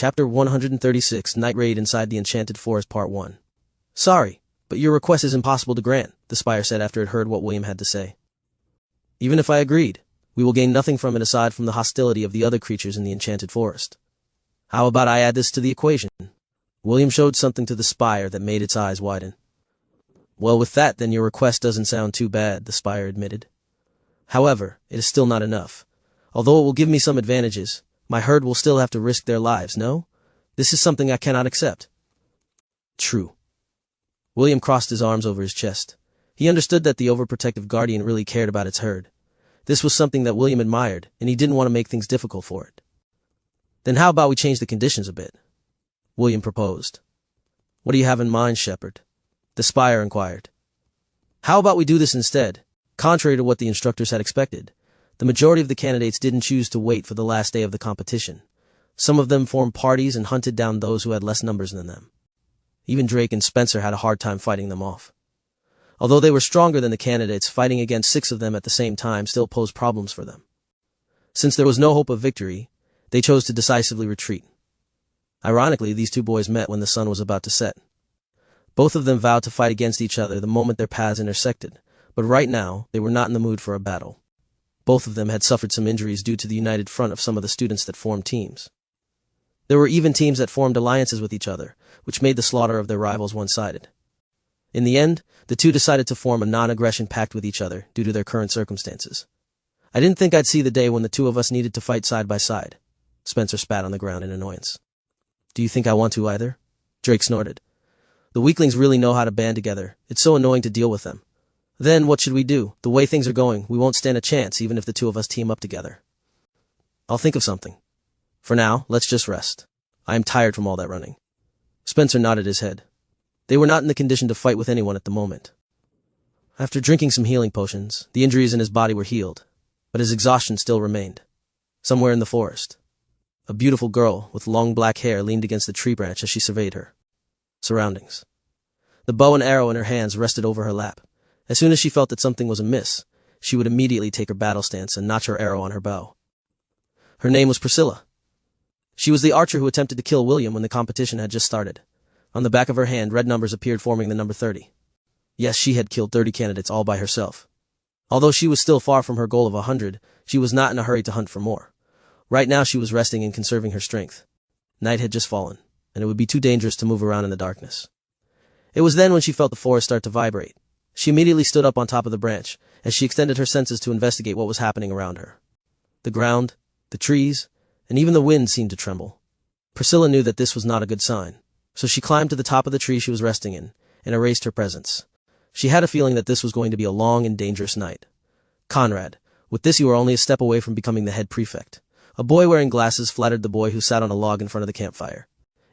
Chapter 136, Night Raid Inside the Enchanted Forest Part 1. Sorry, but your request is impossible to grant, the spire said after it heard what William had to say. Even if I agreed, we will gain nothing from it aside from the hostility of the other creatures in the enchanted forest. How about I add this to the equation? William showed something to the spire that made its eyes widen. Well, with that, then your request doesn't sound too bad, the spire admitted. However, it is still not enough. Although it will give me some advantages, my herd will still have to risk their lives, no? This is something I cannot accept. True. William crossed his arms over his chest. He understood that the overprotective guardian really cared about its herd. This was something that William admired, and he didn't want to make things difficult for it. Then how about we change the conditions a bit? William proposed. What do you have in mind, Shepherd? The spire inquired. How about we do this instead? Contrary to what the instructors had expected, the majority of the candidates didn't choose to wait for the last day of the competition. Some of them formed parties and hunted down those who had less numbers than them. Even Drake and Spencer had a hard time fighting them off. Although they were stronger than the candidates, fighting against 6 of them at the same time still posed problems for them. Since there was no hope of victory, they chose to decisively retreat. Ironically, these 2 boys met when the sun was about to set. Both of them vowed to fight against each other the moment their paths intersected, but right now they were not in the mood for a battle. Both of them had suffered some injuries due to the united front of some of the students that formed teams. There were even teams that formed alliances with each other, which made the slaughter of their rivals one-sided. In the end, the 2 decided to form a non-aggression pact with each other due to their current circumstances. I didn't think I'd see the day when the 2 of us needed to fight side by side. Spencer spat on the ground in annoyance. Do you think I want to either? Drake snorted. The weaklings really know how to band together. It's so annoying to deal with them. Then what should we do? The way things are going, we won't stand a chance even if the 2 of us team up together. I'll think of something. For now, let's just rest. I am tired from all that running. Spencer nodded his head. They were not in the condition to fight with anyone at the moment. After drinking some healing potions, the injuries in his body were healed, but his exhaustion still remained. Somewhere in the forest, a beautiful girl with long black hair leaned against the tree branch as she surveyed her surroundings. The bow and arrow in her hands rested over her lap. As soon as she felt that something was amiss, she would immediately take her battle stance and notch her arrow on her bow. Her name was Priscilla. She was the archer who attempted to kill William when the competition had just started. On the back of her hand, red numbers appeared forming the number 30. Yes, she had killed 30 candidates all by herself. Although she was still far from her goal of 100, she was not in a hurry to hunt for more. Right now she was resting and conserving her strength. Night had just fallen, and it would be too dangerous to move around in the darkness. It was then when she felt the forest start to vibrate. She immediately stood up on top of the branch, as she extended her senses to investigate what was happening around her. The ground, the trees, and even the wind seemed to tremble. Priscilla knew that this was not a good sign, so she climbed to the top of the tree she was resting in, and erased her presence. She had a feeling that this was going to be a long and dangerous night. Conrad, with this you are only a step away from becoming the head prefect. A boy wearing glasses flattered the boy who sat on a log in front of the campfire.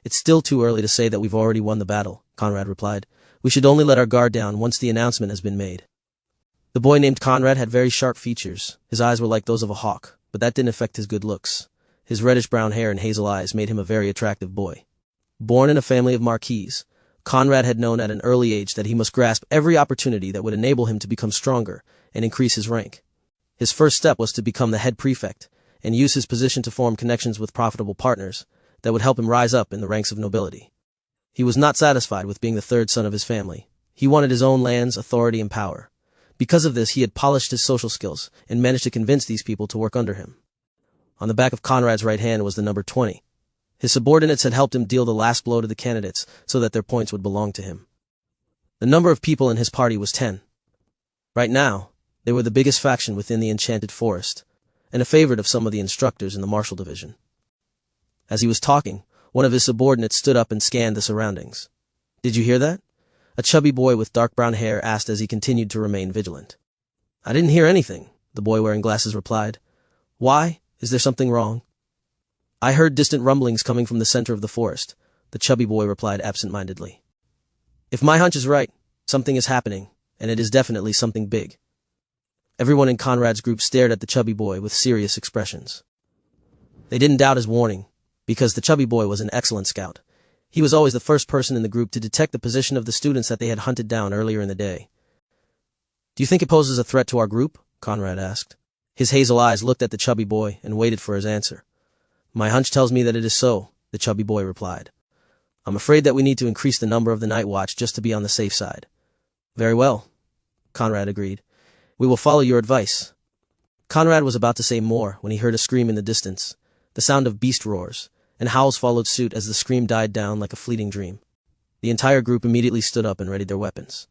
It's still too early to say that we've already won the battle, Conrad replied. We should only let our guard down once the announcement has been made. The boy named Conrad had very sharp features. His eyes were like those of a hawk, but that didn't affect his good looks. His reddish-brown hair and hazel eyes made him a very attractive boy. Born in a family of marquises, Conrad had known at an early age that he must grasp every opportunity that would enable him to become stronger and increase his rank. His first step was to become the head prefect and use his position to form connections with profitable partners that would help him rise up in the ranks of nobility. He was not satisfied with being the 3rd son of his family. He wanted his own lands, authority, and power. Because of this, he had polished his social skills and managed to convince these people to work under him. On the back of Conrad's right hand was the number 20. His subordinates had helped him deal the last blow to the candidates so that their points would belong to him. The number of people in his party was 10. Right now, they were the biggest faction within the enchanted forest, and a favorite of some of the instructors in the martial division. As he was talking, one of his subordinates stood up and scanned the surroundings. Did you hear that? A chubby boy with dark brown hair asked as he continued to remain vigilant. I didn't hear anything, the boy wearing glasses replied. Why? Is there something wrong? I heard distant rumblings coming from the center of the forest, the chubby boy replied absent-mindedly. If my hunch is right, something is happening, and it is definitely something big. Everyone in Conrad's group stared at the chubby boy with serious expressions. They didn't doubt his warning, because the chubby boy was an excellent scout. He was always the first person in the group to detect the position of the students that they had hunted down earlier in the day. Do you think it poses a threat to our group? Conrad asked. His hazel eyes looked at the chubby boy and waited for his answer. My hunch tells me that it is so, the chubby boy replied. I'm afraid that we need to increase the number of the night watch just to be on the safe side. Very well, Conrad agreed. We will follow your advice. Conrad was about to say more when he heard a scream in the distance. The sound of beast roars, and howls followed suit as the scream died down like a fleeting dream. The entire group immediately stood up and readied their weapons.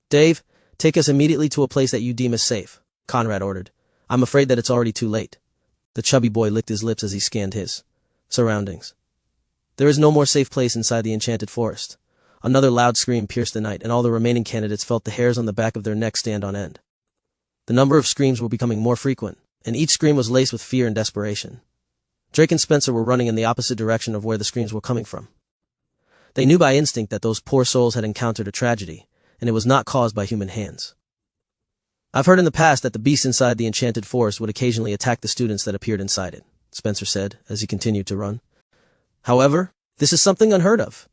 Dave, take us immediately to a place that you deem as safe, Conrad ordered. I'm afraid that it's already too late. The chubby boy licked his lips as he scanned his surroundings. There is no more safe place inside the enchanted forest. Another loud scream pierced the night, and all the remaining candidates felt the hairs on the back of their necks stand on end. The number of screams were becoming more frequent, and each scream was laced with fear and desperation. Drake and Spencer were running in the opposite direction of where the screams were coming from. They knew by instinct that those poor souls had encountered a tragedy, and it was not caused by human hands. I've heard in the past that the beasts inside the enchanted forest would occasionally attack the students that appeared inside it, Spencer said as he continued to run. However, this is something unheard of.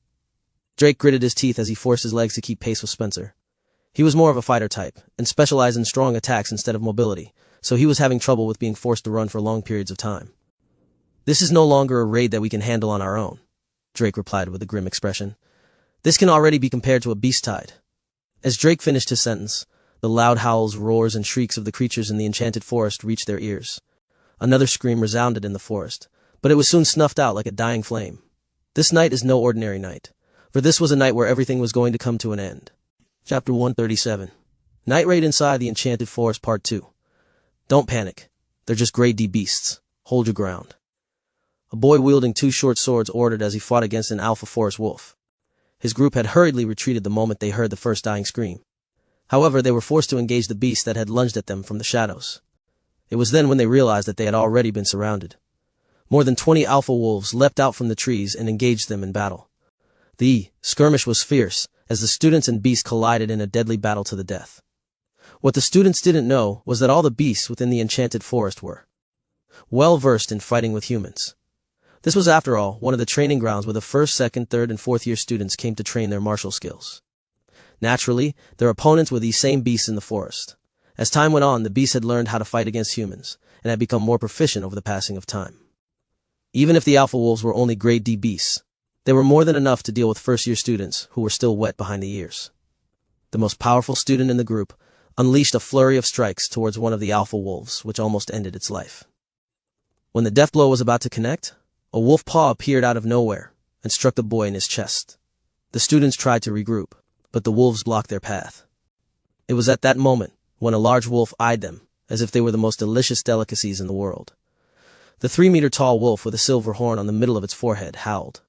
Drake gritted his teeth as he forced his legs to keep pace with Spencer. He was more of a fighter type, and specialized in strong attacks instead of mobility, so he was having trouble with being forced to run for long periods of time. This is no longer a raid that we can handle on our own, Drake replied with a grim expression. This can already be compared to a beast tide. As Drake finished his sentence, the loud howls, roars, and shrieks of the creatures in the enchanted forest reached their ears. Another scream resounded in the forest, but it was soon snuffed out like a dying flame. This night is no ordinary night, for this was a night where everything was going to come to an end. Chapter 137. Night Raid Inside the Enchanted Forest Part 2. Don't panic. They're just grade D beasts. Hold your ground. A boy wielding 2 short swords ordered as he fought against an alpha forest wolf. His group had hurriedly retreated the moment they heard the first dying scream. However, they were forced to engage the beast that had lunged at them from the shadows. It was then when they realized that they had already been surrounded. More than 20 alpha wolves leapt out from the trees and engaged them in battle. The skirmish was fierce, as the students and beasts collided in a deadly battle to the death. What the students didn't know was that all the beasts within the enchanted forest were well versed in fighting with humans. This was, after all, one of the training grounds where the first, second, third, and fourth year students came to train their martial skills. Naturally, their opponents were these same beasts in the forest. As time went on, the beasts had learned how to fight against humans, and had become more proficient over the passing of time. Even if the alpha wolves were only grade D beasts, they were more than enough to deal with first-year students who were still wet behind the ears. The most powerful student in the group unleashed a flurry of strikes towards one of the alpha wolves, which almost ended its life. When the death blow was about to connect, a wolf paw appeared out of nowhere and struck the boy in his chest. The students tried to regroup, but the wolves blocked their path. It was at that moment when a large wolf eyed them as if they were the most delicious delicacies in the world. The 3-meter-tall wolf with a silver horn on the middle of its forehead howled.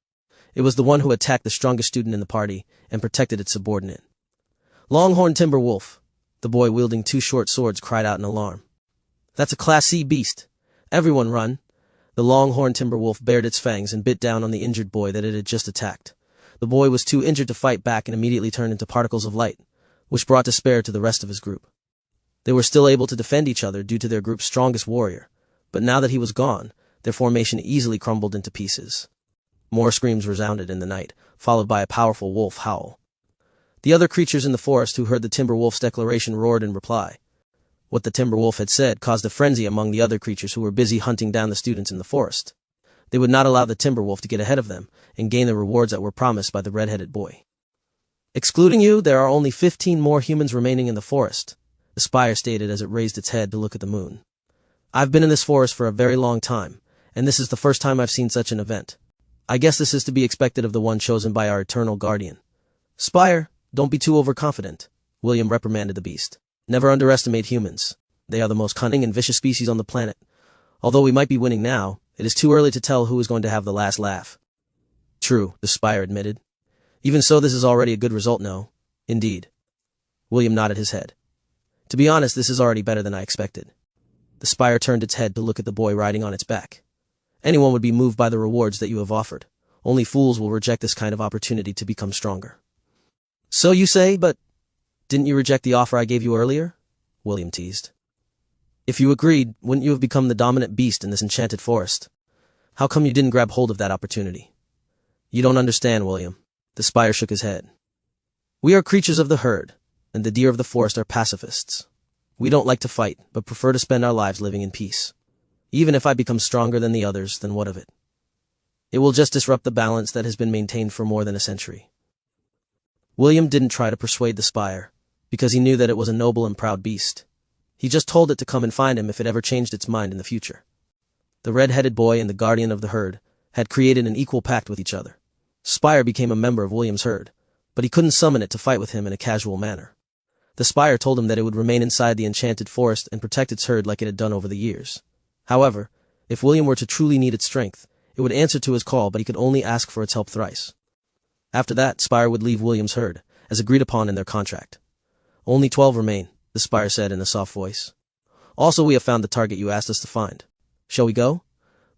It was the one who attacked the strongest student in the party and protected its subordinate. Longhorn Timber Wolf, the boy wielding 2 short swords, cried out in alarm. That's a Class C beast. Everyone run. The Longhorn Timber Wolf bared its fangs and bit down on the injured boy that it had just attacked. The boy was too injured to fight back and immediately turned into particles of light, which brought despair to the rest of his group. They were still able to defend each other due to their group's strongest warrior, but now that he was gone, their formation easily crumbled into pieces. More screams resounded in the night, followed by a powerful wolf howl. The other creatures in the forest who heard the Timber Wolf's declaration roared in reply. What the Timber Wolf had said caused a frenzy among the other creatures who were busy hunting down the students in the forest. They would not allow the Timber Wolf to get ahead of them and gain the rewards that were promised by the red-headed boy. Excluding you, there are only 15 more humans remaining in the forest, the spire stated as it raised its head to look at the moon. I've been in this forest for a very long time, and this is the first time I've seen such an event. I guess this is to be expected of the one chosen by our eternal guardian. Spire, don't be too overconfident, William reprimanded the beast. Never underestimate humans. They are the most cunning and vicious species on the planet. Although we might be winning now, it is too early to tell who is going to have the last laugh. True, the spire admitted. Even so, this is already a good result, no? Indeed. William nodded his head. To be honest, this is already better than I expected. The spire turned its head to look at the boy riding on its back. Anyone would be moved by the rewards that you have offered. Only fools will reject this kind of opportunity to become stronger. So you say, but didn't you reject the offer I gave you earlier? William teased. If you agreed, wouldn't you have become the dominant beast in this enchanted forest? How come you didn't grab hold of that opportunity? You don't understand, William. The spire shook his head. We are creatures of the herd, and the deer of the forest are pacifists. We don't like to fight, but prefer to spend our lives living in peace. Even if I become stronger than the others, then what of it? It will just disrupt the balance that has been maintained for more than a century. William didn't try to persuade the spire, because he knew that it was a noble and proud beast. He just told it to come and find him if it ever changed its mind in the future. The red-headed boy and the guardian of the herd had created an equal pact with each other. Spire became a member of William's herd, but he couldn't summon it to fight with him in a casual manner. The spire told him that it would remain inside the enchanted forest and protect its herd like it had done over the years. However, if William were to truly need its strength, it would answer to his call, but he could only ask for its help thrice. After that, Spire would leave William's herd, as agreed upon in their contract. Only 12 remain, the spire said in a soft voice. Also, we have found the target you asked us to find. Shall we go?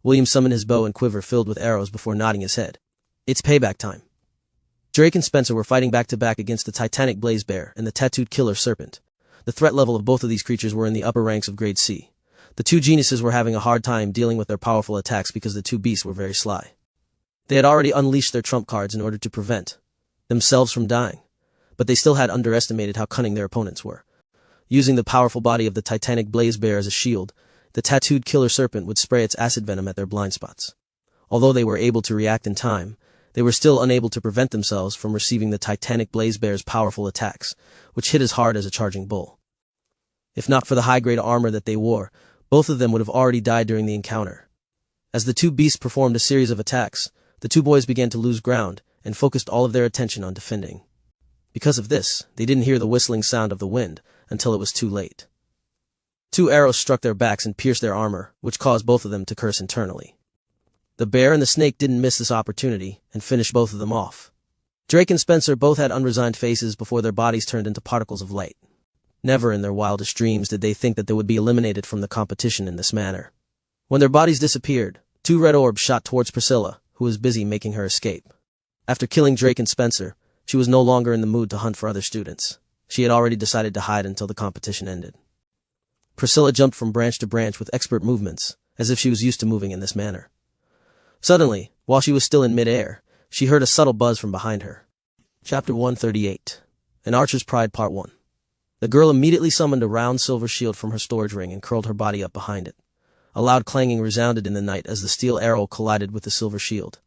William summoned his bow and quiver filled with arrows before nodding his head. It's payback time. Drake and Spencer were fighting back-to-back against the titanic blaze bear and the tattooed killer serpent. The threat level of both of these creatures were in the upper ranks of grade C. The two geniuses were having a hard time dealing with their powerful attacks because the two beasts were very sly. They had already unleashed their trump cards in order to prevent themselves from dying, but they still had underestimated how cunning their opponents were. Using the powerful body of the titanic blaze bear as a shield, the tattooed killer serpent would spray its acid venom at their blind spots. Although they were able to react in time, they were still unable to prevent themselves from receiving the titanic blaze bear's powerful attacks, which hit as hard as a charging bull. If not for the high-grade armor that they wore, both of them would have already died during the encounter. As the two beasts performed a series of attacks, the two boys began to lose ground and focused all of their attention on defending. Because of this, they didn't hear the whistling sound of the wind until it was too late. 2 arrows struck their backs and pierced their armor, which caused both of them to curse internally. The bear and the snake didn't miss this opportunity and finished both of them off. Drake and Spencer both had unresigned faces before their bodies turned into particles of light. Never in their wildest dreams did they think that they would be eliminated from the competition in this manner. When their bodies disappeared, 2 red orbs shot towards Priscilla, who was busy making her escape. After killing Drake and Spencer, she was no longer in the mood to hunt for other students. She had already decided to hide until the competition ended. Priscilla jumped from branch to branch with expert movements, as if she was used to moving in this manner. Suddenly, while she was still in mid-air, she heard a subtle buzz from behind her. Chapter 138. An Archer's Pride Part 1. The girl immediately summoned a round silver shield from her storage ring and curled her body up behind it. A loud clanging resounded in the night as the steel arrow collided with the silver shield.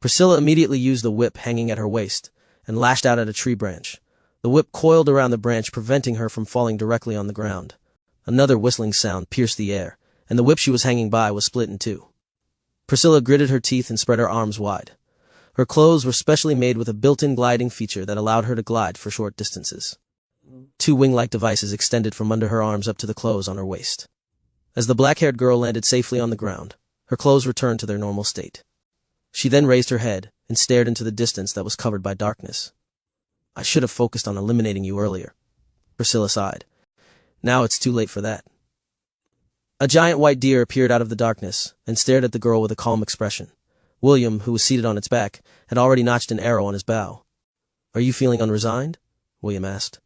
Priscilla immediately used the whip hanging at her waist and lashed out at a tree branch. The whip coiled around the branch, preventing her from falling directly on the ground. Another whistling sound pierced the air, and the whip she was hanging by was split in two. Priscilla gritted her teeth and spread her arms wide. Her clothes were specially made with a built-in gliding feature that allowed her to glide for short distances. 2 wing-like devices extended from under her arms up to the clothes on her waist. As the black-haired girl landed safely on the ground, her clothes returned to their normal state. She then raised her head and stared into the distance that was covered by darkness. I should have focused on eliminating you earlier, Priscilla sighed. Now it's too late for that. A giant white deer appeared out of the darkness and stared at the girl with a calm expression. William, who was seated on its back, had already notched an arrow on his bow. Are you feeling unresigned? William asked.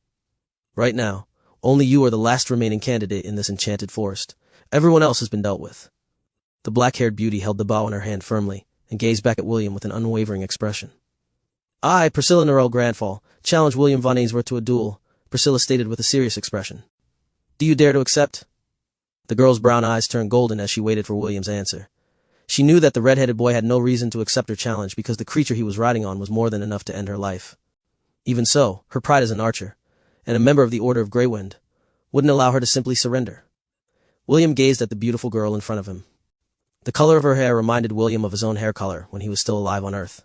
Right now, only you are the last remaining candidate in this enchanted forest. Everyone else has been dealt with. The black-haired beauty held the bow in her hand firmly and gazed back at William with an unwavering expression. I, Priscilla Norell Grandfall, challenge William von Ainsworth to a duel, Priscilla stated with a serious expression. Do you dare to accept? The girl's brown eyes turned golden as she waited for William's answer. She knew that the red-headed boy had no reason to accept her challenge because the creature he was riding on was more than enough to end her life. Even so, her pride as an archer, and a member of the Order of Greywind, wouldn't allow her to simply surrender. William gazed at the beautiful girl in front of him. The color of her hair reminded William of his own hair color when he was still alive on Earth.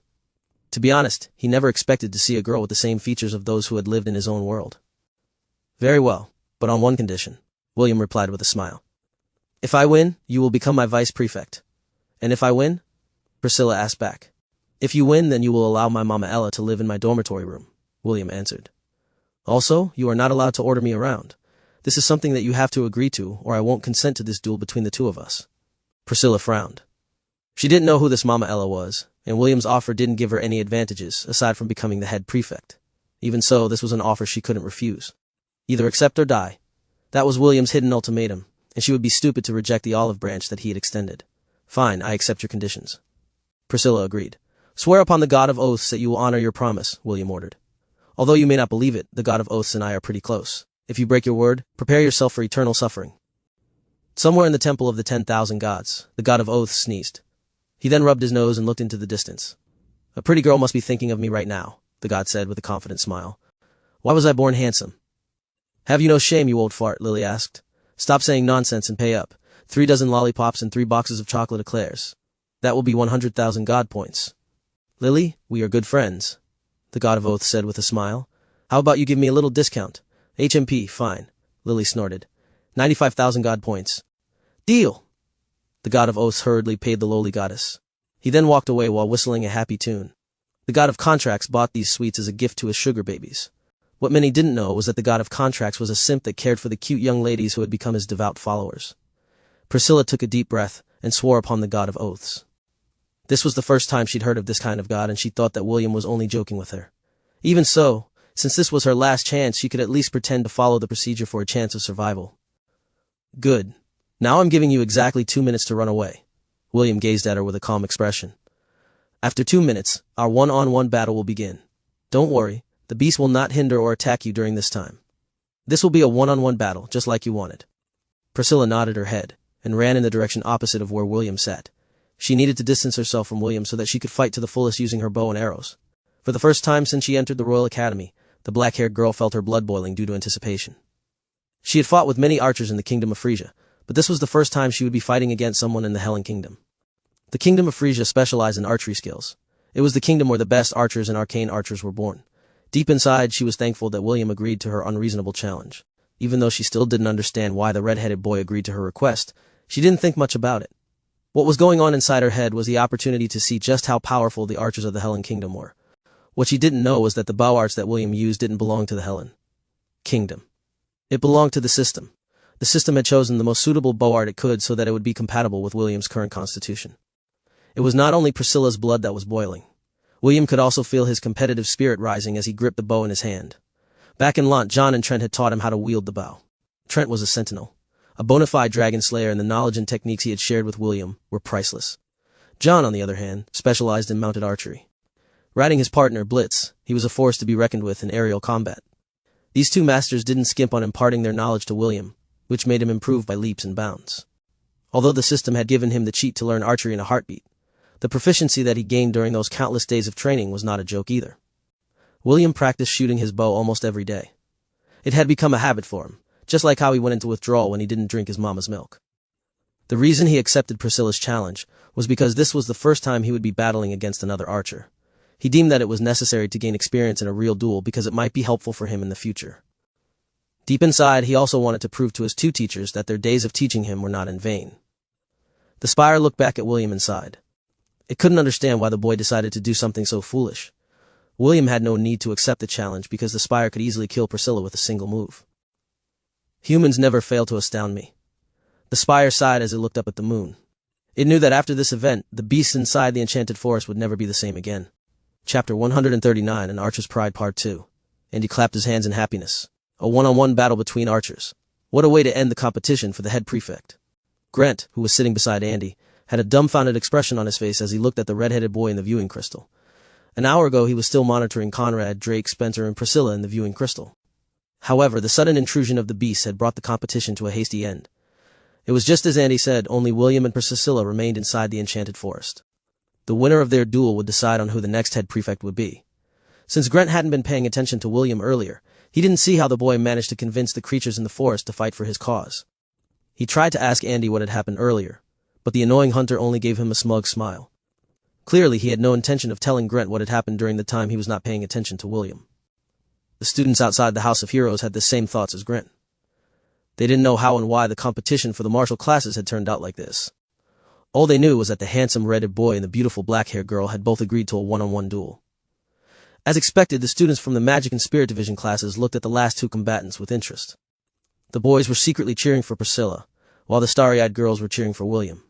To be honest, he never expected to see a girl with the same features of those who had lived in his own world. Very well, but on one condition, William replied with a smile. If I win, you will become my vice prefect. And if I win? Priscilla asked back. If you win, then you will allow my Mama Ella to live in my dormitory room, William answered. Also, you are not allowed to order me around. This is something that you have to agree to, or I won't consent to this duel between the two of us. Priscilla frowned. She didn't know who this Mama Ella was, and William's offer didn't give her any advantages aside from becoming the head prefect. Even so, this was an offer she couldn't refuse. Either accept or die. That was William's hidden ultimatum, and she would be stupid to reject the olive branch that he had extended. Fine, I accept your conditions. Priscilla agreed. Swear upon the God of Oaths that you will honor your promise, William ordered. Although you may not believe it, the God of Oaths and I are pretty close. If you break your word, prepare yourself for eternal suffering. Somewhere in the temple of the 10,000 gods, the God of Oaths sneezed. He then rubbed his nose and looked into the distance. A pretty girl must be thinking of me right now, the god said with a confident smile. Why was I born handsome? Have you no shame, you old fart, Lily asked. Stop saying nonsense and pay up. 3 dozen lollipops and 3 boxes of chocolate eclairs. That will be 100,000 god points. Lily, we are good friends, the god of oaths said with a smile. How about you give me a little discount? HMP, fine, Lily snorted. 95,000 god points. Deal! The god of oaths hurriedly paid the lowly goddess. He then walked away while whistling a happy tune. The god of contracts bought these sweets as a gift to his sugar babies. What many didn't know was that the god of contracts was a simp that cared for the cute young ladies who had become his devout followers. Priscilla took a deep breath and swore upon the god of oaths. This was the first time she'd heard of this kind of god, and she thought that William was only joking with her. Even so, since this was her last chance, she could at least pretend to follow the procedure for a chance of survival. Good. Now I'm giving you exactly 2 minutes to run away. William gazed at her with a calm expression. After 2 minutes, our one-on-one battle will begin. Don't worry, the beast will not hinder or attack you during this time. This will be a one-on-one battle, just like you wanted. Priscilla nodded her head and ran in the direction opposite of where William sat. She needed to distance herself from William so that she could fight to the fullest using her bow and arrows. For the first time since she entered the Royal Academy, the black-haired girl felt her blood boiling due to anticipation. She had fought with many archers in the Kingdom of Frisia, but this was the first time she would be fighting against someone in the Hellen Kingdom. The Kingdom of Frisia specialized in archery skills. It was the kingdom where the best archers and arcane archers were born. Deep inside, she was thankful that William agreed to her unreasonable challenge. Even though she still didn't understand why the red-headed boy agreed to her request, she didn't think much about it. What was going on inside her head was the opportunity to see just how powerful the archers of the Hellen Kingdom were. What she didn't know was that the bow arts that William used didn't belong to the Hellen Kingdom. It belonged to the system. The system had chosen the most suitable bow art it could so that it would be compatible with William's current constitution. It was not only Priscilla's blood that was boiling. William could also feel his competitive spirit rising as he gripped the bow in his hand. Back in Lant, John and Trent had taught him how to wield the bow. Trent was a sentinel, a bona fide dragon slayer, and the knowledge and techniques he had shared with William were priceless. John, on the other hand, specialized in mounted archery. Riding his partner, Blitz, he was a force to be reckoned with in aerial combat. These two masters didn't skimp on imparting their knowledge to William, which made him improve by leaps and bounds. Although the system had given him the cheat to learn archery in a heartbeat, the proficiency that he gained during those countless days of training was not a joke either. William practiced shooting his bow almost every day. It had become a habit for him, just like how he went into withdrawal when he didn't drink his mama's milk. The reason he accepted Priscilla's challenge was because this was the first time he would be battling against another archer. He deemed that it was necessary to gain experience in a real duel because it might be helpful for him in the future. Deep inside, he also wanted to prove to his two teachers that their days of teaching him were not in vain. The spire looked back at William and sighed. It couldn't understand why the boy decided to do something so foolish. William had no need to accept the challenge because the spire could easily kill Priscilla with a single move. Humans never fail to astound me. The spire sighed as it looked up at the moon. It knew that after this event, the beasts inside the enchanted forest would never be the same again. Chapter 139, An Archer's Pride Part 2. And he clapped his hands in happiness. A one-on-one battle between archers. What a way to end the competition for the head prefect. Grant, who was sitting beside Andy, had a dumbfounded expression on his face as he looked at the red-headed boy in the viewing crystal. An hour ago he was still monitoring Conrad, Drake, Spencer, and Priscilla in the viewing crystal. However, the sudden intrusion of the beasts had brought the competition to a hasty end. It was just as Andy said, only William and Priscilla remained inside the enchanted forest. The winner of their duel would decide on who the next head prefect would be. Since Grant hadn't been paying attention to William earlier, he didn't see how the boy managed to convince the creatures in the forest to fight for his cause. He tried to ask Andy what had happened earlier, but the annoying hunter only gave him a smug smile. Clearly, he had no intention of telling Grant what had happened during the time he was not paying attention to William. The students outside the House of Heroes had the same thoughts as Grant. They didn't know how and why the competition for the martial classes had turned out like this. All they knew was that the handsome red-haired boy and the beautiful black-haired girl had both agreed to a one-on-one duel. As expected, the students from the Magic and Spirit Division classes looked at the last two combatants with interest. The boys were secretly cheering for Priscilla, while the starry-eyed girls were cheering for William.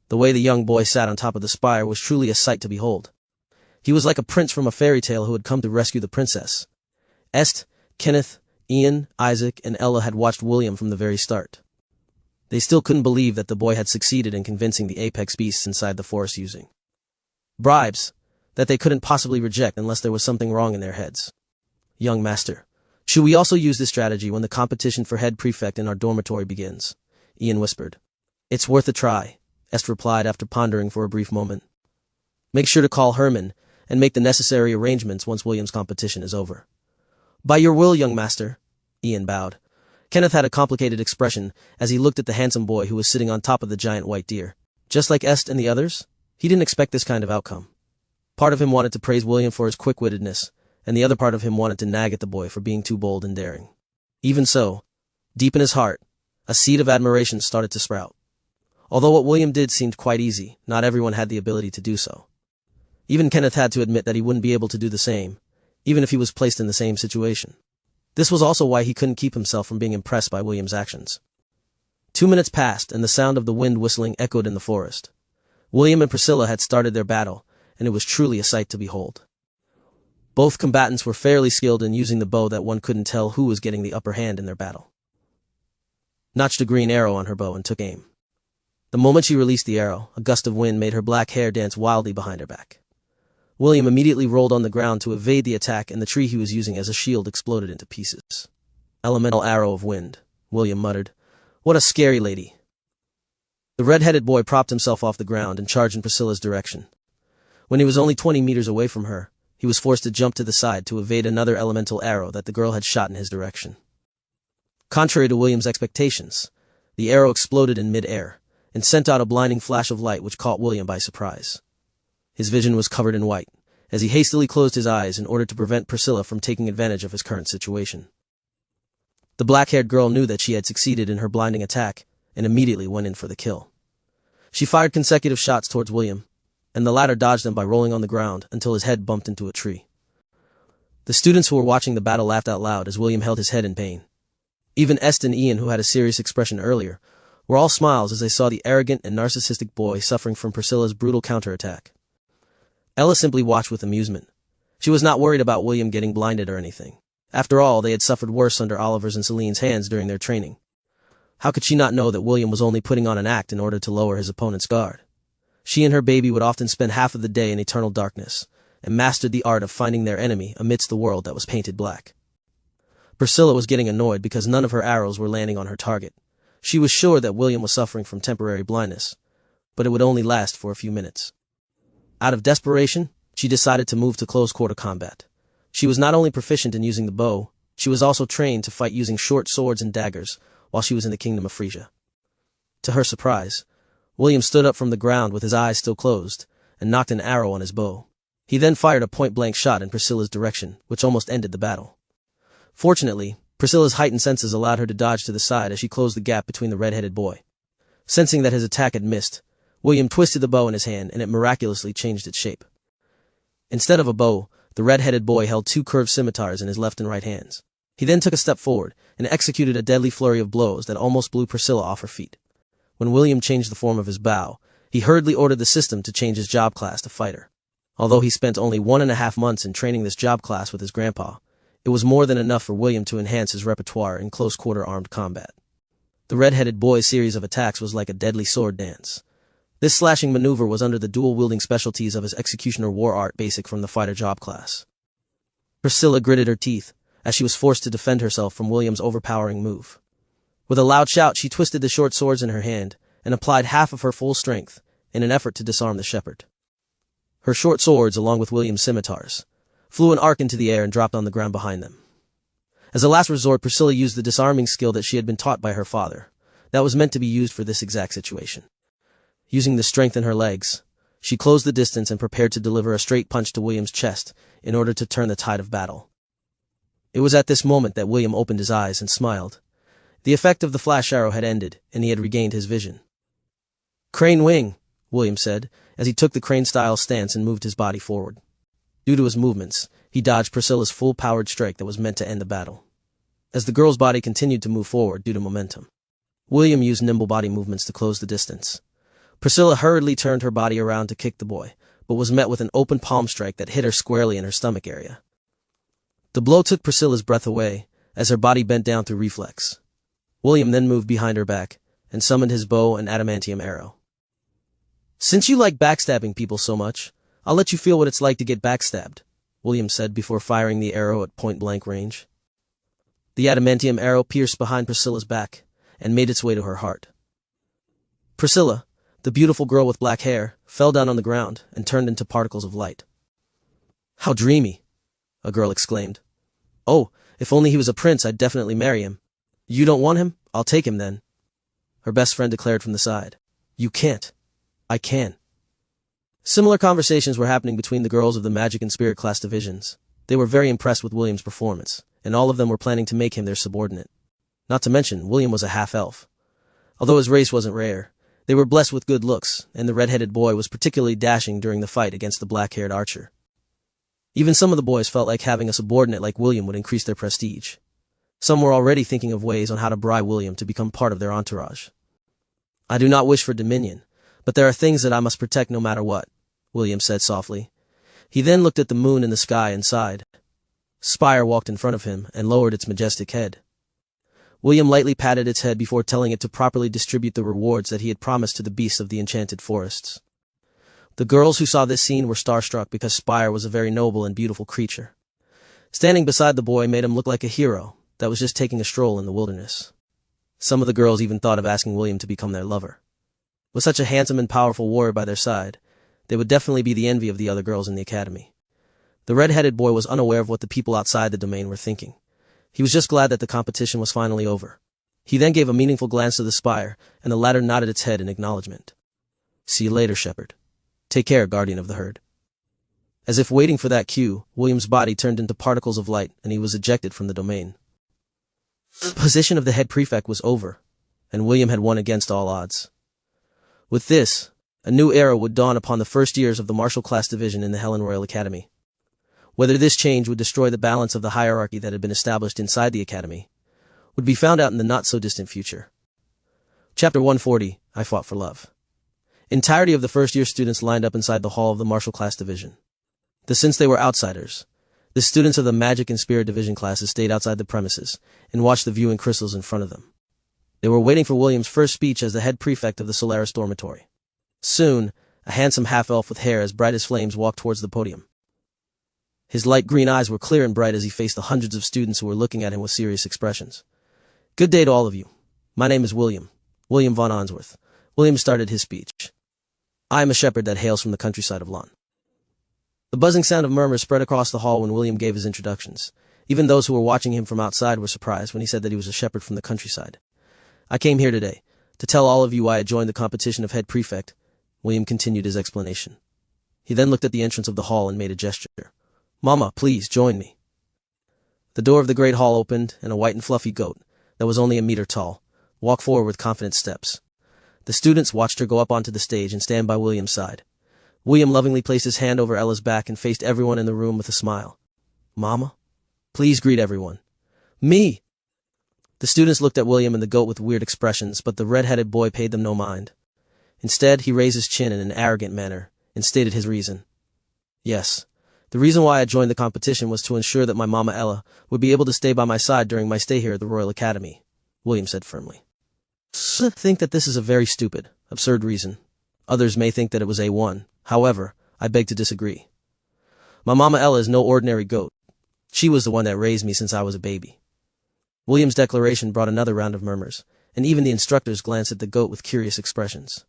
The way the young boy sat on top of the spire was truly a sight to behold. He was like a prince from a fairy tale who had come to rescue the princess. Est, Kenneth, Ian, Isaac, and Ella had watched William from the very start. They still couldn't believe that the boy had succeeded in convincing the apex beasts inside the forest using bribes that they couldn't possibly reject unless there was something wrong in their heads. Young master, should we also use this strategy when the competition for head prefect in our dormitory begins? Ian whispered. It's worth a try, Est replied after pondering for a brief moment. Make sure to call Herman and make the necessary arrangements once William's competition is over. By your will, young master, Ian bowed. Kenneth had a complicated expression as he looked at the handsome boy who was sitting on top of the giant white deer. Just like Est and the others, he didn't expect this kind of outcome. Part of him wanted to praise William for his quick-wittedness, and the other part of him wanted to nag at the boy for being too bold and daring. Even so, deep in his heart, a seed of admiration started to sprout. Although what William did seemed quite easy, not everyone had the ability to do so. Even Kenneth had to admit that he wouldn't be able to do the same, even if he was placed in the same situation. This was also why he couldn't keep himself from being impressed by William's actions. 2 minutes passed, and the sound of the wind whistling echoed in the forest. William and Priscilla had started their battle, and it was truly a sight to behold. Both combatants were fairly skilled in using the bow that one couldn't tell who was getting the upper hand in their battle. Notched a green arrow on her bow and took aim. The moment she released the arrow, a gust of wind made her black hair dance wildly behind her back. William immediately rolled on the ground to evade the attack, and the tree he was using as a shield exploded into pieces. Elemental arrow of wind, William muttered. What a scary lady. The red-headed boy propped himself off the ground and charged in Priscilla's direction. When he was only 20 meters away from her, he was forced to jump to the side to evade another elemental arrow that the girl had shot in his direction. Contrary to William's expectations, the arrow exploded in mid-air and sent out a blinding flash of light which caught William by surprise. His vision was covered in white, as he hastily closed his eyes in order to prevent Priscilla from taking advantage of his current situation. The black-haired girl knew that she had succeeded in her blinding attack and immediately went in for the kill. She fired consecutive shots towards William, and the latter dodged them by rolling on the ground until his head bumped into a tree. The students who were watching the battle laughed out loud as William held his head in pain. Even Est and Ian, who had a serious expression earlier, were all smiles as they saw the arrogant and narcissistic boy suffering from Priscilla's brutal counterattack. Ella simply watched with amusement. She was not worried about William getting blinded or anything. After all, they had suffered worse under Oliver's and Celine's hands during their training. How could she not know that William was only putting on an act in order to lower his opponent's guard? She and her baby would often spend half of the day in eternal darkness, and mastered the art of finding their enemy amidst the world that was painted black. Priscilla was getting annoyed because none of her arrows were landing on her target. She was sure that William was suffering from temporary blindness, but it would only last for a few minutes. Out of desperation, she decided to move to close-quarter combat. She was not only proficient in using the bow, she was also trained to fight using short swords and daggers while she was in the Kingdom of Frisia. To her surprise, William stood up from the ground with his eyes still closed and knocked an arrow on his bow. He then fired a point-blank shot in Priscilla's direction, which almost ended the battle. Fortunately, Priscilla's heightened senses allowed her to dodge to the side as she closed the gap between the red-headed boy. Sensing that his attack had missed, William twisted the bow in his hand and it miraculously changed its shape. Instead of a bow, the red-headed boy held 2 curved scimitars in his left and right hands. He then took a step forward and executed a deadly flurry of blows that almost blew Priscilla off her feet. When William changed the form of his bow, he hurriedly ordered the system to change his job class to fighter. Although he spent only 1.5 months in training this job class with his grandpa, it was more than enough for William to enhance his repertoire in close-quarter armed combat. The red-headed boy's series of attacks was like a deadly sword dance. This slashing maneuver was under the dual-wielding specialties of his executioner war art basic from the fighter job class. Priscilla gritted her teeth as she was forced to defend herself from William's overpowering move. With a loud shout, she twisted the short swords in her hand and applied half of her full strength in an effort to disarm the shepherd. Her short swords, along with William's scimitars, flew an arc into the air and dropped on the ground behind them. As a last resort, Priscilla used the disarming skill that she had been taught by her father, that was meant to be used for this exact situation. Using the strength in her legs, she closed the distance and prepared to deliver a straight punch to William's chest in order to turn the tide of battle. It was at this moment that William opened his eyes and smiled. The effect of the flash arrow had ended, and he had regained his vision. "Crane wing," William said, as he took the crane-style stance and moved his body forward. Due to his movements, he dodged Priscilla's full-powered strike that was meant to end the battle. As the girl's body continued to move forward due to momentum, William used nimble body movements to close the distance. Priscilla hurriedly turned her body around to kick the boy, but was met with an open palm strike that hit her squarely in her stomach area. The blow took Priscilla's breath away, as her body bent down through reflex. William then moved behind her back and summoned his bow and adamantium arrow. "Since you like backstabbing people so much, I'll let you feel what it's like to get backstabbed," William said before firing the arrow at point-blank range. The adamantium arrow pierced behind Priscilla's back and made its way to her heart. Priscilla, The beautiful girl with black hair fell down on the ground and turned into particles of light. "How dreamy," a girl exclaimed. "Oh, if only he was a prince, I'd definitely marry him." "You don't want him? I'll take him then," her best friend declared from the side. "You can't." "I can." Similar conversations were happening between the girls of the magic and spirit class divisions. They were very impressed with William's performance, and all of them were planning to make him their subordinate. Not to mention, William was a half-elf. Although his race wasn't rare, they were blessed with good looks, and the red-headed boy was particularly dashing during the fight against the black-haired archer. Even some of the boys felt like having a subordinate like William would increase their prestige. Some were already thinking of ways on how to bribe William to become part of their entourage. "I do not wish for dominion, but there are things that I must protect no matter what," William said softly. He then looked at the moon in the sky and sighed. Spire walked in front of him and lowered its majestic head. William lightly patted its head before telling it to properly distribute the rewards that he had promised to the beasts of the enchanted forests. The girls who saw this scene were starstruck because Spire was a very noble and beautiful creature. Standing beside the boy made him look like a hero that was just taking a stroll in the wilderness. Some of the girls even thought of asking William to become their lover. With such a handsome and powerful warrior by their side, they would definitely be the envy of the other girls in the academy. The red-headed boy was unaware of what the people outside the domain were thinking. He was just glad that the competition was finally over. He then gave a meaningful glance to the spire, and the latter nodded its head in acknowledgement. "See you later, shepherd. Take care, guardian of the herd." As if waiting for that cue, William's body turned into particles of light, and he was ejected from the domain. The position of the head prefect was over, and William had won against all odds. With this, a new era would dawn upon the first years of the martial class division in the Helen Royal Academy. Whether this change would destroy the balance of the hierarchy that had been established inside the academy would be found out in the not-so-distant future. Chapter 140, I Fought for Love. Entirety of the first-year students lined up inside the hall of the martial class division. Since they were outsiders, the students of the magic and spirit division classes stayed outside the premises and watched the viewing crystals in front of them. They were waiting for William's first speech as the head prefect of the Solaris dormitory. Soon, a handsome half-elf with hair as bright as flames walked towards the podium. His light green eyes were clear and bright as he faced the hundreds of students who were looking at him with serious expressions. "Good day to all of you. My name is William von Onsworth." William started his speech. "I am a shepherd that hails from the countryside of Lon." The buzzing sound of murmurs spread across the hall when William gave his introductions. Even those who were watching him from outside were surprised when he said that he was a shepherd from the countryside. "I came here today to tell all of you why I joined the competition of head prefect," William continued his explanation. He then looked at the entrance of the hall and made a gesture. "Mama, please join me." The door of the great hall opened, and a white and fluffy goat, that was only a meter tall, walked forward with confident steps. The students watched her go up onto the stage and stand by William's side. William lovingly placed his hand over Ella's back and faced everyone in the room with a smile. "Mama, please greet everyone." "Me!" The students looked at William and the goat with weird expressions, but the red-headed boy paid them no mind. Instead, he raised his chin in an arrogant manner and stated his reason. "Yes. The reason why I joined the competition was to ensure that my mama Ella would be able to stay by my side during my stay here at the Royal Academy," William said firmly. "I think that this is a very stupid, absurd reason. Others may think that it was A1. However, I beg to disagree. My mama Ella is no ordinary goat. She was the one that raised me since I was a baby." William's declaration brought another round of murmurs, and even the instructors glanced at the goat with curious expressions.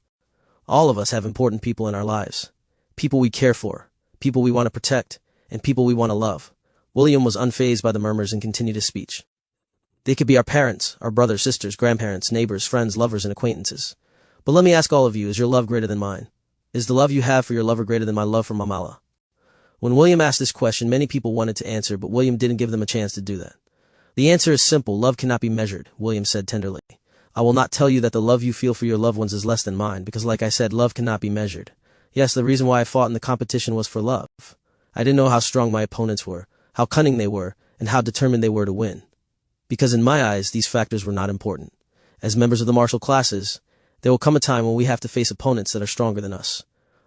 All of us have important people in our lives. People we care for, people we want to protect, and people we want to love. William was unfazed by the murmurs and continued his speech. "They could be our parents, our brothers, sisters, grandparents, neighbors, friends, lovers, and acquaintances. But let me ask all of you, is your love greater than mine? Is the love you have for your lover greater than my love for Mamala?" When William asked this question, many people wanted to answer, but William didn't give them a chance to do that. "The answer is simple. Love cannot be measured," William said tenderly. "I will not tell you that the love you feel for your loved ones is less than mine, because like I said, love cannot be measured. Yes, the reason why I fought in the competition was for love. I didn't know how strong my opponents were, how cunning they were, and how determined they were to win. Because in my eyes, these factors were not important. As members of the martial classes, there will come a time when we have to face opponents that are stronger than us.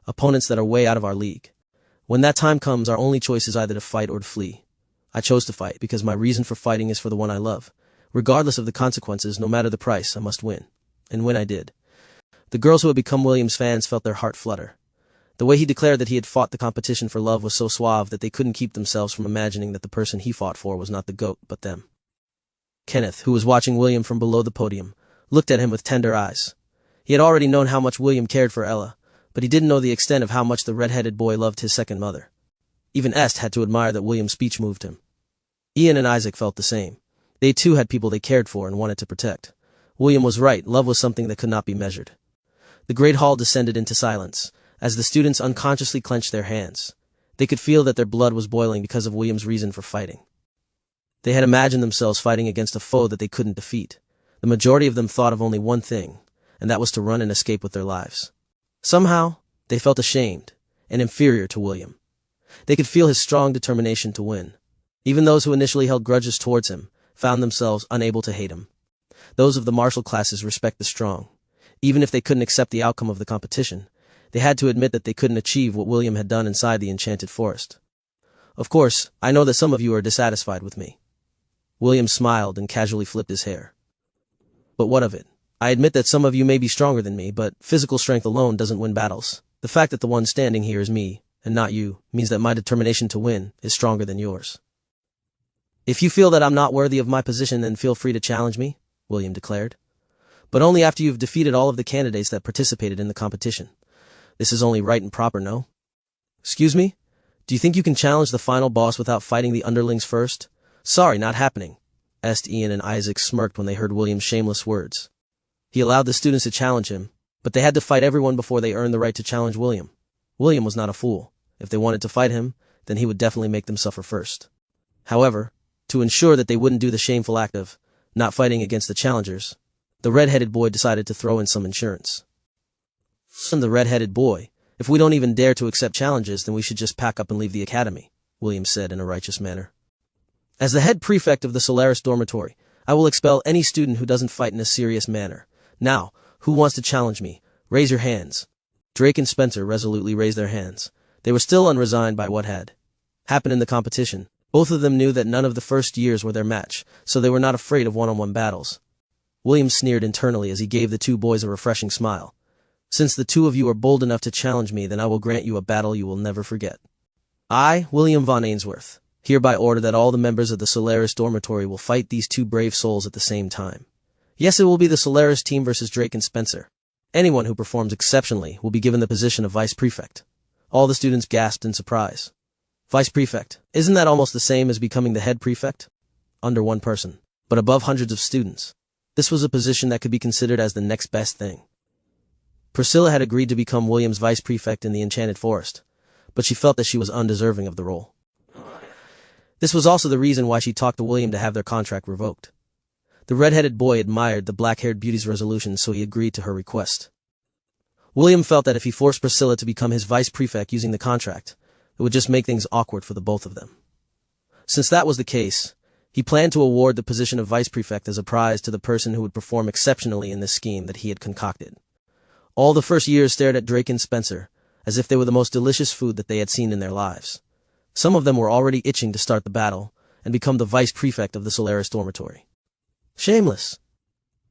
Opponents that are way out of our league. When that time comes, our only choice is either to fight or to flee. I chose to fight because my reason for fighting is for the one I love. Regardless of the consequences, no matter the price, I must win. And when I did. The girls who had become William's fans felt their heart flutter. The way he declared that he had fought the competition for love was so suave that they couldn't keep themselves from imagining that the person he fought for was not the goat, but them. Kenneth, who was watching William from below the podium, looked at him with tender eyes. He had already known how much William cared for Ella, but he didn't know the extent of how much the red-headed boy loved his second mother. Even Est had to admire that William's speech moved him. Ian and Isaac felt the same. They too had people they cared for and wanted to protect. William was right, love was something that could not be measured. The great hall descended into silence, as the students unconsciously clenched their hands. They could feel that their blood was boiling because of William's reason for fighting. They had imagined themselves fighting against a foe that they couldn't defeat. The majority of them thought of only one thing, and that was to run and escape with their lives. Somehow, they felt ashamed and inferior to William. They could feel his strong determination to win. Even those who initially held grudges towards him found themselves unable to hate him. Those of the martial classes respect the strong. Even if they couldn't accept the outcome of the competition, they had to admit that they couldn't achieve what William had done inside the enchanted forest. Of course, I know that some of you are dissatisfied with me. William smiled and casually flipped his hair. But what of it? I admit that some of you may be stronger than me, but physical strength alone doesn't win battles. The fact that the one standing here is me, and not you, means that my determination to win is stronger than yours. If you feel that I'm not worthy of my position, then feel free to challenge me, William declared. But only after you've defeated all of the candidates that participated in the competition. This is only right and proper, no? Excuse me? Do you think you can challenge the final boss without fighting the underlings first? Sorry, not happening. Est, Ian and Isaac smirked when they heard William's shameless words. He allowed the students to challenge him, but they had to fight everyone before they earned the right to challenge William. William was not a fool. If they wanted to fight him, then he would definitely make them suffer first. However, to ensure that they wouldn't do the shameful act of not fighting against the challengers, the red-headed boy decided to throw in some insurance. And the red-headed boy, if we don't even dare to accept challenges, then we should just pack up and leave the academy, William said in a righteous manner. As the head prefect of the Solaris dormitory, I will expel any student who doesn't fight in a serious manner. Now, who wants to challenge me? Raise your hands. Drake and Spencer resolutely raised their hands. They were still unresigned by what had happened in the competition. Both of them knew that none of the first years were their match, so they were not afraid of one-on-one battles. William sneered internally as he gave the two boys a refreshing smile. Since the two of you are bold enough to challenge me, then I will grant you a battle you will never forget. I, William von Ainsworth, hereby order that all the members of the Solaris dormitory will fight these two brave souls at the same time. Yes, it will be the Solaris team versus Drake and Spencer. Anyone who performs exceptionally will be given the position of vice prefect. All the students gasped in surprise. Vice prefect, isn't that almost the same as becoming the head prefect? Under one person, but above hundreds of students. This was a position that could be considered as the next best thing. Priscilla had agreed to become William's vice prefect in the Enchanted Forest, but she felt that she was undeserving of the role. This was also the reason why she talked to William to have their contract revoked. The red-headed boy admired the black-haired beauty's resolution, so he agreed to her request. William felt that if he forced Priscilla to become his vice prefect using the contract, it would just make things awkward for the both of them. Since that was the case, he planned to award the position of vice prefect as a prize to the person who would perform exceptionally in this scheme that he had concocted. All the first years stared at Drake and Spencer, as if they were the most delicious food that they had seen in their lives. Some of them were already itching to start the battle and become the vice prefect of the Solaris dormitory. Shameless!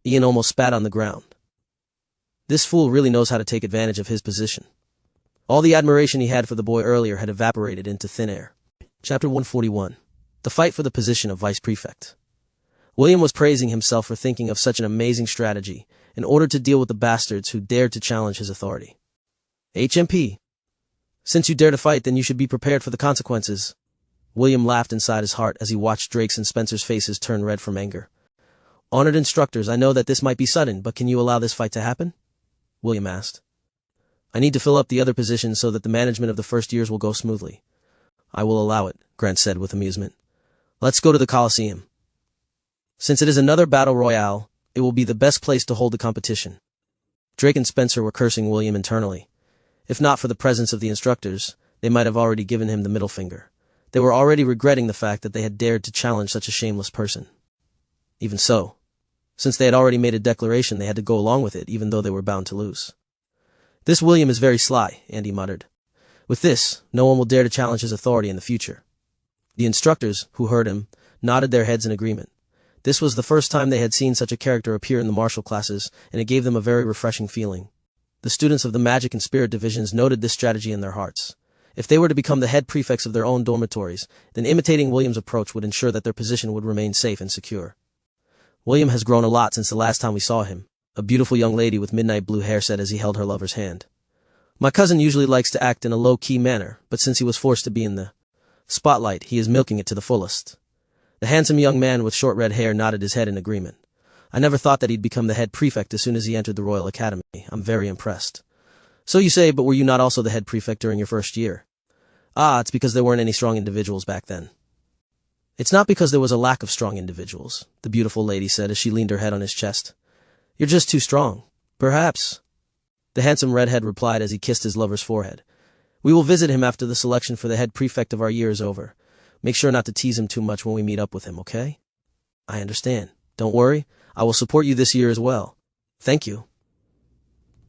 Ian almost spat on the ground. This fool really knows how to take advantage of his position. All the admiration he had for the boy earlier had evaporated into thin air. Chapter 141. The fight for the position of vice prefect. William was praising himself for thinking of such an amazing strategy in order to deal with the bastards who dared to challenge his authority. HMP. Since you dare to fight, then you should be prepared for the consequences. William laughed inside his heart as he watched Drake's and Spencer's faces turn red from anger. Honored instructors, I know that this might be sudden, but can you allow this fight to happen? William asked. I need to fill up the other positions so that the management of the first years will go smoothly. I will allow it, Grant said with amusement. Let's go to the Coliseum. Since it is another battle royale, it will be the best place to hold the competition. Drake and Spencer were cursing William internally. If not for the presence of the instructors, they might have already given him the middle finger. They were already regretting the fact that they had dared to challenge such a shameless person. Even so, since they had already made a declaration, they had to go along with it, even though they were bound to lose. This William is very sly, Andy muttered. With this, no one will dare to challenge his authority in the future. The instructors, who heard him, nodded their heads in agreement. This was the first time they had seen such a character appear in the martial classes, and it gave them a very refreshing feeling. The students of the magic and spirit divisions noted this strategy in their hearts. If they were to become the head prefects of their own dormitories, then imitating William's approach would ensure that their position would remain safe and secure. William has grown a lot since the last time we saw him, a beautiful young lady with midnight blue hair said as he held her lover's hand. My cousin usually likes to act in a low-key manner, but since he was forced to be in the spotlight, he is milking it to the fullest. The handsome young man with short red hair nodded his head in agreement. I never thought that he'd become the head prefect as soon as he entered the Royal Academy. I'm very impressed. So you say, but were you not also the head prefect during your first year? Ah, it's because there weren't any strong individuals back then. It's not because there was a lack of strong individuals, the beautiful lady said as she leaned her head on his chest. You're just too strong. Perhaps. The handsome redhead replied as he kissed his lover's forehead. We will visit him after the selection for the head prefect of our year is over. Make sure not to tease him too much when we meet up with him, okay? I understand. Don't worry. I will support you this year as well. Thank you.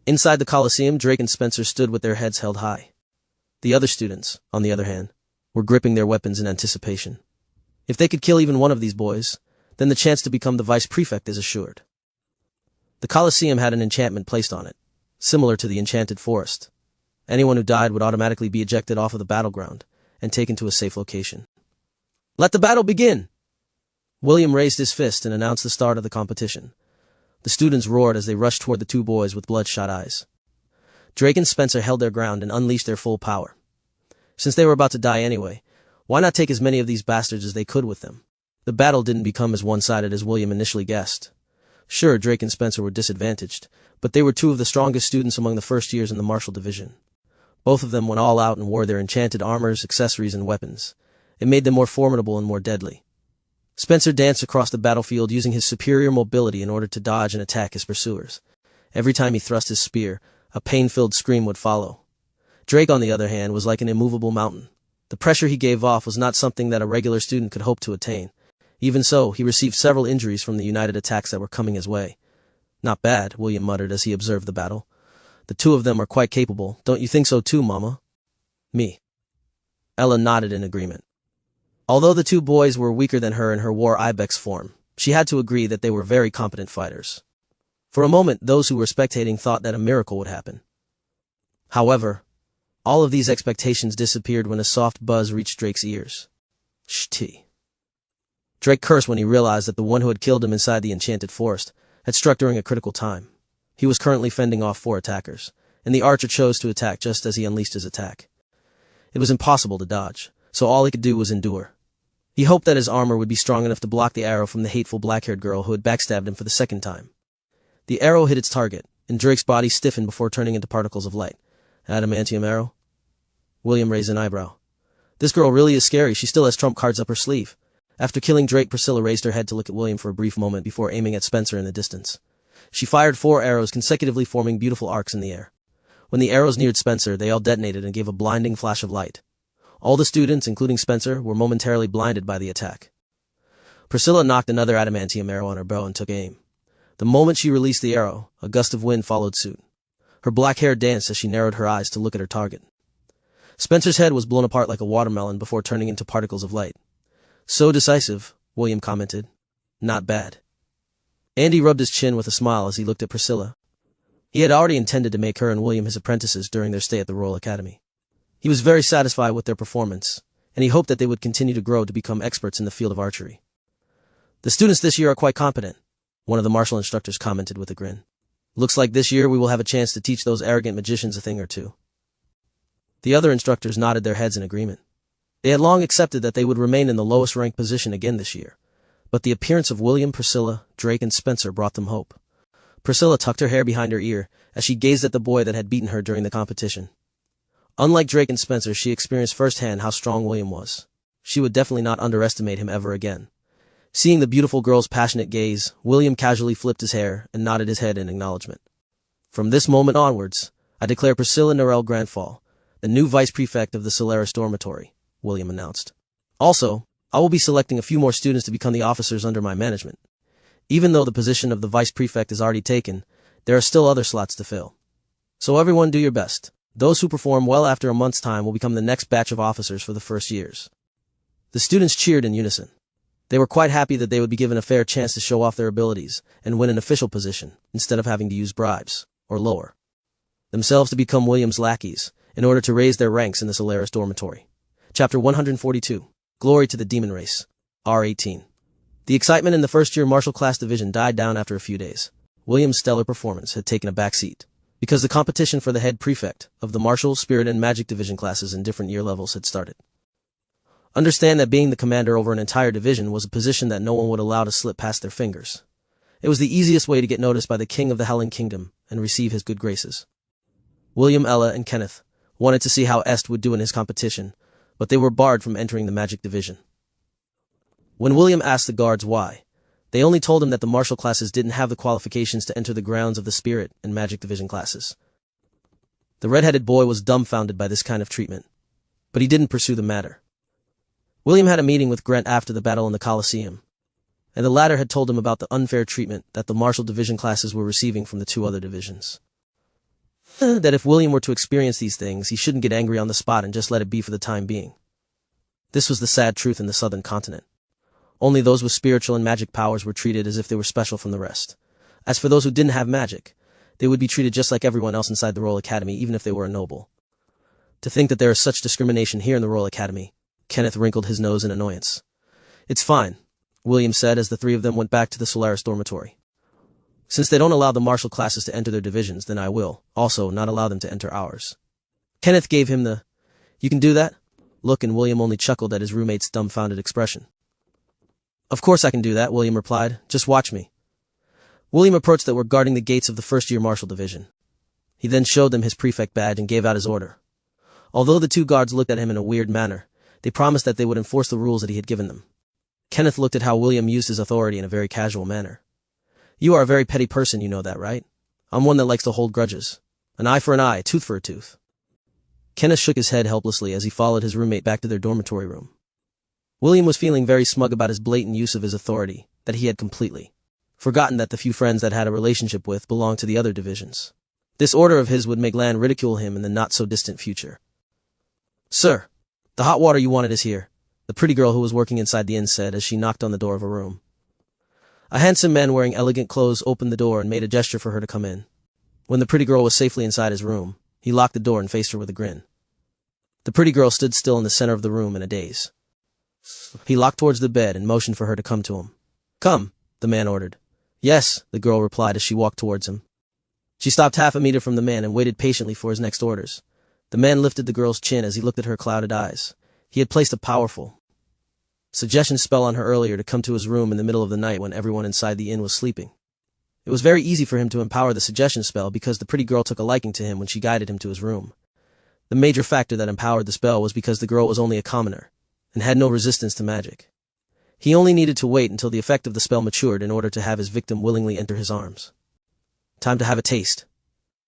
Inside the Colosseum, Drake and Spencer stood with their heads held high. The other students, on the other hand, were gripping their weapons in anticipation. If they could kill even one of these boys, then the chance to become the vice prefect is assured. The Colosseum had an enchantment placed on it, similar to the enchanted forest. Anyone who died would automatically be ejected off of the battleground and taken to a safe location. Let the battle begin! William raised his fist and announced the start of the competition. The students roared as they rushed toward the two boys with bloodshot eyes. Drake and Spencer held their ground and unleashed their full power. Since they were about to die anyway, why not take as many of these bastards as they could with them? The battle didn't become as one-sided as William initially guessed. Sure, Drake and Spencer were disadvantaged, but they were two of the strongest students among the first years in the martial division. Both of them went all out and wore their enchanted armors, accessories, and weapons. It made them more formidable and more deadly. Spencer danced across the battlefield using his superior mobility in order to dodge and attack his pursuers. Every time he thrust his spear, a pain-filled scream would follow. Drake, on the other hand, was like an immovable mountain. The pressure he gave off was not something that a regular student could hope to attain. Even so, he received several injuries from the united attacks that were coming his way. Not bad, William muttered as he observed the battle. The two of them are quite capable. Don't you think so too, Mama? Me. Ella nodded in agreement. Although the two boys were weaker than her in her war ibex form, she had to agree that they were very competent fighters. For a moment, those who were spectating thought that a miracle would happen. However, all of these expectations disappeared when a soft buzz reached Drake's ears. Shh. Drake cursed when he realized that the one who had killed him inside the enchanted forest had struck during a critical time. He was currently fending off 4 attackers, and the archer chose to attack just as he unleashed his attack. It was impossible to dodge, so all he could do was endure. He hoped that his armor would be strong enough to block the arrow from the hateful black-haired girl who had backstabbed him for the second time. The arrow hit its target, and Drake's body stiffened before turning into particles of light. Adamantium arrow? William raised an eyebrow. This girl really is scary. She still has trump cards up her sleeve. After killing Drake, Priscilla raised her head to look at William for a brief moment before aiming at Spencer in the distance. She fired 4 arrows consecutively, forming beautiful arcs in the air. When the arrows neared Spencer, they all detonated and gave a blinding flash of light. All the students, including Spencer, were momentarily blinded by the attack. Priscilla knocked another adamantium arrow on her bow and took aim. The moment she released the arrow, a gust of wind followed suit. Her black hair danced as she narrowed her eyes to look at her target. Spencer's head was blown apart like a watermelon before turning into particles of light. So decisive, William commented. Not bad. Andy rubbed his chin with a smile as he looked at Priscilla. He had already intended to make her and William his apprentices during their stay at the Royal Academy. He was very satisfied with their performance, and he hoped that they would continue to grow to become experts in the field of archery. The students this year are quite competent, one of the martial instructors commented with a grin. Looks like this year we will have a chance to teach those arrogant magicians a thing or two. The other instructors nodded their heads in agreement. They had long accepted that they would remain in the lowest ranked position again this year, but the appearance of William, Priscilla, Drake, and Spencer brought them hope. Priscilla tucked her hair behind her ear as she gazed at the boy that had beaten her during the competition. Unlike Drake and Spencer, she experienced firsthand how strong William was. She would definitely not underestimate him ever again. Seeing the beautiful girl's passionate gaze, William casually flipped his hair and nodded his head in acknowledgement. From this moment onwards, I declare Priscilla Norell Grandfall the new vice prefect of the Solaris Dormitory, William announced. Also, I will be selecting a few more students to become the officers under my management. Even though the position of the vice prefect is already taken, there are still other slots to fill. So everyone do your best. Those who perform well after a month's time will become the next batch of officers for the first years. The students cheered in unison. They were quite happy that they would be given a fair chance to show off their abilities and win an official position, instead of having to use bribes, or lower themselves to become William's lackeys, in order to raise their ranks in the Solaris Dormitory. Chapter 142. Glory to the Demon Race. R18. The excitement in the first-year martial class division died down after a few days. William's stellar performance had taken a backseat, because the competition for the head prefect of the martial, spirit, and magic division classes in different year levels had started. Understand that being the commander over an entire division was a position that no one would allow to slip past their fingers. It was the easiest way to get noticed by the king of the Howling Kingdom and receive his good graces. William, Ella, and Kenneth wanted to see how Est would do in his competition, but they were barred from entering the magic division. When William asked the guards why, they only told him that the martial classes didn't have the qualifications to enter the grounds of the spirit and magic division classes. The red-headed boy was dumbfounded by this kind of treatment, but he didn't pursue the matter. William had a meeting with Grant after the battle in the Colosseum, and the latter had told him about the unfair treatment that the martial division classes were receiving from the two other divisions. That if William were to experience these things, he shouldn't get angry on the spot and just let it be for the time being. This was the sad truth in the southern continent. Only those with spiritual and magic powers were treated as if they were special from the rest. As for those who didn't have magic, they would be treated just like everyone else inside the Royal Academy, even if they were a noble. To think that there is such discrimination here in the Royal Academy, Kenneth wrinkled his nose in annoyance. It's fine, William said as the three of them went back to the Solaris dormitory. Since they don't allow the martial classes to enter their divisions, then I will, also, not allow them to enter ours. Kenneth gave him the, "You can do that?" look, and William only chuckled at his roommate's dumbfounded expression. "Of course I can do that," William replied. "Just watch me." William approached that were guarding the gates of the first-year martial division. He then showed them his prefect badge and gave out his order. Although the two guards looked at him in a weird manner, they promised that they would enforce the rules that he had given them. Kenneth looked at how William used his authority in a very casual manner. "You are a very petty person, you know that, right? I'm one that likes to hold grudges. An eye for an eye, a tooth for a tooth." Kenneth shook his head helplessly as he followed his roommate back to their dormitory room. William was feeling very smug about his blatant use of his authority, that he had completely forgotten that the few friends that had a relationship with belonged to the other divisions. This order of his would make Lan ridicule him in the not-so-distant future. "Sir, the hot water you wanted is here," the pretty girl who was working inside the inn said as she knocked on the door of a room. A handsome man wearing elegant clothes opened the door and made a gesture for her to come in. When the pretty girl was safely inside his room, he locked the door and faced her with a grin. The pretty girl stood still in the center of the room in a daze. He walked towards the bed and motioned for her to come to him. "Come," the man ordered. "Yes," the girl replied as she walked towards him. She stopped half a meter from the man and waited patiently for his next orders. The man lifted the girl's chin as he looked at her clouded eyes. He had placed a powerful suggestion spell on her earlier to come to his room in the middle of the night when everyone inside the inn was sleeping. It was very easy for him to empower the suggestion spell because the pretty girl took a liking to him when she guided him to his room. The major factor that empowered the spell was because the girl was only a commoner and had no resistance to magic. He only needed to wait until the effect of the spell matured in order to have his victim willingly enter his arms. "Time to have a taste."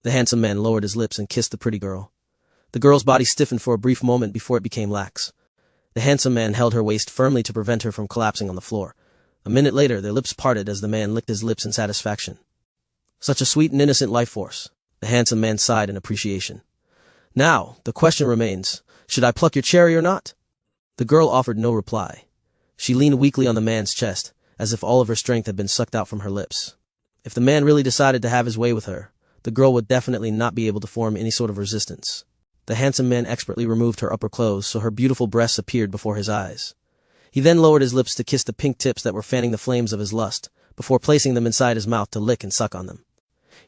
The handsome man lowered his lips and kissed the pretty girl. The girl's body stiffened for a brief moment before it became lax. The handsome man held her waist firmly to prevent her from collapsing on the floor. A minute later, their lips parted as the man licked his lips in satisfaction. "Such a sweet and innocent life force," the handsome man sighed in appreciation. "Now, the question remains, should I pluck your cherry or not?" The girl offered no reply. She leaned weakly on the man's chest, as if all of her strength had been sucked out from her lips. If the man really decided to have his way with her, the girl would definitely not be able to form any sort of resistance. The handsome man expertly removed her upper clothes so her beautiful breasts appeared before his eyes. He then lowered his lips to kiss the pink tips that were fanning the flames of his lust, before placing them inside his mouth to lick and suck on them.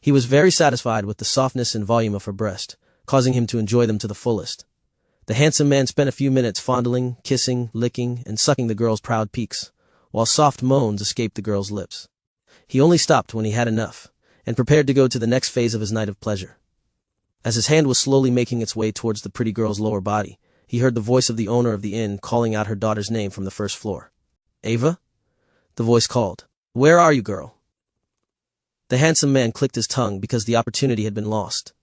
He was very satisfied with the softness and volume of her breast, causing him to enjoy them to the fullest. The handsome man spent a few minutes fondling, kissing, licking, and sucking the girl's proud peaks, while soft moans escaped the girl's lips. He only stopped when he had enough, and prepared to go to the next phase of his night of pleasure. As his hand was slowly making its way towards the pretty girl's lower body, he heard the voice of the owner of the inn calling out her daughter's name from the first floor. "Ava?" the voice called. "Where are you, girl?" The handsome man clicked his tongue because the opportunity had been lost.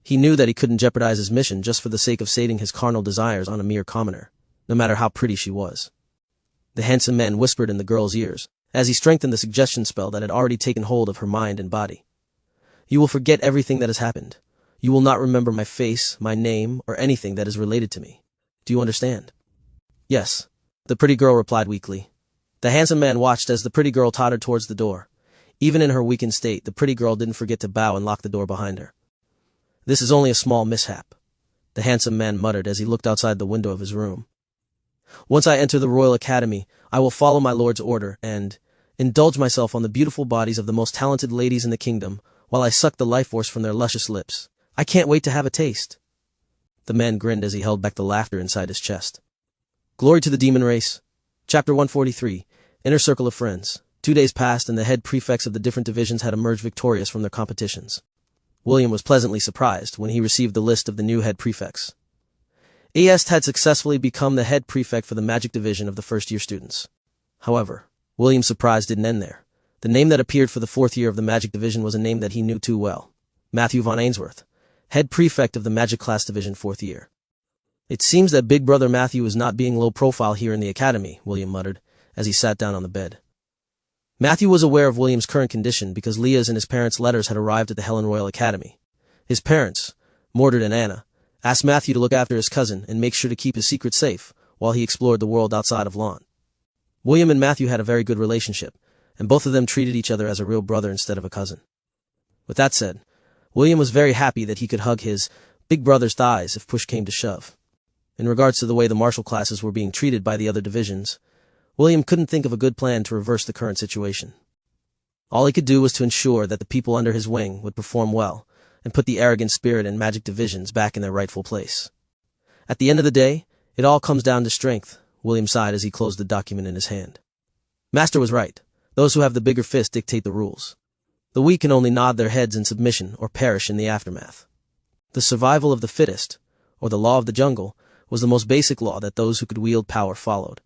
He knew that he couldn't jeopardize his mission just for the sake of sating his carnal desires on a mere commoner, no matter how pretty she was. The handsome man whispered in the girl's ears, as he strengthened the suggestion spell that had already taken hold of her mind and body. "You will forget everything that has happened. You will not remember my face, my name, or anything that is related to me. Do you understand?" "Yes," the pretty girl replied weakly. The handsome man watched as the pretty girl tottered towards the door. Even in her weakened state, the pretty girl didn't forget to bow and lock the door behind her. "This is only a small mishap," the handsome man muttered as he looked outside the window of his room. "Once I enter the Royal Academy, I will follow my lord's order and, indulge myself on the beautiful bodies of the most talented ladies in the kingdom, while I suck the life force from their luscious lips. I can't wait to have a taste." The man grinned as he held back the laughter inside his chest. Glory to the demon race. Chapter 143, Inner Circle of Friends. 2 days passed and the head prefects of the different divisions had emerged victorious from their competitions. William was pleasantly surprised when he received the list of the new head prefects. Est had successfully become the head prefect for the magic division of the first-year students. However, William's surprise didn't end there. The name that appeared for the 4th year of the magic division was a name that he knew too well. Matthew von Ainsworth, head prefect of the magic class division 4th year. "It seems that big brother Matthew is not being low profile here in the academy," William muttered, as he sat down on the bed. Matthew was aware of William's current condition because Leah's and his parents' letters had arrived at the Helen Royal Academy. His parents, Mordred and Anna, asked Matthew to look after his cousin and make sure to keep his secret safe while he explored the world outside of Lawn. William and Matthew had a very good relationship, and both of them treated each other as a real brother instead of a cousin. With that said, William was very happy that he could hug his big brother's thighs if push came to shove. In regards to the way the martial classes were being treated by the other divisions, William couldn't think of a good plan to reverse the current situation. All he could do was to ensure that the people under his wing would perform well and put the arrogant spirit and magic divisions back in their rightful place. At the end of the day, it all comes down to strength, William sighed as he closed the document in his hand. Master was right. Those who have the bigger fist dictate the rules. The weak can only nod their heads in submission or perish in the aftermath. The survival of the fittest, or the law of the jungle, was the most basic law that those who could wield power followed.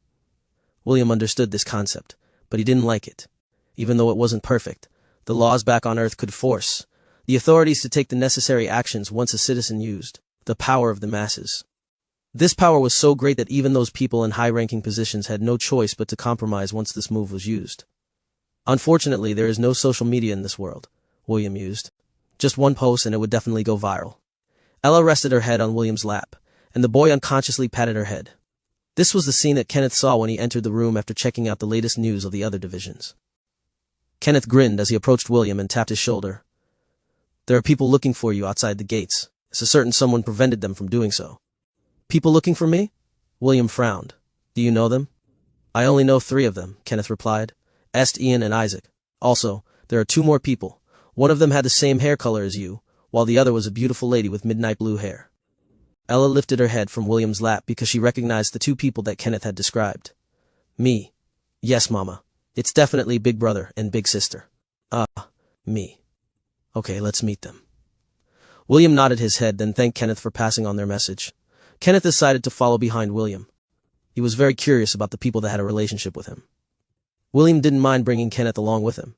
William understood this concept, but he didn't like it. Even though it wasn't perfect, the laws back on Earth could force the authorities to take the necessary actions once a citizen used the power of the masses. This power was so great that even those people in high-ranking positions had no choice but to compromise once this move was used. Unfortunately, there is no social media in this world, William mused. Just one post and it would definitely go viral. Ella rested her head on William's lap, and the boy unconsciously patted her head. This was the scene that Kenneth saw when he entered the room after checking out the latest news of the other divisions. Kenneth grinned as he approached William and tapped his shoulder. "There are people looking for you outside the gates. It's certain someone prevented them from doing so." "People looking for me?" William frowned. "Do you know them?" "I only know 3 of them," Kenneth replied. "Est, Ian, and Isaac. Also, there are 2 more people. One of them had the same hair color as you, while the other was a beautiful lady with midnight blue hair." Ella lifted her head from William's lap because she recognized the 2 people that Kenneth had described. "Me. Yes, Mama. It's definitely Big Brother and Big Sister." Me. Okay, let's meet them." William nodded his head, then thanked Kenneth for passing on their message. Kenneth decided to follow behind William. He was very curious about the people that had a relationship with him. William didn't mind bringing Kenneth along with him.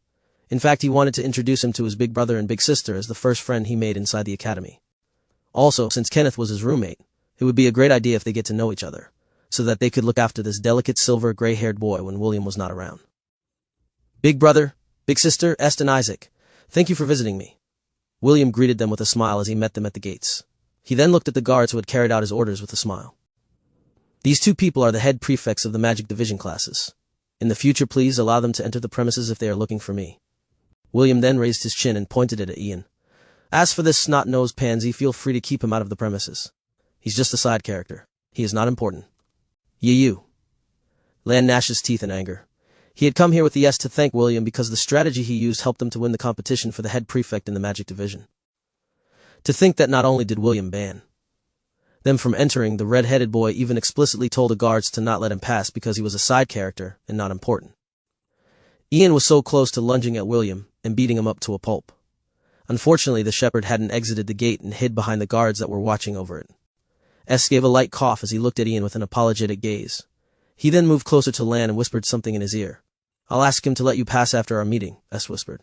In fact, he wanted to introduce him to his big brother and big sister as the first friend he made inside the academy. Also, since Kenneth was his roommate, it would be a great idea if they get to know each other, so that they could look after this delicate silver gray-haired boy when William was not around. "Big brother, big sister, Est and Isaac, thank you for visiting me." William greeted them with a smile as he met them at the gates. He then looked at the guards who had carried out his orders with a smile. "These 2 people are the head prefects of the magic division classes. In the future, please allow them to enter the premises if they are looking for me." William then raised his chin and pointed it at Ian. "As for this snot-nosed pansy, feel free to keep him out of the premises. He's just a side character. He is not important." You. Lan gnashed his teeth in anger. He had come here with the S to thank William because the strategy he used helped them to win the competition for the head prefect in the magic division. To think that not only did William ban them from entering, the red-headed boy even explicitly told the guards to not let him pass because he was a side character and not important. Ian was so close to lunging at William and beating him up to a pulp. Unfortunately, the shepherd hadn't exited the gate and hid behind the guards that were watching over it. S gave a light cough as he looked at Ian with an apologetic gaze. He then moved closer to Lan and whispered something in his ear. "I'll ask him to let you pass after our meeting," S whispered.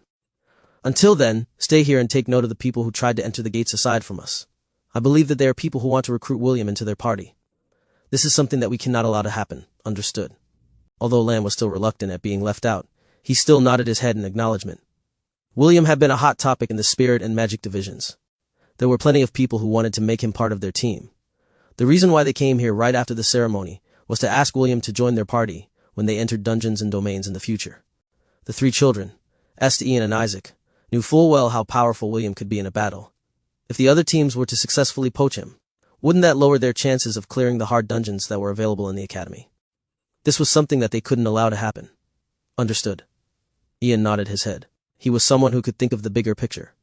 "Until then, stay here and take note of the people who tried to enter the gates aside from us. I believe that they are people who want to recruit William into their party. This is something that we cannot allow to happen, understood?" Although Lan was still reluctant at being left out, he still nodded his head in acknowledgement. William had been a hot topic in the spirit and magic divisions. There were plenty of people who wanted to make him part of their team. The reason why they came here right after the ceremony was to ask William to join their party when they entered dungeons and domains in the future. The 3 children, Est, Ian, and Isaac, knew full well how powerful William could be in a battle. If the other teams were to successfully poach him, wouldn't that lower their chances of clearing the hard dungeons that were available in the academy? This was something that they couldn't allow to happen. Understood. Ian nodded his head. He was someone who could think of the bigger picture.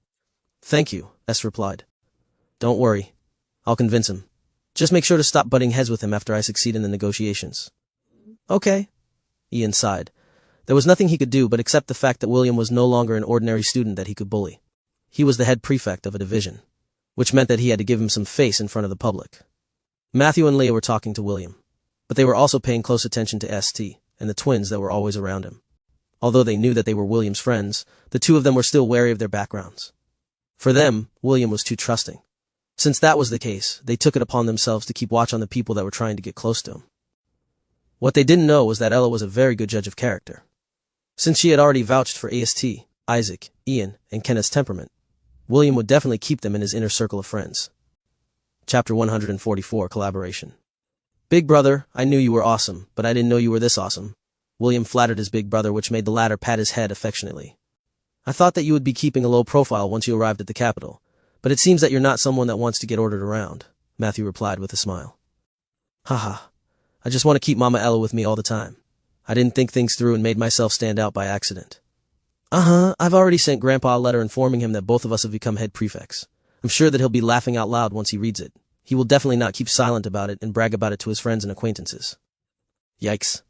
Thank you, S replied. Don't worry. I'll convince him. Just make sure to stop butting heads with him after I succeed in the negotiations. Okay. Ian sighed. There was nothing he could do but accept the fact that William was no longer an ordinary student that he could bully. He was the head prefect of a division, which meant that he had to give him some face in front of the public. Matthew and Leah were talking to William, but they were also paying close attention to St. and the twins that were always around him. Although they knew that they were William's friends, the two of them were still wary of their backgrounds. For them, William was too trusting. Since that was the case, they took it upon themselves to keep watch on the people that were trying to get close to him. What they didn't know was that Ella was a very good judge of character. Since she had already vouched for St., Isaac, Ian, and Kenneth's temperament, William would definitely keep them in his inner circle of friends. Chapter 144, Collaboration. Big brother, I knew you were awesome, but I didn't know you were this awesome. William flattered his big brother, which made the latter pat his head affectionately. I thought that you would be keeping a low profile once you arrived at the capital, but it seems that you're not someone that wants to get ordered around, Matthew replied with a smile. Haha. I just want to keep Mama Ella with me all the time. I didn't think things through and made myself stand out by accident. I've already sent Grandpa a letter informing him that both of us have become head prefects. I'm sure that he'll be laughing out loud once he reads it. He will definitely not keep silent about it and brag about it to his friends and acquaintances. Yikes.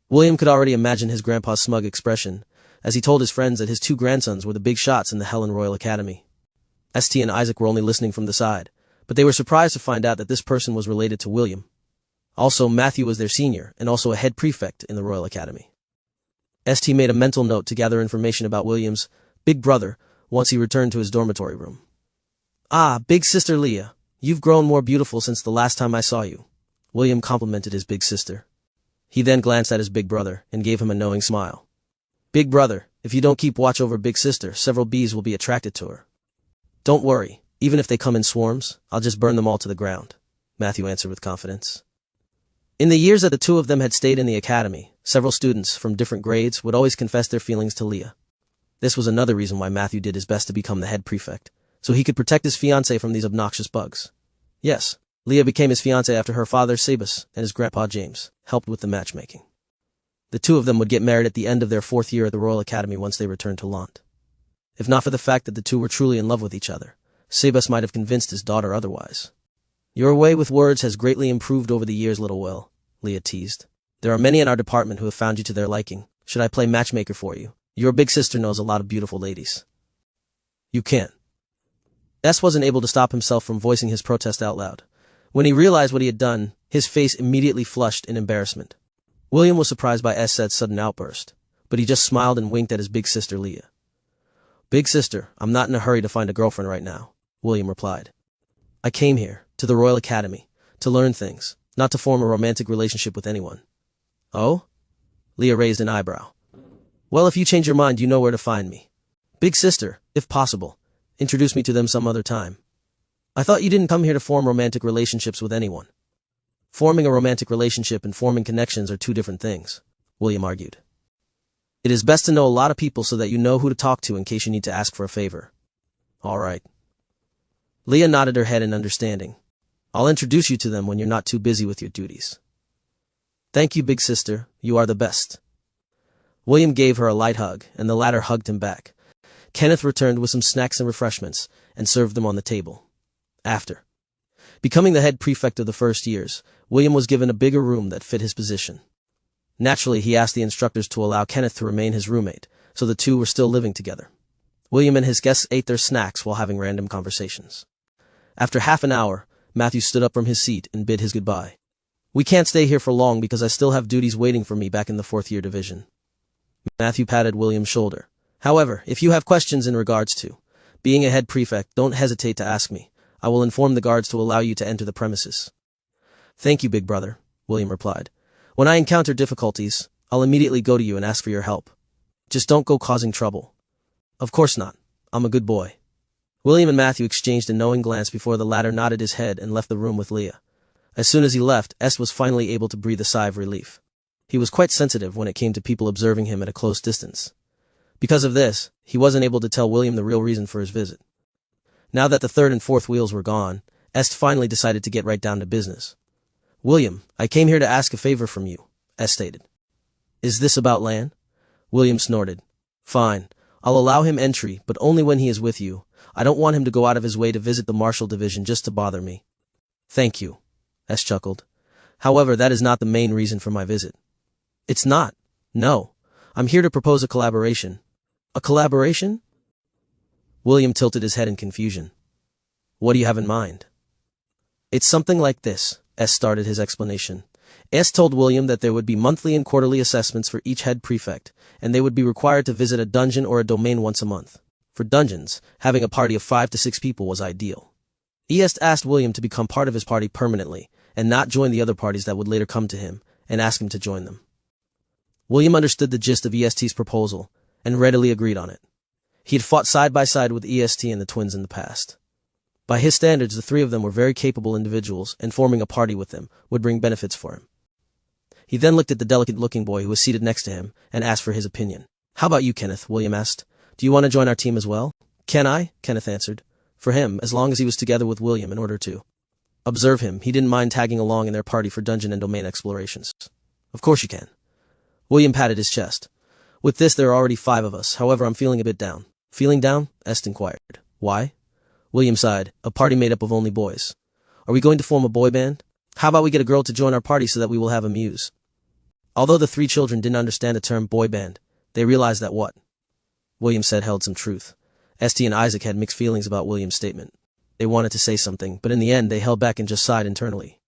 William could already imagine his grandpa's smug expression as he told his friends that his two grandsons were the big shots in the Helen Royal Academy. St. and Isaac were only listening from the side, but they were surprised to find out that this person was related to William. Also, Matthew was their senior and also a head prefect in the Royal Academy. St. made a mental note to gather information about William's big brother once he returned to his dormitory room. Big sister Leah, you've grown more beautiful since the last time I saw you. William complimented his big sister. He then glanced at his big brother and gave him a knowing smile. Big brother, if you don't keep watch over big sister, several bees will be attracted to her. Don't worry, even if they come in swarms, I'll just burn them all to the ground, Matthew answered with confidence. In the years that the two of them had stayed in the academy, several students from different grades would always confess their feelings to Leah. This was another reason why Matthew did his best to become the head prefect, so he could protect his fiancée from these obnoxious bugs. Yes, Leah became his fiancée after her father Sabus and his grandpa James helped with the matchmaking. The two of them would get married at the end of their 4th year at the Royal Academy once they returned to Lont. If not for the fact that the two were truly in love with each other, Sabus might have convinced his daughter otherwise. Your way with words has greatly improved over the years, little Will, Leah teased. There are many in our department who have found you to their liking. Should I play matchmaker for you? Your big sister knows a lot of beautiful ladies. You can't. S wasn't able to stop himself from voicing his protest out loud. When he realized what he had done, his face immediately flushed in embarrassment. William was surprised by S's sudden outburst, but he just smiled and winked at his big sister Leah. Big sister, I'm not in a hurry to find a girlfriend right now, William replied. I came here, to the Royal Academy, to learn things, not to form a romantic relationship with anyone. Oh? Leah raised an eyebrow. Well, if you change your mind, you know where to find me. Big sister, if possible, introduce me to them some other time. I thought you didn't come here to form romantic relationships with anyone. Forming a romantic relationship and forming connections are two different things, William argued. It is best to know a lot of people so that you know who to talk to in case you need to ask for a favor. All right. Leah nodded her head in understanding. I'll introduce you to them when you're not too busy with your duties. Thank you, big sister. You are the best. William gave her a light hug, and the latter hugged him back. Kenneth returned with some snacks and refreshments and served them on the table. After becoming the head prefect of the first years, William was given a bigger room that fit his position. Naturally, he asked the instructors to allow Kenneth to remain his roommate, so the two were still living together. William and his guests ate their snacks while having random conversations. After half an hour, Matthew stood up from his seat and bid his goodbye. We can't stay here for long because I still have duties waiting for me back in the 4th year division. Matthew patted William's shoulder. However, if you have questions in regards to being a head prefect, don't hesitate to ask me. I will inform the guards to allow you to enter the premises. Thank you, big brother, William replied. When I encounter difficulties, I'll immediately go to you and ask for your help. Just don't go causing trouble. Of course not. I'm a good boy. William and Matthew exchanged a knowing glance before the latter nodded his head and left the room with Leah. As soon as he left, S was finally able to breathe a sigh of relief. He was quite sensitive when it came to people observing him at a close distance. Because of this, he wasn't able to tell William the real reason for his visit. Now that the 3rd and 4th wheels were gone, S finally decided to get right down to business. William, I came here to ask a favor from you, S stated. Is this about land? William snorted. Fine. I'll allow him entry, but only when he is with you. I don't want him to go out of his way to visit the Martial Division just to bother me. Thank you. S chuckled. However, that is not the main reason for my visit. It's not. No. I'm here to propose a collaboration. A collaboration? William tilted his head in confusion. What do you have in mind? It's something like this, S started his explanation. S told William that there would be monthly and quarterly assessments for each head prefect, and they would be required to visit a dungeon or a domain once a month. For dungeons, having a party of 5 to 6 people was ideal. EST asked William to become part of his party permanently, and not join the other parties that would later come to him, and ask him to join them. William understood the gist of EST's proposal, and readily agreed on it. He had fought side by side with EST and the twins in the past. By his standards, the three of them were very capable individuals, and forming a party with them would bring benefits for him. He then looked at the delicate-looking boy who was seated next to him, and asked for his opinion. How about you, Kenneth? William asked. Do you want to join our team as well? Can I? Kenneth answered. For him, as long as he was together with William in order to observe him, he didn't mind tagging along in their party for dungeon and domain explorations. Of course you can. William patted his chest. With this, there are already 5 of us, however I'm feeling a bit down. Feeling down? Est inquired. Why? William sighed. A party made up of only boys. Are we going to form a boy band? How about we get a girl to join our party so that we will have a muse? Although the 3 children didn't understand the term boy band, they realized that what William said held some truth. St and Isaac had mixed feelings about William's statement. They wanted to say something, but in the end they held back and just sighed internally.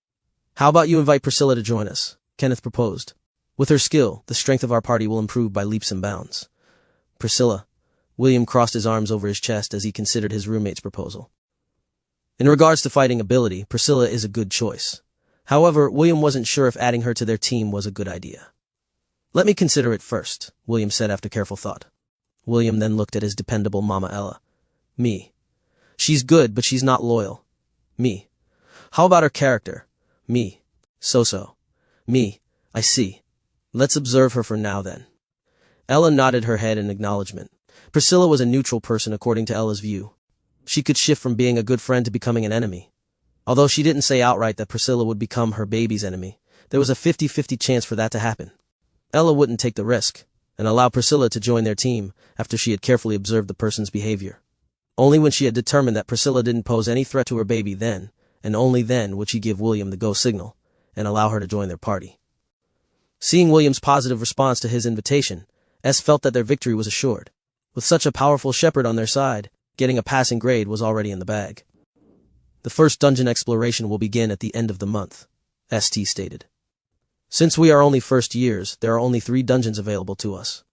How about you invite Priscilla to join us? Kenneth proposed. With her skill, the strength of our party will improve by leaps and bounds. Priscilla. William crossed his arms over his chest as he considered his roommate's proposal. In regards to fighting ability, Priscilla is a good choice. However, William wasn't sure if adding her to their team was a good idea. Let me consider it first, William said after careful thought. William then looked at his dependable Mama Ella. Me. She's good, but she's not loyal. Me. How about her character? Me. So-so. Me. I see. Let's observe her for now then. Ella nodded her head in acknowledgement. Priscilla was a neutral person according to Ella's view. She could shift from being a good friend to becoming an enemy. Although she didn't say outright that Priscilla would become her baby's enemy, there was a 50-50 chance for that to happen. Ella wouldn't take the risk and allow Priscilla to join their team after she had carefully observed the person's behavior. Only when she had determined that Priscilla didn't pose any threat to her baby then, and only then, would she give William the go signal and allow her to join their party. Seeing William's positive response to his invitation, S felt that their victory was assured. With such a powerful shepherd on their side, getting a passing grade was already in the bag. The first dungeon exploration will begin at the end of the month, ST stated. Since we are only first years, there are only 3 dungeons available to us.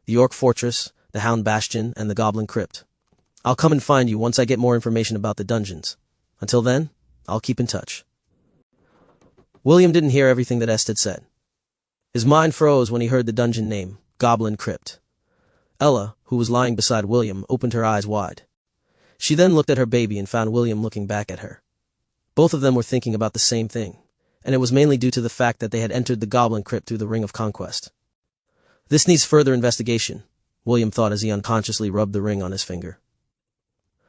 The Orc Fortress, the Hound Bastion, and the Goblin Crypt. I'll come and find you once I get more information about the dungeons. Until then, I'll keep in touch. William didn't hear everything that Est had said. His mind froze when he heard the dungeon name, Goblin Crypt. Ella, who was lying beside William, opened her eyes wide. She then looked at her baby and found William looking back at her. Both of them were thinking about the same thing, and it was mainly due to the fact that they had entered the Goblin Crypt through the Ring of Conquest. This needs further investigation, William thought as he unconsciously rubbed the ring on his finger.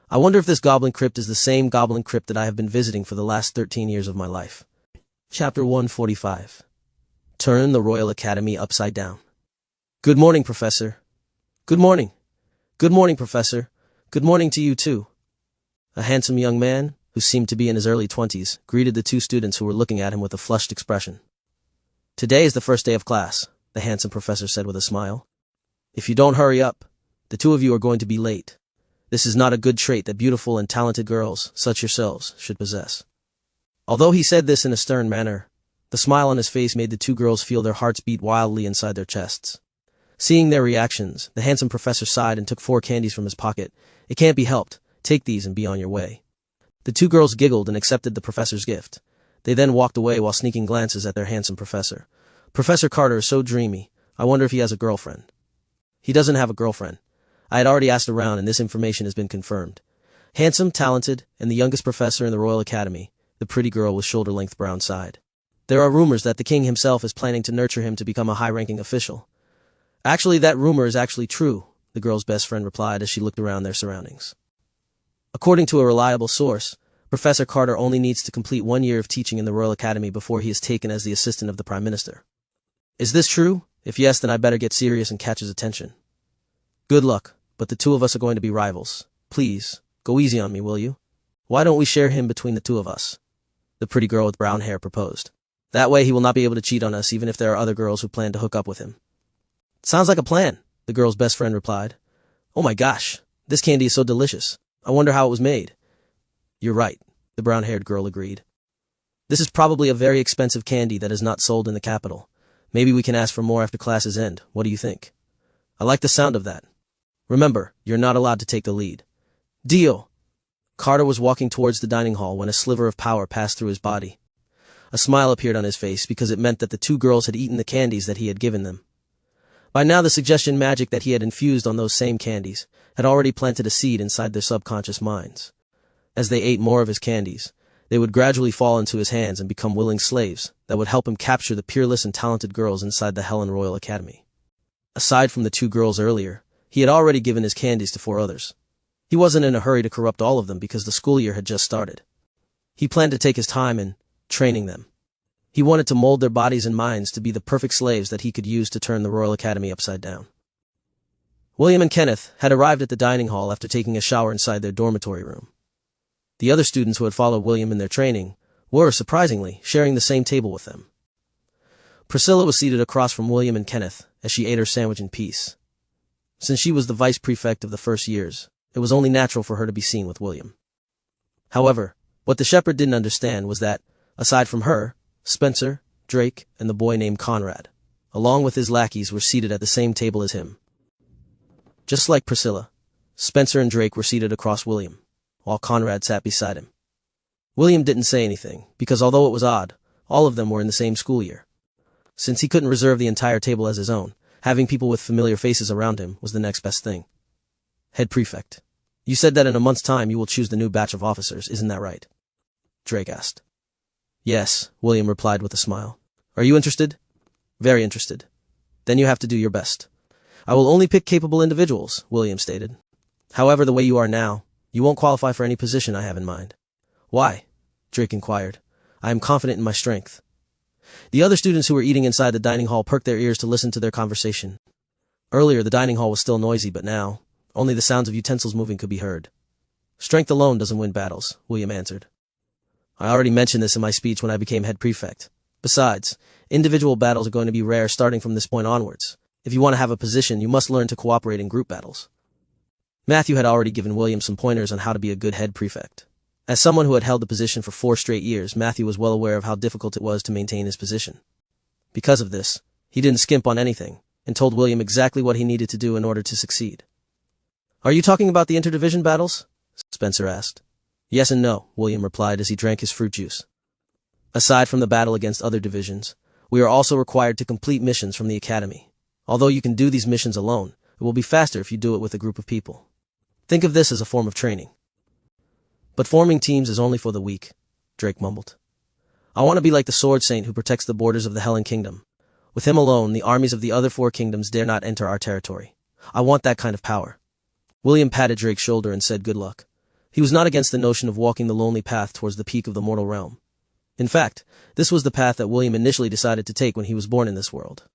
I wonder if this Goblin Crypt is the same Goblin Crypt that I have been visiting for the last 13 years of my life. Chapter 145. Turn the Royal Academy upside down. Good morning, Professor. Good morning. Good morning, Professor. Good morning to you too. A handsome young man, who seemed to be in his early 20s, greeted the 2 students who were looking at him with a flushed expression. Today is the first day of class, the handsome professor said with a smile. If you don't hurry up, the 2 of you are going to be late. This is not a good trait that beautiful and talented girls, such yourselves, should possess. Although he said this in a stern manner, the smile on his face made the 2 girls feel their hearts beat wildly inside their chests. Seeing their reactions, the handsome professor sighed and took 4 candies from his pocket. It can't be helped. Take these and be on your way. The 2 girls giggled and accepted the professor's gift. They then walked away while sneaking glances at their handsome professor. Professor Carter is so dreamy. I wonder if he has a girlfriend. He doesn't have a girlfriend. I had already asked around and this information has been confirmed. Handsome, talented, and the youngest professor in the Royal Academy, the pretty girl with shoulder-length brown sighed. There are rumors that the king himself is planning to nurture him to become a high-ranking official. Actually, that rumor is actually true, the girl's best friend replied as she looked around their surroundings. According to a reliable source, Professor Carter only needs to complete 1 year of teaching in the Royal Academy before he is taken as the assistant of the Prime Minister. Is this true? If yes, then I better get serious and catch his attention. Good luck, but the two of us are going to be rivals. Please, go easy on me, will you? Why don't we share him between the two of us? The pretty girl with brown hair proposed. That way he will not be able to cheat on us even if there are other girls who plan to hook up with him. Sounds like a plan, the girl's best friend replied. Oh my gosh, this candy is so delicious. I wonder how it was made. You're right, the brown-haired girl agreed. This is probably a very expensive candy that is not sold in the capital. Maybe we can ask for more after classes end. What do you think? I like the sound of that. Remember, you're not allowed to take the lead. Deal. Carter was walking towards the dining hall when a sliver of power passed through his body. A smile appeared on his face because it meant that the two girls had eaten the candies that he had given them. By now the suggestion magic that he had infused on those same candies had already planted a seed inside their subconscious minds. As they ate more of his candies, they would gradually fall into his hands and become willing slaves that would help him capture the peerless and talented girls inside the Helen Royal Academy. Aside from the two girls earlier, he had already given his candies to 4 others. He wasn't in a hurry to corrupt all of them because the school year had just started. He planned to take his time in training them. He wanted to mold their bodies and minds to be the perfect slaves that he could use to turn the Royal Academy upside down. William and Kenneth had arrived at the dining hall after taking a shower inside their dormitory room. The other students who had followed William in their training were, surprisingly, sharing the same table with them. Priscilla was seated across from William and Kenneth as she ate her sandwich in peace. Since she was the vice prefect of the first years, it was only natural for her to be seen with William. However, what the shepherd didn't understand was that, aside from her, Spencer, Drake, and the boy named Conrad, along with his lackeys, were seated at the same table as him. Just like Priscilla, Spencer and Drake were seated across William, while Conrad sat beside him. William didn't say anything, because although it was odd, all of them were in the same school year. Since he couldn't reserve the entire table as his own, having people with familiar faces around him was the next best thing. Head Prefect, you said that in a month's time you will choose the new batch of officers, isn't that right? Drake asked. Yes, William replied with a smile. Are you interested? Very interested. Then you have to do your best. I will only pick capable individuals, William stated. However, the way you are now, you won't qualify for any position I have in mind. Why? Drake inquired. I am confident in my strength. The other students who were eating inside the dining hall perked their ears to listen to their conversation. Earlier, the dining hall was still noisy, but now, only the sounds of utensils moving could be heard. Strength alone doesn't win battles, William answered. I already mentioned this in my speech when I became head prefect. Besides, individual battles are going to be rare starting from this point onwards. If you want to have a position, you must learn to cooperate in group battles. Matthew had already given William some pointers on how to be a good head prefect. As someone who had held the position for 4 straight years, Matthew was well aware of how difficult it was to maintain his position. Because of this, he didn't skimp on anything, and told William exactly what he needed to do in order to succeed. Are you talking about the interdivision battles? Spencer asked. Yes and no, William replied as he drank his fruit juice. Aside from the battle against other divisions, we are also required to complete missions from the academy. Although you can do these missions alone, it will be faster if you do it with a group of people. Think of this as a form of training. But forming teams is only for the weak, Drake mumbled. I want to be like the sword saint who protects the borders of the Helen Kingdom. With him alone, the armies of the other 4 kingdoms dare not enter our territory. I want that kind of power. William patted Drake's shoulder and said good luck. He was not against the notion of walking the lonely path towards the peak of the mortal realm. In fact, this was the path that William initially decided to take when he was born in this world.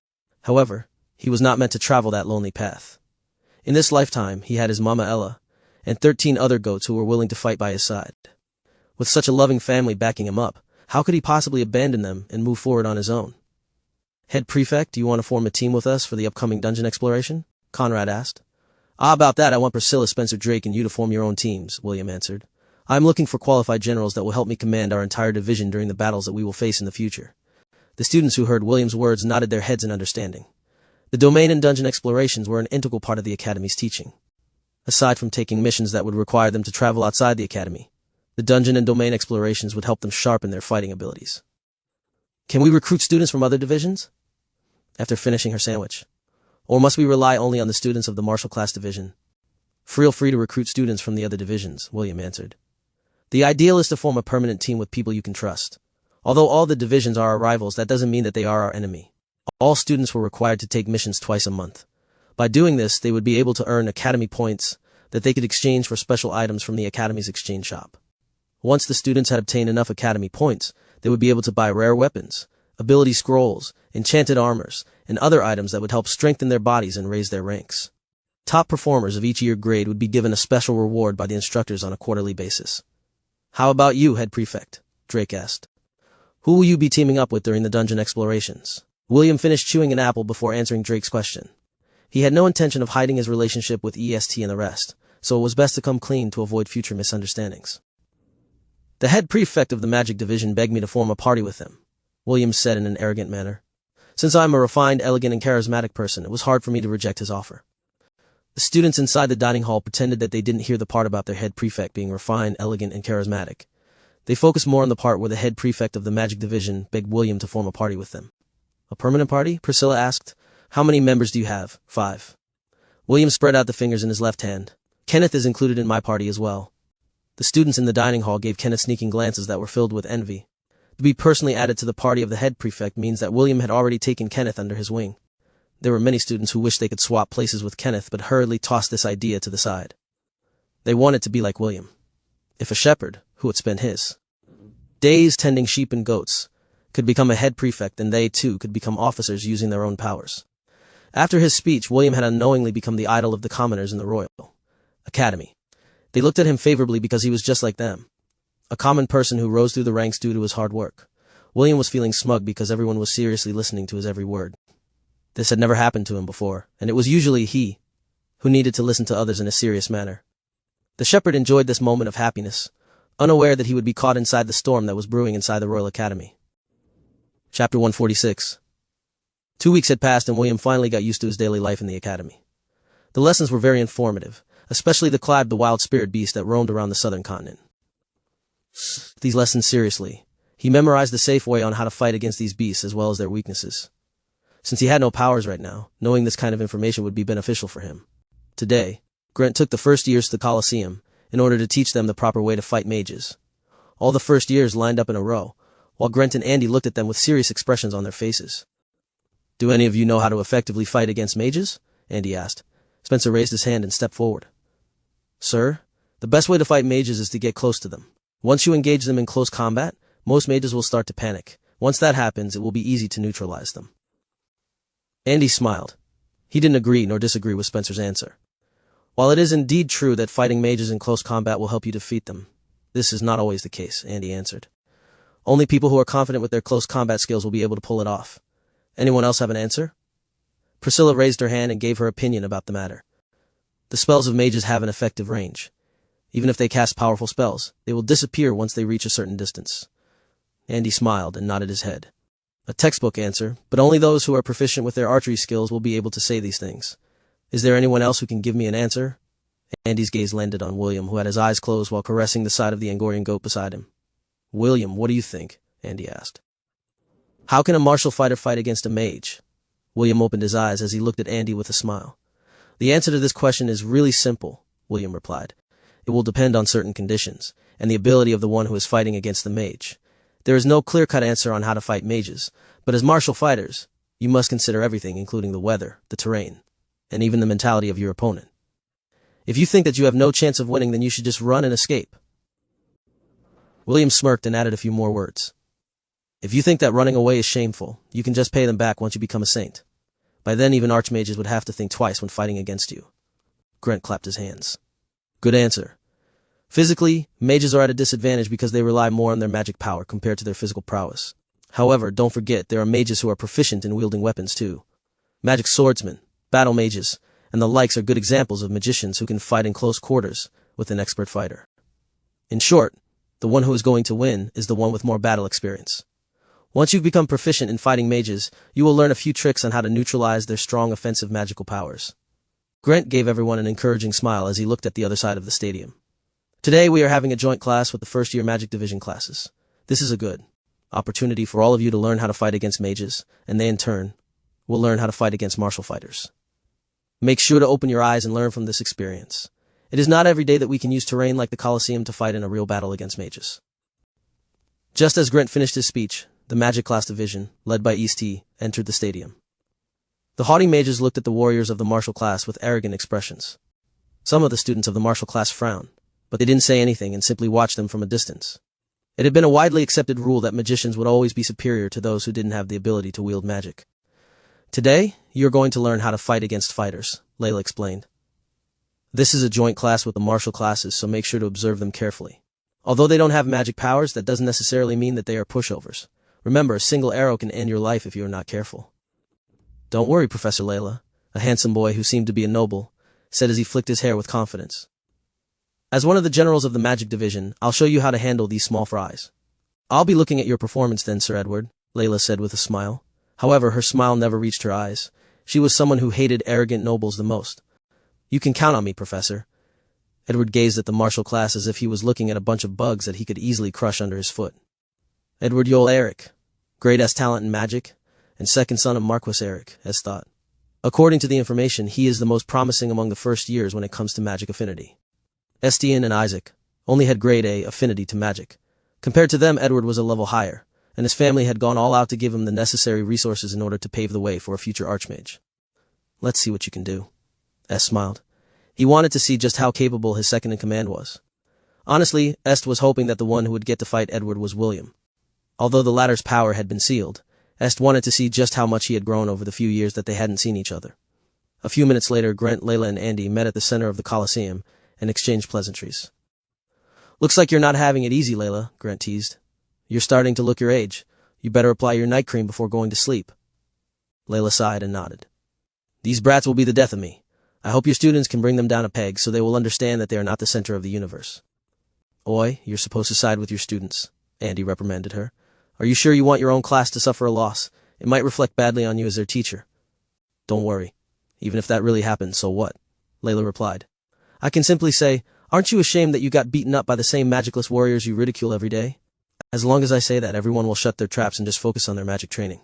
However, he was not meant to travel that lonely path. In this lifetime, he had his mama Ella, and 13 other goats who were willing to fight by his side. With such a loving family backing him up, how could he possibly abandon them and move forward on his own? Head Prefect, do you want to form a team with us for the upcoming dungeon exploration? Conrad asked. About that, I want Priscilla, Spencer, Drake, and you to form your own teams, William answered. I am looking for qualified generals that will help me command our entire division during the battles that we will face in the future. The students who heard William's words nodded their heads in understanding. The domain and dungeon explorations were an integral part of the Academy's teaching. Aside from taking missions that would require them to travel outside the Academy, the dungeon and domain explorations would help them sharpen their fighting abilities. Can we recruit students from other divisions? After finishing her sandwich. Or must we rely only on the students of the martial class division? Feel free to recruit students from the other divisions, William answered. The ideal is to form a permanent team with people you can trust. Although all the divisions are our rivals, that doesn't mean that they are our enemy. All students were required to take missions twice a month. By doing this, they would be able to earn Academy points that they could exchange for special items from the Academy's exchange shop. Once the students had obtained enough Academy points, they would be able to buy rare weapons, ability scrolls, enchanted armors, and other items that would help strengthen their bodies and raise their ranks. Top performers of each year grade would be given a special reward by the instructors on a quarterly basis. How about you, head prefect? Drake asked. Who will you be teaming up with during the dungeon explorations? William finished chewing an apple before answering Drake's question. He had no intention of hiding his relationship with EST and the rest, so it was best to come clean to avoid future misunderstandings. The head prefect of the magic division begged me to form a party with him, William said in an arrogant manner. Since I am a refined, elegant, and charismatic person, it was hard for me to reject his offer. The students inside the dining hall pretended that they didn't hear the part about their head prefect being refined, elegant, and charismatic. They focused more on the part where the head prefect of the magic division begged William to form a party with them. A permanent party? Priscilla asked. How many members do you have? 5. William spread out the fingers in his left hand. Kenneth is included in my party as well. The students in the dining hall gave Kenneth sneaking glances that were filled with envy. To be personally added to the party of the head prefect means that William had already taken Kenneth under his wing. There were many students who wished they could swap places with Kenneth but hurriedly tossed this idea to the side. They wanted to be like William. If a shepherd, who would spend his days tending sheep and goats, could become a head prefect, then they too could become officers using their own powers. After his speech, William had unknowingly become the idol of the commoners in the Royal Academy. They looked at him favorably because he was just like them, a common person who rose through the ranks due to his hard work. William was feeling smug because everyone was seriously listening to his every word. This had never happened to him before, and it was usually he who needed to listen to others in a serious manner. The shepherd enjoyed this moment of happiness, unaware that he would be caught inside the storm that was brewing inside the Royal Academy. Chapter 146. 2 weeks had passed and William finally got used to his daily life in the academy. The lessons were very informative, especially the Clive, the wild spirit beast that roamed around the southern continent. These lessons seriously. He memorized the safe way on how to fight against these beasts as well as their weaknesses. Since he had no powers right now, knowing this kind of information would be beneficial for him. Today, Grant took the first years to the Colosseum in order to teach them the proper way to fight mages. All the first years lined up in a row, while Grant and Andy looked at them with serious expressions on their faces. Do any of you know how to effectively fight against mages? Andy asked. Spencer raised his hand and stepped forward. Sir, the best way to fight mages is to get close to them. Once you engage them in close combat, most mages will start to panic. Once that happens, it will be easy to neutralize them. Andy smiled. He didn't agree nor disagree with Spencer's answer. While it is indeed true that fighting mages in close combat will help you defeat them, this is not always the case, Andy answered. Only people who are confident with their close combat skills will be able to pull it off. Anyone else have an answer? Priscilla raised her hand and gave her opinion about the matter. The spells of mages have an effective range. Even if they cast powerful spells, they will disappear once they reach a certain distance. Andy smiled and nodded his head. A textbook answer, but only those who are proficient with their archery skills will be able to say these things. Is there anyone else who can give me an answer? Andy's gaze landed on William, who had his eyes closed while caressing the side of the Angorian goat beside him. William, what do you think? Andy asked. How can a martial fighter fight against a mage? William opened his eyes as he looked at Andy with a smile. The answer to this question is really simple, William replied. It will depend on certain conditions, and the ability of the one who is fighting against the mage. There is no clear-cut answer on how to fight mages, but as martial fighters, you must consider everything, including the weather, the terrain, and even the mentality of your opponent. If you think that you have no chance of winning, then you should just run and escape. William smirked and added a few more words. If you think that running away is shameful, you can just pay them back once you become a saint. By then, even archmages would have to think twice when fighting against you. Grant clapped his hands. Good answer. Physically, mages are at a disadvantage because they rely more on their magic power compared to their physical prowess. However, don't forget, there are mages who are proficient in wielding weapons too. Magic swordsmen, battle mages, and the likes are good examples of magicians who can fight in close quarters with an expert fighter. In short, the one who is going to win is the one with more battle experience. Once you've become proficient in fighting mages, you will learn a few tricks on how to neutralize their strong offensive magical powers. Grant gave everyone an encouraging smile as he looked at the other side of the stadium. Today we are having a joint class with the first-year Magic Division classes. This is a good opportunity for all of you to learn how to fight against mages, and they in turn will learn how to fight against martial fighters. Make sure to open your eyes and learn from this experience. It is not every day that we can use terrain like the Colosseum to fight in a real battle against mages. Just as Grant finished his speech, the Magic Class Division, led by East-T, entered the stadium. The haughty mages looked at the warriors of the martial class with arrogant expressions. Some of the students of the martial class frowned, but they didn't say anything and simply watched them from a distance. It had been a widely accepted rule that magicians would always be superior to those who didn't have the ability to wield magic. Today, you're going to learn how to fight against fighters, Layla explained. This is a joint class with the martial classes, so make sure to observe them carefully. Although they don't have magic powers, that doesn't necessarily mean that they are pushovers. Remember, a single arrow can end your life if you are not careful. Don't worry, Professor Layla, a handsome boy who seemed to be a noble, said as he flicked his hair with confidence. As one of the generals of the magic division, I'll show you how to handle these small fries. I'll be looking at your performance then, Sir Edward, Layla said with a smile. However, her smile never reached her eyes. She was someone who hated arrogant nobles the most. You can count on me, Professor. Edward gazed at the martial class as if he was looking at a bunch of bugs that he could easily crush under his foot. Edward Yole Eric, great S talent in magic, and second son of Marquis Eric, as thought. According to the information, he is the most promising among the first years when it comes to magic affinity. Estienne and Isaac only had grade A affinity to magic. Compared to them, Edward was a level higher, and his family had gone all out to give him the necessary resources in order to pave the way for a future archmage. Let's see what you can do. Est smiled. He wanted to see just how capable his second-in-command was. Honestly, Est was hoping that the one who would get to fight Edward was William. Although the latter's power had been sealed, Est wanted to see just how much he had grown over the few years that they hadn't seen each other. A few minutes later, Grant, Layla, and Andy met at the center of the Colosseum and exchanged pleasantries. Looks like you're not having it easy, Layla, Grant teased. You're starting to look your age. You better apply your night cream before going to sleep. Layla sighed and nodded. These brats will be the death of me. I hope your students can bring them down a peg so they will understand that they are not the center of the universe. Oi, you're supposed to side with your students, Andy reprimanded her. Are you sure you want your own class to suffer a loss? It might reflect badly on you as their teacher. Don't worry. Even if that really happens, so what? Layla replied. I can simply say, aren't you ashamed that you got beaten up by the same magicless warriors you ridicule every day? As long as I say that, everyone will shut their traps and just focus on their magic training.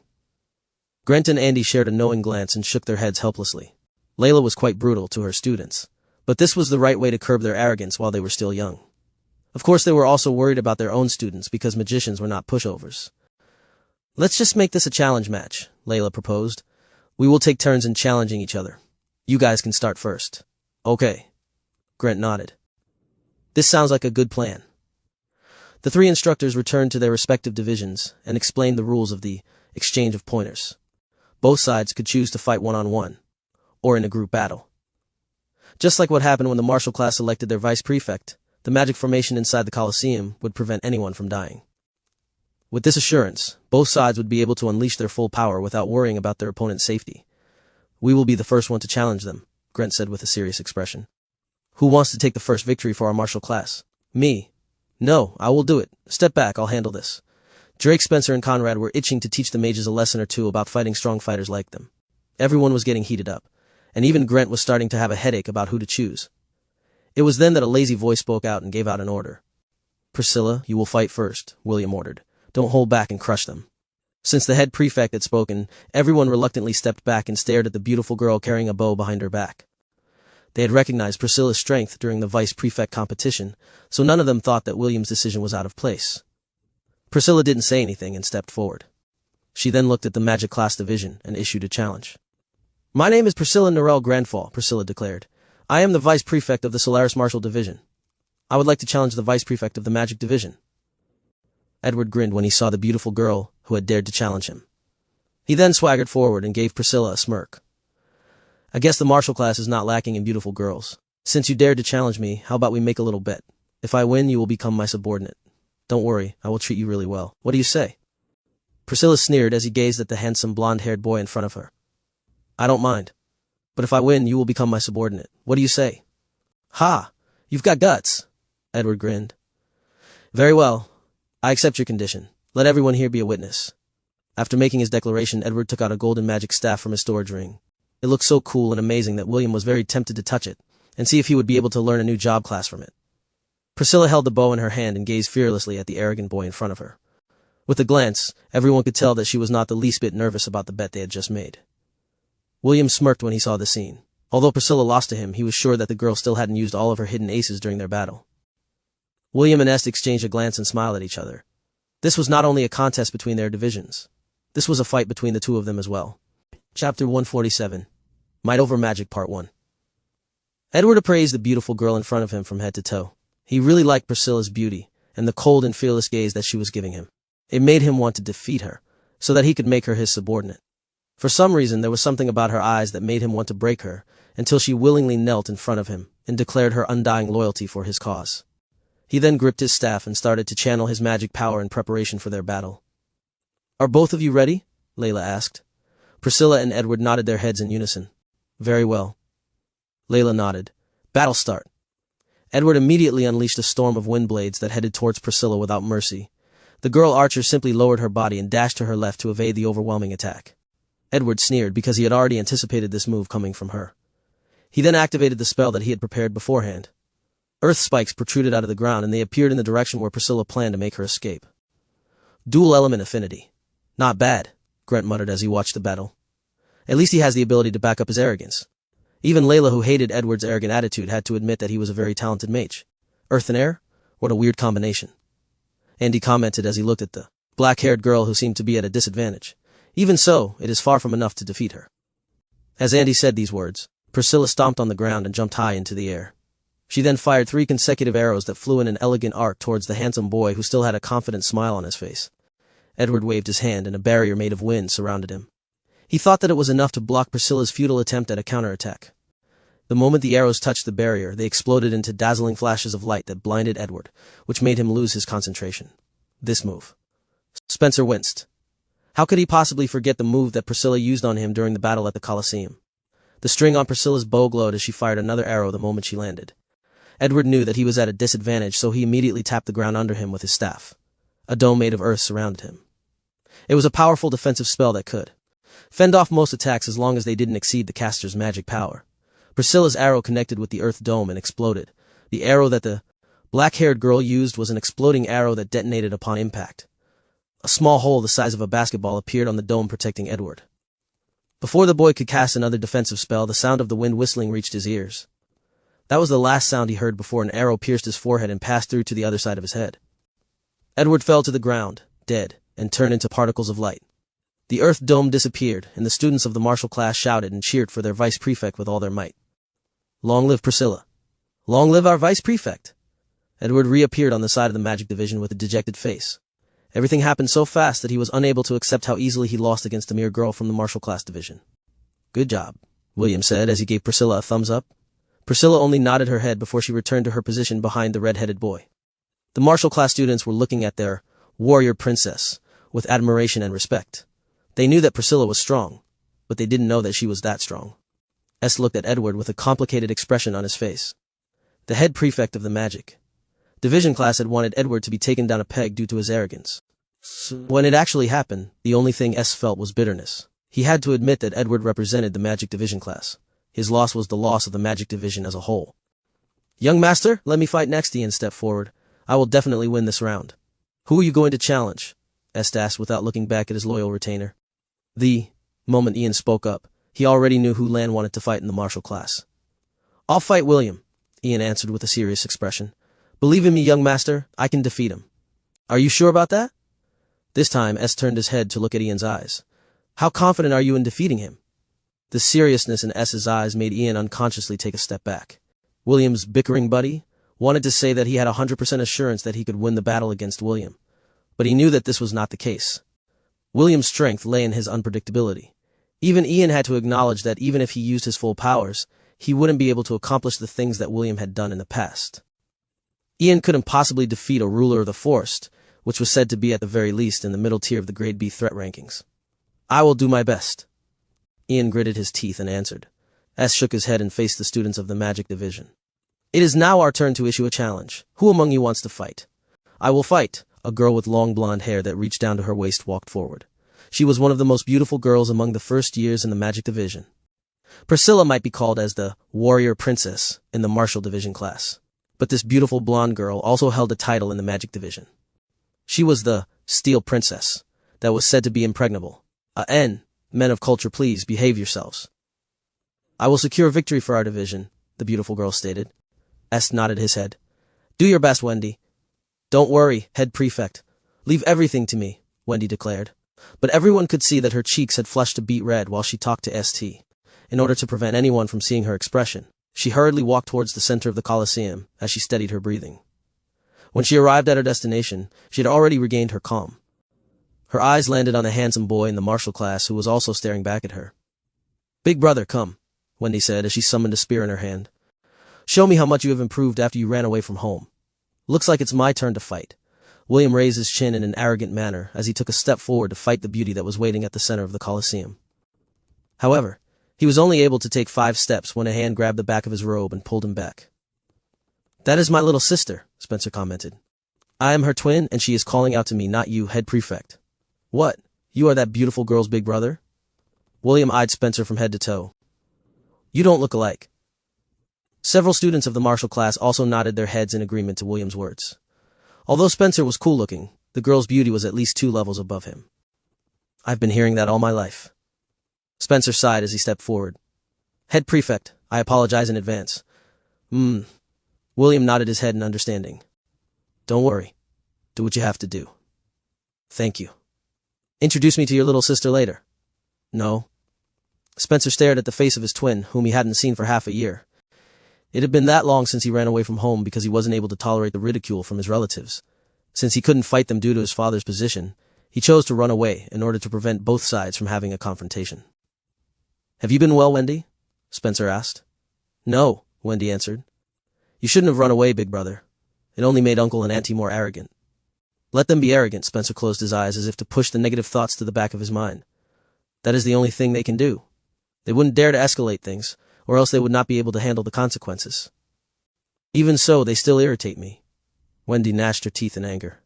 Grant and Andy shared a knowing glance and shook their heads helplessly. Layla was quite brutal to her students, but this was the right way to curb their arrogance while they were still young. Of course, they were also worried about their own students because magicians were not pushovers. Let's just make this a challenge match, Layla proposed. We will take turns in challenging each other. You guys can start first. Okay. Grant nodded. This sounds like a good plan. The three instructors returned to their respective divisions and explained the rules of the exchange of pointers. Both sides could choose to fight one-on-one, or in a group battle. Just like what happened when the martial class elected their vice prefect, the magic formation inside the Colosseum would prevent anyone from dying. With this assurance, both sides would be able to unleash their full power without worrying about their opponent's safety. We will be the first one to challenge them, Grant said with a serious expression. Who wants to take the first victory for our martial class? Me. No, I will do it. Step back, I'll handle this. Drake, Spencer, and Conrad were itching to teach the mages a lesson or two about fighting strong fighters like them. Everyone was getting heated up, and even Grant was starting to have a headache about who to choose. It was then that a lazy voice spoke out and gave out an order. Priscilla, you will fight first, William ordered. Don't hold back and crush them. Since the head prefect had spoken, everyone reluctantly stepped back and stared at the beautiful girl carrying a bow behind her back. They had recognized Priscilla's strength during the vice prefect competition, so none of them thought that William's decision was out of place. Priscilla didn't say anything and stepped forward. She then looked at the magic class division and issued a challenge. My name is Priscilla Norell Grandfall, Priscilla declared. I am the vice prefect of the Solaris Martial Division. I would like to challenge the vice prefect of the Magic Division. Edward grinned when he saw the beautiful girl who had dared to challenge him. He then swaggered forward and gave Priscilla a smirk. I guess the martial class is not lacking in beautiful girls. Since you dared to challenge me, how about we make a little bet? If I win, you will become my subordinate. Don't worry, I will treat you really well. What do you say? Priscilla sneered as he gazed at the handsome blonde-haired boy in front of her. I don't mind. But if I win, you will become my subordinate. What do you say? Ha! You've got guts. Edward grinned. Very well. I accept your condition. Let everyone here be a witness. After making his declaration, Edward took out a golden magic staff from his storage ring. It looked so cool and amazing that William was very tempted to touch it and see if he would be able to learn a new job class from it. Priscilla held the bow in her hand and gazed fearlessly at the arrogant boy in front of her. With a glance, everyone could tell that she was not the least bit nervous about the bet they had just made. William smirked when he saw the scene. Although Priscilla lost to him, he was sure that the girl still hadn't used all of her hidden aces during their battle. William and Est exchanged a glance and smiled at each other. This was not only a contest between their divisions. This was a fight between the two of them as well. Chapter 147. Might Over Magic Part 1. Edward appraised the beautiful girl in front of him from head to toe. He really liked Priscilla's beauty and the cold and fearless gaze that she was giving him. It made him want to defeat her, so that he could make her his subordinate. For some reason, there was something about her eyes that made him want to break her, until she willingly knelt in front of him and declared her undying loyalty for his cause. He then gripped his staff and started to channel his magic power in preparation for their battle. "Are both of you ready?" Layla asked. Priscilla and Edward nodded their heads in unison. "Very well." Layla nodded. "Battle start." Edward immediately unleashed a storm of wind blades that headed towards Priscilla without mercy. The girl archer simply lowered her body and dashed to her left to evade the overwhelming attack. Edward sneered because he had already anticipated this move coming from her. He then activated the spell that he had prepared beforehand. Earth spikes protruded out of the ground and they appeared in the direction where Priscilla planned to make her escape. Dual element affinity. Not bad, Grant muttered as he watched the battle. At least he has the ability to back up his arrogance. Even Layla, who hated Edward's arrogant attitude, had to admit that he was a very talented mage. Earth and air? What a weird combination. Andy commented as he looked at the black-haired girl who seemed to be at a disadvantage. Even so, it is far from enough to defeat her. As Andy said these words, Priscilla stomped on the ground and jumped high into the air. She then fired 3 consecutive arrows that flew in an elegant arc towards the handsome boy who still had a confident smile on his face. Edward waved his hand and a barrier made of wind surrounded him. He thought that it was enough to block Priscilla's futile attempt at a counterattack. The moment the arrows touched the barrier, they exploded into dazzling flashes of light that blinded Edward, which made him lose his concentration. This move. Spencer winced. How could he possibly forget the move that Priscilla used on him during the battle at the Colosseum? The string on Priscilla's bow glowed as she fired another arrow the moment she landed. Edward knew that he was at a disadvantage, so he immediately tapped the ground under him with his staff. A dome made of earth surrounded him. It was a powerful defensive spell that could fend off most attacks as long as they didn't exceed the caster's magic power. Priscilla's arrow connected with the earth dome and exploded. The arrow that the black-haired girl used was an exploding arrow that detonated upon impact. A small hole the size of a basketball appeared on the dome protecting Edward. Before the boy could cast another defensive spell, the sound of the wind whistling reached his ears. That was the last sound he heard before an arrow pierced his forehead and passed through to the other side of his head. Edward fell to the ground, dead, and turned into particles of light. The earth dome disappeared, and the students of the martial class shouted and cheered for their vice prefect with all their might. "Long live Priscilla! Long live our vice prefect!" Edward reappeared on the side of the magic division with a dejected face. Everything happened so fast that he was unable to accept how easily he lost against a mere girl from the martial class division. "Good job," William said as he gave Priscilla a thumbs up. Priscilla only nodded her head before she returned to her position behind the red-headed boy. The martial class students were looking at their warrior princess with admiration and respect. They knew that Priscilla was strong, but they didn't know that she was that strong. S looked at Edward with a complicated expression on his face. The head prefect of the magic division class had wanted Edward to be taken down a peg due to his arrogance. When it actually happened, the only thing S felt was bitterness. He had to admit that Edward represented the magic division class. His loss was the loss of the magic division as a whole. "Young master, let me fight next," Ian stepped forward. "I will definitely win this round." "Who are you going to challenge?" S asked without looking back at his loyal retainer. The moment Ian spoke up, he already knew who Lan wanted to fight in the martial class. "I'll fight William," Ian answered with a serious expression. "Believe in me, young master, I can defeat him." "Are you sure about that?" This time, S turned his head to look at Ian's eyes. "How confident are you in defeating him?" The seriousness in S's eyes made Ian unconsciously take a step back. William's bickering buddy wanted to say that he had 100% assurance that he could win the battle against William, but he knew that this was not the case. William's strength lay in his unpredictability. Even Ian had to acknowledge that even if he used his full powers, he wouldn't be able to accomplish the things that William had done in the past. Ian couldn't possibly defeat a ruler of the forest, which was said to be at the very least in the middle tier of the grade B threat rankings. "I will do my best." Ian gritted his teeth and answered. S shook his head and faced the students of the magic division. "It is now our turn to issue a challenge. Who among you wants to fight?" "I will fight." A girl with long blonde hair that reached down to her waist walked forward. She was one of the most beautiful girls among the first years in the magic division. Priscilla might be called as the warrior princess in the martial division class, but this beautiful blonde girl also held a title in the magic division. She was the steel princess that was said to be impregnable. Men of culture, please behave yourselves." "I will secure victory for our division," the beautiful girl stated. S nodded his head. "Do your best, Wendy." "Don't worry, head prefect. Leave everything to me," Wendy declared. But everyone could see that her cheeks had flushed a beet red while she talked to St. In order to prevent anyone from seeing her expression, she hurriedly walked towards the center of the Colosseum as she steadied her breathing. When she arrived at her destination, she had already regained her calm. Her eyes landed on a handsome boy in the martial class who was also staring back at her. "Big brother, come," Wendy said as she summoned a spear in her hand. Show me how much you have improved after you ran away from home. Looks like it's my turn to fight. William raised his chin in an arrogant manner as he took a step forward to fight the beauty that was waiting at the center of the Colosseum. However, he was only able to take 5 steps when a hand grabbed the back of his robe and pulled him back. That is my little sister, Spencer commented. I am her twin and she is calling out to me, not you, head prefect. What? You are that beautiful girl's big brother? William eyed Spencer from head to toe. You don't look alike. Several students of the martial class also nodded their heads in agreement to William's words. Although Spencer was cool-looking, the girl's beauty was at least 2 levels above him. I've been hearing that all my life. Spencer sighed as he stepped forward. Head prefect, I apologize in advance. William nodded his head in understanding. Don't worry. Do what you have to do. Thank you. Introduce me to your little sister later. No. Spencer stared at the face of his twin, whom he hadn't seen for half a year. It had been that long since he ran away from home because he wasn't able to tolerate the ridicule from his relatives. Since he couldn't fight them due to his father's position, he chose to run away in order to prevent both sides from having a confrontation. Have you been well, Wendy? Spencer asked. No, Wendy answered. You shouldn't have run away, big brother. It only made Uncle and Auntie more arrogant. Let them be arrogant, Spencer closed his eyes as if to push the negative thoughts to the back of his mind. That is the only thing they can do. They wouldn't dare to escalate things, or else they would not be able to handle the consequences. Even so, they still irritate me. Wendy gnashed her teeth in anger.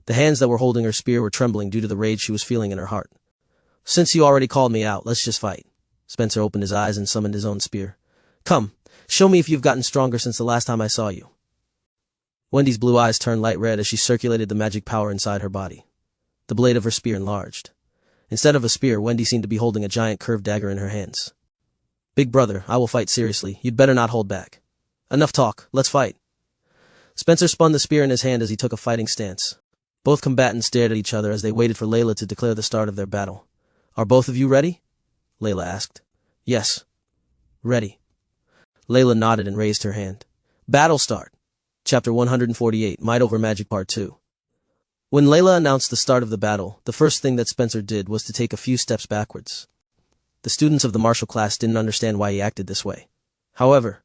The hands that were holding her spear were trembling due to the rage she was feeling in her heart. Since you already called me out, let's just fight. Spencer opened his eyes and summoned his own spear. Come, show me if you've gotten stronger since the last time I saw you. Wendy's blue eyes turned light red as she circulated the magic power inside her body. The blade of her spear enlarged. Instead of a spear, Wendy seemed to be holding a giant curved dagger in her hands. Big brother, I will fight seriously. You'd better not hold back. Enough talk, let's fight. Spencer spun the spear in his hand as he took a fighting stance. Both combatants stared at each other as they waited for Layla to declare the start of their battle. Are both of you ready? Layla asked. Yes. Ready. Layla nodded and raised her hand. Battle start. Chapter 148, Might Over Magic Part 2. When Layla announced the start of the battle, the first thing that Spencer did was to take a few steps backwards. The students of the martial class didn't understand why he acted this way. However,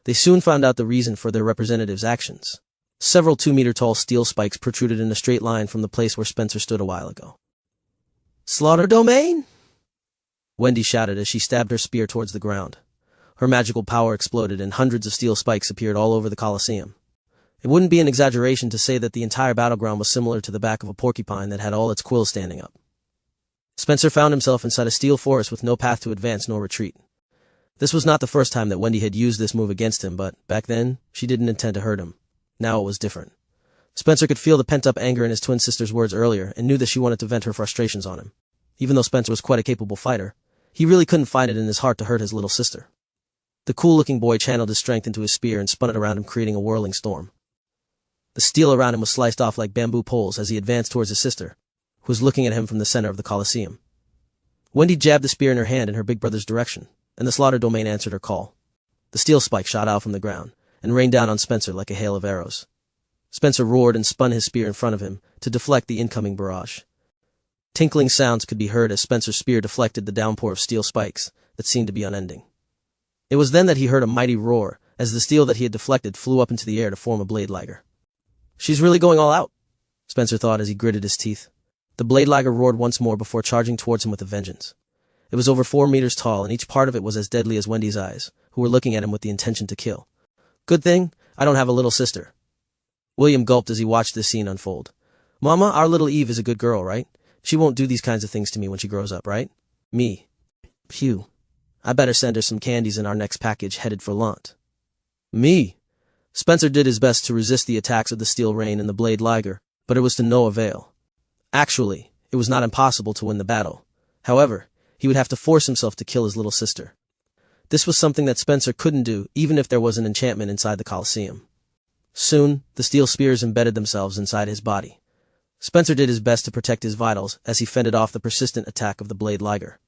they soon found out the reason for their representative's actions. Several 2-meter-tall steel spikes protruded in a straight line from the place where Spencer stood a while ago. Slaughter domain? Wendy shouted as she stabbed her spear towards the ground. Her magical power exploded and hundreds of steel spikes appeared all over the Colosseum. It wouldn't be an exaggeration to say that the entire battleground was similar to the back of a porcupine that had all its quills standing up. Spencer found himself inside a steel forest with no path to advance nor retreat. This was not the first time that Wendy had used this move against him, but back then, she didn't intend to hurt him. Now it was different. Spencer could feel the pent-up anger in his twin sister's words earlier and knew that she wanted to vent her frustrations on him. Even though Spencer was quite a capable fighter, he really couldn't find it in his heart to hurt his little sister. The cool-looking boy channeled his strength into his spear and spun it around him, creating a whirling storm. The steel around him was sliced off like bamboo poles as he advanced towards his sister, who was looking at him from the center of the Colosseum. Wendy jabbed the spear in her hand in her big brother's direction, and the slaughter domain answered her call. The steel spike shot out from the ground and rained down on Spencer like a hail of arrows. Spencer roared and spun his spear in front of him to deflect the incoming barrage. Tinkling sounds could be heard as Spencer's spear deflected the downpour of steel spikes that seemed to be unending. It was then that he heard a mighty roar as the steel that he had deflected flew up into the air to form a blade liger. She's really going all out, Spencer thought as he gritted his teeth. The blade liger roared once more before charging towards him with a vengeance. It was over 4 meters tall, and each part of it was as deadly as Wendy's eyes, who were looking at him with the intention to kill. Good thing I don't have a little sister. William gulped as he watched this scene unfold. Mama, our little Eve is a good girl, right? She won't do these kinds of things to me when she grows up, right? Me. Phew. I better send her some candies in our next package headed for Lant. Me. Spencer did his best to resist the attacks of the steel rain and the blade liger, but it was to no avail. Actually, it was not impossible to win the battle. However, he would have to force himself to kill his little sister. This was something that Spencer couldn't do even if there was an enchantment inside the Colosseum. Soon, the steel spears embedded themselves inside his body. Spencer did his best to protect his vitals as he fended off the persistent attack of the blade liger.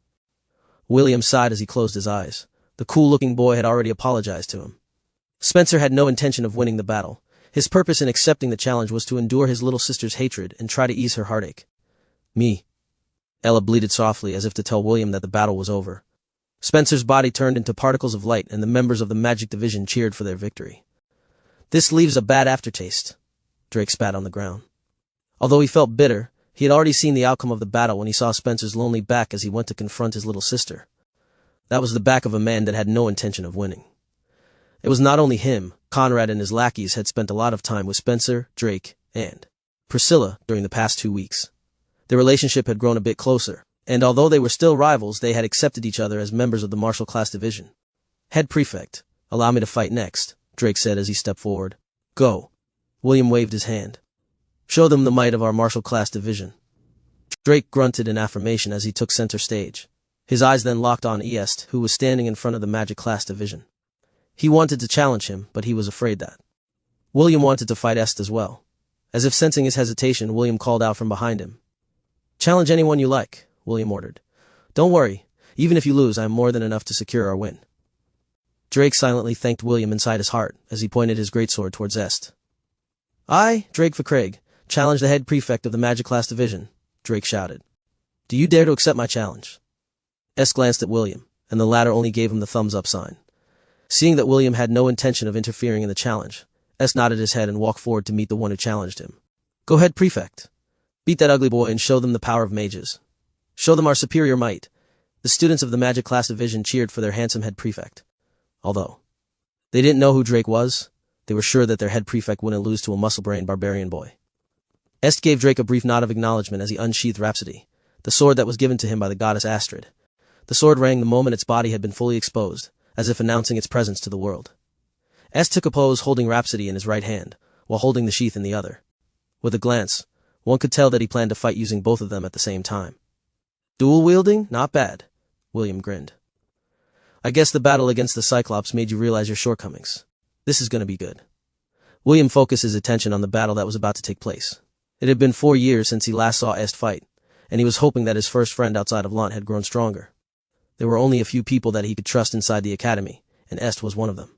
William sighed as he closed his eyes. The cool-looking boy had already apologized to him. Spencer had no intention of winning the battle. His purpose in accepting the challenge was to endure his little sister's hatred and try to ease her heartache. Me. Ella bleated softly as if to tell William that the battle was over. Spencer's body turned into particles of light and the members of the magic division cheered for their victory. This leaves a bad aftertaste. Drake spat on the ground. Although he felt bitter, he had already seen the outcome of the battle when he saw Spencer's lonely back as he went to confront his little sister. That was the back of a man that had no intention of winning. It was not only him, Conrad and his lackeys had spent a lot of time with Spencer, Drake, and Priscilla during the past 2 weeks. Their relationship had grown a bit closer, and although they were still rivals, they had accepted each other as members of the martial class division. Head Prefect, allow me to fight next, Drake said as he stepped forward. Go. William waved his hand. Show them the might of our martial class division. Drake grunted in affirmation as he took center stage. His eyes then locked on Est, who was standing in front of the magic class division. He wanted to challenge him, but he was afraid that William wanted to fight Est as well. As if sensing his hesitation, William called out from behind him. Challenge anyone you like, William ordered. Don't worry, even if you lose, I am more than enough to secure our win. Drake silently thanked William inside his heart as he pointed his greatsword towards Est. I, Drake Craig, challenge the head prefect of the magic class division, Drake shouted. Do you dare to accept my challenge? Est glanced at William, and the latter only gave him the thumbs-up sign. Seeing that William had no intention of interfering in the challenge, Est nodded his head and walked forward to meet the one who challenged him. Go ahead, Prefect. Beat that ugly boy and show them the power of mages. Show them our superior might. The students of the magic class division cheered for their handsome head prefect. Although they didn't know who Drake was, they were sure that their head prefect wouldn't lose to a muscle-brained barbarian boy. Est gave Drake a brief nod of acknowledgement as he unsheathed Rhapsody, the sword that was given to him by the goddess Astrid. The sword rang the moment its body had been fully exposed, as if announcing its presence to the world. Est took a pose holding Rhapsody in his right hand, while holding the sheath in the other. With a glance, one could tell that he planned to fight using both of them at the same time. Dual wielding? Not bad, William grinned. I guess the battle against the Cyclops made you realize your shortcomings. This is going to be good. William focused his attention on the battle that was about to take place. It had been 4 years since he last saw Est fight, and he was hoping that his first friend outside of Lant had grown stronger. There were only a few people that he could trust inside the academy, and Est was one of them.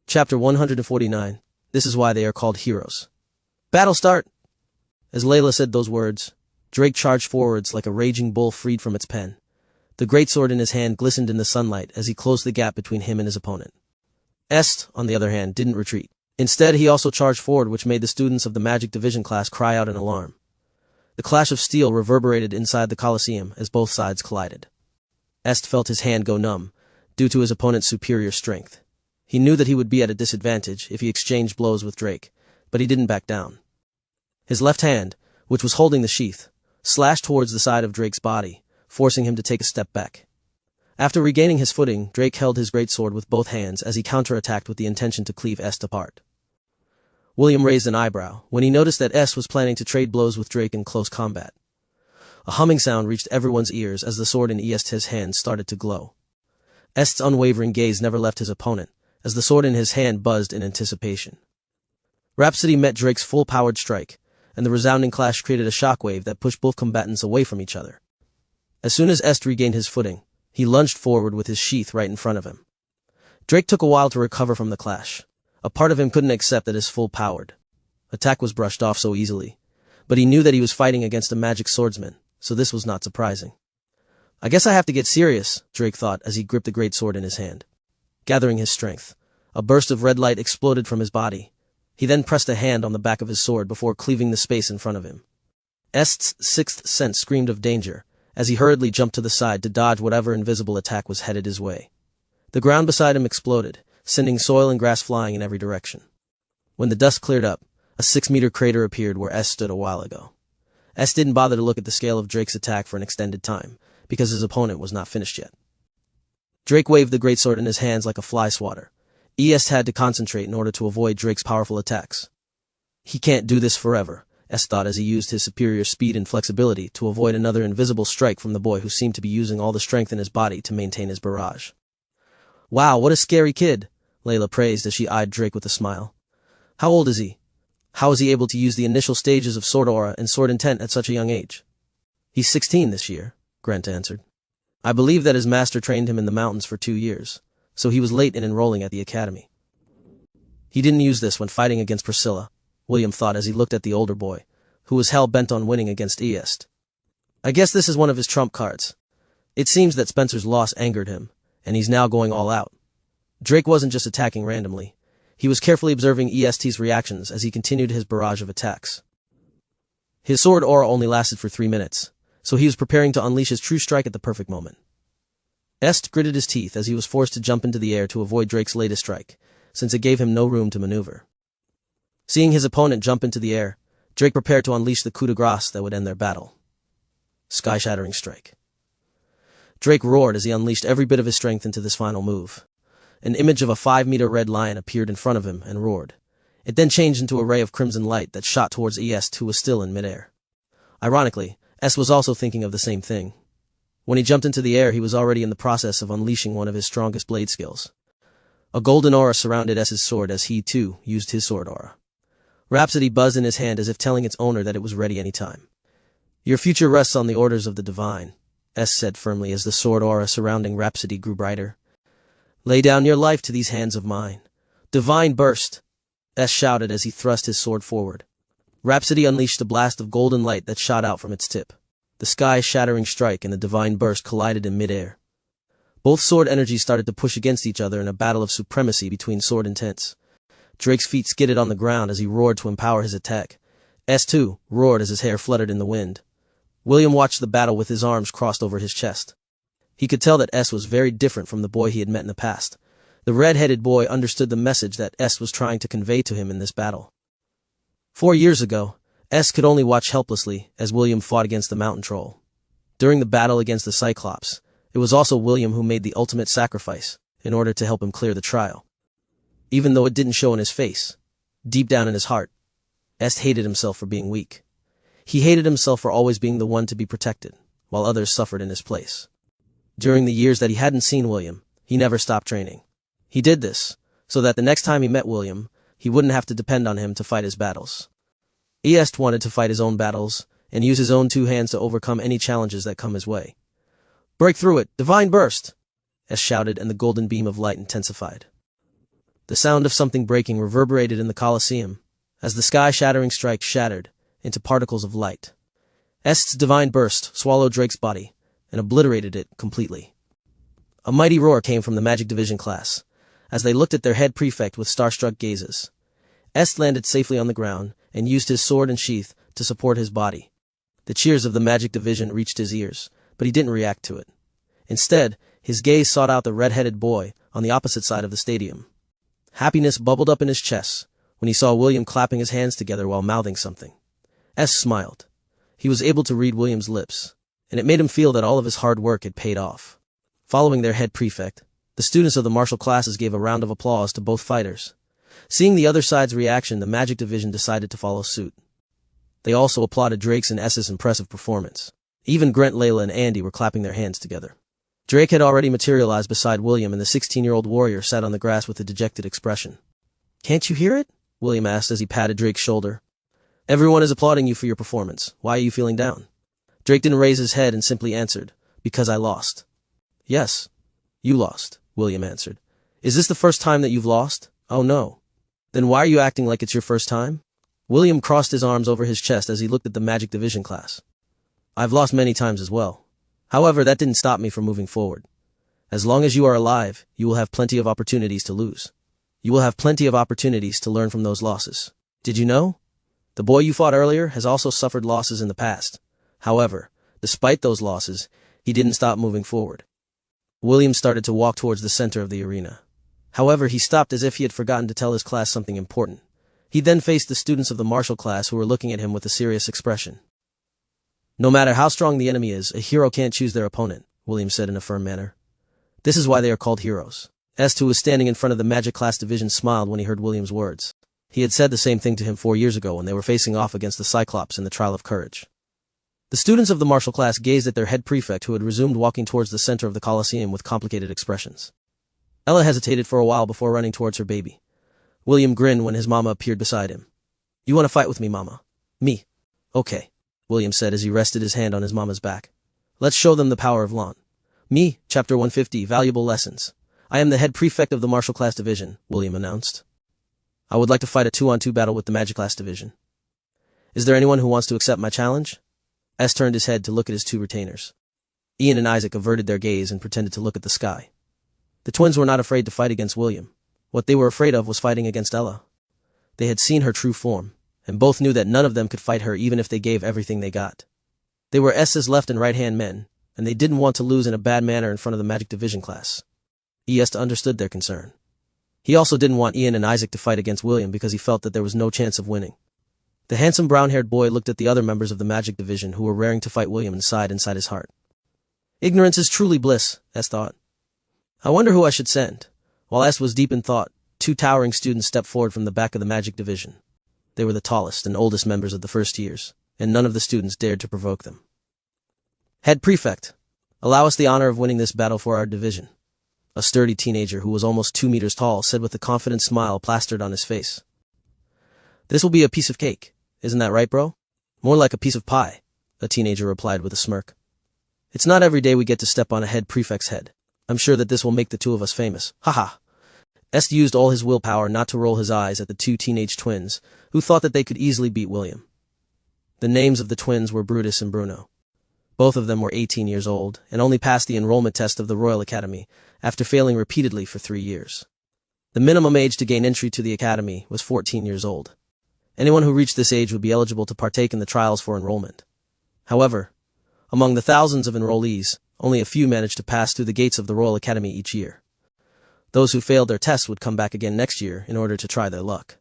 Chapter 149. This is why they are called heroes. Battle start! As Layla said those words, Drake charged forwards like a raging bull freed from its pen. The greatsword in his hand glistened in the sunlight as he closed the gap between him and his opponent. Est, on the other hand, didn't retreat. Instead, he also charged forward, which made the students of the Magic Division class cry out in alarm. The clash of steel reverberated inside the Colosseum as both sides collided. Est felt his hand go numb, due to his opponent's superior strength. He knew that he would be at a disadvantage if he exchanged blows with Drake, but he didn't back down. His left hand, which was holding the sheath, slashed towards the side of Drake's body, forcing him to take a step back. After regaining his footing, Drake held his greatsword with both hands as he counterattacked with the intention to cleave Est apart. William raised an eyebrow when he noticed that Est was planning to trade blows with Drake in close combat. A humming sound reached everyone's ears as the sword in Est's hand started to glow. Est's unwavering gaze never left his opponent, as the sword in his hand buzzed in anticipation. Rhapsody met Drake's full-powered strike, and the resounding clash created a shockwave that pushed both combatants away from each other. As soon as Est regained his footing, he lunged forward with his sheath right in front of him. Drake took a while to recover from the clash. A part of him couldn't accept that his full-powered attack was brushed off so easily, but he knew that he was fighting against a magic swordsman, so this was not surprising. I guess I have to get serious, Drake thought as he gripped the greatsword in his hand. Gathering his strength, a burst of red light exploded from his body. He then pressed a hand on the back of his sword before cleaving the space in front of him. Est's sixth sense screamed of danger, as he hurriedly jumped to the side to dodge whatever invisible attack was headed his way. The ground beside him exploded, sending soil and grass flying in every direction. When the dust cleared up, a 6-meter crater appeared where Est stood a while ago. Est didn't bother to look at the scale of Drake's attack for an extended time, because his opponent was not finished yet. Drake waved the greatsword in his hands like a fly swatter. Est had to concentrate in order to avoid Drake's powerful attacks. He can't do this forever, Est thought as he used his superior speed and flexibility to avoid another invisible strike from the boy who seemed to be using all the strength in his body to maintain his barrage. Wow, what a scary kid, Layla praised as she eyed Drake with a smile. How old is he? How is he able to use the initial stages of sword aura and sword intent at such a young age? He's 16 this year, Grant answered. I believe that his master trained him in the mountains for 2 years, so he was late in enrolling at the academy. He didn't use this when fighting against Priscilla, William thought as he looked at the older boy, who was hell-bent on winning against Est. I guess this is one of his trump cards. It seems that Spencer's loss angered him, and he's now going all out. Drake wasn't just attacking randomly. He was carefully observing EST's reactions as he continued his barrage of attacks. His sword aura only lasted for 3 minutes, so he was preparing to unleash his true strike at the perfect moment. Est gritted his teeth as he was forced to jump into the air to avoid Drake's latest strike, since it gave him no room to maneuver. Seeing his opponent jump into the air, Drake prepared to unleash the coup de grace that would end their battle. Sky-shattering strike. Drake roared as he unleashed every bit of his strength into this final move. An image of a 5-meter red lion appeared in front of him and roared. It then changed into a ray of crimson light that shot towards Est, who was still in midair. Ironically, Est was also thinking of the same thing. When he jumped into the air, he was already in the process of unleashing one of his strongest blade skills. A golden aura surrounded Est's sword as he, too, used his sword aura. Rhapsody buzzed in his hand as if telling its owner that it was ready any time. Your future rests on the orders of the divine, Est said firmly as the sword aura surrounding Rhapsody grew brighter. Lay down your life to these hands of mine. Divine burst, Est shouted as he thrust his sword forward. Rhapsody unleashed a blast of golden light that shot out from its tip. The sky-shattering strike and the divine burst collided in midair. Both sword energies started to push against each other in a battle of supremacy between sword intents. Drake's feet skidded on the ground as he roared to empower his attack. Est, too, roared as his hair fluttered in the wind. William watched the battle with his arms crossed over his chest. He could tell that Est was very different from the boy he had met in the past. The red-headed boy understood the message that Est was trying to convey to him in this battle. 4 years ago, Est could only watch helplessly as William fought against the mountain troll. During the battle against the Cyclops, it was also William who made the ultimate sacrifice in order to help him clear the trial. Even though it didn't show in his face, deep down in his heart, Est hated himself for being weak. He hated himself for always being the one to be protected, while others suffered in his place. During the years that he hadn't seen William, he never stopped training. He did this so that the next time he met William, he wouldn't have to depend on him to fight his battles. Est wanted to fight his own battles and use his own 2 hands to overcome any challenges that come his way. Break through it, divine burst! Est shouted, and the golden beam of light intensified. The sound of something breaking reverberated in the Colosseum as the sky-shattering strike shattered into particles of light. Est's divine burst swallowed Drake's body and obliterated it completely. A mighty roar came from the Magic Division class as they looked at their head prefect with starstruck gazes. Est landed safely on the ground and used his sword and sheath to support his body. The cheers of the Magic Division reached his ears, but he didn't react to it. Instead, his gaze sought out the red-headed boy on the opposite side of the stadium. Happiness bubbled up in his chest when he saw William clapping his hands together while mouthing something. Est smiled. He was able to read William's lips, and it made him feel that all of his hard work had paid off. Following their head prefect, the students of the martial classes gave a round of applause to both fighters. Seeing the other side's reaction, the Magic Division decided to follow suit. They also applauded Drake's and Est's impressive performance. Even Grant, Layla, and Andy were clapping their hands together. Drake had already materialized beside William, and the 16-year-old warrior sat on the grass with a dejected expression. "Can't you hear it?" William asked as he patted Drake's shoulder. "Everyone is applauding you for your performance. Why are you feeling down?" Drake didn't raise his head and simply answered, "Because I lost." "Yes, you lost," William answered. "Is this the first time that you've lost?" "Oh no." "Then why are you acting like it's your first time?" William crossed his arms over his chest as he looked at the Magic Division class. "I've lost many times as well. However, that didn't stop me from moving forward. As long as you are alive, you will have plenty of opportunities to lose. You will have plenty of opportunities to learn from those losses. Did you know? The boy you fought earlier has also suffered losses in the past. However, despite those losses, he didn't stop moving forward." William started to walk towards the center of the arena. However, he stopped as if he had forgotten to tell his class something important. He then faced the students of the martial class who were looking at him with a serious expression. "No matter how strong the enemy is, a hero can't choose their opponent," William said in a firm manner. "This is why they are called heroes." Est, who was standing in front of the Magic Class Division, smiled when he heard William's words. He had said the same thing to him 4 years ago when they were facing off against the Cyclops in the Trial of Courage. The students of the martial class gazed at their head prefect, who had resumed walking towards the center of the Colosseum with complicated expressions. Ella hesitated for a while before running towards her baby. William grinned when his mama appeared beside him. "You want to fight with me, mama?" "Me? Okay," William said as he rested his hand on his mama's back. "Let's show them the power of Elyon." "Me, Chapter 150, Valuable Lessons. I am the head prefect of the Martial Class Division," William announced. "I would like to fight a 2-on-2 battle with the Magic Class Division. Is there anyone who wants to accept my challenge?" Est turned his head to look at his 2 retainers. Ian and Isaac averted their gaze and pretended to look at the sky. The twins were not afraid to fight against William. What they were afraid of was fighting against Ella. They had seen her true form, and both knew that none of them could fight her even if they gave everything they got. They were S's left and right-hand men, and they didn't want to lose in a bad manner in front of the Magic Division class. Es understood their concern. He also didn't want Ian and Isaac to fight against William because he felt that there was no chance of winning. The handsome brown-haired boy looked at the other members of the Magic Division who were raring to fight William and sighed inside his heart. Ignorance is truly bliss, S thought. I wonder who I should send. While S was deep in thought, two towering students stepped forward from the back of the Magic Division. They were the tallest and oldest members of the first years, and none of the students dared to provoke them. Head Prefect, allow us the honor of winning this battle for our division. A sturdy teenager who was almost 2 meters tall said with a confident smile plastered on his face. This will be a piece of cake, isn't that right, bro? More like a piece of pie, a teenager replied with a smirk. It's not every day we get to step on a head prefect's head. I'm sure that this will make the two of us famous. Haha. Est used all his willpower not to roll his eyes at the two teenage twins, who thought that they could easily beat William. The names of the twins were Brutus and Bruno. Both of them were 18 years old, and only passed the enrollment test of the Royal Academy, after failing repeatedly for 3 years. The minimum age to gain entry to the Academy was 14 years old. Anyone who reached this age would be eligible to partake in the trials for enrollment. However, among the thousands of enrollees, only a few managed to pass through the gates of the Royal Academy each year. Those who failed their tests would come back again next year in order to try their luck.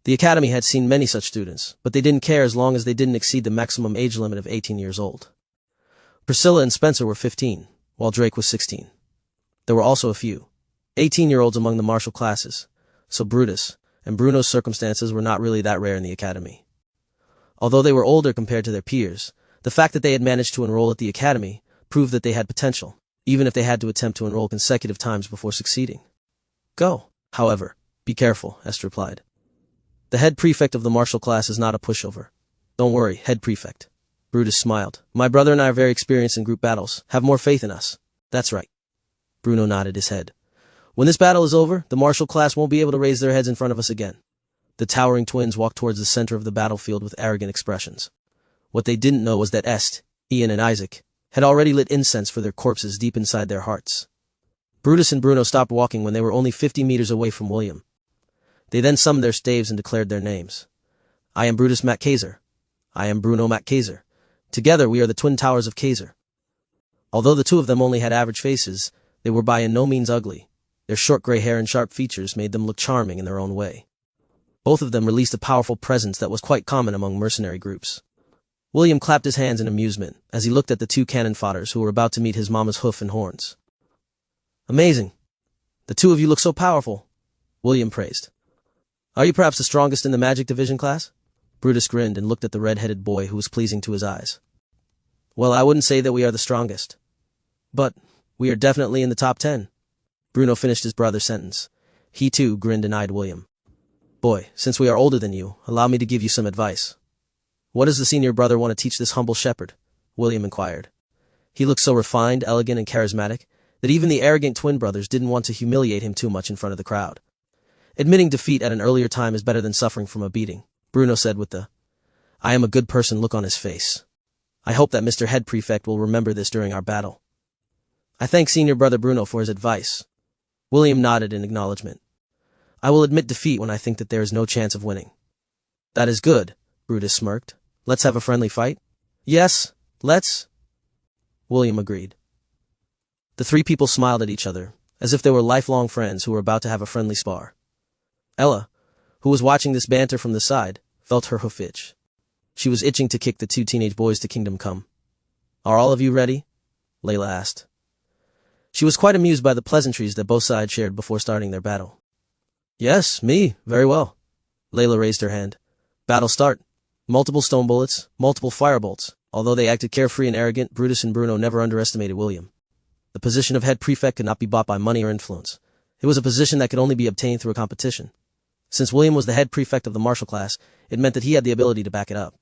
The Academy had seen many such students, but they didn't care as long as they didn't exceed the maximum age limit of 18 years old. Priscilla and Spencer were 15, while Drake was 16. There were also a few 18-year-olds among the martial classes, so Brutus and Bruno's circumstances were not really that rare in the Academy. Although they were older compared to their peers, the fact that they had managed to enroll at the Academy proved that they had potential, even if they had to attempt to enroll consecutive times before succeeding. Go, however, be careful, Est replied. The head prefect of the martial class is not a pushover. Don't worry, head prefect. Brutus smiled. My brother and I are very experienced in group battles. Have more faith in us. That's right. Bruno nodded his head. When this battle is over, the martial class won't be able to raise their heads in front of us again. The towering twins walked towards the center of the battlefield with arrogant expressions. What they didn't know was that Est, Ian and Isaac had already lit incense for their corpses deep inside their hearts. Brutus and Bruno stopped walking when they were only 50 meters away from William. They then summoned their staves and declared their names. I am Brutus Mac Kaiser. I am Bruno Mac Kaiser. Together we are the Twin Towers of Kaiser. Although the two of them only had average faces, they were by no means ugly. Their short gray hair and sharp features made them look charming in their own way. Both of them released a powerful presence that was quite common among mercenary groups. William clapped his hands in amusement as he looked at the two cannon fodders who were about to meet his mama's hoof and horns. Amazing. The two of you look so powerful, William praised. Are you perhaps the strongest in the Magic Division class? Brutus grinned and looked at the red-headed boy who was pleasing to his eyes. Well, I wouldn't say that we are the strongest. But we are definitely in the top 10. Bruno finished his brother's sentence. He too grinned and eyed William. Boy, since we are older than you, allow me to give you some advice. What does the senior brother want to teach this humble shepherd? William inquired. He looked so refined, elegant, and charismatic that even the arrogant twin brothers didn't want to humiliate him too much in front of the crowd. Admitting defeat at an earlier time is better than suffering from a beating, Bruno said with the I am a good person look on his face. I hope that Mr. Head Prefect will remember this during our battle. I thank senior brother Bruno for his advice. William nodded in acknowledgement. I will admit defeat when I think that there is no chance of winning. That is good, Brutus smirked. Let's have a friendly fight? Yes, let's. William agreed. The three people smiled at each other, as if they were lifelong friends who were about to have a friendly spar. Ella, who was watching this banter from the side, felt her hoof itch. She was itching to kick the two teenage boys to Kingdom Come. Are all of you ready? Layla asked. She was quite amused by the pleasantries that both sides shared before starting their battle. Yes, me, very well. Layla raised her hand. Battle start. Multiple stone bullets, multiple firebolts. Although they acted carefree and arrogant, Brutus and Bruno never underestimated William. The position of head prefect could not be bought by money or influence. It was a position that could only be obtained through a competition. Since William was the head prefect of the martial class, it meant that he had the ability to back it up.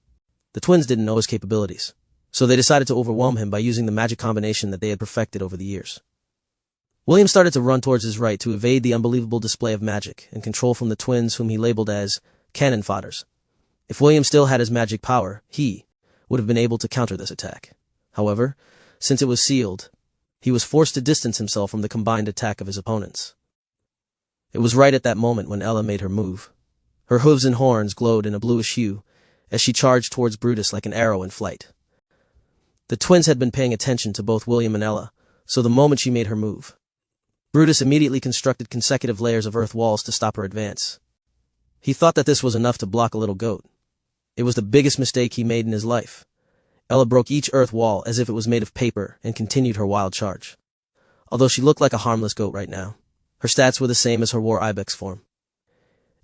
The twins didn't know his capabilities, so they decided to overwhelm him by using the magic combination that they had perfected over the years. William started to run towards his right to evade the unbelievable display of magic and control from the twins whom he labeled as cannon fodders. If William still had his magic power, he would have been able to counter this attack. However, since it was sealed, He was forced to distance himself from the combined attack of his opponents. It was right at that moment when Ella made her move. Her hooves and horns glowed in a bluish hue as she charged towards Brutus like an arrow in flight. The twins had been paying attention to both William and Ella, so the moment she made her move, Brutus immediately constructed consecutive layers of earth walls to stop her advance. He thought that this was enough to block a little goat. It was the biggest mistake he made in his life. Ella broke each earth wall as if it was made of paper and continued her wild charge. Although she looked like a harmless goat right now, her stats were the same as her war ibex form.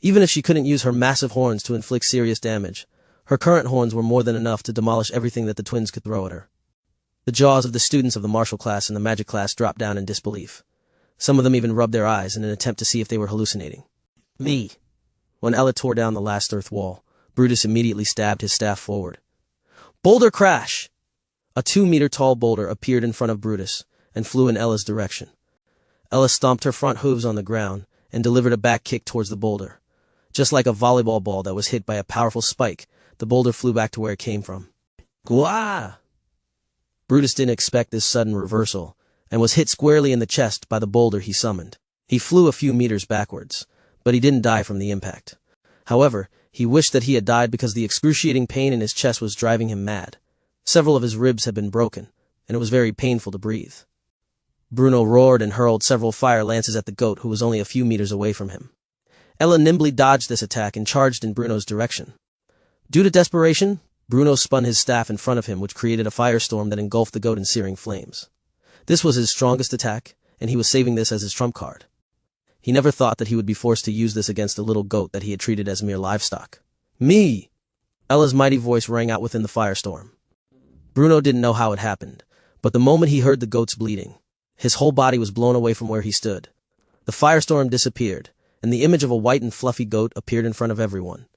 Even if she couldn't use her massive horns to inflict serious damage, her current horns were more than enough to demolish everything that the twins could throw at her. The jaws of the students of the martial class and the magic class dropped down in disbelief. Some of them even rubbed their eyes in an attempt to see if they were hallucinating. Me. When Ella tore down the last earth wall, Brutus immediately stabbed his staff forward. Boulder crash! A 2-meter-tall boulder appeared in front of Brutus and flew in Ella's direction. Ella stomped her front hooves on the ground and delivered a back kick towards the boulder. Just like a volleyball ball that was hit by a powerful spike, the boulder flew back to where it came from. Gwah! Brutus didn't expect this sudden reversal and was hit squarely in the chest by the boulder he summoned. He flew a few meters backwards, but he didn't die from the impact. However, he wished that he had died because the excruciating pain in his chest was driving him mad. Several of his ribs had been broken, and it was very painful to breathe. Bruno roared and hurled several fire lances at the goat who was only a few meters away from him. Ella nimbly dodged this attack and charged in Bruno's direction. Due to desperation, Bruno spun his staff in front of him, which created a firestorm that engulfed the goat in searing flames. This was his strongest attack, and he was saving this as his trump card. He never thought that he would be forced to use this against the little goat that he had treated as mere livestock. Me! Ella's mighty voice rang out within the firestorm. Bruno didn't know how it happened, but the moment he heard the goat's bleating, his whole body was blown away from where he stood. The firestorm disappeared, and the image of a white and fluffy goat appeared in front of everyone.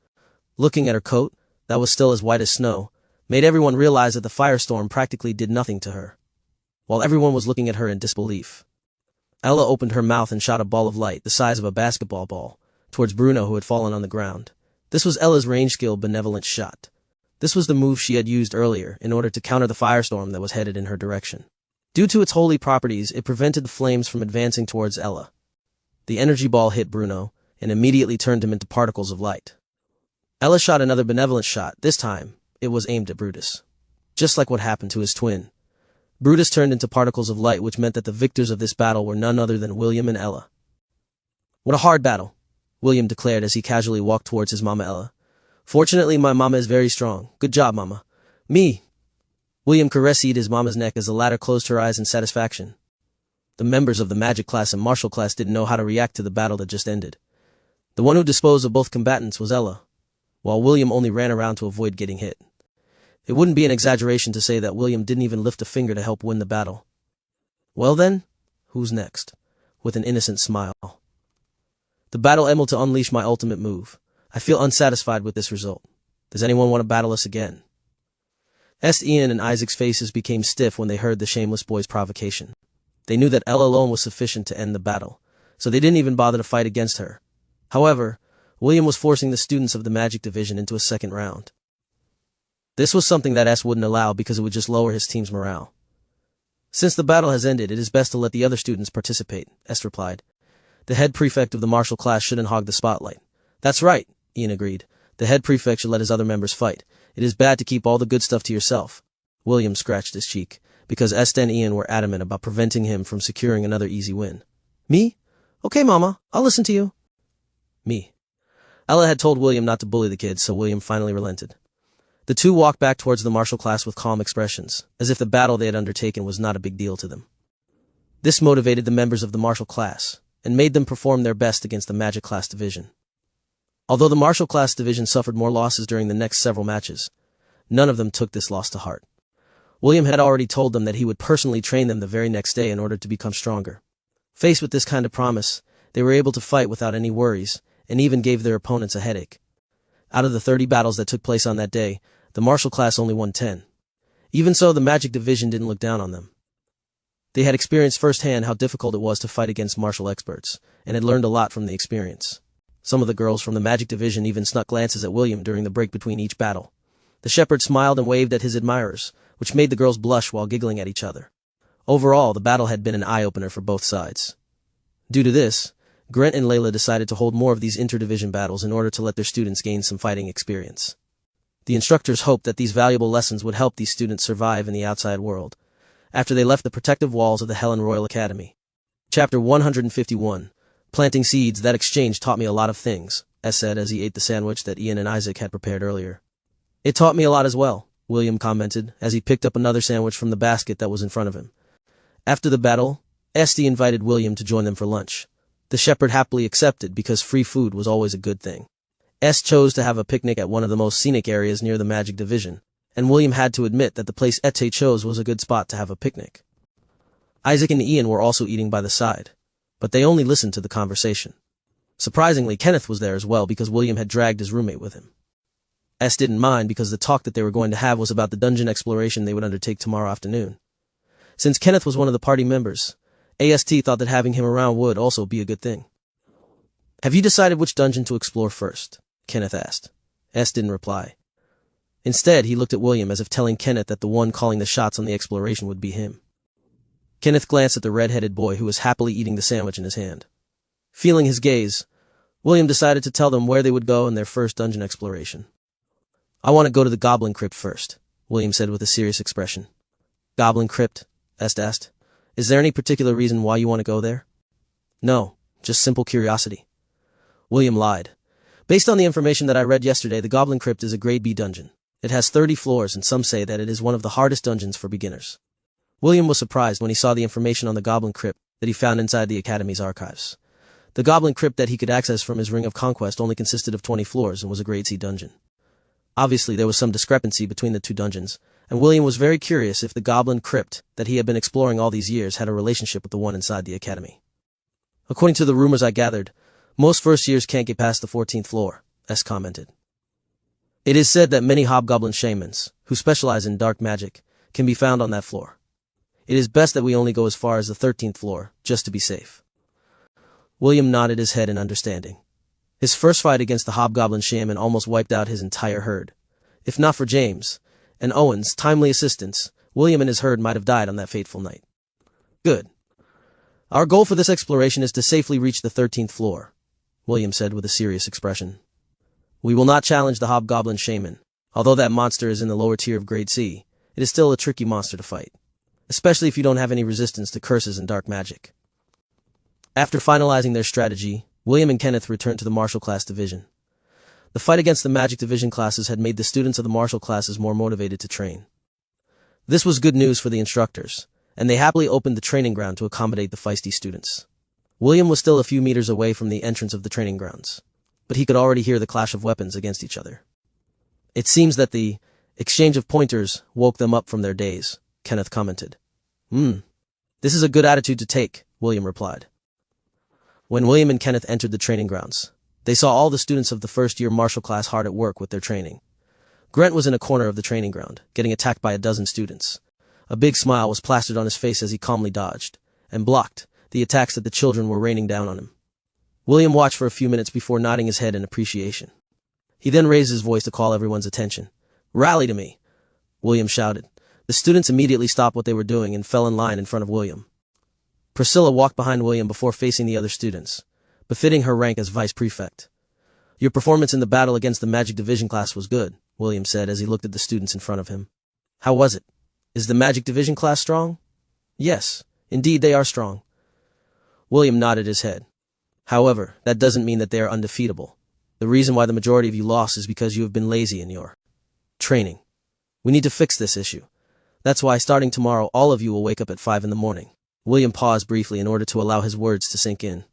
Looking at her coat, that was still as white as snow, made everyone realize that the firestorm practically did nothing to her. While everyone was looking at her in disbelief, Ella opened her mouth and shot a ball of light the size of a basketball ball towards Bruno, who had fallen on the ground. This was Ella's range skill benevolent shot. This was the move she had used earlier in order to counter the firestorm that was headed in her direction. Due to its holy properties, it prevented the flames from advancing towards Ella. The energy ball hit Bruno and immediately turned him into particles of light. Ella shot another benevolent shot. This time, it was aimed at Brutus. Just like what happened to his twin, Brutus turned into particles of light, which meant that the victors of this battle were none other than William and Ella. What a hard battle, William declared as he casually walked towards his mama Ella. Fortunately, my mama is very strong. Good job, mama. Me. William caressed his mama's neck as the latter closed her eyes in satisfaction. The members of the magic class and martial class didn't know how to react to the battle that just ended. The one who disposed of both combatants was Ella, while William only ran around to avoid getting hit. It wouldn't be an exaggeration to say that William didn't even lift a finger to help win the battle. Well then, who's next? With an innocent smile. The battle ended to unleash my ultimate move. I feel unsatisfied with this result. Does anyone want to battle us again? Elyon and Isaac's faces became stiff when they heard the shameless boy's provocation. They knew that Ella alone was sufficient to end the battle, so they didn't even bother to fight against her. However, William was forcing the students of the magic division into a second round. This was something that S wouldn't allow because it would just lower his team's morale. Since the battle has ended, it is best to let the other students participate, S replied. The head prefect of the martial class shouldn't hog the spotlight. That's right, Ian agreed. The head prefect should let his other members fight. It is bad to keep all the good stuff to yourself. William scratched his cheek, because S and Ian were adamant about preventing him from securing another easy win. Me? Okay, Mama, I'll listen to you. Me. Ella had told William not to bully the kids, so William finally relented. The two walked back towards the martial class with calm expressions, as if the battle they had undertaken was not a big deal to them. This motivated the members of the martial class, and made them perform their best against the magic class division. Although the martial class division suffered more losses during the next several matches, none of them took this loss to heart. William had already told them that he would personally train them the very next day in order to become stronger. Faced with this kind of promise, they were able to fight without any worries, and even gave their opponents a headache. Out of the 30 battles that took place on that day, the martial class only won 10. Even so, the magic division didn't look down on them. They had experienced firsthand how difficult it was to fight against martial experts, and had learned a lot from the experience. Some of the girls from the magic division even snuck glances at William during the break between each battle. The shepherd smiled and waved at his admirers, which made the girls blush while giggling at each other. Overall, the battle had been an eye-opener for both sides. Due to this, Grant and Layla decided to hold more of these interdivision battles in order to let their students gain some fighting experience. The instructors hoped that these valuable lessons would help these students survive in the outside world, after they left the protective walls of the Helen Royal Academy. Chapter 151. Planting Seeds. That exchange taught me a lot of things, S said as he ate the sandwich that Ian and Isaac had prepared earlier. It taught me a lot as well, William commented, as he picked up another sandwich from the basket that was in front of him. After the battle, Esty invited William to join them for lunch. The shepherd happily accepted because free food was always a good thing. Chose to have a picnic at one of the most scenic areas near the Magic Division, and William had to admit that the place Ete chose was a good spot to have a picnic. Isaac and Ian were also eating by the side, but they only listened to the conversation. Surprisingly, Kenneth was there as well because William had dragged his roommate with him. Didn't mind because the talk that they were going to have was about the dungeon exploration they would undertake tomorrow afternoon. Since Kenneth was one of the party members, AST thought that having him around would also be a good thing. Have you decided which dungeon to explore first? Kenneth asked. Didn't reply. Instead, he looked at William as if telling Kenneth that the one calling the shots on the exploration would be him. Kenneth glanced at the red-headed boy who was happily eating the sandwich in his hand. Feeling his gaze, William decided to tell them where they would go in their first dungeon exploration. I want to go to the Goblin Crypt first, William said with a serious expression. Goblin Crypt? Asked. Is there any particular reason why you want to go there? No, just simple curiosity. William lied. Based on the information that I read yesterday, the Goblin Crypt is a grade B dungeon. It has 30 floors and some say that it is one of the hardest dungeons for beginners. William was surprised when he saw the information on the Goblin Crypt that he found inside the Academy's archives. The Goblin Crypt that he could access from his Ring of Conquest only consisted of 20 floors and was a grade C dungeon. Obviously, there was some discrepancy between the two dungeons, and William was very curious if the Goblin Crypt that he had been exploring all these years had a relationship with the one inside the Academy. According to the rumors I gathered, most first years can't get past the 14th floor, S commented. It is said that many hobgoblin shamans, who specialize in dark magic, can be found on that floor. It is best that we only go as far as the 13th floor, just to be safe. William nodded his head in understanding. His first fight against the hobgoblin shaman almost wiped out his entire herd. If not for James and Owen's timely assistance, William and his herd might have died on that fateful night. Good. Our goal for this exploration is to safely reach the 13th floor, William said with a serious expression. We will not challenge the hobgoblin shaman. Although that monster is in the lower tier of grade C, it is still a tricky monster to fight, especially if you don't have any resistance to curses and dark magic. After finalizing their strategy, William and Kenneth returned to the martial class division. The fight against the magic division classes had made the students of the martial classes more motivated to train. This was good news for the instructors, and they happily opened the training ground to accommodate the feisty students. William was still a few meters away from the entrance of the training grounds, but he could already hear the clash of weapons against each other. It seems that the exchange of pointers woke them up from their daze, Kenneth commented. This is a good attitude to take, William replied. When William and Kenneth entered the training grounds, they saw all the students of the first-year martial class hard at work with their training. Grant was in a corner of the training ground, getting attacked by a dozen students. A big smile was plastered on his face as he calmly dodged and blocked the attacks that the children were raining down on him. William watched for a few minutes before nodding his head in appreciation. He then raised his voice to call everyone's attention. Rally to me, William shouted. The students immediately stopped what they were doing and fell in line in front of William. Priscilla walked behind William before facing the other students, befitting her rank as vice prefect. Your performance in the battle against the Magic Division class was good, William said as he looked at the students in front of him. How was it? Is the Magic Division class strong? Yes, indeed they are strong. William nodded his head. However, that doesn't mean that they are undefeatable. The reason why the majority of you lost is because you have been lazy in your training. We need to fix this issue. That's why starting tomorrow all of you will wake up at 5 in the morning. William paused briefly in order to allow his words to sink in.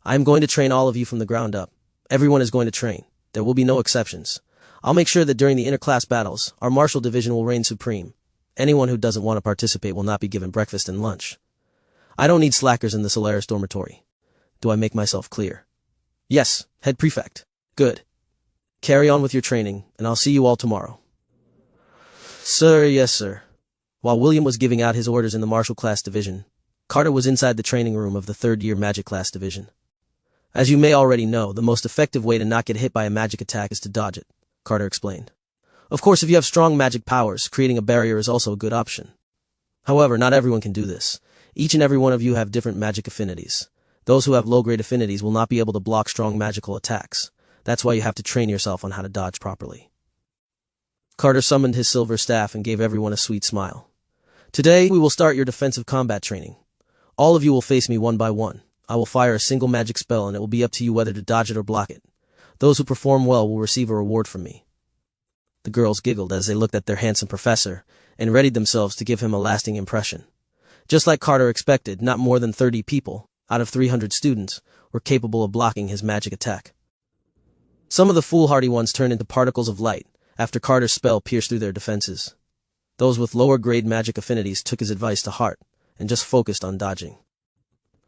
I am going to train all of you from the ground up. Everyone is going to train. There will be no exceptions. I'll make sure that during the inter-class battles, our martial division will reign supreme. Anyone who doesn't want to participate will not be given breakfast and lunch. I don't need slackers in the Solaris dormitory. Do I make myself clear? Yes, head prefect. Good. Carry on with your training, and I'll see you all tomorrow. Sir, yes, sir. While William was giving out his orders in the martial class division, Carter was inside the training room of the third-year magic class division. As you may already know, the most effective way to not get hit by a magic attack is to dodge it, Carter explained. Of course, if you have strong magic powers, creating a barrier is also a good option. However, not everyone can do this. Each and every one of you have different magic affinities. Those who have low-grade affinities will not be able to block strong magical attacks. That's why you have to train yourself on how to dodge properly. Carter summoned his silver staff and gave everyone a sweet smile. Today, we will start your defensive combat training. All of you will face me one by one. I will fire a single magic spell and it will be up to you whether to dodge it or block it. Those who perform well will receive a reward from me. The girls giggled as they looked at their handsome professor and readied themselves to give him a lasting impression. Just like Carter expected, not more than 30 people, out of 300 students, were capable of blocking his magic attack. Some of the foolhardy ones turned into particles of light after Carter's spell pierced through their defenses. Those with lower-grade magic affinities took his advice to heart and just focused on dodging.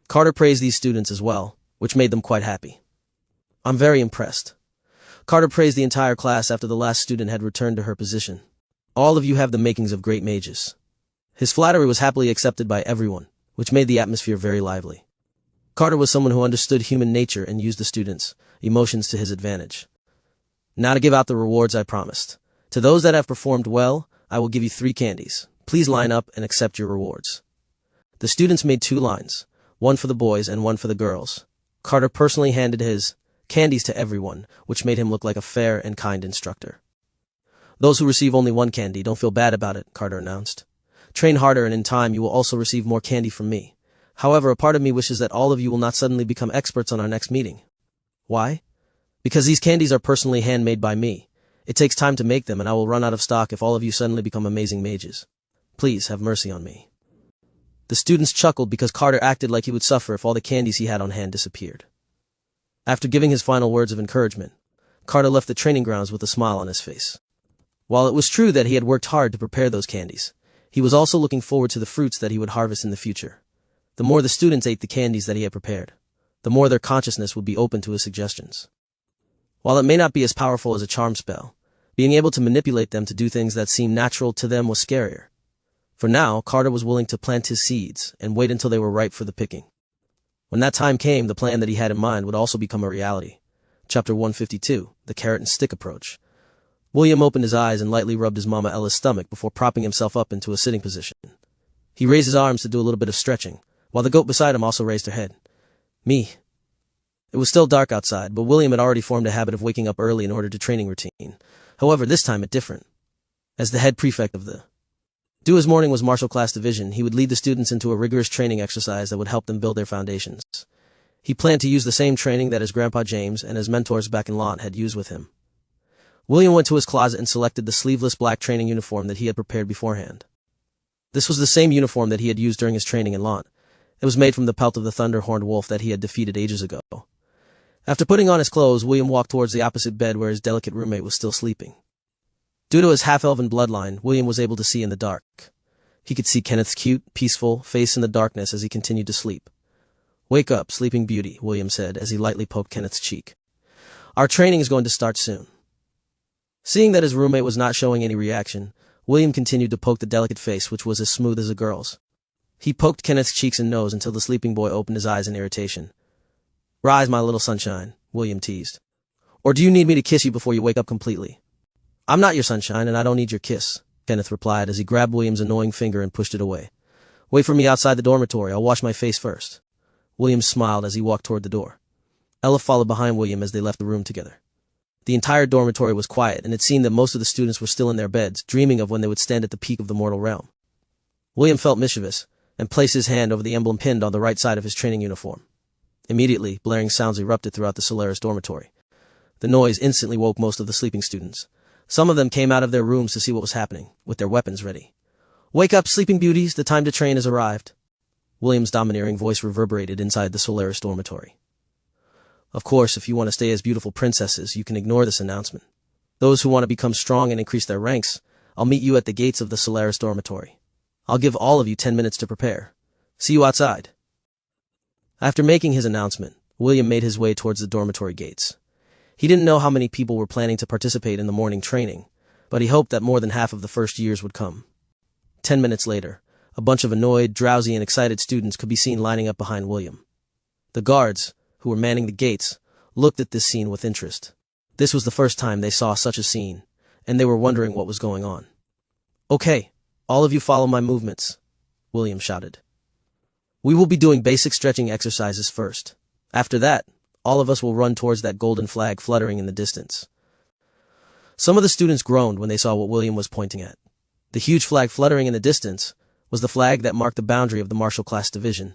Carter praised these students as well, which made them quite happy. I'm very impressed. Carter praised the entire class after the last student had returned to her position. All of you have the makings of great mages. His flattery was happily accepted by everyone, which made the atmosphere very lively. Carter was someone who understood human nature and used the students' emotions to his advantage. Now to give out the rewards I promised. To those that have performed well, I will give you 3 candies. Please line up and accept your rewards. The students made 2 lines, one for the boys and one for the girls. Carter personally handed his candies to everyone, which made him look like a fair and kind instructor. Those who receive only 1 candy, don't feel bad about it, Carter announced. Train harder and in time you will also receive more candy from me. However, a part of me wishes that all of you will not suddenly become experts on our next meeting. Why? Because these candies are personally handmade by me. It takes time to make them and I will run out of stock if all of you suddenly become amazing mages. Please have mercy on me. The students chuckled because Carter acted like he would suffer if all the candies he had on hand disappeared. After giving his final words of encouragement, Carter left the training grounds with a smile on his face. While it was true that he had worked hard to prepare those candies, he was also looking forward to the fruits that he would harvest in the future. The more the students ate the candies that he had prepared, the more their consciousness would be open to his suggestions. While it may not be as powerful as a charm spell, being able to manipulate them to do things that seemed natural to them was scarier. For now, Carter was willing to plant his seeds and wait until they were ripe for the picking. When that time came, the plan that he had in mind would also become a reality. Chapter 152, The Carrot and Stick Approach. William opened his eyes and lightly rubbed his Mama Ella's stomach before propping himself up into a sitting position. He raised his arms to do a little bit of stretching, while the goat beside him also raised her head. Me. It was still dark outside, but William had already formed a habit of waking up early in order to training routine. However, this time it different. As the head prefect of the his morning was martial class division, he would lead the students into a rigorous training exercise that would help them build their foundations. He planned to use the same training that his grandpa James and his mentors back in Lont had used with him. William went to his closet and selected the sleeveless black training uniform that he had prepared beforehand. This was the same uniform that he had used during his training in Lont. It was made from the pelt of the thunder-horned wolf that he had defeated ages ago. After putting on his clothes, William walked towards the opposite bed where his delicate roommate was still sleeping. Due to his half-elven bloodline, William was able to see in the dark. He could see Kenneth's cute, peaceful face in the darkness as he continued to sleep. "Wake up, sleeping beauty," William said as he lightly poked Kenneth's cheek. "Our training is going to start soon." Seeing that his roommate was not showing any reaction, William continued to poke the delicate face, which was as smooth as a girl's. He poked Kenneth's cheeks and nose until the sleeping boy opened his eyes in irritation. "Rise, my little sunshine," William teased. "Or do you need me to kiss you before you wake up completely?" "I'm not your sunshine, and I don't need your kiss," Kenneth replied as he grabbed William's annoying finger and pushed it away. "Wait for me outside the dormitory. I'll wash my face first." William smiled as he walked toward the door. Ella followed behind William as they left the room together. The entire dormitory was quiet, and it seemed that most of the students were still in their beds, dreaming of when they would stand at the peak of the mortal realm. William felt mischievous, and placed his hand over the emblem pinned on the right side of his training uniform. Immediately, blaring sounds erupted throughout the Solaris dormitory. The noise instantly woke most of the sleeping students. Some of them came out of their rooms to see what was happening, with their weapons ready. "Wake up, sleeping beauties, the time to train has arrived." William's domineering voice reverberated inside the Solaris dormitory. Of course, if you want to stay as beautiful princesses, you can ignore this announcement. Those who want to become strong and increase their ranks, I'll meet you at the gates of the Solaris dormitory. I'll give all of you 10 minutes to prepare. See you outside. After making his announcement, William made his way towards the dormitory gates. He didn't know how many people were planning to participate in the morning training, but he hoped that more than half of the first years would come. 10 minutes later, a bunch of annoyed, drowsy, and excited students could be seen lining up behind William. The guards, who were manning the gates, looked at this scene with interest. This was the first time they saw such a scene, and they were wondering what was going on. "Okay, all of you follow my movements," William shouted. We will be doing basic stretching exercises first. After that, all of us will run towards that golden flag fluttering in the distance. Some of the students groaned when they saw what William was pointing at. The huge flag fluttering in the distance was the flag that marked the boundary of the martial class division.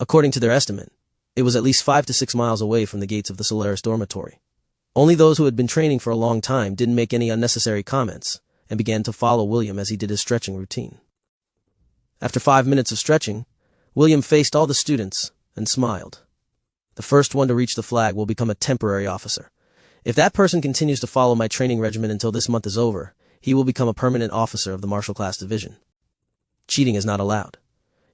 According to their estimate, it was at least 5 to 6 miles away from the gates of the Solaris dormitory. Only those who had been training for a long time didn't make any unnecessary comments and began to follow William as he did his stretching routine. After 5 minutes of stretching, William faced all the students and smiled. The first one to reach the flag will become a temporary officer. If that person continues to follow my training regimen until this month is over, he will become a permanent officer of the martial class division. Cheating is not allowed.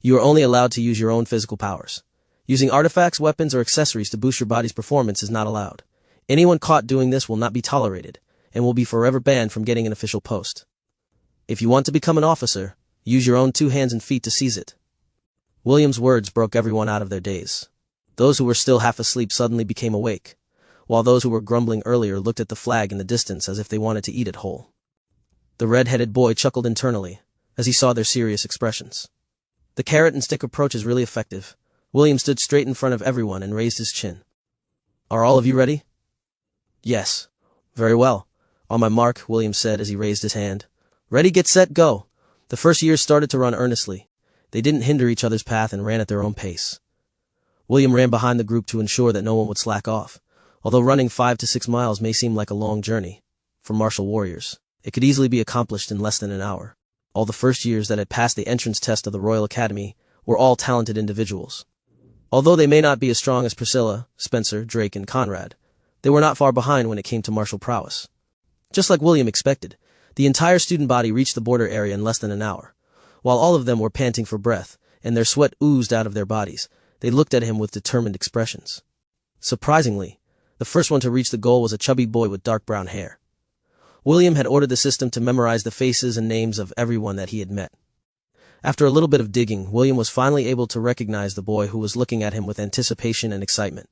You are only allowed to use your own physical powers. Using artifacts, weapons, or accessories to boost your body's performance is not allowed. Anyone caught doing this will not be tolerated and will be forever banned from getting an official post. If you want to become an officer, use your own 2 hands and feet to seize it. William's words broke everyone out of their daze. Those who were still half asleep suddenly became awake, while those who were grumbling earlier looked at the flag in the distance as if they wanted to eat it whole. The red-headed boy chuckled internally as he saw their serious expressions. The carrot and stick approach is really effective. William stood straight in front of everyone and raised his chin. Are all of you ready? Yes. Very well. On my mark, William said as he raised his hand. Ready, get set, go. The first years started to run earnestly. They didn't hinder each other's path and ran at their own pace. William ran behind the group to ensure that no one would slack off. Although running 5 to 6 miles may seem like a long journey, for martial warriors, it could easily be accomplished in less than an hour. All the first years that had passed the entrance test of the Royal Academy were all talented individuals. Although they may not be as strong as Priscilla, Spencer, Drake, and Conrad, they were not far behind when it came to martial prowess. Just like William expected, the entire student body reached the border area in less than an hour. While all of them were panting for breath, and their sweat oozed out of their bodies, they looked at him with determined expressions. Surprisingly, the first one to reach the goal was a chubby boy with dark brown hair. William had ordered the system to memorize the faces and names of everyone that he had met. After a little bit of digging, William was finally able to recognize the boy who was looking at him with anticipation and excitement.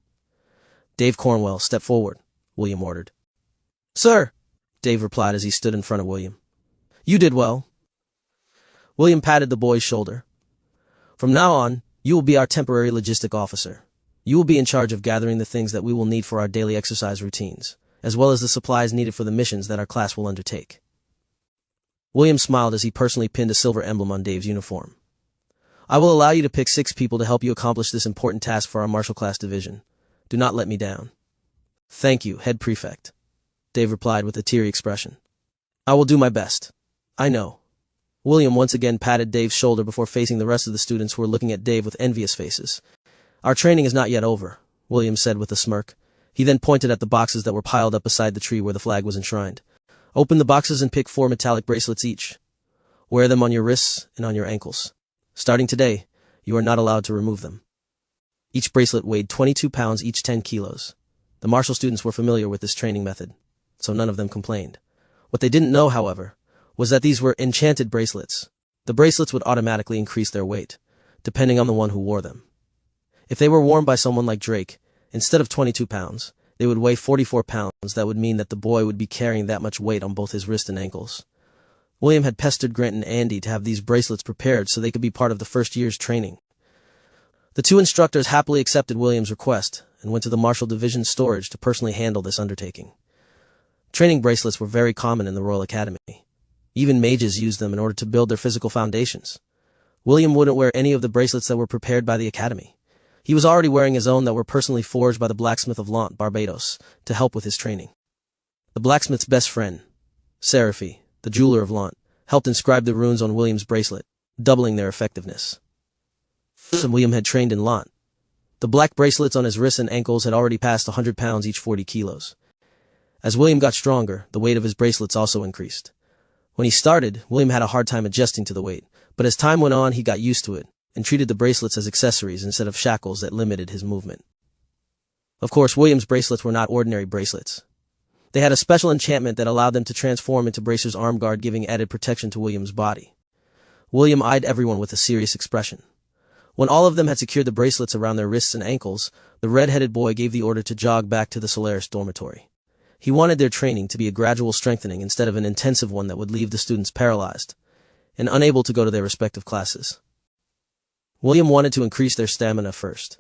Dave Cornwell, step forward, William ordered. Sir, Dave replied as he stood in front of William. You did well. William patted the boy's shoulder. From now on, you will be our temporary logistic officer. You will be in charge of gathering the things that we will need for our daily exercise routines, as well as the supplies needed for the missions that our class will undertake. William smiled as he personally pinned a silver emblem on Dave's uniform. I will allow you to pick 6 people to help you accomplish this important task for our martial class division. Do not let me down. Thank you, head prefect, Dave replied with a teary expression. I will do my best. I know. William once again patted Dave's shoulder before facing the rest of the students who were looking at Dave with envious faces. Our training is not yet over, William said with a smirk. He then pointed at the boxes that were piled up beside the tree where the flag was enshrined. Open the boxes and pick 4 metallic bracelets each. Wear them on your wrists and on your ankles. Starting today, you are not allowed to remove them. Each bracelet weighed 22 pounds, each 10 kilos. The martial students were familiar with this training method, so none of them complained. What they didn't know, however, was that these were enchanted bracelets. The bracelets would automatically increase their weight, depending on the one who wore them. If they were worn by someone like Drake, instead of 22 pounds, they would weigh 44 pounds. That would mean that the boy would be carrying that much weight on both his wrist and ankles. William had pestered Grant and Andy to have these bracelets prepared so they could be part of the first year's training. The 2 instructors happily accepted William's request and went to the Martial Division storage to personally handle this undertaking. Training bracelets were very common in the Royal Academy. Even mages used them in order to build their physical foundations. William wouldn't wear any of the bracelets that were prepared by the Academy. He was already wearing his own that were personally forged by the blacksmith of Lant, Barbados, to help with his training. The blacksmith's best friend, Seraphi, the jeweler of Lant, helped inscribe the runes on William's bracelet, doubling their effectiveness. William had trained in Lant. The black bracelets on his wrists and ankles had already passed 100 pounds, each 40 kilos. As William got stronger, the weight of his bracelets also increased. When he started, William had a hard time adjusting to the weight, but as time went on, he got used to it and treated the bracelets as accessories instead of shackles that limited his movement. Of course, William's bracelets were not ordinary bracelets. They had a special enchantment that allowed them to transform into Bracer's arm guard, giving added protection to William's body. William eyed everyone with a serious expression. When all of them had secured the bracelets around their wrists and ankles, the red-headed boy gave the order to jog back to the Solaris dormitory. He wanted their training to be a gradual strengthening instead of an intensive one that would leave the students paralyzed and unable to go to their respective classes. William wanted to increase their stamina first.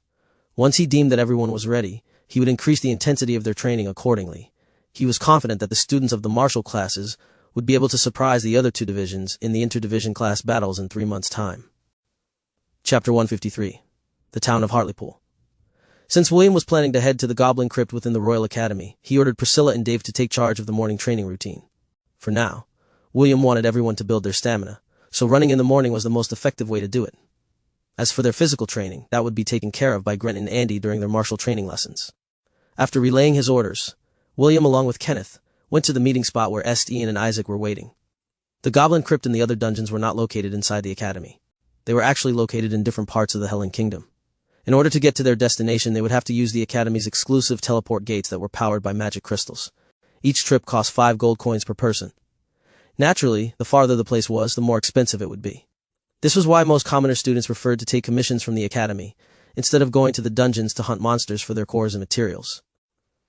Once he deemed that everyone was ready, he would increase the intensity of their training accordingly. He was confident that the students of the martial classes would be able to surprise the other two divisions in the interdivision class battles in 3 months' time. Chapter 153. The Town of Hartlepool. Since William was planning to head to the Goblin Crypt within the Royal Academy, he ordered Priscilla and Dave to take charge of the morning training routine. For now, William wanted everyone to build their stamina, so running in the morning was the most effective way to do it. As for their physical training, that would be taken care of by Grant and Andy during their martial training lessons. After relaying his orders, William, along with Kenneth, went to the meeting spot where Ian and Isaac were waiting. The Goblin Crypt and the other dungeons were not located inside the academy. They were actually located in different parts of the Hellenic Kingdom. In order to get to their destination, they would have to use the academy's exclusive teleport gates that were powered by magic crystals. Each trip cost 5 gold coins per person. Naturally, the farther the place was, the more expensive it would be. This was why most commoner students preferred to take commissions from the academy, instead of going to the dungeons to hunt monsters for their cores and materials.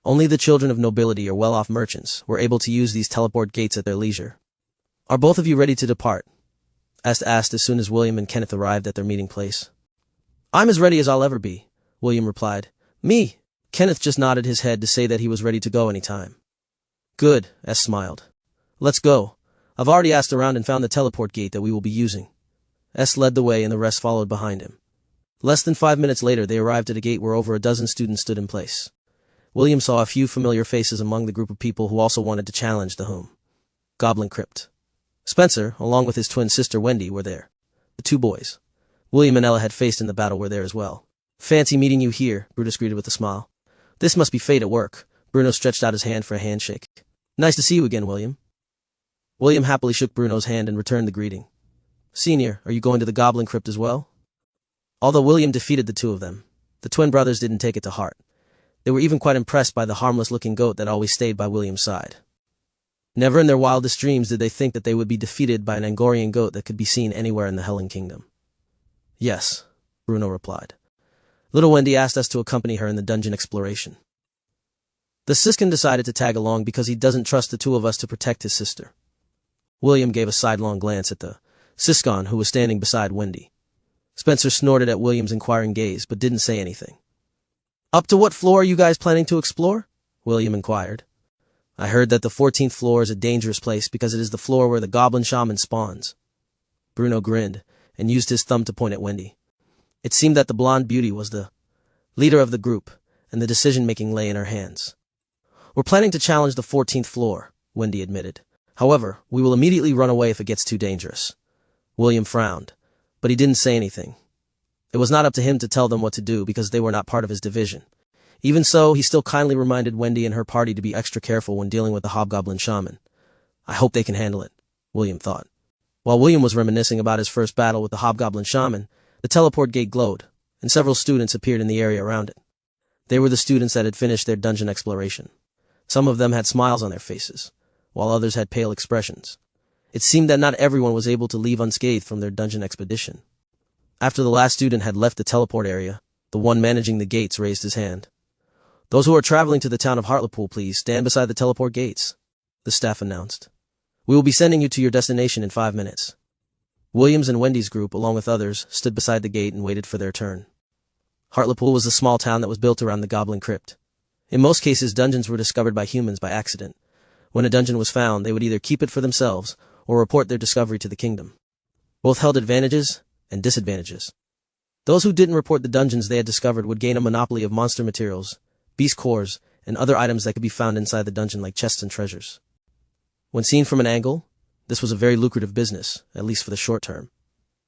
Only the children of nobility or well-off merchants were able to use these teleport gates at their leisure. "Are both of you ready to depart?" asked as soon as William and Kenneth arrived at their meeting place. "I'm as ready as I'll ever be," William replied. "Me?" Kenneth just nodded his head to say that he was ready to go any time. "Good," S smiled. "Let's go. I've already asked around and found the teleport gate that we will be using." S led the way and the rest followed behind him. Less than 5 minutes later, they arrived at a gate where over a dozen students stood in place. William saw a few familiar faces among the group of people who also wanted to challenge the Goblin Crypt. Spencer, along with his twin sister Wendy, were there. The two boys William and Ella had faced in the battle were there as well. "Fancy meeting you here," Brutus greeted with a smile. "This must be fate at work." Bruno stretched out his hand for a handshake. "Nice to see you again, William." William happily shook Bruno's hand and returned the greeting. "Senior, are you going to the Goblin Crypt as well?" Although William defeated the two of them, the twin brothers didn't take it to heart. They were even quite impressed by the harmless-looking goat that always stayed by William's side. Never in their wildest dreams did they think that they would be defeated by an Angorian goat that could be seen anywhere in the Hellenic Kingdom. "Yes," Bruno replied. Little Wendy asked us to accompany her in the dungeon exploration. The Siskin decided to tag along because he doesn't trust the two of us to protect his sister. William gave a sidelong glance at the Siscon who was standing beside Wendy. Spencer snorted at William's inquiring gaze but didn't say anything. "Up to what floor are you guys planning to explore?" William inquired. "I heard that the 14th floor is a dangerous place because it is the floor where the goblin shaman spawns." Bruno grinned and used his thumb to point at Wendy. It seemed that the blonde beauty was the leader of the group, and the decision-making lay in her hands. "We're planning to challenge the 14th floor," Wendy admitted. "However, we will immediately run away if it gets too dangerous." William frowned, but he didn't say anything. It was not up to him to tell them what to do because they were not part of his division. Even so, he still kindly reminded Wendy and her party to be extra careful when dealing with the hobgoblin shaman. "I hope they can handle it," William thought. While William was reminiscing about his first battle with the hobgoblin shaman, the teleport gate glowed, and several students appeared in the area around it. They were the students that had finished their dungeon exploration. Some of them had smiles on their faces, while others had pale expressions. It seemed that not everyone was able to leave unscathed from their dungeon expedition. After the last student had left the teleport area, the one managing the gates raised his hand. "Those who are traveling to the town of Hartlepool, please stand beside the teleport gates," the staff announced. "We will be sending you to your destination in 5 minutes." Williams and Wendy's group, along with others, stood beside the gate and waited for their turn. Hartlepool was a small town that was built around the Goblin Crypt. In most cases, dungeons were discovered by humans by accident. When a dungeon was found, they would either keep it for themselves or report their discovery to the kingdom. Both held advantages and disadvantages. Those who didn't report the dungeons they had discovered would gain a monopoly of monster materials, beast cores, and other items that could be found inside the dungeon like chests and treasures. When seen from an angle, this was a very lucrative business, at least for the short term.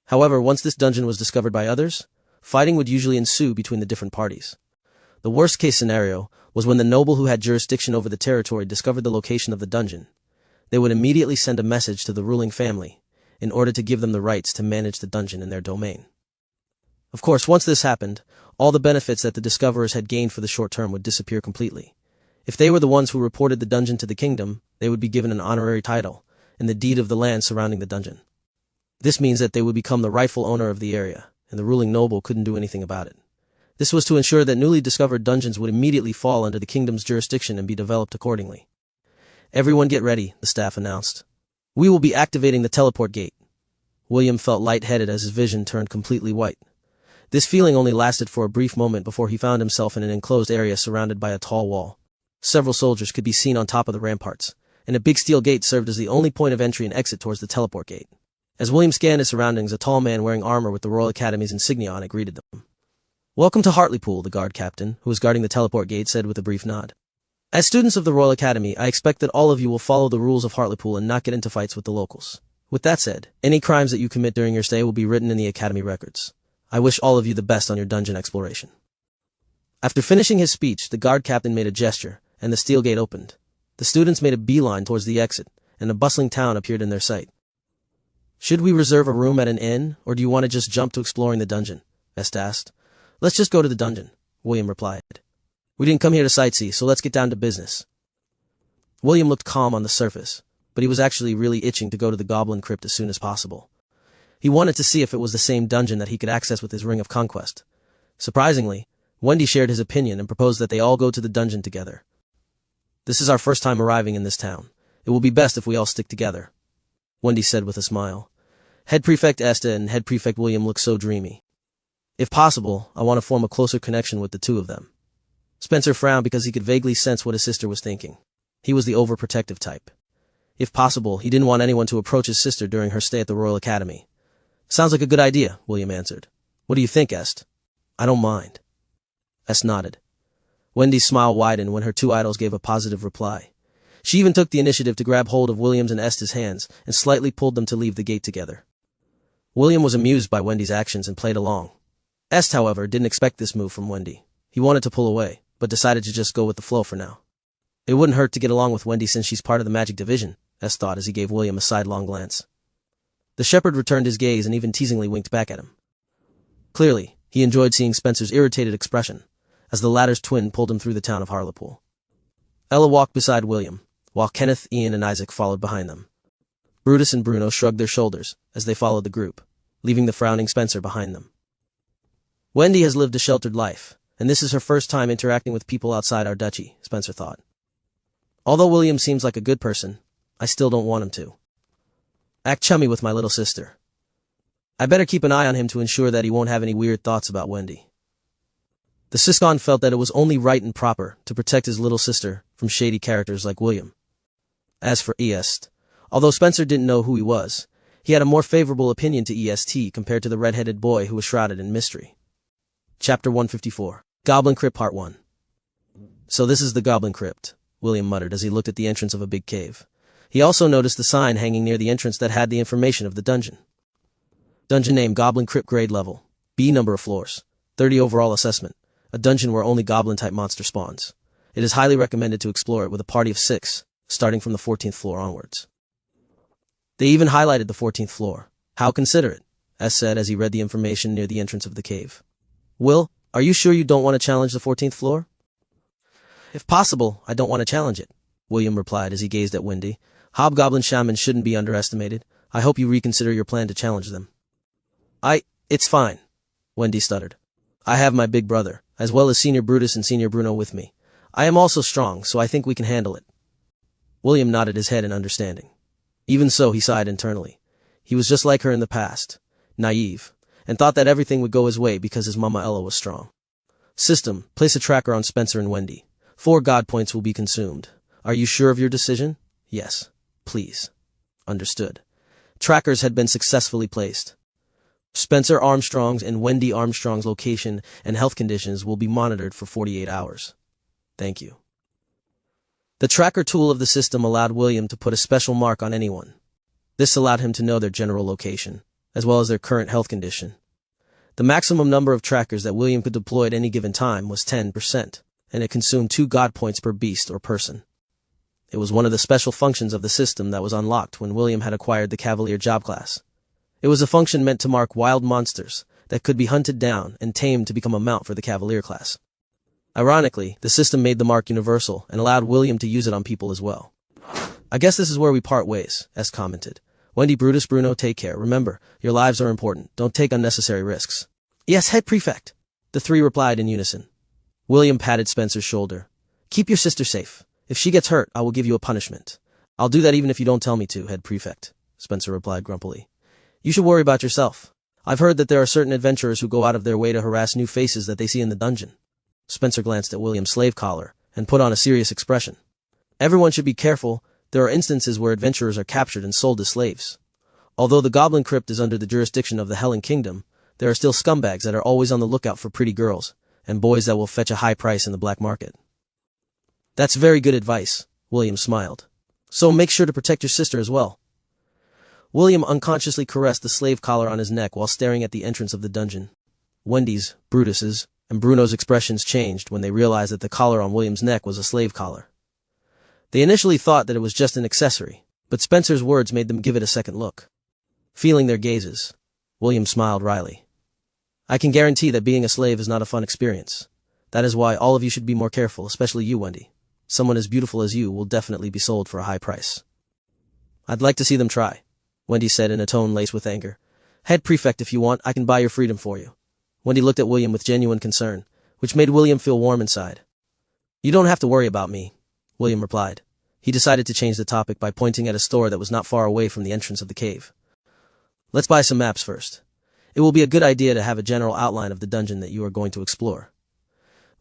However, once this dungeon was discovered by others, fighting would usually ensue between the different parties. The worst-case scenario was when the noble who had jurisdiction over the territory discovered the location of the dungeon. They would immediately send a message to the ruling family in order to give them the rights to manage the dungeon in their domain. Of course, once this happened, all the benefits that the discoverers had gained for the short term would disappear completely. If they were the ones who reported the dungeon to the kingdom, they would be given an honorary title and the deed of the land surrounding the dungeon. This means that they would become the rightful owner of the area, and the ruling noble couldn't do anything about it. This was to ensure that newly discovered dungeons would immediately fall under the kingdom's jurisdiction and be developed accordingly. "Everyone get ready," the staff announced. "We will be activating the teleport gate." William felt lightheaded as his vision turned completely white. This feeling only lasted for a brief moment before he found himself in an enclosed area surrounded by a tall wall. Several soldiers could be seen on top of the ramparts, and a big steel gate served as the only point of entry and exit towards the teleport gate. As William scanned his surroundings, a tall man wearing armor with the Royal Academy's insignia on it greeted them. "Welcome to Hartlepool," the guard captain, who was guarding the teleport gate, said with a brief nod. "As students of the Royal Academy, I expect that all of you will follow the rules of Hartlepool and not get into fights with the locals. With that said, any crimes that you commit during your stay will be written in the Academy records. I wish all of you the best on your dungeon exploration." After finishing his speech, the guard captain made a gesture, and the steel gate opened. The students made a beeline towards the exit, and a bustling town appeared in their sight. "Should we reserve a room at an inn, or do you want to just jump to exploring the dungeon?" Est asked. "Let's just go to the dungeon," William replied. "We didn't come here to sightsee, so let's get down to business." William looked calm on the surface, but he was actually really itching to go to the Goblin Crypt as soon as possible. He wanted to see if it was the same dungeon that he could access with his Ring of Conquest. Surprisingly, Wendy shared his opinion and proposed that they all go to the dungeon together. "This is our first time arriving in this town. It will be best if we all stick together," Wendy said with a smile. Head Prefect Esta and Head Prefect William looked so dreamy. "If possible, I want to form a closer connection with the two of them." Spencer frowned because he could vaguely sense what his sister was thinking. He was the overprotective type. If possible, he didn't want anyone to approach his sister during her stay at the Royal Academy. "Sounds like a good idea," William answered. "What do you think, Est?" "I don't mind." Est nodded. Wendy's smile widened when her two idols gave a positive reply. She even took the initiative to grab hold of William's and Est's hands and slightly pulled them to leave the gate together. William was amused by Wendy's actions and played along. Est, however, didn't expect this move from Wendy. He wanted to pull away, but decided to just go with the flow for now. It wouldn't hurt to get along with Wendy since she's part of the Magic Division, Est thought as he gave William a sidelong glance. The shepherd returned his gaze and even teasingly winked back at him. Clearly, he enjoyed seeing Spencer's irritated expression, as the latter's twin pulled him through the town of Hartlepool. Ella walked beside William, while Kenneth, Ian, and Isaac followed behind them. Brutus and Bruno shrugged their shoulders as they followed the group, leaving the frowning Spencer behind them. Wendy has lived a sheltered life, and this is her first time interacting with people outside our duchy, Spencer thought. Although William seems like a good person, I still don't want him to act chummy with my little sister. I better keep an eye on him to ensure that he won't have any weird thoughts about Wendy. The Siscon felt that it was only right and proper to protect his little sister from shady characters like William. As for Est, although Spencer didn't know who he was, he had a more favorable opinion to Est compared to the red-headed boy who was shrouded in mystery. Chapter 154. Goblin Crypt Part 1. "So this is the Goblin Crypt," William muttered as he looked at the entrance of a big cave. He also noticed the sign hanging near the entrance that had the information of the dungeon. Dungeon name: Goblin Crypt, grade level B, number of floors 30 overall assessment. A dungeon where only goblin-type monster spawns. It is highly recommended to explore it with a party of 6, starting from the 14th floor onwards. They even highlighted the 14th floor. "How considerate," S said as he read the information near the entrance of the cave. "Will, are you sure you don't want to challenge the 14th floor?" "If possible, I don't want to challenge it," William replied as he gazed at Wendy. "Hobgoblin shamans shouldn't be underestimated. I hope you reconsider your plan to challenge them." It's fine," Wendy stuttered. "I have my big brother, as well as Senior Brutus and Senior Bruno with me. I am also strong, so I think we can handle it." William nodded his head in understanding. Even so, he sighed internally. He was just like her in the past, naive, and thought that everything would go his way because his mama Ella was strong. "System, place a tracker on Spencer and Wendy. 4 god points will be consumed. Are you sure of your decision?" "Yes, please." "Understood." Trackers had been successfully placed. Spencer Armstrong's and Wendy Armstrong's location and health conditions will be monitored for 48 hours. "Thank you." The tracker tool of the system allowed William to put a special mark on anyone. This allowed him to know their general location, as well as their current health condition. The maximum number of trackers that William could deploy at any given time was 10%, and it consumed 2 god points per beast or person. It was one of the special functions of the system that was unlocked when William had acquired the Cavalier job class. It was a function meant to mark wild monsters that could be hunted down and tamed to become a mount for the Cavalier class. Ironically, the system made the mark universal and allowed William to use it on people as well. "I guess this is where we part ways," S commented. "Wendy, Brutus, Bruno, take care. Remember, your lives are important. Don't take unnecessary risks." "Yes, Head Prefect," the 3 replied in unison. William patted Spencer's shoulder. "Keep your sister safe. If she gets hurt, I will give you a punishment." "I'll do that even if you don't tell me to, Head Prefect," Spencer replied grumpily. "You should worry about yourself. I've heard that there are certain adventurers who go out of their way to harass new faces that they see in the dungeon. Spencer glanced at William's slave collar and put on a serious expression. Everyone should be careful. There are instances where adventurers are captured and sold as slaves. Although the Goblin Crypt is under the jurisdiction of the Helen Kingdom, there are still scumbags that are always on the lookout for pretty girls and boys that will fetch a high price in the black market. That's very good advice, William smiled. So make sure to protect your sister as well. William unconsciously caressed the slave collar on his neck while staring at the entrance of the dungeon. Wendy's, Brutus's, and Bruno's expressions changed when they realized that the collar on William's neck was a slave collar. They initially thought that it was just an accessory, but Spencer's words made them give it a second look. Feeling their gazes, William smiled wryly. I can guarantee that being a slave is not a fun experience. That is why all of you should be more careful, especially you, Wendy. Someone as beautiful as you will definitely be sold for a high price. I'd like to see them try, Wendy said in a tone laced with anger. Head prefect, if you want, I can buy your freedom for you. Wendy looked at William with genuine concern, which made William feel warm inside. You don't have to worry about me, William replied. He decided to change the topic by pointing at a store that was not far away from the entrance of the cave. Let's buy some maps first. It will be a good idea to have a general outline of the dungeon that you are going to explore.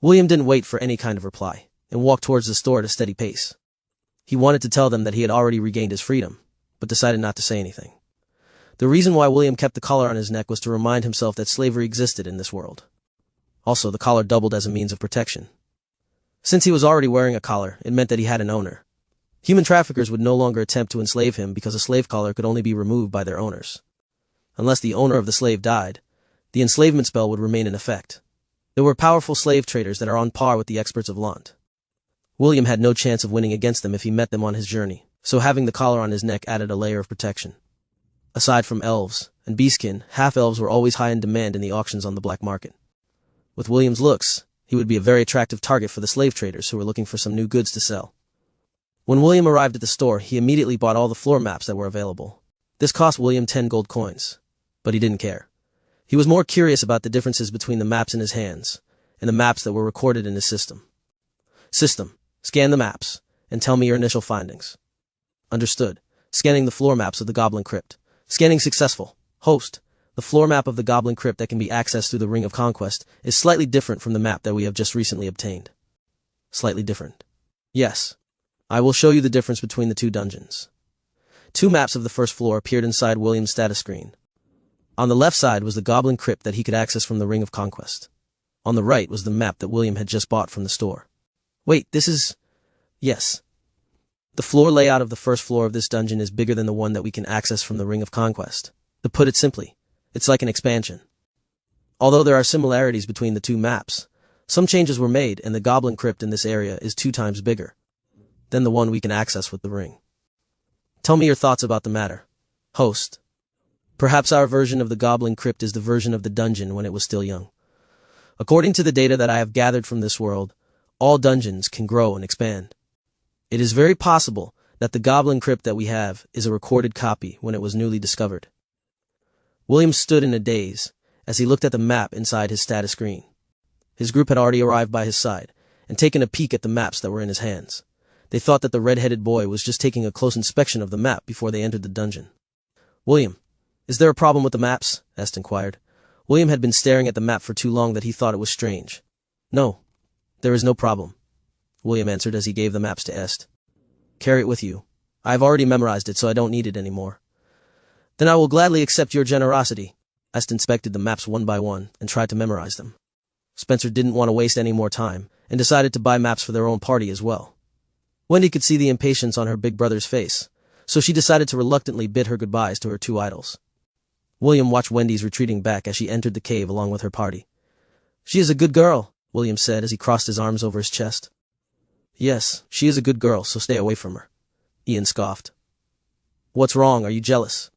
William didn't wait for any kind of reply and walked towards the store at a steady pace. He wanted to tell them that he had already regained his freedom, but decided not to say anything. The reason why William kept the collar on his neck was to remind himself that slavery existed in this world. Also, the collar doubled as a means of protection. Since he was already wearing a collar, it meant that he had an owner. Human traffickers would no longer attempt to enslave him because a slave collar could only be removed by their owners. Unless the owner of the slave died, the enslavement spell would remain in effect. There were powerful slave traders that are on par with the experts of Lant. William had no chance of winning against them if he met them on his journey, so having the collar on his neck added a layer of protection. Aside from elves and beastkin, half-elves were always high in demand in the auctions on the black market. With William's looks, he would be a very attractive target for the slave traders who were looking for some new goods to sell. When William arrived at the store, he immediately bought all the floor maps that were available. This cost William 10 gold coins, but he didn't care. He was more curious about the differences between the maps in his hands and the maps that were recorded in his system. System, scan the maps, and tell me your initial findings. Understood. Scanning the floor maps of the Goblin Crypt. Scanning successful. Host. The floor map of the Goblin Crypt that can be accessed through the Ring of Conquest is slightly different from the map that we have just recently obtained. Slightly different. Yes. I will show you the difference between the two dungeons. 2 maps of the first floor appeared inside William's status screen. On the left side was the Goblin Crypt that he could access from the Ring of Conquest. On the right was the map that William had just bought from the store. Wait, this is... Yes. The floor layout of the first floor of this dungeon is bigger than the one that we can access from the Ring of Conquest. To put it simply, it's like an expansion. Although there are similarities between the 2 maps, some changes were made and the Goblin Crypt in this area is 2 times bigger than the one we can access with the ring. Tell me your thoughts about the matter. Host. Perhaps our version of the Goblin Crypt is the version of the dungeon when it was still young. According to the data that I have gathered from this world, all dungeons can grow and expand. It is very possible that the Goblin Crypt that we have is a recorded copy when it was newly discovered. William stood in a daze as he looked at the map inside his status screen. His group had already arrived by his side and taken a peek at the maps that were in his hands. They thought that the red-headed boy was just taking a close inspection of the map before they entered the dungeon. William, is there a problem with the maps? Est inquired. William had been staring at the map for too long that he thought it was strange. No, there is no problem, William answered as he gave the maps to Est. Carry it with you. I have already memorized it, so I don't need it anymore. Then I will gladly accept your generosity. Est inspected the maps one by one and tried to memorize them. Spencer didn't want to waste any more time and decided to buy maps for their own party as well. Wendy could see the impatience on her big brother's face, so she decided to reluctantly bid her goodbyes to her 2 idols. William watched Wendy's retreating back as she entered the cave along with her party. She is a good girl, William said as he crossed his arms over his chest. Yes, she is a good girl, so stay away from her. Ian scoffed. What's wrong? Are you jealous?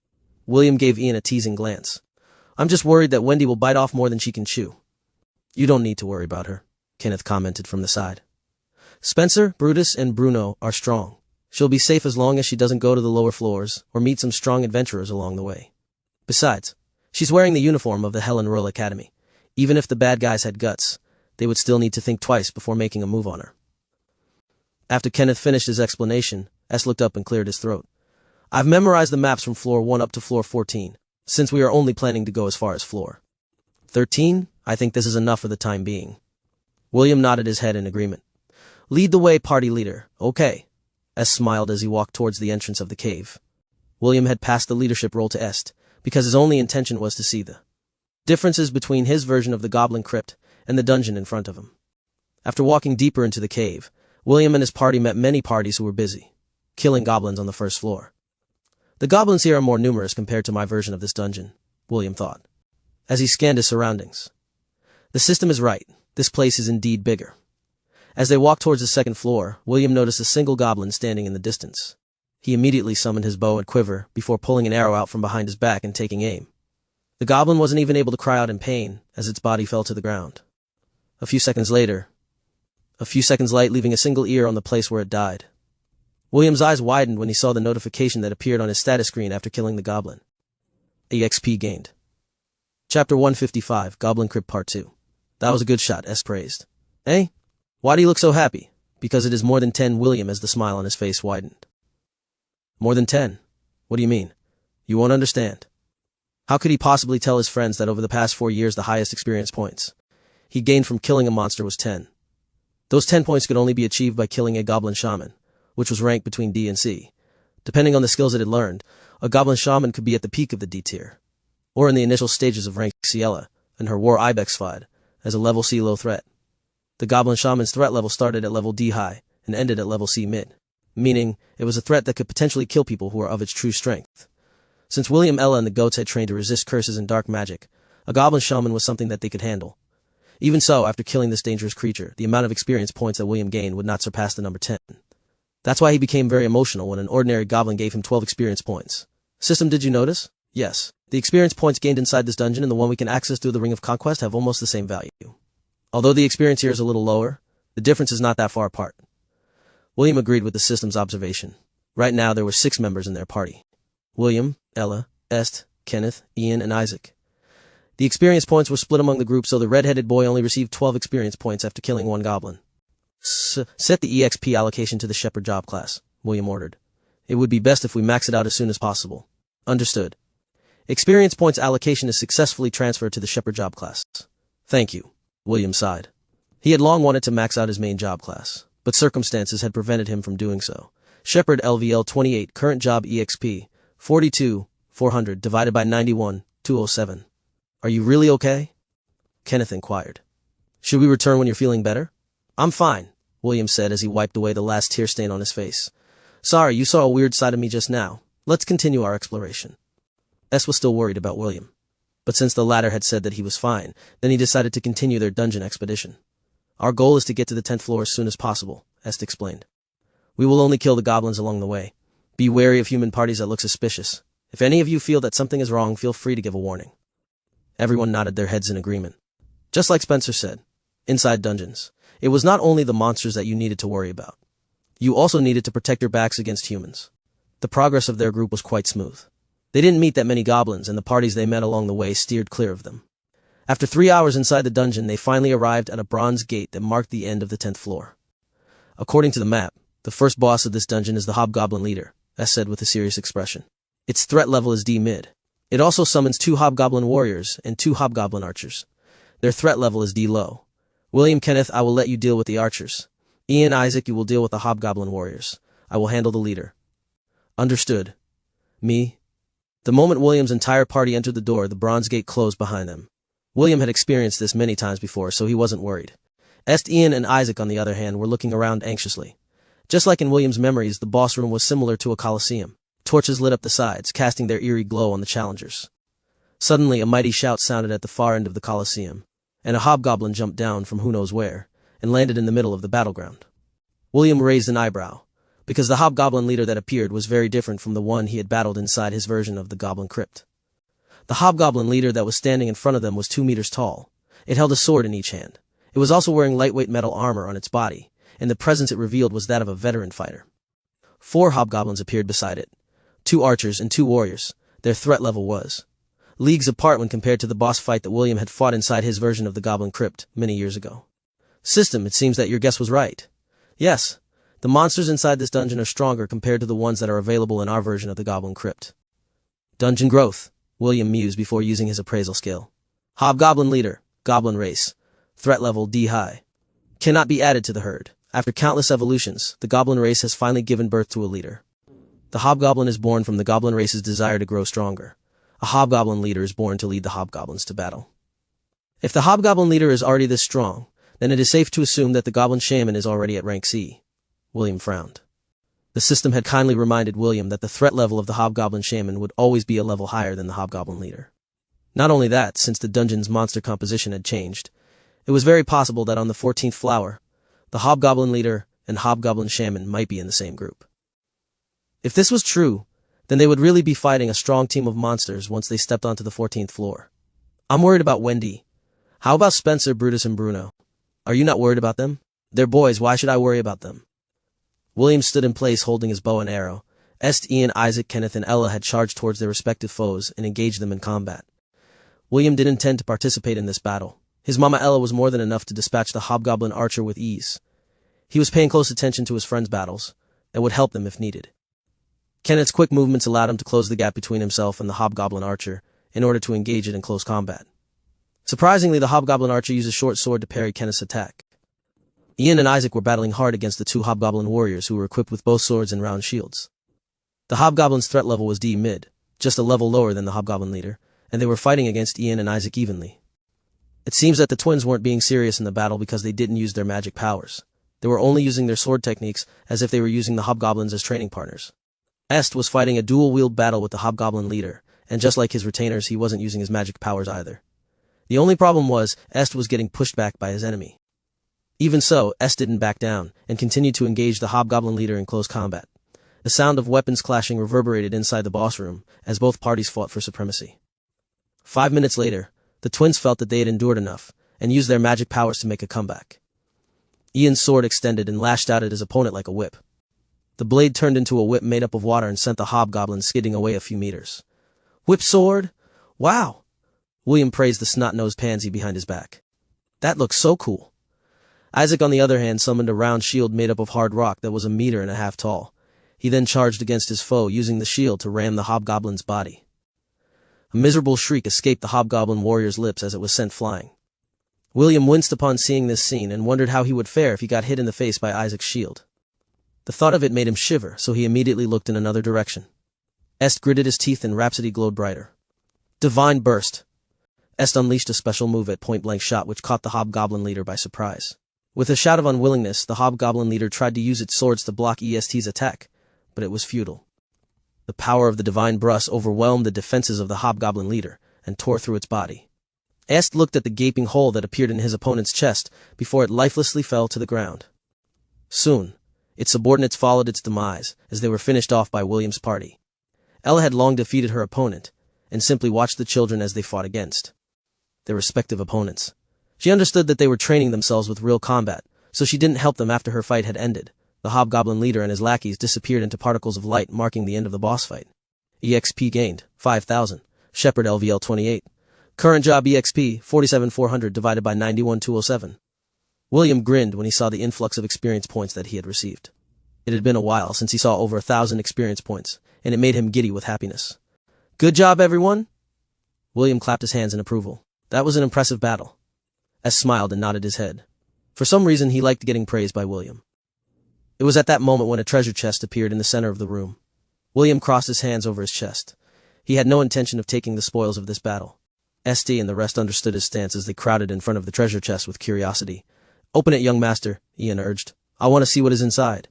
William gave Ian a teasing glance. I'm just worried that Wendy will bite off more than she can chew. You don't need to worry about her, Kenneth commented from the side. Spencer, Brutus, and Bruno are strong. She'll be safe as long as she doesn't go to the lower floors or meet some strong adventurers along the way. Besides, she's wearing the uniform of the Helen Royal Academy. Even if the bad guys had guts, they would still need to think twice before making a move on her. After Kenneth finished his explanation, S looked up and cleared his throat. I've memorized the maps from floor 1 up to floor 14. since we are only planning to go as far as floor 13, I think this is enough for the time being. William nodded his head in agreement. Lead the way, party leader. Okay. S smiled as he walked towards the entrance of the cave. William had passed the leadership role to Est, because his only intention was to see the differences between his version of the goblin crypt and the dungeon in front of him. After walking deeper into the cave, William and his party met many parties who were busy killing goblins on the first floor. The goblins here are more numerous compared to my version of this dungeon, William thought, as he scanned his surroundings. The system is right. This place is indeed bigger. As they walked towards the second floor, William noticed a single goblin standing in the distance. He immediately summoned his bow and quiver before pulling an arrow out from behind his back and taking aim. The goblin wasn't even able to cry out in pain as its body fell to the ground. A few seconds light leaving a single ear on the place where it died. William's eyes widened when he saw the notification that appeared on his status screen after killing the goblin. EXP gained. Chapter 155, Goblin Crypt Part 2. That was a good shot, S praised. Eh? Why do you look so happy? Because it is more than 10, William, as the smile on his face widened. More than 10? What do you mean? You won't understand. How could he possibly tell his friends that over the past 4 years the highest experience points he gained from killing a monster was 10? Those 10 points could only be achieved by killing a goblin shaman, which was ranked between D and C. Depending on the skills it had learned, a goblin shaman could be at the peak of the D tier, or in the initial stages of rank Ciela and her war ibex fight as a level C low threat. The goblin shaman's threat level started at level D high and ended at level C mid, meaning it was a threat that could potentially kill people who are of its true strength. Since William, Ella, and the goats had trained to resist curses and dark magic, a goblin shaman was something that they could handle. Even so, after killing this dangerous creature, the amount of experience points that William gained would not surpass the number 10. That's why he became very emotional when an ordinary goblin gave him 12 experience points. System, did you notice? Yes. The experience points gained inside this dungeon and the one we can access through the Ring of Conquest have almost the same value. Although the experience here is a little lower, the difference is not that far apart. William agreed with the system's observation. Right now there were 6 members in their party. William, Ella, Est, Kenneth, Ian, and Isaac. The experience points were split among the group, so the red-headed boy only received 12 experience points after killing 1 goblin. Set the EXP allocation to the Shepherd job class, William ordered. It would be best if we max it out as soon as possible. Understood. Experience points allocation is successfully transferred to the Shepherd job class. Thank you, William sighed. He had long wanted to max out his main job class, but circumstances had prevented him from doing so. Shepherd LVL 28, current job EXP, 42, 400 divided by 91, 207. Are you really okay? Kenneth inquired. Should we return when you're feeling better? I'm fine, William said as he wiped away the last tear stain on his face. Sorry, you saw a weird side of me just now. Let's continue our exploration. S was still worried about William, but since the latter had said that he was fine, then he decided to continue their dungeon expedition. Our goal is to get to the 10th floor as soon as possible, Est explained. We will only kill the goblins along the way. Be wary of human parties that look suspicious. If any of you feel that something is wrong, feel free to give a warning. Everyone nodded their heads in agreement. Just like Spencer said, inside dungeons, it was not only the monsters that you needed to worry about. You also needed to protect your backs against humans. The progress of their group was quite smooth. They didn't meet that many goblins, and the parties they met along the way steered clear of them. After 3 hours inside the dungeon, they finally arrived at a bronze gate that marked the end of the 10th floor. According to the map, the first boss of this dungeon is the Hobgoblin leader, S said with a serious expression. Its threat level is D mid. It also summons 2 Hobgoblin warriors and 2 Hobgoblin archers. Their threat level is D low. William, Kenneth, I will let you deal with the archers. Ian, Isaac, you will deal with the Hobgoblin warriors. I will handle the leader. Understood. Me? The moment William's entire party entered the door, the bronze gate closed behind them. William had experienced this many times before, so he wasn't worried. Est, Ian, and Isaac, on the other hand, were looking around anxiously. Just like in William's memories, the boss room was similar to a coliseum. Torches lit up the sides, casting their eerie glow on the challengers. Suddenly, a mighty shout sounded at the far end of the coliseum, and a hobgoblin jumped down from who knows where, and landed in the middle of the battleground. William raised an eyebrow, because the hobgoblin leader that appeared was very different from the one he had battled inside his version of the Goblin Crypt. The hobgoblin leader that was standing in front of them was 2 meters tall. It held a sword in each hand. It was also wearing lightweight metal armor on its body, and the presence it revealed was that of a veteran fighter. 4 hobgoblins appeared beside it. 2 archers and 2 warriors. Their threat level was leagues apart when compared to the boss fight that William had fought inside his version of the Goblin Crypt many years ago. System, it seems that your guess was right. Yes, the monsters inside this dungeon are stronger compared to the ones that are available in our version of the Goblin Crypt. Dungeon growth. William mused before using his appraisal skill. Hobgoblin leader, goblin race. Threat level D high. Cannot be added to the herd. After countless evolutions, the goblin race has finally given birth to a leader. The hobgoblin is born from the goblin race's desire to grow stronger. A hobgoblin leader is born to lead the hobgoblins to battle. If the hobgoblin leader is already this strong, then it is safe to assume that the goblin shaman is already at rank C. William frowned. The system had kindly reminded William that the threat level of the hobgoblin shaman would always be a level higher than the hobgoblin leader. Not only that, since the dungeon's monster composition had changed, it was very possible that on the 14th floor, the hobgoblin leader and hobgoblin shaman might be in the same group. If this was true, then they would really be fighting a strong team of monsters once they stepped onto the 14th floor. I'm worried about Wendy. How about Spencer, Brutus, and Bruno? Are you not worried about them? They're boys, why should I worry about them? William stood in place holding his bow and arrow. Ian, Isaac, Kenneth, and Ella had charged towards their respective foes and engaged them in combat. William didn't intend to participate in this battle. His mama Ella was more than enough to dispatch the hobgoblin archer with ease. He was paying close attention to his friends' battles, and would help them if needed. Kenneth's quick movements allowed him to close the gap between himself and the hobgoblin archer in order to engage it in close combat. Surprisingly, the hobgoblin archer used a short sword to parry Kenneth's attack. Ian and Isaac were battling hard against the two hobgoblin warriors who were equipped with both swords and round shields. The hobgoblin's threat level was D mid, just a level lower than the hobgoblin leader, and they were fighting against Ian and Isaac evenly. It seems that the twins weren't being serious in the battle because they didn't use their magic powers. They were only using their sword techniques as if they were using the hobgoblins as training partners. Est was fighting a dual-wield battle with the hobgoblin leader, and just like his retainers, he wasn't using his magic powers either. The only problem was, Est was getting pushed back by his enemy. Even so, Est didn't back down, and continued to engage the hobgoblin leader in close combat. The sound of weapons clashing reverberated inside the boss room, as both parties fought for supremacy. 5 minutes later, the twins felt that they had endured enough, and used their magic powers to make a comeback. Ian's sword extended and lashed out at his opponent like a whip. The blade turned into a whip made up of water and sent the hobgoblin skidding away a few meters. Whip sword? Wow! William praised the snot-nosed pansy behind his back. That looks so cool. Isaac, on the other hand, summoned a round shield made up of hard rock that was 1.5 meters tall. He then charged against his foe, using the shield to ram the hobgoblin's body. A miserable shriek escaped the hobgoblin warrior's lips as it was sent flying. William winced upon seeing this scene and wondered how he would fare if he got hit in the face by Isaac's shield. The thought of it made him shiver, so he immediately looked in another direction. Est gritted his teeth and Rhapsody glowed brighter. Divine Burst! Est unleashed a special move at point-blank shot which caught the hobgoblin leader by surprise. With a shout of unwillingness, the hobgoblin leader tried to use its swords to block Est's attack, but it was futile. The power of the divine brush overwhelmed the defenses of the hobgoblin leader and tore through its body. Est looked at the gaping hole that appeared in his opponent's chest before it lifelessly fell to the ground. Soon, its subordinates followed its demise as they were finished off by William's party. Ella had long defeated her opponent and simply watched the children as they fought against their respective opponents. She understood that they were training themselves with real combat, so she didn't help them after her fight had ended. The hobgoblin leader and his lackeys disappeared into particles of light, marking the end of the boss fight. EXP gained, 5,000. Shepherd LVL 28. Current job EXP, 47,400 divided by 91,207. William grinned when he saw the influx of experience points that he had received. It had been a while since he saw over 1,000 experience points, and it made him giddy with happiness. Good job, everyone! William clapped his hands in approval. That was an impressive battle. S smiled and nodded his head. For some reason, he liked getting praised by William. It was at that moment when a treasure chest appeared in the center of the room. William crossed his hands over his chest. He had no intention of taking the spoils of this battle. St and the rest understood his stance as they crowded in front of the treasure chest with curiosity. Open it, young master, Ian urged. I want to see what is inside.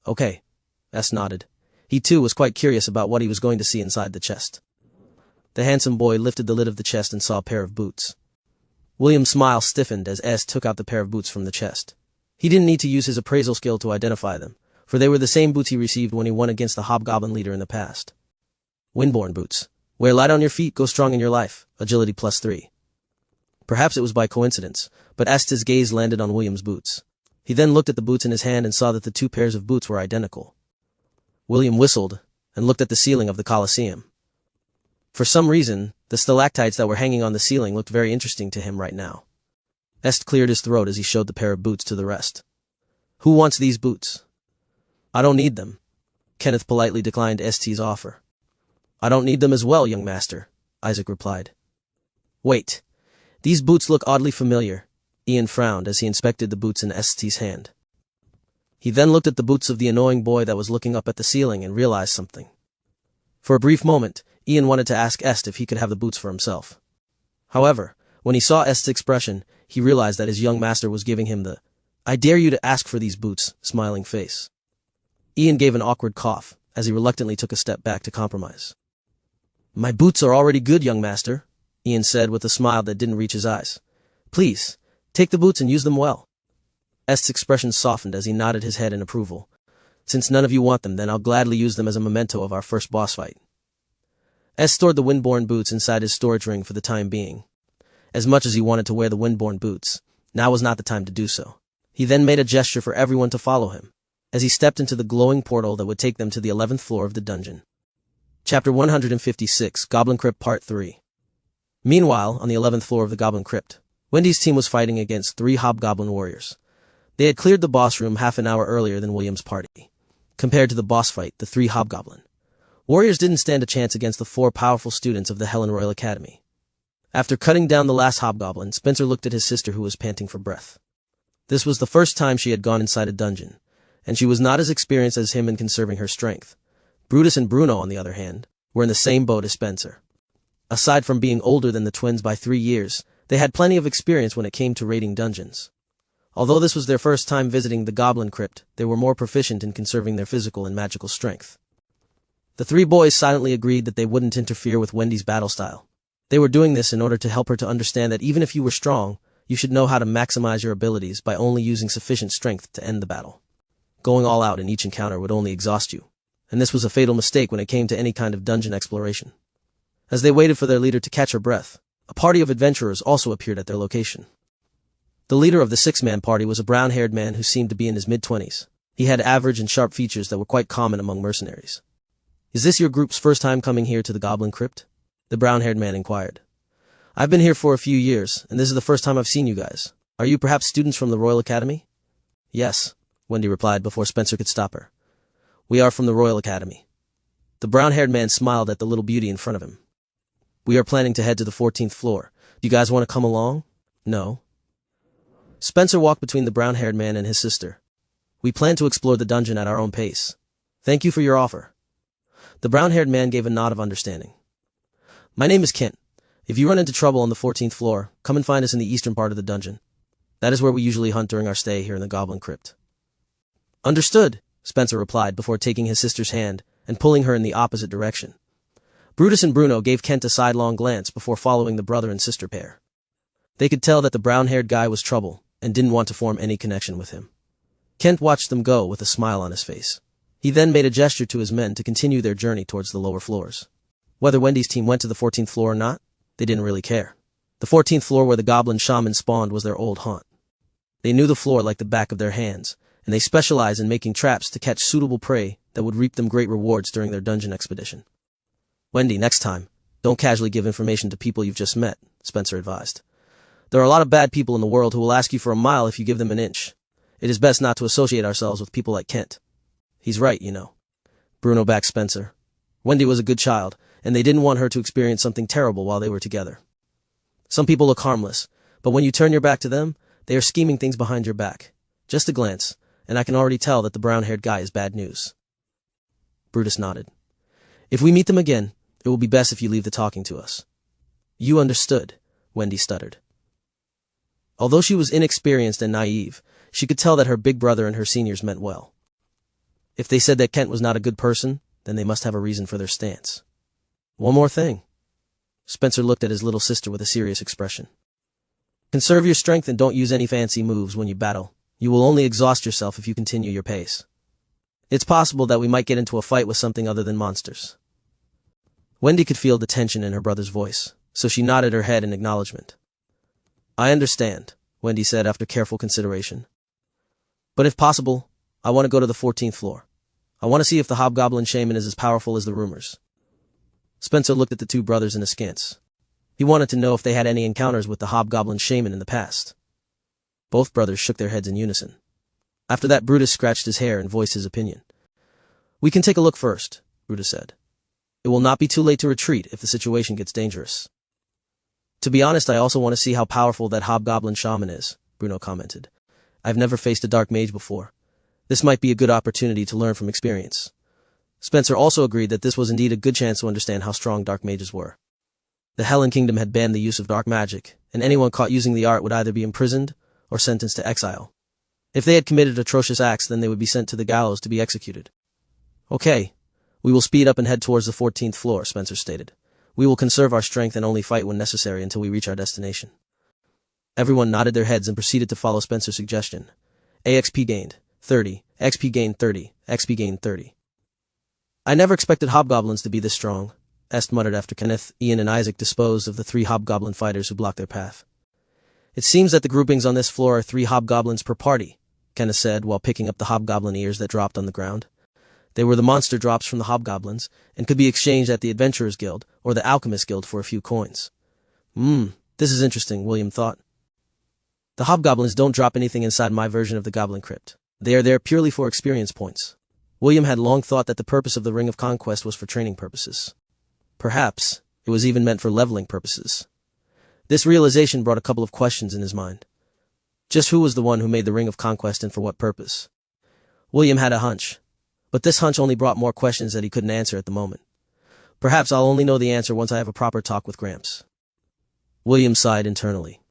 Okay. S nodded. He too was quite curious about what he was going to see inside the chest. The handsome boy lifted the lid of the chest and saw a pair of boots. William's smile stiffened as S took out the pair of boots from the chest. He didn't need to use his appraisal skill to identify them, for they were the same boots he received when he won against the hobgoblin leader in the past. Windborn boots. Wear light on your feet, go strong in your life. Agility +3. Perhaps it was by coincidence, but Est's gaze landed on William's boots. He then looked at the boots in his hand and saw that the two pairs of boots were identical. William whistled and looked at the ceiling of the Colosseum. For some reason, the stalactites that were hanging on the ceiling looked very interesting to him right now. Est cleared his throat as he showed the pair of boots to the rest. Who wants these boots? I don't need them. Kenneth politely declined St's offer. I don't need them as well, young master. Isaac replied. Wait. These boots look oddly familiar. Ian frowned as he inspected the boots in Est's hand. He then looked at the boots of the annoying boy that was looking up at the ceiling and realized something. For a brief moment, Ian wanted to ask Est if he could have the boots for himself. However, when he saw Est's expression, he realized that his young master was giving him the "I dare you to ask for these boots" smiling face. Ian gave an awkward cough, as he reluctantly took a step back to compromise. "My boots are already good, young master," Ian said with a smile that didn't reach his eyes. "Please, take the boots and use them well." Est's expression softened as he nodded his head in approval. "Since none of you want them, then I'll gladly use them as a memento of our first boss fight." Est stored the Windborn boots inside his storage ring for the time being. As much as he wanted to wear the Windborn boots, now was not the time to do so. He then made a gesture for everyone to follow him, as he stepped into the glowing portal that would take them to the 11th floor of the dungeon. Chapter 156, Goblin Crypt Part 3. Meanwhile, on the 11th floor of the Goblin Crypt, Wendy's team was fighting against 3 hobgoblin warriors. They had cleared the boss room half an hour earlier than William's party. Compared to the boss fight, the 3 hobgoblin warriors didn't stand a chance against the 4 powerful students of the Helen Royal Academy. After cutting down the last hobgoblin, Spencer looked at his sister who was panting for breath. This was the first time she had gone inside a dungeon, and she was not as experienced as him in conserving her strength. Brutus and Bruno, on the other hand, were in the same boat as Spencer. Aside from being older than the twins by 3 years, they had plenty of experience when it came to raiding dungeons. Although this was their first time visiting the Goblin Crypt, they were more proficient in conserving their physical and magical strength. The 3 boys silently agreed that they wouldn't interfere with Wendy's battle style. They were doing this in order to help her to understand that even if you were strong, you should know how to maximize your abilities by only using sufficient strength to end the battle. Going all out in each encounter would only exhaust you, and this was a fatal mistake when it came to any kind of dungeon exploration. As they waited for their leader to catch her breath, a party of adventurers also appeared at their location. The leader of the 6-man party was a brown-haired man who seemed to be in his mid-20s. He had average and sharp features that were quite common among mercenaries. "Is this your group's first time coming here to the Goblin Crypt?" the brown-haired man inquired. "I've been here for a few years, and this is the first time I've seen you guys. Are you perhaps students from the Royal Academy?" "Yes," Wendy replied before Spencer could stop her. "We are from the Royal Academy." The brown-haired man smiled at the little beauty in front of him. "We are planning to head to the 14th floor. Do you guys want to come along?" "No." Spencer walked between the brown-haired man and his sister. "We plan to explore the dungeon at our own pace. Thank you for your offer." The brown-haired man gave a nod of understanding. "My name is Kent. If you run into trouble on the 14th floor, come and find us in the eastern part of the dungeon. That is where we usually hunt during our stay here in the Goblin Crypt." "Understood," Spencer replied before taking his sister's hand and pulling her in the opposite direction. Brutus and Bruno gave Kent a sidelong glance before following the brother and sister pair. They could tell that the brown-haired guy was trouble and didn't want to form any connection with him. Kent watched them go with a smile on his face. He then made a gesture to his men to continue their journey towards the lower floors. Whether Wendy's team went to the 14th floor or not, they didn't really care. The 14th floor where the goblin shaman spawned was their old haunt. They knew the floor like the back of their hands, and they specialized in making traps to catch suitable prey that would reap them great rewards during their dungeon expedition. "Wendy, next time, don't casually give information to people you've just met," Spencer advised. "There are a lot of bad people in the world who will ask you for a mile if you give them an inch. It is best not to associate ourselves with people like Kent." "He's right, you know." Bruno backed Spencer. Wendy was a good child, and they didn't want her to experience something terrible while they were together. Some people look harmless, but when you turn your back to them, they are scheming things behind your back. Just a glance, and I can already tell that the brown-haired guy is bad news. Brutus nodded. "If we meet them again, it will be best if you leave the talking to us." "You understood," Wendy stuttered. Although she was inexperienced and naive, she could tell that her big brother and her seniors meant well. If they said that Kent was not a good person, then they must have a reason for their stance. "One more thing." Spencer looked at his little sister with a serious expression. "Conserve your strength and don't use any fancy moves when you battle. You will only exhaust yourself if you continue your pace. It's possible that we might get into a fight with something other than monsters." Wendy could feel the tension in her brother's voice, so she nodded her head in acknowledgement. "I understand," Wendy said after careful consideration. "But if possible, I want to go to the 14th floor. I want to see if the hobgoblin shaman is as powerful as the rumors." Spencer looked at the 2 brothers in askance. He wanted to know if they had any encounters with the hobgoblin shaman in the past. Both brothers shook their heads in unison. After that, Brutus scratched his hair and voiced his opinion. "We can take a look first," Brutus said. It will not be too late to retreat if the situation gets dangerous. To be honest, I also want to see how powerful that hobgoblin shaman is, Bruno commented. I've never faced a dark mage before. This might be a good opportunity to learn from experience. Spencer also agreed that this was indeed a good chance to understand how strong dark mages were. The Helen Kingdom had banned the use of dark magic, and anyone caught using the art would either be imprisoned or sentenced to exile. If they had committed atrocious acts, then they would be sent to the gallows to be executed. Okay, we will speed up and head towards the 14th floor, Spencer stated. We will conserve our strength and only fight when necessary until we reach our destination. Everyone nodded their heads and proceeded to follow Spencer's suggestion. AXP gained 30, XP gained 30, XP gained 30. I never expected hobgoblins to be this strong, Est muttered after Kenneth, Ian and Isaac disposed of the 3 hobgoblin fighters who blocked their path. It seems that the groupings on this floor are 3 hobgoblins per party, Kenneth said while picking up the hobgoblin ears that dropped on the ground. They were the monster drops from the hobgoblins, and could be exchanged at the Adventurers Guild or the Alchemist Guild for a few coins. This is interesting, William thought. The hobgoblins don't drop anything inside my version of the Goblin Crypt. They are there purely for experience points. William had long thought that the purpose of the Ring of Conquest was for training purposes. Perhaps it was even meant for leveling purposes. This realization brought a couple of questions in his mind. Just who was the one who made the Ring of Conquest and for what purpose? William had a hunch, but this hunch only brought more questions that he couldn't answer at the moment. Perhaps I'll only know the answer once I have a proper talk with Gramps. William sighed internally.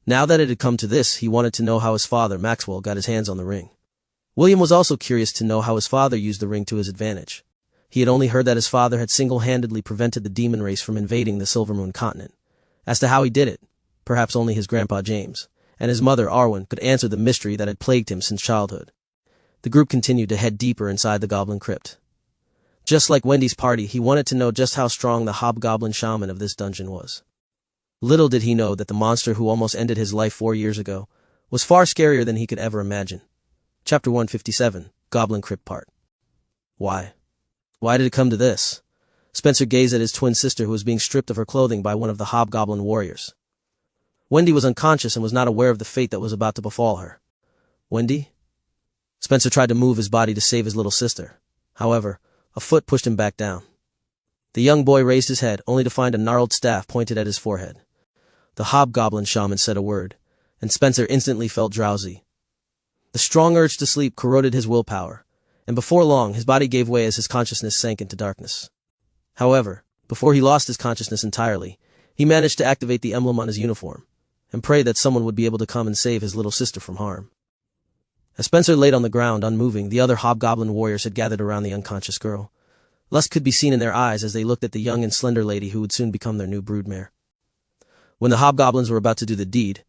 Now that it had come to this, he wanted to know how his father, Maxwell, got his hands on the ring. William was also curious to know how his father used the ring to his advantage. He had only heard that his father had single-handedly prevented the demon race from invading the Silvermoon continent. As to how he did it, perhaps only his grandpa James and his mother Arwen could answer the mystery that had plagued him since childhood. The group continued to head deeper inside the Goblin Crypt. Just like Wendy's party, he wanted to know just how strong the hobgoblin shaman of this dungeon was. Little did he know that the monster who almost ended his life 4 years ago was far scarier than he could ever imagine. Chapter 157, Goblin Crypt Part. Why? Why did it come to this? Spencer gazed at his twin sister who was being stripped of her clothing by one of the hobgoblin warriors. Wendy was unconscious and was not aware of the fate that was about to befall her. Wendy? Spencer tried to move his body to save his little sister. However, a foot pushed him back down. The young boy raised his head, only to find a gnarled staff pointed at his forehead. The hobgoblin shaman said a word, and Spencer instantly felt drowsy. The strong urge to sleep corroded his willpower, and before long his body gave way as his consciousness sank into darkness. However, before he lost his consciousness entirely, he managed to activate the emblem on his uniform, and pray that someone would be able to come and save his little sister from harm. As Spencer laid on the ground unmoving, the other hobgoblin warriors had gathered around the unconscious girl. Lust could be seen in their eyes as they looked at the young and slender lady who would soon become their new broodmare. When the hobgoblins were about to do the deed,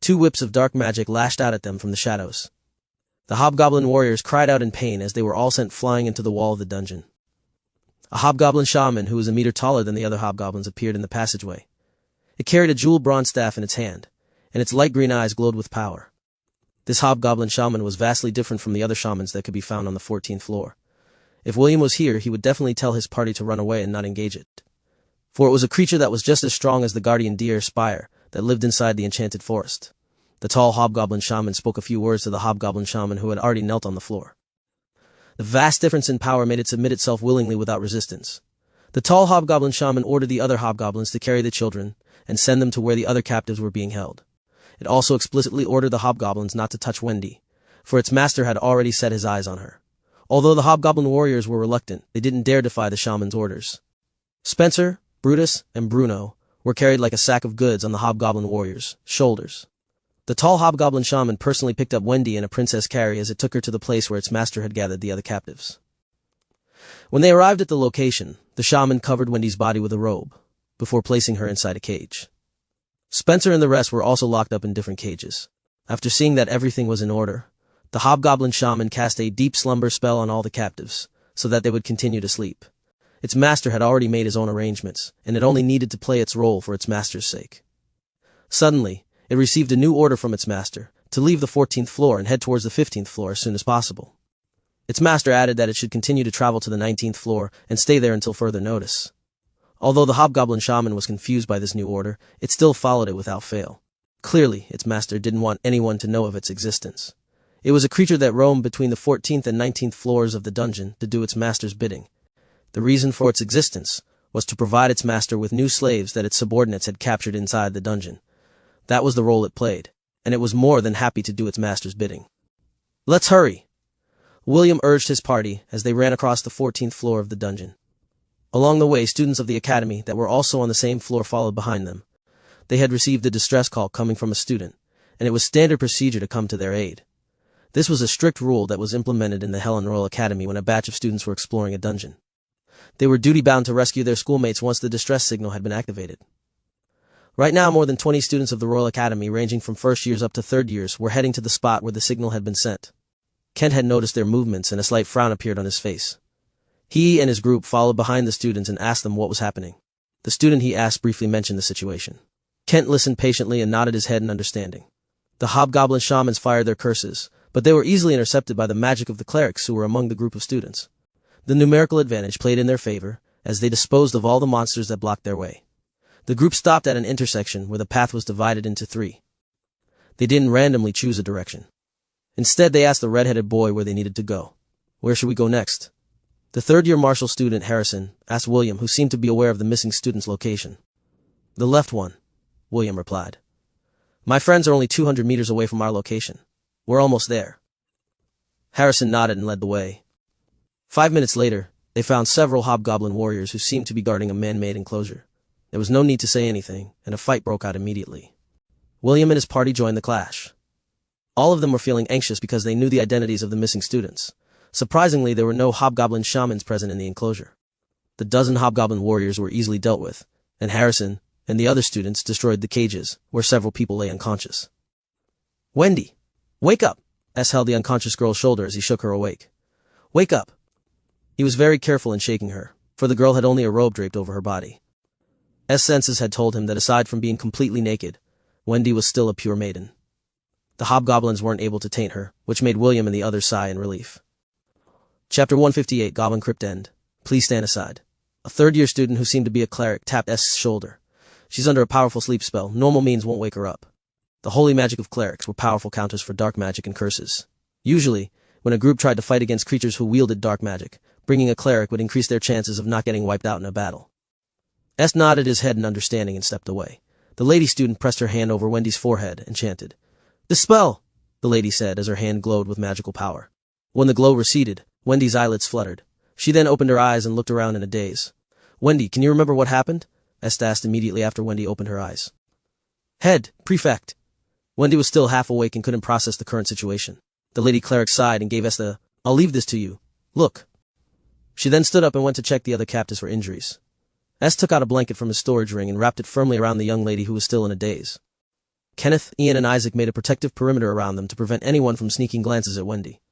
2 whips of dark magic lashed out at them from the shadows. The hobgoblin warriors cried out in pain as they were all sent flying into the wall of the dungeon. A hobgoblin shaman who was a meter taller than the other hobgoblins appeared in the passageway. It carried a jeweled bronze staff in its hand, and its light green eyes glowed with power. This hobgoblin shaman was vastly different from the other shamans that could be found on the 14th floor. If William was here, he would definitely tell his party to run away and not engage it. For it was a creature that was just as strong as the guardian deer spire that lived inside the enchanted forest. The tall hobgoblin shaman spoke a few words to the hobgoblin shaman who had already knelt on the floor. The vast difference in power made it submit itself willingly without resistance. The tall hobgoblin shaman ordered the other hobgoblins to carry the children and send them to where the other captives were being held. It also explicitly ordered the hobgoblins not to touch Wendy, for its master had already set his eyes on her. Although the hobgoblin warriors were reluctant, they didn't dare defy the shaman's orders. Spencer, Brutus, and Bruno were carried like a sack of goods on the hobgoblin warriors' shoulders. The tall hobgoblin shaman personally picked up Wendy in a princess carry as it took her to the place where its master had gathered the other captives. When they arrived at the location, the shaman covered Wendy's body with a robe, before placing her inside a cage. Spencer and the rest were also locked up in different cages. After seeing that everything was in order, the hobgoblin shaman cast a deep slumber spell on all the captives, so that they would continue to sleep. Its master had already made his own arrangements, and it only needed to play its role for its master's sake. Suddenly, it received a new order from its master, to leave the 14th floor and head towards the 15th floor as soon as possible. Its master added that it should continue to travel to the 19th floor and stay there until further notice. Although the hobgoblin shaman was confused by this new order, it still followed it without fail. Clearly, its master didn't want anyone to know of its existence. It was a creature that roamed between the 14th and 19th floors of the dungeon to do its master's bidding. The reason for its existence was to provide its master with new slaves that its subordinates had captured inside the dungeon. That was the role it played, and it was more than happy to do its master's bidding. "Let's hurry," William urged his party as they ran across the 14th floor of the dungeon. Along the way, students of the academy that were also on the same floor followed behind them. They had received a distress call coming from a student, and it was standard procedure to come to their aid. This was a strict rule that was implemented in the Helen Royal Academy when a batch of students were exploring a dungeon. They were duty-bound to rescue their schoolmates once the distress signal had been activated. Right now, more than 20 students of the Royal Academy, ranging from first years up to third years, were heading to the spot where the signal had been sent. Kent had noticed their movements, and a slight frown appeared on his face. He and his group followed behind the students and asked them what was happening. The student he asked briefly mentioned the situation. Kent listened patiently and nodded his head in understanding. The hobgoblin shamans fired their curses, but they were easily intercepted by the magic of the clerics who were among the group of students. The numerical advantage played in their favor, as they disposed of all the monsters that blocked their way. The group stopped at an intersection where the path was divided into 3. They didn't randomly choose a direction. Instead, they asked the red-headed boy where they needed to go. "Where should we go next?" The third-year martial student, Harrison, asked William, who seemed to be aware of the missing student's location. "The left one," William replied. "My friends are only 200 meters away from our location. We're almost there." Harrison nodded and led the way. 5 minutes later, they found several hobgoblin warriors who seemed to be guarding a man-made enclosure. There was no need to say anything, and a fight broke out immediately. William and his party joined the clash. All of them were feeling anxious because they knew the identities of the missing students. Surprisingly, there were no hobgoblin shamans present in the enclosure. The dozen hobgoblin warriors were easily dealt with, and Harrison and the other students destroyed the cages, where several people lay unconscious. "Wendy, wake up!" S held the unconscious girl's shoulder as he shook her awake. "Wake up!" He was very careful in shaking her, for the girl had only a robe draped over her body. S senses had told him that aside from being completely naked, Wendy was still a pure maiden. The hobgoblins weren't able to taint her, which made William and the others sigh in relief. Chapter 158, Goblin Crypt End. "Please stand aside." A third-year student who seemed to be a cleric tapped S.'s shoulder. "She's under a powerful sleep spell. Normal means won't wake her up." The holy magic of clerics were powerful counters for dark magic and curses. Usually, when a group tried to fight against creatures who wielded dark magic, bringing a cleric would increase their chances of not getting wiped out in a battle. S nodded his head in understanding and stepped away. The lady student pressed her hand over Wendy's forehead and chanted. "Dispel!" the lady said as her hand glowed with magical power. When the glow receded, Wendy's eyelids fluttered. She then opened her eyes and looked around in a daze. "Wendy, can you remember what happened?" S asked immediately after Wendy opened her eyes. "Head, prefect." Wendy was still half awake and couldn't process the current situation. The lady cleric sighed and gave S the, "I'll leave this to you. Look." She then stood up and went to check the other captives for injuries. S took out a blanket from his storage ring and wrapped it firmly around the young lady who was still in a daze. Kenneth, Ian, and Isaac made a protective perimeter around them to prevent anyone from sneaking glances at Wendy.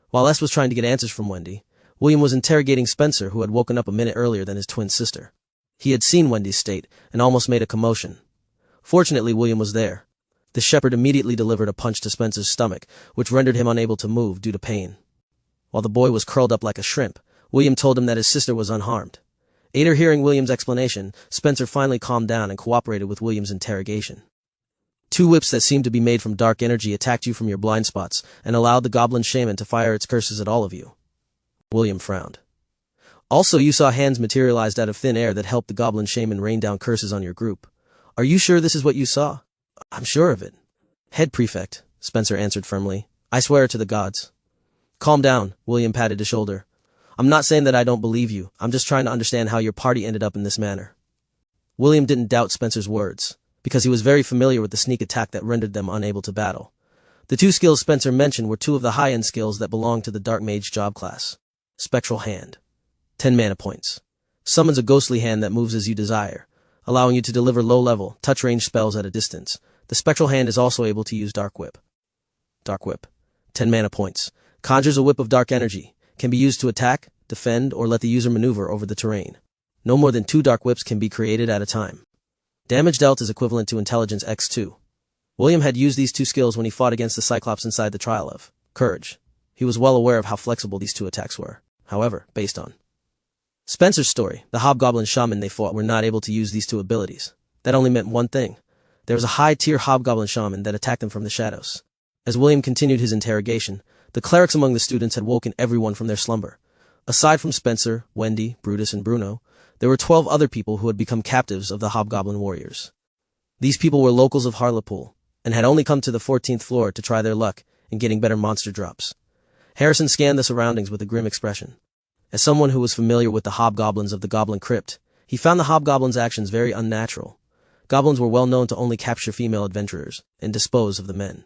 While S was trying to get answers from Wendy, William was interrogating Spencer, who had woken up a minute earlier than his twin sister. He had seen Wendy's state and almost made a commotion. Fortunately, William was there. The shepherd immediately delivered a punch to Spencer's stomach, which rendered him unable to move due to pain. While the boy was curled up like a shrimp, William told him that his sister was unharmed. After hearing William's explanation, Spencer finally calmed down and cooperated with William's interrogation. "2 whips that seemed to be made from dark energy attacked you from your blind spots and allowed the goblin shaman to fire its curses at all of you." William frowned. "Also, you saw hands materialized out of thin air that helped the goblin shaman rain down curses on your group. Are you sure this is what you saw?" "I'm sure of it." "Head prefect," Spencer answered firmly. "I swear to the gods." "Calm down," William patted his shoulder. "I'm not saying that I don't believe you. I'm just trying to understand how your party ended up in this manner." William didn't doubt Spencer's words, because he was very familiar with the sneak attack that rendered them unable to battle. The 2 skills Spencer mentioned were 2 of the high-end skills that belonged to the Dark Mage job class. Spectral Hand. 10 mana points. Summons a ghostly hand that moves as you desire, allowing you to deliver low-level, touch-range spells at a distance. The Spectral Hand is also able to use Dark Whip. Dark Whip. 10 mana points. Conjures a whip of dark energy. Can be used to attack, defend, or let the user maneuver over the terrain. No more than 2 Dark Whips can be created at a time. Damage dealt is equivalent to Intelligence x2. William had used these 2 skills when he fought against the Cyclops inside the Trial of Courage. He was well aware of how flexible these 2 attacks were. However, based on Spencer's story, the hobgoblin shaman they fought were not able to use these 2 abilities. That only meant one thing. There was a high-tier hobgoblin shaman that attacked them from the shadows. As William continued his interrogation, the clerics among the students had woken everyone from their slumber. Aside from Spencer, Wendy, Brutus, and Bruno, there were 12 other people who had become captives of the hobgoblin warriors. These people were locals of Harlepool, and had only come to the 14th floor to try their luck in getting better monster drops. Harrison scanned the surroundings with a grim expression. As someone who was familiar with the hobgoblins of the Goblin Crypt, he found the hobgoblins' actions very unnatural. Goblins were well known to only capture female adventurers and dispose of the men.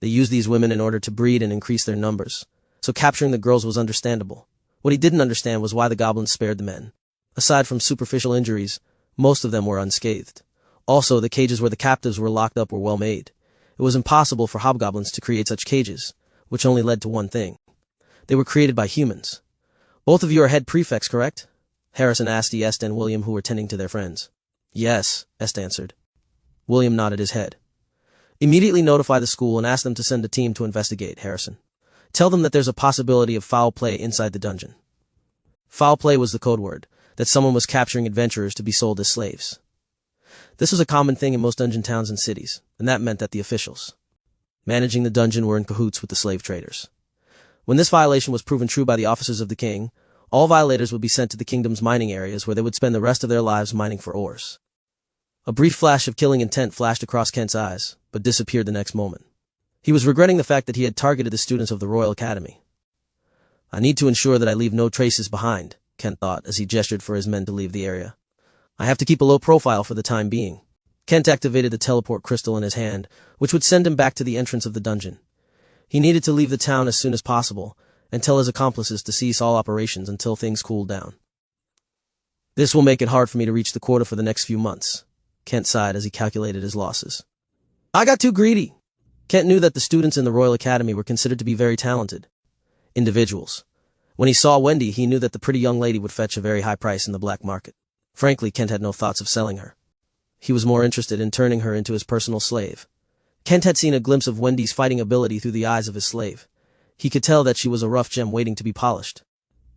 They used these women in order to breed and increase their numbers, so capturing the girls was understandable. What he didn't understand was why the goblins spared the men. Aside from superficial injuries, most of them were unscathed. Also, the cages where the captives were locked up were well made. It was impossible for hobgoblins to create such cages, which only led to one thing. They were created by humans. Both of you are head prefects, correct? Harrison asked Est and William, who were tending to their friends. Yes, Est answered. William nodded his head. Immediately notify the school and ask them to send a team to investigate, Harrison. Tell them that there's a possibility of foul play inside the dungeon. Foul play was the code word, that someone was capturing adventurers to be sold as slaves. This was a common thing in most dungeon towns and cities, and that meant that the officials managing the dungeon were in cahoots with the slave traders. When this violation was proven true by the officers of the king, all violators would be sent to the kingdom's mining areas where they would spend the rest of their lives mining for ores. A brief flash of killing intent flashed across Kent's eyes, but disappeared the next moment. He was regretting the fact that he had targeted the students of the Royal Academy. I need to ensure that I leave no traces behind, Kent thought as he gestured for his men to leave the area. I have to keep a low profile for the time being. Kent activated the teleport crystal in his hand, which would send him back to the entrance of the dungeon. He needed to leave the town as soon as possible, and tell his accomplices to cease all operations until things cooled down. This will make it hard for me to reach the quota for the next few months, Kent sighed as he calculated his losses. I got too greedy. Kent knew that the students in the Royal Academy were considered to be very talented individuals. When he saw Wendy, he knew that the pretty young lady would fetch a very high price in the black market. Frankly, Kent had no thoughts of selling her. He was more interested in turning her into his personal slave. Kent had seen a glimpse of Wendy's fighting ability through the eyes of his slave. He could tell that she was a rough gem waiting to be polished.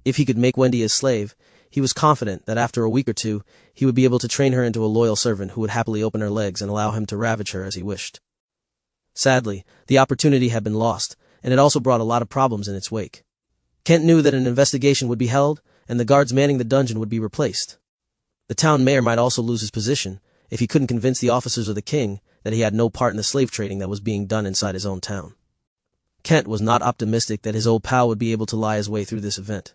If he could make Wendy his slave, he was confident that after a week or two, he would be able to train her into a loyal servant who would happily open her legs and allow him to ravage her as he wished. Sadly, the opportunity had been lost, and it also brought a lot of problems in its wake. Kent knew that an investigation would be held, and the guards manning the dungeon would be replaced. The town mayor might also lose his position if he couldn't convince the officers of the king that he had no part in the slave trading that was being done inside his own town. Kent was not optimistic that his old pal would be able to lie his way through this event.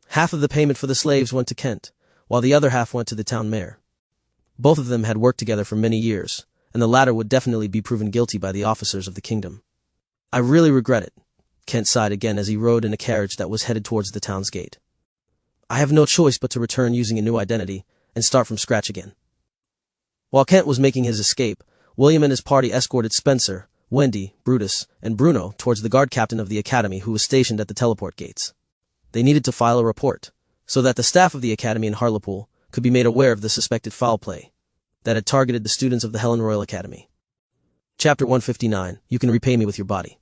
Half of the payment for the slaves went to Kent, while the other half went to the town mayor. Both of them had worked together for many years, and the latter would definitely be proven guilty by the officers of the kingdom. I really regret it, Kent sighed again as he rode in a carriage that was headed towards the town's gate. I have no choice but to return using a new identity and start from scratch again. While Kent was making his escape, William and his party escorted Spencer, Wendy, Brutus, and Bruno towards the guard captain of the academy who was stationed at the teleport gates. They needed to file a report, so that the staff of the academy in Harlepool could be made aware of the suspected foul play that had targeted the students of the Helen Royal Academy. Chapter 159, You Can Repay Me With Your Body.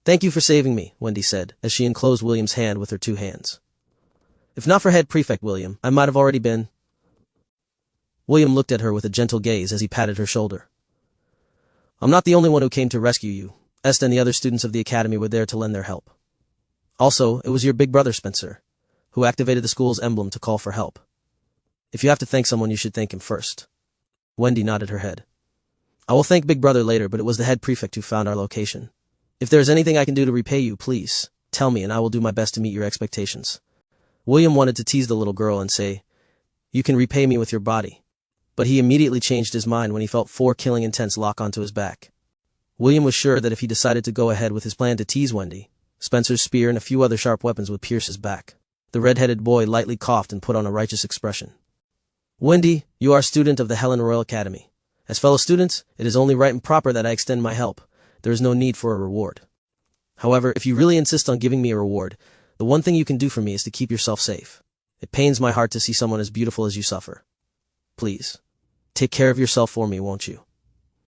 Thank you for saving me, Wendy said, as she enclosed William's hand with her two hands. If not for head prefect William, I might have already been. William looked at her with a gentle gaze as he patted her shoulder. I'm not the only one who came to rescue you. Est and the other students of the academy were there to lend their help. Also, it was your big brother Spencer, who activated the school's emblem to call for help. If you have to thank someone, you should thank him first. Wendy nodded her head. I will thank Big Brother later, but it was the head prefect who found our location. If there is anything I can do to repay you, please, tell me and I will do my best to meet your expectations. William wanted to tease the little girl and say, You can repay me with your body. But he immediately changed his mind when he felt 4 killing intents lock onto his back. William was sure that if he decided to go ahead with his plan to tease Wendy, Spencer's spear and a few other sharp weapons would pierce his back. The red-headed boy lightly coughed and put on a righteous expression. Wendy, you are a student of the Helen Royal Academy. As fellow students, it is only right and proper that I extend my help. There is no need for a reward. However, if you really insist on giving me a reward, the one thing you can do for me is to keep yourself safe. It pains my heart to see someone as beautiful as you suffer. Please, take care of yourself for me, won't you?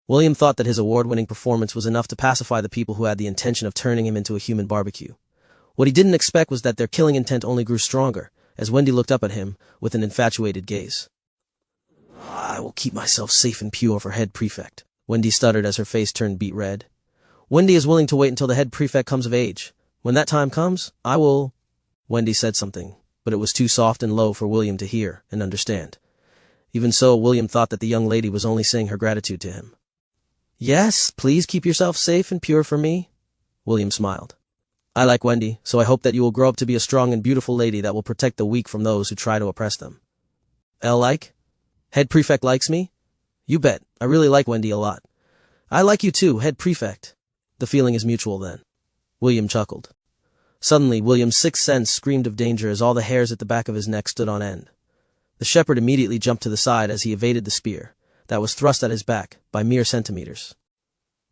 William thought that his award-winning performance was enough to pacify the people who had the intention of turning him into a human barbecue. What he didn't expect was that their killing intent only grew stronger, as Wendy looked up at him with an infatuated gaze. I will keep myself safe and pure for head prefect, Wendy stuttered as her face turned beet red. Wendy is willing to wait until the head prefect comes of age. When that time comes, I will... Wendy said something, but it was too soft and low for William to hear and understand. Even so, William thought that the young lady was only saying her gratitude to him. Yes, please keep yourself safe and pure for me. William smiled. I like Wendy, so I hope that you will grow up to be a strong and beautiful lady that will protect the weak from those who try to oppress them. Like? Head Prefect likes me? You bet, I really like Wendy a lot. I like you too, Head Prefect. The feeling is mutual then. William chuckled. Suddenly, William's sixth sense screamed of danger as all the hairs at the back of his neck stood on end. The shepherd immediately jumped to the side as he evaded the spear that was thrust at his back by mere centimeters.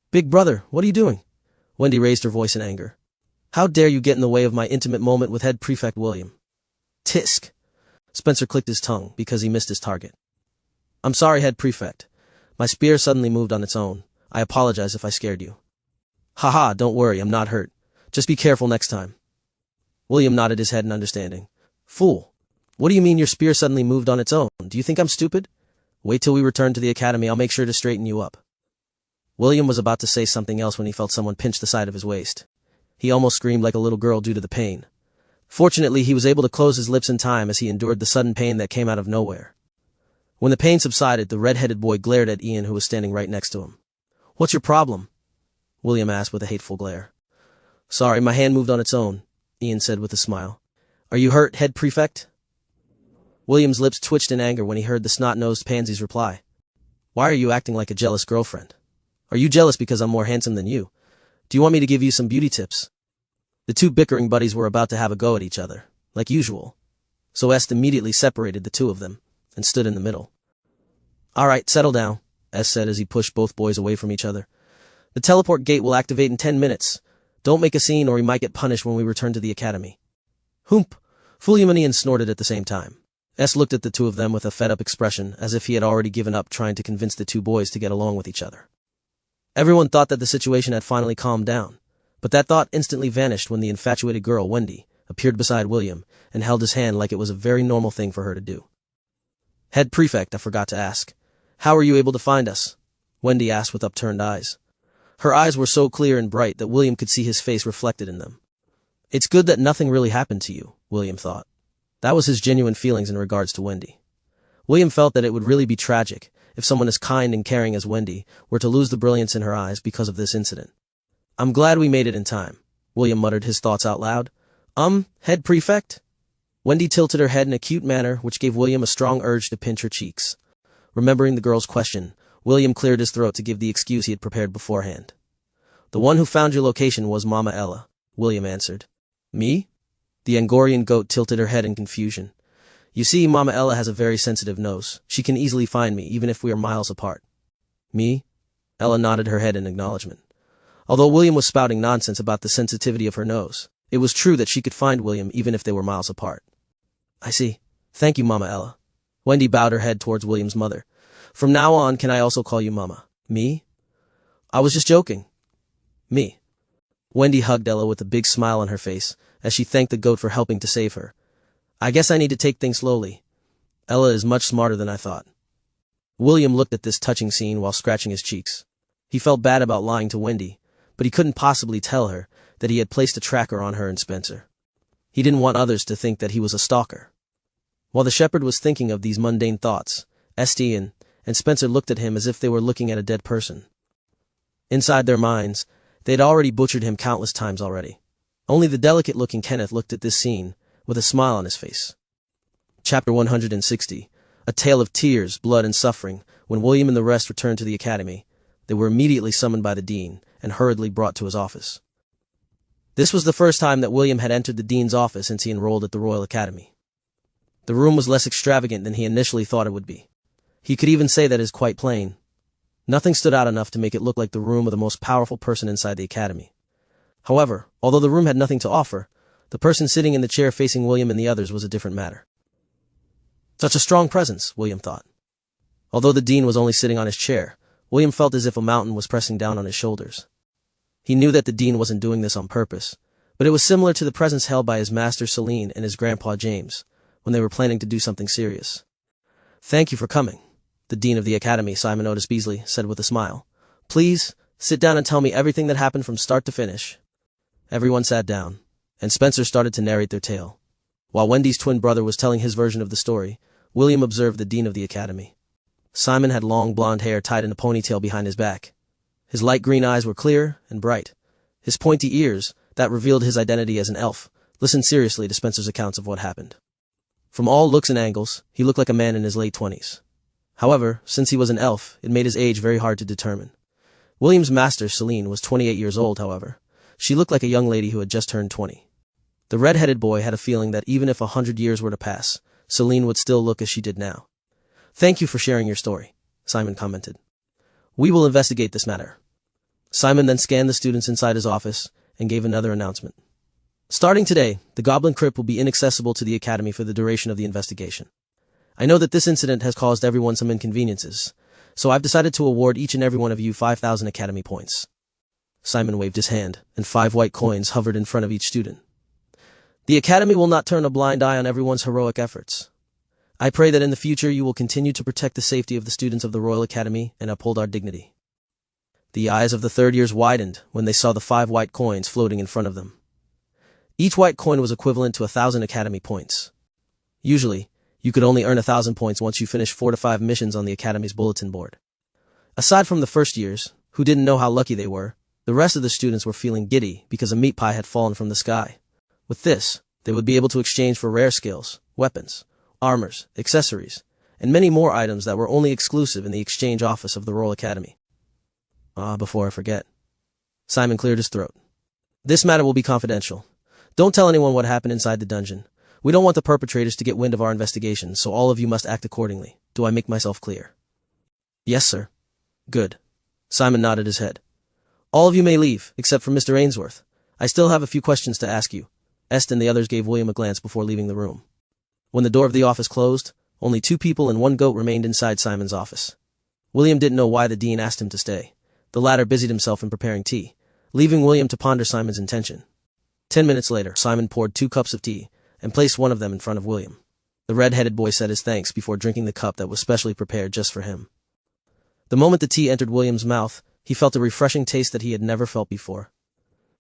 Big brother, what are you doing? Wendy raised her voice in anger. How dare you get in the way of my intimate moment with Head Prefect William? Tisk! Spencer clicked his tongue because he missed his target. I'm sorry, Head Prefect. My spear suddenly moved on its own. I apologize if I scared you. Haha, don't worry, I'm not hurt. Just be careful next time. William nodded his head in understanding. Fool! What do you mean your spear suddenly moved on its own? Do you think I'm stupid? Wait till we return to the academy, I'll make sure to straighten you up. William was about to say something else when he felt someone pinch the side of his waist. He almost screamed like a little girl due to the pain. Fortunately, he was able to close his lips in time as he endured the sudden pain that came out of nowhere. When the pain subsided, the red-headed boy glared at Ian, who was standing right next to him. What's your problem? William asked with a hateful glare. Sorry, my hand moved on its own, Ian said with a smile. Are you hurt, Head Prefect? William's lips twitched in anger when he heard the snot-nosed pansy's reply. Why are you acting like a jealous girlfriend? Are you jealous because I'm more handsome than you? Do you want me to give you some beauty tips? The two bickering buddies were about to have a go at each other, like usual. So S immediately separated the two of them and stood in the middle. All right, settle down, S said as he pushed both boys away from each other. The teleport gate will activate in 10 minutes. Don't make a scene or we might get punished when we return to the academy. Hoomp! William and Ian snorted at the same time. S looked at the two of them with a fed-up expression, as if he had already given up trying to convince the two boys to get along with each other. Everyone thought that the situation had finally calmed down, but that thought instantly vanished when the infatuated girl, Wendy, appeared beside William and held his hand like it was a very normal thing for her to do. Head Prefect, I forgot to ask. How were you able to find us? Wendy asked with upturned eyes. Her eyes were so clear and bright that William could see his face reflected in them. It's good that nothing really happened to you, William thought. That was his genuine feelings in regards to Wendy. William felt that it would really be tragic if someone as kind and caring as Wendy were to lose the brilliance in her eyes because of this incident. I'm glad we made it in time, William muttered his thoughts out loud. Head Prefect? Wendy tilted her head in a cute manner, which gave William a strong urge to pinch her cheeks. Remembering the girl's question, William cleared his throat to give the excuse he had prepared beforehand. The one who found your location was Mama Ella, William answered. Me? The Angorian goat tilted her head in confusion. You see, Mama Ella has a very sensitive nose. She can easily find me, even if we are miles apart. Me? Ella nodded her head in acknowledgement. Although William was spouting nonsense about the sensitivity of her nose, it was true that she could find William even if they were miles apart. I see. Thank you, Mama Ella. Wendy bowed her head towards William's mother. From now on, can I also call you Mama? Me? I was just joking. Me. Wendy hugged Ella with a big smile on her face as she thanked the goat for helping to save her. I guess I need to take things slowly. Ella is much smarter than I thought. William looked at this touching scene while scratching his cheeks. He felt bad about lying to Wendy, but he couldn't possibly tell her that he had placed a tracker on her and Spencer. He didn't want others to think that he was a stalker. While the shepherd was thinking of these mundane thoughts, Elyon and Spencer looked at him as if they were looking at a dead person. Inside their minds, they had already butchered him countless times already. Only the delicate-looking Kenneth looked at this scene with a smile on his face. Chapter 160. A tale of tears, blood, and suffering. When William and the rest returned to the academy, they were immediately summoned by the dean and hurriedly brought to his office. This was the first time that William had entered the dean's office since he enrolled at the Royal Academy. The room was less extravagant than he initially thought it would be. He could even say that it is quite plain. Nothing stood out enough to make it look like the room of the most powerful person inside the academy. However, although the room had nothing to offer, the person sitting in the chair facing William and the others was a different matter. Such a strong presence, William thought. Although the dean was only sitting on his chair, William felt as if a mountain was pressing down on his shoulders. He knew that the dean wasn't doing this on purpose, but it was similar to the presence held by his master Celine and his grandpa James, when they were planning to do something serious. Thank you for coming, the dean of the academy, Simon Otis Beasley, said with a smile. Please, sit down and tell me everything that happened from start to finish. Everyone sat down, and Spencer started to narrate their tale, While Wendy's twin brother was telling his version of the story, William observed the dean of the academy. Simon had long blonde hair tied in a ponytail behind his back. His light green eyes were clear and bright. His pointy ears, that revealed his identity as an elf, listened seriously to Spencer's accounts of what happened. From all looks and angles, he looked like a man in his late 20s. However, since he was an elf, it made his age very hard to determine. William's master, Celine, was 28 years old, however. She looked like a young lady who had just turned 20. The red-headed boy had a feeling that even if 100 years were to pass, Celine would still look as she did now. "Thank you for sharing your story," Simon commented. "We will investigate this matter." Simon then scanned the students inside his office and gave another announcement. "Starting today, the Goblin Crypt will be inaccessible to the Academy for the duration of the investigation. I know that this incident has caused everyone some inconveniences, so I've decided to award each and every one of you 5,000 Academy points." Simon waved his hand, and 5 white coins hovered in front of each student. "The Academy will not turn a blind eye on everyone's heroic efforts. I pray that in the future you will continue to protect the safety of the students of the Royal Academy and uphold our dignity." The eyes of the third years widened when they saw the 5 white coins floating in front of them. Each white coin was equivalent to 1,000 Academy points. Usually, you could only earn 1,000 points once you finished 4 to 5 missions on the Academy's bulletin board. Aside from the first years, who didn't know how lucky they were, the rest of the students were feeling giddy because a meat pie had fallen from the sky. With this, they would be able to exchange for rare skills, weapons, armors, accessories, and many more items that were only exclusive in the exchange office of the Royal Academy. Before I forget. Simon cleared his throat. "This matter will be confidential. Don't tell anyone what happened inside the dungeon. We don't want the perpetrators to get wind of our investigation, so all of you must act accordingly. Do I make myself clear?" "Yes, sir." "Good." Simon nodded his head. "All of you may leave, except for Mr. Ainsworth. I still have a few questions to ask you." Est and the others gave William a glance before leaving the room. When the door of the office closed, only 2 people and 1 goat remained inside Simon's office. William didn't know why the dean asked him to stay. The latter busied himself in preparing tea, leaving William to ponder Simon's intention. 10 minutes later, Simon poured 2 cups of tea and placed one of them in front of William. The red-headed boy said his thanks before drinking the cup that was specially prepared just for him. The moment the tea entered William's mouth, he felt a refreshing taste that he had never felt before.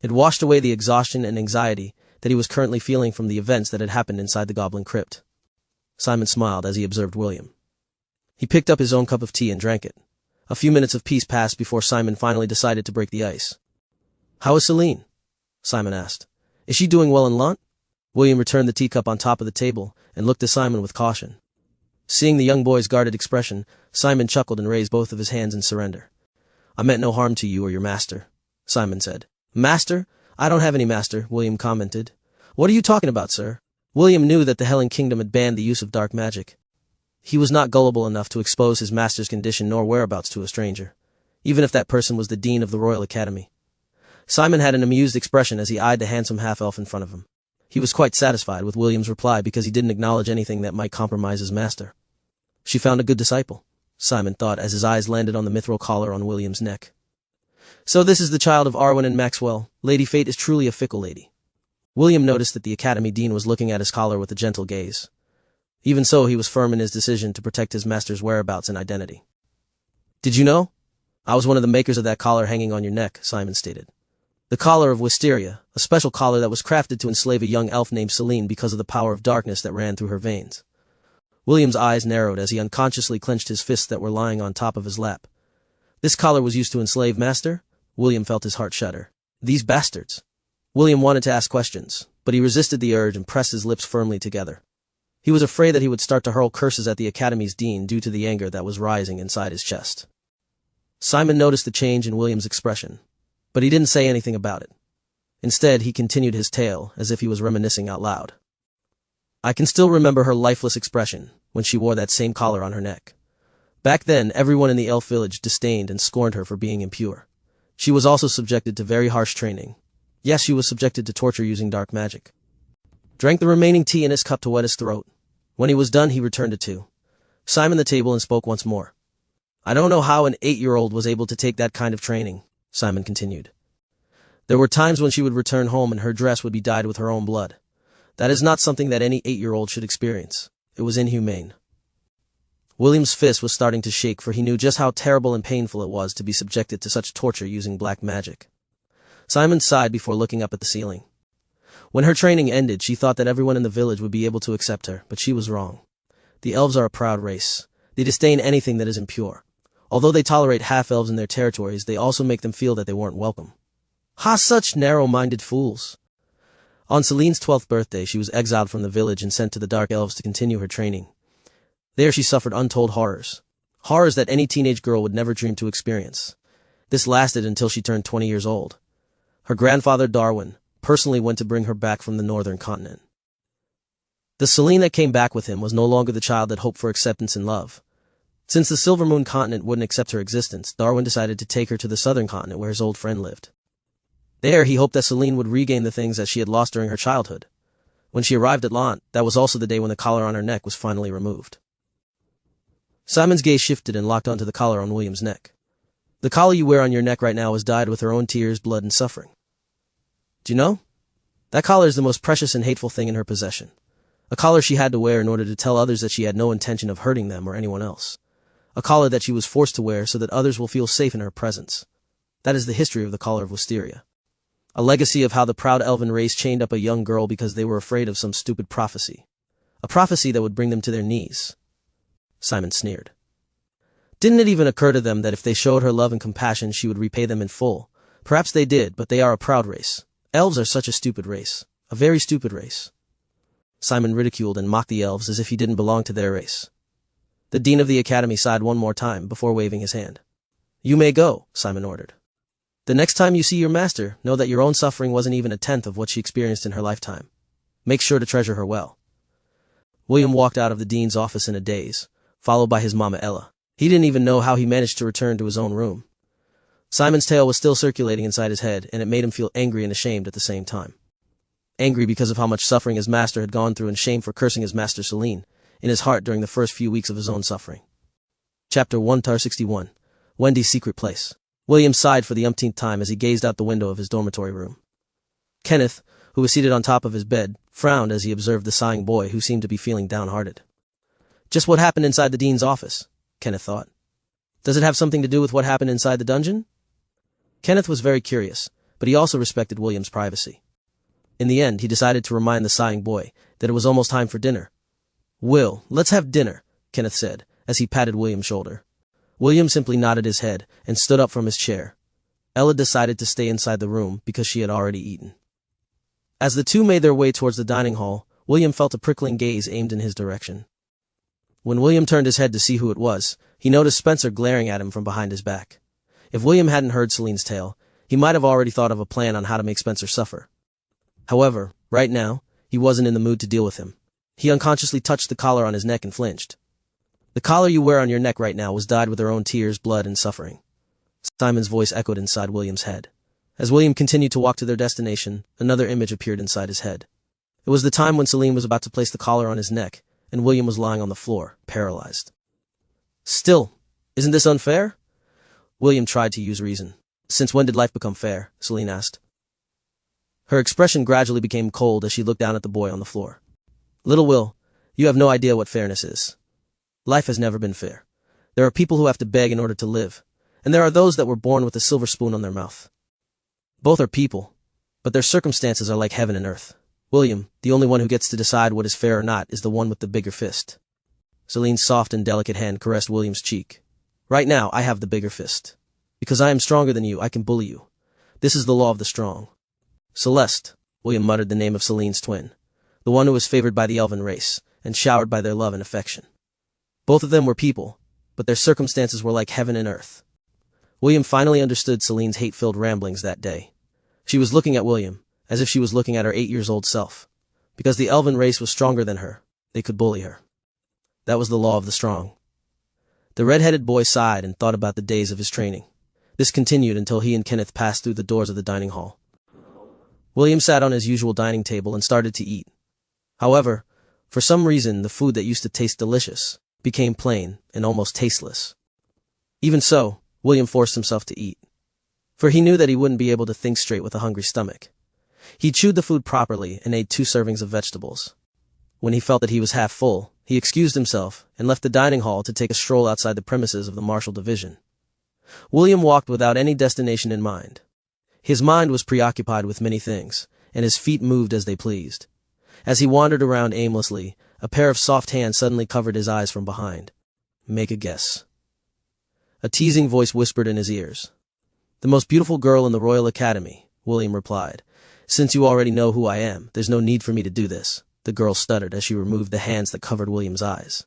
It washed away the exhaustion and anxiety that he was currently feeling from the events that had happened inside the Goblin Crypt. Simon smiled as he observed William. He picked up his own cup of tea and drank it. A few minutes of peace passed before Simon finally decided to break the ice. "How is Celine?" Simon asked. "Is she doing well in Lant?" William returned the teacup on top of the table and looked at Simon with caution. Seeing the young boy's guarded expression, Simon chuckled and raised both of his hands in surrender. "I meant no harm to you or your master," Simon said. "Master? I don't have any master," William commented. "What are you talking about, sir?" William knew that the Hellin Kingdom had banned the use of dark magic. He was not gullible enough to expose his master's condition nor whereabouts to a stranger, even if that person was the dean of the Royal Academy. Simon had an amused expression as he eyed the handsome half-elf in front of him. He was quite satisfied with William's reply because he didn't acknowledge anything that might compromise his master. She found a good disciple, Simon thought as his eyes landed on the mithril collar on William's neck. So this is the child of Arwen and Maxwell. Lady Fate is truly a fickle lady. William noticed that the Academy Dean was looking at his collar with a gentle gaze. Even so, he was firm in his decision to protect his master's whereabouts and identity. "Did you know? I was one of the makers of that collar hanging on your neck," Simon stated. "The collar of Wisteria, a special collar that was crafted to enslave a young elf named Celine because of the power of darkness that ran through her veins." William's eyes narrowed as he unconsciously clenched his fists that were lying on top of his lap. This collar was used to enslave Master? William felt his heart shudder. These bastards. William wanted to ask questions, but he resisted the urge and pressed his lips firmly together. He was afraid that he would start to hurl curses at the Academy's dean due to the anger that was rising inside his chest. Simon noticed the change in William's expression, but he didn't say anything about it. Instead, he continued his tale as if he was reminiscing out loud. "I can still remember her lifeless expression when she wore that same collar on her neck. Back then, everyone in the elf village disdained and scorned her for being impure. She was also subjected to very harsh training. Yes, she was subjected to torture using dark magic." Drank the remaining tea in his cup to wet his throat. When he was done, he returned it to Simon the table and spoke once more. "I don't know how an 8-year-old was able to take that kind of training," Simon continued. "There were times when she would return home and her dress would be dyed with her own blood. That is not something that any 8-year-old should experience. It was inhumane." William's fist was starting to shake, for he knew just how terrible and painful it was to be subjected to such torture using black magic. Simon sighed before looking up at the ceiling. When her training ended, she thought that everyone in the village would be able to accept her, but she was wrong. The elves are a proud race. They disdain anything that is impure. Although they tolerate half-elves in their territories, they also make them feel that they weren't welcome. Ha! Such narrow-minded fools! On Celine's 12th birthday, she was exiled from the village and sent to the Dark Elves to continue her training. There she suffered untold horrors. Horrors that any teenage girl would never dream to experience. This lasted until she turned 20 years old. Her grandfather, Darwin, personally went to bring her back from the northern continent. The Celine that came back with him was no longer the child that hoped for acceptance and love. Since the Silver Moon continent wouldn't accept her existence, Darwin decided to take her to the southern continent where his old friend lived. There, he hoped that Celine would regain the things that she had lost during her childhood. When she arrived at Lant, that was also the day when the collar on her neck was finally removed. Simon's gaze shifted and locked onto the collar on William's neck. The collar you wear on your neck right now was dyed with her own tears, blood, and suffering. Do you know? That collar is the most precious and hateful thing in her possession. A collar she had to wear in order to tell others that she had no intention of hurting them or anyone else. A collar that she was forced to wear so that others will feel safe in her presence. That is the history of the collar of Wisteria. A legacy of how the proud elven race chained up a young girl because they were afraid of some stupid prophecy. A prophecy that would bring them to their knees. Simon sneered. Didn't it even occur to them that if they showed her love and compassion she would repay them in full? Perhaps they did, but they are a proud race. Elves are such a stupid race. A very stupid race. Simon ridiculed and mocked the elves as if he didn't belong to their race. The dean of the academy sighed one more time before waving his hand. You may go, Simon ordered. The next time you see your master, know that your own suffering wasn't even a tenth of what she experienced in her lifetime. Make sure to treasure her well. William walked out of the dean's office in a daze, followed by his mama Ella. He didn't even know how he managed to return to his own room. Simon's tale was still circulating inside his head, and it made him feel angry and ashamed at the same time. Angry because of how much suffering his master had gone through and shame for cursing his master Celine in his heart during the first few weeks of his own suffering. Chapter 161. Wendy's Secret Place. William sighed for the umpteenth time as he gazed out the window of his dormitory room. Kenneth, who was seated on top of his bed, frowned as he observed the sighing boy who seemed to be feeling downhearted. Just what happened inside the dean's office, Kenneth thought. Does it have something to do with what happened inside the dungeon? Kenneth was very curious, but he also respected William's privacy. In the end, he decided to remind the sighing boy that it was almost time for dinner. Will, let's have dinner, Kenneth said, as he patted William's shoulder. William simply nodded his head and stood up from his chair. Ella decided to stay inside the room because she had already eaten. As the two made their way towards the dining hall, William felt a prickling gaze aimed in his direction. When William turned his head to see who it was, he noticed Spencer glaring at him from behind his back. If William hadn't heard Celine's tale, he might have already thought of a plan on how to make Spencer suffer. However, right now, he wasn't in the mood to deal with him. He unconsciously touched the collar on his neck and flinched. The collar you wear on your neck right now was dyed with her own tears, blood, and suffering. Simon's voice echoed inside William's head. As William continued to walk to their destination, another image appeared inside his head. It was the time when Celine was about to place the collar on his neck, and William was lying on the floor, paralyzed. Still, isn't this unfair? William tried to use reason. Since when did life become fair? Celine asked. Her expression gradually became cold as she looked down at the boy on the floor. Little Will, you have no idea what fairness is. Life has never been fair. There are people who have to beg in order to live, and there are those that were born with a silver spoon on their mouth. Both are people, but their circumstances are like heaven and earth. William, the only one who gets to decide what is fair or not, is the one with the bigger fist. Celine's soft and delicate hand caressed William's cheek. Right now, I have the bigger fist. Because I am stronger than you, I can bully you. This is the law of the strong. Celeste, William muttered the name of Celine's twin, the one who was favored by the elven race, and showered by their love and affection. Both of them were people, but their circumstances were like heaven and earth. William finally understood Celine's hate-filled ramblings that day. She was looking at William, as if she was looking at her 8-year-old self. Because the elven race was stronger than her, they could bully her. That was the law of the strong. The red-headed boy sighed and thought about the days of his training. This continued until he and Kenneth passed through the doors of the dining hall. William sat on his usual dining table and started to eat. However, for some reason, the food that used to taste delicious became plain and almost tasteless. Even so, William forced himself to eat. For he knew that he wouldn't be able to think straight with a hungry stomach. He chewed the food properly and ate 2 servings of vegetables. When he felt that he was half full, he excused himself and left the dining hall to take a stroll outside the premises of the Martial Division. William walked without any destination in mind. His mind was preoccupied with many things, and his feet moved as they pleased. As he wandered around aimlessly, a pair of soft hands suddenly covered his eyes from behind. Make a guess. A teasing voice whispered in his ears. The most beautiful girl in the Royal Academy, William replied. Since you already know who I am, there's no need for me to do this, the girl stuttered as she removed the hands that covered William's eyes.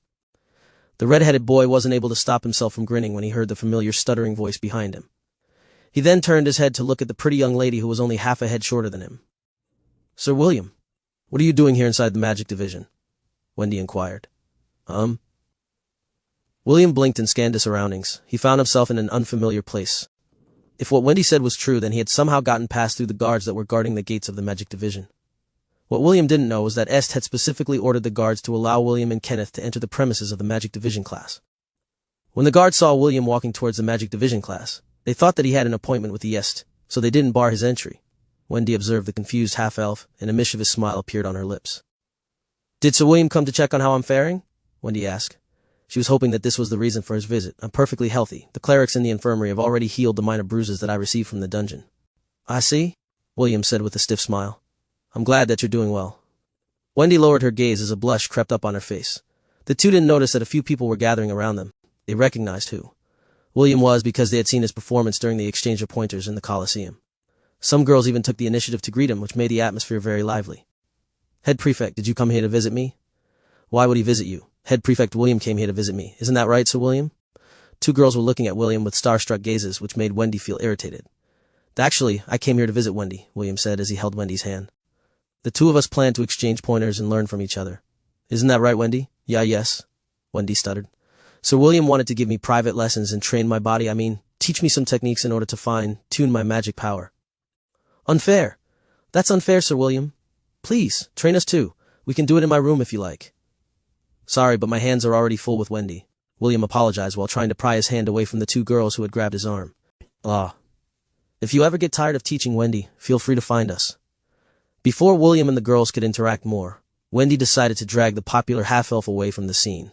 The red-headed boy wasn't able to stop himself from grinning when he heard the familiar stuttering voice behind him. He then turned his head to look at the pretty young lady who was only half a head shorter than him. Sir William, what are you doing here inside the magic division? Wendy inquired. William blinked and scanned his surroundings. He found himself in an unfamiliar place. If what Wendy said was true, then he had somehow gotten past through the guards that were guarding the gates of the magic division. What William didn't know was that Est had specifically ordered the guards to allow William and Kenneth to enter the premises of the magic division class. When the guards saw William walking towards the magic division class, they thought that he had an appointment with the Est, so they didn't bar his entry. Wendy observed the confused half-elf, and a mischievous smile appeared on her lips. Did Sir William come to check on how I'm faring? Wendy asked. She was hoping that this was the reason for his visit. I'm perfectly healthy. The clerics in the infirmary have already healed the minor bruises that I received from the dungeon. I see, William said with a stiff smile. I'm glad that you're doing well. Wendy lowered her gaze as a blush crept up on her face. The two didn't notice that a few people were gathering around them. They recognized who William was because they had seen his performance during the exchange of pointers in the Colosseum. Some girls even took the initiative to greet him, which made the atmosphere very lively. Head Prefect, did you come here to visit me? Why would he visit you? Head Prefect William came here to visit me. Isn't that right, Sir William? Two girls were looking at William with starstruck gazes, which made Wendy feel irritated. Actually, I came here to visit Wendy, William said as he held Wendy's hand. The two of us plan to exchange pointers and learn from each other. Isn't that right, Wendy? Yes, Wendy stuttered. Sir William wanted to give me private lessons and train my body, teach me some techniques in order to fine-tune my magic power. Unfair. That's unfair, Sir William. Please, train us too. We can do it in my room if you like. Sorry, but my hands are already full with Wendy. William apologized while trying to pry his hand away from the two girls who had grabbed his arm. If you ever get tired of teaching Wendy, feel free to find us. Before William and the girls could interact more, Wendy decided to drag the popular half-elf away from the scene.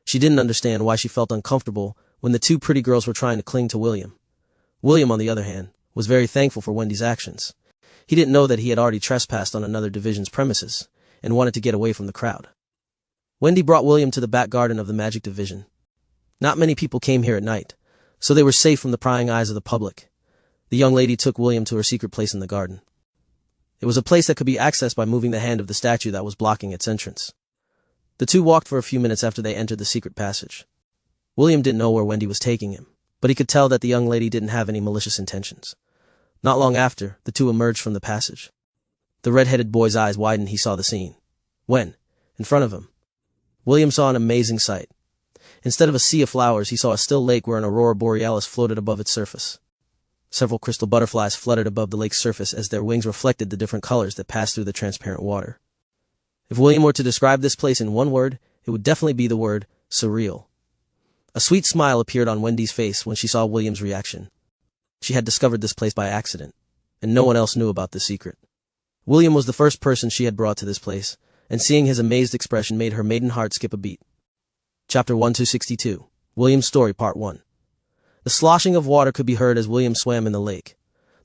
She didn't understand why she felt uncomfortable when the two pretty girls were trying to cling to William. William, on the other hand, was very thankful for Wendy's actions. He didn't know that he had already trespassed on another division's premises and wanted to get away from the crowd. Wendy brought William to the back garden of the magic division. Not many people came here at night, so they were safe from the prying eyes of the public. The young lady took William to her secret place in the garden. It was a place that could be accessed by moving the hand of the statue that was blocking its entrance. The two walked for a few minutes after they entered the secret passage. William didn't know where Wendy was taking him, but he could tell that the young lady didn't have any malicious intentions. Not long after, the two emerged from the passage. The red-headed boy's eyes widened. He saw the scene. When, in front of him, William saw an amazing sight. Instead of a sea of flowers, he saw a still lake where an aurora borealis floated above its surface. Several crystal butterflies fluttered above the lake's surface as their wings reflected the different colors that passed through the transparent water. If William were to describe this place in one word, it would definitely be the word surreal. A sweet smile appeared on Wendy's face when she saw William's reaction. She had discovered this place by accident, and no one else knew about the secret. William was the first person she had brought to this place, and seeing his amazed expression made her maiden heart skip a beat. Chapter 1-62, William's Story Part 1. The sloshing of water could be heard as William swam in the lake.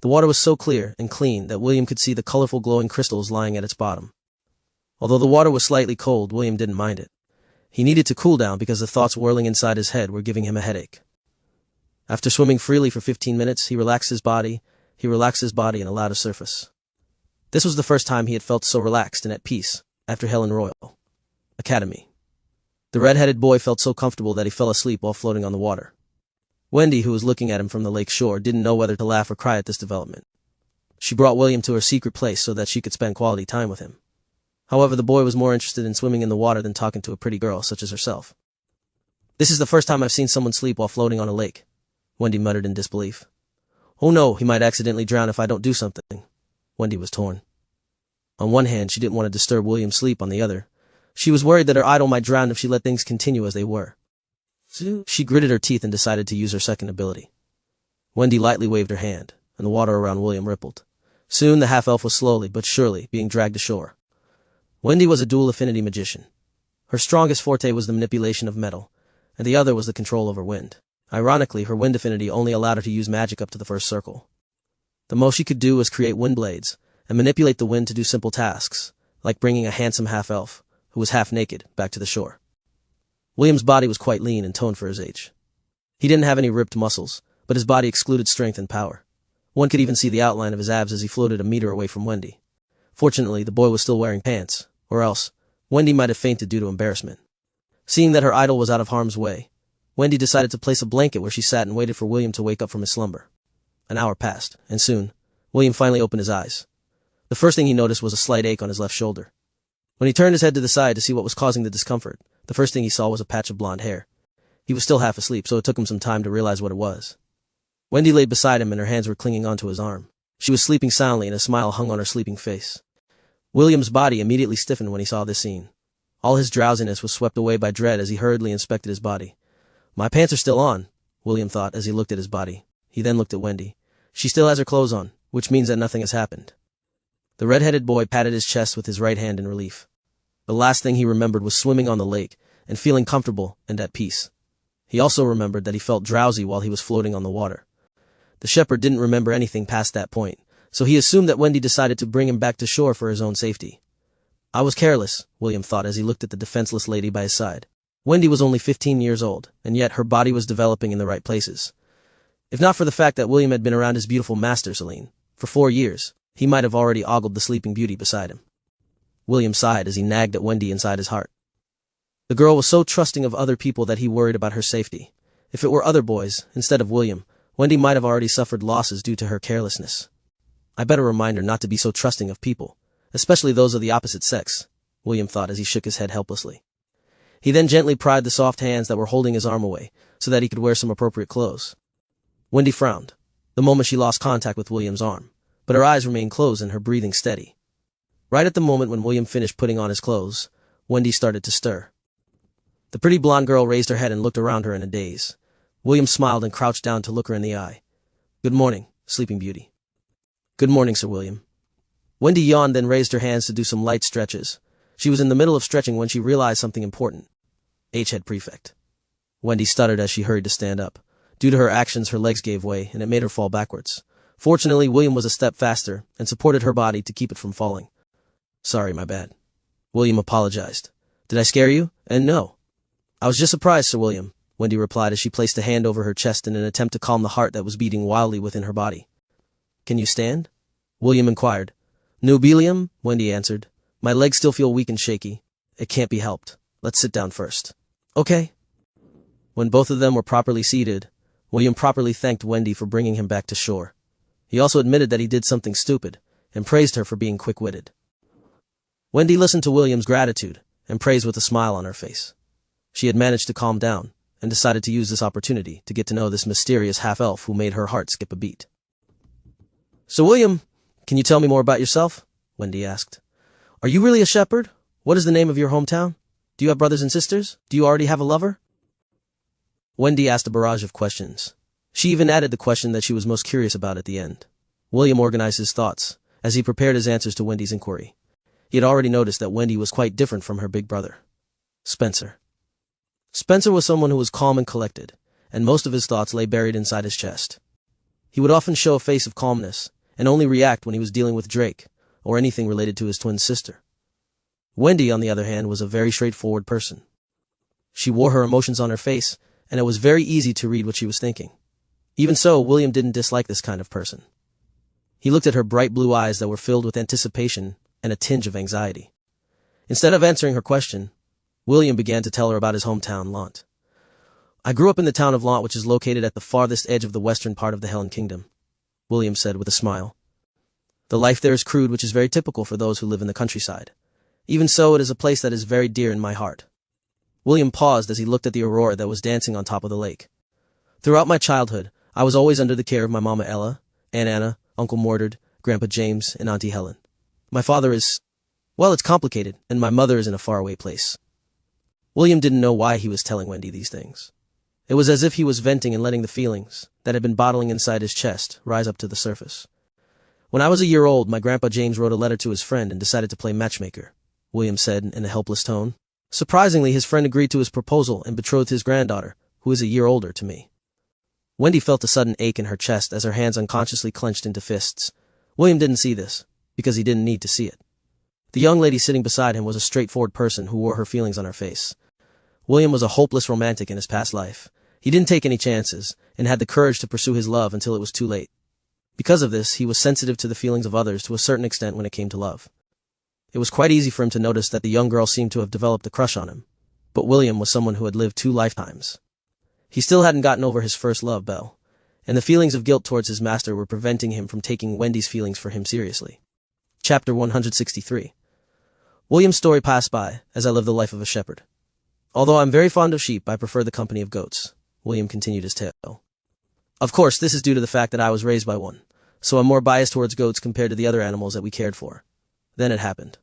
The water was so clear and clean that William could see the colorful glowing crystals lying at its bottom. Although the water was slightly cold, William didn't mind it. He needed to cool down because the thoughts whirling inside his head were giving him a headache. After swimming freely for 15 minutes, he relaxed his body and allowed a surface. This was the first time he had felt so relaxed and at peace after Helen Royal Academy. The red-headed boy felt so comfortable that he fell asleep while floating on the water. Wendy, who was looking at him from the lake shore, didn't know whether to laugh or cry at this development. She brought William to her secret place so that she could spend quality time with him. However, the boy was more interested in swimming in the water than talking to a pretty girl such as herself. This is the first time I've seen someone sleep while floating on a lake, Wendy muttered in disbelief. Oh no, he might accidentally drown if I don't do something. Wendy was torn. On one hand, she didn't want to disturb William's sleep. On the other, she was worried that her idol might drown if she let things continue as they were. She gritted her teeth and decided to use her second ability. Wendy lightly waved her hand, and the water around William rippled. Soon the half-elf was slowly but surely being dragged ashore. Wendy was a dual affinity magician. Her strongest forte was the manipulation of metal, and the other was the control over wind. Ironically, her wind affinity only allowed her to use magic up to the first circle. The most she could do was create wind blades, and manipulate the wind to do simple tasks, like bringing a handsome half-elf, who was half-naked, back to the shore. William's body was quite lean and toned for his age. He didn't have any ripped muscles, but his body excluded strength and power. One could even see the outline of his abs as he floated a meter away from Wendy. Fortunately, the boy was still wearing pants, or else, Wendy might have fainted due to embarrassment. Seeing that her idol was out of harm's way, Wendy decided to place a blanket where she sat and waited for William to wake up from his slumber. An hour passed, and soon, William finally opened his eyes. The first thing he noticed was a slight ache on his left shoulder. When he turned his head to the side to see what was causing the discomfort, the first thing he saw was a patch of blonde hair. He was still half asleep, so it took him some time to realize what it was. Wendy laid beside him and her hands were clinging onto his arm. She was sleeping soundly and a smile hung on her sleeping face. William's body immediately stiffened when he saw this scene. All his drowsiness was swept away by dread as he hurriedly inspected his body. My pants are still on, William thought as he looked at his body. He then looked at Wendy. She still has her clothes on, which means that nothing has happened. The red-headed boy patted his chest with his right hand in relief. The last thing he remembered was swimming on the lake and feeling comfortable and at peace. He also remembered that he felt drowsy while he was floating on the water. The shepherd didn't remember anything past that point, so he assumed that Wendy decided to bring him back to shore for his own safety. I was careless, William thought as he looked at the defenseless lady by his side. Wendy was only 15 years old, and yet her body was developing in the right places. If not for the fact that William had been around his beautiful master, Celine, for 4 years, he might have already ogled the sleeping beauty beside him. William sighed as he nagged at Wendy inside his heart. The girl was so trusting of other people that he worried about her safety. If it were other boys, instead of William, Wendy might have already suffered losses due to her carelessness. I better remind her not to be so trusting of people, especially those of the opposite sex, William thought as he shook his head helplessly. He then gently pried the soft hands that were holding his arm away, so that he could wear some appropriate clothes. Wendy frowned, the moment she lost contact with William's arm, but her eyes remained closed and her breathing steady. Right at the moment when William finished putting on his clothes, Wendy started to stir. The pretty blonde girl raised her head and looked around her in a daze. William smiled and crouched down to look her in the eye. Good morning, Sleeping Beauty. Good morning, Sir William. Wendy yawned, then raised her hands to do some light stretches. She was in the middle of stretching when she realized something important. H-head prefect. Wendy stuttered as she hurried to stand up. Due to her actions, her legs gave way, and it made her fall backwards. Fortunately, William was a step faster and supported her body to keep it from falling. Sorry, my bad. William apologized. Did I scare you? And no. I was just surprised, Sir William, Wendy replied as she placed a hand over her chest in an attempt to calm the heart that was beating wildly within her body. Can you stand? William inquired. No, Bilium, Wendy answered. My legs still feel weak and shaky. It can't be helped. Let's sit down first. Okay. When both of them were properly seated, William properly thanked Wendy for bringing him back to shore. He also admitted that he did something stupid, and praised her for being quick-witted. Wendy listened to William's gratitude, and praised with a smile on her face. She had managed to calm down, and decided to use this opportunity to get to know this mysterious half-elf who made her heart skip a beat. So William, can you tell me more about yourself? Wendy asked. Are you really a shepherd? What is the name of your hometown? Do you have brothers and sisters? Do you already have a lover? Wendy asked a barrage of questions. She even added the question that she was most curious about at the end. William organized his thoughts as he prepared his answers to Wendy's inquiry. He had already noticed that Wendy was quite different from her big brother, Spencer. Spencer was someone who was calm and collected, and most of his thoughts lay buried inside his chest. He would often show a face of calmness, and only react when he was dealing with Drake, or anything related to his twin sister. Wendy, on the other hand, was a very straightforward person. She wore her emotions on her face, and it was very easy to read what she was thinking. Even so, William didn't dislike this kind of person. He looked at her bright blue eyes that were filled with anticipation and a tinge of anxiety. Instead of answering her question, William began to tell her about his hometown, Lant. I grew up in the town of Lant, which is located at the farthest edge of the western part of the Helen Kingdom, William said with a smile. The life there is crude, which is very typical for those who live in the countryside. Even so, it is a place that is very dear in my heart. William paused as he looked at the aurora that was dancing on top of the lake. Throughout my childhood, I was always under the care of my Mama Ella, Aunt Anna, Uncle Mordred, Grandpa James, and Auntie Helen. My father is, well, it's complicated, and my mother is in a faraway place. William didn't know why he was telling Wendy these things. It was as if he was venting and letting the feelings that had been bottling inside his chest rise up to the surface. When I was a year old, my Grandpa James wrote a letter to his friend and decided to play matchmaker, William said in a helpless tone. Surprisingly, his friend agreed to his proposal and betrothed his granddaughter, who is a year older, to me. Wendy felt a sudden ache in her chest as her hands unconsciously clenched into fists. William didn't see this, because he didn't need to see it. The young lady sitting beside him was a straightforward person who wore her feelings on her face. William was a hopeless romantic in his past life. He didn't take any chances, and had the courage to pursue his love until it was too late. Because of this, he was sensitive to the feelings of others to a certain extent when it came to love. It was quite easy for him to notice that the young girl seemed to have developed a crush on him. But William was someone who had lived 2 lifetimes. He still hadn't gotten over his first love, Belle, and the feelings of guilt towards his master were preventing him from taking Wendy's feelings for him seriously. Chapter 163. William's story passed by, as I live the life of a shepherd. Although I'm very fond of sheep, I prefer the company of goats. William continued his tale. Of course, this is due to the fact that I was raised by one, so I'm more biased towards goats compared to the other animals that we cared for. Then it happened.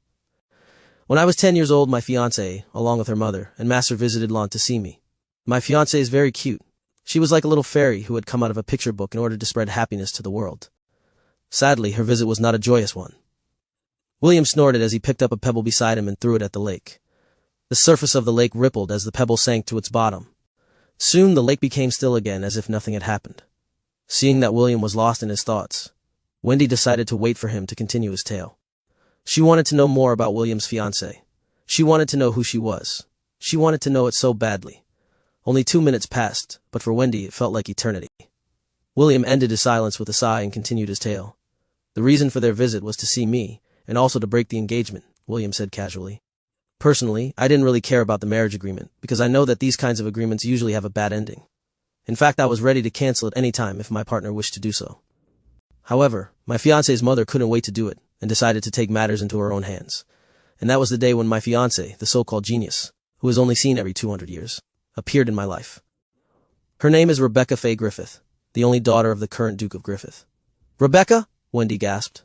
When I was 10 years old, my fiancée, along with her mother, and master visited Elyon to see me. My fiancée is very cute. She was like a little fairy who had come out of a picture book in order to spread happiness to the world. Sadly, her visit was not a joyous one. William snorted as he picked up a pebble beside him and threw it at the lake. The surface of the lake rippled as the pebble sank to its bottom. Soon the lake became still again as if nothing had happened. Seeing that William was lost in his thoughts, Wendy decided to wait for him to continue his tale. She wanted to know more about William's fiancée. She wanted to know who she was. She wanted to know it so badly. Only 2 minutes passed, but for Wendy it felt like eternity. William ended his silence with a sigh and continued his tale. The reason for their visit was to see me, and also to break the engagement, William said casually. Personally, I didn't really care about the marriage agreement, because I know that these kinds of agreements usually have a bad ending. In fact, I was ready to cancel at any time if my partner wished to do so. However, my fiancé's mother couldn't wait to do it, and decided to take matters into her own hands. And that was the day when my fiancé, the so-called genius, who is only seen every 200 years, appeared in my life. Her name is Rebecca Fay Griffith, the only daughter of the current Duke of Griffith. Rebecca? Wendy gasped.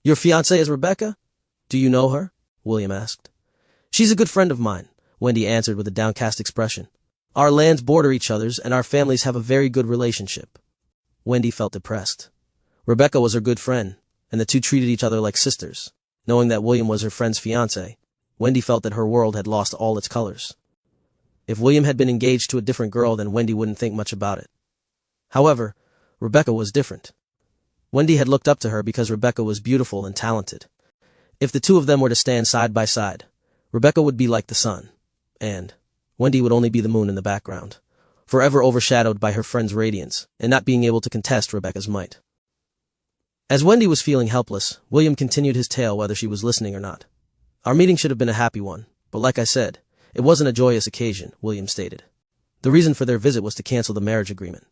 Your fiancée is Rebecca? Do you know her? William asked. She's a good friend of mine, Wendy answered with a downcast expression. Our lands border each other's and our families have a very good relationship. Wendy felt depressed. Rebecca was her good friend, and the two treated each other like sisters. Knowing that William was her friend's fiancé, Wendy felt that her world had lost all its colors. If William had been engaged to a different girl, then Wendy wouldn't think much about it. However, Rebecca was different. Wendy had looked up to her because Rebecca was beautiful and talented. If the two of them were to stand side by side, Rebecca would be like the sun, and Wendy would only be the moon in the background, forever overshadowed by her friend's radiance, and not being able to contest Rebecca's might. As Wendy was feeling helpless, William continued his tale whether she was listening or not. Our meeting should have been a happy one, but like I said, it wasn't a joyous occasion, William stated. The reason for their visit was to cancel the marriage agreement.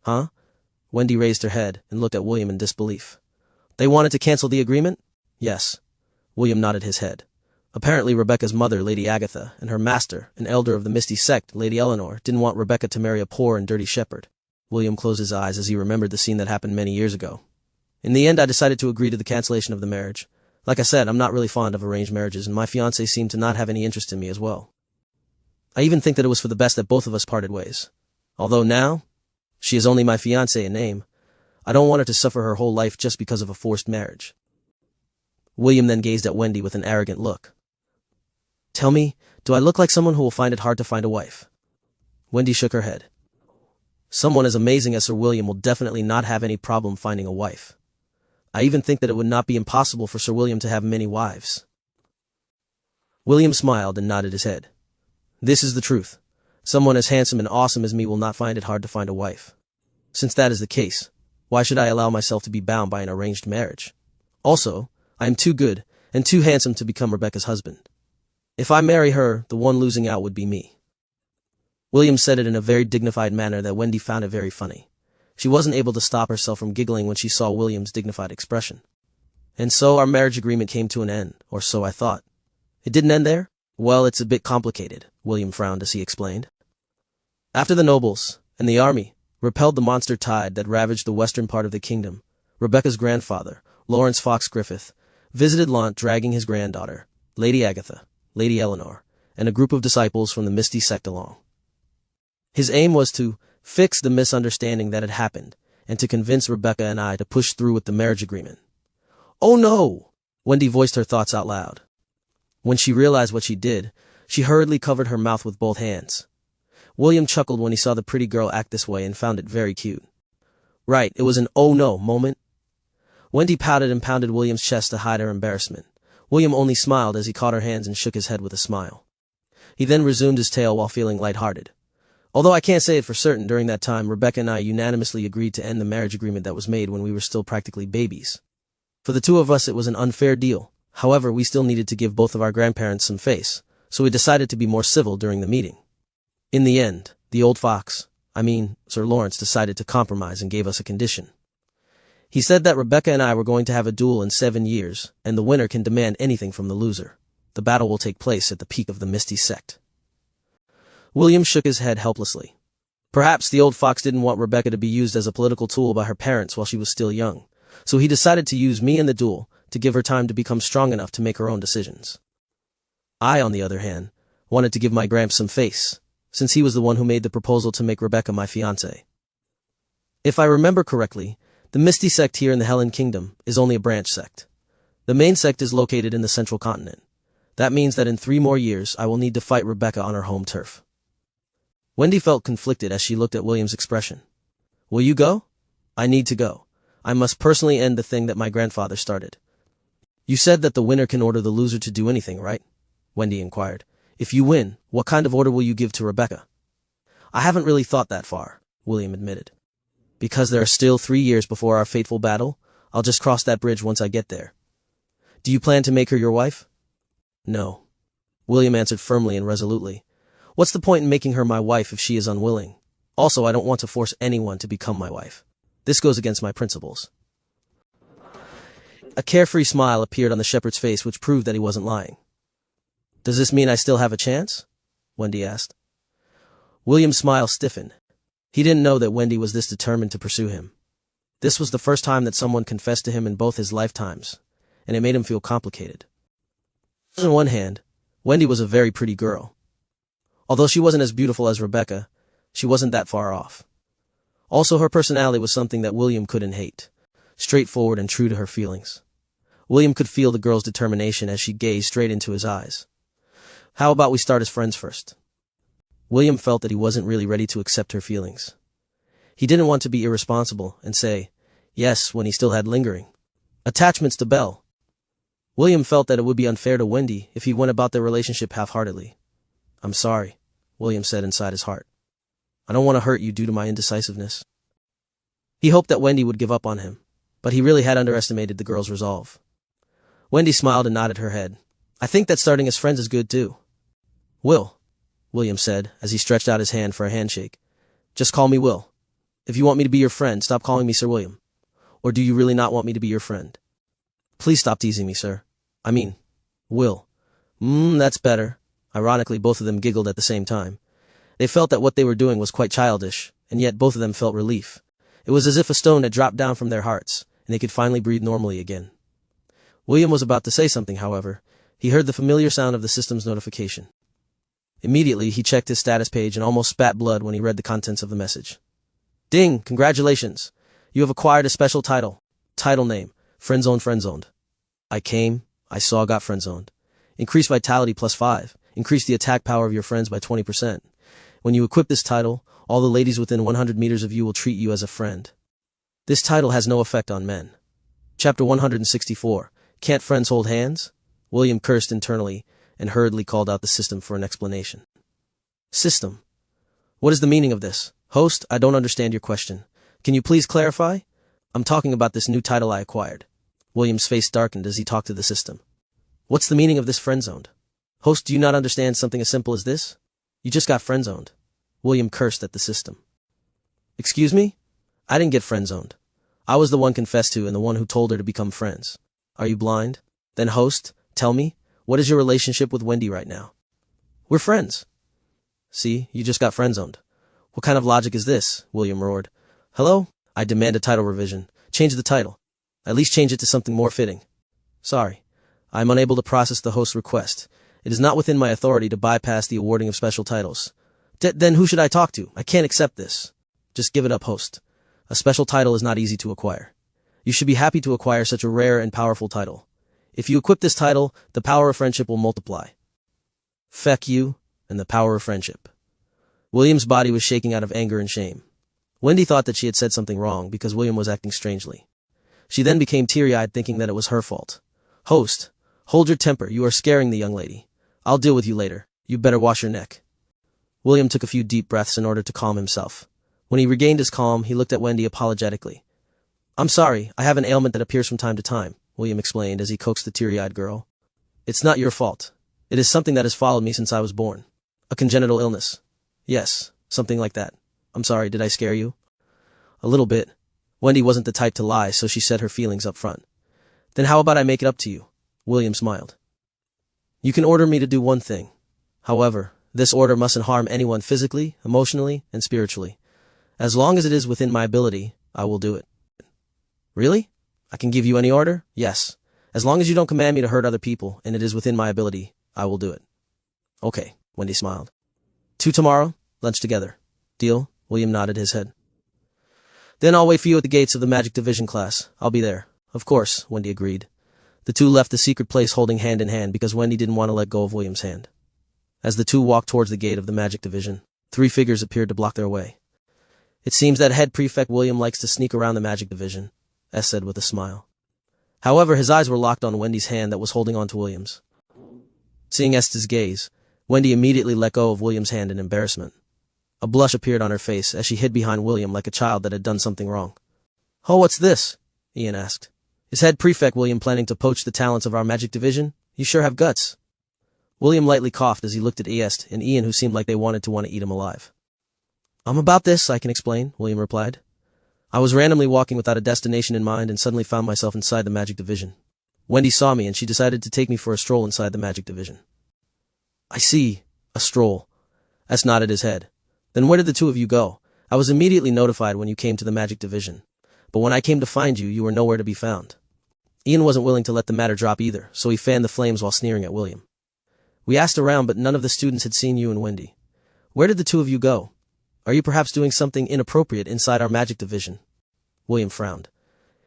Huh? Wendy raised her head and looked at William in disbelief. They wanted to cancel the agreement? Yes. William nodded his head. Apparently Rebecca's mother, Lady Agatha, and her master, an elder of the Misty sect, Lady Elyon, didn't want Rebecca to marry a poor and dirty shepherd. William closed his eyes as he remembered the scene that happened many years ago. In the end, I decided to agree to the cancellation of the marriage. Like I said, I'm not really fond of arranged marriages, and my fiancé seemed to not have any interest in me as well. I even think that it was for the best that both of us parted ways. Although now, she is only my fiancé in name, I don't want her to suffer her whole life just because of a forced marriage. William then gazed at Wendy with an arrogant look. Tell me, do I look like someone who will find it hard to find a wife? Wendy shook her head. Someone as amazing as Sir William will definitely not have any problem finding a wife. I even think that it would not be impossible for Sir William to have many wives. William smiled and nodded his head. This is the truth. Someone as handsome and awesome as me will not find it hard to find a wife. Since that is the case, why should I allow myself to be bound by an arranged marriage? Also, I am too good and too handsome to become Rebecca's husband. If I marry her, the one losing out would be me. William said it in a very dignified manner that Wendy found it very funny. She wasn't able to stop herself from giggling when she saw William's dignified expression. And so our marriage agreement came to an end, or so I thought. It didn't end there? Well, it's a bit complicated, William frowned as he explained. After the nobles and the army repelled the monster tide that ravaged the western part of the kingdom, Rebecca's grandfather, Lawrence Fox Griffith, visited Elyon dragging his granddaughter, Lady Agatha, Lady Elyon, and a group of disciples from the Misty sect along. His aim was to fix the misunderstanding that had happened, and to convince Rebecca and I to push through with the marriage agreement. Oh no! Wendy voiced her thoughts out loud. When she realized what she did, she hurriedly covered her mouth with both hands. William chuckled when he saw the pretty girl act this way and found it very cute. Right, it was an oh no moment. Wendy pouted and pounded William's chest to hide her embarrassment. William only smiled as he caught her hands and shook his head with a smile. He then resumed his tale while feeling lighthearted. Although I can't say it for certain, during that time Rebecca and I unanimously agreed to end the marriage agreement that was made when we were still practically babies. For the two of us it was an unfair deal. However, we still needed to give both of our grandparents some face, so we decided to be more civil during the meeting. In the end, the old fox, Sir Lawrence, decided to compromise and gave us a condition. He said that Rebecca and I were going to have a duel in 7 years, and the winner can demand anything from the loser. The battle will take place at the peak of the Misty Sect. William shook his head helplessly. Perhaps the old fox didn't want Rebecca to be used as a political tool by her parents while she was still young, so he decided to use me in the duel to give her time to become strong enough to make her own decisions. I, on the other hand, wanted to give my gramps some face, since he was the one who made the proposal to make Rebecca my fiancée. If I remember correctly, the Misty Sect here in the Helen Kingdom is only a branch sect. The main sect is located in the central continent. That means that in 3 more years I will need to fight Rebecca on her home turf. Wendy felt conflicted as she looked at William's expression. Will you go? I need to go. I must personally end the thing that my grandfather started. You said that the winner can order the loser to do anything, right? Wendy inquired. If you win, what kind of order will you give to Rebecca? I haven't really thought that far, William admitted. Because there are still 3 years before our fateful battle, I'll just cross that bridge once I get there. Do you plan to make her your wife? No. William answered firmly and resolutely. What's the point in making her my wife if she is unwilling? Also, I don't want to force anyone to become my wife. This goes against my principles. A carefree smile appeared on the shepherd's face, which proved that he wasn't lying. Does this mean I still have a chance? Wendy asked. William's smile stiffened. He didn't know that Wendy was this determined to pursue him. This was the first time that someone confessed to him in both his lifetimes, and it made him feel complicated. On one hand, Wendy was a very pretty girl. Although she wasn't as beautiful as Rebecca, she wasn't that far off. Also, her personality was something that William couldn't hate, straightforward and true to her feelings. William could feel the girl's determination as she gazed straight into his eyes. How about we start as friends first? William felt that he wasn't really ready to accept her feelings. He didn't want to be irresponsible and say yes when he still had lingering attachments to Belle. William felt that it would be unfair to Wendy if he went about their relationship half-heartedly. I'm sorry, William said inside his heart. I don't want to hurt you due to my indecisiveness. He hoped that Wendy would give up on him, but he really had underestimated the girl's resolve. Wendy smiled and nodded her head. I think that starting as friends is good too. Will, William said as he stretched out his hand for a handshake. Just call me Will. If you want me to be your friend, stop calling me Sir William. Or do you really not want me to be your friend? Please stop teasing me, sir. Will. That's better. Ironically, both of them giggled at the same time. They felt that what they were doing was quite childish, and yet both of them felt relief. It was as if a stone had dropped down from their hearts, and they could finally breathe normally again. William was about to say something, however. He heard the familiar sound of the system's notification. Immediately, he checked his status page and almost spat blood when he read the contents of the message. Ding! Congratulations! You have acquired a special title. Title name: Friendzone Friendzoned. I came, I saw, got friendzoned. Increase vitality +5. Increase the attack power of your friends by 20%. When you equip this title, all the ladies within 100 meters of you will treat you as a friend. This title has no effect on men. Chapter 164. Can't friends hold hands? William cursed internally and hurriedly called out the system for an explanation. System. What is the meaning of this? Host, I don't understand your question. Can you please clarify? I'm talking about this new title I acquired. William's face darkened as he talked to the system. What's the meaning of this friendzoned? Host, do you not understand something as simple as this? You just got friendzoned. William cursed at the system. Excuse me? I didn't get friendzoned. I was the one confessed to and the one who told her to become friends. Are you blind? Then host, tell me, what is your relationship with Wendy right now? We're friends. See, you just got friendzoned. What kind of logic is this? William roared. Hello? I demand a title revision. Change the title. At least change it to something more fitting. Sorry. I am unable to process the host's request. It is not within my authority to bypass the awarding of special titles. Then who should I talk to? I can't accept this. Just give it up, host. A special title is not easy to acquire. You should be happy to acquire such a rare and powerful title. If you equip this title, the power of friendship will multiply. Feck you, and the power of friendship. William's body was shaking out of anger and shame. Wendy thought that she had said something wrong because William was acting strangely. She then became teary-eyed thinking that it was her fault. Host, hold your temper, you are scaring the young lady. I'll deal with you later. You better wash your neck. William took a few deep breaths in order to calm himself. When he regained his calm, he looked at Wendy apologetically. I'm sorry, I have an ailment that appears from time to time, William explained as he coaxed the teary-eyed girl. It's not your fault. It is something that has followed me since I was born. A congenital illness. Yes, something like that. I'm sorry, did I scare you? A little bit. Wendy wasn't the type to lie, so she said her feelings up front. Then how about I make it up to you? William smiled. You can order me to do one thing. However, this order mustn't harm anyone physically, emotionally, and spiritually. As long as it is within my ability, I will do it. Really? I can give you any order? Yes. As long as you don't command me to hurt other people, and it is within my ability, I will do it. Okay, Wendy smiled. 2 tomorrow, lunch together. Deal? William nodded his head. Then I'll wait for you at the gates of the Magic Division class. I'll be there. Of course, Wendy agreed. The two left the secret place holding hand in hand because Wendy didn't want to let go of William's hand. As the two walked towards the gate of the Magic Division, 3 figures appeared to block their way. It seems that head prefect William likes to sneak around the Magic Division, S said with a smile. However, his eyes were locked on Wendy's hand that was holding on to William's. Seeing Est's gaze, Wendy immediately let go of William's hand in embarrassment. A blush appeared on her face as she hid behind William like a child that had done something wrong. Oh, what's this? Ian asked. Is head prefect William planning to poach the talents of our Magic Division? You sure have guts. William lightly coughed as he looked at Est and Ian, who seemed like they wanted to eat him alive. About this, I can explain, William replied. I was randomly walking without a destination in mind and suddenly found myself inside the Magic Division. Wendy saw me and she decided to take me for a stroll inside the Magic Division. I see. A stroll. Est nodded his head. Then where did the two of you go? I was immediately notified when you came to the Magic Division. But when I came to find you, you were nowhere to be found. Ian wasn't willing to let the matter drop either, so he fanned the flames while sneering at William. We asked around, but none of the students had seen you and Wendy. Where did the two of you go? Are you perhaps doing something inappropriate inside our Magic Division? William frowned.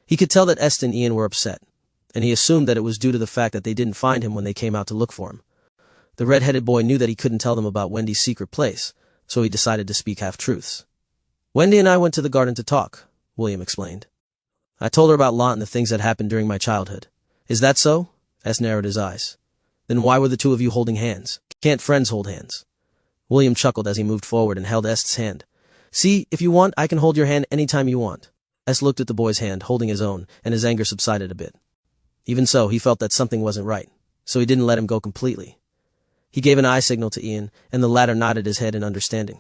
He could tell that Est and Ian were upset, and he assumed that it was due to the fact that they didn't find him when they came out to look for him. The red-headed boy knew that he couldn't tell them about Wendy's secret place, so he decided to speak half-truths. Wendy and I went to the garden to talk, William explained. I told her about Lot and the things that happened during my childhood. Is that so? Est narrowed his eyes. Then why were the two of you holding hands? Can't friends hold hands? William chuckled as he moved forward and held Est's hand. See, if you want, I can hold your hand anytime you want. Est looked at the boy's hand, holding his own, and his anger subsided a bit. Even so, he felt that something wasn't right, so he didn't let him go completely. He gave an eye signal to Ian, and the latter nodded his head in understanding.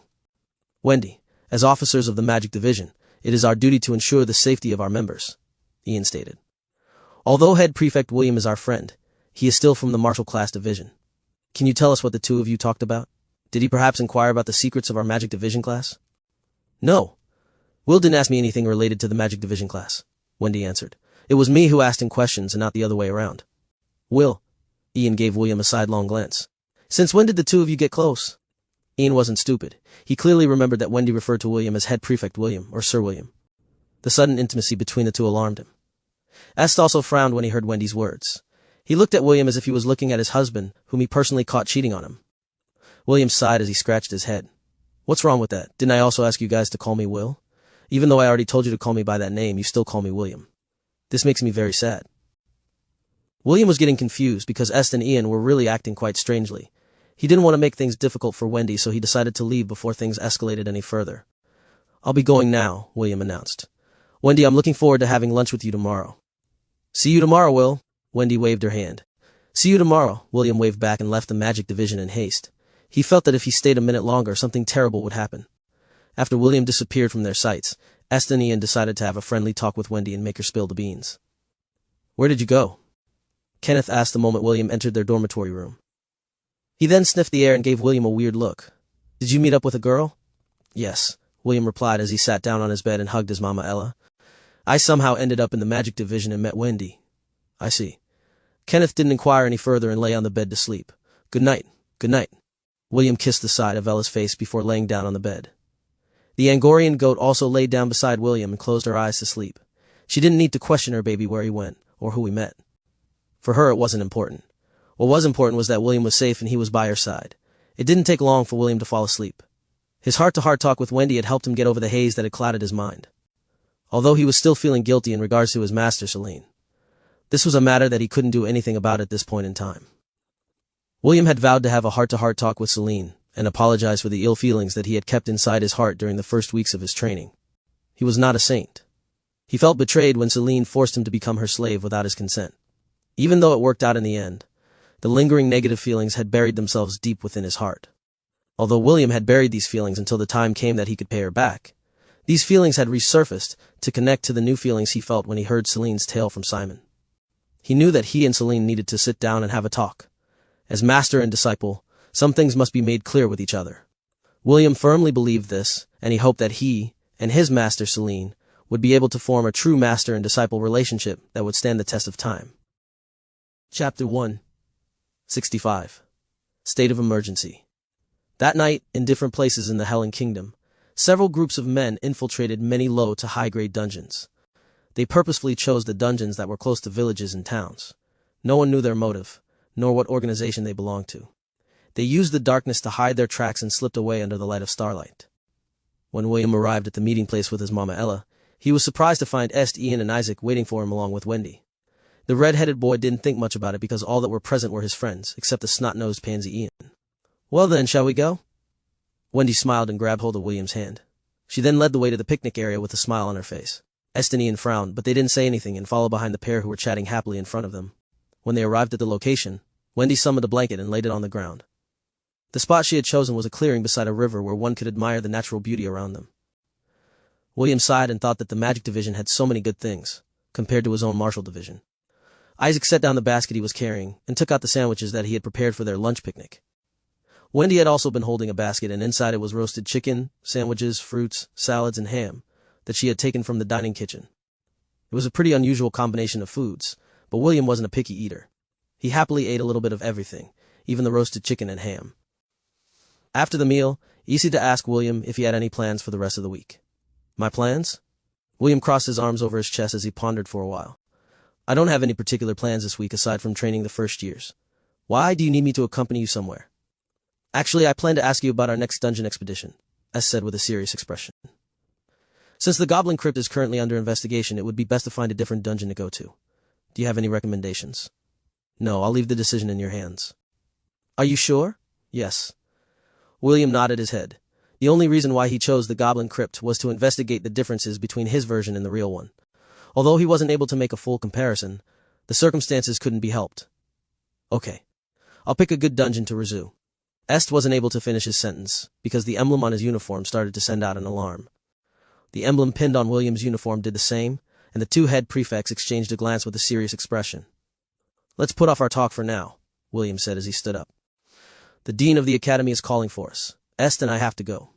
Wendy, as officers of the Magic Division, it is our duty to ensure the safety of our members, Ian stated. Although head prefect William is our friend, he is still from the martial class division. Can you tell us what the two of you talked about? Did he perhaps inquire about the secrets of our Magic Division class? No. Will didn't ask me anything related to the Magic Division class, Wendy answered. It was me who asked him questions and not the other way around. Will. Ian gave William a sidelong glance. Since when did the two of you get close? Ian wasn't stupid. He clearly remembered that Wendy referred to William as head prefect William, or Sir William. The sudden intimacy between the two alarmed him. Est also frowned when he heard Wendy's words. He looked at William as if he was looking at his husband, whom he personally caught cheating on him. William sighed as he scratched his head. What's wrong with that? Didn't I also ask you guys to call me Will? Even though I already told you to call me by that name, you still call me William. This makes me very sad. William was getting confused because Est and Ian were really acting quite strangely. He didn't want to make things difficult for Wendy, so he decided to leave before things escalated any further. I'll be going now, William announced. Wendy, I'm looking forward to having lunch with you tomorrow. See you tomorrow, Will. Wendy waved her hand. See you tomorrow, William waved back and left the Magic Division in haste. He felt that if he stayed a minute longer, something terrible would happen. After William disappeared from their sights, Est and Ian decided to have a friendly talk with Wendy and make her spill the beans. Where did you go? Kenneth asked the moment William entered their dormitory room. He then sniffed the air and gave William a weird look. Did you meet up with a girl? Yes, William replied as he sat down on his bed and hugged his mama Ella. I somehow ended up in the Magic Division and met Wendy. I see. Kenneth didn't inquire any further and lay on the bed to sleep. Good night, good night. William kissed the side of Ella's face before laying down on the bed. The Angorian goat also laid down beside William and closed her eyes to sleep. She didn't need to question her baby where he went, or who he met. For her, it wasn't important. What was important was that William was safe and he was by her side. It didn't take long for William to fall asleep. His heart-to-heart talk with Wendy had helped him get over the haze that had clouded his mind. although he was still feeling guilty in regards to his master Celine. This was a matter that he couldn't do anything about at this point in time. William had vowed to have a heart-to-heart talk with Celine and apologize for the ill feelings that he had kept inside his heart during the first weeks of his training. He was not a saint. He felt betrayed when Celine forced him to become her slave without his consent. Even though it worked out in the end, the lingering negative feelings had buried themselves deep within his heart. Although William had buried these feelings until the time came that he could pay her back, these feelings had resurfaced to connect to the new feelings he felt when he heard Celine's tale from Simon. He knew that he and Celine needed to sit down and have a talk. As master and disciple, some things must be made clear with each other. William firmly believed this, and he hoped that he and his master Celine would be able to form a true master and disciple relationship that would stand the test of time. Chapter 165. State of Emergency. That night, in different places in the Helen Kingdom, several groups of men infiltrated many low to high-grade dungeons. They purposefully chose the dungeons that were close to villages and towns. No one knew their motive, nor what organization they belonged to. They used the darkness to hide their tracks and slipped away under the light of starlight. When William arrived at the meeting place with his mama Ella, he was surprised to find Elyon and Isaac waiting for him along with Wendy. The red-headed boy didn't think much about it because all that were present were his friends, except the snot-nosed pansy Elyon. "Well then, shall we go?" Wendy smiled and grabbed hold of William's hand. She then led the way to the picnic area with a smile on her face. Elyon and Ian frowned, but they didn't say anything and followed behind the pair who were chatting happily in front of them. When they arrived at the location, Wendy summoned a blanket and laid it on the ground. The spot she had chosen was a clearing beside a river where one could admire the natural beauty around them. William sighed and thought that the magic division had so many good things, compared to his own martial division. Isaac set down the basket he was carrying and took out the sandwiches that he had prepared for their lunch picnic. Wendy had also been holding a basket, and inside it was roasted chicken, sandwiches, fruits, salads, and ham that she had taken from the dining kitchen. It was a pretty unusual combination of foods, but William wasn't a picky eater. He happily ate a little bit of everything, even the roasted chicken and ham. After the meal, Isida asked William if he had any plans for the rest of the week. "My plans?" William crossed his arms over his chest as he pondered for a while. "I don't have any particular plans this week aside from training the first years. Why do you need me to accompany you somewhere?" "Actually, I plan to ask you about our next dungeon expedition," S said with a serious expression. "Since the Goblin Crypt is currently under investigation, it would be best to find a different dungeon to go to. Do you have any recommendations?" "No, I'll leave the decision in your hands." "Are you sure?" "Yes." William nodded his head. The only reason why he chose the Goblin Crypt was to investigate the differences between his version and the real one. Although he wasn't able to make a full comparison, the circumstances couldn't be helped. "Okay. I'll pick a good dungeon to Rizu." Est wasn't able to finish his sentence, because the emblem on his uniform started to send out an alarm. The emblem pinned on William's uniform did the same, and the two head prefects exchanged a glance with a serious expression. "Let's put off our talk for now," William said as he stood up. "The dean of the academy is calling for us. Est and I have to go.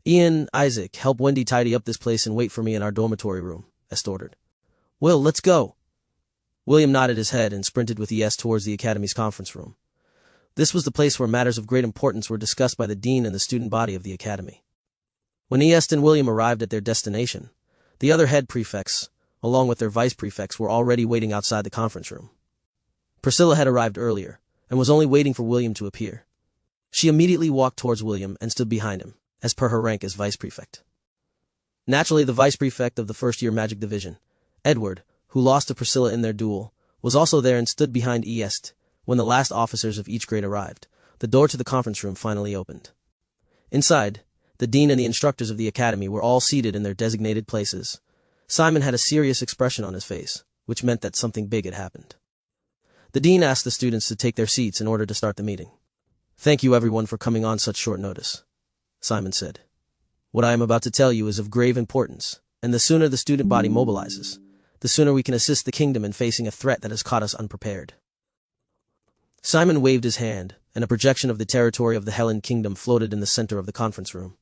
Ian, Isaac, help Wendy tidy up this place and wait for me in our dormitory room," Est ordered. "Will, let's go." William nodded his head and sprinted with Es towards the academy's conference room. This was the place where matters of great importance were discussed by the dean and the student body of the academy. When Est and William arrived at their destination, the other head prefects, along with their vice prefects, were already waiting outside the conference room. Priscilla had arrived earlier, and was only waiting for William to appear. She immediately walked towards William and stood behind him, as per her rank as vice prefect. Naturally, the vice prefect of the first-year magic division, Edward, who lost to Priscilla in their duel, was also there and stood behind Est. When the last officers of each grade arrived, the door to the conference room finally opened. Inside, the dean and the instructors of the academy were all seated in their designated places. Simon had a serious expression on his face, which meant that something big had happened. The dean asked the students to take their seats in order to start the meeting. "Thank you everyone for coming on such short notice," Simon said. "What I am about to tell you is of grave importance, and the sooner the student body mobilizes, the sooner we can assist the kingdom in facing a threat that has caught us unprepared." Simon waved his hand, and a projection of the territory of the Helen Kingdom floated in the center of the conference room.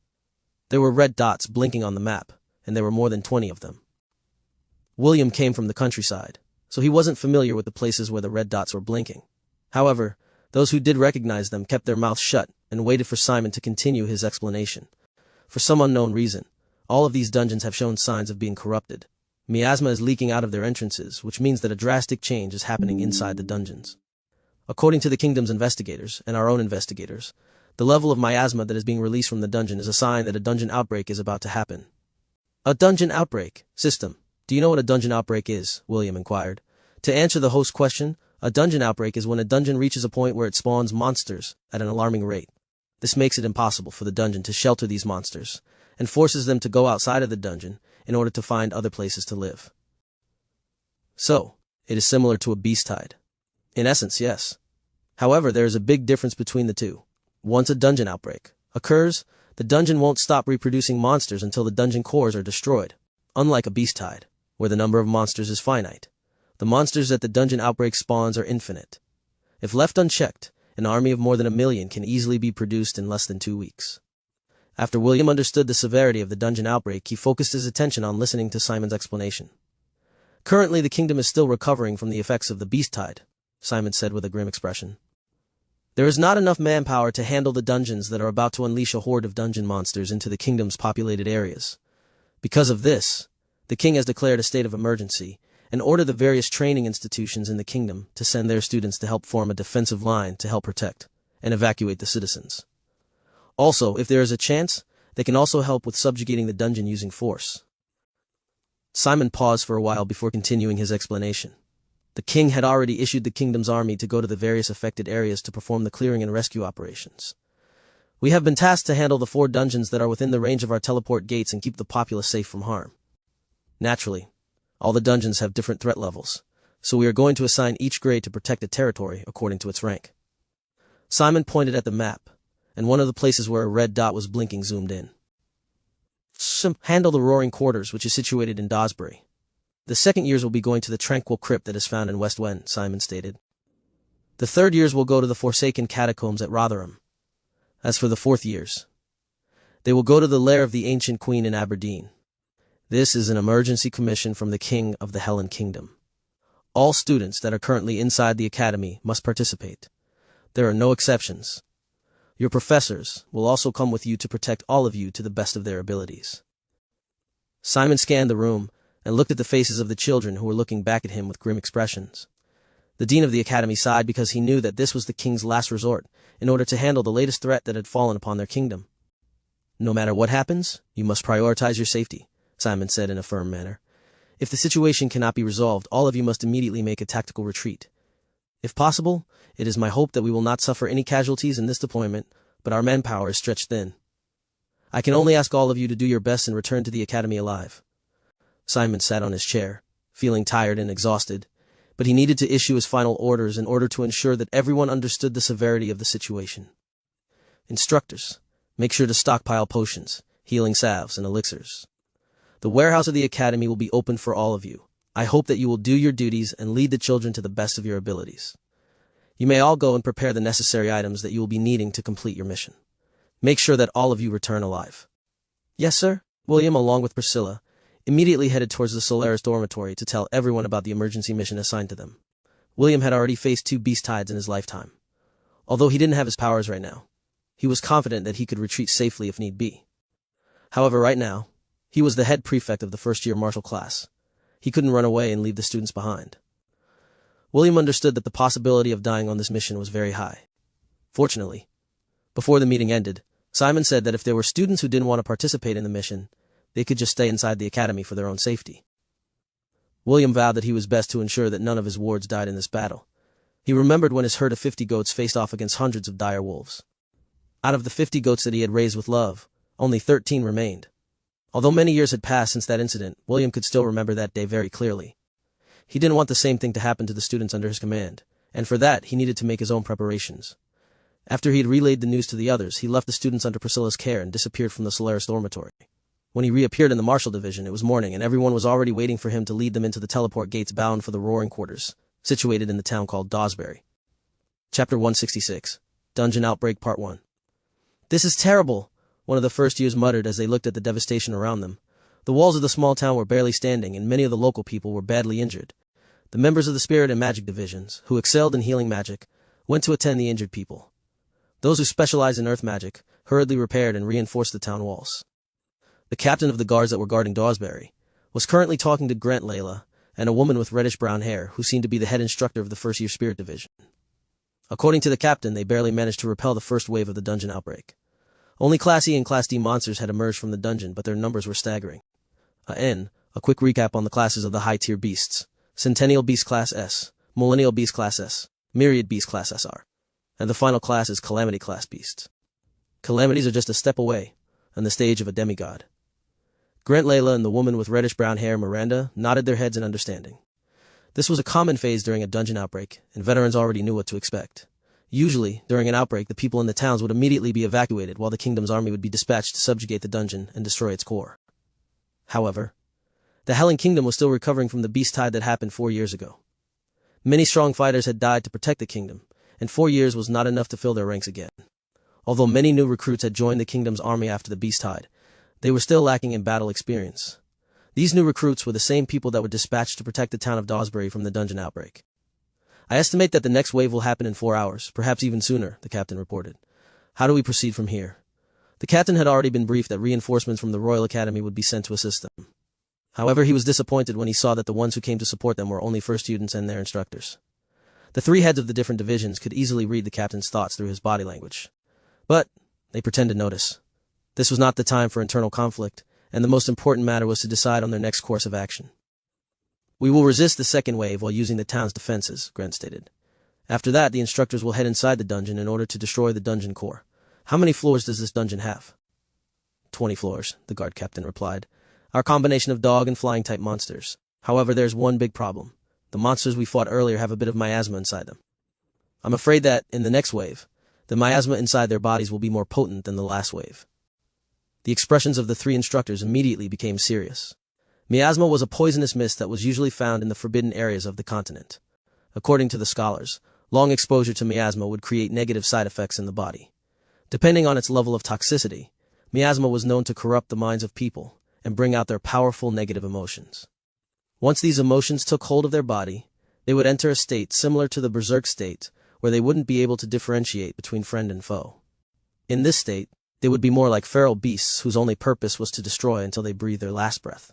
There were red dots blinking on the map, and there were more than 20 of them. William came from the countryside, so he wasn't familiar with the places where the red dots were blinking. However, those who did recognize them kept their mouths shut and waited for Simon to continue his explanation. For some unknown reason, all of these dungeons have shown signs of being corrupted. Miasma is leaking out of their entrances, which means that a drastic change is happening inside the dungeons. According to the kingdom's investigators, and our own investigators, the level of miasma that is being released from the dungeon is a sign that a dungeon outbreak is about to happen. A dungeon outbreak. System. Do you know what a dungeon outbreak is? William inquired. To answer the host's question, a dungeon outbreak is when a dungeon reaches a point where it spawns monsters at an alarming rate. This makes it impossible for the dungeon to shelter these monsters, and forces them to go outside of the dungeon in order to find other places to live. So, it is similar to a beast tide. In essence, yes. However, there is a big difference between the two. Once a dungeon outbreak occurs, the dungeon won't stop reproducing monsters until the dungeon cores are destroyed. Unlike a beast tide, where the number of monsters is finite, the monsters that the dungeon outbreak spawns are infinite. If left unchecked, an army of more than 1 million can easily be produced in less than 2 weeks. After William understood the severity of the dungeon outbreak, he focused his attention on listening to Simon's explanation. Currently, the kingdom is still recovering from the effects of the beast tide, Simon said with a grim expression. There is not enough manpower to handle the dungeons that are about to unleash a horde of dungeon monsters into the kingdom's populated areas. Because of this, the king has declared a state of emergency and ordered the various training institutions in the kingdom to send their students to help form a defensive line to help protect and evacuate the citizens. Also, if there is a chance, they can also help with subjugating the dungeon using force. Simon paused for a while before continuing his explanation. The king had already issued the kingdom's army to go to the various affected areas to perform the clearing and rescue operations. We have been tasked to handle the 4 dungeons that are within the range of our teleport gates and keep the populace safe from harm. Naturally, all the dungeons have different threat levels, so we are going to assign each grade to protect a territory according to its rank. Simon pointed at the map, and one of the places where a red dot was blinking zoomed in. Handle the Roaring Quarters, which is situated in Dawsbury. The second years will be going to the Tranquil Crypt that is found in West Wen, Simon stated. The third years will go to the Forsaken Catacombs at Rotherham. As for the fourth years, they will go to the lair of the Ancient Queen in Aberdeen. This is an emergency commission from the King of the Helen Kingdom. All students that are currently inside the academy must participate. There are no exceptions. Your professors will also come with you to protect all of you to the best of their abilities. Simon scanned the room and looked at the faces of the children who were looking back at him with grim expressions. The dean of the academy sighed because he knew that this was the king's last resort in order to handle the latest threat that had fallen upon their kingdom. No matter what happens, you must prioritize your safety, Simon said in a firm manner. If the situation cannot be resolved, all of you must immediately make a tactical retreat. If possible, it is my hope that we will not suffer any casualties in this deployment, but our manpower is stretched thin. I can only ask all of you to do your best and return to the academy alive. Simon sat on his chair, feeling tired and exhausted, but he needed to issue his final orders in order to ensure that everyone understood the severity of the situation. Instructors, make sure to stockpile potions, healing salves, and elixirs. The warehouse of the academy will be open for all of you. I hope that you will do your duties and lead the children to the best of your abilities. You may all go and prepare the necessary items that you will be needing to complete your mission. Make sure that all of you return alive. Yes, sir. William, along with Priscilla, immediately headed towards the Solaris dormitory to tell everyone about the emergency mission assigned to them. William had already faced 2 beast tides in his lifetime. Although he didn't have his powers right now, he was confident that he could retreat safely if need be. However, right now, he was the head prefect of the first-year martial class. He couldn't run away and leave the students behind. William understood that the possibility of dying on this mission was very high. Fortunately, before the meeting ended, Simon said that if there were students who didn't want to participate in the mission, they could just stay inside the academy for their own safety. William vowed that he was best to ensure that none of his wards died in this battle. He remembered when his herd of 50 goats faced off against hundreds of dire wolves. Out of the 50 goats that he had raised with love, only 13 remained. Although many years had passed since that incident, William could still remember that day very clearly. He didn't want the same thing to happen to the students under his command, and for that he needed to make his own preparations. After he had relayed the news to the others, he left the students under Priscilla's care and disappeared from the Solaris dormitory. When he reappeared in the Martial Division, it was morning, and everyone was already waiting for him to lead them into the teleport gates bound for the Roaring Quarters, situated in the town called Dawsbury. Chapter 166. Dungeon Outbreak Part 1. This is terrible, one of the first years muttered as they looked at the devastation around them. The walls of the small town were barely standing, and many of the local people were badly injured. The members of the Spirit and Magic Divisions, who excelled in healing magic, went to attend the injured people. Those who specialized in earth magic hurriedly repaired and reinforced the town walls. The captain of the guards that were guarding Dawsbury was currently talking to Grant Layla and a woman with reddish-brown hair who seemed to be the head instructor of the first-year Spirit Division. According to the captain, they barely managed to repel the first wave of the dungeon outbreak. Only Class E and Class D monsters had emerged from the dungeon, but their numbers were staggering. A quick recap on the classes of the high-tier beasts. Centennial Beast Class S, Millennial Beast Class S, Myriad Beast Class SR. And the final class is Calamity Class Beasts. Calamities are just a step away, on the stage of a demigod. Grant, Layla, and the woman with reddish-brown hair, Miranda, nodded their heads in understanding. This was a common phase during a dungeon outbreak, and veterans already knew what to expect. Usually, during an outbreak, the people in the towns would immediately be evacuated while the kingdom's army would be dispatched to subjugate the dungeon and destroy its core. However, the Helen Kingdom was still recovering from the beast tide that happened 4 years ago. Many strong fighters had died to protect the kingdom, and 4 years was not enough to fill their ranks again. Although many new recruits had joined the kingdom's army after the beast tide, they were still lacking in battle experience. These new recruits were the same people that were dispatched to protect the town of Dawsbury from the dungeon outbreak. I estimate that the next wave will happen in 4 hours, perhaps even sooner, the captain reported. How do we proceed from here? The captain had already been briefed that reinforcements from the Royal Academy would be sent to assist them. However, he was disappointed when he saw that the ones who came to support them were only first students and their instructors. The 3 heads of the different divisions could easily read the captain's thoughts through his body language. But they pretended to notice. This was not the time for internal conflict, and the most important matter was to decide on their next course of action. We will resist the second wave while using the town's defenses, Grant stated. After that, the instructors will head inside the dungeon in order to destroy the dungeon core. How many floors does this dungeon have? 20 floors, the guard captain replied. Our combination of dog and flying-type monsters. However, there's one big problem. The monsters we fought earlier have a bit of miasma inside them. I'm afraid that, in the next wave, the miasma inside their bodies will be more potent than the last wave. The expressions of the 3 instructors immediately became serious. Miasma was a poisonous mist that was usually found in the forbidden areas of the continent. According to the scholars, long exposure to miasma would create negative side effects in the body. Depending on its level of toxicity, miasma was known to corrupt the minds of people and bring out their powerful negative emotions. Once these emotions took hold of their body, they would enter a state similar to the berserk state, where they wouldn't be able to differentiate between friend and foe. In this state, they would be more like feral beasts whose only purpose was to destroy until they breathed their last breath.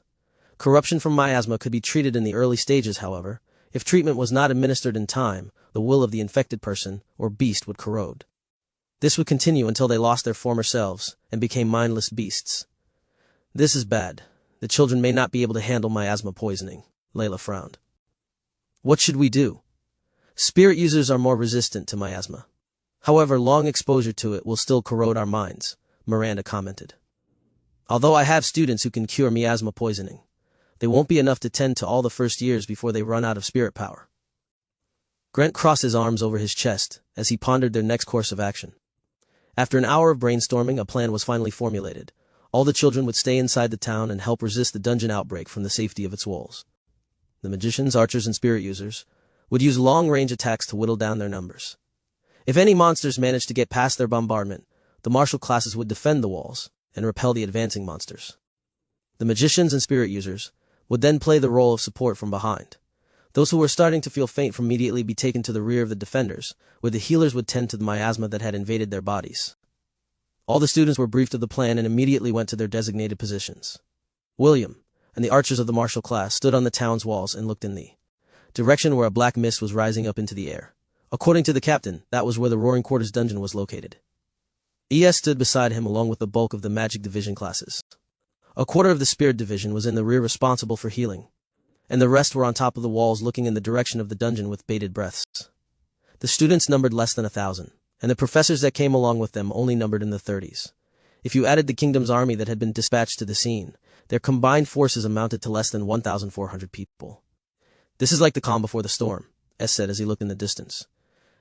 Corruption from miasma could be treated in the early stages, however. If treatment was not administered in time, the will of the infected person or beast would corrode. This would continue until they lost their former selves and became mindless beasts. This is bad. The children may not be able to handle miasma poisoning, Layla frowned. What should we do? Spirit users are more resistant to miasma. However, long exposure to it will still corrode our minds, Miranda commented. Although I have students who can cure miasma poisoning, they won't be enough to tend to all the first years before they run out of spirit power. Grant crossed his arms over his chest as he pondered their next course of action. After an hour of brainstorming, a plan was finally formulated. All the children would stay inside the town and help resist the dungeon outbreak from the safety of its walls. The magicians, archers, and spirit users would use long-range attacks to whittle down their numbers. If any monsters managed to get past their bombardment, the martial classes would defend the walls and repel the advancing monsters. The magicians and spirit users would then play the role of support from behind. Those who were starting to feel faint would immediately be taken to the rear of the defenders, where the healers would tend to the miasma that had invaded their bodies. All the students were briefed of the plan and immediately went to their designated positions. William and the archers of the martial class stood on the town's walls and looked in the direction where a black mist was rising up into the air. According to the captain, that was where the Roaring Quarters dungeon was located. ES stood beside him along with the bulk of the magic division classes. A quarter of the spirit division was in the rear responsible for healing, and the rest were on top of the walls looking in the direction of the dungeon with bated breaths. The students numbered less than 1,000, and the professors that came along with them only numbered in the 30s. If you added the kingdom's army that had been dispatched to the scene, their combined forces amounted to less than 1,400 people. This is like the calm before the storm, S said as he looked in the distance.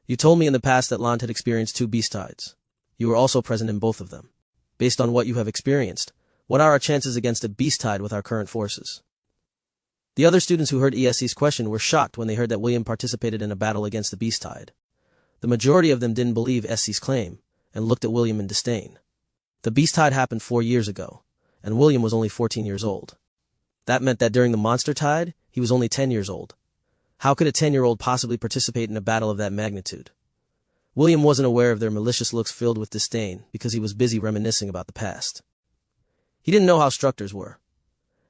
You told me in the past that Land had experienced 2 beast tides. You were also present in both of them. Based on what you have experienced, what are our chances against a beast tide with our current forces? The other students who heard ESC's question were shocked when they heard that William participated in a battle against the beast tide. The majority of them didn't believe SC's claim and looked at William in disdain. The beast tide happened 4 years ago, and William was only 14 years old. That meant that during the monster tide, he was only 10 years old. How could a 10-year-old possibly participate in a battle of that magnitude? William wasn't aware of their malicious looks filled with disdain because he was busy reminiscing about the past. He didn't know how instructors were,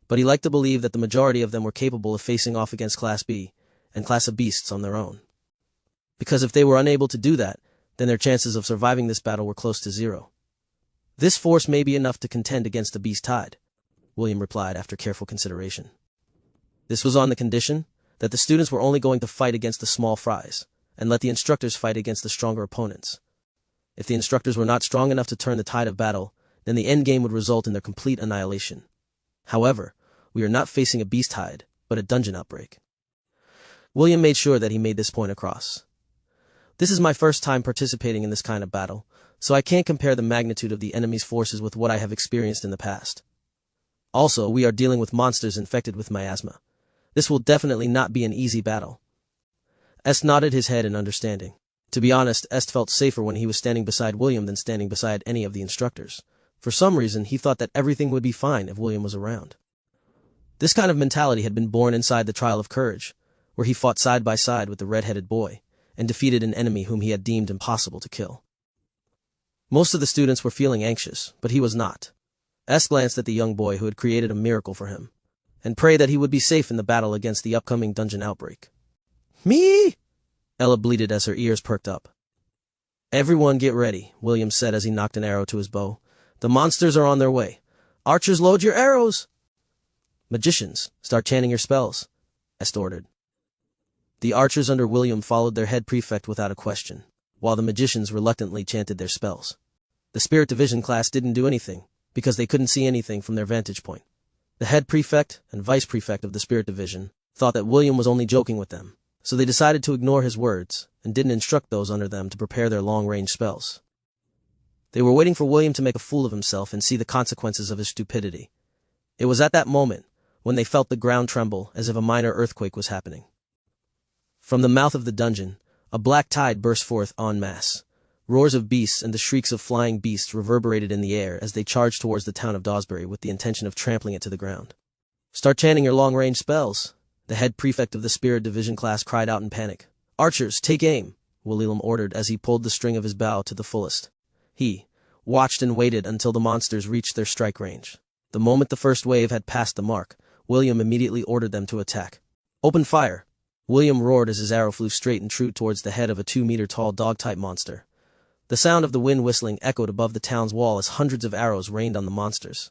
but he liked to believe that the majority of them were capable of facing off against Class B and Class of Beasts on their own. Because if they were unable to do that, then their chances of surviving this battle were close to 0. This force may be enough to contend against the beast tide. William replied after careful consideration. This was on the condition that the students were only going to fight against the small fries, and let the instructors fight against the stronger opponents. If the instructors were not strong enough to turn the tide of battle, then the endgame would result in their complete annihilation. However, we are not facing a beast hide, but a dungeon outbreak. William made sure that he made this point across. This is my first time participating in this kind of battle, so I can't compare the magnitude of the enemy's forces with what I have experienced in the past. Also, we are dealing with monsters infected with miasma. This will definitely not be an easy battle. Est nodded his head in understanding. To be honest, Est felt safer when he was standing beside William than standing beside any of the instructors. For some reason, he thought that everything would be fine if William was around. This kind of mentality had been born inside the Trial of Courage, where he fought side by side with the red-headed boy, and defeated an enemy whom he had deemed impossible to kill. Most of the students were feeling anxious, but he was not. Est glanced at the young boy who had created a miracle for him, and prayed that he would be safe in the battle against the upcoming dungeon outbreak. "Me!" Ella bleated as her ears perked up. "Everyone get ready," William said as he knocked an arrow to his bow. "The monsters are on their way. Archers, load your arrows!" "Magicians, start chanting your spells," Est ordered. The archers under William followed their head prefect without a question, while the magicians reluctantly chanted their spells. The Spirit Division class didn't do anything, because they couldn't see anything from their vantage point. The head prefect and vice prefect of the Spirit Division thought that William was only joking with them, so they decided to ignore his words and didn't instruct those under them to prepare their long-range spells. They were waiting for William to make a fool of himself and see the consequences of his stupidity. It was at that moment when they felt the ground tremble as if a minor earthquake was happening. From the mouth of the dungeon, a black tide burst forth en masse. Roars of beasts and the shrieks of flying beasts reverberated in the air as they charged towards the town of Dawsbury with the intention of trampling it to the ground. "Start chanting your long-range spells," the head prefect of the Spirit Division class cried out in panic. "Archers, take aim," William ordered as he pulled the string of his bow to the fullest. He watched and waited until the monsters reached their strike range. The moment the first wave had passed the mark, William immediately ordered them to attack. "Open fire!" William roared as his arrow flew straight and true towards the head of a 2-meter-tall dog-type monster. The sound of the wind whistling echoed above the town's wall as hundreds of arrows rained on the monsters.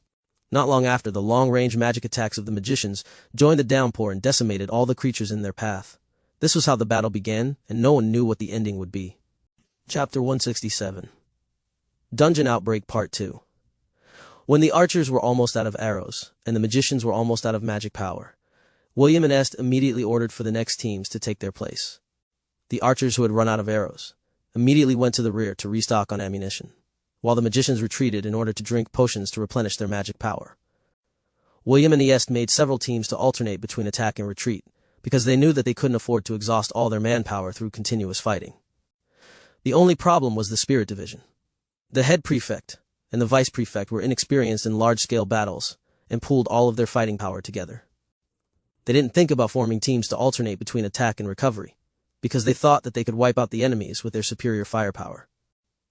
Not long after, the long-range magic attacks of the magicians joined the downpour and decimated all the creatures in their path. This was how the battle began, and no one knew what the ending would be. Chapter 167. Dungeon Outbreak Part 2. When the archers were almost out of arrows, and the magicians were almost out of magic power, William and Est immediately ordered for the next teams to take their place. The archers who had run out of arrows immediately went to the rear to restock on ammunition, while the magicians retreated in order to drink potions to replenish their magic power. William and Est made several teams to alternate between attack and retreat, because they knew that they couldn't afford to exhaust all their manpower through continuous fighting. The only problem was the Spirit Division. The head prefect and the vice prefect were inexperienced in large-scale battles and pooled all of their fighting power together. They didn't think about forming teams to alternate between attack and recovery, because they thought that they could wipe out the enemies with their superior firepower.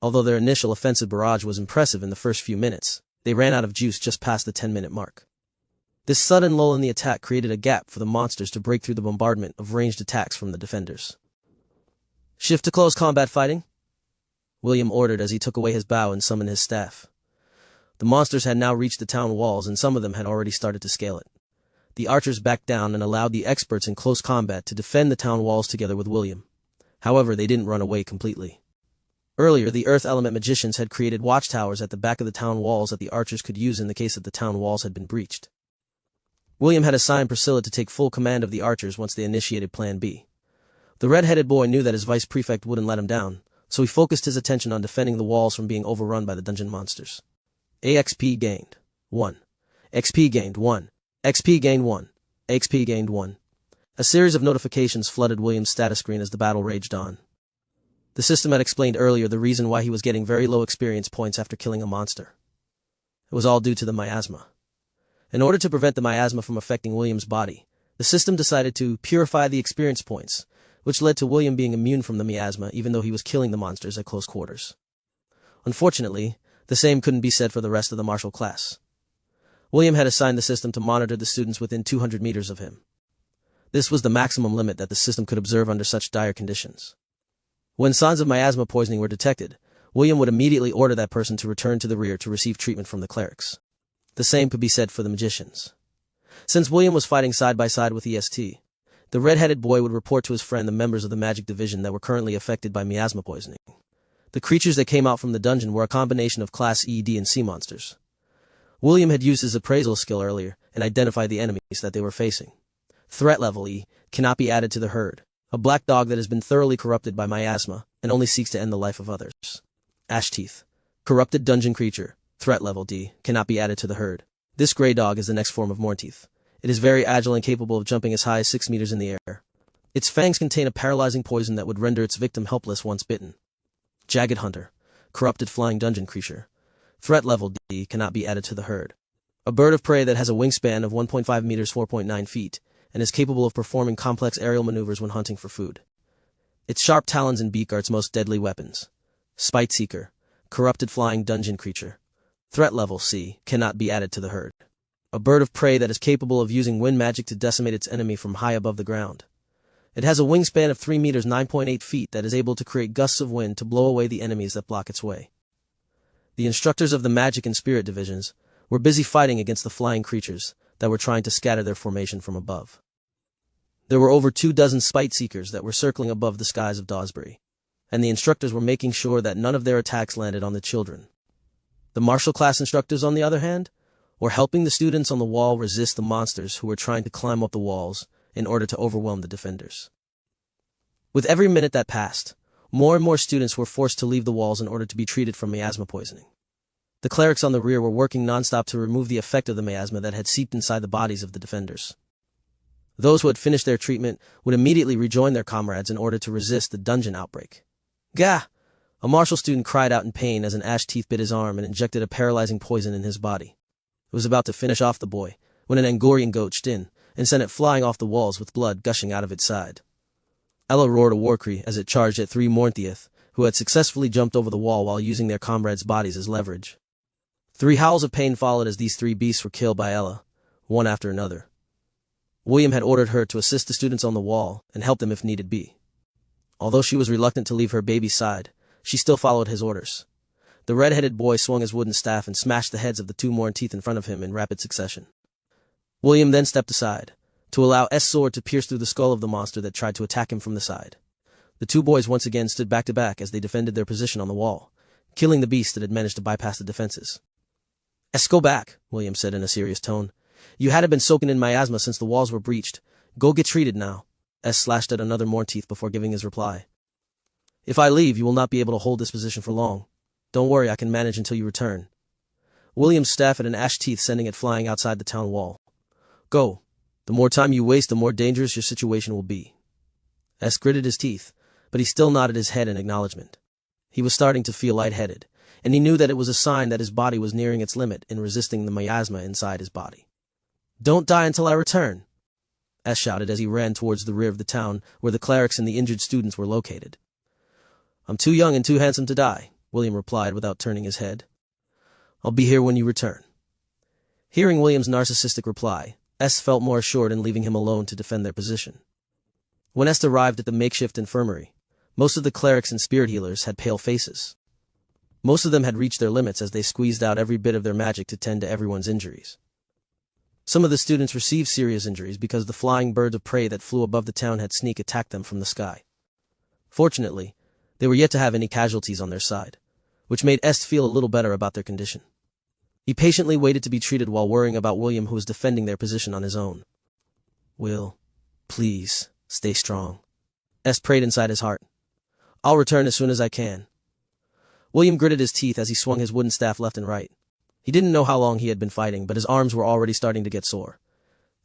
Although their initial offensive barrage was impressive in the first few minutes, they ran out of juice just past the 10-minute mark. This sudden lull in the attack created a gap for the monsters to break through the bombardment of ranged attacks from the defenders. "Shift to close combat fighting," William ordered as he took away his bow and summoned his staff. The monsters had now reached the town walls, and some of them had already started to scale it. The archers backed down and allowed the experts in close combat to defend the town walls together with William. However, they didn't run away completely. Earlier, the Earth Element magicians had created watchtowers at the back of the town walls that the archers could use in the case that the town walls had been breached. William had assigned Priscilla to take full command of the archers once they initiated Plan B. The red-headed boy knew that his vice prefect wouldn't let him down, so he focused his attention on defending the walls from being overrun by the dungeon monsters. AXP gained 1. XP gained 1. XP gained 1. XP gained 1. A series of notifications flooded William's status screen as the battle raged on. The system had explained earlier the reason why he was getting very low experience points after killing a monster. It was all due to the miasma. In order to prevent the miasma from affecting William's body, the system decided to purify the experience points, which led to William being immune from the miasma even though he was killing the monsters at close quarters. Unfortunately, the same couldn't be said for the rest of the martial class. William had assigned the system to monitor the students within 200 meters of him. This was the maximum limit that the system could observe under such dire conditions. When signs of miasma poisoning were detected, William would immediately order that person to return to the rear to receive treatment from the clerics. The same could be said for the magicians. Since William was fighting side by side with EST, the red-headed boy would report to his friend the members of the magic division that were currently affected by miasma poisoning. The creatures that came out from the dungeon were a combination of Class E, D, and C monsters. William had used his appraisal skill earlier and identified the enemies that they were facing. Threat level E cannot be added to the herd. A black dog that has been thoroughly corrupted by miasma and only seeks to end the life of others. Ash Teeth. Corrupted dungeon creature. Threat level D cannot be added to the herd. This gray dog is the next form of Mornteeth. It is very agile and capable of jumping as high as 6 meters in the air. Its fangs contain a paralyzing poison that would render its victim helpless once bitten. Jagged Hunter. Corrupted flying dungeon creature. Threat level D cannot be added to the herd. A bird of prey that has a wingspan of 1.5 meters 4.9 feet, and is capable of performing complex aerial maneuvers when hunting for food. Its sharp talons and beak are its most deadly weapons. Spite Seeker. Corrupted flying dungeon creature. Threat level C cannot be added to the herd. A bird of prey that is capable of using wind magic to decimate its enemy from high above the ground. It has a wingspan of 3 meters 9.8 feet that is able to create gusts of wind to blow away the enemies that block its way. The instructors of the magic and spirit divisions were busy fighting against the flying creatures that were trying to scatter their formation from above. There were over 24 Spite Seekers that were circling above the skies of Dawsbury, and the instructors were making sure that none of their attacks landed on the children. The martial class instructors, on the other hand, were helping the students on the wall resist the monsters who were trying to climb up the walls in order to overwhelm the defenders. With every minute that passed, more and more students were forced to leave the walls in order to be treated for miasma poisoning. The clerics on the rear were working non-stop to remove the effect of the miasma that had seeped inside the bodies of the defenders. Those who had finished their treatment would immediately rejoin their comrades in order to resist the dungeon outbreak. Gah! A martial student cried out in pain as an ash teeth bit his arm and injected a paralyzing poison in his body. It was about to finish off the boy when an Angorian gouged in and sent it flying off the walls with blood gushing out of its side. Ella roared a war cry as it charged at 3 Mornteeth, who had successfully jumped over the wall while using their comrades' bodies as leverage. 3 howls of pain followed as these 3 beasts were killed by Ella, one after another. William had ordered her to assist the students on the wall and help them if needed be. Although she was reluctant to leave her baby's side, she still followed his orders. The red-headed boy swung his wooden staff and smashed the heads of the 2 Mornteeth in front of him in rapid succession. William then stepped aside, to allow S' sword to pierce through the skull of the monster that tried to attack him from the side. The 2 boys once again stood back to back as they defended their position on the wall, killing the beast that had managed to bypass the defenses. S, go back, William said in a serious tone. You hadn't been soaking in miasma since the walls were breached. Go get treated now. S slashed at another Mornteeth before giving his reply. If I leave, you will not be able to hold this position for long. Don't worry, I can manage until you return. William's staff at an ash teeth, sending it flying outside the town wall. Go. The more time you waste, the more dangerous your situation will be. S gritted his teeth, but he still nodded his head in acknowledgement. He was starting to feel lightheaded, and he knew that it was a sign that his body was nearing its limit in resisting the miasma inside his body. Don't die until I return, S shouted as he ran towards the rear of the town where the clerics and the injured students were located. I'm too young and too handsome to die, William replied without turning his head. I'll be here when you return. Hearing William's narcissistic reply, S felt more assured in leaving him alone to defend their position. When S arrived at the makeshift infirmary, most of the clerics and spirit healers had pale faces. Most of them had reached their limits as they squeezed out every bit of their magic to tend to everyone's injuries. Some of the students received serious injuries because the flying birds of prey that flew above the town had sneak attacked them from the sky. Fortunately, they were yet to have any casualties on their side, which made Est feel a little better about their condition. He patiently waited to be treated while worrying about William, who was defending their position on his own. Will, please, stay strong. Est prayed inside his heart. I'll return as soon as I can. William gritted his teeth as he swung his wooden staff left and right. He didn't know how long he had been fighting, but his arms were already starting to get sore.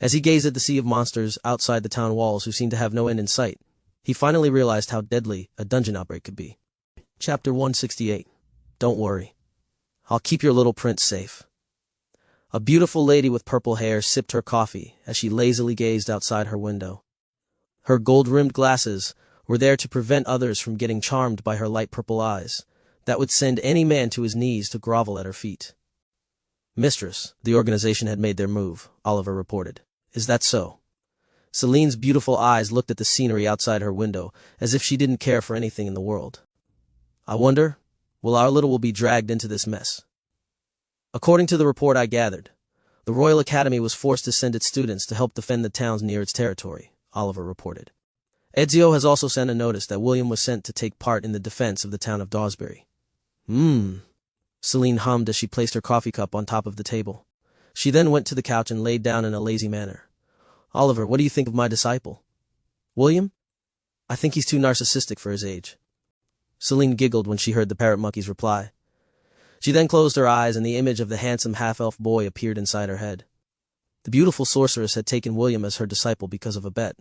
As he gazed at the sea of monsters outside the town walls who seemed to have no end in sight, he finally realized how deadly a dungeon outbreak could be. Chapter 168. Don't worry. I'll keep your little prince safe. A beautiful lady with purple hair sipped her coffee as she lazily gazed outside her window. Her gold-rimmed glasses were there to prevent others from getting charmed by her light purple eyes that would send any man to his knees to grovel at her feet. Mistress, the organization had made their move, Oliver reported. Is that so? Celine's beautiful eyes looked at the scenery outside her window as if she didn't care for anything in the world. I wonder, will our little will be dragged into this mess? According to the report I gathered, The Royal Academy was forced to send its students to help defend the towns near its territory, Oliver reported. Ezio has also sent a notice that William was sent to take part in the defense of the town of Dawsbury. Celine hummed as she placed her coffee cup on top of the table. She then went to the couch and laid down in a lazy manner. Oliver, what do you think of my disciple? William? I think he's too narcissistic for his age. Celine giggled when she heard the parrot monkey's reply. She then closed her eyes and the image of the handsome half-elf boy appeared inside her head. The beautiful sorceress had taken William as her disciple because of a bet.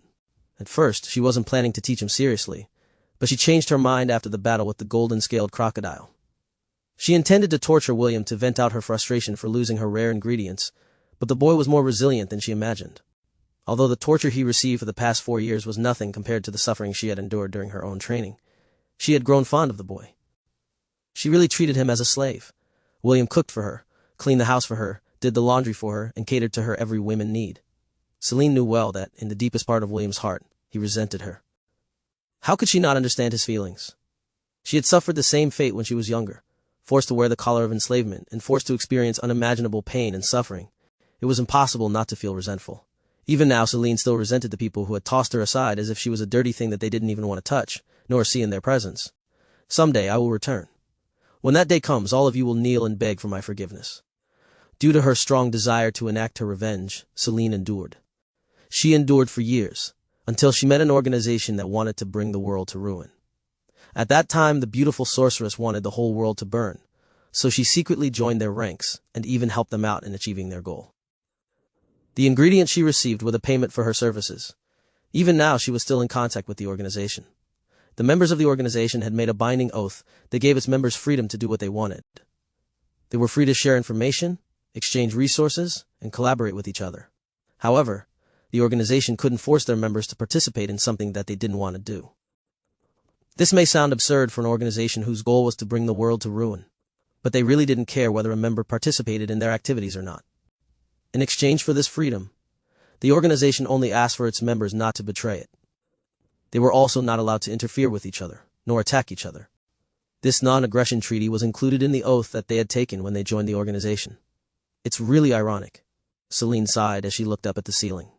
At first, she wasn't planning to teach him seriously, but she changed her mind after the battle with the golden-scaled crocodile. She intended to torture William to vent out her frustration for losing her rare ingredients, but the boy was more resilient than she imagined. Although the torture he received for the past 4 years was nothing compared to the suffering she had endured during her own training, she had grown fond of the boy. She really treated him as a slave. William cooked for her, cleaned the house for her, did the laundry for her, and catered to her every whim and need. Celine knew well that, in the deepest part of William's heart, he resented her. How could she not understand his feelings? She had suffered the same fate when she was younger, forced to wear the collar of enslavement and forced to experience unimaginable pain and suffering. It was impossible not to feel resentful. Even now, Celine still resented the people who had tossed her aside as if she was a dirty thing that they didn't even want to touch, nor see in their presence. Someday I will return. When that day comes, all of you will kneel and beg for my forgiveness. Due to her strong desire to enact her revenge, Celine endured. She endured for years, until she met an organization that wanted to bring the world to ruin. At that time, the beautiful sorceress wanted the whole world to burn, so she secretly joined their ranks and even helped them out in achieving their goal. The ingredients she received were the payment for her services. Even now, she was still in contact with the organization. The members of the organization had made a binding oath that gave its members freedom to do what they wanted. They were free to share information, exchange resources, and collaborate with each other. However, the organization couldn't force their members to participate in something that they didn't want to do. This may sound absurd for an organization whose goal was to bring the world to ruin, but they really didn't care whether a member participated in their activities or not. In exchange for this freedom, the organization only asked for its members not to betray it. They were also not allowed to interfere with each other, nor attack each other. This non-aggression treaty was included in the oath that they had taken when they joined the organization. It's really ironic. Celine sighed as she looked up at the ceiling.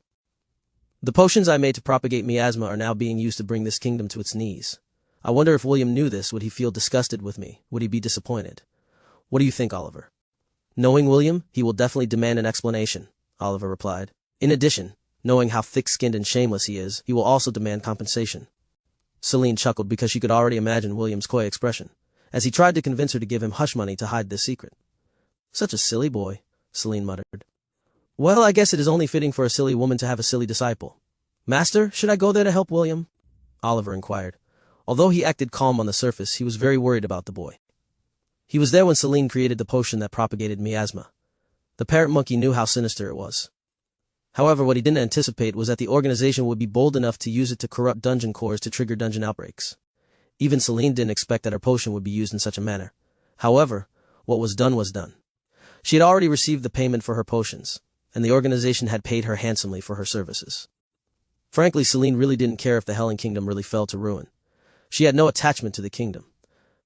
The potions I made to propagate miasma are now being used to bring this kingdom to its knees. I wonder if William knew this, would he feel disgusted with me? Would he be disappointed? What do you think, Oliver? Knowing William, he will definitely demand an explanation, Oliver replied. In addition, knowing how thick-skinned and shameless he is, he will also demand compensation. Celine chuckled because she could already imagine William's coy expression, as he tried to convince her to give him hush money to hide this secret. Such a silly boy, Celine muttered. Well, I guess it is only fitting for a silly woman to have a silly disciple. Master, should I go there to help William? Oliver inquired. Although he acted calm on the surface, he was very worried about the boy. He was there when Celine created the potion that propagated miasma. The parrot monkey knew how sinister it was. However, what he didn't anticipate was that the organization would be bold enough to use it to corrupt dungeon cores to trigger dungeon outbreaks. Even Celine didn't expect that her potion would be used in such a manner. However, what was done was done. She had already received the payment for her potions, and the organization had paid her handsomely for her services. Frankly, Celine really didn't care if the Hellene Kingdom really fell to ruin. She had no attachment to the kingdom.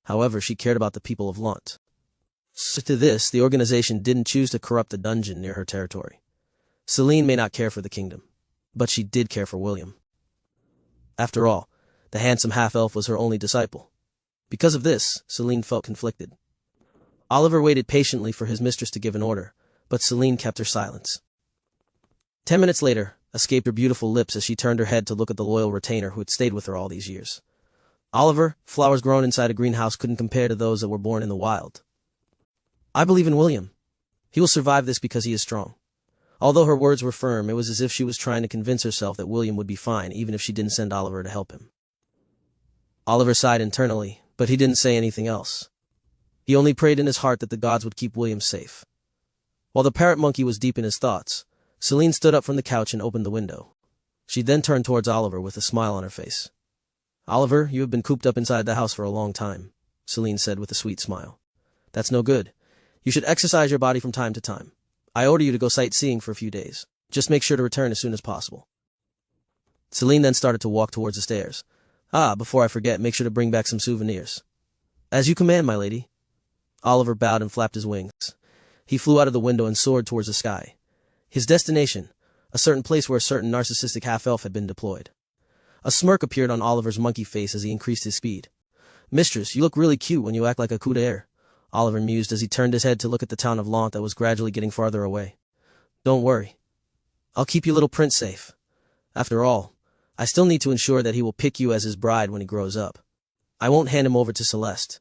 However, she cared about the people of Lant. So to this, the organization didn't choose to corrupt the dungeon near her territory. Celine may not care for the kingdom, but she did care for William. After all, the handsome half-elf was her only disciple. Because of this, Celine felt conflicted. Oliver waited patiently for his mistress to give an order, but Celine kept her silence. 10 minutes later, escaped her beautiful lips as she turned her head to look at the loyal retainer who had stayed with her all these years. Oliver, flowers grown inside a greenhouse couldn't compare to those that were born in the wild. I believe in William. He will survive this because he is strong. Although her words were firm, it was as if she was trying to convince herself that William would be fine even if she didn't send Oliver to help him. Oliver sighed internally, but he didn't say anything else. He only prayed in his heart that the gods would keep William safe. While the parrot monkey was deep in his thoughts, Celine stood up from the couch and opened the window. She then turned towards Oliver with a smile on her face. Oliver, you have been cooped up inside the house for a long time, Celine said with a sweet smile. That's no good. You should exercise your body from time to time. I order you to go sightseeing for a few days. Just make sure to return as soon as possible. Celine then started to walk towards the stairs. Before I forget, make sure to bring back some souvenirs. As you command, my lady. Oliver bowed and flapped his wings. He flew out of the window and soared towards the sky. His destination, a certain place where a certain narcissistic half-elf had been deployed. A smirk appeared on Oliver's monkey face as he increased his speed. "Mistress, you look really cute when you act like a coup d'etat," Oliver mused as he turned his head to look at the town of Lant that was gradually getting farther away. "Don't worry. I'll keep your little prince safe. After all, I still need to ensure that he will pick you as his bride when he grows up. I won't hand him over to Celeste."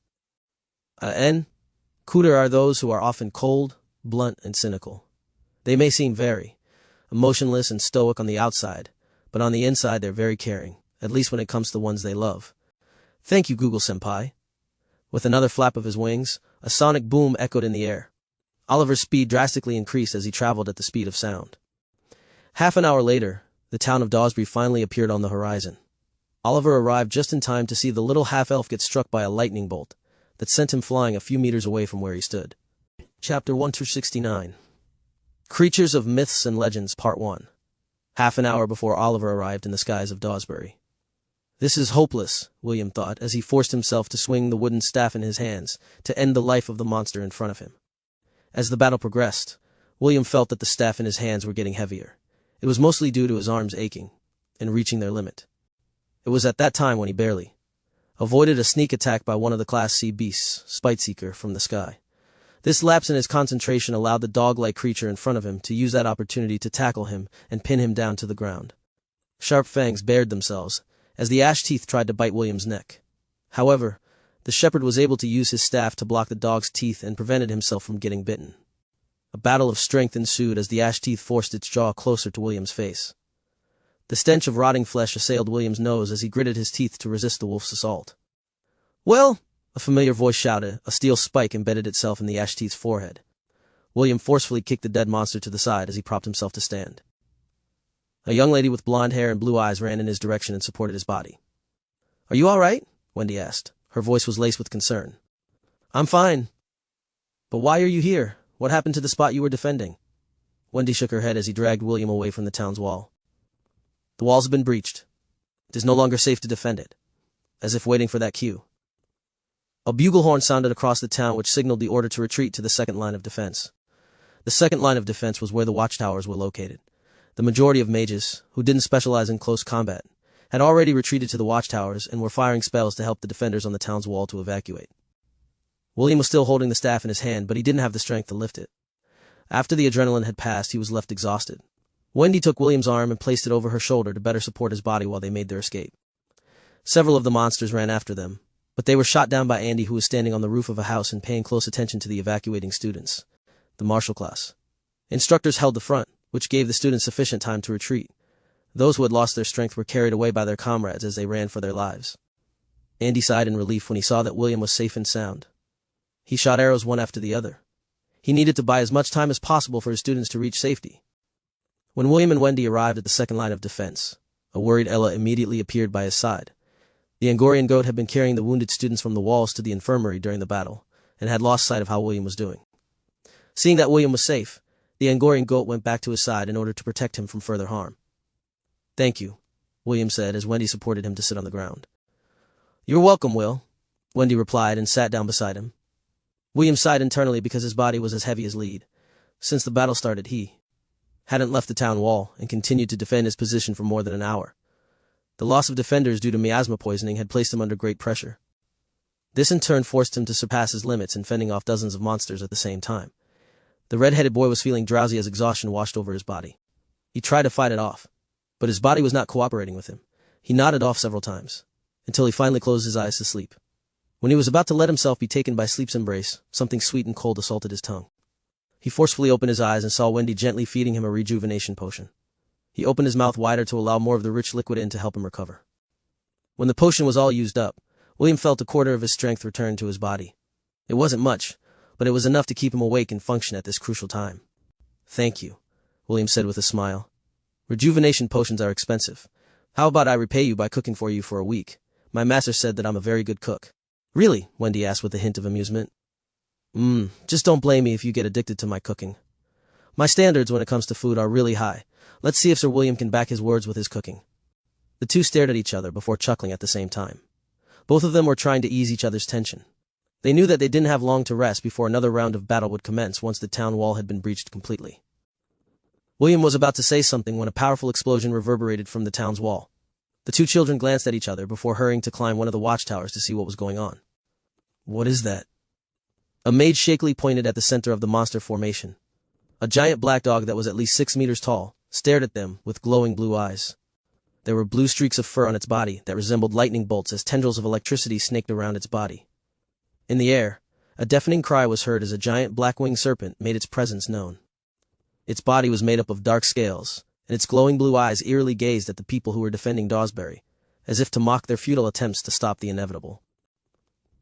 Coups are those who are often cold, blunt, and cynical. They may seem very emotionless and stoic on the outside, but on the inside they're very caring, at least when it comes to the ones they love. "Thank you, Google-senpai." With another flap of his wings, a sonic boom echoed in the air. Oliver's speed drastically increased as he traveled at the speed of sound. Half an hour later, the town of Dawsbury finally appeared on the horizon. Oliver arrived just in time to see the little half-elf get struck by a lightning bolt that sent him flying a few meters away from where he stood. Chapter 1-69. Creatures of Myths and Legends Part 1. Half an hour before Oliver arrived in the skies of Dawsbury. This is hopeless, William thought, as he forced himself to swing the wooden staff in his hands to end the life of the monster in front of him. As the battle progressed, William felt that the staff in his hands were getting heavier. It was mostly due to his arms aching and reaching their limit. It was at that time when he barely avoided a sneak attack by one of the Class C beasts, Spiteseeker, from the sky. This lapse in his concentration allowed the dog-like creature in front of him to use that opportunity to tackle him and pin him down to the ground. Sharp fangs bared themselves as the ash teeth tried to bite William's neck. However, the shepherd was able to use his staff to block the dog's teeth and prevented himself from getting bitten. A battle of strength ensued as the ash teeth forced its jaw closer to William's face. The stench of rotting flesh assailed William's nose as he gritted his teeth to resist the wolf's assault. "Well," a familiar voice shouted, a steel spike embedded itself in the ash teeth's forehead. William forcefully kicked the dead monster to the side as he propped himself to stand. A young lady with blonde hair and blue eyes ran in his direction and supported his body. "Are you all right?" Wendy asked. Her voice was laced with concern. "I'm fine. But why are you here? What happened to the spot you were defending?" Wendy shook her head as he dragged William away from the town's wall. "The walls have been breached. It is no longer safe to defend it," as if waiting for that cue. A bugle horn sounded across the town which signaled the order to retreat to the second line of defense. The second line of defense was where the watchtowers were located. The majority of mages, who didn't specialize in close combat, had already retreated to the watchtowers and were firing spells to help the defenders on the town's wall to evacuate. William was still holding the staff in his hand, but he didn't have the strength to lift it. After the adrenaline had passed, he was left exhausted. Wendy took William's arm and placed it over her shoulder to better support his body while they made their escape. Several of the monsters ran after them, but they were shot down by Andy, who was standing on the roof of a house and paying close attention to the evacuating students, the martial class. Instructors held the front, which gave the students sufficient time to retreat. Those who had lost their strength were carried away by their comrades as they ran for their lives. Andy sighed in relief when he saw that William was safe and sound. He shot arrows one after the other. He needed to buy as much time as possible for his students to reach safety. When William and Wendy arrived at the second line of defense, a worried Ella immediately appeared by his side. The Angorian goat had been carrying the wounded students from the walls to the infirmary during the battle, and had lost sight of how William was doing. Seeing that William was safe, the Angorian goat went back to his side in order to protect him from further harm. "Thank you," William said as Wendy supported him to sit on the ground. "You're welcome, Will," Wendy replied and sat down beside him. William sighed internally because his body was as heavy as lead. Since the battle started, he hadn't left the town wall and continued to defend his position for more than an hour. The loss of defenders due to miasma poisoning had placed him under great pressure. This in turn forced him to surpass his limits in fending off dozens of monsters at the same time. The red-headed boy was feeling drowsy as exhaustion washed over his body. He tried to fight it off, but his body was not cooperating with him. He nodded off several times, until he finally closed his eyes to sleep. When he was about to let himself be taken by sleep's embrace, something sweet and cold assaulted his tongue. He forcefully opened his eyes and saw Wendy gently feeding him a rejuvenation potion. He opened his mouth wider to allow more of the rich liquid in to help him recover. When the potion was all used up, William felt a quarter of his strength return to his body. It wasn't much, but it was enough to keep him awake and function at this crucial time. "Thank you," William said with a smile. "Rejuvenation potions are expensive. How about I repay you by cooking for you for a week? My master said that I'm a very good cook." "Really?" Wendy asked with a hint of amusement. Just don't blame me if you get addicted to my cooking. My standards when it comes to food are really high. Let's see if Sir William can back his words with his cooking." The two stared at each other before chuckling at the same time. Both of them were trying to ease each other's tension. They knew that they didn't have long to rest before another round of battle would commence once the town wall had been breached completely. William was about to say something when a powerful explosion reverberated from the town's wall. The two children glanced at each other before hurrying to climb one of the watchtowers to see what was going on. "What is that?" A mage shakily pointed at the center of the monster formation. A giant black dog that was at least 6 meters tall stared at them with glowing blue eyes. There were blue streaks of fur on its body that resembled lightning bolts as tendrils of electricity snaked around its body. In the air, a deafening cry was heard as a giant black-winged serpent made its presence known. Its body was made up of dark scales, and its glowing blue eyes eerily gazed at the people who were defending Dawsbury, as if to mock their futile attempts to stop the inevitable.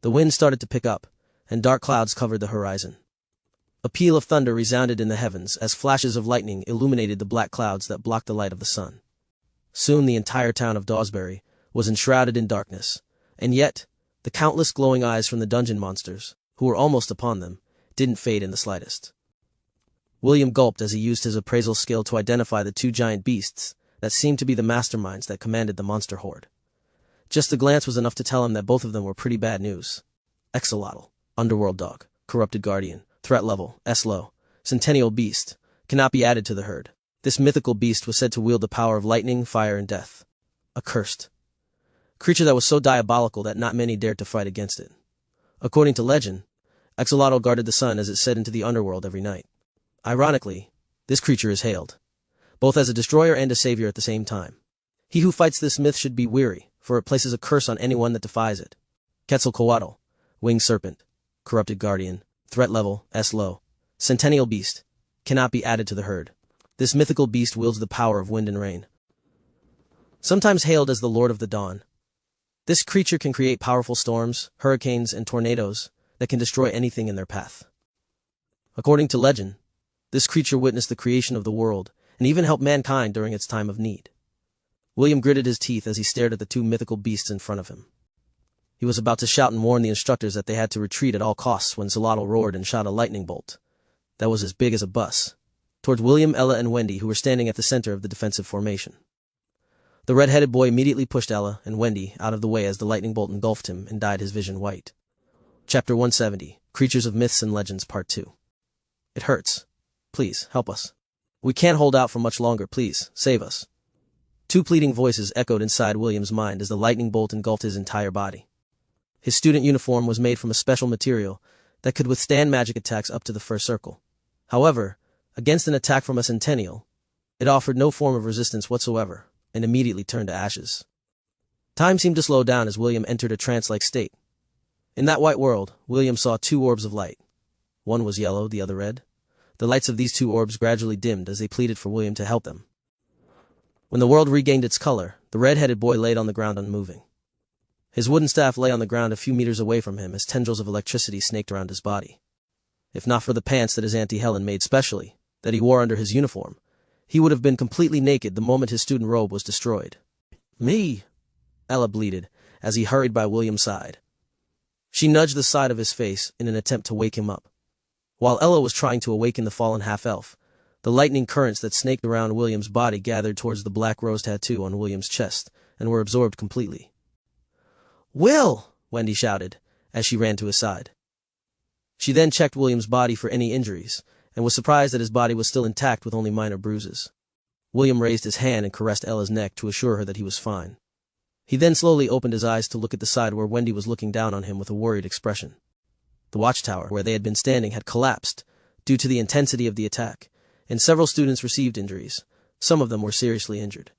The wind started to pick up, and dark clouds covered the horizon. A peal of thunder resounded in the heavens as flashes of lightning illuminated the black clouds that blocked the light of the sun. Soon the entire town of Dawsbury was enshrouded in darkness, and yet, the countless glowing eyes from the dungeon monsters, who were almost upon them, didn't fade in the slightest. William gulped as he used his appraisal skill to identify the two giant beasts that seemed to be the masterminds that commanded the monster horde. Just a glance was enough to tell him that both of them were pretty bad news. Exolotl, underworld dog, corrupted guardian, threat level, S-low, centennial beast, cannot be added to the herd. This mythical beast was said to wield the power of lightning, fire, and death. A cursed creature that was so diabolical that not many dared to fight against it. According to legend, Exolotl guarded the sun as it set into the underworld every night. Ironically, this creature is hailed both as a destroyer and a savior at the same time. He who fights this myth should be weary, for it places a curse on anyone that defies it. Quetzalcoatl, winged serpent, corrupted guardian, threat level, S-low, centennial beast, cannot be added to the herd. This mythical beast wields the power of wind and rain. Sometimes hailed as the Lord of the Dawn, this creature can create powerful storms, hurricanes, and tornadoes that can destroy anything in their path. According to legend, this creature witnessed the creation of the world and even helped mankind during its time of need. William gritted his teeth as he stared at the two mythical beasts in front of him. He was about to shout and warn the instructors that they had to retreat at all costs when Xolotl roared and shot a lightning bolt that was as big as a bus towards William, Ella, and Wendy, who were standing at the center of the defensive formation. The red-headed boy immediately pushed Ella and Wendy out of the way as the lightning bolt engulfed him and dyed his vision white. Chapter 170, Creatures of Myths and Legends, Part 2. It hurts. Please, help us. We can't hold out for much longer, please, save us. Two pleading voices echoed inside William's mind as the lightning bolt engulfed his entire body. His student uniform was made from a special material that could withstand magic attacks up to the first circle. However, against an attack from a centennial, it offered no form of resistance whatsoever, and immediately turned to ashes. Time seemed to slow down as William entered a trance-like state. In that white world, William saw two orbs of light. One was yellow, the other red. The lights of these two orbs gradually dimmed as they pleaded for William to help them. When the world regained its color, the red-headed boy laid on the ground unmoving. His wooden staff lay on the ground a few meters away from him as tendrils of electricity snaked around his body. If not for the pants that his Auntie Helen made specially, that he wore under his uniform, he would have been completely naked the moment his student robe was destroyed. "Me!" Ella bleated, as he hurried by William's side. She nudged the side of his face in an attempt to wake him up. While Ella was trying to awaken the fallen half-elf, the lightning currents that snaked around William's body gathered towards the black rose tattoo on William's chest and were absorbed completely. "Will!" Wendy shouted, as she ran to his side. She then checked William's body for any injuries, and was surprised that his body was still intact with only minor bruises. William raised his hand and caressed Ella's neck to assure her that he was fine. He then slowly opened his eyes to look at the side where Wendy was looking down on him with a worried expression. The watchtower where they had been standing had collapsed due to the intensity of the attack, and several students received injuries. Some of them were seriously injured.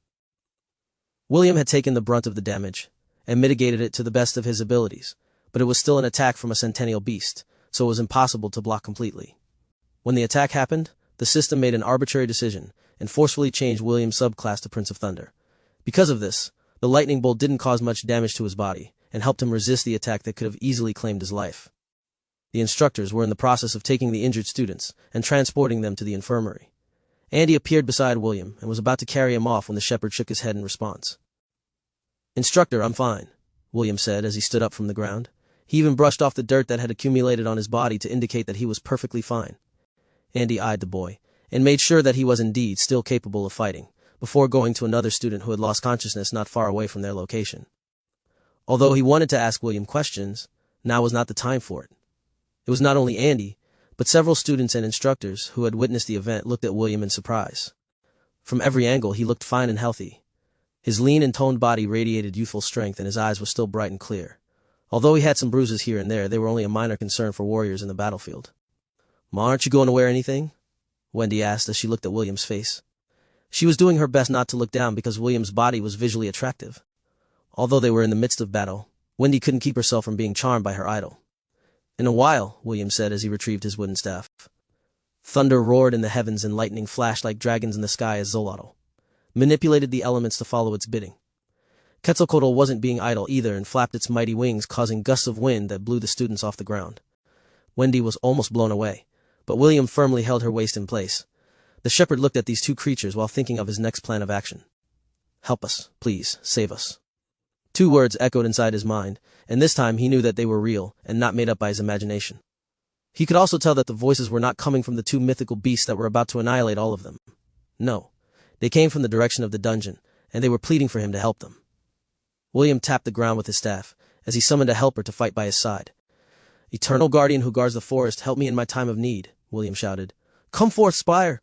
William had taken the brunt of the damage and mitigated it to the best of his abilities, but it was still an attack from a centennial beast, so it was impossible to block completely. When the attack happened, the system made an arbitrary decision and forcefully changed William's subclass to Prince of Thunder. Because of this, the lightning bolt didn't cause much damage to his body and helped him resist the attack that could have easily claimed his life. The instructors were in the process of taking the injured students and transporting them to the infirmary. Andy appeared beside William and was about to carry him off when the shepherd shook his head in response. "Instructor, I'm fine," William said as he stood up from the ground. He even brushed off the dirt that had accumulated on his body to indicate that he was perfectly fine. Andy eyed the boy and made sure that he was indeed still capable of fighting, before going to another student who had lost consciousness not far away from their location. Although he wanted to ask William questions, now was not the time for it. It was not only Andy, but several students and instructors who had witnessed the event looked at William in surprise. From every angle he looked fine and healthy. His lean and toned body radiated youthful strength and his eyes were still bright and clear. Although he had some bruises here and there, they were only a minor concern for warriors in the battlefield. "Ma, aren't you going to wear anything?" Wendy asked as she looked at William's face. She was doing her best not to look down because William's body was visually attractive. Although they were in the midst of battle, Wendy couldn't keep herself from being charmed by her idol. "In a while," William said as he retrieved his wooden staff. Thunder roared in the heavens and lightning flashed like dragons in the sky as Xolotl manipulated the elements to follow its bidding. Quetzalcoatl wasn't being idle either and flapped its mighty wings, causing gusts of wind that blew the students off the ground. Wendy was almost blown away, but William firmly held her waist in place. The shepherd looked at these two creatures while thinking of his next plan of action. "Help us, please, save us." Two words echoed inside his mind, and this time he knew that they were real and not made up by his imagination. He could also tell that the voices were not coming from the two mythical beasts that were about to annihilate all of them. No, they came from the direction of the dungeon, and they were pleading for him to help them. William tapped the ground with his staff, as he summoned a helper to fight by his side. "Eternal guardian who guards the forest, help me in my time of need," William shouted. "Come forth, Spire!"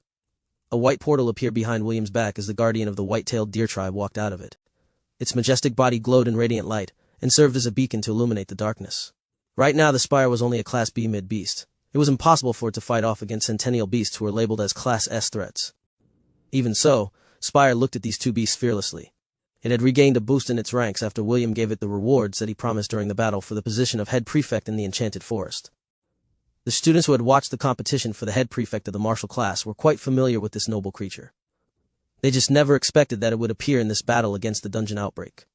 A white portal appeared behind William's back as the guardian of the white-tailed deer tribe walked out of it. Its majestic body glowed in radiant light, and served as a beacon to illuminate the darkness. Right now the Spire was only a Class B mid-beast. It was impossible for it to fight off against centennial beasts who were labeled as Class S threats. Even so, Spire looked at these two beasts fearlessly. It had regained a boost in its ranks after William gave it the rewards that he promised during the battle for the position of head prefect in the Enchanted Forest. The students who had watched the competition for the head prefect of the martial class were quite familiar with this noble creature. They just never expected that it would appear in this battle against the dungeon outbreak.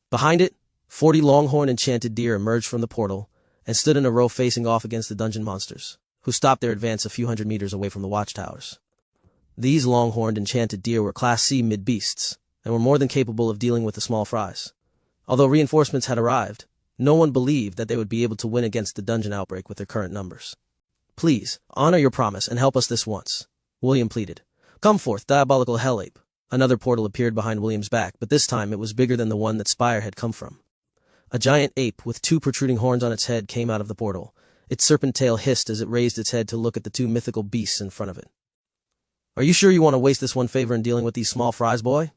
Behind it, 40 longhorn enchanted deer emerged from the portal and stood in a row facing off against the dungeon monsters, who stopped their advance a few hundred meters away from the watchtowers. These long-horned enchanted deer were Class C mid-beasts, and were more than capable of dealing with the small fries. Although reinforcements had arrived, no one believed that they would be able to win against the dungeon outbreak with their current numbers. "Please, honor your promise and help us this once," William pleaded. "Come forth, diabolical hell ape." Another portal appeared behind William's back, but this time it was bigger than the one that Spire had come from. A giant ape with two protruding horns on its head came out of the portal. Its serpent tail hissed as it raised its head to look at the two mythical beasts in front of it. "Are you sure you want to waste this one favor in dealing with these small fries, boy?"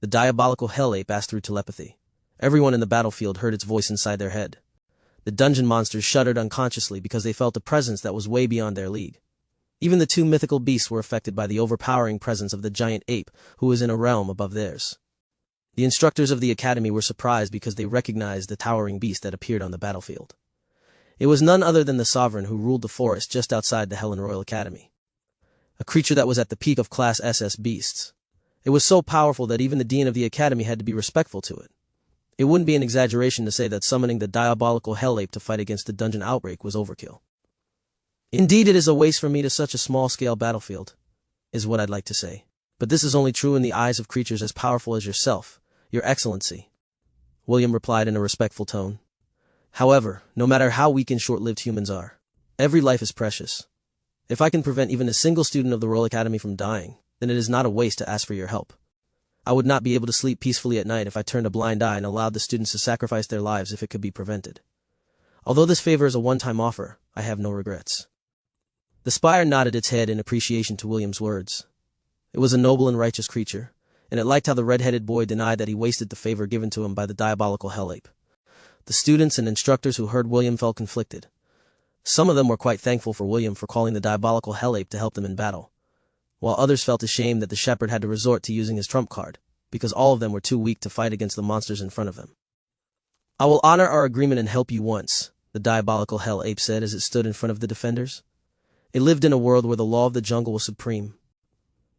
The diabolical hell ape asked through telepathy. Everyone in the battlefield heard its voice inside their head. The dungeon monsters shuddered unconsciously because they felt a presence that was way beyond their league. Even the two mythical beasts were affected by the overpowering presence of the giant ape who was in a realm above theirs. The instructors of the academy were surprised because they recognized the towering beast that appeared on the battlefield. It was none other than the sovereign who ruled the forest just outside the Helen Royal Academy. A creature that was at the peak of Class SS beasts. It was so powerful that even the dean of the academy had to be respectful to it. It wouldn't be an exaggeration to say that summoning the diabolical hell ape to fight against the dungeon outbreak was overkill. "Indeed it is a waste for me to such a small-scale battlefield," is what I'd like to say. "But this is only true in the eyes of creatures as powerful as yourself, Your Excellency," William replied in a respectful tone. "However, no matter how weak and short-lived humans are, every life is precious. If I can prevent even a single student of the Royal Academy from dying, then it is not a waste to ask for your help. I would not be able to sleep peacefully at night if I turned a blind eye and allowed the students to sacrifice their lives if it could be prevented. Although this favor is a one-time offer, I have no regrets." The Spire nodded its head in appreciation to William's words. It was a noble and righteous creature, and it liked how the red-headed boy denied that he wasted the favor given to him by the diabolical hell ape. The students and instructors who heard William felt conflicted. Some of them were quite thankful for William for calling the diabolical hell ape to help them in battle, while others felt ashamed that the shepherd had to resort to using his trump card, because all of them were too weak to fight against the monsters in front of them. "I will honor our agreement and help you once," the diabolical hell ape said as it stood in front of the defenders. It lived in a world where the law of the jungle was supreme.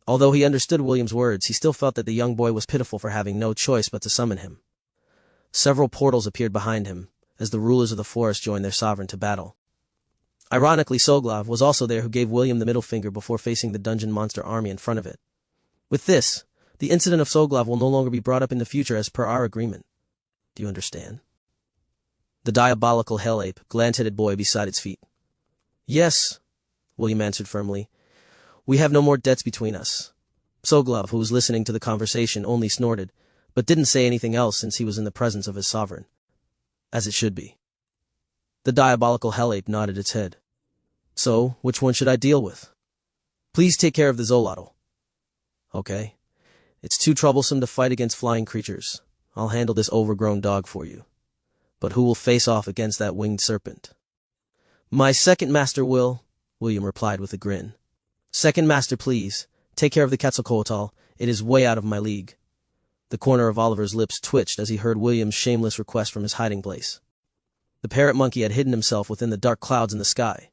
Although he understood William's words, he still felt that the young boy was pitiful for having no choice but to summon him. Several portals appeared behind him, as the rulers of the forest joined their sovereign to battle. Ironically, Soglav was also there, who gave William the middle finger before facing the dungeon monster army in front of it. With this, the incident of Soglav will no longer be brought up in the future as per our agreement. Do you understand? The diabolical hell ape glanced at the boy beside its feet. "Yes," William answered firmly. "We have no more debts between us." Soglav, who was listening to the conversation, only snorted, but didn't say anything else since he was in the presence of his sovereign. As it should be. The diabolical hell ape nodded its head. "So, which one should I deal with?" "Please take care of the Xolotl," Okay? It's too troublesome to fight against flying creatures. I'll handle this overgrown dog for you. But who will face off against that winged serpent? My second master will, William replied with a grin. Second master, please. Take care of the Quetzalcoatl. It is way out of my league. The corner of Oliver's lips twitched as he heard William's shameless request from his hiding place. The parrot monkey had hidden himself within the dark clouds in the sky,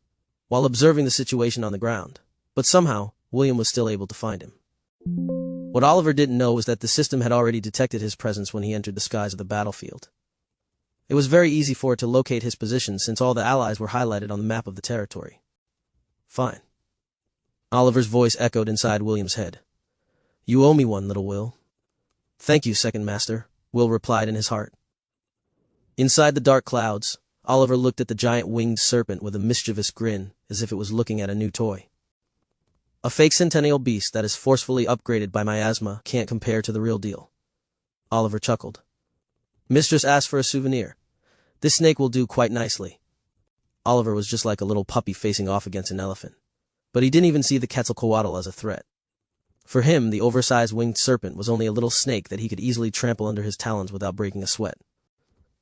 while observing the situation on the ground. But somehow, William was still able to find him. What Oliver didn't know was that the system had already detected his presence when he entered the skies of the battlefield. It was very easy for it to locate his position since all the allies were highlighted on the map of the territory. Fine. Oliver's voice echoed inside William's head. You owe me one, little Will. Thank you, second master, Will replied in his heart. Inside the dark clouds, Oliver looked at the giant winged serpent with a mischievous grin, as if it was looking at a new toy. A fake centennial beast that is forcefully upgraded by miasma can't compare to the real deal. Oliver chuckled. Mistress asked for a souvenir. This snake will do quite nicely. Oliver was just like a little puppy facing off against an elephant. But he didn't even see the Quetzalcoatl as a threat. For him, the oversized winged serpent was only a little snake that he could easily trample under his talons without breaking a sweat.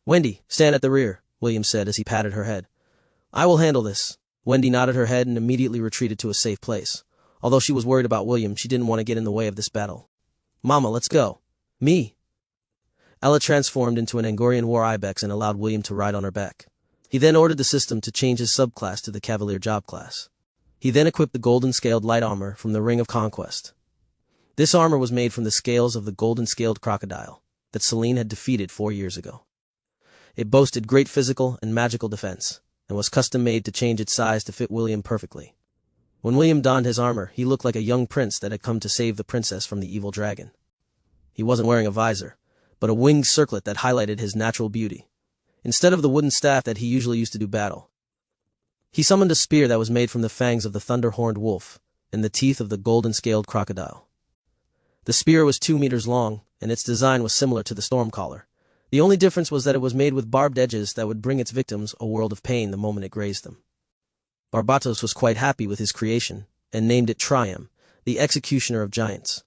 Wendy, stand at the rear, William said as he patted her head. I will handle this. Wendy nodded her head and immediately retreated to a safe place. Although she was worried about William, she didn't want to get in the way of this battle. Mama, let's go. Me. Ella transformed into an Angorian war ibex and allowed William to ride on her back. He then ordered the system to change his subclass to the Cavalier job class. He then equipped the golden-scaled light armor from the Ring of Conquest. This armor was made from the scales of the golden-scaled crocodile that Selene had defeated 4 years ago. It boasted great physical and magical defense, and was custom-made to change its size to fit William perfectly. When William donned his armor, he looked like a young prince that had come to save the princess from the evil dragon. He wasn't wearing a visor, but a winged circlet that highlighted his natural beauty, instead of the wooden staff that he usually used to do battle. He summoned a spear that was made from the fangs of the thunder-horned wolf and the teeth of the golden-scaled crocodile. The spear was 2 meters long, and its design was similar to the Stormcaller. The only difference was that it was made with barbed edges that would bring its victims a world of pain the moment it grazed them. Barbatos was quite happy with his creation, and named it Triumph, the executioner of giants.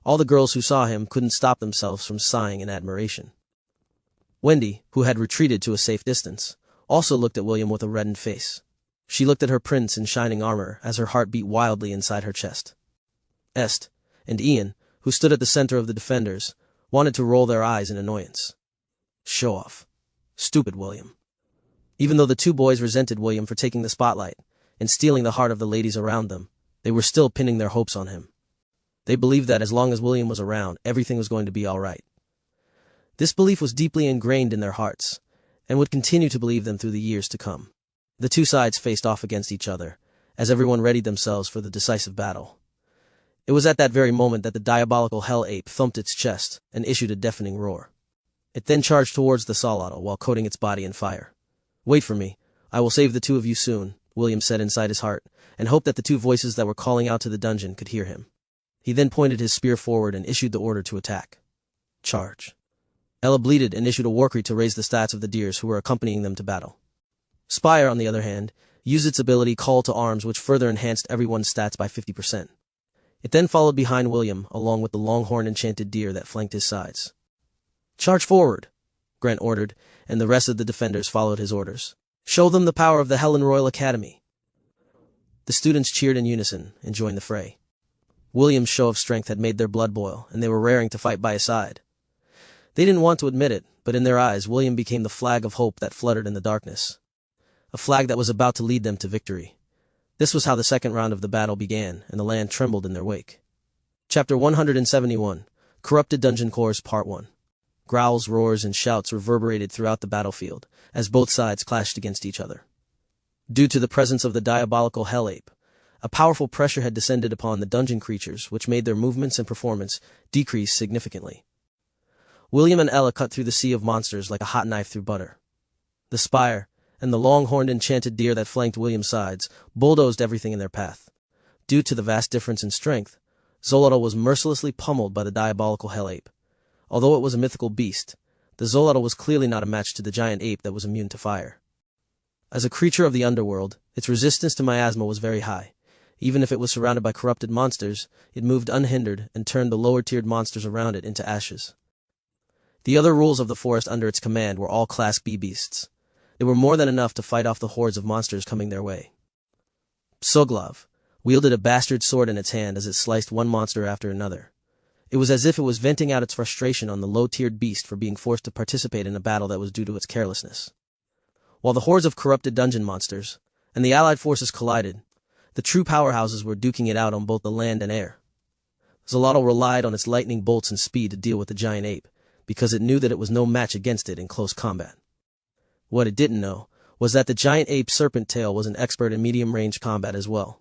All the girls who saw him couldn't stop themselves from sighing in admiration. Wendy, who had retreated to a safe distance, also looked at William with a reddened face. She looked at her prince in shining armor as her heart beat wildly inside her chest. Est and Ian, who stood at the center of the defenders, wanted to roll their eyes in annoyance. Show off. Stupid William. Even though the two boys resented William for taking the spotlight and stealing the heart of the ladies around them, they were still pinning their hopes on him. They believed that as long as William was around, everything was going to be all right. This belief was deeply ingrained in their hearts, and would continue to believe them through the years to come. The two sides faced off against each other, as everyone readied themselves for the decisive battle. It was at that very moment that the diabolical hell ape thumped its chest and issued a deafening roar. It then charged towards the Solotl while coating its body in fire. Wait for me. I will save the two of you soon, William said inside his heart, and hoped that the two voices that were calling out to the dungeon could hear him. He then pointed his spear forward and issued the order to attack. Charge. Ella bleated and issued a warcry to raise the stats of the deers who were accompanying them to battle. Spire, on the other hand, used its ability Call to Arms, which further enhanced everyone's stats by 50%. It then followed behind William, along with the longhorn enchanted deer that flanked his sides. Charge forward, Grant ordered, and the rest of the defenders followed his orders. Show them the power of the Helen Royal Academy. The students cheered in unison and joined the fray. William's show of strength had made their blood boil, and they were raring to fight by his side. They didn't want to admit it, but in their eyes, William became the flag of hope that fluttered in the darkness. A flag that was about to lead them to victory. This was how the second round of the battle began, and the land trembled in their wake. Chapter 171, Corrupted Dungeon Cores Part 1. Growls, roars, and shouts reverberated throughout the battlefield, as both sides clashed against each other. Due to the presence of the diabolical hell ape, a powerful pressure had descended upon the dungeon creatures, which made their movements and performance decrease significantly. William and Ella cut through the sea of monsters like a hot knife through butter. The spire, and the long-horned enchanted deer that flanked William's sides, bulldozed everything in their path. Due to the vast difference in strength, Xolotl was mercilessly pummeled by the diabolical hell ape. Although it was a mythical beast, the Xolotl was clearly not a match to the giant ape that was immune to fire. As a creature of the underworld, its resistance to miasma was very high. Even if it was surrounded by corrupted monsters, it moved unhindered and turned the lower-tiered monsters around it into ashes. The other rules of the forest under its command were all Class B beasts. They were more than enough to fight off the hordes of monsters coming their way. Psoglav wielded a bastard sword in its hand as it sliced one monster after another. It was as if it was venting out its frustration on the low-tiered beast for being forced to participate in a battle that was due to its carelessness. While the hordes of corrupted dungeon monsters and the allied forces collided, the true powerhouses were duking it out on both the land and air. Xolotl relied on its lightning bolts and speed to deal with the giant ape, because it knew that it was no match against it in close combat. What it didn't know was that the giant ape's serpent tail was an expert in medium-range combat as well.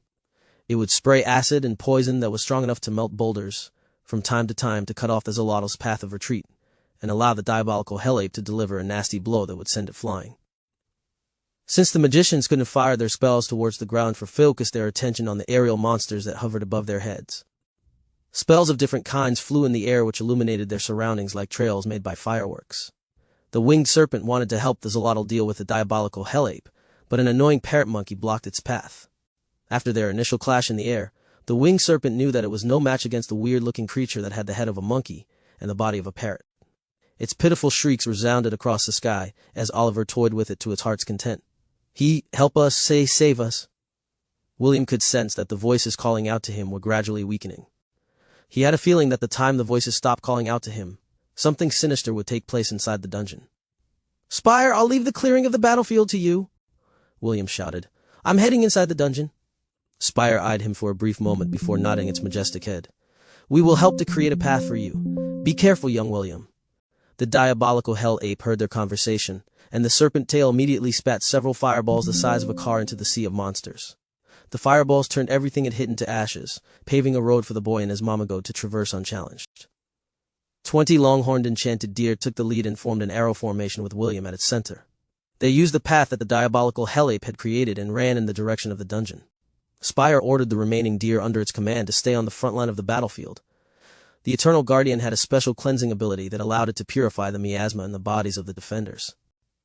It would spray acid and poison that was strong enough to melt boulders from time to cut off the Xolotl's path of retreat, and allow the diabolical hell ape to deliver a nasty blow that would send it flying. Since the magicians couldn't fire their spells towards the ground for focus their attention on the aerial monsters that hovered above their heads. Spells of different kinds flew in the air which illuminated their surroundings like trails made by fireworks. The winged serpent wanted to help the Xolotl deal with the diabolical hell ape, but an annoying parrot monkey blocked its path. After their initial clash in the air, the winged serpent knew that it was no match against the weird-looking creature that had the head of a monkey and the body of a parrot. Its pitiful shrieks resounded across the sky as Oliver toyed with it to its heart's content. Help us, save us. William could sense that the voices calling out to him were gradually weakening. He had a feeling that the time the voices stopped calling out to him, something sinister would take place inside the dungeon. "Spire, I'll leave the clearing of the battlefield to you," William shouted. "I'm heading inside the dungeon." Spire eyed him for a brief moment before nodding its majestic head. "We will help to create a path for you. Be careful, young William." The diabolical hell ape heard their conversation, and the serpent tail immediately spat several fireballs the size of a car into the sea of monsters. The fireballs turned everything it hit into ashes, paving a road for the boy and his mama goat to traverse unchallenged. 20 long-horned enchanted deer took the lead and formed an arrow formation with William at its center. They used the path that the diabolical hell ape had created and ran in the direction of the dungeon. Spire ordered the remaining deer under its command to stay on the front line of the battlefield. The Eternal Guardian had a special cleansing ability that allowed it to purify the miasma in the bodies of the defenders.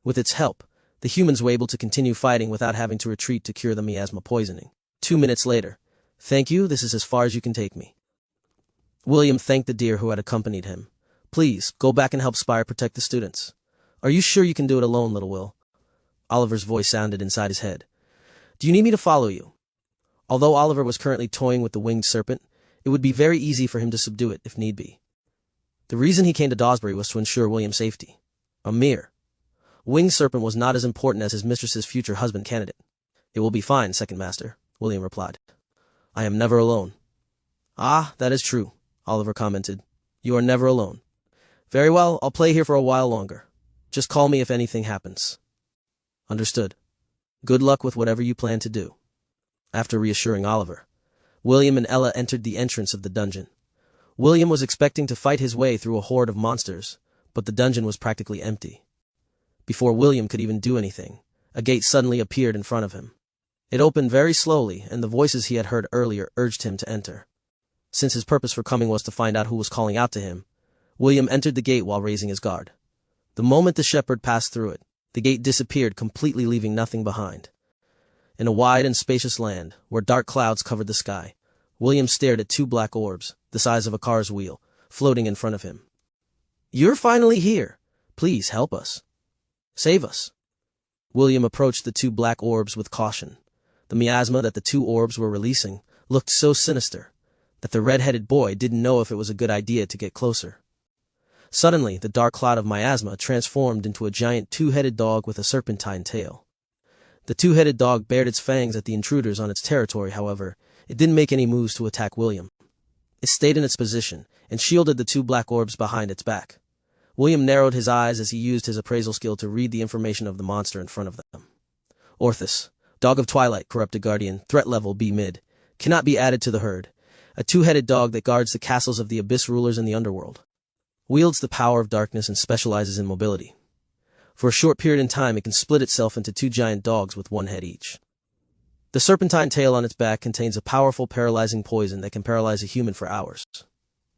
With its help, the humans were able to continue fighting without having to retreat to cure the miasma poisoning. 2 minutes later. "Thank you, this is as far as you can take me." William thanked the deer who had accompanied him. "Please, go back and help Spire protect the students." "Are you sure you can do it alone, little Will?" Oliver's voice sounded inside his head. "Do you need me to follow you?" Although Oliver was currently toying with the winged serpent, it would be very easy for him to subdue it if need be. The reason he came to Dawsbury was to ensure William's safety. A mere winged serpent was not as important as his mistress's future husband candidate. "It will be fine, Second Master," William replied. "I am never alone." "Ah, that is true," Oliver commented. "You are never alone." "Very well, I'll play here for a while longer. Just call me if anything happens." "Understood. Good luck with whatever you plan to do." After reassuring Oliver, William and Ella entered the entrance of the dungeon. William was expecting to fight his way through a horde of monsters, but the dungeon was practically empty. Before William could even do anything, a gate suddenly appeared in front of him. It opened very slowly, and the voices he had heard earlier urged him to enter. Since his purpose for coming was to find out who was calling out to him, William entered the gate while raising his guard. The moment the shepherd passed through it, the gate disappeared, completely leaving nothing behind. In a wide and spacious land, where dark clouds covered the sky, William stared at 2 black orbs, the size of a car's wheel, floating in front of him. "You're finally here. Please help us. Save us." William approached the 2 black orbs with caution. The miasma that the 2 orbs were releasing looked so sinister that the red-headed boy didn't know if it was a good idea to get closer. Suddenly, the dark cloud of miasma transformed into a giant 2-headed dog with a serpentine tail. The 2-headed dog bared its fangs at the intruders on its territory. However, it didn't make any moves to attack William. It stayed in its position and shielded the 2 black orbs behind its back. William narrowed his eyes as he used his appraisal skill to read the information of the monster in front of them. Orthus, Dog of Twilight, Corrupted Guardian, threat level B mid, cannot be added to the herd. A 2-headed dog that guards the castles of the abyss rulers in the underworld. Wields the power of darkness and specializes in mobility. For a short period in time, it can split itself into 2 giant dogs with 1 head each. The serpentine tail on its back contains a powerful paralyzing poison that can paralyze a human for hours.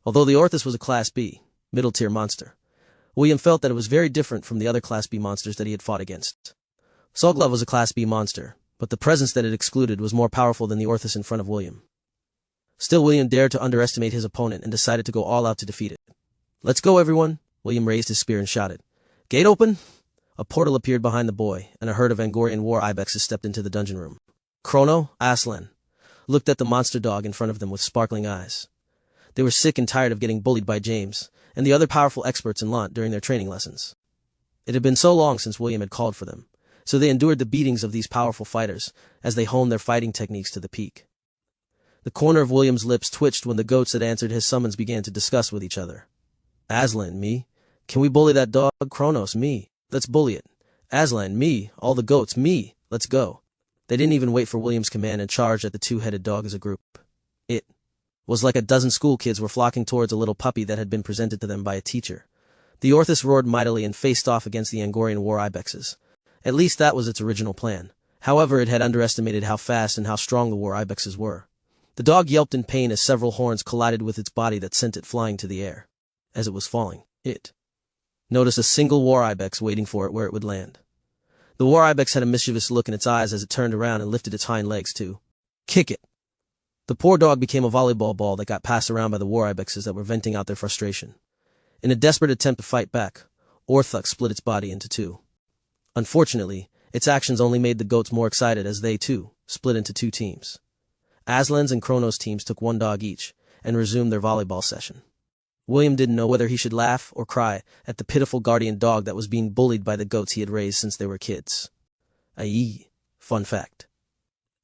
Although the Orthus was a Class B, middle-tier monster, William felt that it was very different from the other Class B monsters that he had fought against. Psoglav was a Class B monster, but the presence that it excluded was more powerful than the Orthus in front of William. Still, William dared to underestimate his opponent and decided to go all out to defeat it. "Let's go, everyone!" William raised his spear and shouted. "Gate open!" A portal appeared behind the boy, and a herd of Angorian war ibexes stepped into the dungeon room. Chrono, Aslan, looked at the monster dog in front of them with sparkling eyes. They were sick and tired of getting bullied by James and the other powerful experts in Lant during their training lessons. It had been so long since William had called for them, so they endured the beatings of these powerful fighters as they honed their fighting techniques to the peak. The corner of William's lips twitched when the goats that answered his summons began to discuss with each other. "Aslan, me? Can we bully that dog? Kronos, me. Let's bully it. Aslan, me. All the goats, me. Let's go." They didn't even wait for William's command and charged at the two-headed dog as a group. It was like a dozen school kids were flocking towards a little puppy that had been presented to them by a teacher. The Orthus roared mightily and faced off against the Angorian war ibexes. At least that was its original plan. However, it had underestimated how fast and how strong the war ibexes were. The dog yelped in pain as several horns collided with its body that sent it flying to the air. As it was falling, it noticed a single war ibex waiting for it where it would land. The war ibex had a mischievous look in its eyes as it turned around and lifted its hind legs to kick it. The poor dog became a volleyball ball that got passed around by the war ibexes that were venting out their frustration. In a desperate attempt to fight back, Orthuk split its body into two. Unfortunately, its actions only made the goats more excited as they, too, split into two teams. Aslan's and Kronos' teams took one dog each and resumed their volleyball session. William didn't know whether he should laugh or cry at the pitiful guardian dog that was being bullied by the goats he had raised since they were kids. Fun fact.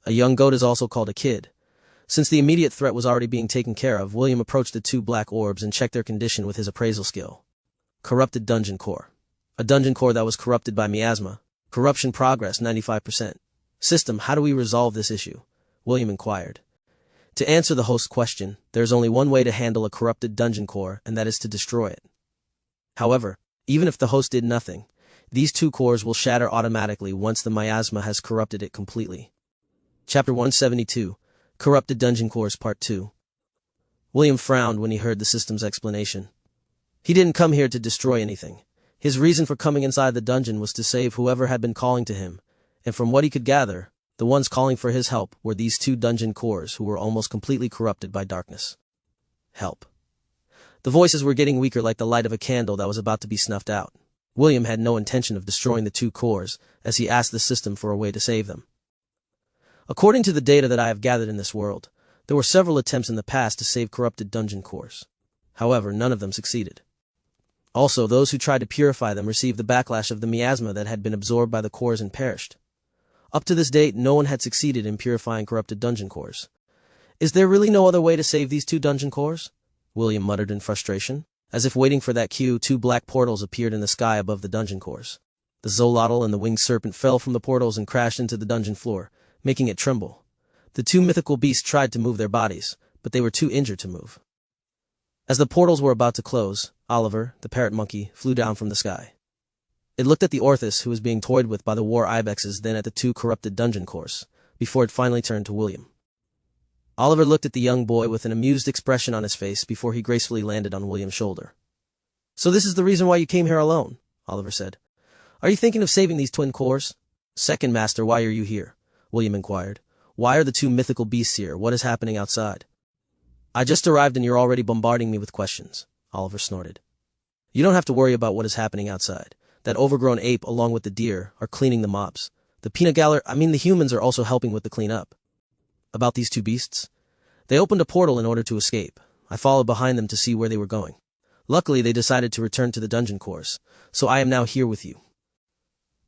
A young goat is also called a kid. Since the immediate threat was already being taken care of, William approached the two black orbs and checked their condition with his appraisal skill. Corrupted dungeon core. A dungeon core that was corrupted by miasma. Corruption progress 95%. System, how do we resolve this issue? William inquired. To answer the host's question, there is only one way to handle a corrupted dungeon core, and that is to destroy it. However, even if the host did nothing, these two cores will shatter automatically once the miasma has corrupted it completely. Chapter 172, Corrupted Dungeon Cores Part 2. William frowned when he heard the system's explanation. He didn't come here to destroy anything. His reason for coming inside the dungeon was to save whoever had been calling to him, and from what he could gather, the ones calling for his help were these two dungeon cores who were almost completely corrupted by darkness. Help. The voices were getting weaker like the light of a candle that was about to be snuffed out. William had no intention of destroying the two cores, as he asked the system for a way to save them. According to the data that I have gathered in this world, there were several attempts in the past to save corrupted dungeon cores. However, none of them succeeded. Also, those who tried to purify them received the backlash of the miasma that had been absorbed by the cores and perished. Up to this date, no one had succeeded in purifying corrupted dungeon cores. Is there really no other way to save these two dungeon cores? William muttered in frustration. As if waiting for that cue, two black portals appeared in the sky above the dungeon cores. The Zolotl and the winged serpent fell from the portals and crashed into the dungeon floor, making it tremble. The two mythical beasts tried to move their bodies, but they were too injured to move. As the portals were about to close, Oliver, the parrot monkey, flew down from the sky. It looked at the Orthus who was being toyed with by the war ibexes, then at the two corrupted dungeon cores, before it finally turned to William. Oliver looked at the young boy with an amused expression on his face before he gracefully landed on William's shoulder. "So this is the reason why you came here alone," Oliver said. "Are you thinking of saving these twin cores?" "Second Master, why are you here?" William inquired. "Why are the two mythical beasts here? What is happening outside?" "I just arrived and you're already bombarding me with questions," Oliver snorted. "You don't have to worry about what is happening outside. That overgrown ape, along with the deer, are cleaning the mobs. The humans are also helping with the cleanup." "About these two beasts?" "They opened a portal in order to escape. I followed behind them to see where they were going. Luckily, they decided to return to the dungeon cores, so I am now here with you."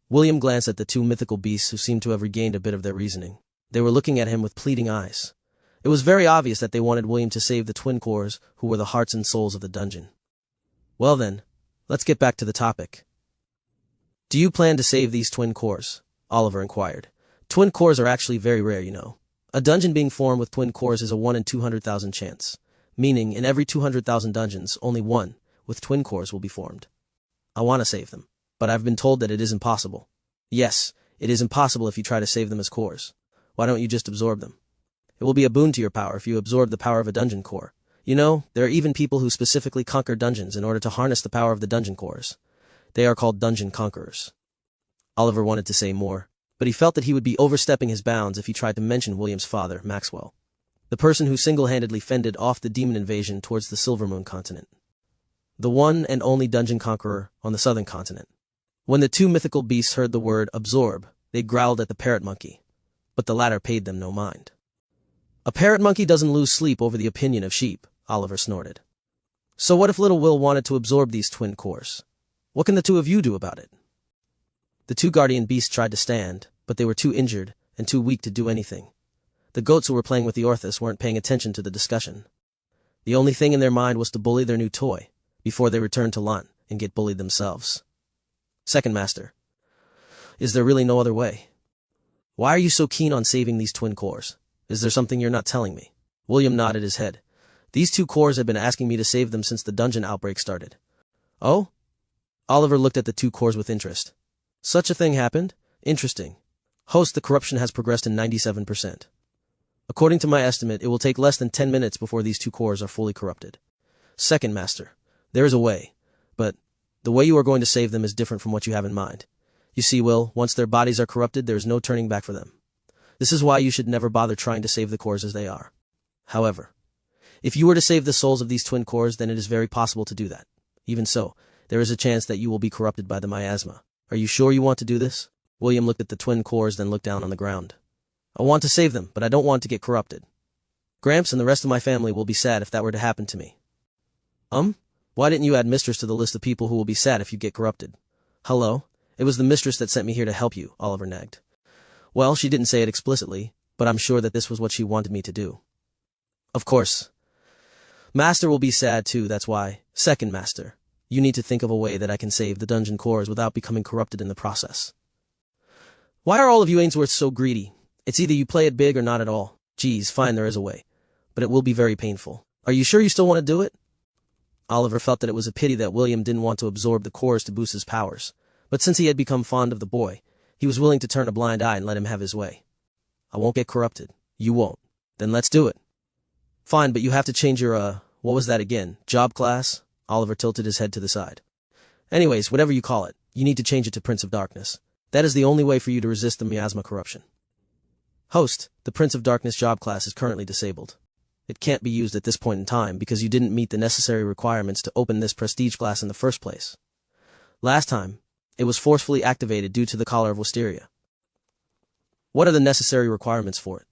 William glanced at the two mythical beasts who seemed to have regained a bit of their reasoning. They were looking at him with pleading eyes. It was very obvious that they wanted William to save the twin cores who were the hearts and souls of the dungeon. "Well then, let's get back to the topic. Do you plan to save these twin cores?" Oliver inquired. "Twin cores are actually very rare, you know. A dungeon being formed with twin cores is a 1 in 200,000 chance, meaning in every 200,000 dungeons, only one with twin cores will be formed. I want to save them, but I've been told that it is impossible." "Yes, it is impossible if you try to save them as cores. Why don't you just absorb them? It will be a boon to your power if you absorb the power of a dungeon core. You know, there are even people who specifically conquer dungeons in order to harness the power of the dungeon cores. They are called dungeon conquerors." Oliver wanted to say more, but he felt that he would be overstepping his bounds if he tried to mention William's father, Maxwell, the person who single-handedly fended off the demon invasion towards the Silvermoon continent. The one and only dungeon conqueror on the southern continent. When the two mythical beasts heard the word absorb, they growled at the parrot monkey, but the latter paid them no mind. A parrot monkey doesn't lose sleep over the opinion of sheep, Oliver snorted. So what if little Will wanted to absorb these twin cores? What can the two of you do about it? The two guardian beasts tried to stand, but they were too injured and too weak to do anything. The goats who were playing with the Orthus weren't paying attention to the discussion. The only thing in their mind was to bully their new toy, before they returned to Lant and get bullied themselves. Second Master. Is there really no other way? Why are you so keen on saving these twin cores? Is there something you're not telling me? William nodded his head. These two cores have been asking me to save them since the dungeon outbreak started. Oh? Oliver looked at the two cores with interest. Such a thing happened? Interesting. Host, the corruption has progressed to 97%. According to my estimate, it will take less than 10 minutes before these two cores are fully corrupted. Second Master. There is a way, but the way you are going to save them is different from what you have in mind. You see, Will, once their bodies are corrupted, there is no turning back for them. This is why you should never bother trying to save the cores as they are. However, if you were to save the souls of these twin cores, then it is very possible to do that. Even so, there is a chance that you will be corrupted by the miasma. Are you sure you want to do this? William looked at the twin cores, then looked down on the ground. I want to save them, but I don't want to get corrupted. Gramps and the rest of my family will be sad if that were to happen to me. Why didn't you add Mistress to the list of people who will be sad if you get corrupted? Hello? It was the Mistress that sent me here to help you, Oliver nagged. Well, she didn't say it explicitly, but I'm sure that this was what she wanted me to do. Of course. Master will be sad too, that's why. Second Master. You need to think of a way that I can save the dungeon cores without becoming corrupted in the process. Why are all of you Ainsworths so greedy? It's either you play it big or not at all. Geez, fine, there is a way. But it will be very painful. Are you sure you still want to do it? Oliver felt that it was a pity that William didn't want to absorb the cores to boost his powers, but since he had become fond of the boy, he was willing to turn a blind eye and let him have his way. I won't get corrupted. You won't. Then let's do it. Fine, but you have to change your, what was that again? Job class? Oliver tilted his head to the side. Anyways, whatever you call it, you need to change it to Prince of Darkness. That is the only way for you to resist the miasma corruption. Host, the Prince of Darkness job class is currently disabled. It can't be used at this point in time because you didn't meet the necessary requirements to open this prestige class in the first place. Last time, it was forcefully activated due to the Collar of Wisteria. What are the necessary requirements for it?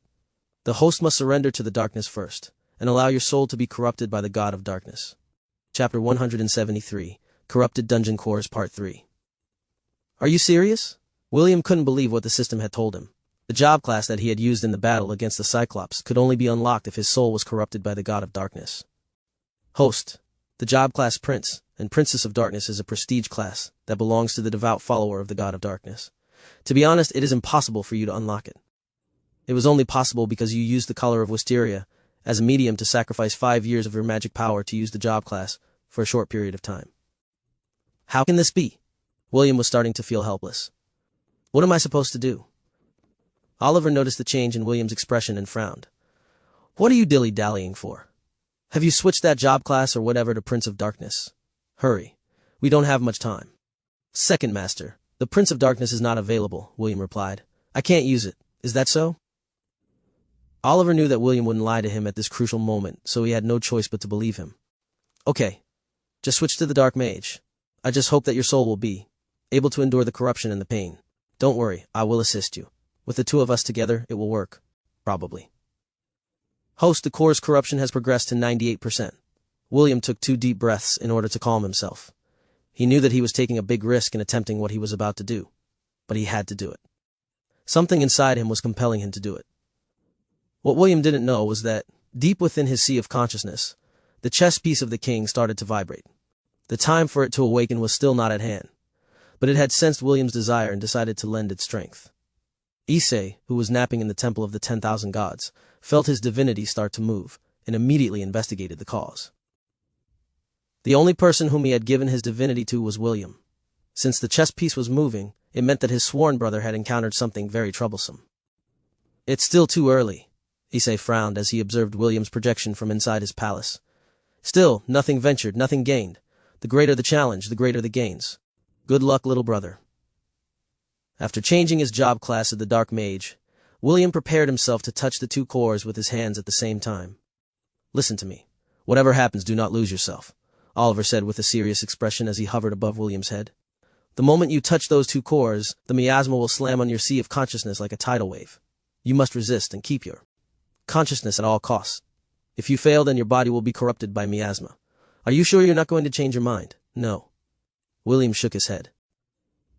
The host must surrender to the darkness first, and allow your soul to be corrupted by the God of Darkness. Chapter 173, Corrupted Dungeon Cores Part 3. Are you serious? William couldn't believe what the system had told him. The job class that he had used in the battle against the Cyclops could only be unlocked if his soul was corrupted by the God of Darkness. Host, the job class Prince and Princess of Darkness is a prestige class that belongs to the devout follower of the God of Darkness. To be honest, it is impossible for you to unlock it. It was only possible because you used the Collar of Wisteria as a medium to sacrifice 5 years of your magic power to use the job class for a short period of time. How can this be? William was starting to feel helpless. What am I supposed to do? Oliver noticed the change in William's expression and frowned. What are you dilly-dallying for? Have you switched that job class or whatever to Prince of Darkness? Hurry. We don't have much time. Second Master, the Prince of Darkness is not available, William replied. I can't use it. Is that so? Oliver knew that William wouldn't lie to him at this crucial moment, so he had no choice but to believe him. Okay. Just switch to the Dark Mage. I just hope that your soul will be able to endure the corruption and the pain. Don't worry, I will assist you. With the two of us together, it will work. Probably. Host, the core's corruption has progressed to 98%. William took 2 deep breaths in order to calm himself. He knew that he was taking a big risk in attempting what he was about to do, but he had to do it. Something inside him was compelling him to do it. What William didn't know was that, deep within his sea of consciousness, the chess piece of the king started to vibrate. The time for it to awaken was still not at hand, but it had sensed William's desire and decided to lend its strength. Issei, who was napping in the Temple of the 10,000 Gods, felt his divinity start to move, and immediately investigated the cause. The only person whom he had given his divinity to was William. Since the chess piece was moving, it meant that his sworn brother had encountered something very troublesome. It's still too early, Issei frowned as he observed William's projection from inside his palace. Still, nothing ventured, nothing gained. The greater the challenge, the greater the gains. Good luck, little brother. After changing his job class to the Dark Mage, William prepared himself to touch the two cores with his hands at the same time. "Listen to me. Whatever happens, do not lose yourself," Oliver said with a serious expression as he hovered above William's head. "The moment you touch those two cores, the miasma will slam on your sea of consciousness like a tidal wave. You must resist and keep your consciousness at all costs. If you fail, then your body will be corrupted by miasma. Are you sure you're not going to change your mind?" "No." William shook his head.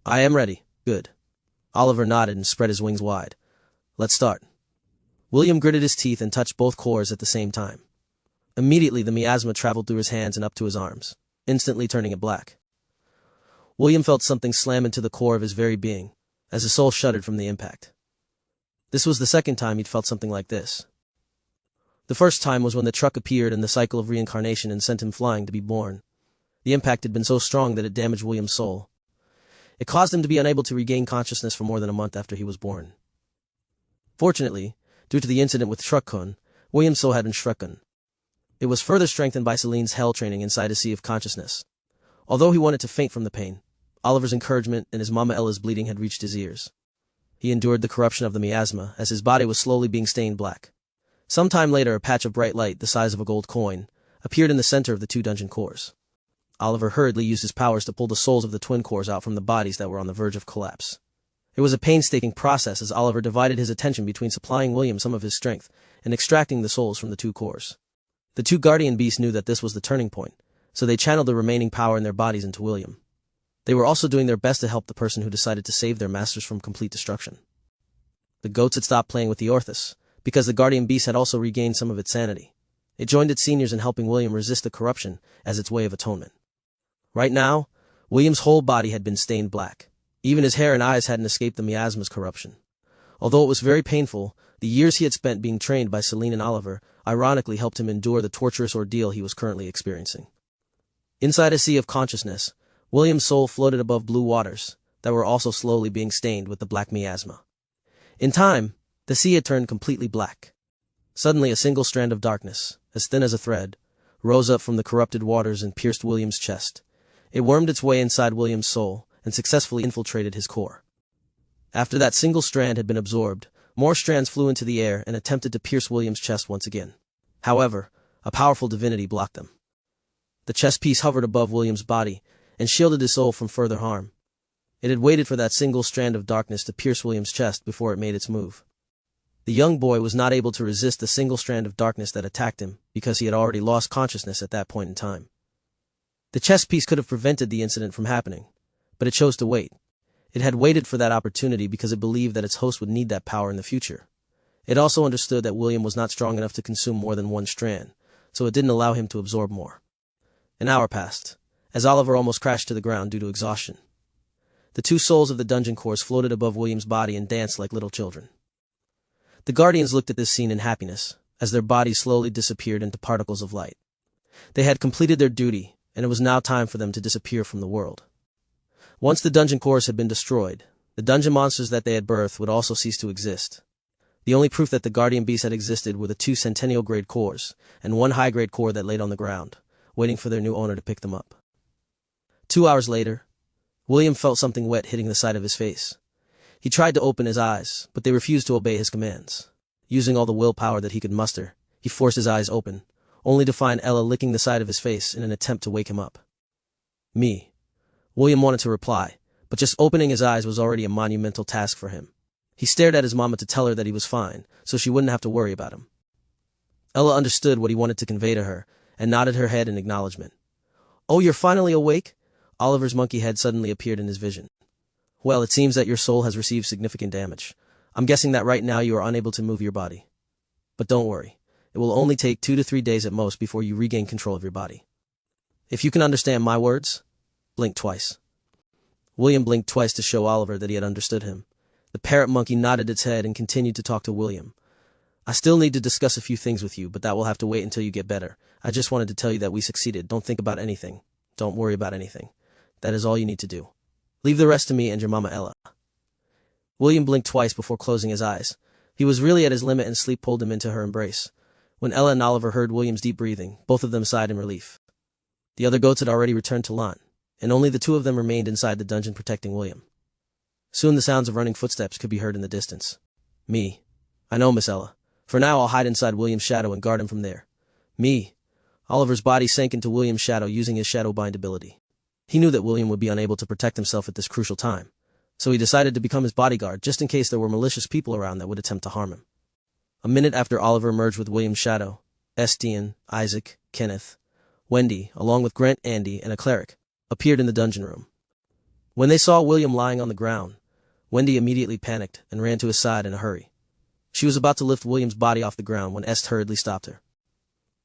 "I am ready." "Good." Oliver nodded and spread his wings wide. "Let's start." William gritted his teeth and touched both cores at the same time. Immediately, the miasma traveled through his hands and up to his arms, instantly turning it black. William felt something slam into the core of his very being, as his soul shuddered from the impact. This was the second time he'd felt something like this. The first time was when the truck appeared in the cycle of reincarnation and sent him flying to be born. The impact had been so strong that it damaged William's soul. It caused him to be unable to regain consciousness for more than a month after he was born. Fortunately, due to the incident with Truck-kun, William's soul had been shrunken. It was further strengthened by Celine's hell training inside a sea of consciousness. Although he wanted to faint from the pain, Oliver's encouragement and his Mama Ella's bleeding had reached his ears. He endured the corruption of the miasma as his body was slowly being stained black. Sometime later, a patch of bright light the size of a gold coin appeared in the center of the two dungeon cores. Oliver hurriedly used his powers to pull the souls of the twin cores out from the bodies that were on the verge of collapse. It was a painstaking process as Oliver divided his attention between supplying William some of his strength and extracting the souls from the two cores. The two guardian beasts knew that this was the turning point, so they channeled the remaining power in their bodies into William. They were also doing their best to help the person who decided to save their masters from complete destruction. The goats had stopped playing with the Orthus, because the guardian beast had also regained some of its sanity. It joined its seniors in helping William resist the corruption as its way of atonement. Right now, William's whole body had been stained black. Even his hair and eyes hadn't escaped the miasma's corruption. Although it was very painful, the years he had spent being trained by Celine and Oliver ironically helped him endure the torturous ordeal he was currently experiencing. Inside a sea of consciousness, William's soul floated above blue waters that were also slowly being stained with the black miasma. In time, the sea had turned completely black. Suddenly, a single strand of darkness, as thin as a thread, rose up from the corrupted waters and pierced William's chest. It wormed its way inside William's soul and successfully infiltrated his core. After that single strand had been absorbed, more strands flew into the air and attempted to pierce William's chest once again. However, a powerful divinity blocked them. The chest piece hovered above William's body and shielded his soul from further harm. It had waited for that single strand of darkness to pierce William's chest before it made its move. The young boy was not able to resist the single strand of darkness that attacked him because he had already lost consciousness at that point in time. The chess piece could have prevented the incident from happening, but it chose to wait. It had waited for that opportunity because it believed that its host would need that power in the future. It also understood that William was not strong enough to consume more than one strand, so it didn't allow him to absorb more. An hour passed, as Oliver almost crashed to the ground due to exhaustion. The two souls of the dungeon cores floated above William's body and danced like little children. The guardians looked at this scene in happiness, as their bodies slowly disappeared into particles of light. They had completed their duty, and it was now time for them to disappear from the world. Once the dungeon cores had been destroyed, the dungeon monsters that they had birthed would also cease to exist. The only proof that the guardian beasts had existed were the two centennial-grade cores, and one high-grade core that laid on the ground, waiting for their new owner to pick them up. 2 hours later, William felt something wet hitting the side of his face. He tried to open his eyes, but they refused to obey his commands. Using all the willpower that he could muster, he forced his eyes open, only to find Ella licking the side of his face in an attempt to wake him up. "Me." William wanted to reply, but just opening his eyes was already a monumental task for him. He stared at his mama to tell her that he was fine, so she wouldn't have to worry about him. Ella understood what he wanted to convey to her, and nodded her head in acknowledgement. "Oh, you're finally awake?" Oliver's monkey head suddenly appeared in his vision. "Well, it seems that your soul has received significant damage. I'm guessing that right now you are unable to move your body. But don't worry. It will only take 2 to 3 days at most before you regain control of your body. If you can understand my words, blink twice." William blinked twice to show Oliver that he had understood him. The parrot monkey nodded its head and continued to talk to William. "I still need to discuss a few things with you, but that will have to wait until you get better. I just wanted to tell you that we succeeded. Don't think about anything. Don't worry about anything. That is all you need to do. Leave the rest to me and your Mama Ella." William blinked twice before closing his eyes. He was really at his limit and sleep pulled him into her embrace. When Ella and Oliver heard William's deep breathing, both of them sighed in relief. The other goats had already returned to Lan, and only the two of them remained inside the dungeon protecting William. Soon the sounds of running footsteps could be heard in the distance. Me. I know, Miss Ella. For now I'll hide inside William's shadow and guard him from there. Me. Oliver's body sank into William's shadow using his shadow bind ability. He knew that William would be unable to protect himself at this crucial time, so he decided to become his bodyguard just in case there were malicious people around that would attempt to harm him. A minute after Oliver merged with William's shadow, Elyon, Isaac, Kenneth, Wendy, along with Grant, Andy, and a cleric, appeared in the dungeon room. When they saw William lying on the ground, Wendy immediately panicked and ran to his side in a hurry. She was about to lift William's body off the ground when Est hurriedly stopped her.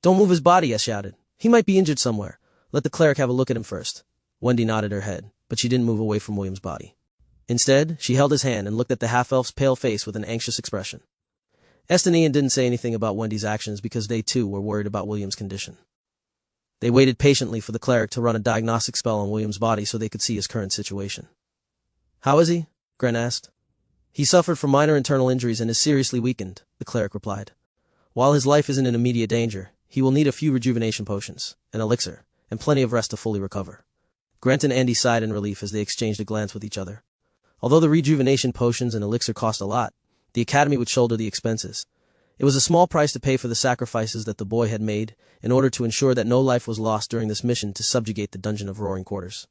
"Don't move his body," Est shouted. "He might be injured somewhere. Let the cleric have a look at him first." Wendy nodded her head, but she didn't move away from William's body. Instead, she held his hand and looked at the half-elf's pale face with an anxious expression. Est and Ian didn't say anything about Wendy's actions because they too were worried about William's condition. They waited patiently for the cleric to run a diagnostic spell on William's body so they could see his current situation. "How is he?" Grant asked. "He suffered from minor internal injuries and is seriously weakened," the cleric replied. "While his life isn't in immediate danger, he will need a few rejuvenation potions, an elixir, and plenty of rest to fully recover." Grant and Andy sighed in relief as they exchanged a glance with each other. Although the rejuvenation potions and elixir cost a lot, the academy would shoulder the expenses. It was a small price to pay for the sacrifices that the boy had made in order to ensure that no life was lost during this mission to subjugate the Dungeon of Roaring Quarters.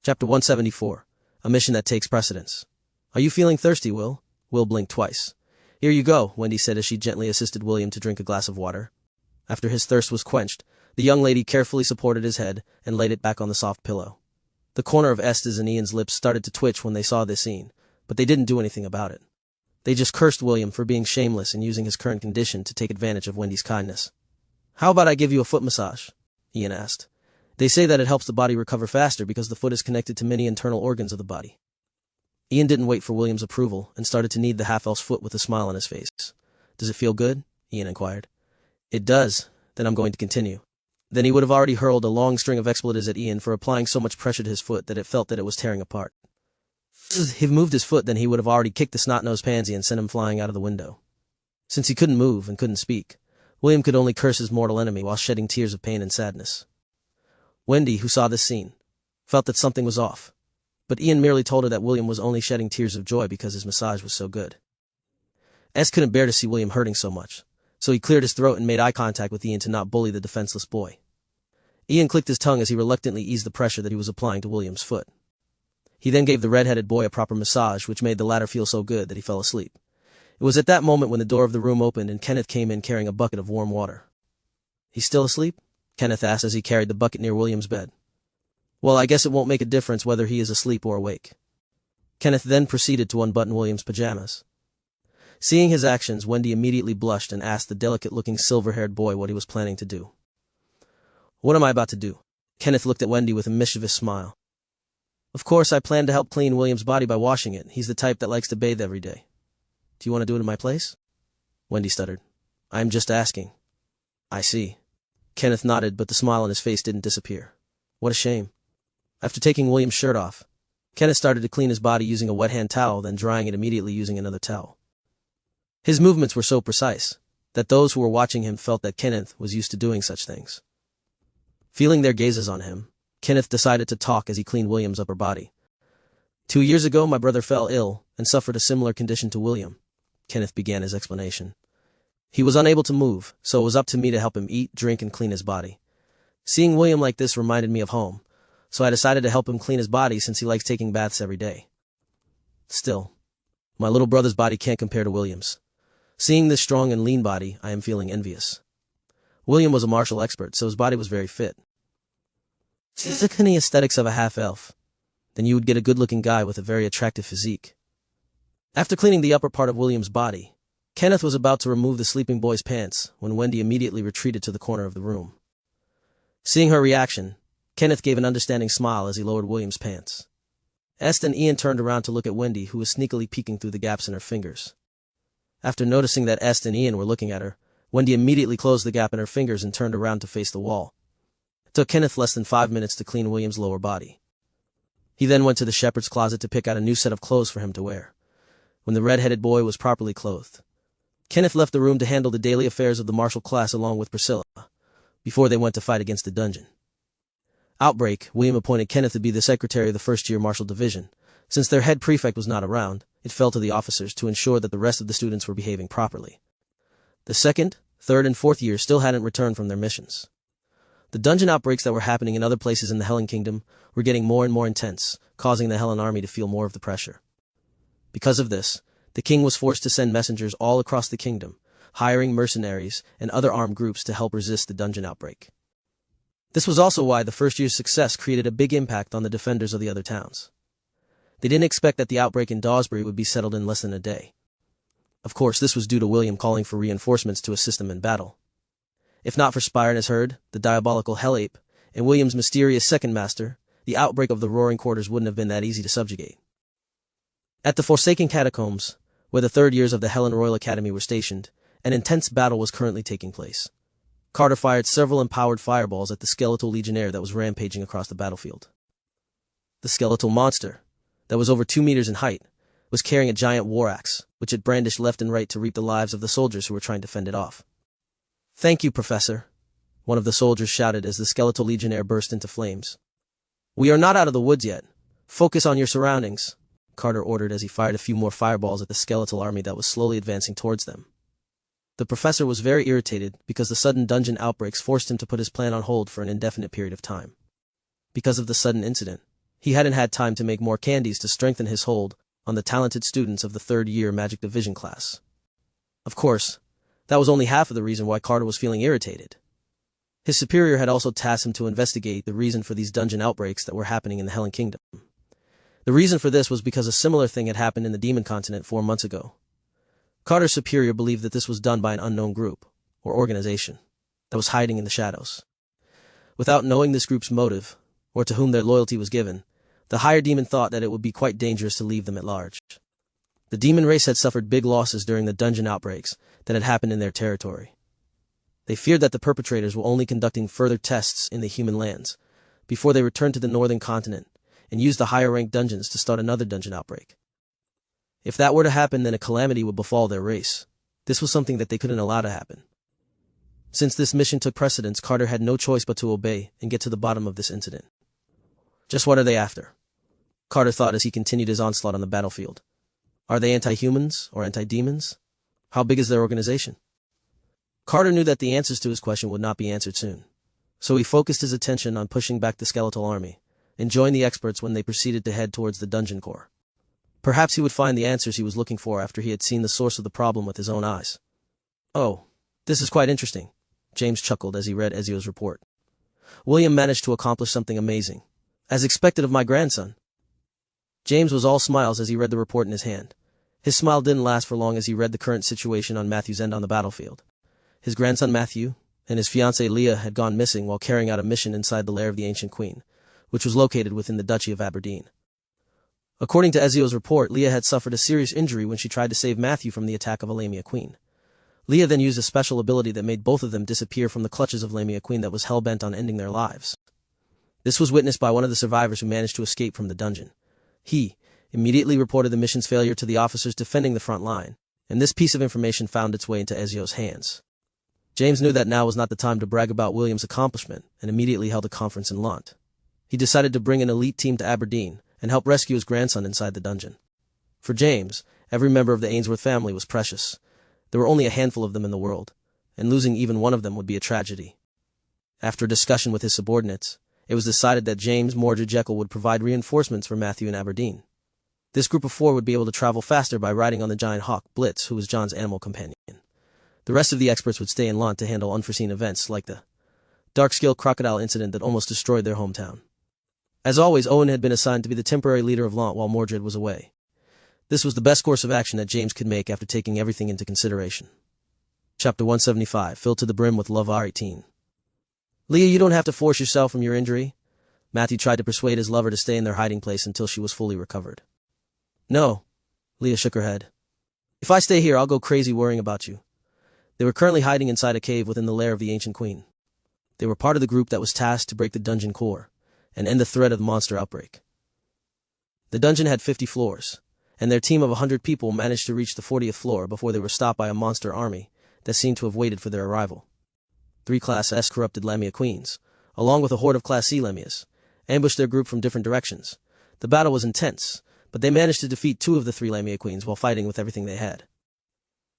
Chapter 174. A mission that takes precedence. "Are you feeling thirsty, Will?" Will blinked twice. "Here you go," Wendy said as she gently assisted William to drink a glass of water. After his thirst was quenched, the young lady carefully supported his head and laid it back on the soft pillow. The corner of Est's and Ian's lips started to twitch when they saw this scene, but they didn't do anything about it. They just cursed William for being shameless and using his current condition to take advantage of Wendy's kindness. "How about I give you a foot massage?" Ian asked. "They say that it helps the body recover faster because the foot is connected to many internal organs of the body." Ian didn't wait for William's approval and started to knead the half-elf's foot with a smile on his face. "Does it feel good?" Ian inquired. "It does. Then I'm going to continue." Then he would have already hurled a long string of expletives at Ian for applying so much pressure to his foot that it felt that it was tearing apart. If he moved his foot, then he would have already kicked the snot-nosed pansy and sent him flying out of the window. Since he couldn't move and couldn't speak, William could only curse his mortal enemy while shedding tears of pain and sadness. Wendy, who saw this scene, felt that something was off, but Ian merely told her that William was only shedding tears of joy because his massage was so good. Es couldn't bear to see William hurting so much, so he cleared his throat and made eye contact with Ian to not bully the defenseless boy. Ian clicked his tongue as he reluctantly eased the pressure that he was applying to William's foot. He then gave the red-headed boy a proper massage, which made the latter feel so good that he fell asleep. It was at that moment when the door of the room opened and Kenneth came in carrying a bucket of warm water. "He's still asleep?" Kenneth asked as he carried the bucket near William's bed. "Well, I guess it won't make a difference whether he is asleep or awake." Kenneth then proceeded to unbutton William's pajamas. Seeing his actions, Wendy immediately blushed and asked the delicate-looking silver-haired boy what he was planning to do. "What am I about to do?" Kenneth looked at Wendy with a mischievous smile. "Of course, I plan to help clean William's body by washing it. He's the type that likes to bathe every day." "Do you want to do it in my place?" Wendy stuttered. "I'm just asking." "I see." Kenneth nodded, but the smile on his face didn't disappear. What a shame. After taking William's shirt off, Kenneth started to clean his body using a wet hand towel, then drying it immediately using another towel. His movements were so precise that those who were watching him felt that Kenneth was used to doing such things. Feeling their gazes on him, Kenneth decided to talk as he cleaned William's upper body. 2 years ago, my brother fell ill and suffered a similar condition to William. Kenneth began his explanation. He was unable to move, so it was up to me to help him eat, drink, and clean his body. Seeing William like this reminded me of home, so I decided to help him clean his body since he likes taking baths every day. Still, my little brother's body can't compare to William's. Seeing this strong and lean body, I am feeling envious. William was a martial expert, so his body was very fit. Look at the aesthetics of a half-elf. Then you would get a good-looking guy with a very attractive physique. After cleaning the upper part of William's body, Kenneth was about to remove the sleeping boy's pants when Wendy immediately retreated to the corner of the room. Seeing her reaction, Kenneth gave an understanding smile as he lowered William's pants. Est and Ian turned around to look at Wendy, who was sneakily peeking through the gaps in her fingers. After noticing that Est and Ian were looking at her, Wendy immediately closed the gap in her fingers and turned around to face the wall. It took Kenneth less than 5 minutes to clean William's lower body. He then went to the shepherd's closet to pick out a new set of clothes for him to wear. When the red-headed boy was properly clothed, Kenneth left the room to handle the daily affairs of the martial class along with Priscilla, before they went to fight against the dungeon. Outbreak, William appointed Kenneth to be the secretary of the first-year martial division, Since their head prefect was not around, it fell to the officers to ensure that the rest of the students were behaving properly. The second, third, and fourth years still hadn't returned from their missions. The dungeon outbreaks that were happening in other places in the Hellen Kingdom were getting more and more intense, causing the Hellen army to feel more of the pressure. Because of this, the king was forced to send messengers all across the kingdom, hiring mercenaries and other armed groups to help resist the dungeon outbreak. This was also why the first year's success created a big impact on the defenders of the other towns. They didn't expect that the outbreak in Dawsbury would be settled in less than a day. Of course, this was due to William calling for reinforcements to assist them in battle. If not for Spire and his herd, the diabolical Hell Ape, and William's mysterious second master, the outbreak of the Roaring Quarters wouldn't have been that easy to subjugate. At the Forsaken Catacombs, where the third years of the Hellen Royal Academy were stationed, an intense battle was currently taking place. Carter fired several empowered fireballs at the skeletal legionnaire that was rampaging across the battlefield. The skeletal monster, that was over 2 meters in height, was carrying a giant war axe, which it brandished left and right to reap the lives of the soldiers who were trying to fend it off. "Thank you, Professor," one of the soldiers shouted as the skeletal legionnaire burst into flames. "We are not out of the woods yet. Focus on your surroundings," Carter ordered as he fired a few more fireballs at the skeletal army that was slowly advancing towards them. The professor was very irritated because the sudden dungeon outbreaks forced him to put his plan on hold for an indefinite period of time. Because of the sudden incident, he hadn't had time to make more candies to strengthen his hold on the talented students of the third-year Magic Division class. Of course, that was only half of the reason why Carter was feeling irritated. His superior had also tasked him to investigate the reason for these dungeon outbreaks that were happening in the Hellen Kingdom. The reason for this was because a similar thing had happened in the Demon Continent 4 months ago. Carter's superior believed that this was done by an unknown group, or organization, that was hiding in the shadows. Without knowing this group's motive, or to whom their loyalty was given, the higher demon thought that it would be quite dangerous to leave them at large. The demon race had suffered big losses during the dungeon outbreaks that had happened in their territory. They feared that the perpetrators were only conducting further tests in the human lands before they returned to the northern continent and used the higher-ranked dungeons to start another dungeon outbreak. If that were to happen, then a calamity would befall their race. This was something that they couldn't allow to happen. Since this mission took precedence, Carter had no choice but to obey and get to the bottom of this incident. Just what are they after? Carter thought as he continued his onslaught on the battlefield. Are they anti-humans or anti-demons? How big is their organization? Carter knew that the answers to his question would not be answered soon. So he focused his attention on pushing back the skeletal army and joined the experts when they proceeded to head towards the dungeon core. Perhaps he would find the answers he was looking for after he had seen the source of the problem with his own eyes. "Oh, this is quite interesting," James chuckled as he read Ezio's report. "William managed to accomplish something amazing, as expected of my grandson." James was all smiles as he read the report in his hand. His smile didn't last for long as he read the current situation on Matthew's end on the battlefield. His grandson Matthew and his fiancée Leah had gone missing while carrying out a mission inside the lair of the ancient queen, which was located within the Duchy of Aberdeen. According to Ezio's report, Leah had suffered a serious injury when she tried to save Matthew from the attack of a Lamia Queen. Leah then used a special ability that made both of them disappear from the clutches of Lamia Queen that was hell-bent on ending their lives. This was witnessed by one of the survivors who managed to escape from the dungeon. He immediately reported the mission's failure to the officers defending the front line, and this piece of information found its way into Ezio's hands. James knew that now was not the time to brag about William's accomplishment and immediately held a conference in Lont. He decided to bring an elite team to Aberdeen and help rescue his grandson inside the dungeon. For James, every member of the Ainsworth family was precious. There were only a handful of them in the world, and losing even one of them would be a tragedy. After a discussion with his subordinates, it was decided that James, Mordred, Jekyll would provide reinforcements for Matthew in Aberdeen. This group of 4 would be able to travel faster by riding on the giant hawk, Blitz, who was John's animal companion. The rest of the experts would stay in Lont to handle unforeseen events like the dark-scale crocodile incident that almost destroyed their hometown. As always, Owen had been assigned to be the temporary leader of Lont while Mordred was away. This was the best course of action that James could make after taking everything into consideration. Chapter 175, filled to the brim with love R18. "Leah, you don't have to force yourself from your injury." Matthew tried to persuade his lover to stay in their hiding place until she was fully recovered. "No," Leah shook her head. "If I stay here, I'll go crazy worrying about you." They were currently hiding inside a cave within the lair of the ancient queen. They were part of the group that was tasked to break the dungeon core and end the threat of the monster outbreak. The dungeon had 50 floors, and their team of 100 people managed to reach the 40th floor before they were stopped by a monster army that seemed to have waited for their arrival. 3 Class S corrupted Lamia queens, along with a horde of Class C Lamias, ambushed their group from different directions. The battle was intense, but they managed to defeat 2 of the 3 Lamia queens while fighting with everything they had.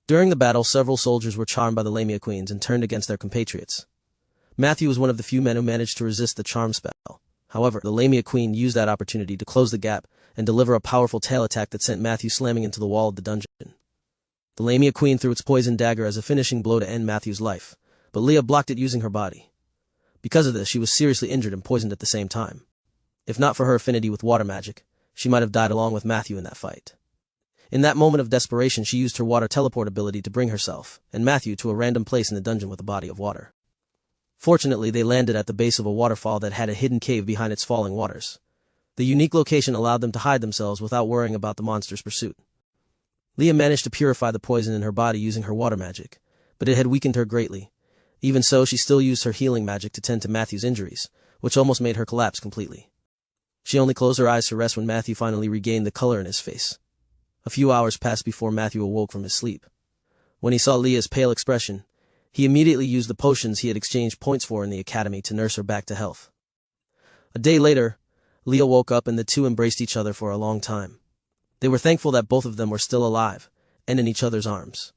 During the battle, several soldiers were charmed by the Lamia queens and turned against their compatriots. Matthew was one of the few men who managed to resist the charm spell. However, the Lamia queen used that opportunity to close the gap and deliver a powerful tail attack that sent Matthew slamming into the wall of the dungeon. The Lamia queen threw its poisoned dagger as a finishing blow to end Matthew's life, but Leah blocked it using her body. Because of this, she was seriously injured and poisoned at the same time. If not for her affinity with water magic, she might have died along with Matthew in that fight. In that moment of desperation, she used her water teleport ability to bring herself and Matthew to a random place in the dungeon with a body of water. Fortunately, they landed at the base of a waterfall that had a hidden cave behind its falling waters. The unique location allowed them to hide themselves without worrying about the monster's pursuit. Leah managed to purify the poison in her body using her water magic, but it had weakened her greatly. Even so, she still used her healing magic to tend to Matthew's injuries, which almost made her collapse completely. She only closed her eyes to rest when Matthew finally regained the color in his face. A few hours passed before Matthew awoke from his sleep. When he saw Leah's pale expression, he immediately used the potions he had exchanged points for in the academy to nurse her back to health. A day later, Leah woke up and the two embraced each other for a long time. They were thankful that both of them were still alive and in each other's arms.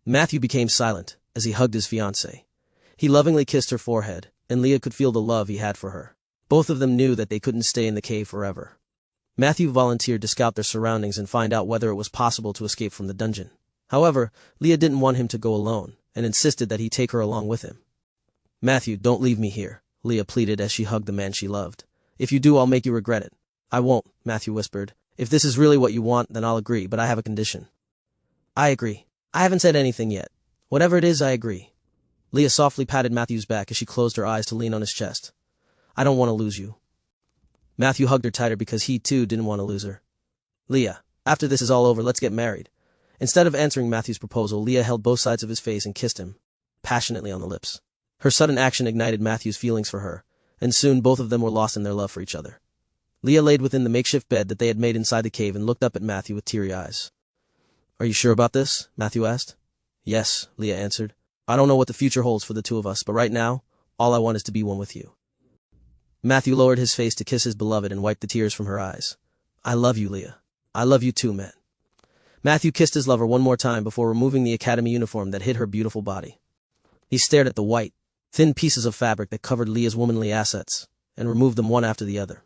Matthew became silent as he hugged his fiancée. He lovingly kissed her forehead, and Leah could feel the love he had for her. Both of them knew that they couldn't stay in the cave forever. Matthew volunteered to scout their surroundings and find out whether it was possible to escape from the dungeon. However, Leah didn't want him to go alone, and insisted that he take her along with him. "Matthew, don't leave me here," Leah pleaded as she hugged the man she loved. "If you do, I'll make you regret it." "I won't," Matthew whispered. "If this is really what you want, then I'll agree, but I have a condition." "I agree. I haven't said anything yet. Whatever it is, I agree." Leah softly patted Matthew's back as she closed her eyes to lean on his chest. "I don't want to lose you." Matthew hugged her tighter because he, too, didn't want to lose her. "Leah, after this is all over, let's get married." Instead of answering Matthew's proposal, Leah held both sides of his face and kissed him, passionately on the lips. Her sudden action ignited Matthew's feelings for her, and soon both of them were lost in their love for each other. Leah laid within the makeshift bed that they had made inside the cave and looked up at Matthew with teary eyes. "Are you sure about this?" Matthew asked. "Yes," Leah answered. "I don't know what the future holds for the two of us, but right now, all I want is to be one with you." Matthew lowered his face to kiss his beloved and wiped the tears from her eyes. "I love you, Leah. I love you too, man." Matthew kissed his lover one more time before removing the academy uniform that hid her beautiful body. He stared at the white, thin pieces of fabric that covered Leah's womanly assets, and removed them one after the other.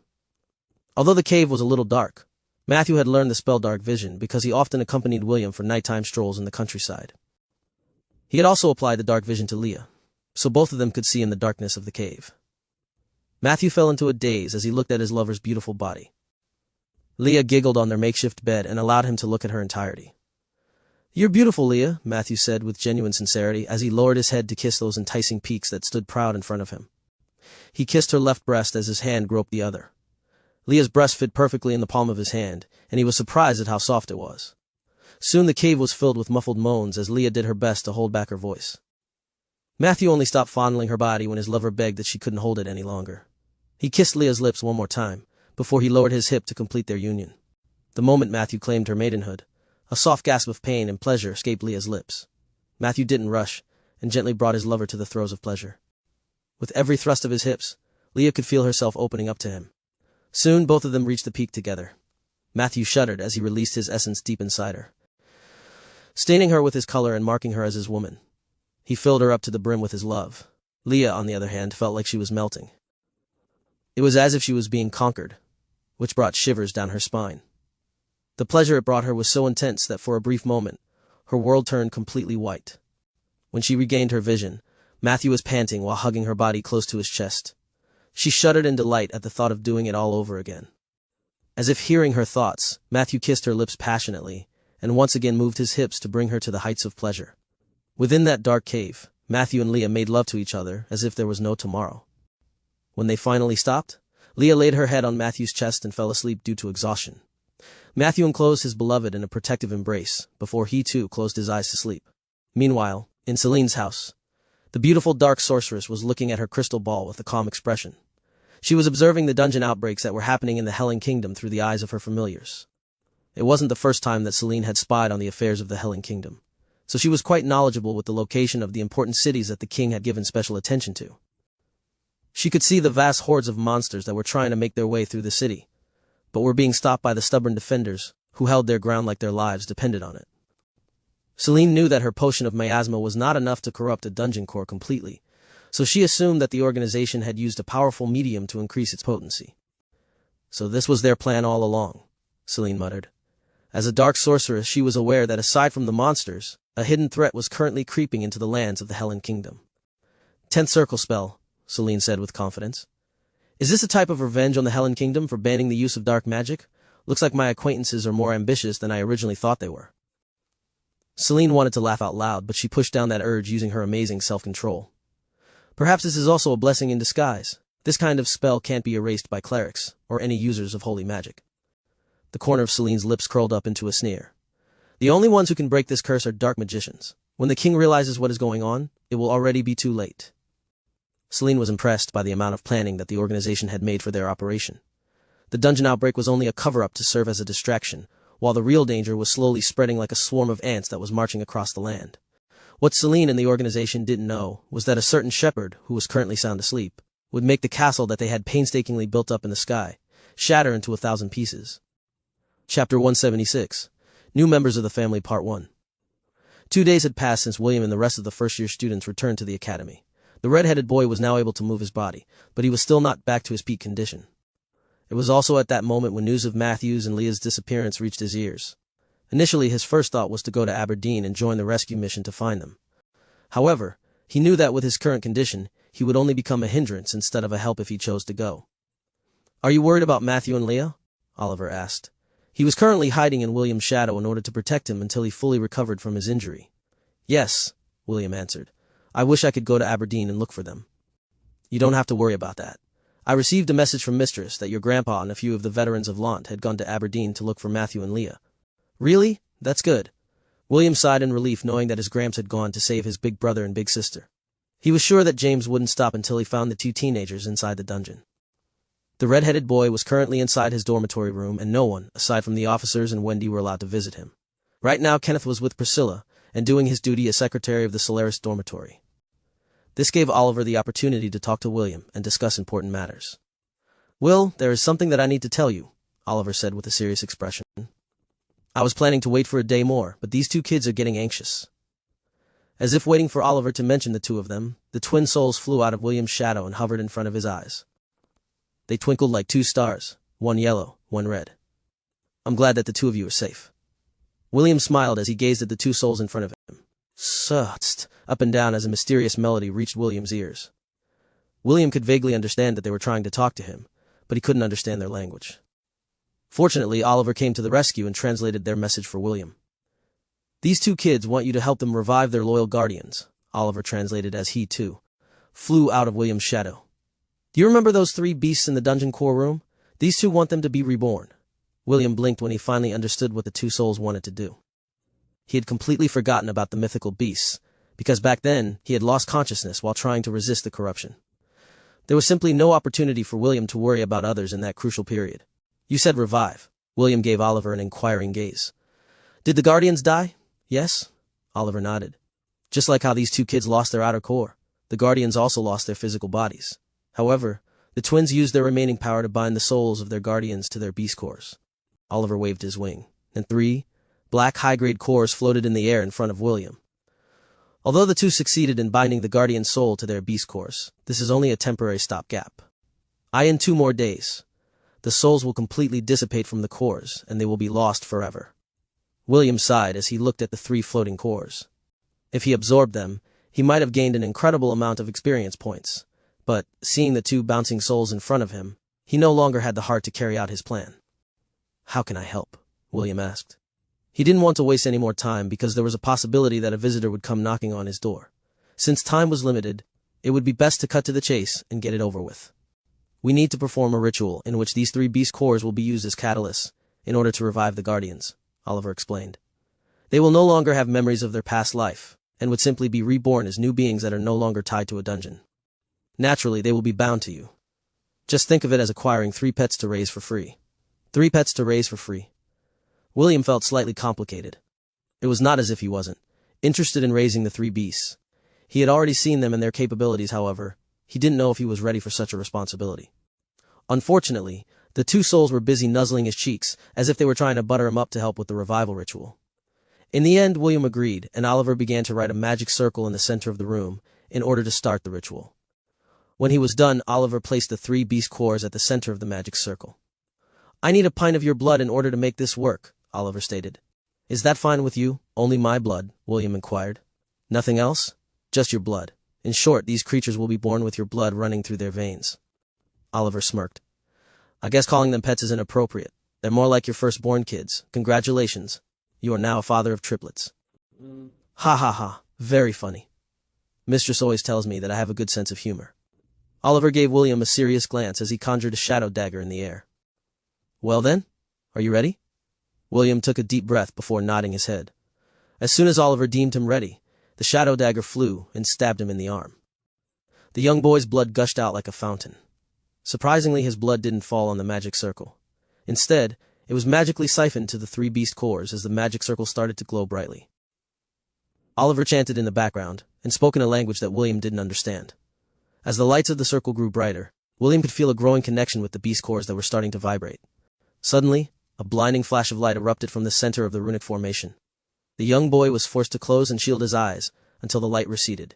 Although the cave was a little dark, Matthew had learned the spell Dark Vision because he often accompanied William for nighttime strolls in the countryside. He had also applied the Dark Vision to Leah, so both of them could see in the darkness of the cave. Matthew fell into a daze as he looked at his lover's beautiful body. Leah giggled on their makeshift bed and allowed him to look at her entirety. "You're beautiful, Leah," Matthew said with genuine sincerity as he lowered his head to kiss those enticing peaks that stood proud in front of him. He kissed her left breast as his hand groped the other. Leah's breast fit perfectly in the palm of his hand, and he was surprised at how soft it was. Soon the cave was filled with muffled moans as Leah did her best to hold back her voice. Matthew only stopped fondling her body when his lover begged that she couldn't hold it any longer. He kissed Leah's lips one more time, before he lowered his hip to complete their union. The moment Matthew claimed her maidenhood, a soft gasp of pain and pleasure escaped Leah's lips. Matthew didn't rush, and gently brought his lover to the throes of pleasure. With every thrust of his hips, Leah could feel herself opening up to him. Soon both of them reached the peak together. Matthew shuddered as he released his essence deep inside her, staining her with his color and marking her as his woman. He filled her up to the brim with his love. Leah, on the other hand, felt like she was melting. It was as if she was being conquered, which brought shivers down her spine. The pleasure it brought her was so intense that for a brief moment, her world turned completely white. When she regained her vision, Matthew was panting while hugging her body close to his chest. She shuddered in delight at the thought of doing it all over again. As if hearing her thoughts, Matthew kissed her lips passionately, and once again moved his hips to bring her to the heights of pleasure. Within that dark cave, Matthew and Leah made love to each other as if there was no tomorrow. When they finally stopped, Leah laid her head on Matthew's chest and fell asleep due to exhaustion. Matthew enclosed his beloved in a protective embrace, before he too closed his eyes to sleep. Meanwhile, in Celine's house, the beautiful dark sorceress was looking at her crystal ball with a calm expression. She was observing the dungeon outbreaks that were happening in the Helling Kingdom through the eyes of her familiars. It wasn't the first time that Celine had spied on the affairs of the Helling Kingdom, so she was quite knowledgeable with the location of the important cities that the king had given special attention to. She could see the vast hordes of monsters that were trying to make their way through the city, but were being stopped by the stubborn defenders, who held their ground like their lives depended on it. Celine knew that her potion of miasma was not enough to corrupt a dungeon core completely, so she assumed that the organization had used a powerful medium to increase its potency. So this was their plan all along, Celine muttered. As a dark sorceress, she was aware that aside from the monsters, a hidden threat was currently creeping into the lands of the Helen Kingdom. 10th circle spell, Celine said with confidence. Is this a type of revenge on the Helen Kingdom for banning the use of dark magic? Looks like my acquaintances are more ambitious than I originally thought they were. Celine wanted to laugh out loud, but she pushed down that urge using her amazing self-control. Perhaps this is also a blessing in disguise. This kind of spell can't be erased by clerics, or any users of holy magic. The corner of Celine's lips curled up into a sneer. The only ones who can break this curse are dark magicians. When the king realizes what is going on, it will already be too late. Celine was impressed by the amount of planning that the organization had made for their operation. The dungeon outbreak was only a cover-up to serve as a distraction, while the real danger was slowly spreading like a swarm of ants that was marching across the land. What Celine and the organization didn't know was that a certain shepherd, who was currently sound asleep, would make the castle that they had painstakingly built up in the sky shatter into 1,000 pieces. Chapter 176. New Members of the Family Part 1. 2 days had passed since William and the rest of the first-year students returned to the academy. The red-headed boy was now able to move his body, but he was still not back to his peak condition. It was also at that moment when news of Matthew's and Leah's disappearance reached his ears. Initially, his first thought was to go to Aberdeen and join the rescue mission to find them. However, he knew that with his current condition, he would only become a hindrance instead of a help if he chose to go. "Are you worried about Matthew and Leah?" Oliver asked. He was currently hiding in William's shadow in order to protect him until he fully recovered from his injury. "Yes," William answered. "I wish I could go to Aberdeen and look for them." "You don't have to worry about that. I received a message from Mistress that your grandpa and a few of the veterans of Lant had gone to Aberdeen to look for Matthew and Leah." "Really? That's good." William sighed in relief knowing that his Gramps had gone to save his big brother and big sister. He was sure that James wouldn't stop until he found the 2 teenagers inside the dungeon. The red-headed boy was currently inside his dormitory room, and no one, aside from the officers and Wendy, were allowed to visit him. Right now, Kenneth was with Priscilla, and doing his duty as secretary of the Solaris dormitory. This gave Oliver the opportunity to talk to William and discuss important matters. "Will, there is something that I need to tell you," Oliver said with a serious expression. "I was planning to wait for a day more, but these 2 kids are getting anxious." As if waiting for Oliver to mention the 2 of them, the twin souls flew out of William's shadow and hovered in front of his eyes. They twinkled like 2 stars, one yellow, one red. "I'm glad that the 2 of you are safe." William smiled as he gazed at the 2 souls in front of him. Sutzed, up and down as a mysterious melody reached William's ears. William could vaguely understand that they were trying to talk to him, but he couldn't understand their language. Fortunately, Oliver came to the rescue and translated their message for William. "These 2 kids want you to help them revive their loyal guardians," Oliver translated as he, too, flew out of William's shadow. "Do you remember those 3 beasts in the dungeon core room? These 2 want them to be reborn." William blinked when he finally understood what the 2 souls wanted to do. He had completely forgotten about the mythical beasts, because back then, he had lost consciousness while trying to resist the corruption. There was simply no opportunity for William to worry about others in that crucial period. "You said revive." William gave Oliver an inquiring gaze. "Did the guardians die?" "Yes." Oliver nodded. "Just like how these 2 kids lost their outer core, the guardians also lost their physical bodies. However, the twins used their remaining power to bind the souls of their guardians to their beast cores." Oliver waved his wing, and 3 black high-grade cores floated in the air in front of William. Although the 2 succeeded in binding the guardian's soul to their beast cores, this is only a temporary stopgap. In 2 more days, the souls will completely dissipate from the cores, and they will be lost forever." William sighed as he looked at the 3 floating cores. If he absorbed them, he might have gained an incredible amount of experience points. But, seeing the 2 bouncing souls in front of him, he no longer had the heart to carry out his plan. "How can I help?" William asked. He didn't want to waste any more time because there was a possibility that a visitor would come knocking on his door. Since time was limited, it would be best to cut to the chase and get it over with. "We need to perform a ritual in which these 3 beast cores will be used as catalysts in order to revive the guardians," Oliver explained. "They will no longer have memories of their past life, and would simply be reborn as new beings that are no longer tied to a dungeon. Naturally, they will be bound to you. Just think of it as acquiring 3 pets to raise for free." 3 pets to raise for free. William felt slightly complicated. It was not as if he wasn't interested in raising the 3 beasts. He had already seen them and their capabilities, however. He didn't know if he was ready for such a responsibility. Unfortunately, The two souls were busy nuzzling his cheeks, as if they were trying to butter him up to help with the revival ritual. In the end, William agreed, and Oliver began to write a magic circle in the center of the room, in order to start the ritual. When he was done, Oliver placed the 3 beast cores at the center of the magic circle. "I need a pint of your blood in order to make this work," Oliver stated. "Is that fine with you? Only my blood?" William inquired. "Nothing else? Just your blood. In short, these creatures will be born with your blood running through their veins." Oliver smirked. "I guess calling them pets is inappropriate. They're more like your firstborn kids. Congratulations. You are now a father of triplets." "Ha ha ha. Very funny. Mistress always tells me that I have a good sense of humor." Oliver gave William a serious glance as he conjured a shadow dagger in the air. "Well then, are you ready?" William took a deep breath before nodding his head. As soon as Oliver deemed him ready, the shadow dagger flew and stabbed him in the arm. The young boy's blood gushed out like a fountain. Surprisingly, his blood didn't fall on the magic circle. Instead, it was magically siphoned to the 3 beast cores as the magic circle started to glow brightly. Oliver chanted in the background, and spoke in a language that William didn't understand. As the lights of the circle grew brighter, William could feel a growing connection with the beast cores that were starting to vibrate. Suddenly, a blinding flash of light erupted from the center of the runic formation. The young boy was forced to close and shield his eyes until the light receded.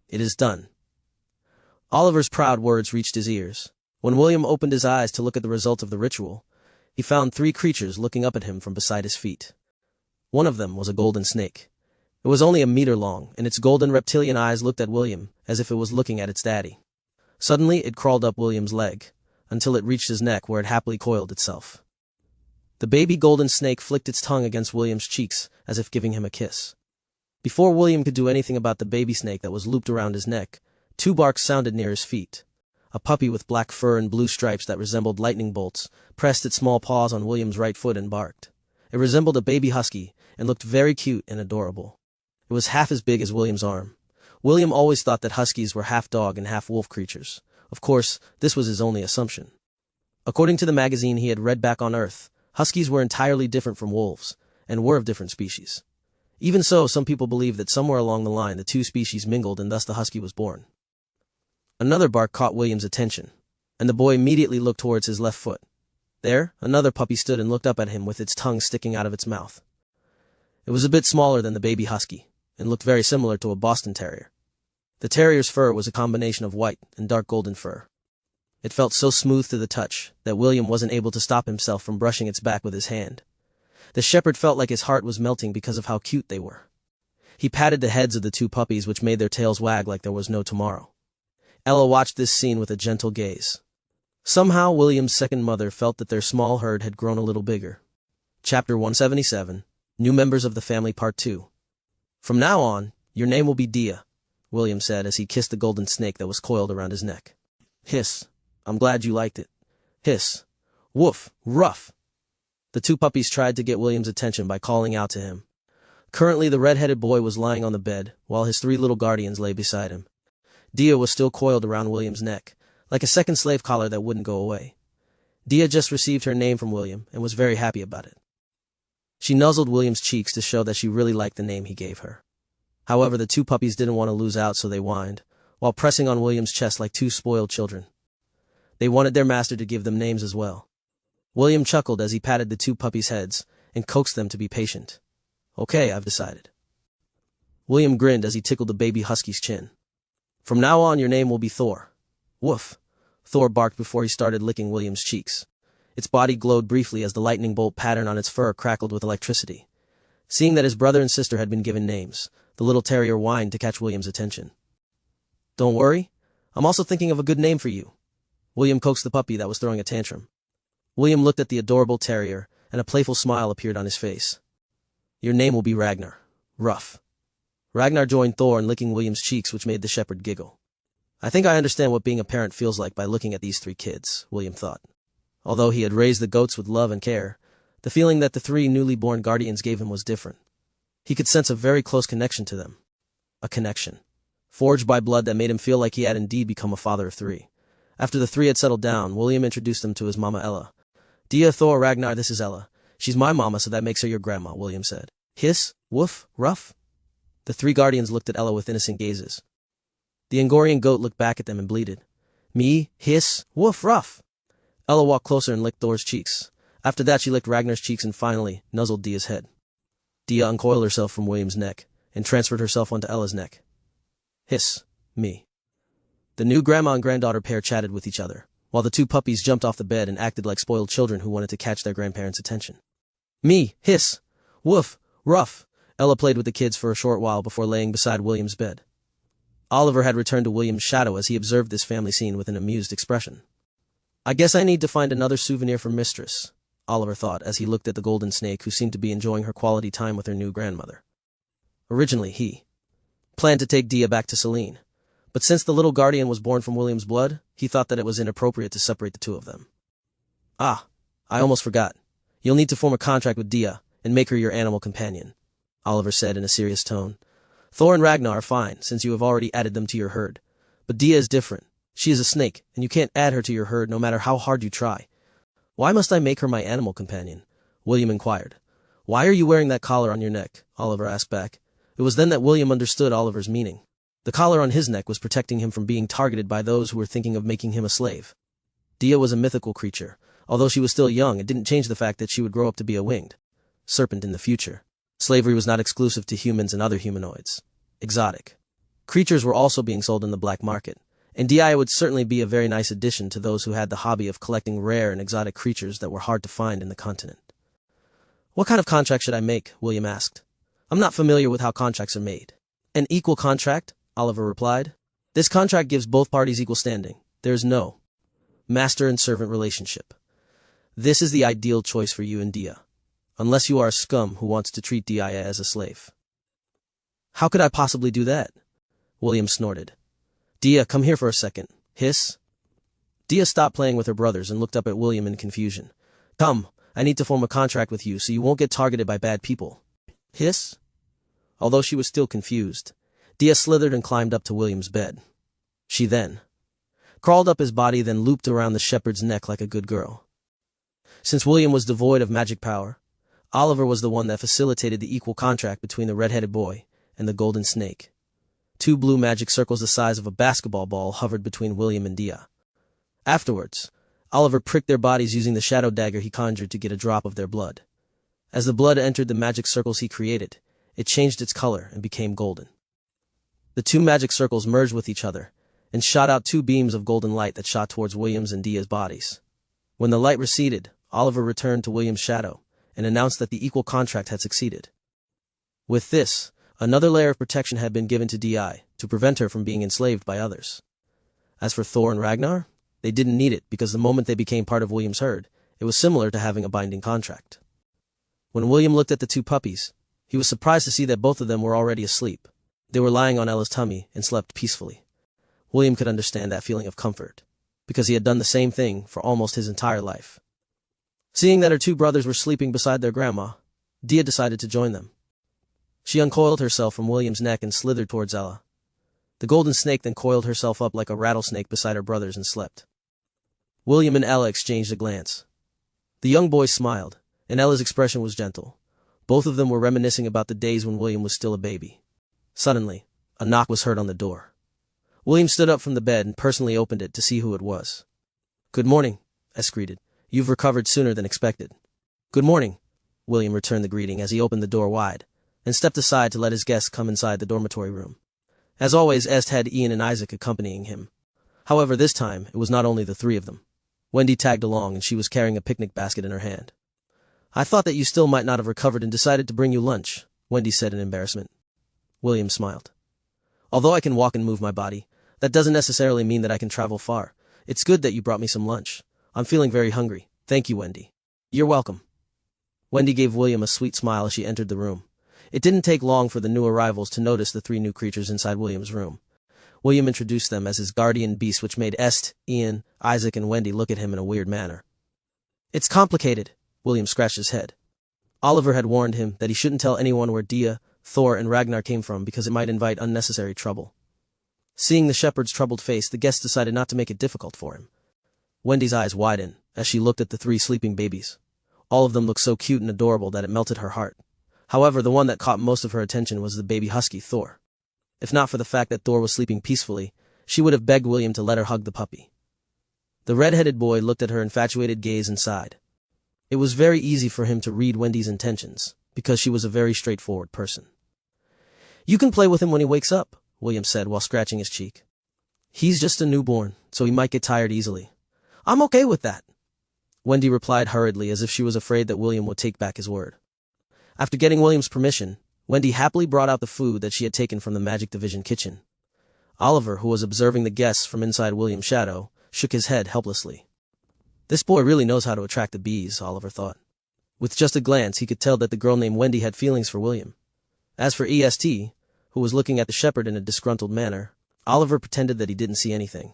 "It is done." Oliver's proud words reached his ears. When William opened his eyes to look at the result of the ritual, he found 3 creatures looking up at him from beside his feet. One of them was a golden snake. It was only a meter long, and its golden reptilian eyes looked at William as if it was looking at its daddy. Suddenly, it crawled up William's leg, until it reached his neck where it happily coiled itself. The baby golden snake flicked its tongue against William's cheeks as if giving him a kiss. Before William could do anything about the baby snake that was looped around his neck, 2 barks sounded near his feet. A puppy with black fur and blue stripes that resembled lightning bolts pressed its small paws on William's right foot and barked. It resembled a baby husky and looked very cute and adorable. It was half as big as William's arm. William always thought that huskies were half dog and half wolf creatures. Of course, this was his only assumption. According to the magazine he had read back on Earth, huskies were entirely different from wolves, and were of different species. Even so, some people believe that somewhere along the line the 2 species mingled and thus the husky was born. Another bark caught William's attention, and the boy immediately looked towards his left foot. There, another puppy stood and looked up at him with its tongue sticking out of its mouth. It was a bit smaller than the baby husky, and looked very similar to a Boston Terrier. The terrier's fur was a combination of white and dark golden fur. It felt so smooth to the touch that William wasn't able to stop himself from brushing its back with his hand. The shepherd felt like his heart was melting because of how cute they were. He patted the heads of the 2 puppies, which made their tails wag like there was no tomorrow. Ella watched this scene with a gentle gaze. Somehow, William's second mother felt that their small herd had grown a little bigger. Chapter 177, New Members of the Family Part 2. "From now on, your name will be Dia," William said as he kissed the golden snake that was coiled around his neck. "Hiss. I'm glad you liked it. Hiss. Woof. Ruff." The 2 puppies tried to get William's attention by calling out to him. Currently, the red-headed boy was lying on the bed, while his 3 little guardians lay beside him. Dia was still coiled around William's neck, like a second slave collar that wouldn't go away. Dia just received her name from William and was very happy about it. She nuzzled William's cheeks to show that she really liked the name he gave her. However, the 2 puppies didn't want to lose out, so they whined, while pressing on William's chest like 2 spoiled children. They wanted their master to give them names as well. William chuckled as he patted the 2 puppies' heads and coaxed them to be patient. "Okay, I've decided." William grinned as he tickled the baby husky's chin. "From now on, your name will be Thor." "Woof," Thor barked before he started licking William's cheeks. Its body glowed briefly as the lightning bolt pattern on its fur crackled with electricity. Seeing that his brother and sister had been given names, the little terrier whined to catch William's attention. "Don't worry, I'm also thinking of a good name for you." William coaxed the puppy that was throwing a tantrum. William looked at the adorable terrier, and a playful smile appeared on his face. "Your name will be Ragnar. Ruff." Ragnar joined Thor in licking William's cheeks, which made the shepherd giggle. "I think I understand what being a parent feels like by looking at these 3 kids," William thought. Although he had raised the goats with love and care, the feeling that the 3 newly born guardians gave him was different. He could sense a very close connection to them. A connection, forged by blood that made him feel like he had indeed become a father of 3. After the 3 had settled down, William introduced them to his mama Ella. "Dia, Thor, Ragnar, this is Ella. She's my mama, so that makes her your grandma," William said. "Hiss, woof, ruff." The 3 guardians looked at Ella with innocent gazes. The Angorian goat looked back at them and bleated. "Me, hiss, woof, ruff." Ella walked closer and licked Thor's cheeks. After that she licked Ragnar's cheeks and finally nuzzled Dia's head. Dia uncoiled herself from William's neck and transferred herself onto Ella's neck. Hiss. Me. The new grandma and granddaughter pair chatted with each other, while the two puppies jumped off the bed and acted like spoiled children who wanted to catch their grandparents' attention. Me. Hiss. Woof. Ruff. Ella played with the kids for a short while before laying beside William's bed. Oliver had returned to William's shadow as he observed this family scene with an amused expression. I guess I need to find another souvenir for Mistress, Oliver thought as he looked at the golden snake who seemed to be enjoying her quality time with her new grandmother. Originally he planned to take Dia back to Celine, but since the little guardian was born from William's blood, he thought that it was inappropriate to separate the two of them. Ah, I almost forgot. You'll need to form a contract with Dia and make her your animal companion, Oliver said in a serious tone. Thor and Ragnar are fine, since you have already added them to your herd. But Dia is different. She is a snake, and you can't add her to your herd no matter how hard you try. Why must I make her my animal companion? William inquired. Why are you wearing that collar on your neck? Oliver asked back. It was then that William understood Oliver's meaning. The collar on his neck was protecting him from being targeted by those who were thinking of making him a slave. Dia was a mythical creature. Although she was still young, it didn't change the fact that she would grow up to be a winged serpent in the future. Slavery was not exclusive to humans and other humanoids. Exotic creatures were also being sold in the black market, and Dia would certainly be a very nice addition to those who had the hobby of collecting rare and exotic creatures that were hard to find in the continent. What kind of contract should I make? William asked. I'm not familiar with how contracts are made. An equal contract? Oliver replied. This contract gives both parties equal standing. There is no master and servant relationship. This is the ideal choice for you and Dia. Unless you are a scum who wants to treat Dia as a slave. How could I possibly do that? William snorted. Dia, come here for a second. Hiss. Dia stopped playing with her brothers and looked up at William in confusion. Come, I need to form a contract with you so you won't get targeted by bad people. Hiss. Although she was still confused, Dia slithered and climbed up to William's bed. She then crawled up his body, then looped around the shepherd's neck like a good girl. Since William was devoid of magic power, Oliver was the one that facilitated the equal contract between the red-headed boy and the golden snake. Two blue magic circles the size of a basketball ball hovered between William and Dia. Afterwards, Oliver pricked their bodies using the shadow dagger he conjured to get a drop of their blood. As the blood entered the magic circles he created, it changed its color and became golden. The two magic circles merged with each other and shot out two beams of golden light that shot towards William's and Dia's bodies. When the light receded, Oliver returned to William's shadow and announced that the equal contract had succeeded. With this, another layer of protection had been given to Di to prevent her from being enslaved by others. As for Thor and Ragnar, they didn't need it because the moment they became part of William's herd, it was similar to having a binding contract. When William looked at the two puppies, he was surprised to see that both of them were already asleep. They were lying on Ella's tummy and slept peacefully. William could understand that feeling of comfort, because he had done the same thing for almost his entire life. Seeing that her two brothers were sleeping beside their grandma, Dia decided to join them. She uncoiled herself from William's neck and slithered towards Ella. The golden snake then coiled herself up like a rattlesnake beside her brothers and slept. William and Ella exchanged a glance. The young boy smiled, and Ella's expression was gentle. Both of them were reminiscing about the days when William was still a baby. Suddenly, a knock was heard on the door. William stood up from the bed and personally opened it to see who it was. Good morning, S greeted. You've recovered sooner than expected. Good morning, William returned the greeting as he opened the door wide and stepped aside to let his guests come inside the dormitory room. As always, Est had Ian and Isaac accompanying him. However, this time, it was not only the three of them. Wendy tagged along and she was carrying a picnic basket in her hand. I thought that you still might not have recovered and decided to bring you lunch, Wendy said in embarrassment. William smiled. Although I can walk and move my body, that doesn't necessarily mean that I can travel far. It's good that you brought me some lunch. I'm feeling very hungry. Thank you, Wendy. You're welcome. Wendy gave William a sweet smile as she entered the room. It didn't take long for the new arrivals to notice the three new creatures inside William's room. William introduced them as his guardian beasts, which made Est, Ian, Isaac, and Wendy look at him in a weird manner. It's complicated, William scratched his head. Oliver had warned him that he shouldn't tell anyone where Dia, Thor, and Ragnar came from because it might invite unnecessary trouble. Seeing the shepherd's troubled face, the guests decided not to make it difficult for him. Wendy's eyes widened as she looked at the three sleeping babies. All of them looked so cute and adorable that it melted her heart. However, the one that caught most of her attention was the baby husky Thor. If not for the fact that Thor was sleeping peacefully, she would have begged William to let her hug the puppy. The red-headed boy looked at her infatuated gaze and sighed. It was very easy for him to read Wendy's intentions, because she was a very straightforward person. "You can play with him when he wakes up," William said while scratching his cheek. "He's just a newborn, so he might get tired easily." "I'm okay with that," Wendy replied hurriedly as if she was afraid that William would take back his word. After getting William's permission, Wendy happily brought out the food that she had taken from the Magic Division kitchen. Oliver, who was observing the guests from inside William's shadow, shook his head helplessly. This boy really knows how to attract the bees, Oliver thought. With just a glance, he could tell that the girl named Wendy had feelings for William. As for EST, who was looking at the shepherd in a disgruntled manner, Oliver pretended that he didn't see anything.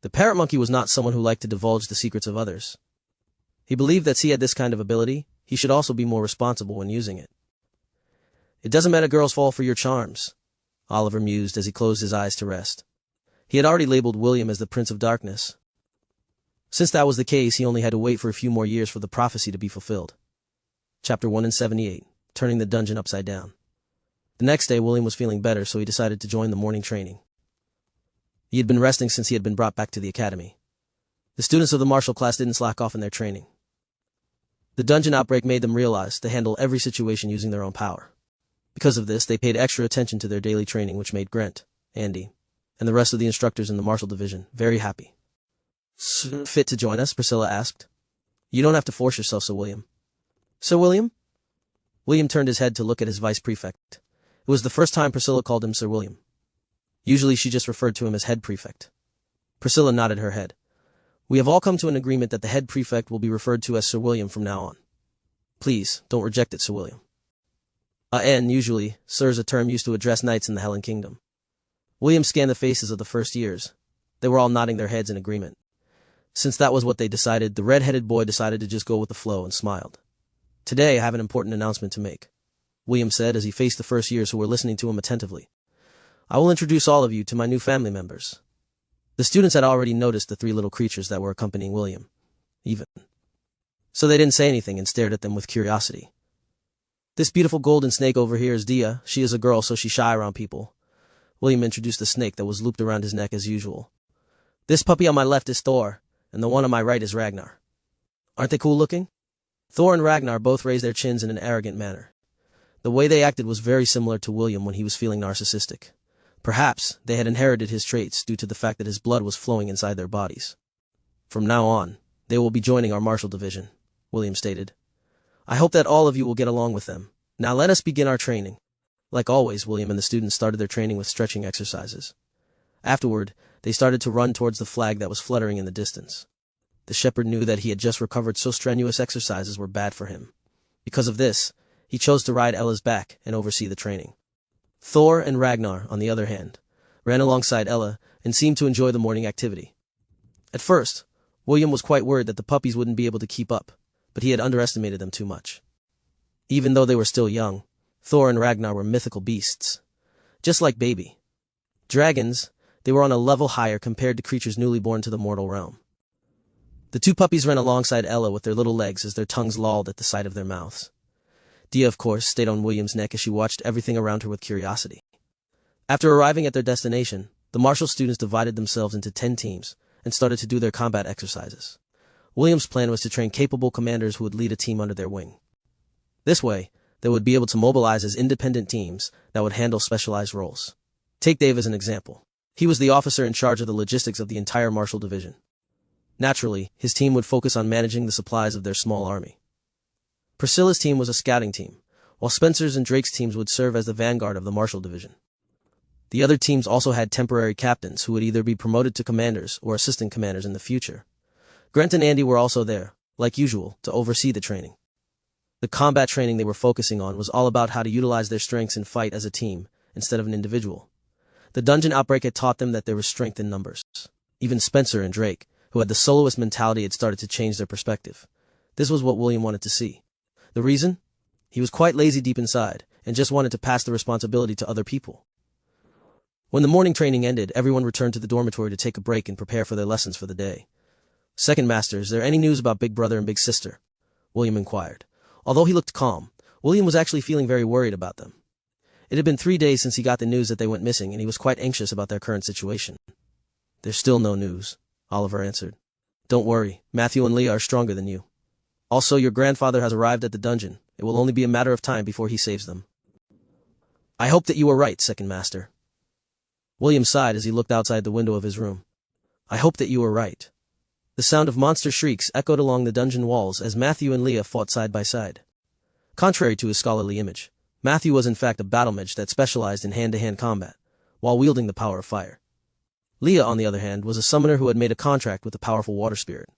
The parrot monkey was not someone who liked to divulge the secrets of others. He believed that since he had this kind of ability, he should also be more responsible when using it. "It doesn't matter, girls fall for your charms," Oliver mused as he closed his eyes to rest. He had already labeled William as the Prince of Darkness. Since that was the case, he only had to wait for a few more years for the prophecy to be fulfilled. Chapter 178, Turning the Dungeon Upside Down. The next day, William was feeling better, so he decided to join the morning training. He had been resting since he had been brought back to the academy. The students of the martial class didn't slack off in their training. The dungeon outbreak made them realize they handle every situation using their own power. Because of this, they paid extra attention to their daily training, which made Grant, Andy, and the rest of the instructors in the martial division very happy. "Fit to join us?" Priscilla asked. "You don't have to force yourself, Sir William." "Sir William?" William turned his head to look at his vice prefect. It was the first time Priscilla called him Sir William. Usually she just referred to him as head prefect. Priscilla nodded her head. "We have all come to an agreement that the head prefect will be referred to as Sir William from now on. Please, don't reject it, Sir William." And usually, Sir is a term used to address knights in the Helen Kingdom. William scanned the faces of the first years. They were all nodding their heads in agreement. Since that was what they decided, the red-headed boy decided to just go with the flow and smiled. "Today I have an important announcement to make," William said as he faced the first years who were listening to him attentively. "I will introduce all of you to my new family members." The students had already noticed the three little creatures that were accompanying William, so they didn't say anything and stared at them with curiosity. "This beautiful golden snake over here is Dia. She is a girl, so she's shy around people." William introduced the snake that was looped around his neck as usual. "This puppy on my left is Thor, and the one on my right is Ragnar. Aren't they cool looking?" Thor and Ragnar both raised their chins in an arrogant manner. The way they acted was very similar to William when he was feeling narcissistic. Perhaps they had inherited his traits due to the fact that his blood was flowing inside their bodies. "From now on, they will be joining our martial division," William stated. "I hope that all of you will get along with them. Now let us begin our training." Like always, William and the students started their training with stretching exercises. Afterward, they started to run towards the flag that was fluttering in the distance. The shepherd knew that he had just recovered, so strenuous exercises were bad for him. Because of this, he chose to ride Ella's back and oversee the training. Thor and Ragnar, on the other hand, ran alongside Ella and seemed to enjoy the morning activity. At first, William was quite worried that the puppies wouldn't be able to keep up, but he had underestimated them too much. Even though they were still young, Thor and Ragnar were mythical beasts. Just like baby dragons, they were on a level higher compared to creatures newly born to the mortal realm. The two puppies ran alongside Ella with their little legs as their tongues lolled at the side of their mouths. Dia, of course, stayed on William's neck as she watched everything around her with curiosity. After arriving at their destination, the martial students divided themselves into 10 teams and started to do their combat exercises. William's plan was to train capable commanders who would lead a team under their wing. This way, they would be able to mobilize as independent teams that would handle specialized roles. Take Dave as an example. He was the officer in charge of the logistics of the entire martial division. Naturally, his team would focus on managing the supplies of their small army. Priscilla's team was a scouting team, while Spencer's and Drake's teams would serve as the vanguard of the martial division. The other teams also had temporary captains who would either be promoted to commanders or assistant commanders in the future. Grant and Andy were also there, like usual, to oversee the training. The combat training they were focusing on was all about how to utilize their strengths and fight as a team, instead of an individual. The dungeon outbreak had taught them that there was strength in numbers. Even Spencer and Drake, who had the soloist mentality, had started to change their perspective. This was what William wanted to see. The reason? He was quite lazy deep inside, and just wanted to pass the responsibility to other people. When the morning training ended, everyone returned to the dormitory to take a break and prepare for their lessons for the day. "Second Master, is there any news about Big Brother and Big Sister?" William inquired. Although he looked calm, William was actually feeling very worried about them. It had been 3 days since he got the news that they went missing, and he was quite anxious about their current situation. "There's still no news," Oliver answered. Don't worry, Matthew and Leah are stronger than you. Also, your grandfather has arrived at the dungeon. It will only be a matter of time before he saves them. I hope that you are right, Second Master. William sighed as he looked outside the window of his room. I hope that you are right. The sound of monster shrieks echoed along the dungeon walls as Matthew and Leah fought side by side. Contrary to his scholarly image, Matthew was in fact a battle mage that specialized in hand-to-hand combat, while wielding the power of fire. Leah, on the other hand, was a summoner who had made a contract with the powerful water spirit.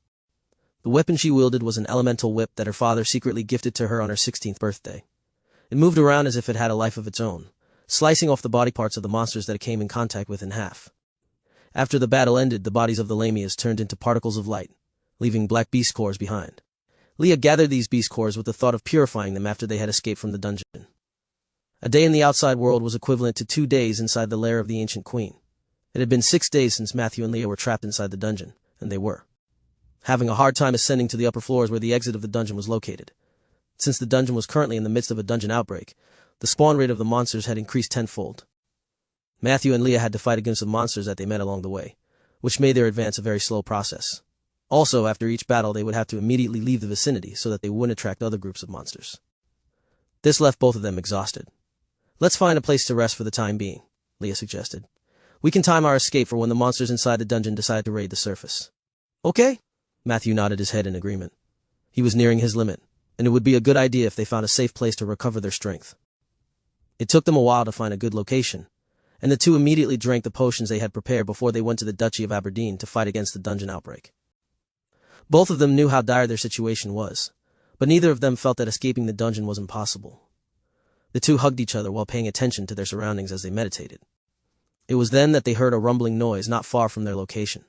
The weapon she wielded was an elemental whip that her father secretly gifted to her on her 16th birthday. It moved around as if it had a life of its own, slicing off the body parts of the monsters that it came in contact with in half. After the battle ended, the bodies of the lamias turned into particles of light, leaving black beast cores behind. Leah gathered these beast cores with the thought of purifying them after they had escaped from the dungeon. A day in the outside world was equivalent to 2 days inside the lair of the ancient queen. It had been 6 days since Matthew and Leah were trapped inside the dungeon, and they were having a hard time ascending to the upper floors where the exit of the dungeon was located. Since the dungeon was currently in the midst of a dungeon outbreak, the spawn rate of the monsters had increased tenfold. Matthew and Leah had to fight against the monsters that they met along the way, which made their advance a very slow process. Also, after each battle, they would have to immediately leave the vicinity so that they wouldn't attract other groups of monsters. This left both of them exhausted. Let's find a place to rest for the time being, Leah suggested. We can time our escape for when the monsters inside the dungeon decide to raid the surface. Okay? Matthew nodded his head in agreement. He was nearing his limit, and it would be a good idea if they found a safe place to recover their strength. It took them a while to find a good location, and the two immediately drank the potions they had prepared before they went to the Duchy of Aberdeen to fight against the dungeon outbreak. Both of them knew how dire their situation was, but neither of them felt that escaping the dungeon was impossible. The two hugged each other while paying attention to their surroundings as they meditated. It was then that they heard a rumbling noise not far from their location.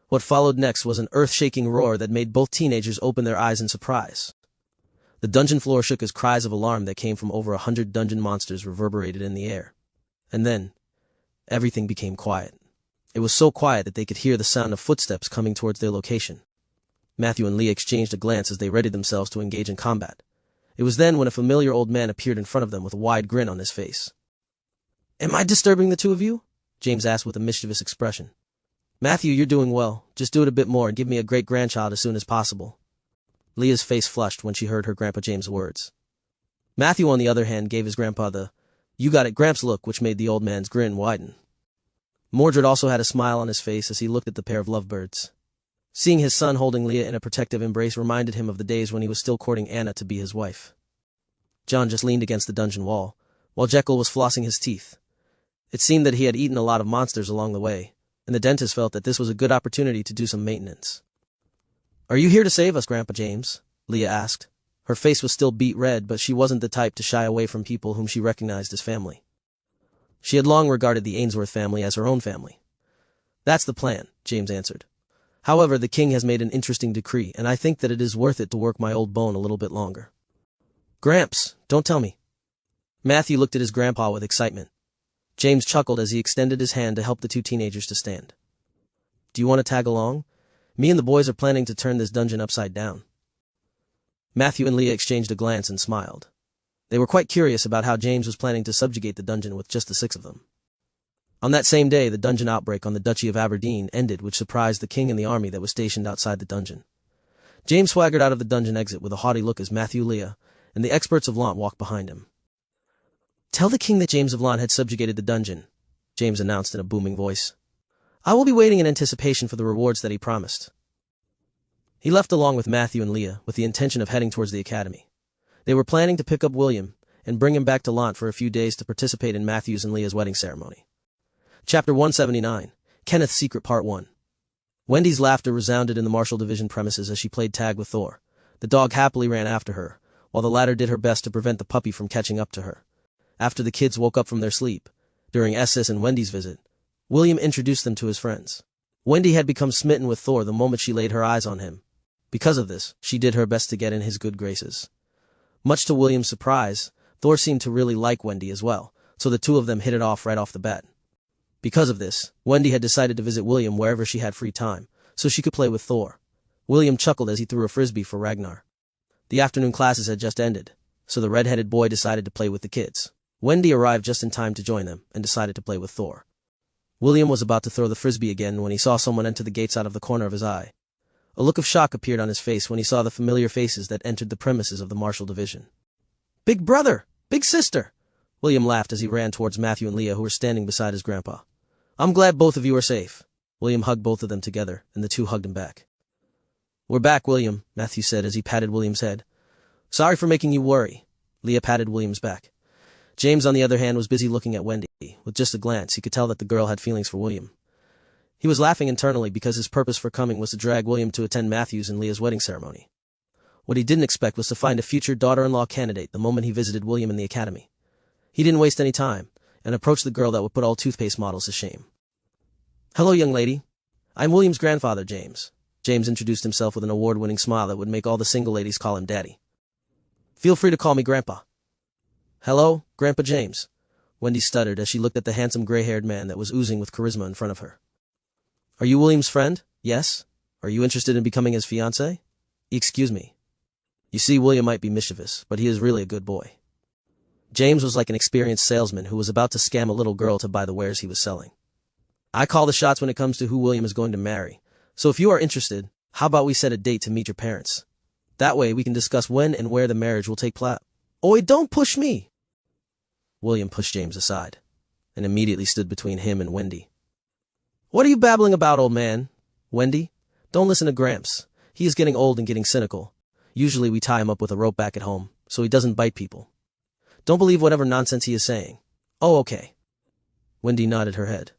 What followed next was an earth-shaking roar that made both teenagers open their eyes in surprise. The dungeon floor shook as cries of alarm that came from over 100 dungeon monsters reverberated in the air. And then, everything became quiet. It was so quiet that they could hear the sound of footsteps coming towards their location. Matthew and Leah exchanged a glance as they readied themselves to engage in combat. It was then when a familiar old man appeared in front of them with a wide grin on his face. Am I disturbing the two of you? James asked with a mischievous expression. Matthew, you're doing well. Just do it a bit more and give me a great-grandchild as soon as possible. Leah's face flushed when she heard her Grandpa James' words. Matthew, on the other hand, gave his grandpa the "you got it, Gramps" look, which made the old man's grin widen. Mordred also had a smile on his face as he looked at the pair of lovebirds. Seeing his son holding Leah in a protective embrace reminded him of the days when he was still courting Anna to be his wife. John just leaned against the dungeon wall, while Jekyll was flossing his teeth. It seemed that he had eaten a lot of monsters along the way, and the dentist felt that this was a good opportunity to do some maintenance. Are you here to save us, Grandpa James? Leah asked. Her face was still beet red, but she wasn't the type to shy away from people whom she recognized as family. She had long regarded the Ainsworth family as her own family. That's the plan, James answered. However, the king has made an interesting decree, and I think that it is worth it to work my old bone a little bit longer. Gramps, don't tell me. Matthew looked at his grandpa with excitement. James chuckled as he extended his hand to help the two teenagers to stand. Do you want to tag along? Me and the boys are planning to turn this dungeon upside down. Matthew and Leah exchanged a glance and smiled. They were quite curious about how James was planning to subjugate the dungeon with just the 6 of them. On that same day, the dungeon outbreak on the Duchy of Aberdeen ended, which surprised the king and the army that was stationed outside the dungeon. James swaggered out of the dungeon exit with a haughty look as Matthew, Leah, and the experts of Lant walked behind him. Tell the king that James of Lant had subjugated the dungeon, James announced in a booming voice. I will be waiting in anticipation for the rewards that he promised. He left along with Matthew and Leah with the intention of heading towards the academy. They were planning to pick up William and bring him back to Lant for a few days to participate in Matthew's and Leah's wedding ceremony. Chapter 179, Kenneth's Secret Part 1. Wendy's laughter resounded in the Marshall Division premises as she played tag with Thor. The dog happily ran after her, while the latter did her best to prevent the puppy from catching up to her. After the kids woke up from their sleep, during S's and Wendy's visit, William introduced them to his friends. Wendy had become smitten with Thor the moment she laid her eyes on him. Because of this, she did her best to get in his good graces. Much to William's surprise, Thor seemed to really like Wendy as well, so the two of them hit it off right off the bat. Because of this, Wendy had decided to visit William wherever she had free time, so she could play with Thor. William chuckled as he threw a frisbee for Ragnar. The afternoon classes had just ended, so the red-headed boy decided to play with the kids. Wendy arrived just in time to join them and decided to play with Thor. William was about to throw the frisbee again when he saw someone enter the gates out of the corner of his eye. A look of shock appeared on his face when he saw the familiar faces that entered the premises of the Marshall Division. "Big brother! Big sister!" William laughed as he ran towards Matthew and Leah, who were standing beside his grandpa. "I'm glad both of you are safe." William hugged both of them together, and the two hugged him back. "We're back, William," Matthew said as he patted William's head. "Sorry for making you worry." Leah patted William's back. James, on the other hand, was busy looking at Wendy. With just a glance, he could tell that the girl had feelings for William. He was laughing internally because his purpose for coming was to drag William to attend Matthew's and Leah's wedding ceremony. What he didn't expect was to find a future daughter-in-law candidate the moment he visited William in the academy. He didn't waste any time, and approached the girl that would put all toothpaste models to shame. "Hello, young lady. I'm William's grandfather, James." James introduced himself with an award-winning smile that would make all the single ladies call him Daddy. "Feel free to call me Grandpa." "Hello, Grandpa James," Wendy stuttered as she looked at the handsome gray-haired man that was oozing with charisma in front of her. "Are you William's friend? Yes? Are you interested in becoming his fiancé? Excuse me. You see, William might be mischievous, but he is really a good boy." James was like an experienced salesman who was about to scam a little girl to buy the wares he was selling. "I call the shots when it comes to who William is going to marry, so if you are interested, how about we set a date to meet your parents? That way we can discuss when and where the marriage will take place." "Oi, don't push me!" William pushed James aside, and immediately stood between him and Wendy. "What are you babbling about, old man?" "Wendy, don't listen to Gramps. He is getting old and getting cynical. Usually we tie him up with a rope back at home, so he doesn't bite people. Don't believe whatever nonsense he is saying." "Oh, okay." Wendy nodded her head.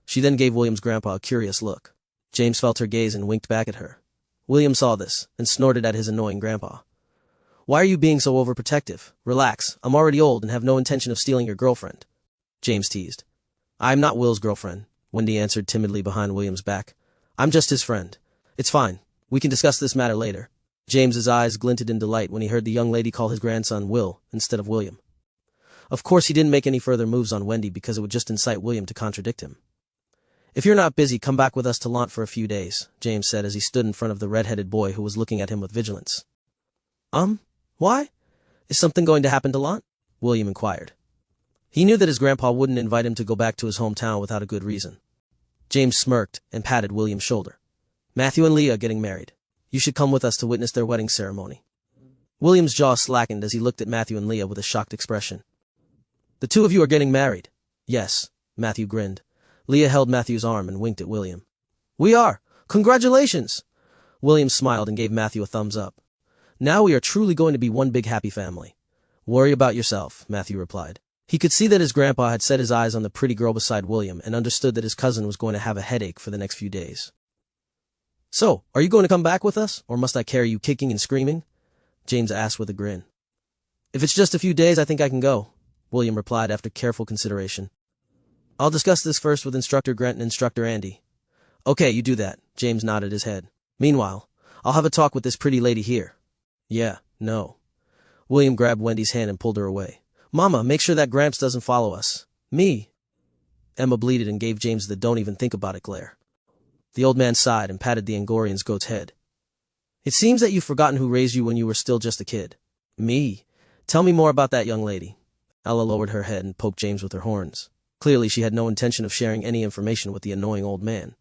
She then gave William's grandpa a curious look. James felt her gaze and winked back at her. William saw this, and snorted at his annoying grandpa. "Why are you being so overprotective? Relax, I'm already old and have no intention of stealing your girlfriend," James teased. "I'm not Will's girlfriend," Wendy answered timidly behind William's back. "I'm just his friend. It's fine. We can discuss this matter later." James's eyes glinted in delight when he heard the young lady call his grandson Will instead of William. Of course, he didn't make any further moves on Wendy because it would just incite William to contradict him. "If you're not busy, come back with us to Lant for a few days," James said as he stood in front of the red-headed boy who was looking at him with vigilance. Why? Is something going to happen to Lant?" William inquired. He knew that his grandpa wouldn't invite him to go back to his hometown without a good reason. James smirked and patted William's shoulder. "Matthew and Leah are getting married. You should come with us to witness their wedding ceremony." William's jaw slackened as he looked at Matthew and Leah with a shocked expression. "The two of you are getting married?" "Yes," Matthew grinned. Leah held Matthew's arm and winked at William. "We are! Congratulations!" William smiled and gave Matthew a thumbs up. "Now we are truly going to be one big happy family." "Worry about yourself," Matthew replied. He could see that his grandpa had set his eyes on the pretty girl beside William and understood that his cousin was going to have a headache for the next few days. "So, are you going to come back with us, or must I carry you kicking and screaming?" James asked with a grin. "If it's just a few days, I think I can go," William replied after careful consideration. "I'll discuss this first with Instructor Grant and Instructor Andy." "Okay, you do that," James nodded his head. "Meanwhile, I'll have a talk with this pretty lady here." "Yeah, no." William grabbed Wendy's hand and pulled her away. "Mama, make sure that Gramps doesn't follow us." "Me?" Emma bleated and gave James the "don't even think about it" glare. The old man sighed and patted the Angorian's goat's head. "It seems that you've forgotten who raised you when you were still just a kid." "Me? Tell me more about that young lady." Ella lowered her head and poked James with her horns. Clearly, she had no intention of sharing any information with the annoying old man.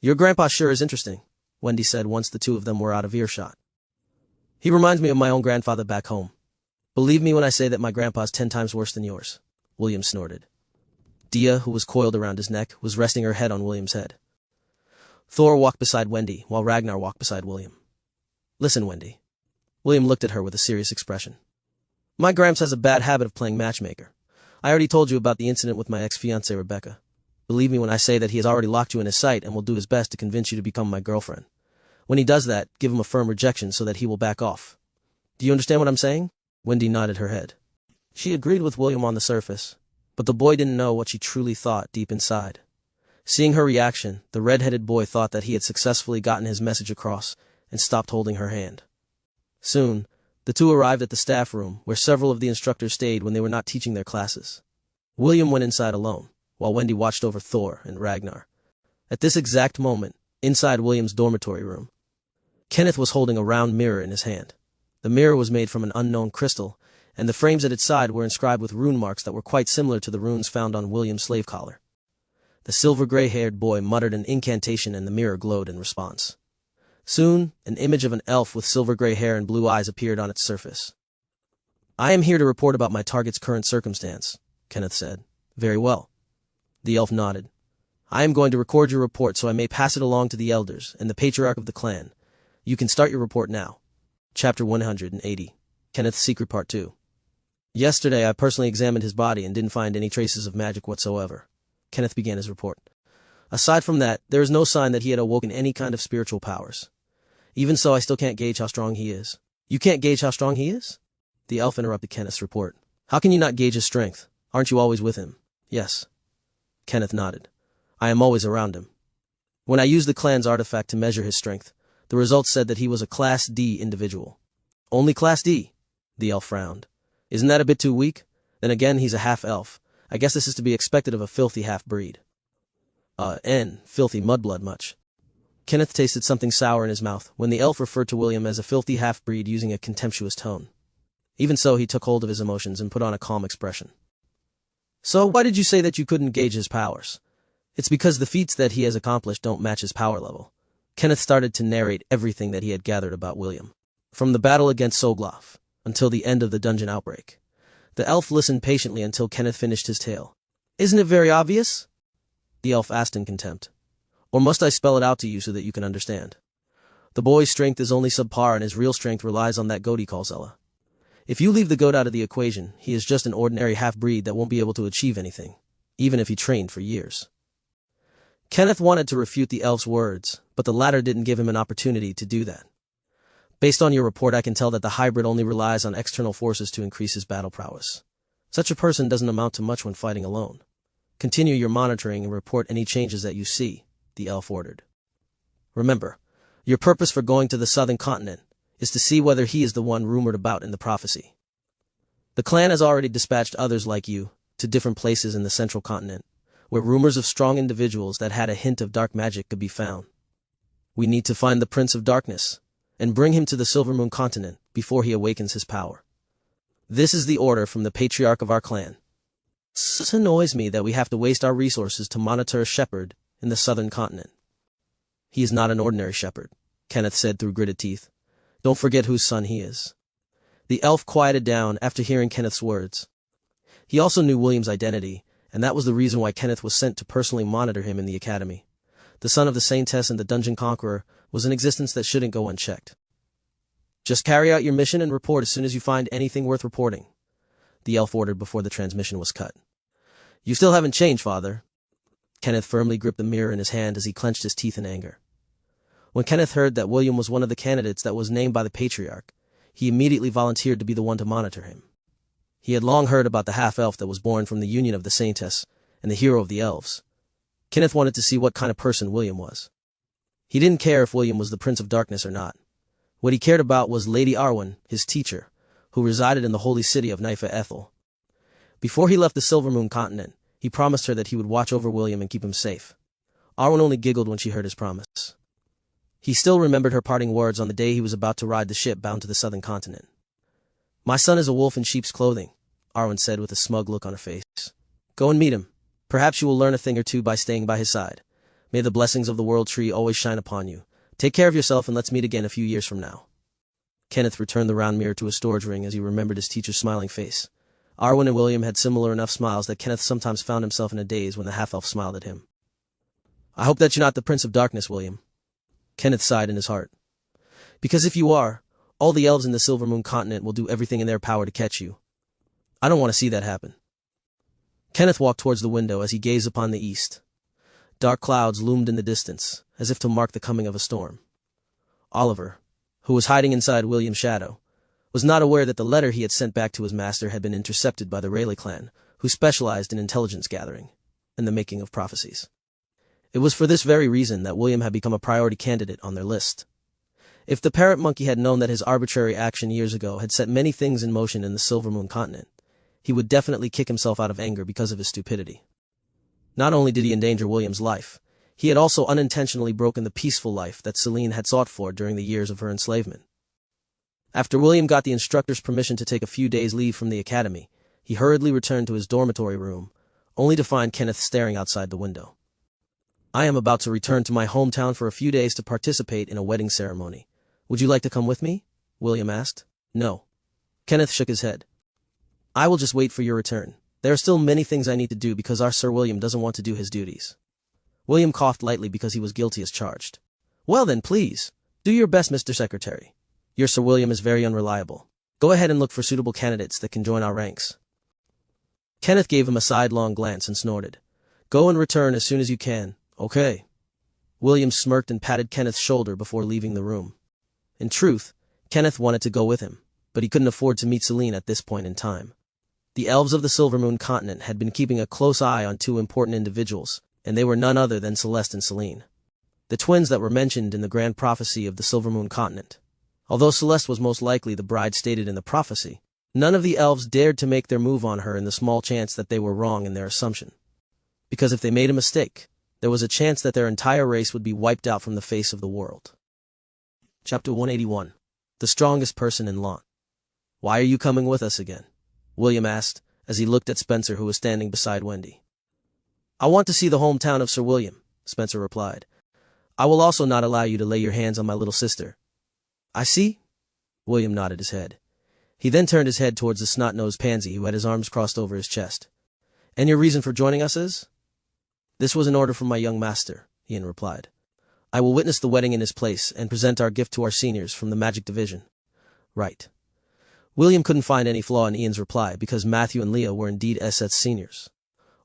"Your grandpa sure is interesting," Wendy said once the two of them were out of earshot. "He reminds me of my own grandfather back home. Believe me when I say that my grandpa's 10 times worse than yours," William snorted. Dia, who was coiled around his neck, was resting her head on William's head. Thor walked beside Wendy, while Ragnar walked beside William. "Listen, Wendy." William looked at her with a serious expression. "My Gramps has a bad habit of playing matchmaker. I already told you about the incident with my ex-fiancée Rebecca. Believe me when I say that he has already locked you in his sight and will do his best to convince you to become my girlfriend. When he does that, give him a firm rejection so that he will back off. Do you understand what I'm saying?" Wendy nodded her head. She agreed with William on the surface, but the boy didn't know what she truly thought deep inside. Seeing her reaction, the red-headed boy thought that he had successfully gotten his message across and stopped holding her hand. Soon, the two arrived at the staff room, where several of the instructors stayed when they were not teaching their classes. William went inside alone, while Wendy watched over Thor and Ragnar. At this exact moment, inside William's dormitory room, Kenneth was holding a round mirror in his hand. The mirror was made from an unknown crystal, and the frames at its side were inscribed with rune marks that were quite similar to the runes found on William's slave collar. The silver-gray-haired boy muttered an incantation and the mirror glowed in response. Soon, an image of an elf with silver-gray hair and blue eyes appeared on its surface. "I am here to report about my target's current circumstance," Kenneth said. "Very well." The elf nodded. "I am going to record your report so I may pass it along to the elders and the patriarch of the clan. You can start your report now." Chapter 180. Kenneth's Secret Part 2. "Yesterday I personally examined his body and didn't find any traces of magic whatsoever." Kenneth began his report. "Aside from that, there is no sign that he had awoken any kind of spiritual powers. Even so, I still can't gauge how strong he is." "You can't gauge how strong he is?" The elf interrupted Kenneth's report. "How can you not gauge his strength? Aren't you always with him?" "Yes." Kenneth nodded. "I am always around him. When I used the clan's artifact to measure his strength, the results said that he was a Class D individual." "Only Class D?" The elf frowned. "Isn't that a bit too weak? Then again, he's a half-elf. I guess this is to be expected of a filthy half-breed." Filthy mudblood much." Kenneth tasted something sour in his mouth when the elf referred to William as a filthy half-breed using a contemptuous tone. Even so, he took hold of his emotions and put on a calm expression. "So, why did you say that you couldn't gauge his powers?" "It's because the feats that he has accomplished don't match his power level." Kenneth started to narrate everything that he had gathered about William, from the battle against Sogloff until the end of the dungeon outbreak. The elf listened patiently until Kenneth finished his tale. "Isn't it very obvious?" the elf asked in contempt. "Or must I spell it out to you so that you can understand? The boy's strength is only subpar and his real strength relies on that goat he calls Ella. If you leave the goat out of the equation, he is just an ordinary half-breed that won't be able to achieve anything, even if he trained for years." Kenneth wanted to refute the elf's words, but the latter didn't give him an opportunity to do that. "Based on your report, I can tell that the hybrid only relies on external forces to increase his battle prowess. Such a person doesn't amount to much when fighting alone. Continue your monitoring and report any changes that you see," the elf ordered. "Remember, your purpose for going to the southern continent is to see whether he is the one rumored about in the prophecy. The clan has already dispatched others like you to different places in the central continent, where rumors of strong individuals that had a hint of dark magic could be found. We need to find the Prince of Darkness and bring him to the Silvermoon continent before he awakens his power. This is the order from the patriarch of our clan. It annoys me that we have to waste our resources to monitor a shepherd in the southern continent." "He is not an ordinary shepherd," Kenneth said through gritted teeth. "Don't forget whose son he is." The elf quieted down after hearing Kenneth's words. He also knew William's identity, and that was the reason why Kenneth was sent to personally monitor him in the academy. The son of the Saintess and the Dungeon Conqueror was an existence that shouldn't go unchecked. "Just carry out your mission and report as soon as you find anything worth reporting," the elf ordered before the transmission was cut. "You still haven't changed, father." Kenneth firmly gripped the mirror in his hand as he clenched his teeth in anger. When Kenneth heard that William was one of the candidates that was named by the patriarch, he immediately volunteered to be the one to monitor him. He had long heard about the half-elf that was born from the union of the Saintess and the hero of the elves. Kenneth wanted to see what kind of person William was. He didn't care if William was the Prince of Darkness or not. What he cared about was Lady Arwen, his teacher, who resided in the holy city of Nyfa Ethel. Before he left the Silvermoon continent, he promised her that he would watch over William and keep him safe. Arwen only giggled when she heard his promise. He still remembered her parting words on the day he was about to ride the ship bound to the southern continent. "My son is a wolf in sheep's clothing," Arwen said with a smug look on her face. "Go and meet him. Perhaps you will learn a thing or two by staying by his side. May the blessings of the World Tree always shine upon you. Take care of yourself and let's meet again a few years from now." Kenneth returned the round mirror to his storage ring as he remembered his teacher's smiling face. Arwen and William had similar enough smiles that Kenneth sometimes found himself in a daze when the half-elf smiled at him. "I hope that you're not the Prince of Darkness, William." Kenneth sighed in his heart. "Because if you are, all the elves in the Silvermoon continent will do everything in their power to catch you. I don't want to see that happen." Kenneth walked towards the window as he gazed upon the east. Dark clouds loomed in the distance, as if to mark the coming of a storm. Oliver, who was hiding inside William's shadow, was not aware that the letter he had sent back to his master had been intercepted by the Rayleigh clan, who specialized in intelligence gathering and the making of prophecies. It was for this very reason that William had become a priority candidate on their list. If the parrot monkey had known that his arbitrary action years ago had set many things in motion in the Silvermoon continent, he would definitely kick himself out of anger because of his stupidity. Not only did he endanger William's life, he had also unintentionally broken the peaceful life that Celine had sought for during the years of her enslavement. After William got the instructor's permission to take a few days' leave from the academy, he hurriedly returned to his dormitory room, only to find Kenneth staring outside the window. I am about to return to my hometown for a few days to participate in a wedding ceremony. Would you like to come with me? William asked. No. Kenneth shook his head. I will just wait for your return. There are still many things I need to do because our Sir William doesn't want to do his duties. William coughed lightly because he was guilty as charged. Well then, please, do your best, Mr. Secretary. Your Sir William is very unreliable. Go ahead and look for suitable candidates that can join our ranks. Kenneth gave him a sidelong glance and snorted. Go and return as soon as you can, okay? William smirked and patted Kenneth's shoulder before leaving the room. In truth, Kenneth wanted to go with him, but he couldn't afford to meet Selene at this point in time. The elves of the Silvermoon continent had been keeping a close eye on two important individuals, and they were none other than Celeste and Selene, the twins that were mentioned in the grand prophecy of the Silvermoon continent. Although Celeste was most likely the bride stated in the prophecy, none of the elves dared to make their move on her in the small chance that they were wrong in their assumption. Because if they made a mistake, there was a chance that their entire race would be wiped out from the face of the world. Chapter 181. The Strongest Person in Lawn. Why are you coming with us again? William asked, as he looked at Spencer, who was standing beside Wendy. I want to see the hometown of Sir William, Spencer replied. I will also not allow you to lay your hands on my little sister. I see. William nodded his head. He then turned his head towards the snot-nosed pansy who had his arms crossed over his chest. And your reason for joining us is? This was an order from my young master, Ian replied. I will witness the wedding in his place and present our gift to our seniors from the Magic Division. Right. William couldn't find any flaw in Ian's reply because Matthew and Leah were indeed Esset's seniors.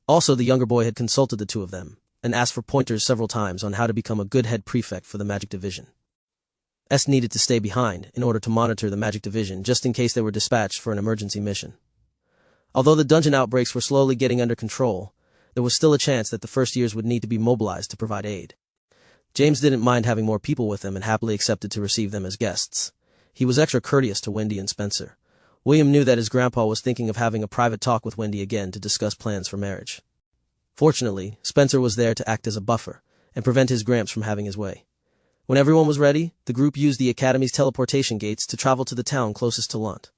Also, the younger boy had consulted the two of them and asked for pointers several times on how to become a good head prefect for the Magic Division. S needed to stay behind in order to monitor the Magic Division just in case they were dispatched for an emergency mission. Although the dungeon outbreaks were slowly getting under control, there was still a chance that the first years would need to be mobilized to provide aid. James didn't mind having more people with him and happily accepted to receive them as guests. He was extra courteous to Wendy and Spencer. William knew that his grandpa was thinking of having a private talk with Wendy again to discuss plans for marriage. Fortunately, Spencer was there to act as a buffer and prevent his Gramps from having his way. When everyone was ready, the group used the Academy's teleportation gates to travel to the town closest to Lant.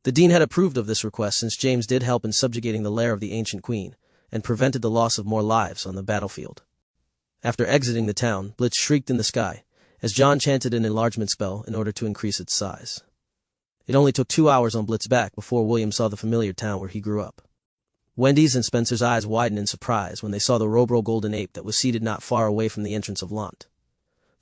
The dean had approved of this request since James did help in subjugating the lair of the ancient queen and prevented the loss of more lives on the battlefield. After exiting the town, Blitz shrieked in the sky as John chanted an enlargement spell in order to increase its size. It only took 2 hours on Blitz's back before William saw the familiar town where he grew up. Wendy's and Spencer's eyes widened in surprise when they saw the Robro golden ape that was seated not far away from the entrance of Lant.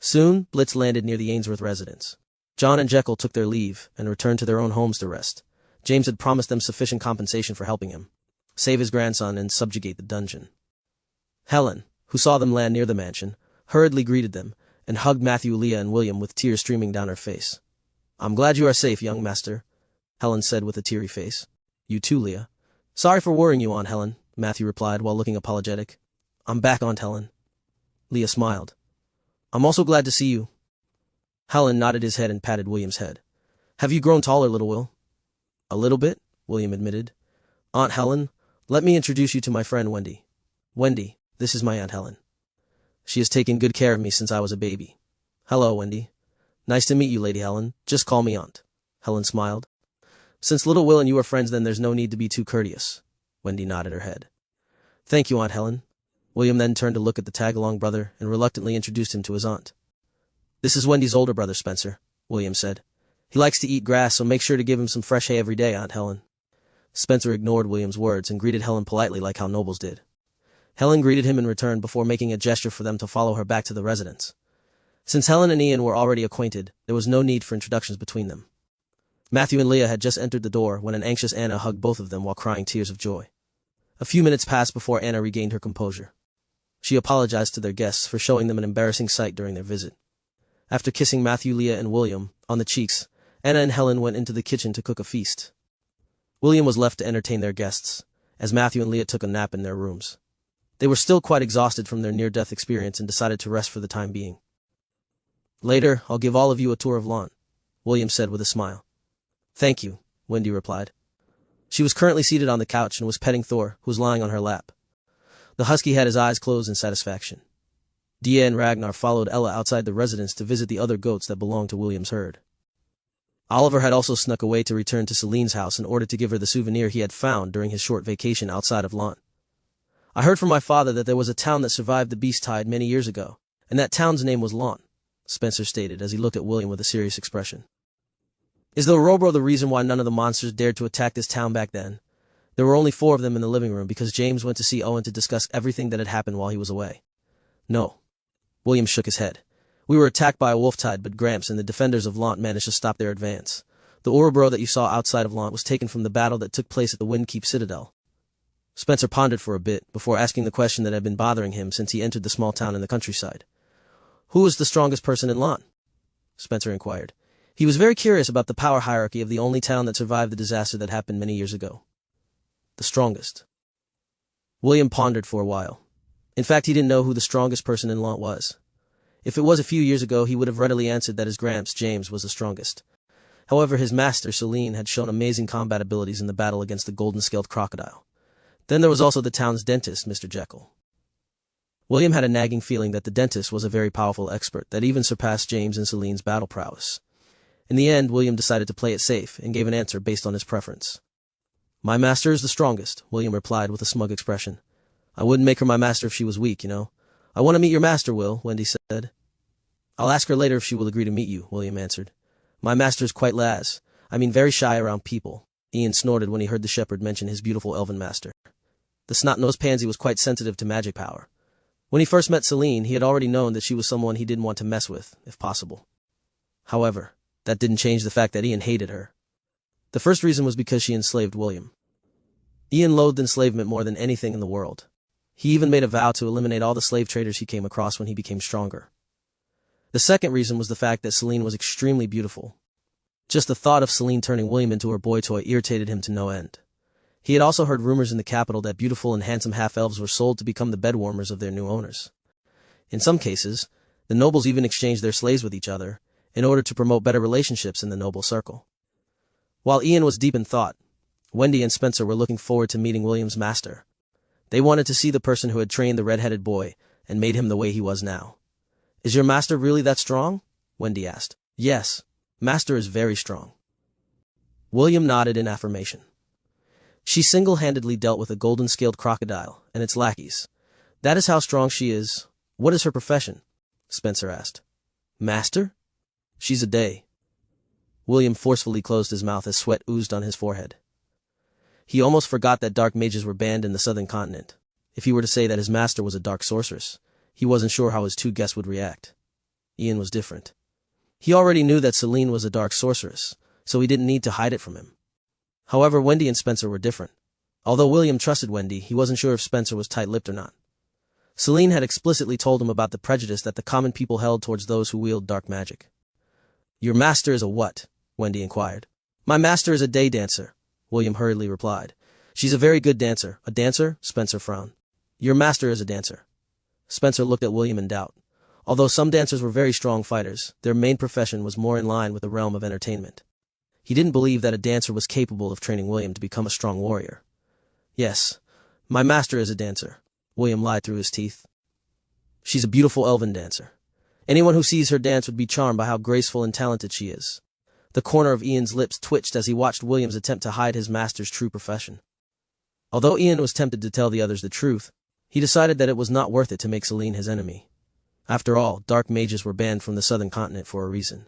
Soon, Blitz landed near the Ainsworth residence. John and Jekyll took their leave and returned to their own homes to rest. James had promised them sufficient compensation for helping him save his grandson and subjugate the dungeon. Helen, who saw them land near the mansion, hurriedly greeted them and hugged Matthew, Leah, and William with tears streaming down her face. I'm glad you are safe, young master, Helen said with a teary face. You too, Leah. Sorry for worrying you, Aunt Helen, Matthew replied while looking apologetic. I'm back, Aunt Helen. Leah smiled. I'm also glad to see you. Helen nodded his head and patted William's head. Have you grown taller, little Will? A little bit, William admitted. Aunt Helen, let me introduce you to my friend Wendy. Wendy, this is my Aunt Helen. She has taken good care of me since I was a baby. Hello, Wendy. Nice to meet you, Lady Helen. Just call me Aunt. Helen smiled. Since little Will and you are friends, then there's no need to be too courteous. Wendy nodded her head. Thank you, Aunt Helen. William then turned to look at the tag-along brother and reluctantly introduced him to his aunt. This is Wendy's older brother, Spencer, William said. He likes to eat grass, so make sure to give him some fresh hay every day, Aunt Helen. Spencer ignored William's words and greeted Helen politely like how nobles did. Helen greeted him in return before making a gesture for them to follow her back to the residence. Since Helen and Ian were already acquainted, there was no need for introductions between them. Matthew and Leah had just entered the door when an anxious Anna hugged both of them while crying tears of joy. A few minutes passed before Anna regained her composure. She apologized to their guests for showing them an embarrassing sight during their visit. After kissing Matthew, Leah, and William on the cheeks, Anna and Helen went into the kitchen to cook a feast. William was left to entertain their guests, as Matthew and Leah took a nap in their rooms. They were still quite exhausted from their near-death experience and decided to rest for the time being. Later, I'll give all of you a tour of Lant, William said with a smile. Thank you, Wendy replied. She was currently seated on the couch and was petting Thor, who was lying on her lap. The husky had his eyes closed in satisfaction. Dia and Ragnar followed Ella outside the residence to visit the other goats that belonged to William's herd. Oliver had also snuck away to return to Selene's house in order to give her the souvenir he had found during his short vacation outside of Lant. I heard from my father that there was a town that survived the beast tide many years ago, and that town's name was Elyon, Spencer stated as he looked at William with a serious expression. Is the Ouroboros the reason why none of the monsters dared to attack this town back then? There were only 4 of them in the living room because James went to see Owen to discuss everything that had happened while he was away. No. William shook his head. We were attacked by a wolf tide, but Gramps and the defenders of Elyon managed to stop their advance. The Ouroboros that you saw outside of Elyon was taken from the battle that took place at the Windkeep Citadel. Spencer pondered for a bit before asking the question that had been bothering him since he entered the small town in the countryside. Who is the strongest person in Elyon? Spencer inquired. He was very curious about the power hierarchy of the only town that survived the disaster that happened many years ago. The strongest. William pondered for a while. In fact, he didn't know who the strongest person in Elyon was. If it was a few years ago, he would have readily answered that his Gramps, James, was the strongest. However, his master, Elyon, had shown amazing combat abilities in the battle against the golden-scaled crocodile. Then there was also the town's dentist, Mr. Jekyll. William had a nagging feeling that the dentist was a very powerful expert that even surpassed James and Celine's battle prowess. In the end, William decided to play it safe and gave an answer based on his preference. My master is the strongest, William replied with a smug expression. I wouldn't make her my master if she was weak, you know. I want to meet your master, Will, Wendy said. I'll ask her later if she will agree to meet you, William answered. My master's quite very shy around people. Ian snorted when he heard the shepherd mention his beautiful elven master. The snot-nosed pansy was quite sensitive to magic power. When he first met Celine, he had already known that she was someone he didn't want to mess with, if possible. However, that didn't change the fact that Ian hated her. The first reason was because she enslaved William. Ian loathed enslavement more than anything in the world. He even made a vow to eliminate all the slave traders he came across when he became stronger. The second reason was the fact that Celine was extremely beautiful. Just the thought of Celine turning William into her boy toy irritated him to no end. He had also heard rumors in the capital that beautiful and handsome half-elves were sold to become the bedwarmers of their new owners. In some cases, the nobles even exchanged their slaves with each other in order to promote better relationships in the noble circle. While Ian was deep in thought, Wendy and Spencer were looking forward to meeting William's master. They wanted to see the person who had trained the red-headed boy and made him the way he was now. Is your master really that strong? Wendy asked. Yes, master is very strong. William nodded in affirmation. She single-handedly dealt with a golden-scaled crocodile and its lackeys. That is how strong she is. What is her profession? Spencer asked. Master? She's a day. William forcefully closed his mouth as sweat oozed on his forehead. He almost forgot that dark mages were banned in the southern continent. If he were to say that his master was a dark sorceress, he wasn't sure how his 2 guests would react. Ian was different. He already knew that Celine was a dark sorceress, so he didn't need to hide it from him. However, Wendy and Spencer were different. Although William trusted Wendy, he wasn't sure if Spencer was tight-lipped or not. Celine had explicitly told him about the prejudice that the common people held towards those who wield dark magic. Your master is a what? Wendy inquired. My master is a day dancer, William hurriedly replied. She's a very good dancer. A dancer? Spencer frowned. Your master is a dancer. Spencer looked at William in doubt. Although some dancers were very strong fighters, their main profession was more in line with the realm of entertainment. He didn't believe that a dancer was capable of training William to become a strong warrior. Yes, my master is a dancer, William lied through his teeth. She's a beautiful elven dancer. Anyone who sees her dance would be charmed by how graceful and talented she is. The corner of Ian's lips twitched as he watched William's attempt to hide his master's true profession. Although Ian was tempted to tell the others the truth, he decided that it was not worth it to make Celine his enemy. After all, dark mages were banned from the southern continent for a reason.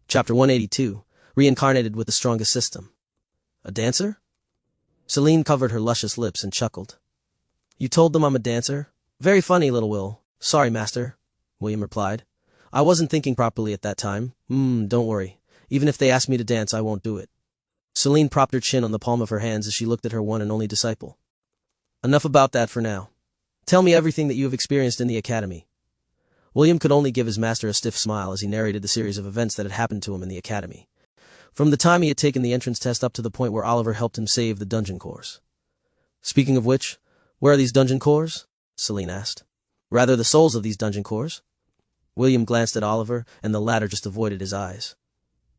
Chapter 182. Reincarnated with the strongest system. A dancer? Celine covered her luscious lips and chuckled. You told them I'm a dancer? Very funny, little Will. Sorry, master, William replied. I wasn't thinking properly at that time. Don't worry. Even if they ask me to dance, I won't do it. Celine propped her chin on the palm of her hands as she looked at her one and only disciple. Enough about that for now. Tell me everything that you have experienced in the academy. William could only give his master a stiff smile as he narrated the series of events that had happened to him in the academy. From the time he had taken the entrance test up to the point where Oliver helped him save the dungeon cores. Speaking of which, where are these dungeon cores? Celine asked. Rather, the souls of these dungeon cores. William glanced at Oliver, and the latter just avoided his eyes.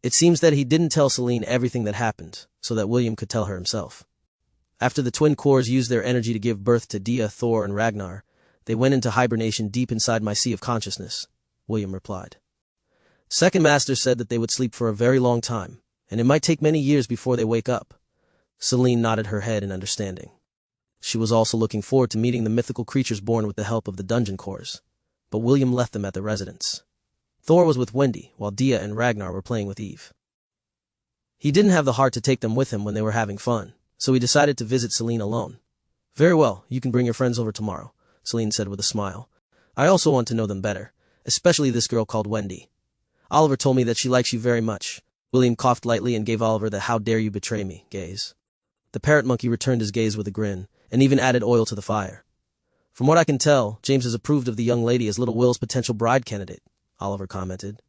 It seems that he didn't tell Celine everything that happened, so that William could tell her himself. After the twin cores used their energy to give birth to Dia, Thor, and Ragnar, they went into hibernation deep inside my sea of consciousness, William replied. Second Master said that they would sleep for a very long time, and it might take many years before they wake up. Celine nodded her head in understanding. she was also looking forward to meeting the mythical creatures born with the help of the dungeon cores. But William left them at the residence. Thor was with Wendy, while Dia and Ragnar were playing with Eve. He didn't have the heart to take them with him when they were having fun, so he decided to visit Celine alone. Very well, you can bring your friends over tomorrow, Celine said with a smile. I also want to know them better, especially this girl called Wendy. Oliver told me that she likes you very much. William coughed lightly and gave Oliver the "how dare you betray me" gaze. The parrot monkey returned his gaze with a grin, and even added oil to the fire. From what I can tell, James has approved of the young lady as Little Will's potential bride candidate, Oliver commented.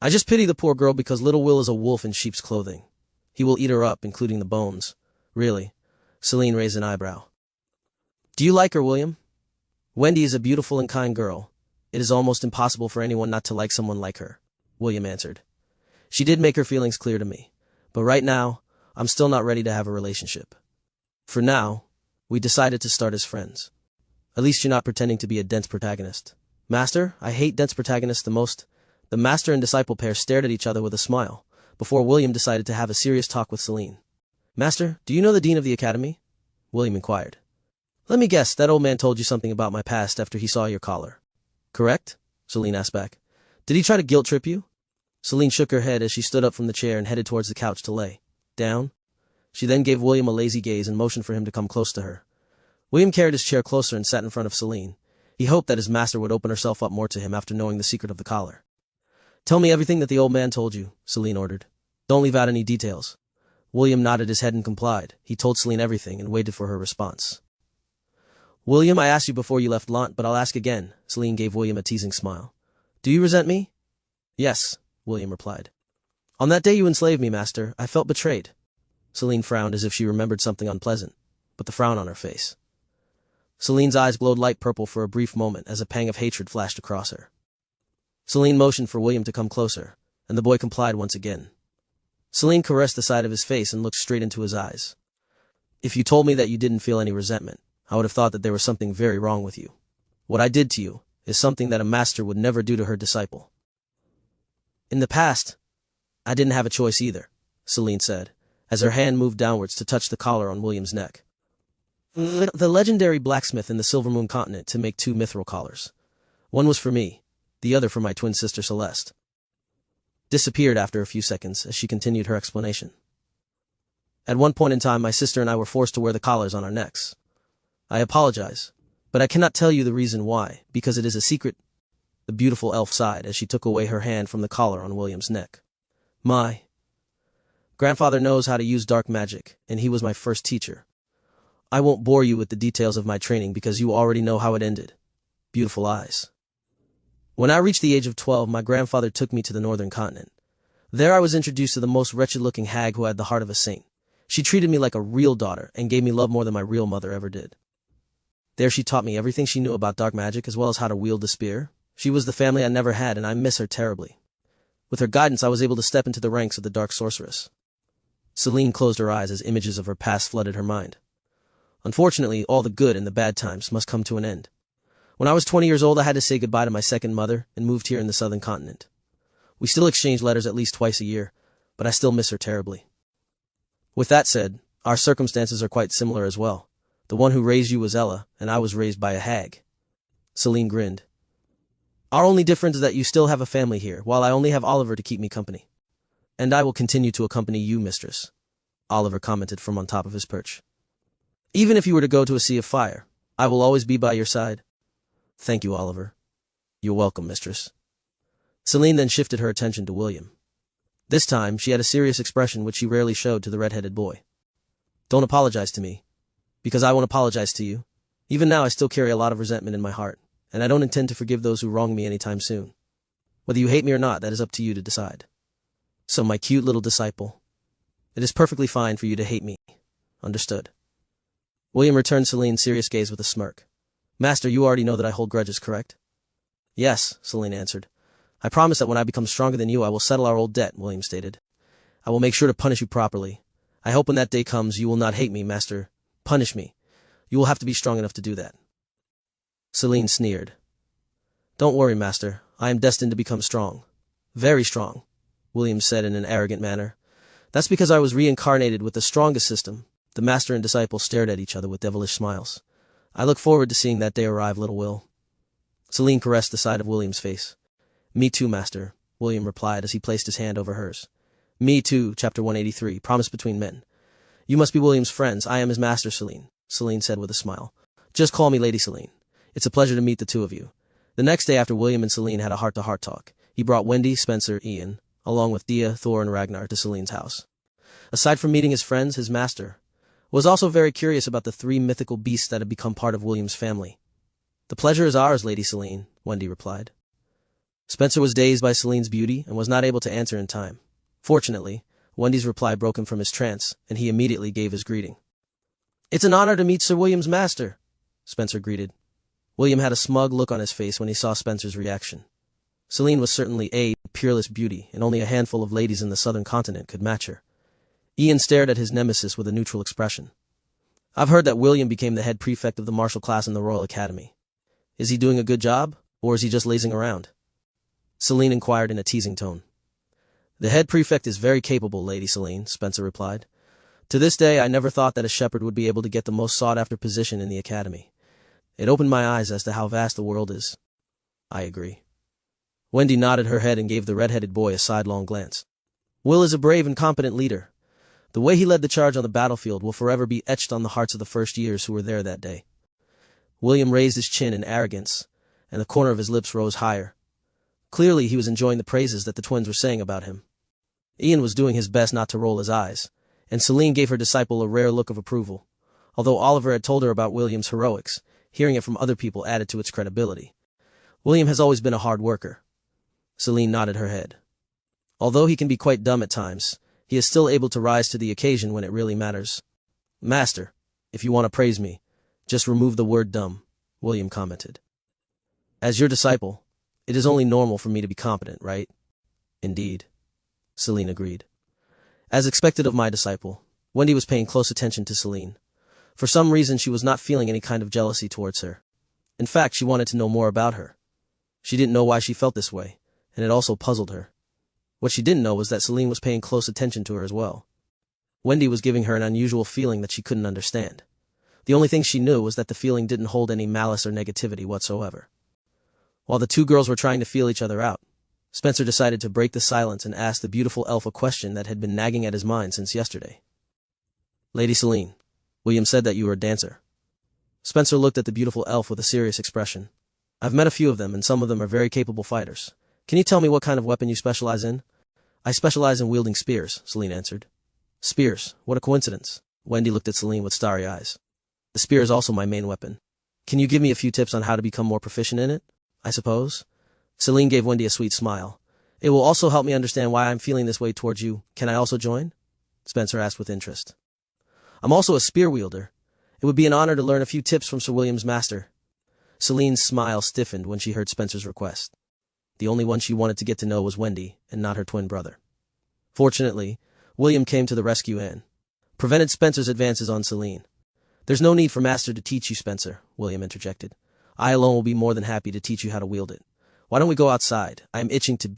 I just pity the poor girl because Little Will is a wolf in sheep's clothing. He will eat her up, including the bones. Really? Celine raised an eyebrow. Do you like her, William? Wendy is a beautiful and kind girl. It is almost impossible for anyone not to like someone like her, William answered. She did make her feelings clear to me, but right now, I'm still not ready to have a relationship. For now, we decided to start as friends. At least you're not pretending to be a dense protagonist. Master, I hate dense protagonists the most. The master and disciple pair stared at each other with a smile, before William decided to have a serious talk with Celine. Master, do you know the dean of the academy? William inquired. Let me guess, that old man told you something about my past after he saw your collar. Correct? Celine asked back. Did he try to guilt-trip you? Celine shook her head as she stood up from the chair and headed towards the couch to lay down. She then gave William a lazy gaze and motioned for him to come close to her. William carried his chair closer and sat in front of Celine. He hoped that his master would open herself up more to him after knowing the secret of the collar. Tell me everything that the old man told you, Celine ordered. Don't leave out any details. William nodded his head and complied. He told Celine everything and waited for her response. William, I asked you before you left Lant, but I'll ask again. Celine gave William a teasing smile. Do you resent me? Yes, William replied. On that day you enslaved me, master, I felt betrayed. Celine frowned as if she remembered something unpleasant, but the frown on her face. Celine's eyes glowed light purple for a brief moment as a pang of hatred flashed across her. Celine motioned for William to come closer, and the boy complied once again. Celine caressed the side of his face and looked straight into his eyes. If you told me that you didn't feel any resentment, I would have thought that there was something very wrong with you. What I did to you is something that a master would never do to her disciple. In the past, I didn't have a choice either, Celine said, as her hand moved downwards to touch the collar on William's neck. The legendary blacksmith in the Silver Moon continent to make 2 mithril collars. One was for me, the other for my twin sister Celeste. Disappeared after a few seconds as she continued her explanation. At one point in time, my sister and I were forced to wear the collars on our necks. I apologize, but I cannot tell you the reason why, because it is a secret. The beautiful elf sighed as she took away her hand from the collar on William's neck. My grandfather knows how to use dark magic, and he was my first teacher. I won't bore you with the details of my training because you already know how it ended. Beautiful eyes. When I reached the age of 12, my grandfather took me to the northern continent. There I was introduced to the most wretched-looking hag who had the heart of a saint. She treated me like a real daughter and gave me love more than my real mother ever did. There she taught me everything she knew about dark magic as well as how to wield the spear. She was the family I never had, and I miss her terribly. With her guidance, I was able to step into the ranks of the dark sorceress. Celine closed her eyes as images of her past flooded her mind. Unfortunately, all the good and the bad times must come to an end. When I was 20 years old, I had to say goodbye to my second mother and moved here in the southern continent. We still exchange letters at least twice a year, but I still miss her terribly. With that said, our circumstances are quite similar as well. The one who raised you was Ella, and I was raised by a hag. Celine grinned. Our only difference is that you still have a family here, while I only have Oliver to keep me company. And I will continue to accompany you, mistress, Oliver commented from on top of his perch. Even if you were to go to a sea of fire, I will always be by your side. Thank you, Oliver. You're welcome, mistress. Celine then shifted her attention to William. This time, she had a serious expression which she rarely showed to the red-headed boy. Don't apologize to me, because I won't apologize to you. Even now I still carry a lot of resentment in my heart, and I don't intend to forgive those who wrong me anytime soon. Whether you hate me or not, that is up to you to decide. So, my cute little disciple, it is perfectly fine for you to hate me. Understood. William returned Celine's serious gaze with a smirk. Master, you already know that I hold grudges, correct? Yes, Celine answered. I promise that when I become stronger than you, I will settle our old debt, William stated. I will make sure to punish you properly. I hope when that day comes, you will not hate me, master. Punish me. You will have to be strong enough to do that. Celine sneered. Don't worry, master. I am destined to become strong. Very strong, William said in an arrogant manner. That's because I was reincarnated with the strongest system, The master and disciple stared at each other with devilish smiles. I look forward to seeing that day arrive, little Will. Celine caressed the side of William's face. Me too, master, William replied as he placed his hand over hers. Me too, chapter 183, Promise Between Men. You must be William's friends. I am his master, Celine, Celine said with a smile. Just call me Lady Celine. It's a pleasure to meet the two of you. The next day after William and Celine had a heart-to-heart talk, he brought Wendy, Spencer, Ian, along with Dia, Thor, and Ragnar to Celine's house. Aside from meeting his friends, his master was also very curious about the three mythical beasts that had become part of William's family. The pleasure is ours, Lady Celine, Wendy replied. Spencer was dazed by Celine's beauty and was not able to answer in time. Fortunately, Wendy's reply broke him from his trance, and he immediately gave his greeting. It's an honor to meet Sir William's master, Spencer greeted. William had a smug look on his face when he saw Spencer's reaction. Celine was certainly a peerless beauty, and only a handful of ladies in the southern continent could match her. Ian stared at his nemesis with a neutral expression. I've heard that William became the head prefect of the martial class in the Royal Academy. Is he doing a good job, or is he just lazing around? Celine inquired in a teasing tone. The head prefect is very capable, Lady Celine, Spencer replied. To this day, I never thought that a shepherd would be able to get the most sought-after position in the academy. It opened my eyes as to how vast the world is. I agree. Wendy nodded her head and gave the red-headed boy a sidelong glance. Will is a brave and competent leader. The way he led the charge on the battlefield will forever be etched on the hearts of the first years who were there that day. William raised his chin in arrogance, and the corner of his lips rose higher. Clearly he was enjoying the praises that the twins were saying about him. Ian was doing his best not to roll his eyes, and Celine gave her disciple a rare look of approval. Although Oliver had told her about William's heroics, hearing it from other people added to its credibility. William has always been a hard worker. Celine nodded her head. Although he can be quite dumb at times, he is still able to rise to the occasion when it really matters. Master, if you want to praise me, just remove the word dumb, William commented. As your disciple, it is only normal for me to be competent, right? Indeed, Celine agreed. As expected of my disciple, Wendy was paying close attention to Celine. For some reason, she was not feeling any kind of jealousy towards her. In fact, she wanted to know more about her. She didn't know why she felt this way, and it also puzzled her. What she didn't know was that Celine was paying close attention to her as well. Wendy was giving her an unusual feeling that she couldn't understand. The only thing she knew was that the feeling didn't hold any malice or negativity whatsoever. While the two girls were trying to feel each other out, Spencer decided to break the silence and ask the beautiful elf a question that had been nagging at his mind since yesterday. Lady Celine, William said that you were a dancer. Spencer looked at the beautiful elf with a serious expression. I've met a few of them, and some of them are very capable fighters. Can you tell me what kind of weapon you specialize in? I specialize in wielding spears, Celine answered. Spears, what a coincidence. Wendy looked at Celine with starry eyes. The spear is also my main weapon. Can you give me a few tips on how to become more proficient in it, I suppose? Celine gave Wendy a sweet smile. It will also help me understand why I'm feeling this way towards you. Can I also join? Spencer asked with interest. I'm also a spear wielder. It would be an honor to learn a few tips from Sir William's master. Celine's smile stiffened when she heard Spencer's request. The only one she wanted to get to know was Wendy, and not her twin brother. Fortunately, William came to the rescue and prevented Spencer's advances on Celine. There's no need for Master to teach you, Spencer, William interjected. I alone will be more than happy to teach you how to wield it. Why don't we go outside? I am itching to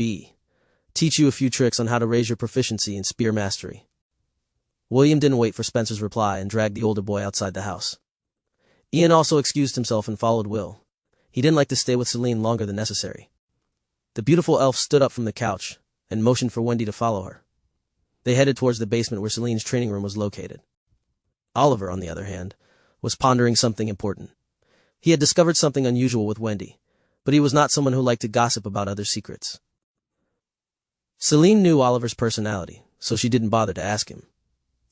teach you a few tricks on how to raise your proficiency in spear mastery. William didn't wait for Spencer's reply and dragged the older boy outside the house. Ian also excused himself and followed Will. He didn't like to stay with Celine longer than necessary. The beautiful elf stood up from the couch and motioned for Wendy to follow her. They headed towards the basement where Celine's training room was located. Oliver, on the other hand, was pondering something important. He had discovered something unusual with Wendy, but he was not someone who liked to gossip about other secrets. Celine knew Oliver's personality, so she didn't bother to ask him.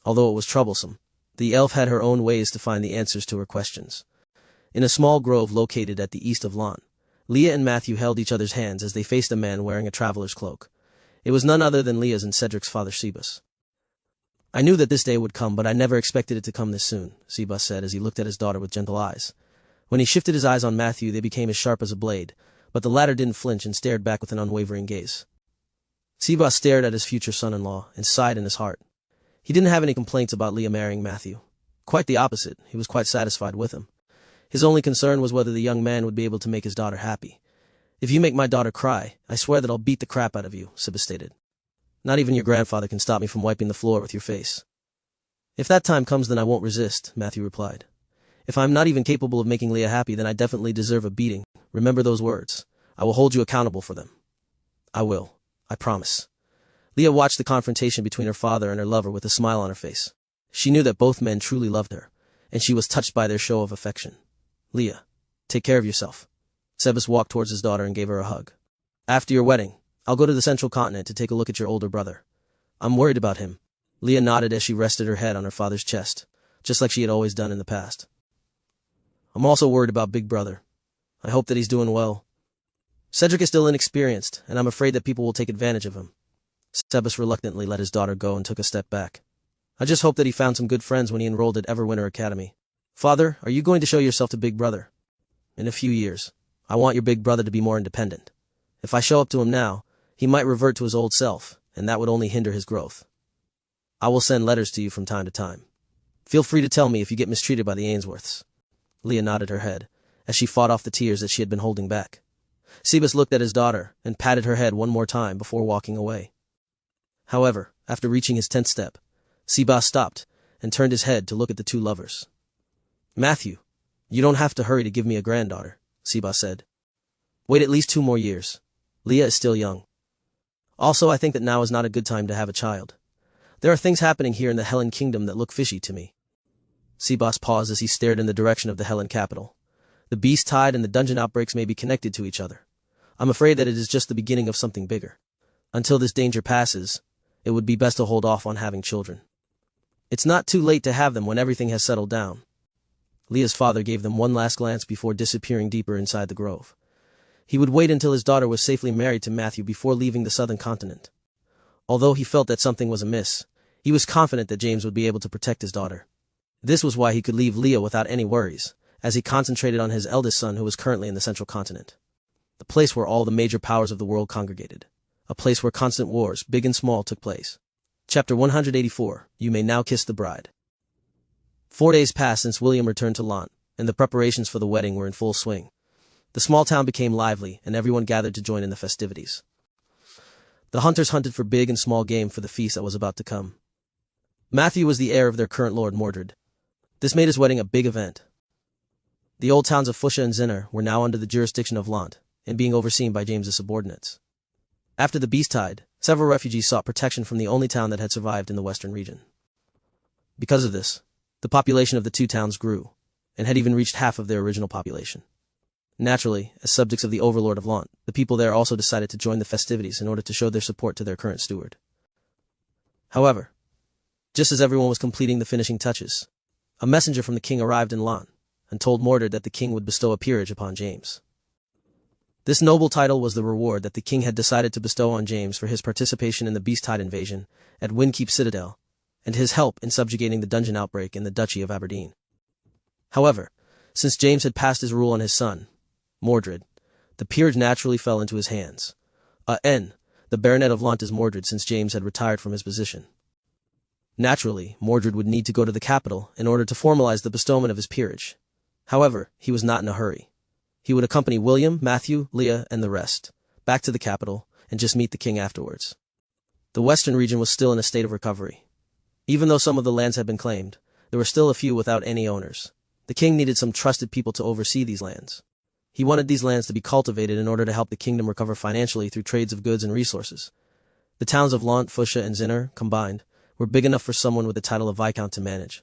Although it was troublesome, the elf had her own ways to find the answers to her questions. In a small grove located at the east of Lon, Leah and Matthew held each other's hands as they faced a man wearing a traveler's cloak. It was none other than Leah's and Cedric's father, Sebus. I knew that this day would come, but I never expected it to come this soon, Sebus said as he looked at his daughter with gentle eyes. When he shifted his eyes on Matthew, they became as sharp as a blade, but the latter didn't flinch and stared back with an unwavering gaze. Sebus stared at his future son-in-law and sighed in his heart. He didn't have any complaints about Leah marrying Matthew. Quite the opposite, he was quite satisfied with him. His only concern was whether the young man would be able to make his daughter happy. If you make my daughter cry, I swear that I'll beat the crap out of you, Sebus stated. Not even your grandfather can stop me from wiping the floor with your face. If that time comes, then I won't resist, Matthew replied. If I'm not even capable of making Leah happy, then I definitely deserve a beating. Remember those words. I will hold you accountable for them. I will. I promise. Leah watched the confrontation between her father and her lover with a smile on her face. She knew that both men truly loved her, and she was touched by their show of affection. Leah, take care of yourself. Sebas walked towards his daughter and gave her a hug. After your wedding, I'll go to the central continent to take a look at your older brother. I'm worried about him. Leah nodded as she rested her head on her father's chest, just like she had always done in the past. I'm also worried about Big Brother. I hope that he's doing well. Cedric is still inexperienced, and I'm afraid that people will take advantage of him. Sebas reluctantly let his daughter go and took a step back. I just hope that he found some good friends when he enrolled at Everwinter Academy. Father, are you going to show yourself to Big Brother? In a few years. I want your big brother to be more independent. If I show up to him now, he might revert to his old self, and that would only hinder his growth. I will send letters to you from time to time. Feel free to tell me if you get mistreated by the Ainsworths. Leah nodded her head, as she fought off the tears that she had been holding back. Sebas looked at his daughter, and patted her head one more time before walking away. However, after reaching his 10th step, Sebas stopped, and turned his head to look at the two lovers. Matthew, you don't have to hurry to give me a granddaughter, Sebas said. Wait at least 2 more years. Leah is still young. Also, I think that now is not a good time to have a child. There are things happening here in the Helen Kingdom that look fishy to me. Sebas paused as he stared in the direction of the Helen capital. The beast tide and the dungeon outbreaks may be connected to each other. I'm afraid that it is just the beginning of something bigger. Until this danger passes, it would be best to hold off on having children. It's not too late to have them when everything has settled down. Leah's father gave them one last glance before disappearing deeper inside the grove. He would wait until his daughter was safely married to Matthew before leaving the southern continent. Although he felt that something was amiss, he was confident that James would be able to protect his daughter. This was why he could leave Leah without any worries, as he concentrated on his eldest son who was currently in the central continent. The place where all the major powers of the world congregated. A place where constant wars, big and small, took place. Chapter 184, You May Now Kiss the Bride. 4 days passed since William returned to Lant, and the preparations for the wedding were in full swing. The small town became lively, and everyone gathered to join in the festivities. The hunters hunted for big and small game for the feast that was about to come. Matthew was the heir of their current lord Mordred. This made his wedding a big event. The old towns of Fusha and Zinner were now under the jurisdiction of Lant, and being overseen by James's subordinates. After the beast tide, several refugees sought protection from the only town that had survived in the western region. Because of this, the population of the 2 towns grew, and had even reached half of their original population. Naturally, as subjects of the overlord of Lant, the people there also decided to join the festivities in order to show their support to their current steward. However, just as everyone was completing the finishing touches, a messenger from the king arrived in Lant, and told Mordred that the king would bestow a peerage upon James. This noble title was the reward that the king had decided to bestow on James for his participation in the Beast-Tide invasion at Windkeep Citadel, and his help in subjugating the dungeon outbreak in the Duchy of Aberdeen. However, since James had passed his rule on his son, Mordred, the peerage naturally fell into his hands. The Baronet of Lant is Mordred since James had retired from his position. Naturally, Mordred would need to go to the capital in order to formalize the bestowment of his peerage. However, he was not in a hurry. He would accompany William, Matthew, Leah, and the rest back to the capital and just meet the king afterwards. The western region was still in a state of recovery. Even though some of the lands had been claimed, there were still a few without any owners. The king needed some trusted people to oversee these lands. He wanted these lands to be cultivated in order to help the kingdom recover financially through trades of goods and resources. The towns of Lant, Fusha, and Zinner, combined, were big enough for someone with the title of Viscount to manage.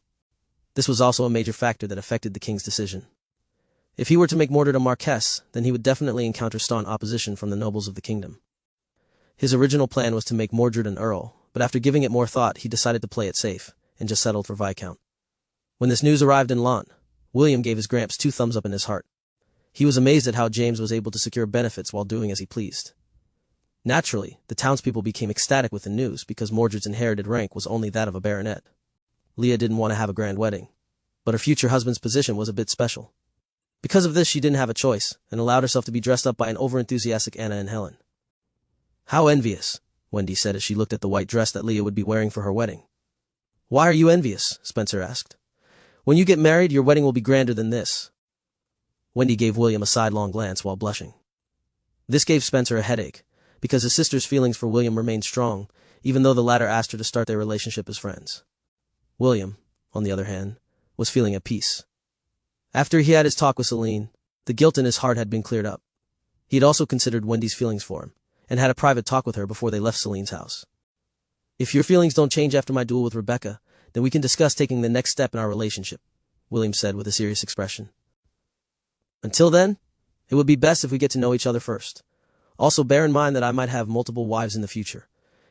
This was also a major factor that affected the king's decision. If he were to make Mordred a Marquess, then he would definitely encounter staunch opposition from the nobles of the kingdom. His original plan was to make Mordred an earl, but after giving it more thought, he decided to play it safe, and just settled for Viscount. When this news arrived in Lant, William gave his gramps 2 thumbs up in his heart. He was amazed at how James was able to secure benefits while doing as he pleased. Naturally, the townspeople became ecstatic with the news because Mordred's inherited rank was only that of a baronet. Leah didn't want to have a grand wedding, but her future husband's position was a bit special. Because of this, she didn't have a choice, and allowed herself to be dressed up by an overenthusiastic Anna and Helen. How envious, Wendy said as she looked at the white dress that Leah would be wearing for her wedding. Why are you envious? Spencer asked. When you get married, your wedding will be grander than this. Wendy gave William a sidelong glance while blushing. This gave Spencer a headache, because his sister's feelings for William remained strong, even though the latter asked her to start their relationship as friends. William, on the other hand, was feeling at peace. After he had his talk with Celine, the guilt in his heart had been cleared up. He had also considered Wendy's feelings for him, and had a private talk with her before they left Celine's house. "If your feelings don't change after my duel with Rebecca, then we can discuss taking the next step in our relationship," William said with a serious expression. "Until then, it would be best if we get to know each other first. Also bear in mind that I might have multiple wives in the future.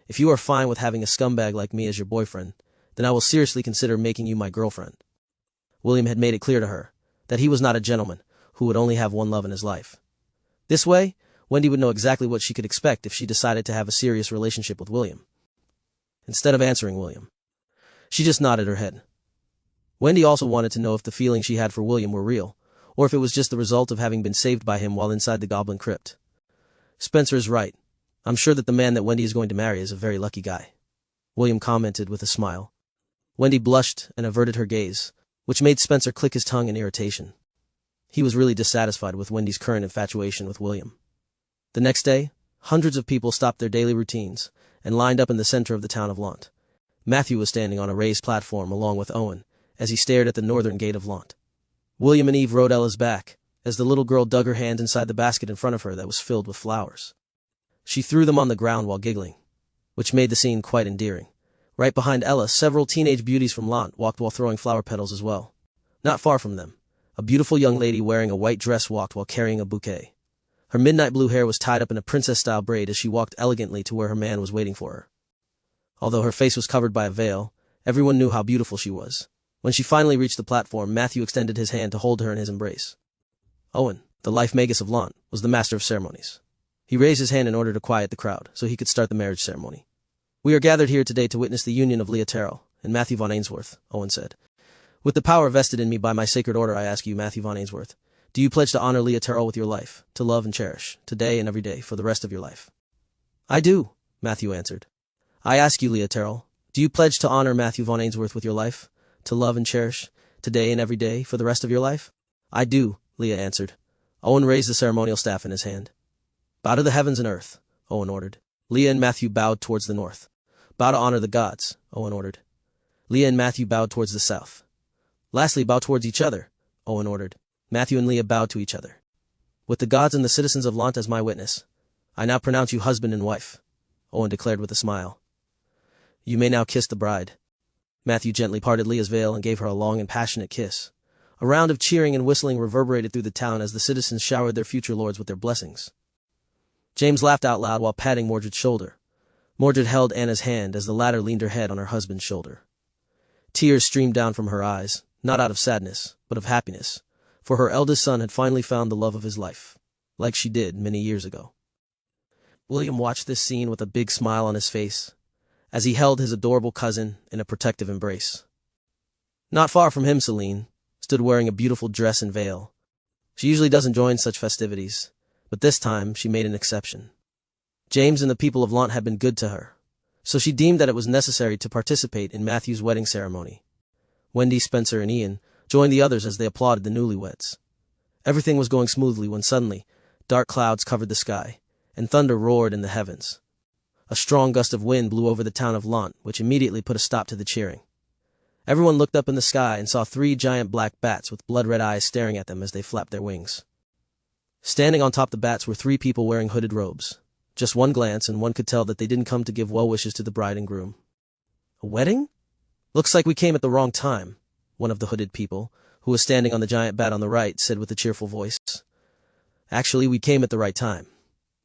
If you are fine with having a scumbag like me as your boyfriend, then I will seriously consider making you my girlfriend." William had made it clear to her that he was not a gentleman who would only have one love in his life. This way, Wendy would know exactly what she could expect if she decided to have a serious relationship with William. Instead of answering William, she just nodded her head. Wendy also wanted to know if the feeling she had for William were real, or if it was just the result of having been saved by him while inside the Goblin Crypt. "Spencer is right. I'm sure that the man that Wendy is going to marry is a very lucky guy," William commented with a smile. Wendy blushed and averted her gaze, which made Spencer click his tongue in irritation. He was really dissatisfied with Wendy's current infatuation with William. The next day, hundreds of people stopped their daily routines and lined up in the center of the town of Lant. Matthew was standing on a raised platform along with Owen as he stared at the northern gate of Lant. William and Eve rode Ella's back as the little girl dug her hand inside the basket in front of her that was filled with flowers. She threw them on the ground while giggling, which made the scene quite endearing. Right behind Ella, several teenage beauties from Lant walked while throwing flower petals as well. Not far from them, a beautiful young lady wearing a white dress walked while carrying a bouquet. Her midnight blue hair was tied up in a princess-style braid as she walked elegantly to where her man was waiting for her. Although her face was covered by a veil, everyone knew how beautiful she was. When she finally reached the platform, Matthew extended his hand to hold her in his embrace. Owen, the life magus of Lant, was the master of ceremonies. He raised his hand in order to quiet the crowd, so he could start the marriage ceremony. "We are gathered here today to witness the union of Leah Terrell and Matthew von Ainsworth," Owen said. "With the power vested in me by my sacred order, I ask you, Matthew von Ainsworth, do you pledge to honor Leah Terrell with your life, to love and cherish, today and every day, for the rest of your life?" "I do," Matthew answered. "I ask you, Leah Terrell, do you pledge to honor Matthew von Ainsworth with your life, to love and cherish, today and every day, for the rest of your life?" "I do," Leah answered. Owen raised the ceremonial staff in his hand. "Bow to the heavens and earth," Owen ordered. Leah and Matthew bowed towards the north. "Bow to honor the gods," Owen ordered. Leah and Matthew bowed towards the south. "Lastly, bow towards each other," Owen ordered. Matthew and Leah bowed to each other. "With the gods and the citizens of Lant as my witness, I now pronounce you husband and wife," Owen declared with a smile. "You may now kiss the bride." Matthew gently parted Leah's veil and gave her a long and passionate kiss. A round of cheering and whistling reverberated through the town as the citizens showered their future lords with their blessings. James laughed out loud while patting Mordred's shoulder. Mordred held Anna's hand as the latter leaned her head on her husband's shoulder. Tears streamed down from her eyes, not out of sadness, but of happiness, for her eldest son had finally found the love of his life, like she did many years ago. William watched this scene with a big smile on his face, as he held his adorable cousin in a protective embrace. Not far from him, Celine stood wearing a beautiful dress and veil. She usually doesn't join such festivities, but this time she made an exception. James and the people of Lant had been good to her, so she deemed that it was necessary to participate in Matthew's wedding ceremony. Wendy, Spencer, and Ian joined the others as they applauded the newlyweds. Everything was going smoothly when suddenly, dark clouds covered the sky, and thunder roared in the heavens. A strong gust of wind blew over the town of Lant, which immediately put a stop to the cheering. Everyone looked up in the sky and saw 3 giant black bats with blood-red eyes staring at them as they flapped their wings. Standing on top the bats were 3 people wearing hooded robes. Just one glance, and one could tell that they didn't come to give well wishes to the bride and groom. "A wedding? Looks like we came at the wrong time," one of the hooded people, who was standing on the giant bat on the right, said with a cheerful voice. "Actually, we came at the right time,"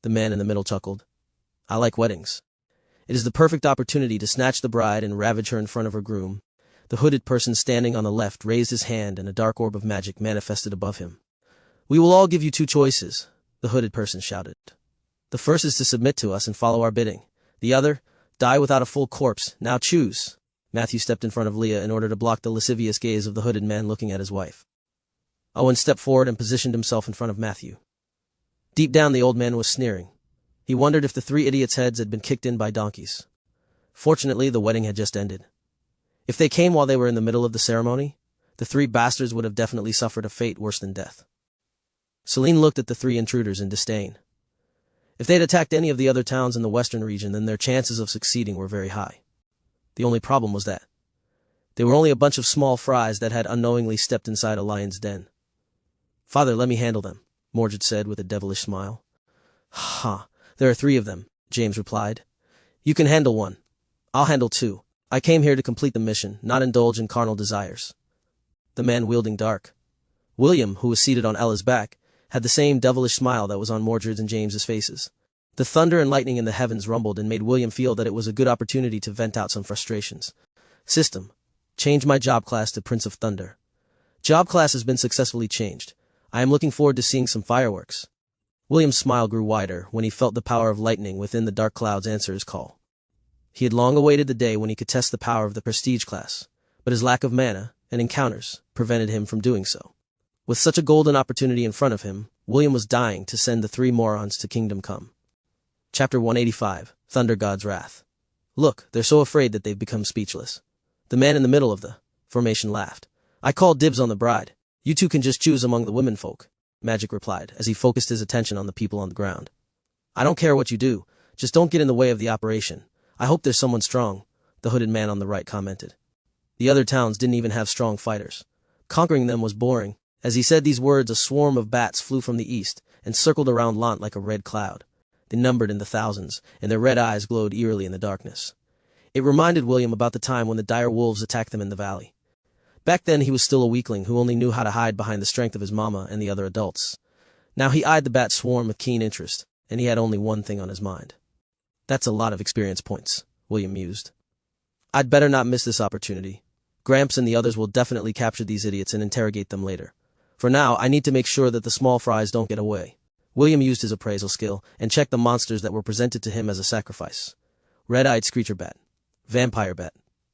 the man in the middle chuckled. "I like weddings. It is the perfect opportunity to snatch the bride and ravage her in front of her groom." The hooded person standing on the left raised his hand and a dark orb of magic manifested above him. "We will all give you 2 choices," the hooded person shouted. "The first is to submit to us and follow our bidding. The other, die without a full corpse. Now choose." Matthew stepped in front of Leah in order to block the lascivious gaze of the hooded man looking at his wife. Owen stepped forward and positioned himself in front of Matthew. Deep down, the old man was sneering. He wondered if the 3 idiots' heads had been kicked in by donkeys. Fortunately, the wedding had just ended. If they came while they were in the middle of the ceremony, the 3 bastards would have definitely suffered a fate worse than death. Celine looked at the 3 intruders in disdain. If they'd attacked any of the other towns in the western region, then their chances of succeeding were very high. The only problem was that They were only a bunch of small fries that had unknowingly stepped inside a lion's den. "Father, let me handle them," Mordred said with a devilish smile. "Ha, there are 3 of them," James replied. "You can handle 1. I'll handle 2. I came here to complete the mission, not indulge in carnal desires." The man wielding dark. William, who was seated on Ella's back, had the same devilish smile that was on Mordred's and James's faces. The thunder and lightning in the heavens rumbled and made William feel that it was a good opportunity to vent out some frustrations. "System. Change my job class to Prince of Thunder." "Job class has been successfully changed. I am looking forward to seeing some fireworks." William's smile grew wider when he felt the power of lightning within the dark clouds answer his call. He had long awaited the day when he could test the power of the prestige class, but his lack of mana and encounters prevented him from doing so. With such a golden opportunity in front of him, William was dying to send the 3 morons to Kingdom Come. Chapter 185, Thunder God's Wrath. "Look, they're so afraid that they've become speechless." The man in the middle of the formation laughed. "I call dibs on the bride. You 2 can just choose among the womenfolk," Magic replied as he focused his attention on the people on the ground. "I don't care what you do, just don't get in the way of the operation. I hope there's someone strong," the hooded man on the right commented. The other towns didn't even have strong fighters. Conquering them was boring. As he said these words, a swarm of bats flew from the east and circled around Lant like a red cloud. They numbered in the thousands, and their red eyes glowed eerily in the darkness. It reminded William about the time when the dire wolves attacked them in the valley. Back then he was still a weakling who only knew how to hide behind the strength of his mama and the other adults. Now he eyed the bat swarm with keen interest, and he had only one thing on his mind. "That's a lot of experience points," William mused. "I'd better not miss this opportunity. Gramps and the others will definitely capture these idiots and interrogate them later. For now, I need to make sure that the small fries don't get away." William used his appraisal skill and checked the monsters that were presented to him as a sacrifice. Red-eyed screecher bat. Vampire bat.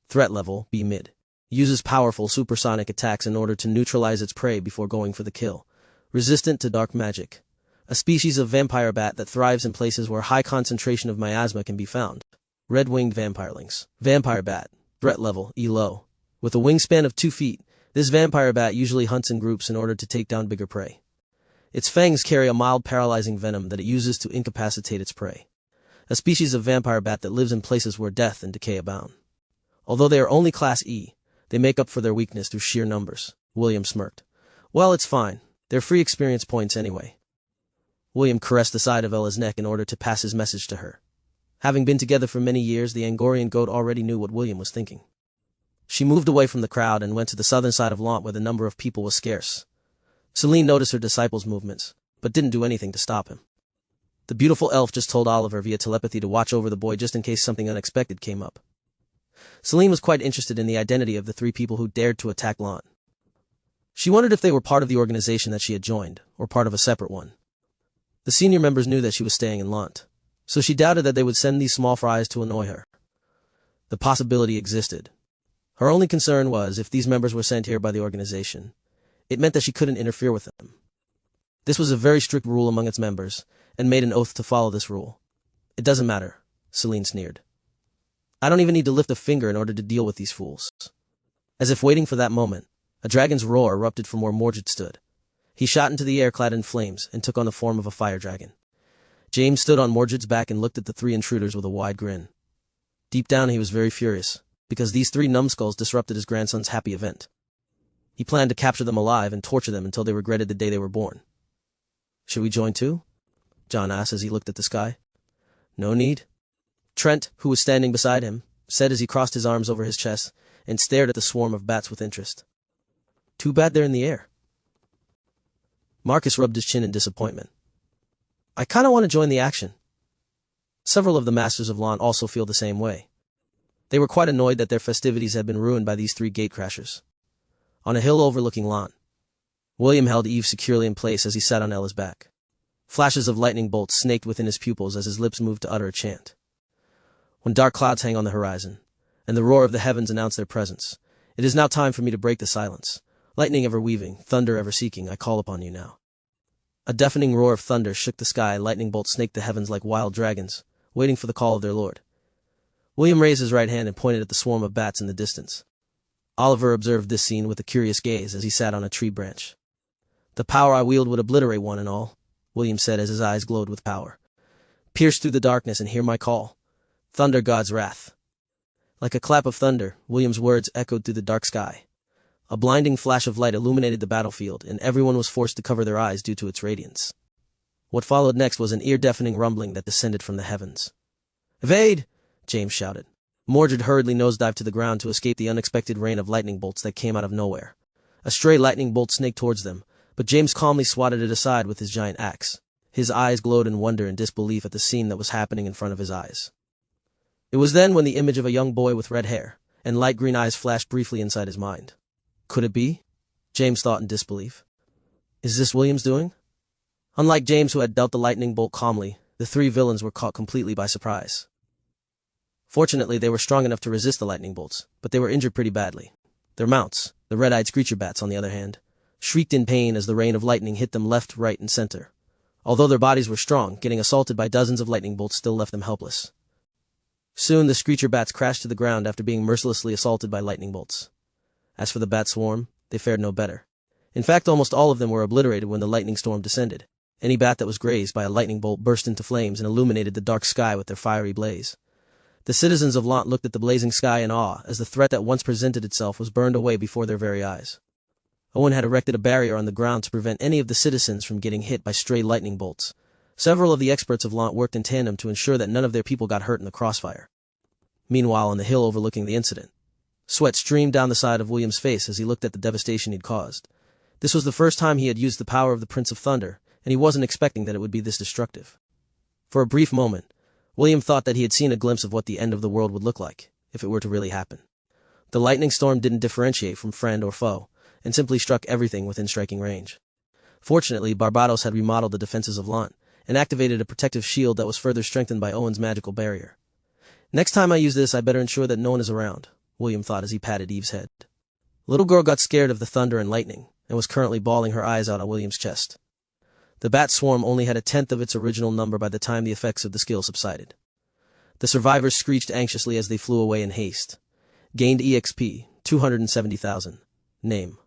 Threat level, B mid. Uses powerful supersonic attacks in order to neutralize its prey before going for the kill. Resistant to dark magic. A species of vampire bat that thrives in places where high concentration of miasma can be found. Red-winged vampirelings. Vampire bat. Threat level, E low. With a wingspan of 2 feet, this vampire bat usually hunts in groups in order to take down bigger prey. Its fangs carry a mild paralyzing venom that it uses to incapacitate its prey. A species of vampire bat that lives in places where death and decay abound. Although they are only Class E, they make up for their weakness through sheer numbers. William smirked. "Well, it's fine. They're free experience points anyway." William caressed the side of Ella's neck in order to pass his message to her. Having been together for many years, the Angorian goat already knew what William was thinking. She moved away from the crowd and went to the southern side of Lant where the number of people was scarce. Celine noticed her disciple's movements, but didn't do anything to stop him. The beautiful elf just told Oliver via telepathy to watch over the boy just in case something unexpected came up. Celine was quite interested in the identity of the 3 people who dared to attack Lant. She wondered if they were part of the organization that she had joined, or part of a separate one. The senior members knew that she was staying in Lant, so she doubted that they would send these small fries to annoy her. The possibility existed. Her only concern was if these members were sent here by the organization. It meant that she couldn't interfere with them. This was a very strict rule among its members, and made an oath to follow this rule. "It doesn't matter," Celine sneered. "I don't even need to lift a finger in order to deal with these fools." As if waiting for that moment, a dragon's roar erupted from where Mordred stood. He shot into the air clad in flames and took on the form of a fire dragon. James stood on Mordred's back and looked at the 3 intruders with a wide grin. Deep down he was very furious, because these 3 numbskulls disrupted his grandson's happy event. He planned to capture them alive and torture them until they regretted the day they were born. "Should we join too?" John asked as he looked at the sky. "No need." Trent, who was standing beside him, said as he crossed his arms over his chest and stared at the swarm of bats with interest. "Too bad they're in the air." Marcus rubbed his chin in disappointment. "I kinda want to join the action." Several of the Masters of Lant also feel the same way. They were quite annoyed that their festivities had been ruined by these 3 gatecrashers. On a hill overlooking Lant, William held Eve securely in place as he sat on Ella's back. Flashes of lightning bolts snaked within his pupils as his lips moved to utter a chant. When dark clouds hang on the horizon, and the roar of the heavens announce their presence, it is now time for me to break the silence. Lightning ever weaving, thunder ever seeking, I call upon you now. A deafening roar of thunder shook the sky, lightning bolts snaked the heavens like wild dragons, waiting for the call of their lord. William raised his right hand and pointed at the swarm of bats in the distance. Oliver observed this scene with a curious gaze as he sat on a tree branch. "The power I wield would obliterate one and all," William said as his eyes glowed with power. "Pierce through the darkness and hear my call. Thunder God's wrath." Like a clap of thunder, William's words echoed through the dark sky. A blinding flash of light illuminated the battlefield, and everyone was forced to cover their eyes due to its radiance. What followed next was an ear-deafening rumbling that descended from the heavens. "Evade!" James shouted. Mordred hurriedly nosedived to the ground to escape the unexpected rain of lightning bolts that came out of nowhere. A stray lightning bolt snaked towards them, but James calmly swatted it aside with his giant axe. His eyes glowed in wonder and disbelief at the scene that was happening in front of his eyes. It was then when the image of a young boy with red hair and light green eyes flashed briefly inside his mind. Could it be? James thought in disbelief. Is this William's doing? Unlike James, who had dealt the lightning bolt calmly, the three villains were caught completely by surprise. Fortunately, they were strong enough to resist the lightning bolts, but they were injured pretty badly. Their mounts, the red-eyed screecher bats on the other hand, shrieked in pain as the rain of lightning hit them left, right, and center. Although their bodies were strong, getting assaulted by dozens of lightning bolts still left them helpless. Soon the screecher bats crashed to the ground after being mercilessly assaulted by lightning bolts. As for the bat swarm, they fared no better. In fact, almost all of them were obliterated when the lightning storm descended. Any bat that was grazed by a lightning bolt burst into flames and illuminated the dark sky with their fiery blaze. The citizens of Lant looked at the blazing sky in awe as the threat that once presented itself was burned away before their very eyes. Owen had erected a barrier on the ground to prevent any of the citizens from getting hit by stray lightning bolts. Several of the experts of Lant worked in tandem to ensure that none of their people got hurt in the crossfire. Meanwhile, on the hill overlooking the incident, sweat streamed down the side of William's face as he looked at the devastation he'd caused. This was the first time he had used the power of the Prince of Thunder, and he wasn't expecting that it would be this destructive. For a brief moment, William thought that he had seen a glimpse of what the end of the world would look like, if it were to really happen. The lightning storm didn't differentiate from friend or foe, and simply struck everything within striking range. Fortunately, Barbados had remodeled the defenses of Lant, and activated a protective shield that was further strengthened by Owen's magical barrier. Next time I use this, I better ensure that no one is around, William thought as he patted Eve's head. Little girl got scared of the thunder and lightning, and was currently bawling her eyes out on William's chest. The bat swarm only had a tenth of its original number by the time the effects of the skill subsided. The survivors screeched anxiously as they flew away in haste. Gained EXP, 270,000. Name: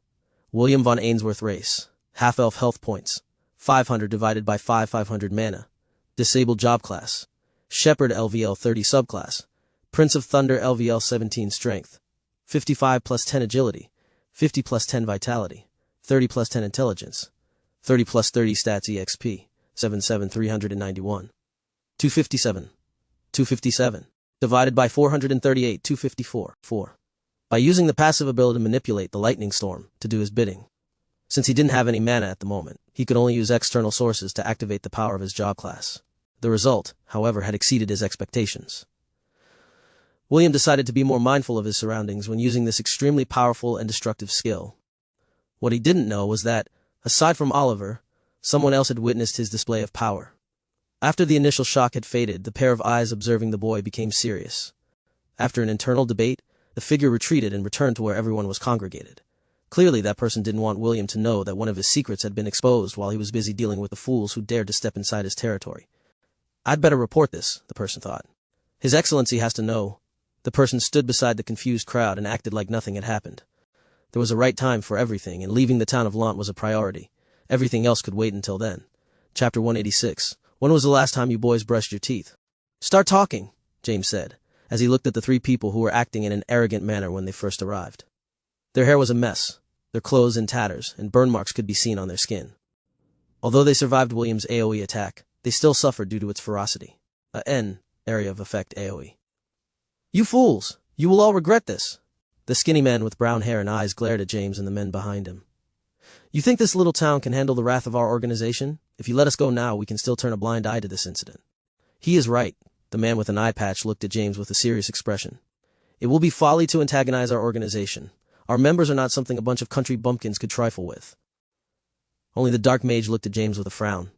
William von Ainsworth race. Half-elf health points. 500 divided by 500 mana. Disabled job class. Shepherd LVL 30 subclass. Prince of Thunder LVL 17 strength. 55 plus 10 agility. 50 plus 10 vitality. 30 plus 10 intelligence. 30 plus 30 stats EXP. 391. 257. 257. Divided by 438, 254. 4. By using the passive ability to manipulate the lightning storm to do his bidding. Since he didn't have any mana at the moment, he could only use external sources to activate the power of his job class. The result, however, had exceeded his expectations. William decided to be more mindful of his surroundings when using this extremely powerful and destructive skill. What he didn't know was that, aside from Oliver, someone else had witnessed his display of power. After the initial shock had faded, the pair of eyes observing the boy became serious. After an internal debate, the figure retreated and returned to where everyone was congregated. Clearly, that person didn't want William to know that one of his secrets had been exposed while he was busy dealing with the fools who dared to step inside his territory. I'd better report this, the person thought. His Excellency has to know. The person stood beside the confused crowd and acted like nothing had happened. There was a right time for everything, and leaving the town of Lant was a priority. Everything else could wait until then. Chapter 186. When was the last time you boys brushed your teeth? Start talking, James said, as he looked at the three people who were acting in an arrogant manner when they first arrived. Their hair was a mess, their clothes in tatters, and burn marks could be seen on their skin. Although they survived William's AoE attack, they still suffered due to its ferocity. Area of effect AoE. You fools! You will all regret this! The skinny man with brown hair and eyes glared at James and the men behind him. You think this little town can handle the wrath of our organization? If you let us go now, we can still turn a blind eye to this incident. He is right. The man with an eye patch looked at James with a serious expression. It will be folly to antagonize our organization. Our members are not something a bunch of country bumpkins could trifle with. Only the dark mage looked at James with a frown.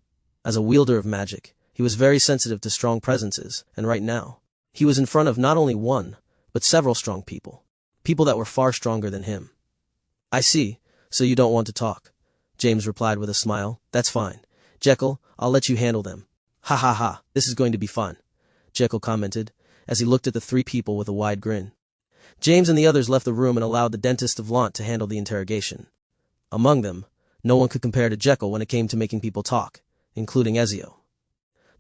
As a wielder of magic, he was very sensitive to strong presences, and right now, he was in front of not only one, but several strong people. People that were far stronger than him. I see, so you don't want to talk. James replied with a smile. That's fine. Jekyll, I'll let you handle them. Ha ha ha, this is going to be fun, Jekyll commented, as he looked at the three people with a wide grin. James and the others left the room and allowed the dentist of Lant to handle the interrogation. Among them, no one could compare to Jekyll when it came to making people talk, including Ezio.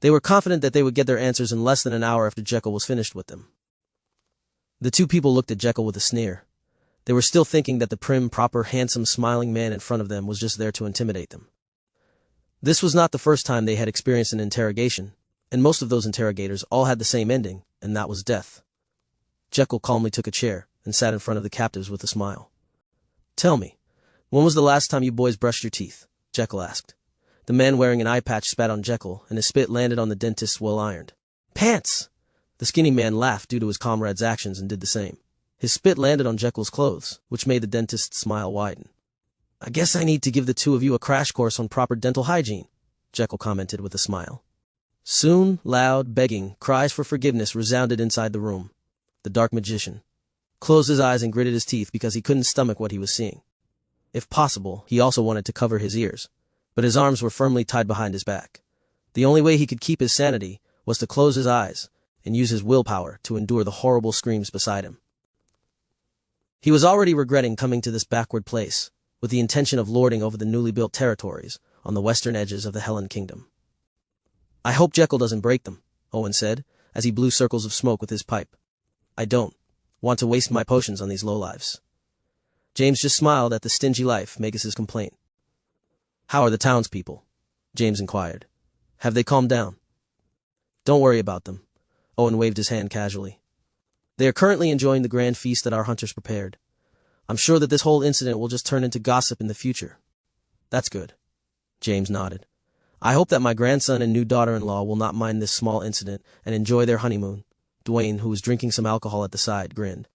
They were confident that they would get their answers in less than an hour after Jekyll was finished with them. The two people looked at Jekyll with a sneer. They were still thinking that the prim, proper, handsome, smiling man in front of them was just there to intimidate them. This was not the first time they had experienced an interrogation, and most of those interrogators all had the same ending, and that was death. Jekyll calmly took a chair and sat in front of the captives with a smile. "Tell me, when was the last time you boys brushed your teeth?" Jekyll asked. The man wearing an eye patch spat on Jekyll, and his spit landed on the dentist's well-ironed pants. The skinny man laughed due to his comrade's actions and did the same. His spit landed on Jekyll's clothes, which made the dentist's smile widen. "I guess I need to give the two of you a crash course on proper dental hygiene," Jekyll commented with a smile. Soon, loud, begging, cries for forgiveness resounded inside the room. The dark magician closed his eyes and gritted his teeth because he couldn't stomach what he was seeing. If possible, he also wanted to cover his ears, but his arms were firmly tied behind his back. The only way he could keep his sanity was to close his eyes and use his willpower to endure the horrible screams beside him. He was already regretting coming to this backward place, with the intention of lording over the newly built territories on the western edges of the Helen kingdom. "I hope Jekyll doesn't break them," Owen said, as he blew circles of smoke with his pipe. "I don't want to waste my potions on these lowlives." James just smiled at the stingy life Magus's complaint. "How are the townspeople?" James inquired. "Have they calmed down?" "Don't worry about them." Owen waved his hand casually. "They are currently enjoying the grand feast that our hunters prepared. I'm sure that this whole incident will just turn into gossip in the future." "That's good." James nodded. "I hope that my grandson and new daughter-in-law will not mind this small incident and enjoy their honeymoon." Dwayne, who was drinking some alcohol at the side, grinned.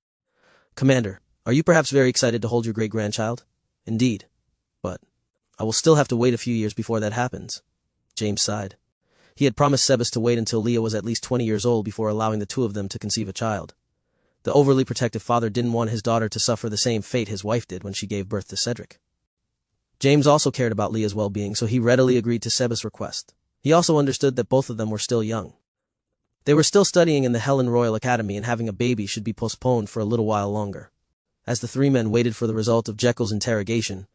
"Commander, are you perhaps very excited to hold your great-grandchild?" "Indeed. But I will still have to wait a few years before that happens." James sighed. He had promised Sebas to wait until Leah was at least 20 years old before allowing the two of them to conceive a child. The overly protective father didn't want his daughter to suffer the same fate his wife did when she gave birth to Cedric. James also cared about Leah's well-being, so he readily agreed to Sebas' request. He also understood that both of them were still young. They were still studying in the Helen Royal Academy, and having a baby should be postponed for a little while longer. As the three men waited for the result of Jekyll's interrogation,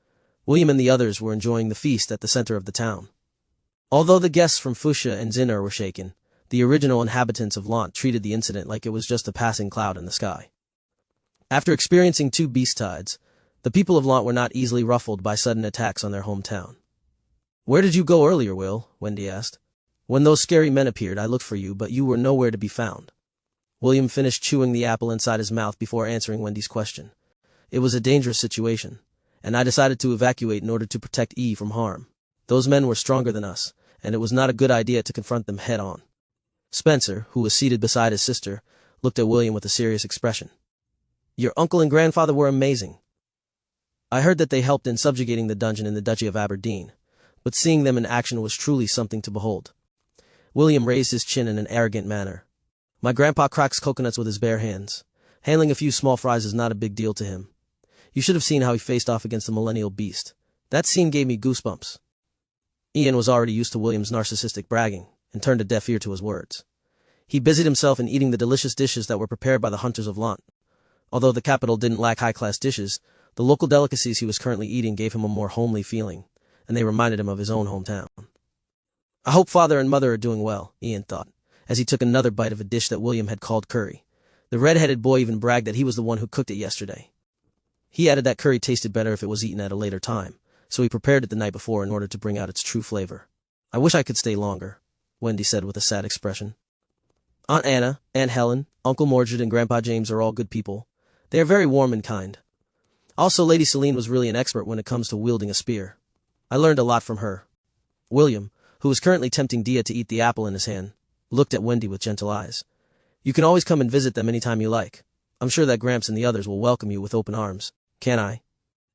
William and the others were enjoying the feast at the center of the town. Although the guests from Fuchsia and Zinner were shaken, the original inhabitants of Lant treated the incident like it was just a passing cloud in the sky. After experiencing two beast tides, the people of Lant were not easily ruffled by sudden attacks on their hometown. "Where did you go earlier, Will?" Wendy asked. "When those scary men appeared, I looked for you, but you were nowhere to be found." William finished chewing the apple inside his mouth before answering Wendy's question. "It was a dangerous situation, and I decided to evacuate in order to protect E from harm. Those men were stronger than us, and it was not a good idea to confront them head-on." Spencer, who was seated beside his sister, looked at William with a serious expression. "Your uncle and grandfather were amazing. I heard that they helped in subjugating the dungeon in the Duchy of Aberdeen, but seeing them in action was truly something to behold." William raised his chin in an arrogant manner. "My grandpa cracks coconuts with his bare hands. Handling a few small fries is not a big deal to him. You should have seen how he faced off against the millennial beast. That scene gave me goosebumps." Ian was already used to William's narcissistic bragging, and turned a deaf ear to his words. He busied himself in eating the delicious dishes that were prepared by the hunters of Lant. Although the capital didn't lack high-class dishes, the local delicacies he was currently eating gave him a more homely feeling, and they reminded him of his own hometown. "I hope father and mother are doing well," Ian thought, as he took another bite of a dish that William had called curry. The red-headed boy even bragged that he was the one who cooked it yesterday. He added that curry tasted better if it was eaten at a later time, so he prepared it the night before in order to bring out its true flavor. "I wish I could stay longer," Wendy said with a sad expression. "Aunt Anna, Aunt Helen, Uncle Mordred, and Grandpa James are all good people. They are very warm and kind. Also, Lady Celine was really an expert when it comes to wielding a spear. I learned a lot from her." William, who was currently tempting Dia to eat the apple in his hand, looked at Wendy with gentle eyes. "You can always come and visit them anytime you like. I'm sure that Gramps and the others will welcome you with open arms. Can I?"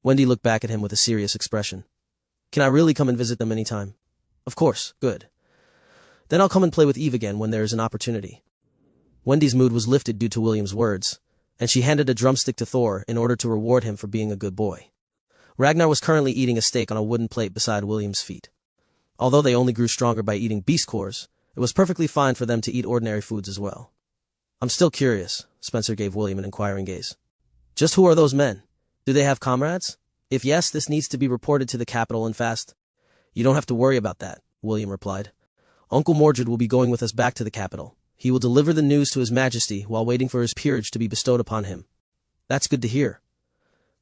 Wendy looked back at him with a serious expression. "Can I really come and visit them anytime?" "Of course, good. Then I'll come and play with Eve again when there is an opportunity." Wendy's mood was lifted due to William's words, and she handed a drumstick to Thor in order to reward him for being a good boy. Ragnar was currently eating a steak on a wooden plate beside William's feet. Although they only grew stronger by eating beast cores, it was perfectly fine for them to eat ordinary foods as well. "I'm still curious," Spencer gave William an inquiring gaze. "Just who are those men? Do they have comrades? If yes, this needs to be reported to the capital and fast." "You don't have to worry about that," William replied. "Uncle Mordred will be going with us back to the capital, He will deliver the news to His Majesty while waiting for his peerage to be bestowed upon him. That's good to hear.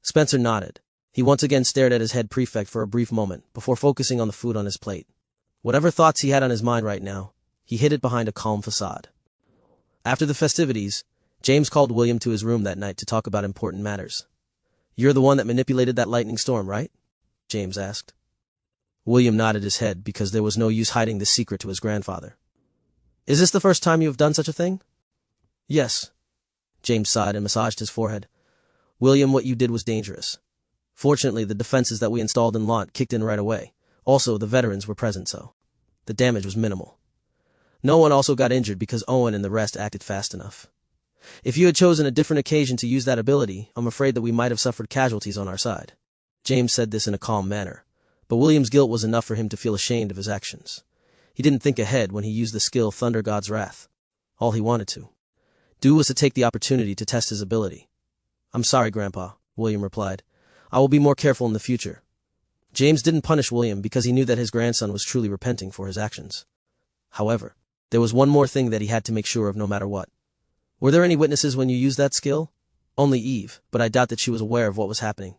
Spencer nodded. He once again stared at his head prefect for a brief moment, before focusing on the food on his plate. Whatever thoughts he had on his mind right now, he hid it behind a calm facade. After the festivities, James called William to his room that night to talk about important matters. "You're the one that manipulated that lightning storm, right?" James asked. William nodded his head because there was no use hiding the secret to his grandfather. "Is this the first time you have done such a thing?" "Yes." James sighed and massaged his forehead. "William, what you did was dangerous. Fortunately, the defenses that we installed in Lant kicked in right away. Also, the veterans were present, so the damage was minimal. No one also got injured because Owen and the rest acted fast enough. If you had chosen a different occasion to use that ability, I'm afraid that we might have suffered casualties on our side." James said this in a calm manner, but William's guilt was enough for him to feel ashamed of his actions. He didn't think ahead when he used the skill Thunder God's Wrath. All he wanted to do was to take the opportunity to test his ability. "I'm sorry, Grandpa," William replied. "I will be more careful in the future." James didn't punish William because he knew that his grandson was truly repenting for his actions. However, there was one more thing that he had to make sure of no matter what. "Were there any witnesses when you used that skill?" "Only Eve, but I doubt that she was aware of what was happening."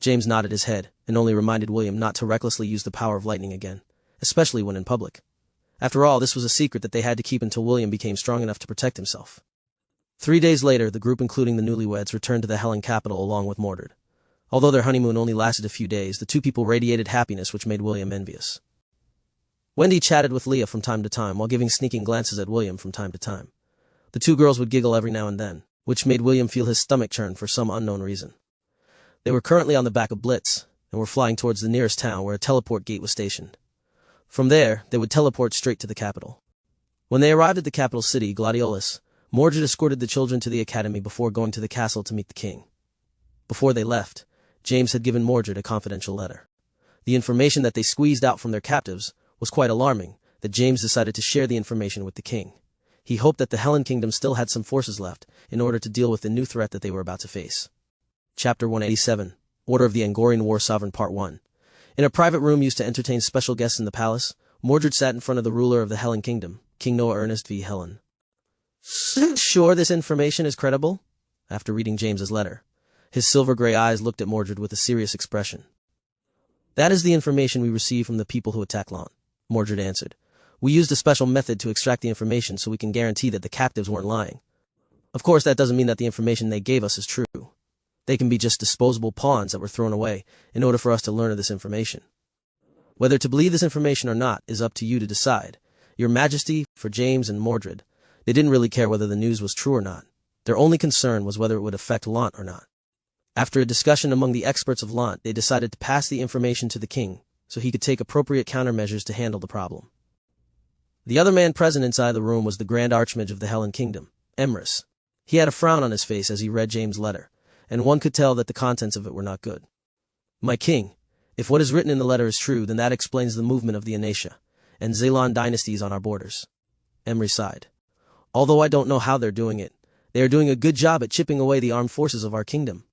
James nodded his head and only reminded William not to recklessly use the power of lightning again, especially when in public. After all, this was a secret that they had to keep until William became strong enough to protect himself. 3 days later, the group including the newlyweds returned to the Helen capital along with Mordred. Although their honeymoon only lasted a few days, the two people radiated happiness which made William envious. Wendy chatted with Leah from time to time while giving sneaking glances at William from time to time. The two girls would giggle every now and then, which made William feel his stomach churn for some unknown reason. They were currently on the back of Blitz, and were flying towards the nearest town where a teleport gate was stationed. From there, they would teleport straight to the capital. When they arrived at the capital city, Gladiolus, Mordred escorted the children to the academy before going to the castle to meet the king. Before they left, James had given Mordred a confidential letter. The information that they squeezed out from their captives was quite alarming, that James decided to share the information with the king. He hoped that the Helen Kingdom still had some forces left in order to deal with the new threat that they were about to face. Chapter 187, Order of the Angorian War Sovereign Part 1. In a private room used to entertain special guests in the palace, Mordred sat in front of the ruler of the Helen Kingdom, King Noah Ernest v. Helen. "Sure this information is credible?" After reading James's letter, his silver-gray eyes looked at Mordred with a serious expression. "That is the information we received from the people who attacked Lant," Mordred answered. "We used a special method to extract the information so we can guarantee that the captives weren't lying. Of course, that doesn't mean that the information they gave us is true. They can be just disposable pawns that were thrown away in order for us to learn of this information. Whether to believe this information or not is up to you to decide. Your Majesty, for James and Mordred, they didn't really care whether the news was true or not. Their only concern was whether it would affect Lant or not. After a discussion among the experts of Lant, they decided to pass the information to the king so he could take appropriate countermeasures to handle the problem. The other man present inside the room was the Grand Archmage of the Helen Kingdom, Emrys. He had a frown on his face as he read James' letter, and one could tell that the contents of it were not good. "My king, if what is written in the letter is true, then that explains the movement of the Anasia and Zelan dynasties on our borders." Emrys sighed. "Although I don't know how they're doing it, they are doing a good job at chipping away the armed forces of our kingdom."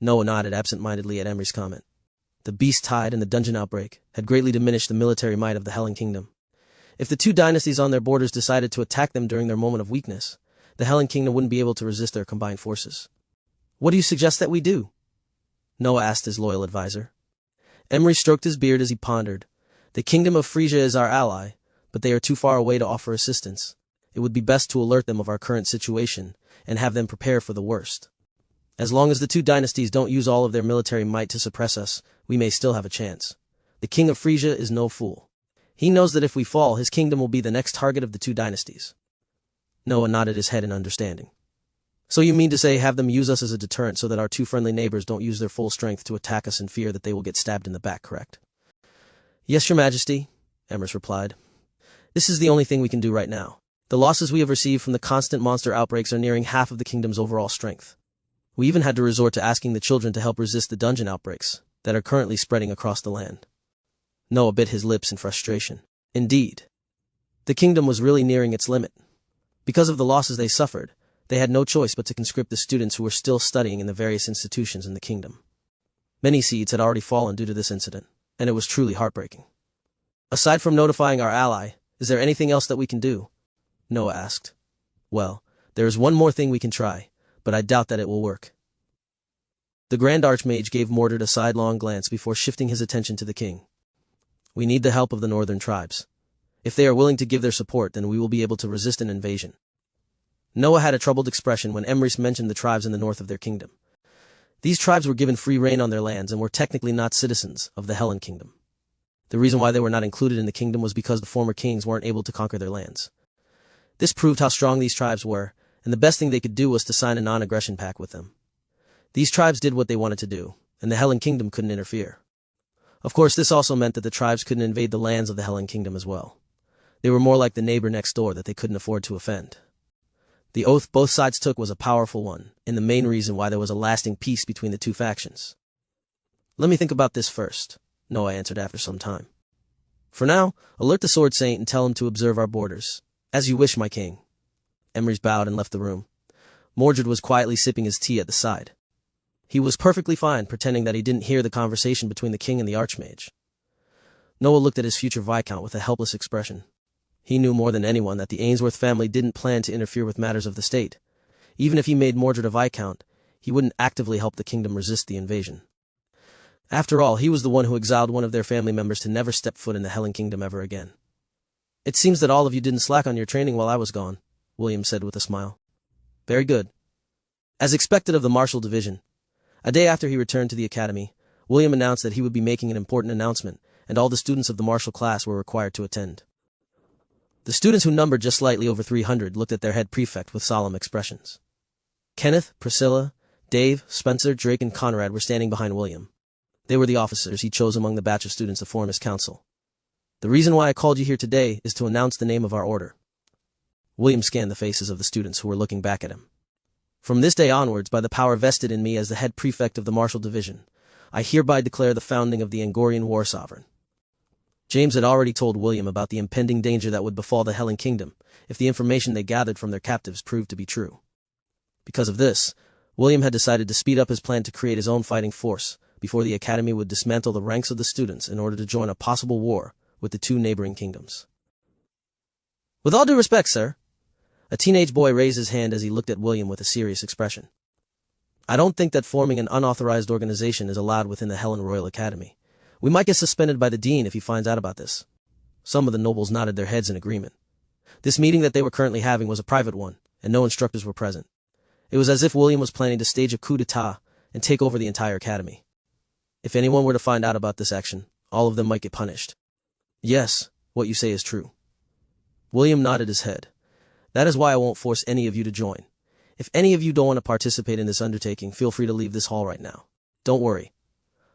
Noah nodded absent-mindedly at Emrys' comment. The beast tide and the dungeon outbreak had greatly diminished the military might of the Helen Kingdom. If the two dynasties on their borders decided to attack them during their moment of weakness, the Helen Kingdom wouldn't be able to resist their combined forces. "What do you suggest that we do?" Noah asked his loyal advisor. Emrys stroked his beard as he pondered. "The kingdom of Frisia is our ally, but they are too far away to offer assistance. It would be best to alert them of our current situation and have them prepare for the worst. As long as the two dynasties don't use all of their military might to suppress us, we may still have a chance. The king of Frisia is no fool. He knows that if we fall, his kingdom will be the next target of the two dynasties." Noah nodded his head in understanding. "So you mean to say have them use us as a deterrent so that our two friendly neighbors don't use their full strength to attack us in fear that they will get stabbed in the back, correct?" "Yes, your Majesty," Emrys replied. "This is the only thing we can do right now. The losses we have received from the constant monster outbreaks are nearing half of the kingdom's overall strength. We even had to resort to asking the children to help resist the dungeon outbreaks that are currently spreading across the land." Noah bit his lips in frustration. Indeed, the kingdom was really nearing its limit. Because of the losses they suffered, they had no choice but to conscript the students who were still studying in the various institutions in the kingdom. Many seeds had already fallen due to this incident, and it was truly heartbreaking. "Aside from notifying our ally, is there anything else that we can do?" Noah asked. Well, there is one more thing we can try, but I doubt that it will work. The Grand Archmage gave Mordred a sidelong glance before shifting his attention to the king. We need the help of the northern tribes. If they are willing to give their support, then we will be able to resist an invasion. Noah had a troubled expression when Emrys mentioned the tribes in the north of their kingdom. These tribes were given free reign on their lands and were technically not citizens of the Helen kingdom. The reason why they were not included in the kingdom was because the former kings weren't able to conquer their lands. This proved how strong these tribes were, and the best thing they could do was to sign a non-aggression pact with them. These tribes did what they wanted to do, and the Helen kingdom couldn't interfere. Of course, this also meant that the tribes couldn't invade the lands of the Helen kingdom as well. They were more like the neighbor next door that they couldn't afford to offend. The oath both sides took was a powerful one, and the main reason why there was a lasting peace between the two factions. Let me think about this first, Noah answered after some time. For now, alert the Sword Saint and tell him to observe our borders. As you wish, my king. Emrys bowed and left the room. Mordred was quietly sipping his tea at the side. He was perfectly fine pretending that he didn't hear the conversation between the king and the Archmage. Noah looked at his future Viscount with a helpless expression. He knew more than anyone that the Ainsworth family didn't plan to interfere with matters of the state. Even if he made Mordred a Viscount, he wouldn't actively help the kingdom resist the invasion. After all, he was the one who exiled one of their family members to never step foot in the Helen kingdom ever again. It seems that all of you didn't slack on your training while I was gone, William said with a smile. Very good. As expected of the Martial Division, a day after he returned to the academy, William announced that he would be making an important announcement, and all the students of the martial class were required to attend. The students, who numbered just slightly over 300, looked at their head prefect with solemn expressions. Kenneth, Priscilla, Dave, Spencer, Drake, and Conrad were standing behind William. They were the officers he chose among the batch of students to form his council. The reason why I called you here today is to announce the name of our order. William scanned the faces of the students who were looking back at him. From this day onwards, by the power vested in me as the head prefect of the Martial Division, I hereby declare the founding of the Angorian War Sovereign. James had already told William about the impending danger that would befall the Helen kingdom if the information they gathered from their captives proved to be true. Because of this, William had decided to speed up his plan to create his own fighting force before the academy would dismantle the ranks of the students in order to join a possible war with the two neighboring kingdoms. With all due respect, sir. A teenage boy raised his hand as he looked at William with a serious expression. I don't think that forming an unauthorized organization is allowed within the Helen Royal Academy. We might get suspended by the dean if he finds out about this. Some of the nobles nodded their heads in agreement. This meeting that they were currently having was a private one, and no instructors were present. It was as if William was planning to stage a coup d'etat and take over the entire academy. If anyone were to find out about this action, all of them might get punished. Yes, what you say is true. William nodded his head. That is why I won't force any of you to join. If any of you don't want to participate in this undertaking, feel free to leave this hall right now. Don't worry.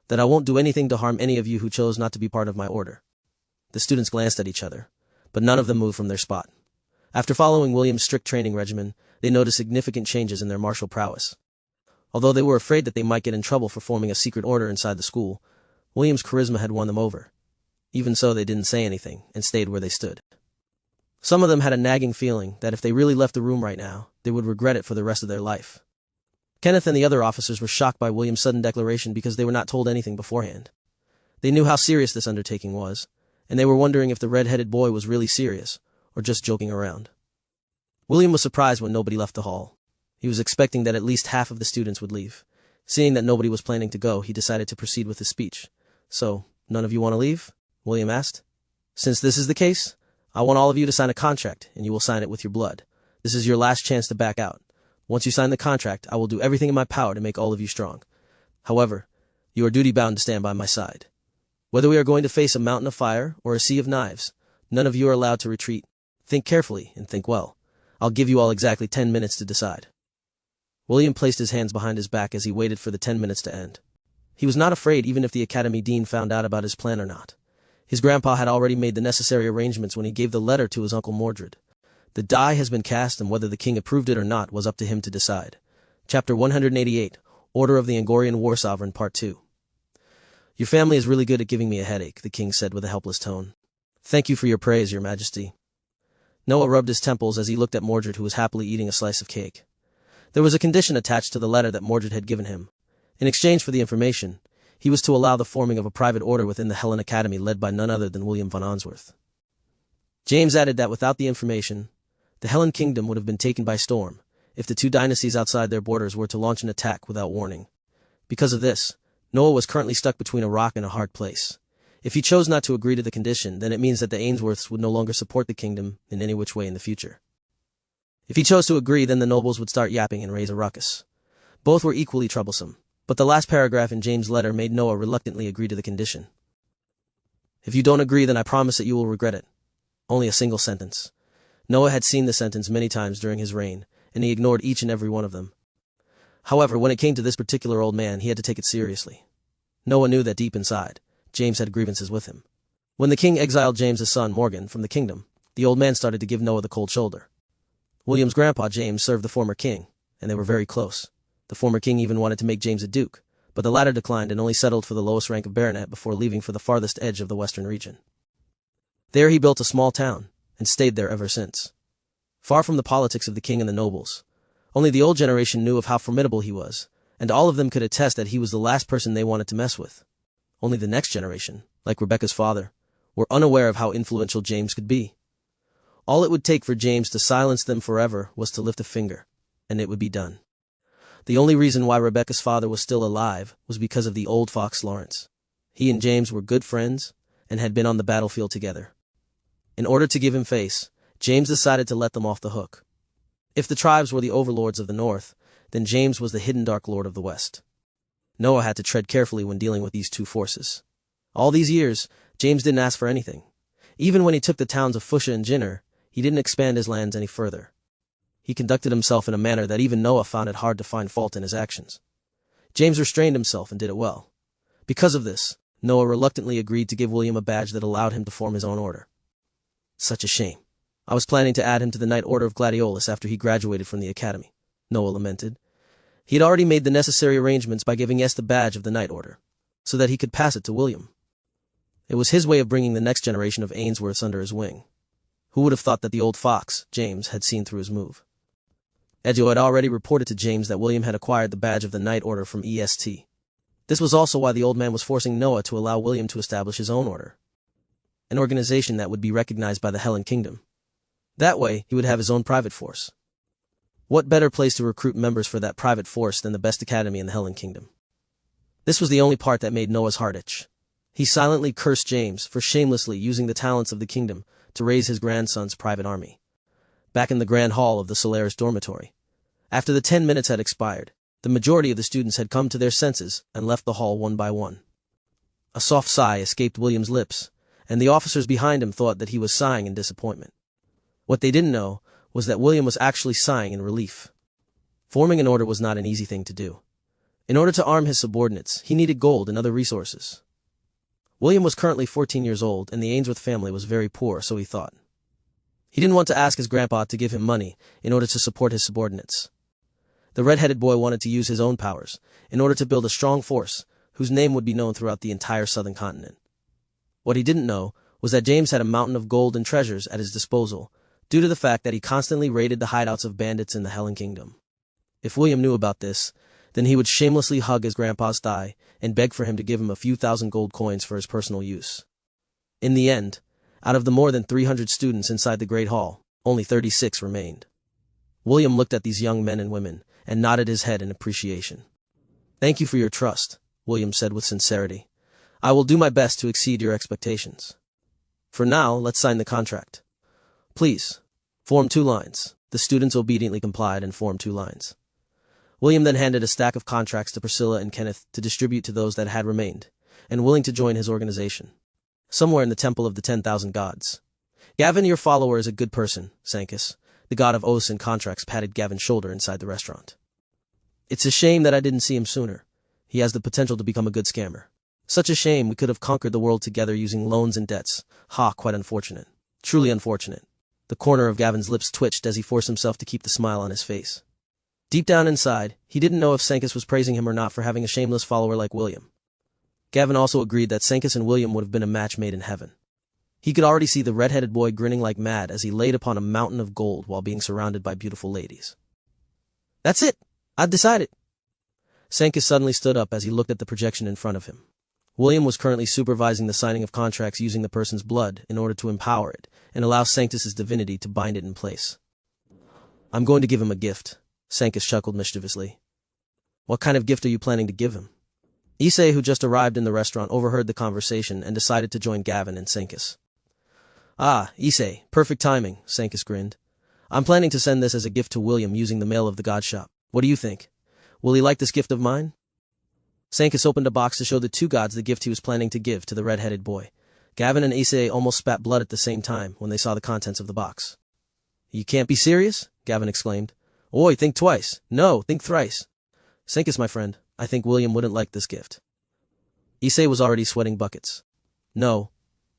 That I won't do anything to harm any of you who chose not to be part of my order. The students glanced at each other, but none of them moved from their spot. After following William's strict training regimen, they noticed significant changes in their martial prowess. Although they were afraid that they might get in trouble for forming a secret order inside the school, William's charisma had won them over. Even so, they didn't say anything and stayed where they stood. Some of them had a nagging feeling that if they really left the room right now, they would regret it for the rest of their life. Kenneth and the other officers were shocked by William's sudden declaration because they were not told anything beforehand. They knew how serious this undertaking was, and they were wondering if the red-headed boy was really serious, or just joking around. William was surprised when nobody left the hall. He was expecting that at least half of the students would leave. Seeing that nobody was planning to go, he decided to proceed with his speech. So, none of you want to leave? William asked. Since this is the case, I want all of you to sign a contract, and you will sign it with your blood. This is your last chance to back out. Once you sign the contract, I will do everything in my power to make all of you strong. However, you are duty-bound to stand by my side. Whether we are going to face a mountain of fire or a sea of knives, none of you are allowed to retreat. Think carefully and think well. I'll give you all exactly 10 minutes to decide. William placed his hands behind his back as he waited for the 10 minutes to end. He was not afraid even if the academy dean found out about his plan or not. His grandpa had already made the necessary arrangements when he gave the letter to his uncle Mordred. The die has been cast, and whether the king approved it or not was up to him to decide. Chapter 188, Order of the Angorian War Sovereign, Part 2. Your family is really good at giving me a headache, the king said with a helpless tone. Thank you for your praise, your majesty. Noah rubbed his temples as he looked at Mordred, who was happily eating a slice of cake. There was a condition attached to the letter that Mordred had given him. In exchange for the information, he was to allow the forming of a private order within the Helen Academy led by none other than William von Onsworth. James added that without the information, The Hellen kingdom would have been taken by storm if the two dynasties outside their borders were to launch an attack without warning. Because of this, Noah was currently stuck between a rock and a hard place. If he chose not to agree to the condition, then it means that the Ainsworths would no longer support the kingdom in any which way in the future. If he chose to agree, then the nobles would start yapping and raise a ruckus. Both were equally troublesome, but the last paragraph in James' letter made Noah reluctantly agree to the condition. If you don't agree, then I promise that you will regret it. Only a single sentence. Noah had seen the sentence many times during his reign, and he ignored each and every one of them. However, when it came to this particular old man, he had to take it seriously. Noah knew that deep inside, James had grievances with him. When the king exiled James's son, Morgan, from the kingdom, the old man started to give Noah the cold shoulder. William's grandpa, James, served the former king, and they were very close. The former king even wanted to make James a duke, but the latter declined and only settled for the lowest rank of baronet before leaving for the farthest edge of the western region. There he built a small town, and stayed there ever since. Far from the politics of the king and the nobles, only the old generation knew of how formidable he was, and all of them could attest that he was the last person they wanted to mess with. Only the next generation, like Rebecca's father, were unaware of how influential James could be. All it would take for James to silence them forever was to lift a finger, and it would be done. The only reason why Rebecca's father was still alive was because of the old fox Lawrence. He and James were good friends, and had been on the battlefield together. In order to give him face, James decided to let them off the hook. If the tribes were the overlords of the north, then James was the hidden dark lord of the west. Noah had to tread carefully when dealing with these two forces. All these years, James didn't ask for anything. Even when he took the towns of Fusha and Jinner, he didn't expand his lands any further. He conducted himself in a manner that even Noah found it hard to find fault in his actions. James restrained himself and did it well. Because of this, Noah reluctantly agreed to give William a badge that allowed him to form his own order. Such a shame. I was planning to add him to the Knight Order of Gladiolus after he graduated from the academy, Noah lamented. He had already made the necessary arrangements by giving S the badge of the Knight Order, so that he could pass it to William. It was his way of bringing the next generation of Ainsworths under his wing. Who would have thought that the old fox, James, had seen through his move? Elyon had already reported to James that William had acquired the badge of the Knight Order from EST. This was also why the old man was forcing Noah to allow William to establish his own order, an organization that would be recognized by the Hellen Kingdom. That way, he would have his own private force. What better place to recruit members for that private force than the best academy in the Hellen Kingdom? This was the only part that made Noah's heart itch. He silently cursed James for shamelessly using the talents of the kingdom to raise his grandson's private army. Back in the grand hall of the Solaris dormitory, after the 10 minutes had expired, the majority of the students had come to their senses and left the hall one by one. A soft sigh escaped William's lips, and the officers behind him thought that he was sighing in disappointment. What they didn't know was that William was actually sighing in relief. Forming an order was not an easy thing to do. In order to arm his subordinates, he needed gold and other resources. William was currently 14 years old, and the Ainsworth family was very poor, so he thought. He didn't want to ask his grandpa to give him money in order to support his subordinates. The red-headed boy wanted to use his own powers in order to build a strong force whose name would be known throughout the entire southern continent. What he didn't know was that James had a mountain of gold and treasures at his disposal due to the fact that he constantly raided the hideouts of bandits in the Hellen Kingdom. If William knew about this, then he would shamelessly hug his grandpa's thigh and beg for him to give him a few thousand gold coins for his personal use. In the end, out of the more than 300 students inside the Great Hall, only 36 remained. William looked at these young men and women and nodded his head in appreciation. "Thank you for your trust," William said with sincerity. "I will do my best to exceed your expectations. For now, let's sign the contract. Please, form 2 lines." The students obediently complied and formed 2 lines. William then handed a stack of contracts to Priscilla and Kenneth to distribute to those that had remained, and willing to join his organization. Somewhere in the Temple of the 10,000 Gods. "Gavin, your follower, is a good person," Sankis, the god of oaths and contracts, patted Gavin's shoulder inside the restaurant. "It's a shame that I didn't see him sooner. He has the potential to become a good scammer. Such a shame. We could have conquered the world together using loans and debts. Ha, quite unfortunate. Truly unfortunate." The corner of Gavin's lips twitched as he forced himself to keep the smile on his face. Deep down inside, he didn't know if Sankis was praising him or not for having a shameless follower like William. Gavin also agreed that Sankis and William would have been a match made in heaven. He could already see the red-headed boy grinning like mad as he laid upon a mountain of gold while being surrounded by beautiful ladies. "That's it! I've decided!" Sankis suddenly stood up as he looked at the projection in front of him. William was currently supervising the signing of contracts using the person's blood in order to empower it and allow Sanctus's divinity to bind it in place. I'm going to give him a gift. Sankis chuckled mischievously. What kind of gift are you planning to give him? Issei, who just arrived in the restaurant, overheard the conversation and decided to join Gavin and Sankis. Ah, Issei, perfect timing, Sankis grinned. I'm planning to send this as a gift to William using the mail of the god shop. What do you think? Will he like this gift of mine? Sankis opened a box to show the two gods the gift he was planning to give to the red-headed boy. Gavin and Issei almost spat blood at the same time when they saw the contents of the box. You can't be serious? Gavin exclaimed. Oi, think twice. No, think thrice. Sankis, my friend, I think William wouldn't like this gift. Issei was already sweating buckets. No.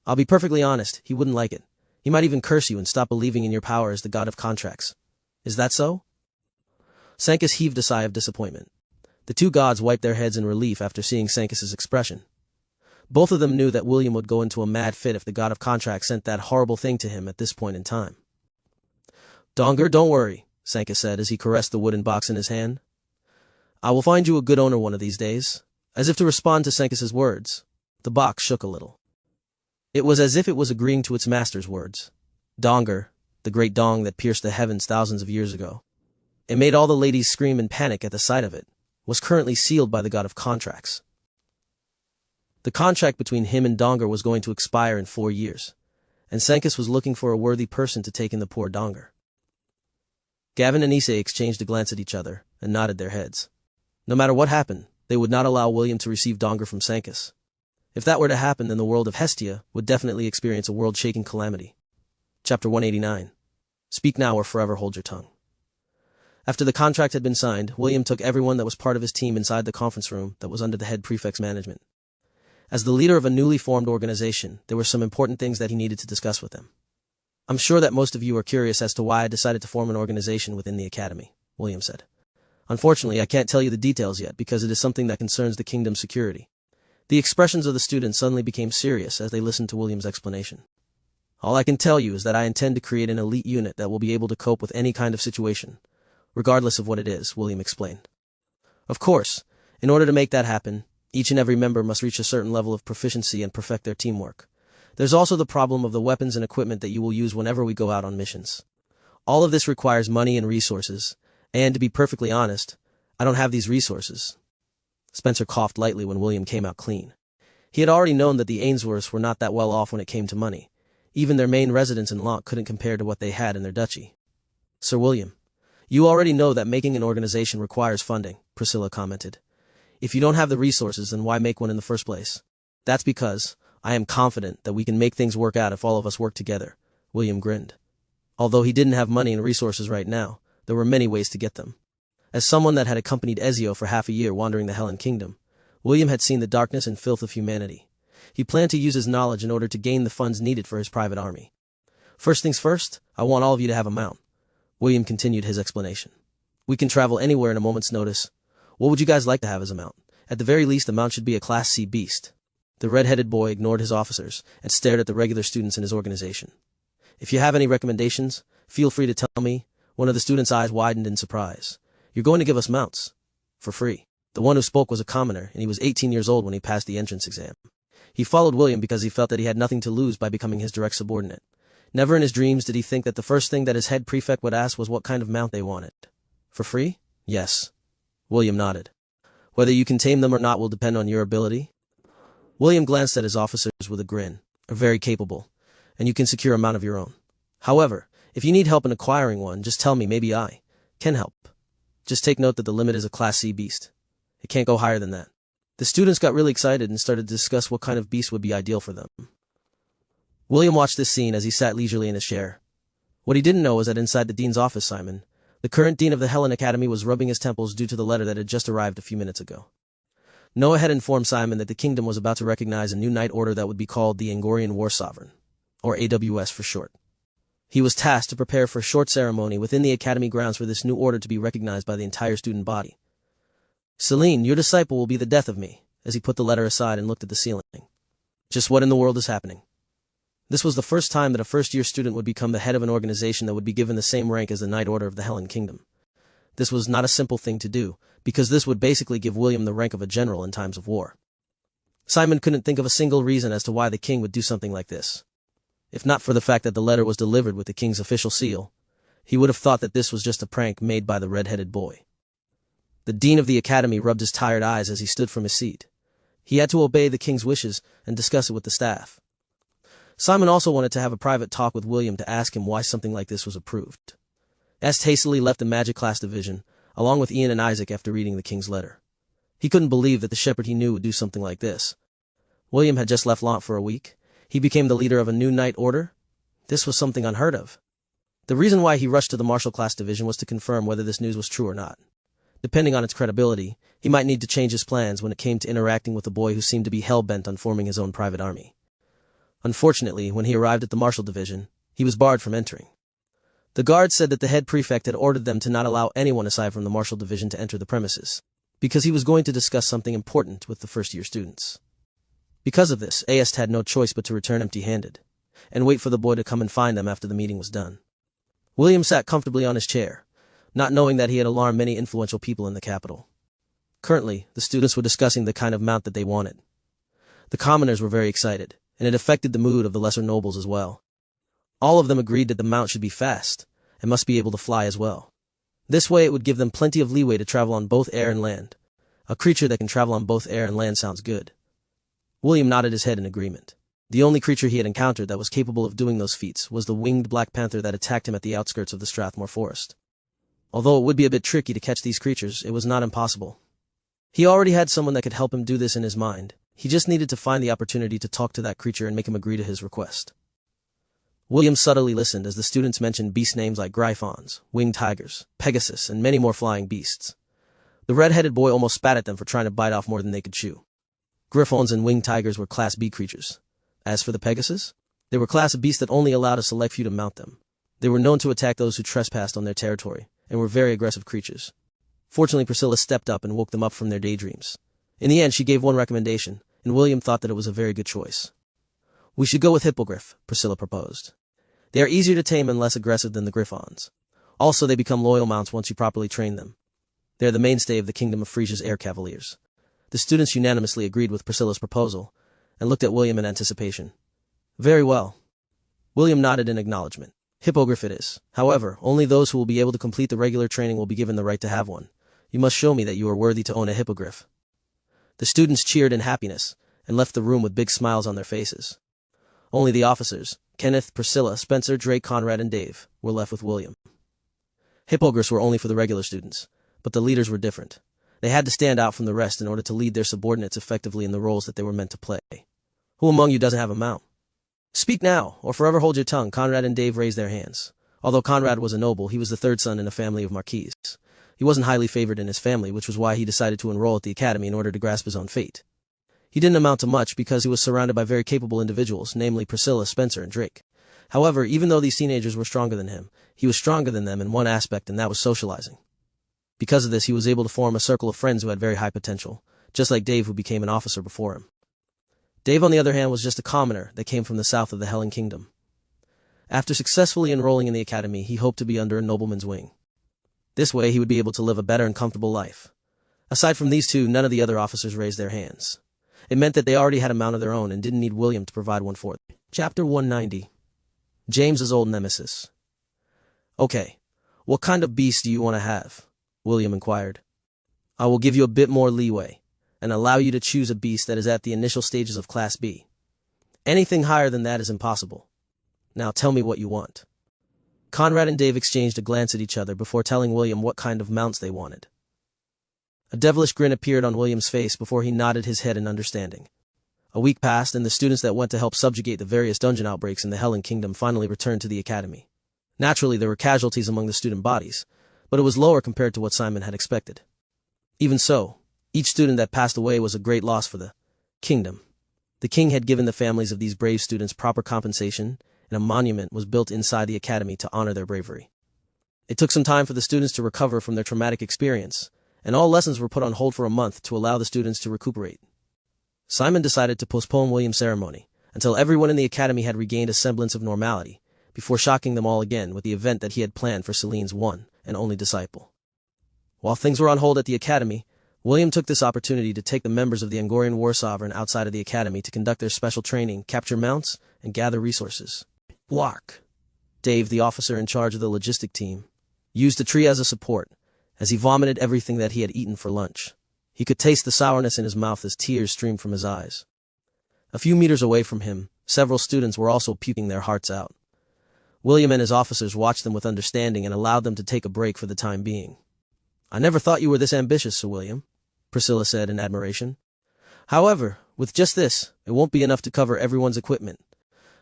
I'll be perfectly honest, he wouldn't like it. He might even curse you and stop believing in your power as the god of contracts. Is that so? Sankis heaved a sigh of disappointment. The two gods wiped their heads in relief after seeing Sankis's expression. Both of them knew that William would go into a mad fit if the god of contracts sent that horrible thing to him at this point in time. Donger, don't worry, Sankis said as he caressed the wooden box in his hand. I will find you a good owner one of these days. As if to respond to Sankis's words, the box shook a little. It was as if it was agreeing to its master's words. Donger, the great dong that pierced the heavens thousands of years ago. It made all the ladies scream in panic at the sight of it, was currently sealed by the god of contracts. The contract between him and Donger was going to expire in 4 years, and Sankis was looking for a worthy person to take in the poor Donger. Gavin and Issei exchanged a glance at each other and nodded their heads. No matter what happened, they would not allow William to receive Donger from Sankis. If that were to happen, then the world of Hestia would definitely experience a world-shaking calamity. Chapter 189. Speak now or forever hold your tongue. After the contract had been signed, William took everyone that was part of his team inside the conference room that was under the head prefect's management. As the leader of a newly formed organization, there were some important things that he needed to discuss with them. I'm sure that most of you are curious as to why I decided to form an organization within the academy, William said. Unfortunately, I can't tell you the details yet because it is something that concerns the kingdom's security. The expressions of the students suddenly became serious as they listened to William's explanation. All I can tell you is that I intend to create an elite unit that will be able to cope with any kind of situation, regardless of what it is, William explained. Of course, in order to make that happen, each and every member must reach a certain level of proficiency and perfect their teamwork. There's also the problem of the weapons and equipment that you will use whenever we go out on missions. All of this requires money and resources, and to be perfectly honest, I don't have these resources. Spencer coughed lightly when William came out clean. He had already known that the Ainsworths were not that well off when it came to money. Even their main residence in Lonk couldn't compare to what they had in their duchy. Sir William, you already know that making an organization requires funding, Priscilla commented. If you don't have the resources, then why make one in the first place? That's because I am confident that we can make things work out if all of us work together, William grinned. Although he didn't have money and resources right now, there were many ways to get them. As someone that had accompanied Ezio for half a year wandering the Helen Kingdom, William had seen the darkness and filth of humanity. He planned to use his knowledge in order to gain the funds needed for his private army. First things first, I want all of you to have a mount. William continued his explanation. We can travel anywhere in a moment's notice. What would you guys like to have as a mount? At the very least, the mount should be a Class C beast. The red-headed boy ignored his officers and stared at the regular students in his organization. If you have any recommendations, feel free to tell me. One of the students' eyes widened in surprise. You're going to give us mounts? For free. The one who spoke was a commoner, and he was 18 years old when he passed the entrance exam. He followed William because he felt that he had nothing to lose by becoming his direct subordinate. Never in his dreams did he think that the first thing that his head prefect would ask was what kind of mount they wanted. For free? Yes. William nodded. Whether you can tame them or not will depend on your ability. William glanced at his officers with a grin. Are very capable, and you can secure a mount of your own. However, if you need help in acquiring one, just tell me, maybe I can help. Just take note that the limit is a Class C beast. It can't go higher than that. The students got really excited and started to discuss what kind of beast would be ideal for them. William watched this scene as he sat leisurely in his chair. What he didn't know was that inside the dean's office, Simon, the current dean of the Helen Academy, was rubbing his temples due to the letter that had just arrived a few minutes ago. Noah had informed Simon that the kingdom was about to recognize a new knight order that would be called the Angorian War Sovereign, or AWS for short. He was tasked to prepare for a short ceremony within the academy grounds for this new order to be recognized by the entire student body. Celine, your disciple will be the death of me, as he put the letter aside and looked at the ceiling. Just what in the world is happening? This was the first time that a first-year student would become the head of an organization that would be given the same rank as the Knight Order of the Helen Kingdom. This was not a simple thing to do, because this would basically give William the rank of a general in times of war. Simon couldn't think of a single reason as to why the king would do something like this. If not for the fact that the letter was delivered with the king's official seal, he would have thought that this was just a prank made by the red-headed boy. The dean of the academy rubbed his tired eyes as he stood from his seat. He had to obey the king's wishes and discuss it with the staff. Simon also wanted to have a private talk with William to ask him why something like this was approved. Est hastily left the magic class division, along with Ian and Isaac after reading the king's letter. He couldn't believe that the shepherd he knew would do something like this. William had just left Lant for a week. He became the leader of a new knight order. This was something unheard of. The reason why he rushed to the martial class division was to confirm whether this news was true or not. Depending on its credibility, he might need to change his plans when it came to interacting with a boy who seemed to be hell-bent on forming his own private army. Unfortunately, when he arrived at the martial division, he was barred from entering. The guards said that the head prefect had ordered them to not allow anyone aside from the martial division to enter the premises, because he was going to discuss something important with the first-year students. Because of this, Est had no choice but to return empty-handed, and wait for the boy to come and find them after the meeting was done. William sat comfortably on his chair, not knowing that he had alarmed many influential people in the capital. Currently, the students were discussing the kind of mount that they wanted. The commoners were very excited, and it affected the mood of the lesser nobles as well. All of them agreed that the mount should be fast, and must be able to fly as well. This way it would give them plenty of leeway to travel on both air and land. A creature that can travel on both air and land sounds good. William nodded his head in agreement. The only creature he had encountered that was capable of doing those feats was the winged black panther that attacked him at the outskirts of the Strathmore forest. Although it would be a bit tricky to catch these creatures, it was not impossible. He already had someone that could help him do this in his mind. He just needed to find the opportunity to talk to that creature and make him agree to his request. William subtly listened as the students mentioned beast names like Gryphons, winged tigers, Pegasus, and many more flying beasts. The red-headed boy almost spat at them for trying to bite off more than they could chew. Griffons and winged tigers were Class B creatures. As for the Pegasus, they were class of beasts that only allowed a select few to mount them. They were known to attack those who trespassed on their territory, and were very aggressive creatures. Fortunately, Priscilla stepped up and woke them up from their daydreams. In the end, she gave one recommendation, and William thought that it was a very good choice. "We should go with Hippogriff," Priscilla proposed. "They are easier to tame and less aggressive than the Griffons. Also, they become loyal mounts once you properly train them. They are the mainstay of the Kingdom of Frisia's Air Cavaliers." The students unanimously agreed with Priscilla's proposal, and looked at William in anticipation. "Very well." William nodded in acknowledgement. "Hippogriff it is. However, only those who will be able to complete the regular training will be given the right to have one. You must show me that you are worthy to own a hippogriff." The students cheered in happiness, and left the room with big smiles on their faces. Only the officers, Kenneth, Priscilla, Spencer, Drake, Conrad, and Dave, were left with William. Hippogriffs were only for the regular students, but the leaders were different. They had to stand out from the rest in order to lead their subordinates effectively in the roles that they were meant to play. "Who among you doesn't have a mount? Speak now, or forever hold your tongue." Conrad and Dave raised their hands. Although Conrad was a noble, he was the third son in a family of marquises. He wasn't highly favored in his family, which was why he decided to enroll at the academy in order to grasp his own fate. He didn't amount to much because he was surrounded by very capable individuals, namely Priscilla, Spencer, and Drake. However, even though these teenagers were stronger than him, he was stronger than them in one aspect, and that was socializing. Because of this, he was able to form a circle of friends who had very high potential, just like Dave, who became an officer before him. Dave, on the other hand, was just a commoner that came from the south of the Hellen Kingdom. After successfully enrolling in the academy, he hoped to be under a nobleman's wing. This way, he would be able to live a better and comfortable life. Aside from these two, none of the other officers raised their hands. It meant that they already had a mount of their own and didn't need William to provide one for them. Chapter 190. James's old nemesis. "Okay, what kind of beast do you want to have?" William inquired. "I will give you a bit more leeway, and allow you to choose a beast that is at the initial stages of Class B. Anything higher than that is impossible. Now tell me what you want." Conrad and Dave exchanged a glance at each other before telling William what kind of mounts they wanted. A devilish grin appeared on William's face before he nodded his head in understanding. A week passed, and the students that went to help subjugate the various dungeon outbreaks in the Hellen Kingdom finally returned to the academy. Naturally, there were casualties among the student bodies, but it was lower compared to what Simon had expected. Even so, each student that passed away was a great loss for the kingdom. The king had given the families of these brave students proper compensation, and a monument was built inside the academy to honor their bravery. It took some time for the students to recover from their traumatic experience, and all lessons were put on hold for a month to allow the students to recuperate. Simon decided to postpone William's ceremony until everyone in the academy had regained a semblance of normality, before shocking them all again with the event that he had planned for Celine's one and only disciple. While things were on hold at the academy, William took this opportunity to take the members of the Angorian War Sovereign outside of the academy to conduct their special training, capture mounts, and gather resources. Walk. Dave, the officer in charge of the logistic team, used the tree as a support, as he vomited everything that he had eaten for lunch. He could taste the sourness in his mouth as tears streamed from his eyes. A few meters away from him, several students were also puking their hearts out. William and his officers watched them with understanding and allowed them to take a break for the time being. "I never thought you were this ambitious, Sir William," Priscilla said in admiration. "However, with just this, it won't be enough to cover everyone's equipment."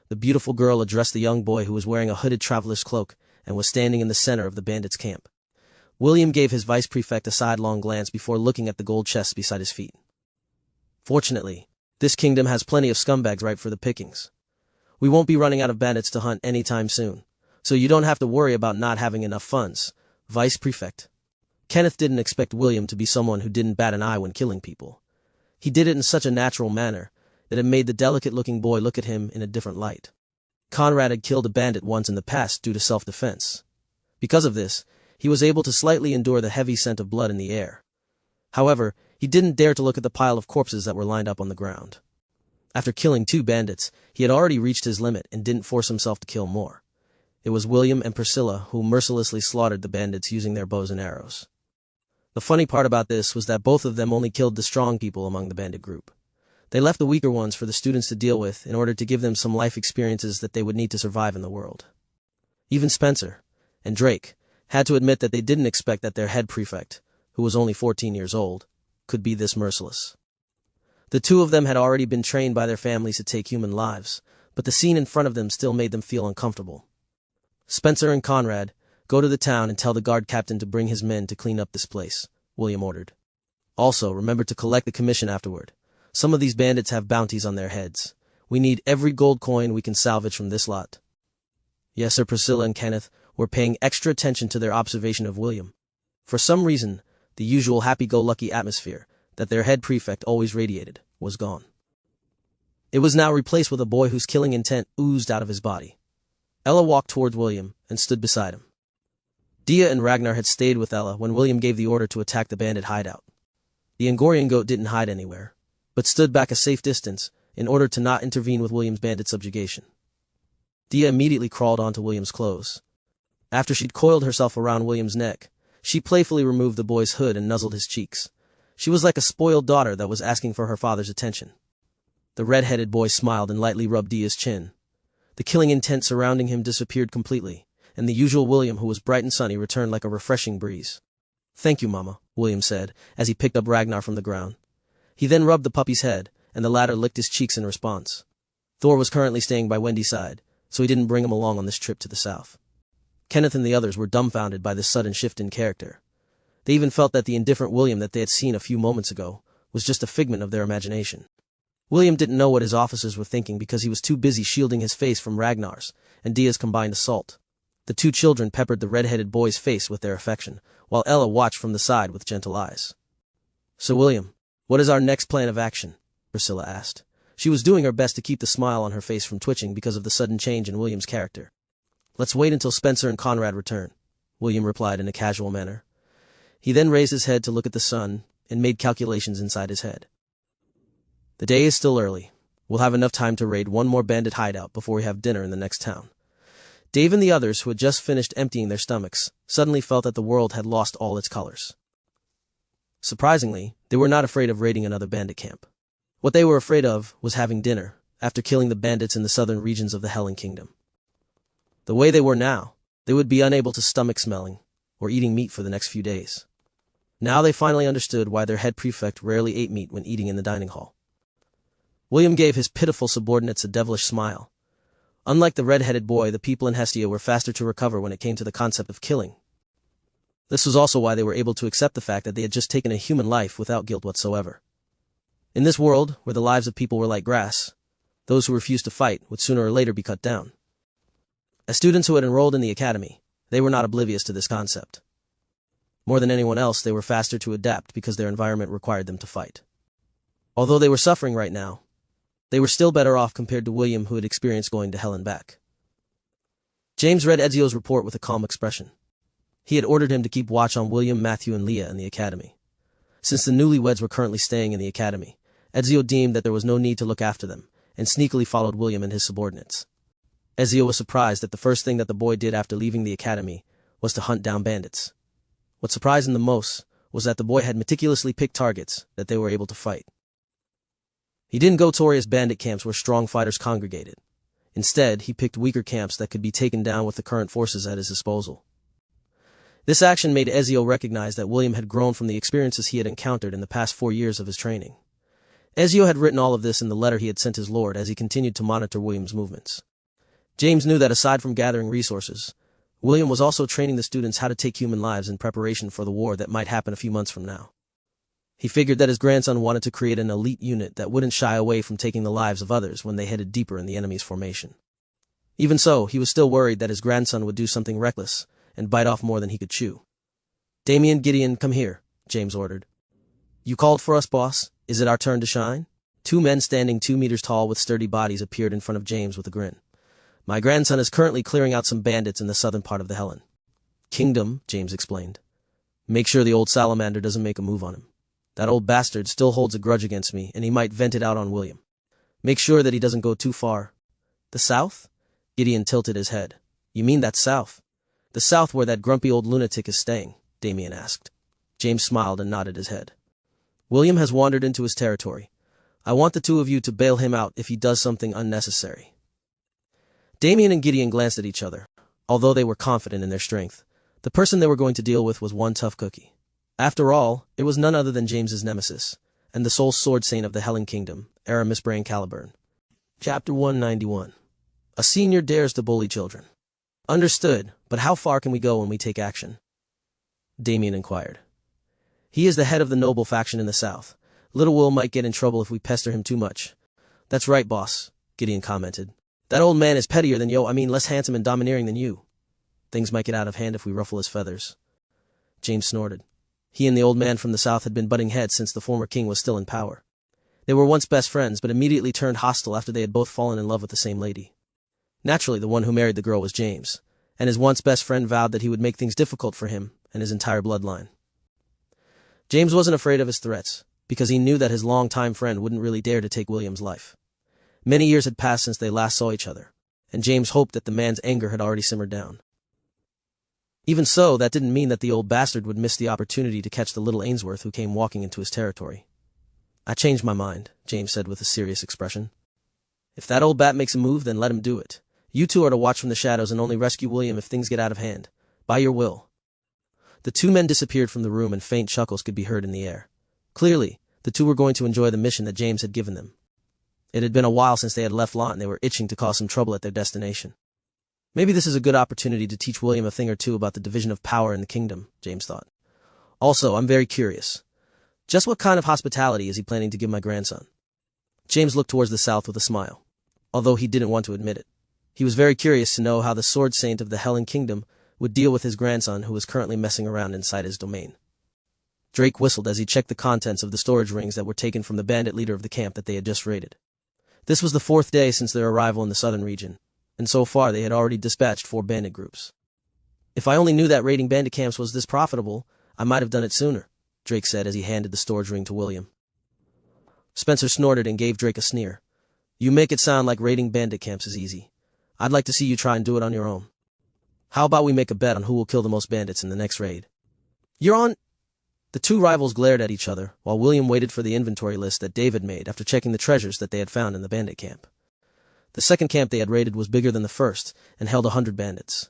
The beautiful girl addressed the young boy who was wearing a hooded traveler's cloak and was standing in the center of the bandits' camp. William gave his vice prefect a sidelong glance before looking at the gold chests beside his feet. "Fortunately, this kingdom has plenty of scumbags ripe for the pickings. We won't be running out of bandits to hunt anytime soon, so you don't have to worry about not having enough funds, Vice Prefect." Kenneth didn't expect William to be someone who didn't bat an eye when killing people. He did it in such a natural manner that it made the delicate-looking boy look at him in a different light. Conrad had killed a bandit once in the past due to self-defense. Because of this, he was able to slightly endure the heavy scent of blood in the air. However, he didn't dare to look at the pile of corpses that were lined up on the ground. After killing 2 bandits, he had already reached his limit and didn't force himself to kill more. It was William and Priscilla who mercilessly slaughtered the bandits using their bows and arrows. The funny part about this was that both of them only killed the strong people among the bandit group. They left the weaker ones for the students to deal with in order to give them some life experiences that they would need to survive in the world. Even Spencer and Drake had to admit that they didn't expect that their head prefect, who was only 14 years old, could be this merciless. The 2 of them had already been trained by their families to take human lives, but the scene in front of them still made them feel uncomfortable. "Spencer and Conrad, go to the town and tell the guard captain to bring his men to clean up this place," William ordered. "Also, remember to collect the commission afterward. Some of these bandits have bounties on their heads. We need every gold coin we can salvage from this lot." Yes, sir. Priscilla and Kenneth were paying extra attention to their observation of William. For some reason, the usual happy-go-lucky atmosphere that their head prefect always radiated was gone. It was now replaced with a boy whose killing intent oozed out of his body. Ella walked towards William and stood beside him. Dia and Ragnar had stayed with Ella when William gave the order to attack the bandit hideout. The Angorian goat didn't hide anywhere, but stood back a safe distance in order to not intervene with William's bandit subjugation. Dia immediately crawled onto William's clothes. After she'd coiled herself around William's neck, she playfully removed the boy's hood and nuzzled his cheeks. She was like a spoiled daughter that was asking for her father's attention. The red-headed boy smiled and lightly rubbed Dia's chin. The killing intent surrounding him disappeared completely, and the usual William, who was bright and sunny, returned like a refreshing breeze. "Thank you, Mama," William said, as he picked up Ragnar from the ground. He then rubbed the puppy's head, and the latter licked his cheeks in response. Thor was currently staying by Wendy's side, so he didn't bring him along on this trip to the south. Kenneth and the others were dumbfounded by this sudden shift in character. They even felt that the indifferent William that they had seen a few moments ago was just a figment of their imagination. William didn't know what his officers were thinking because he was too busy shielding his face from Ragnar's and Dia's combined assault. The 2 children peppered the red-headed boy's face with their affection, while Ella watched from the side with gentle eyes. "So William, what is our next plan of action?" Priscilla asked. She was doing her best to keep the smile on her face from twitching because of the sudden change in William's character. "Let's wait until Spencer and Conrad return," William replied in a casual manner. He then raised his head to look at the sun and made calculations inside his head. "The day is still early. We'll have enough time to raid one more bandit hideout before we have dinner in the next town." Dave and the others, who had just finished emptying their stomachs, suddenly felt that the world had lost all its colors. Surprisingly, they were not afraid of raiding another bandit camp. What they were afraid of was having dinner after killing the bandits in the southern regions of the Hellen Kingdom. The way they were now, they would be unable to stomach smelling or eating meat for the next few days. Now they finally understood why their head prefect rarely ate meat when eating in the dining hall. William gave his pitiful subordinates a devilish smile. Unlike the red-headed boy, the people in Hestia were faster to recover when it came to the concept of killing. This was also why they were able to accept the fact that they had just taken a human life without guilt whatsoever. In this world, where the lives of people were like grass, those who refused to fight would sooner or later be cut down. As students who had enrolled in the academy, they were not oblivious to this concept. More than anyone else, they were faster to adapt because their environment required them to fight. Although they were suffering right now, they were still better off compared to William, who had experienced going to hell and back. James read Ezio's report with a calm expression. He had ordered him to keep watch on William, Matthew, and Leah in the academy. Since the newlyweds were currently staying in the academy, Ezio deemed that there was no need to look after them, and sneakily followed William and his subordinates. Ezio was surprised that the first thing that the boy did after leaving the academy was to hunt down bandits. What surprised him the most was that the boy had meticulously picked targets that they were able to fight. He didn't go towards bandit camps where strong fighters congregated. Instead, he picked weaker camps that could be taken down with the current forces at his disposal. This action made Ezio recognize that William had grown from the experiences he had encountered in the past 4 years of his training. Ezio had written all of this in the letter he had sent his lord as he continued to monitor William's movements. James knew that aside from gathering resources, William was also training the students how to take human lives in preparation for the war that might happen a few months from now. He figured that his grandson wanted to create an elite unit that wouldn't shy away from taking the lives of others when they headed deeper in the enemy's formation. Even so, he was still worried that his grandson would do something reckless and bite off more than he could chew. "Damien, Gideon, come here," James ordered. "You called for us, boss. Is it our turn to shine?" 2 men standing 2 meters tall with sturdy bodies appeared in front of James with a grin. "My grandson is currently clearing out some bandits in the southern part of the Helen Kingdom," James explained. "Make sure the old salamander doesn't make a move on him. That old bastard still holds a grudge against me, and he might vent it out on William. Make sure that he doesn't go too far." "The south?" Gideon tilted his head. "You mean that south?" "The south where that grumpy old lunatic is staying," Damien asked. James smiled and nodded his head. "William has wandered into his territory. I want the 2 of you to bail him out if he does something unnecessary." Damien and Gideon glanced at each other. Although they were confident in their strength, the person they were going to deal with was one tough cookie. After all, it was none other than James's nemesis, and the sole sword saint of the Helen Kingdom, Aramis Brain Caliburn. Chapter 191. A senior dares to bully children. "Understood, but how far can we go when we take action?" Damien inquired. "He is the head of the noble faction in the south. Little Will might get in trouble if we pester him too much." "That's right, boss," Gideon commented. "That old man is pettier than less handsome and domineering than you. Things might get out of hand if we ruffle his feathers." James snorted. He and the old man from the south had been butting heads since the former king was still in power. They were once best friends but immediately turned hostile after they had both fallen in love with the same lady. Naturally, the one who married the girl was James, and his once best friend vowed that he would make things difficult for him and his entire bloodline. James wasn't afraid of his threats, because he knew that his longtime friend wouldn't really dare to take William's life. Many years had passed since they last saw each other, and James hoped that the man's anger had already simmered down. Even so, that didn't mean that the old bastard would miss the opportunity to catch the little Ainsworth who came walking into his territory. "I changed my mind," James said with a serious expression. "If that old bat makes a move, then let him do it. You 2 are to watch from the shadows and only rescue William if things get out of hand. By your will." The 2 men disappeared from the room and faint chuckles could be heard in the air. Clearly, the 2 were going to enjoy the mission that James had given them. It had been a while since they had left Lot and they were itching to cause some trouble at their destination. Maybe this is a good opportunity to teach William a thing or two about the division of power in the kingdom, James thought. Also, I'm very curious. Just what kind of hospitality is he planning to give my grandson? James looked towards the south with a smile, although he didn't want to admit it. He was very curious to know how the sword saint of the Helen Kingdom would deal with his grandson who was currently messing around inside his domain. Drake whistled as he checked the contents of the storage rings that were taken from the bandit leader of the camp that they had just raided. This was the 4th day since their arrival in the southern region, and so far they had already dispatched 4 bandit groups. "If I only knew that raiding bandit camps was this profitable, I might have done it sooner," Drake said as he handed the storage ring to William. Spencer snorted and gave Drake a sneer. "You make it sound like raiding bandit camps is easy. I'd like to see you try and do it on your own. How about we make a bet on who will kill the most bandits in the next raid?" "You're on—" The 2 rivals glared at each other while William waited for the inventory list that David made after checking the treasures that they had found in the bandit camp. The second camp they had raided was bigger than the first and held 100 bandits.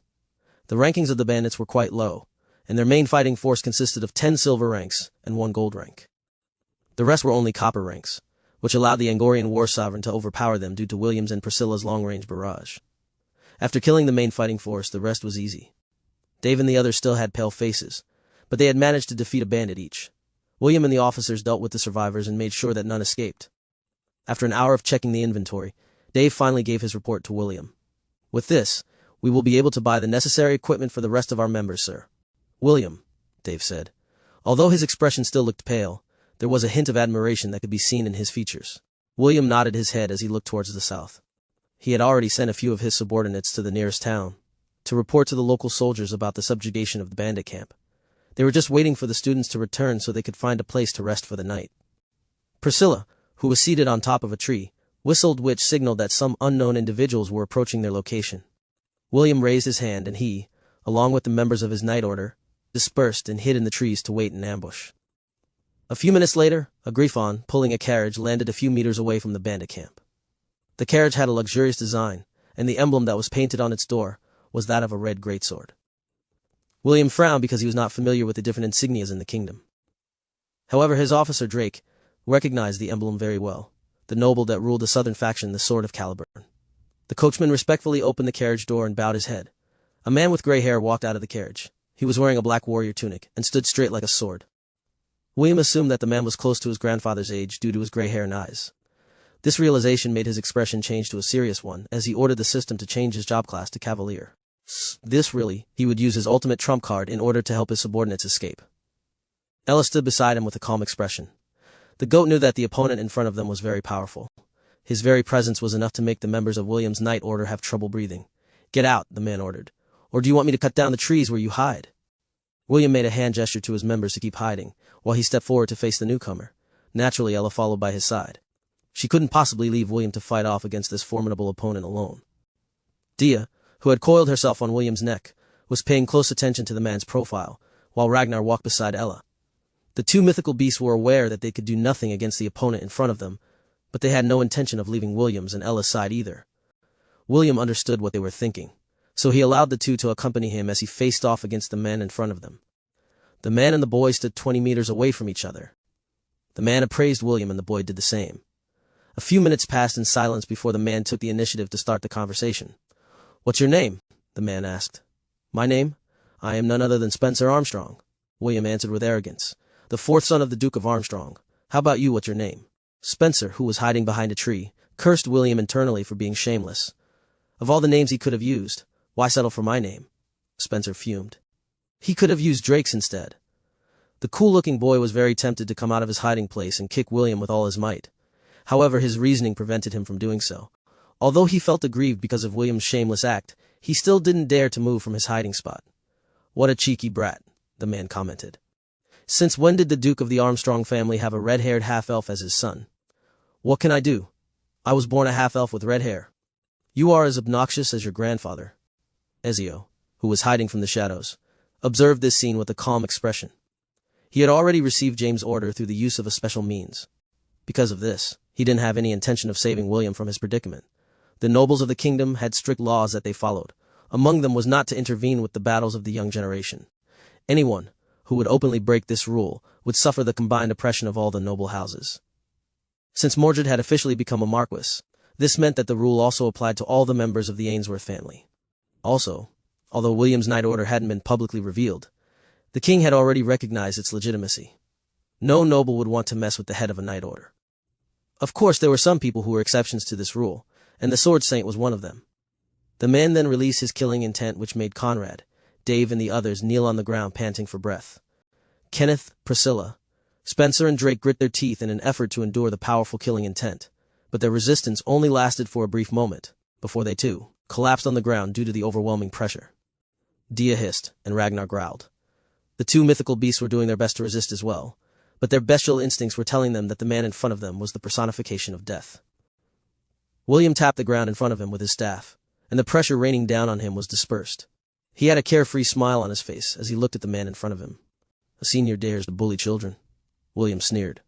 The rankings of the bandits were quite low, and their main fighting force consisted of 10 silver ranks and 1 gold rank. The rest were only copper ranks, which allowed the Angorian war sovereign to overpower them due to William's and Priscilla's long-range barrage. After killing the main fighting force, the rest was easy. Dave and the others still had pale faces, but they had managed to defeat a bandit each. William and the officers dealt with the survivors and made sure that none escaped. After an hour of checking the inventory, Dave finally gave his report to William. "With this, we will be able to buy the necessary equipment for the rest of our members, sir." "William," Dave said. Although his expression still looked pale, there was a hint of admiration that could be seen in his features. William nodded his head as he looked towards the south. He had already sent a few of his subordinates to the nearest town to report to the local soldiers about the subjugation of the bandit camp. They were just waiting for the students to return so they could find a place to rest for the night. Priscilla, who was seated on top of a tree, whistled, which signaled that some unknown individuals were approaching their location. William raised his hand and he, along with the members of his night order, dispersed and hid in the trees to wait in ambush. A few minutes later, a Griffon, pulling a carriage, landed a few meters away from the bandit camp. The carriage had a luxurious design, and the emblem that was painted on its door was that of a red greatsword. William frowned because he was not familiar with the different insignias in the kingdom. However, his officer Drake recognized the emblem very well, the noble that ruled the southern faction, the Sword of Caliburn. The coachman respectfully opened the carriage door and bowed his head. A man with gray hair walked out of the carriage. He was wearing a black warrior tunic and stood straight like a sword. William assumed that the man was close to his grandfather's age due to his gray hair and eyes. This realization made his expression change to a serious one as he ordered the system to change his job class to Cavalier. He would use his ultimate trump card in order to help his subordinates escape. Ella stood beside him with a calm expression. The goat knew that the opponent in front of them was very powerful. His very presence was enough to make the members of William's night order have trouble breathing. "Get out," the man ordered. "Or do you want me to cut down the trees where you hide?" William made a hand gesture to his members to keep hiding, while he stepped forward to face the newcomer. Naturally, Ella followed by his side. She couldn't possibly leave William to fight off against this formidable opponent alone. Dia, who had coiled herself on William's neck, was paying close attention to the man's profile, while Ragnar walked beside Ella. The two mythical beasts were aware that they could do nothing against the opponent in front of them, but they had no intention of leaving William's and Ella's side either. William understood what they were thinking, so he allowed the two to accompany him as he faced off against the man in front of them. The man and the boy stood 20 meters away from each other. The man appraised William and the boy did the same. A few minutes passed in silence before the man took the initiative to start the conversation. "What's your name?" the man asked. "My name? I am none other than Spencer Armstrong," William answered with arrogance. "The fourth son of the Duke of Armstrong. How about you, what's your name?" Spencer, who was hiding behind a tree, cursed William internally for being shameless. Of all the names he could have used, why settle for my name? Spencer fumed. He could have used Drake's instead. The cool-looking boy was very tempted to come out of his hiding place and kick William with all his might. However, his reasoning prevented him from doing so. Although he felt aggrieved because of William's shameless act, he still didn't dare to move from his hiding spot. "What a cheeky brat," the man commented. "Since when did the Duke of the Armstrong family have a red-haired half-elf as his son?" "What can I do? I was born a half-elf with red hair." "You are as obnoxious as your grandfather." Ezio, who was hiding from the shadows, observed this scene with a calm expression. He had already received James' order through the use of a special means. Because of this, he didn't have any intention of saving William from his predicament. The nobles of the kingdom had strict laws that they followed. Among them was not to intervene with the battles of the young generation. Anyone who would openly break this rule would suffer the combined oppression of all the noble houses. Since Mordred had officially become a marquis, this meant that the rule also applied to all the members of the Ainsworth family. Also, although William's night order hadn't been publicly revealed, the king had already recognized its legitimacy. No noble would want to mess with the head of a night order. Of course, there were some people who were exceptions to this rule, and the Sword Saint was one of them. The man then released his killing intent, which made Conrad, Dave, and the others kneel on the ground panting for breath. Kenneth, Priscilla, Spencer, and Drake grit their teeth in an effort to endure the powerful killing intent, but their resistance only lasted for a brief moment, before they too collapsed on the ground due to the overwhelming pressure. Dia hissed, and Ragnar growled. The two mythical beasts were doing their best to resist as well, but their bestial instincts were telling them that the man in front of them was the personification of death. William tapped the ground in front of him with his staff, and the pressure raining down on him was dispersed. He had a carefree smile on his face as he looked at the man in front of him. "A senior dares to bully children," William sneered.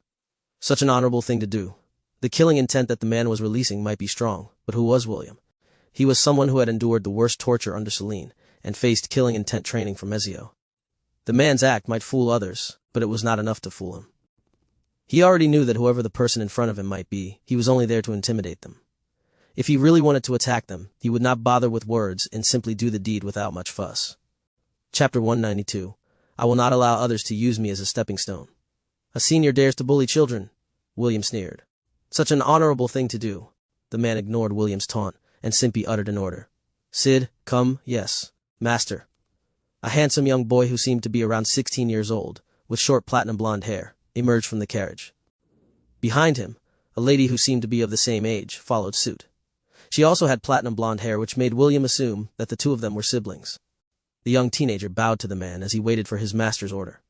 Such an honorable thing to do. The killing intent that the man was releasing might be strong, but who was William? He was someone who had endured the worst torture under Selene, and faced killing intent training from Ezio. The man's act might fool others, but it was not enough to fool him. He already knew that whoever the person in front of him might be, he was only there to intimidate them. If he really wanted to attack them, he would not bother with words and simply do the deed without much fuss. Chapter 192. I will not allow others to use me as a stepping stone. A senior dares to bully children, William sneered. Such an honorable thing to do. The man ignored William's taunt, and simply uttered an order. "Sid, come." "Yes, master." A handsome young boy who seemed to be around 16 years old, with short platinum blonde hair, emerged from the carriage. Behind him, a lady who seemed to be of the same age followed suit. She also had platinum blonde hair, which made William assume that the two of them were siblings. The young teenager bowed to the man as he waited for his master's order.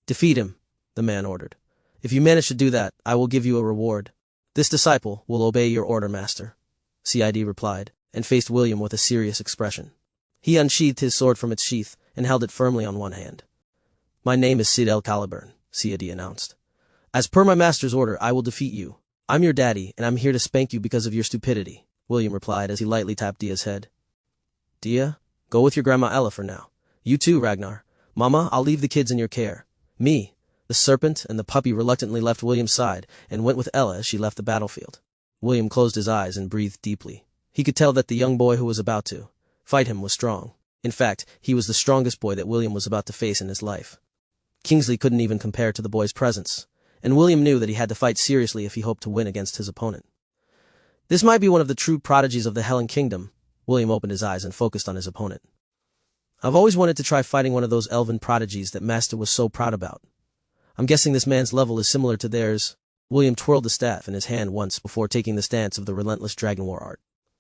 "Defeat him," the man ordered. "If you manage to do that, I will give you a reward." This disciple will obey your order, master, Cid replied, and faced William with a serious expression. He unsheathed his sword from its sheath and held it firmly on one hand. My name is Cid el Caliburn, Cid announced. As per my master's order, I will defeat you. I'm your daddy, and I'm here to spank you because of your stupidity, William replied as he lightly tapped Dia's head. Dia, go with your grandma Ella for now. You too, Ragnar. Mama, I'll leave the kids in your care. Me, the serpent and the puppy reluctantly left William's side and went with Ella as she left the battlefield. William closed his eyes and breathed deeply. He could tell that the young boy who was about to fight him was strong. In fact, he was the strongest boy that William was about to face in his life. Kingsley couldn't even compare to the boy's presence, and William knew that he had to fight seriously if he hoped to win against his opponent. This might be one of the true prodigies of the Helen Kingdom. William opened his eyes and focused on his opponent. I've always wanted to try fighting one of those elven prodigies that Master was so proud about. I'm guessing this man's level is similar to theirs. William twirled the staff in his hand once before taking the stance of the relentless dragon war art.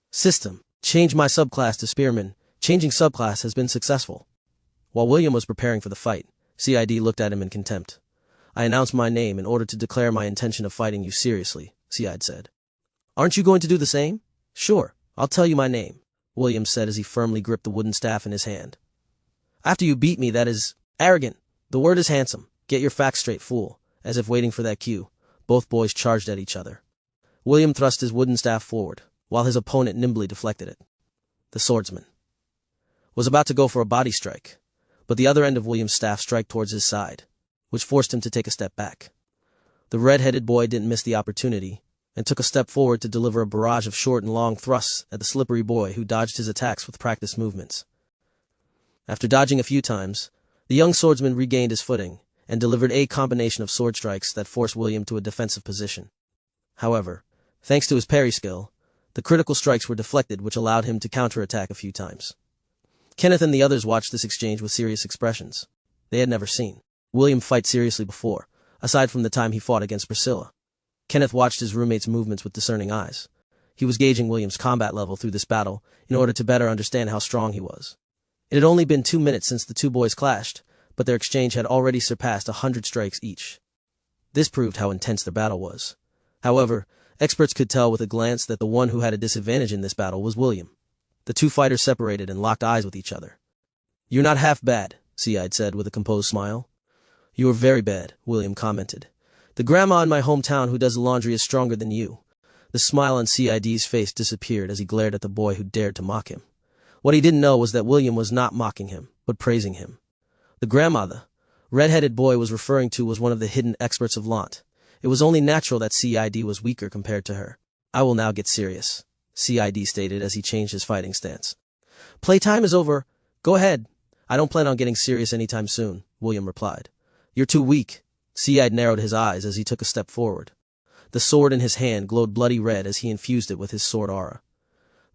System. Change my subclass to spearman. Changing subclass has been successful. While William was preparing for the fight, Cid looked at him in contempt. I announced my name in order to declare my intention of fighting you seriously, Cid said. Aren't you going to do the same? Sure, I'll tell you my name, William said as he firmly gripped the wooden staff in his hand. After you beat me, that is arrogant. The word is handsome. Get your facts straight, fool. As if waiting for that cue, both boys charged at each other. William thrust his wooden staff forward, while his opponent nimbly deflected it. The swordsman was about to go for a body strike, but the other end of William's staff struck towards his side, which forced him to take a step back. The red-headed boy didn't miss the opportunity, and took a step forward to deliver a barrage of short and long thrusts at the slippery boy who dodged his attacks with practiced movements. After dodging a few times, the young swordsman regained his footing, and delivered a combination of sword strikes that forced William to a defensive position. However, thanks to his parry skill, the critical strikes were deflected, which allowed him to counterattack a few times. Kenneth and the others watched this exchange with serious expressions. They had never seen William fight seriously before, aside from the time he fought against Priscilla. Kenneth watched his roommate's movements with discerning eyes. He was gauging William's combat level through this battle in order to better understand how strong he was. It had only been 2 minutes since the two boys clashed, but their exchange had already surpassed 100 strikes each. This proved how intense their battle was. However, experts could tell with a glance that the one who had a disadvantage in this battle was William. The two fighters separated and locked eyes with each other. You're not half bad, Cid said with a composed smile. You're very bad, William commented. The grandma in my hometown who does the laundry is stronger than you. The smile on Cid's face disappeared as he glared at the boy who dared to mock him. What he didn't know was that William was not mocking him, but praising him. The grandma the red-headed boy was referring to was one of the hidden experts of Lant. It was only natural that Cid was weaker compared to her. I will now get serious, Cid stated as he changed his fighting stance. Playtime is over. Go ahead. I don't plan on getting serious anytime soon, William replied. You're too weak. Cid narrowed his eyes as he took a step forward. The sword in his hand glowed bloody red as he infused it with his sword aura.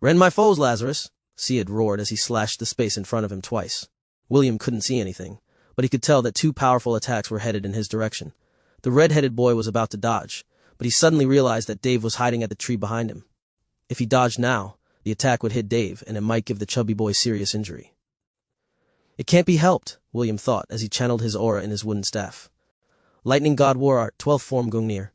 Rend my foes, Lazarus, Cid roared as he slashed the space in front of him twice. William couldn't see anything, but he could tell that 2 powerful attacks were headed in his direction. The red-headed boy was about to dodge, but he suddenly realized that Dave was hiding at the tree behind him. If he dodged now, the attack would hit Dave, and it might give the chubby boy serious injury. It can't be helped, William thought as he channeled his aura in his wooden staff. Lightning God War Art, 12th Form Gungnir.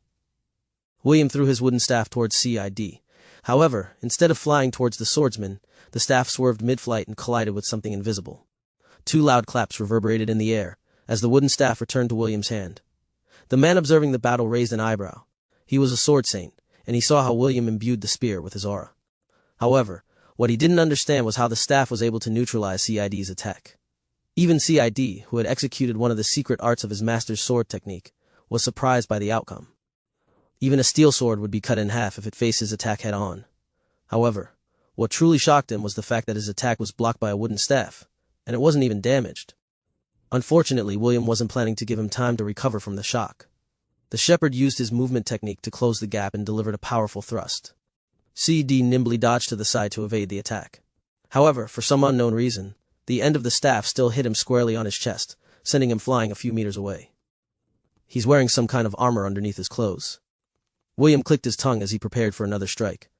William threw his wooden staff towards Cid. However, instead of flying towards the swordsman, the staff swerved mid-flight and collided with something invisible. 2 loud claps reverberated in the air as the wooden staff returned to William's hand. The man observing the battle raised an eyebrow. He was a sword saint, and he saw how William imbued the spear with his aura. However, what he didn't understand was how the staff was able to neutralize Cid's attack. Even Cid, who had executed one of the secret arts of his master's sword technique, was surprised by the outcome. Even a steel sword would be cut in half if it faced his attack head-on. However, what truly shocked him was the fact that his attack was blocked by a wooden staff, and it wasn't even damaged. Unfortunately, William wasn't planning to give him time to recover from the shock. The shepherd used his movement technique to close the gap and delivered a powerful thrust. Cid nimbly dodged to the side to evade the attack. However, for some unknown reason, the end of the staff still hit him squarely on his chest, sending him flying a few meters away. He's wearing some kind of armor underneath his clothes. William clicked his tongue as he prepared for another strike.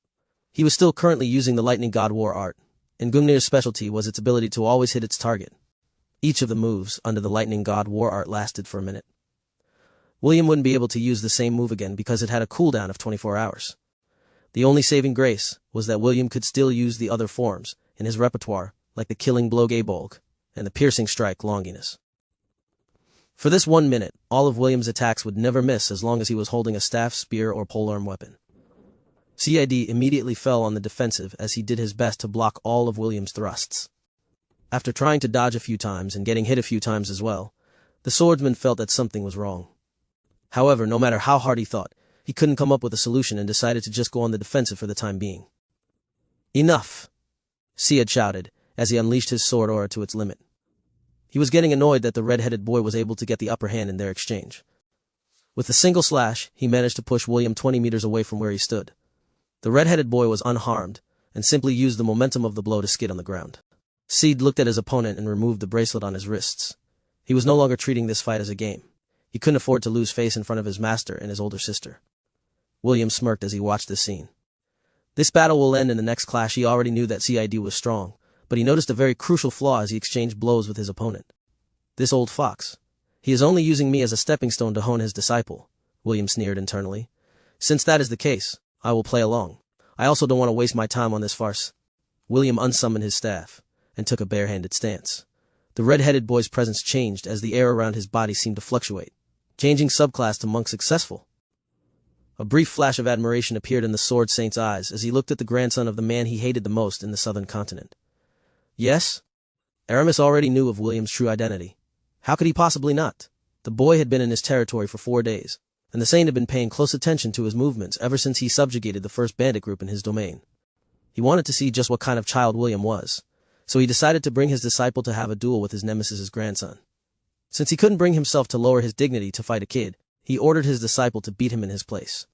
He was still currently using the Lightning God War art, and Gungnir's specialty was its ability to always hit its target. Each of the moves under the Lightning God War art lasted for a minute. William wouldn't be able to use the same move again because it had a cooldown of 24 hours. The only saving grace was that William could still use the other forms in his repertoire, like the killing blow Gaybolg and the piercing strike Longinus. For this 1 minute, all of William's attacks would never miss as long as he was holding a staff, spear, or polearm weapon. Cid immediately fell on the defensive as he did his best to block all of William's thrusts. After trying to dodge a few times and getting hit a few times as well, the swordsman felt that something was wrong. However, no matter how hard he thought, he couldn't come up with a solution and decided to just go on the defensive for the time being. "Enough!" Cid shouted as he unleashed his sword aura to its limit. He was getting annoyed that the red-headed boy was able to get the upper hand in their exchange. With a single slash, he managed to push William 20 meters away from where he stood. The red-headed boy was unharmed and simply used the momentum of the blow to skid on the ground. Cid looked at his opponent and removed the bracelet on his wrists. He was no longer treating this fight as a game. He couldn't afford to lose face in front of his master and his older sister. William smirked as he watched this scene. This battle will end in the next clash. He already knew that Cid was strong, but he noticed a very crucial flaw as he exchanged blows with his opponent. "This old fox. He is only using me as a stepping stone to hone his disciple," William sneered internally. "Since that is the case, I will play along. I also don't want to waste my time on this farce." William unsummoned his staff and took a barehanded stance. The red-headed boy's presence changed as the air around his body seemed to fluctuate, changing subclass to monk successful. A brief flash of admiration appeared in the sword saint's eyes as he looked at the grandson of the man he hated the most in the southern continent. Yes? Aramis already knew of William's true identity. How could he possibly not? The boy had been in his territory for 4 days, and the saint had been paying close attention to his movements ever since he subjugated the first bandit group in his domain. He wanted to see just what kind of child William was, so he decided to bring his disciple to have a duel with his nemesis's grandson. Since he couldn't bring himself to lower his dignity to fight a kid, he ordered his disciple to beat him in his place.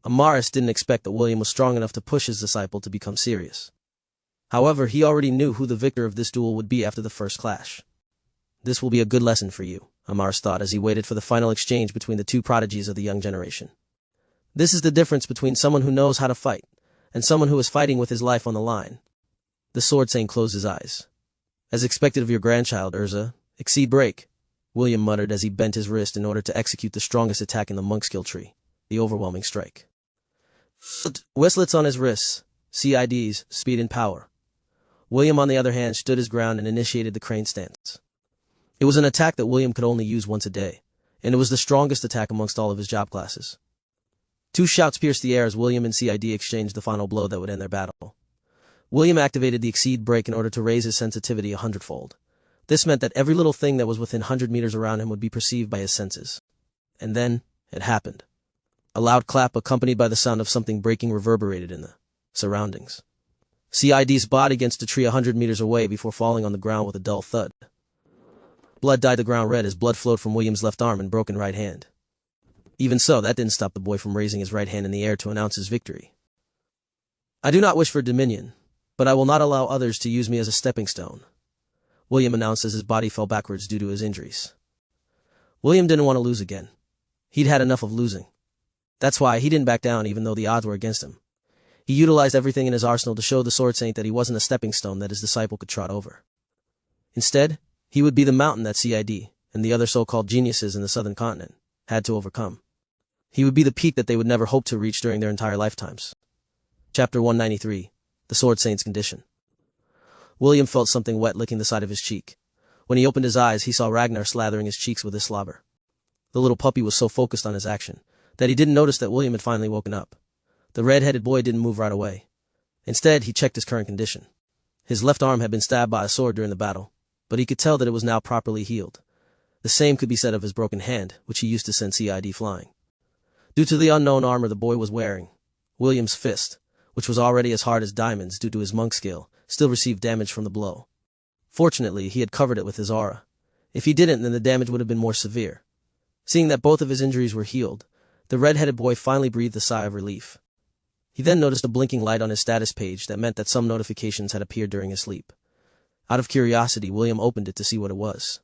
Amaris didn't expect that William was strong enough to push his disciple to become serious. However, he already knew who the victor of this duel would be after the first clash. "This will be a good lesson for you," Amaris thought as he waited for the final exchange between the two prodigies of the young generation. "This is the difference between someone who knows how to fight and someone who is fighting with his life on the line." The sword saint closed his eyes. "As expected of your grandchild, Urza, exceed break," William muttered as he bent his wrist in order to execute the strongest attack in the monk skill tree, the overwhelming strike. Wristlets on his wrists, CIDs, speed and power. William, on the other hand, stood his ground and initiated the crane stance. It was an attack that William could only use once a day, and it was the strongest attack amongst all of his job classes. 2 shouts pierced the air as William and CID exchanged the final blow that would end their battle. William activated the exceed break in order to raise his sensitivity 100-fold. This meant that every little thing that was within 100 meters around him would be perceived by his senses. And then, it happened. A loud clap accompanied by the sound of something breaking reverberated in the surroundings. CID's body against a tree 100 meters away before falling on the ground with a dull thud. Blood dyed the ground red as blood flowed from William's left arm and broken right hand. Even so, that didn't stop the boy from raising his right hand in the air to announce his victory. "I do not wish for dominion, but I will not allow others to use me as a stepping stone," William announced as his body fell backwards due to his injuries. William didn't want to lose again. He'd had enough of losing. That's why he didn't back down even though the odds were against him. He utilized everything in his arsenal to show the sword saint that he wasn't a stepping stone that his disciple could trot over. Instead, he would be the mountain that CID, and the other so-called geniuses in the southern continent, had to overcome. He would be the peak that they would never hope to reach during their entire lifetimes. Chapter 193. The Sword Saint's Condition. William felt something wet licking the side of his cheek. When he opened his eyes, he saw Ragnar slathering his cheeks with his slobber. The little puppy was so focused on his action that he didn't notice that William had finally woken up. The red-headed boy didn't move right away. Instead, he checked his current condition. His left arm had been stabbed by a sword during the battle, but he could tell that it was now properly healed. The same could be said of his broken hand, which he used to send CID flying. Due to the unknown armor the boy was wearing, William's fist, which was already as hard as diamonds due to his monk skill, still received damage from the blow. Fortunately, he had covered it with his aura. If he didn't, then the damage would have been more severe. Seeing that both of his injuries were healed, the red-headed boy finally breathed a sigh of relief. He then noticed a blinking light on his status page that meant that some notifications had appeared during his sleep. Out of curiosity, William opened it to see what it was.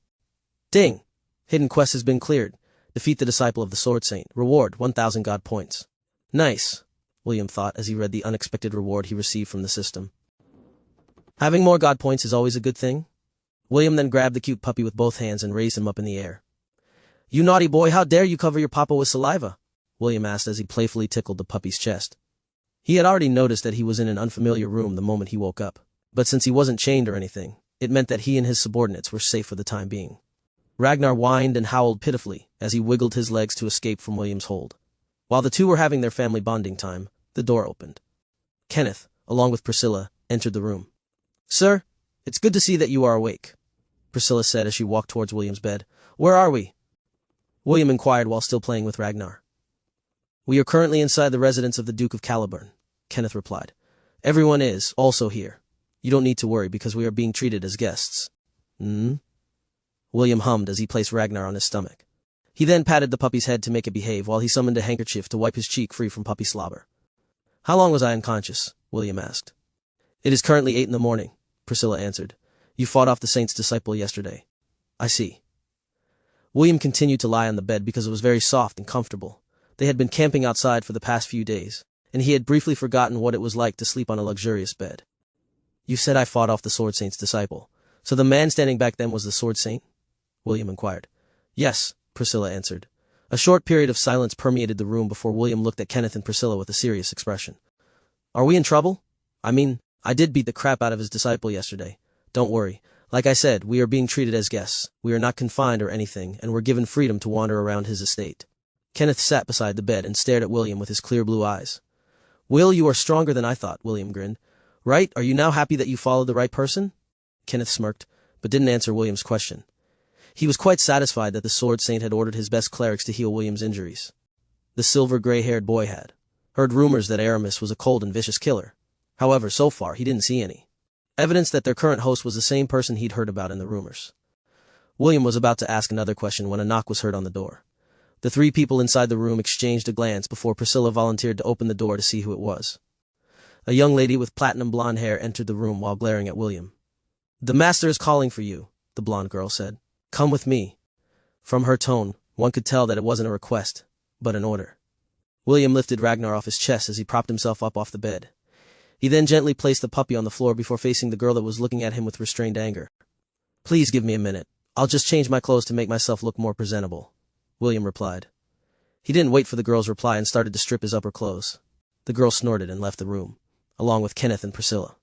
Ding! Hidden quest has been cleared. Defeat the disciple of the Sword Saint. Reward, 1,000 God points. Nice, William thought as he read the unexpected reward he received from the system. Having more God points is always a good thing. William then grabbed the cute puppy with both hands and raised him up in the air. You naughty boy, how dare you cover your papa with saliva? William asked as he playfully tickled the puppy's chest. He had already noticed that he was in an unfamiliar room the moment he woke up, but since he wasn't chained or anything, it meant that he and his subordinates were safe for the time being. Ragnar whined and howled pitifully as he wiggled his legs to escape from William's hold. While the two were having their family bonding time, the door opened. Kenneth, along with Priscilla, entered the room. "Sir, it's good to see that you are awake," Priscilla said as she walked towards William's bed. "Where are we?" William inquired while still playing with Ragnar. "We are currently inside the residence of the Duke of Caliburn," Kenneth replied. "Everyone is also here. You don't need to worry because we are being treated as guests." William hummed as he placed Ragnar on his stomach. He then patted the puppy's head to make it behave while he summoned a handkerchief to wipe his cheek free from puppy slobber. "How long was I unconscious?" William asked. "It is currently 8 in the morning," Priscilla answered. "You fought off the saint's disciple yesterday." "I see." William continued to lie on the bed because it was very soft and comfortable. They had been camping outside for the past few days, and he had briefly forgotten what it was like to sleep on a luxurious bed. "You said I fought off the Sword Saint's disciple, so the man standing back then was the Sword Saint?" William inquired. "Yes," Priscilla answered. A short period of silence permeated the room before William looked at Kenneth and Priscilla with a serious expression. "Are we in trouble? I mean, I did beat the crap out of his disciple yesterday. Don't worry. Like I said, we are being treated as guests. We are not confined or anything, and we're given freedom to wander around his estate." Kenneth sat beside the bed and stared at William with his clear blue eyes. "Will, you are stronger than I thought," William grinned. "Right? Are you now happy that you followed the right person?" Kenneth smirked, but didn't answer William's question. He was quite satisfied that the Sword Saint had ordered his best clerics to heal William's injuries. The silver gray-haired boy had heard rumors that Aramis was a cold and vicious killer. However, so far he didn't see any evidence that their current host was the same person he'd heard about in the rumors. William was about to ask another question when a knock was heard on the door. The three people inside the room exchanged a glance before Priscilla volunteered to open the door to see who it was. A young lady with platinum blonde hair entered the room while glaring at William. "The master is calling for you," the blonde girl said. "Come with me." From her tone, one could tell that it wasn't a request, but an order. William lifted Ragnar off his chest as he propped himself up off the bed. He then gently placed the puppy on the floor before facing the girl that was looking at him with restrained anger. "Please give me a minute. I'll just change my clothes to make myself look more presentable," William replied. He didn't wait for the girl's reply and started to strip his upper clothes. The girl snorted and left the room, along with Kenneth and Priscilla.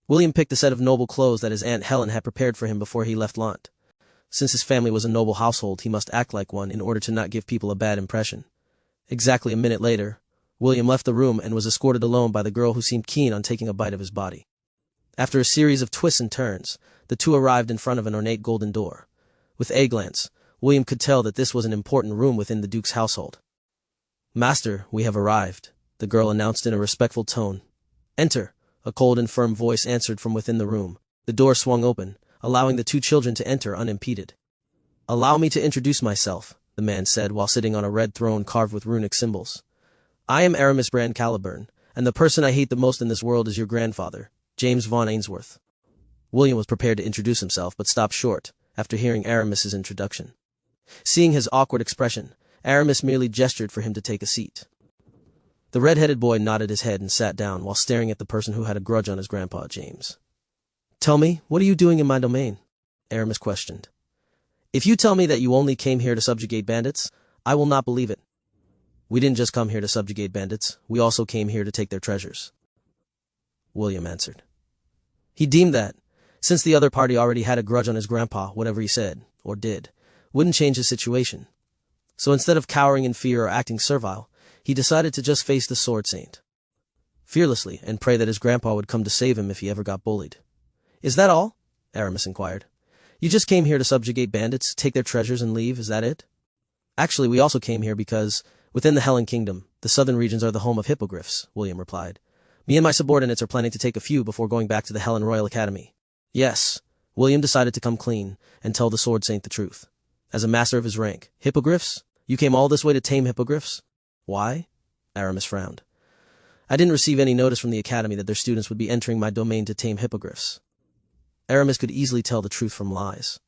William picked a set of noble clothes that his Aunt Helen had prepared for him before he left Lant. Since his family was a noble household, he must act like one in order to not give people a bad impression. Exactly a minute later, William left the room and was escorted alone by the girl who seemed keen on taking a bite of his body. After a series of twists and turns, the two arrived in front of an ornate golden door. With a glance, William could tell that this was an important room within the Duke's household. "Master, we have arrived," the girl announced in a respectful tone. "Enter," a cold and firm voice answered from within the room. The door swung open, allowing the two children to enter unimpeded. "Allow me to introduce myself," the man said while sitting on a red throne carved with runic symbols. "I am Aramis Brand Caliburn, and the person I hate the most in this world is your grandfather, James von Ainsworth." William was prepared to introduce himself but stopped short after hearing Aramis's introduction. Seeing his awkward expression, Aramis merely gestured for him to take a seat. The red-headed boy nodded his head and sat down while staring at the person who had a grudge on his grandpa, James. "Tell me, what are you doing in my domain?" Aramis questioned. "If you tell me that you only came here to subjugate bandits, I will not believe it." "We didn't just come here to subjugate bandits, we also came here to take their treasures," William answered. He deemed that, since the other party already had a grudge on his grandpa, whatever he said, or did, wouldn't change his situation. So instead of cowering in fear or acting servile, he decided to just face the Sword Saint fearlessly and pray that his grandpa would come to save him if he ever got bullied. "Is that all?" Aramis inquired. "You just came here to subjugate bandits, take their treasures and leave, is that it?" "Actually, we also came here because, within the Hellen Kingdom, the southern regions are the home of hippogriffs," William replied. "Me and my subordinates are planning to take a few before going back to the Hellen Royal Academy." Yes, William decided to come clean and tell the Sword Saint the truth. As a master of his rank, hippogriffs? You came all this way to tame hippogriffs? Why? Aramis frowned. "I didn't receive any notice from the Academy that their students would be entering my domain to tame hippogriffs." Aramis could easily tell the truth from lies.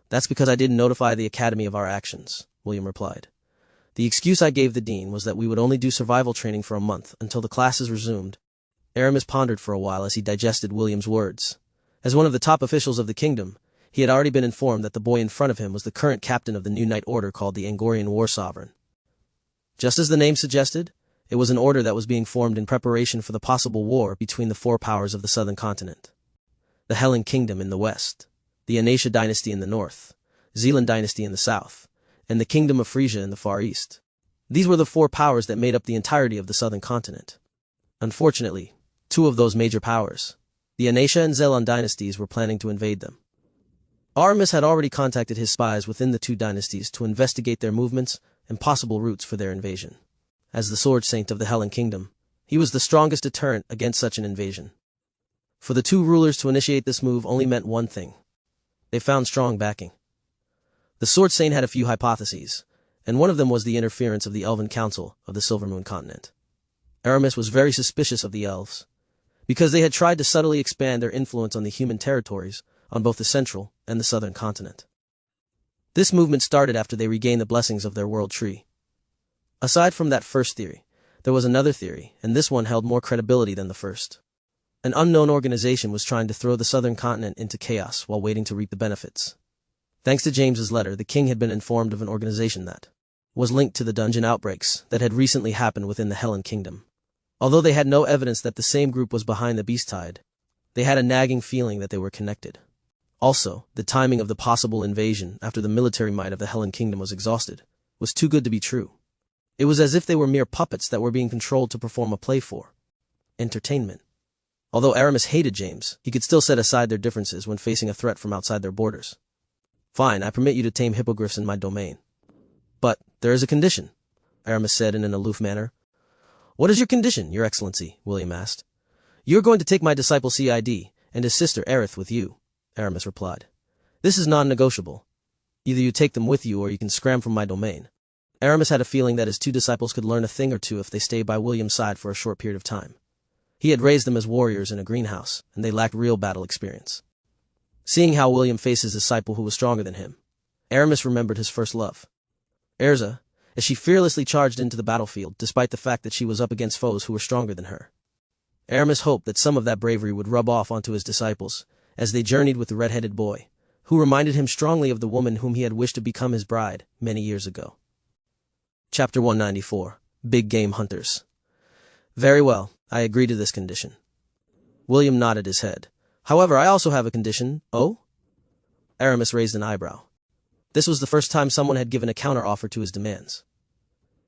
"That's because I didn't notify the Academy of our actions," William replied. "The excuse I gave the dean was that we would only do survival training for a month until the classes resumed." Aramis pondered for a while as he digested William's words. As one of the top officials of the kingdom, he had already been informed that the boy in front of him was the current captain of the new knight order called the Angorian War Sovereign. Just as the name suggested, it was an order that was being formed in preparation for the possible war between the four powers of the southern continent. The Hellenic Kingdom in the west, the Anasia dynasty in the north, Zealand dynasty in the south, and the Kingdom of Frisia in the far east. These were the four powers that made up the entirety of the southern continent. Unfortunately, two of those major powers, the Anasia and Zealand dynasties, were planning to invade them. Aramis had already contacted his spies within the two dynasties to investigate their movements and possible routes for their invasion. As the Sword Saint of the Hellenic Kingdom, he was the strongest deterrent against such an invasion. For the two rulers to initiate this move only meant one thing. They found strong backing. The Sword Saint had a few hypotheses, and one of them was the interference of the Elven Council of the Silvermoon continent. Aramis was very suspicious of the elves, because they had tried to subtly expand their influence on the human territories on both the central and the southern continent. This movement started after they regained the blessings of their world tree. Aside from that first theory, there was another theory, and this one held more credibility than the first. An unknown organization was trying to throw the southern continent into chaos while waiting to reap the benefits. Thanks to James's letter, the king had been informed of an organization that was linked to the dungeon outbreaks that had recently happened within the Hellenic Kingdom. Although they had no evidence that the same group was behind the beast tide, they had a nagging feeling that they were connected. Also, the timing of the possible invasion after the military might of the Hellenic Kingdom was exhausted was too good to be true. It was as if they were mere puppets that were being controlled to perform a play for entertainment. Although Aramis hated James, he could still set aside their differences when facing a threat from outside their borders. Fine, I permit you to tame hippogriffs in my domain. But there is a condition, Aramis said in an aloof manner. What is your condition, Your Excellency? William asked. You are going to take my disciple Cid and his sister Aerith with you, Aramis replied. This is non-negotiable. Either you take them with you or you can scram from my domain. Aramis had a feeling that his two disciples could learn a thing or two if they stayed by William's side for a short period of time. He had raised them as warriors in a greenhouse, and they lacked real battle experience. Seeing how William faced his disciple who was stronger than him, Aramis remembered his first love, Erza, as she fearlessly charged into the battlefield despite the fact that she was up against foes who were stronger than her. Aramis hoped that some of that bravery would rub off onto his disciples as they journeyed with the red-headed boy, who reminded him strongly of the woman whom he had wished to become his bride many years ago. Chapter 194. Big Game Hunters. Very well, I agree to this condition. William nodded his head. However, I also have a condition. Oh? Aramis raised an eyebrow. This was the first time someone had given a counter-offer to his demands.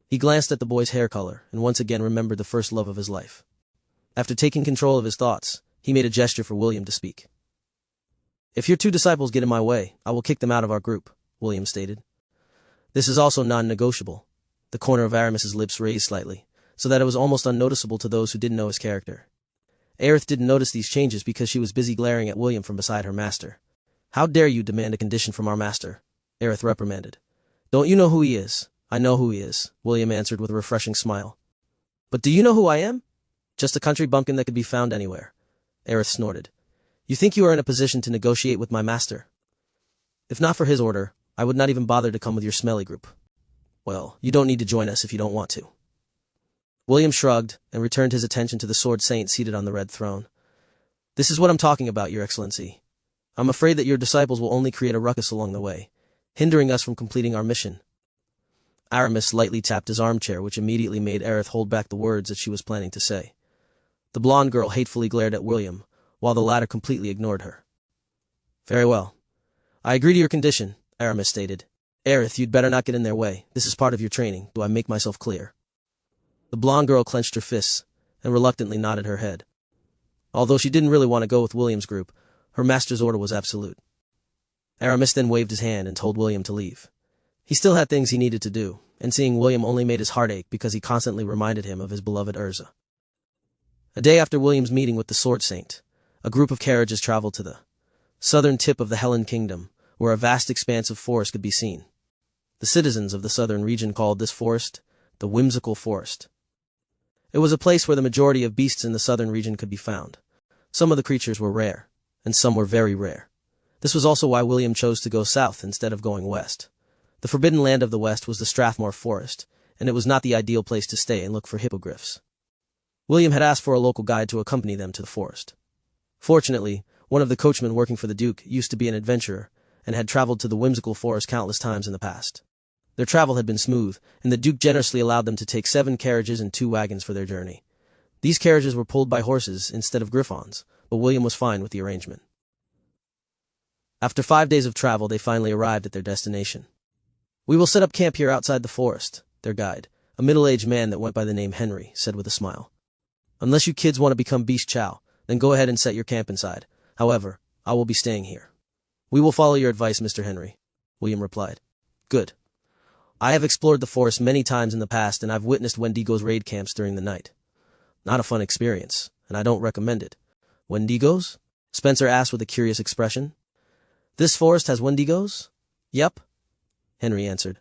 He glanced at the boy's hair color and once again remembered the first love of his life. After taking control of his thoughts, he made a gesture for William to speak. If your two disciples get in my way, I will kick them out of our group, William stated. This is also non-negotiable. The corner of Aramis's lips raised slightly, so that it was almost unnoticeable to those who didn't know his character. Aerith didn't notice these changes because she was busy glaring at William from beside her master. How dare you demand a condition from our master? Aerith reprimanded. Don't you know who he is? I know who he is, William answered with a refreshing smile. But do you know who I am? Just a country bumpkin that could be found anywhere. Aerith snorted. You think you are in a position to negotiate with my master? If not for his order, I would not even bother to come with your smelly group. Well, you don't need to join us if you don't want to. William shrugged and returned his attention to the Sword Saint seated on the red throne. This is what I'm talking about, Your Excellency. I'm afraid that your disciples will only create a ruckus along the way, hindering us from completing our mission. Aramis lightly tapped his armchair, which immediately made Aerith hold back the words that she was planning to say. The blonde girl hatefully glared at William, while the latter completely ignored her. Very well. I agree to your condition, Aramis stated. Aerith, you'd better not get in their way. This is part of your training. Do I make myself clear? The blonde girl clenched her fists and reluctantly nodded her head. Although she didn't really want to go with William's group, her master's order was absolute. Aramis then waved his hand and told William to leave. He still had things he needed to do, and seeing William only made his heart ache because he constantly reminded him of his beloved Erza. A day after William's meeting with the Sword Saint, a group of carriages traveled to the southern tip of the Hellenic Kingdom, where a vast expanse of forest could be seen. The citizens of the southern region called this forest the Whimsical Forest. It was a place where the majority of beasts in the southern region could be found. Some of the creatures were rare, and some were very rare. This was also why William chose to go south instead of going west. The forbidden land of the west was the Strathmore Forest, and it was not the ideal place to stay and look for hippogriffs. William had asked for a local guide to accompany them to the forest. Fortunately, one of the coachmen working for the Duke, used to be an adventurer, and had traveled to the whimsical forest countless times in the past. Their travel had been smooth, and the Duke generously allowed them to take 7 carriages and 2 wagons for their journey. These carriages were pulled by horses instead of griffons, but William was fine with the arrangement. After 5 days of travel, they finally arrived at their destination. "We will set up camp here outside the forest," their guide, a middle-aged man that went by the name Henry, said with a smile. "Unless you kids want to become beast chow, then go ahead and set your camp inside. However, I will be staying here." "We will follow your advice, Mr. Henry," William replied. "Good. I have explored the forest many times in the past, and I've witnessed Wendigos raid camps during the night. Not a fun experience, and I don't recommend it." "Wendigos?" Spencer asked with a curious expression. "This forest has Wendigos?" "Yep," Henry answered.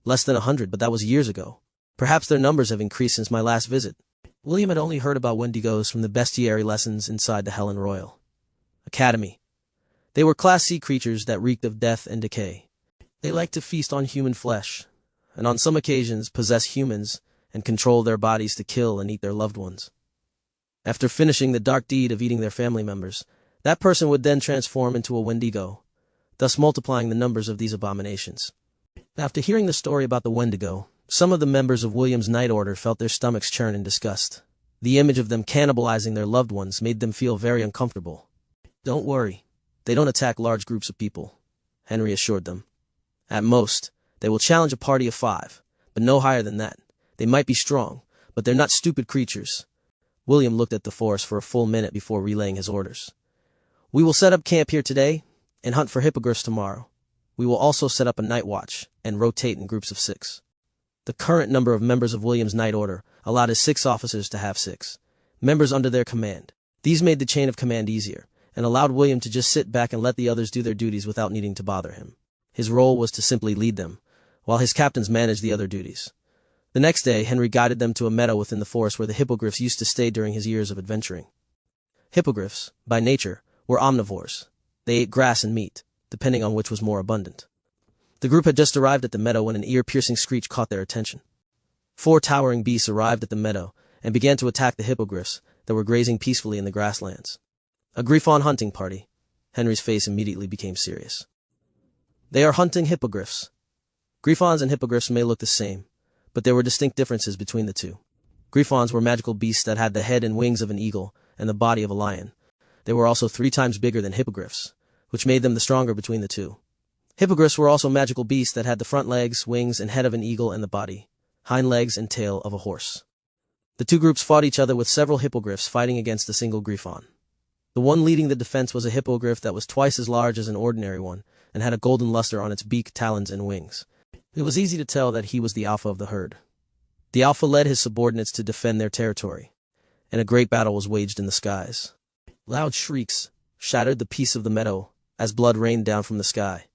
"Less than 100, but that was years ago. Perhaps their numbers have increased since my last visit." William had only heard about Wendigos from the bestiary lessons inside the Helen Royal Academy. They were Class C creatures that reeked of death and decay. They liked to feast on human flesh, and on some occasions possess humans and control their bodies to kill and eat their loved ones. After finishing the dark deed of eating their family members, that person would then transform into a Wendigo, thus multiplying the numbers of these abominations. After hearing the story about the Wendigo, some of the members of William's Night Order felt their stomachs churn in disgust. The image of them cannibalizing their loved ones made them feel very uncomfortable. "Don't worry, they don't attack large groups of people," Henry assured them. "At most, they will challenge a party of 5, but no higher than that. They might be strong, but they're not stupid creatures." William looked at the forest for a full minute before relaying his orders. "We will set up camp here today and hunt for hippogriffs tomorrow. We will also set up a night watch and rotate in groups of 6. The current number of members of William's Night Order allowed his 6 officers to have 6 members under their command. These made the chain of command easier, and allowed William to just sit back and let the others do their duties without needing to bother him. His role was to simply lead them, while his captains managed the other duties. The next day, Henry guided them to a meadow within the forest where the hippogriffs used to stay during his years of adventuring. Hippogriffs, by nature, were omnivores. They ate grass and meat, depending on which was more abundant. The group had just arrived at the meadow when an ear-piercing screech caught their attention. 4 towering beasts arrived at the meadow and began to attack the hippogriffs that were grazing peacefully in the grasslands. "A griffon hunting party." Henry's face immediately became serious. "They are hunting hippogriffs." Griffons and hippogriffs may look the same, but there were distinct differences between the two. Griffons were magical beasts that had the head and wings of an eagle and the body of a lion. They were also 3 times bigger than hippogriffs, which made them the stronger between the two. Hippogriffs were also magical beasts that had the front legs, wings, and head of an eagle and the body, hind legs, and tail of a horse. The two groups fought each other with several hippogriffs fighting against a single griffon. The one leading the defense was a hippogriff that was twice as large as an ordinary one and had a golden luster on its beak, talons, and wings. It was easy to tell that he was the alpha of the herd. The alpha led his subordinates to defend their territory, and a great battle was waged in the skies. Loud shrieks shattered the peace of the meadow as blood rained down from the sky.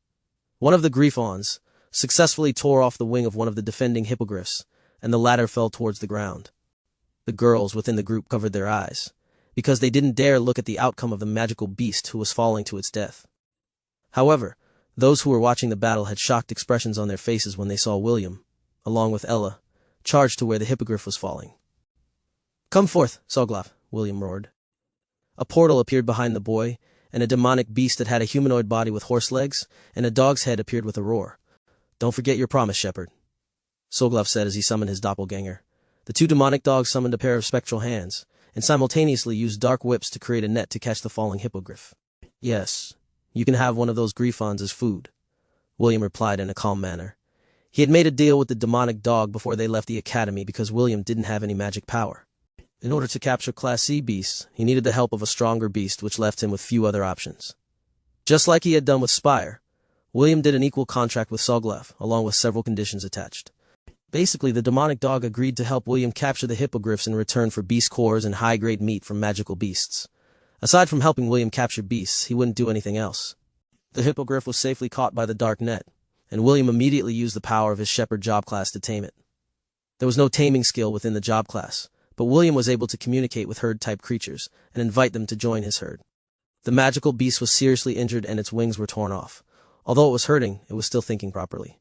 One of the griffons successfully tore off the wing of one of the defending hippogriffs, and the latter fell towards the ground. The girls within the group covered their eyes, because they didn't dare look at the outcome of the magical beast who was falling to its death. However, those who were watching the battle had shocked expressions on their faces when they saw William, along with Ella, charge to where the hippogriff was falling. "Come forth, Soglav," William roared. A portal appeared behind the boy, and a demonic beast that had a humanoid body with horse legs and a dog's head appeared with a roar. "Don't forget your promise, shepherd," Soglav said as he summoned his doppelganger. The 2 demonic dogs summoned a pair of spectral hands, and simultaneously used dark whips to create a net to catch the falling hippogriff. "Yes, you can have one of those griffons as food," William replied in a calm manner. He had made a deal with the demonic dog before they left the academy because William didn't have any magic power. In order to capture Class C beasts, he needed the help of a stronger beast, which left him with few other options. Just like he had done with Spire, William did an equal contract with Soglav, along with several conditions attached. Basically, the demonic dog agreed to help William capture the hippogriffs in return for beast cores and high-grade meat from magical beasts. Aside from helping William capture beasts, he wouldn't do anything else. The hippogriff was safely caught by the dark net, and William immediately used the power of his shepherd job class to tame it. There was no taming skill within the job class, but William was able to communicate with herd-type creatures and invite them to join his herd. The magical beast was seriously injured and its wings were torn off. Although it was hurting, it was still thinking properly.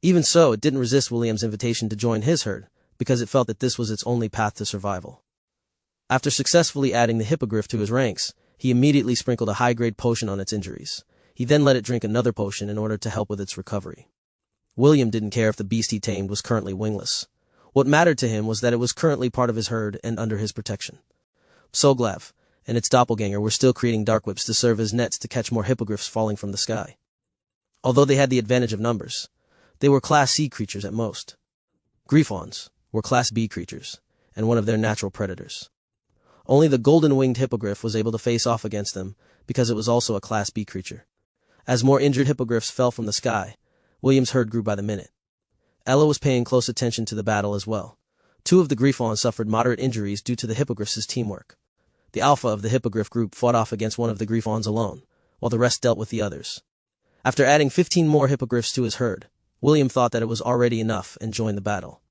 Even so, it didn't resist William's invitation to join his herd, because it felt that this was its only path to survival. After successfully adding the hippogriff to his ranks, He immediately sprinkled a high-grade potion on its injuries. He then let it drink another potion in order to help with its recovery. William didn't care if the beast he tamed was currently wingless. What mattered to him was that it was currently part of his herd and under his protection. Soglav and its doppelganger were still creating dark whips to serve as nets to catch more hippogriffs falling from the sky. Although they had the advantage of numbers, they were Class C creatures at most. Griffons were Class B creatures, and one of their natural predators. Only the golden-winged hippogriff was able to face off against them because it was also a Class B creature. As more injured hippogriffs fell from the sky, William's herd grew by the minute. Ella was paying close attention to the battle as well. 2 of the Griffons suffered moderate injuries due to the hippogriffs' teamwork. The alpha of the hippogriff group fought off against one of the Griffons alone, while the rest dealt with the others. After adding 15 more hippogriffs to his herd, William thought that it was already enough and joined the battle.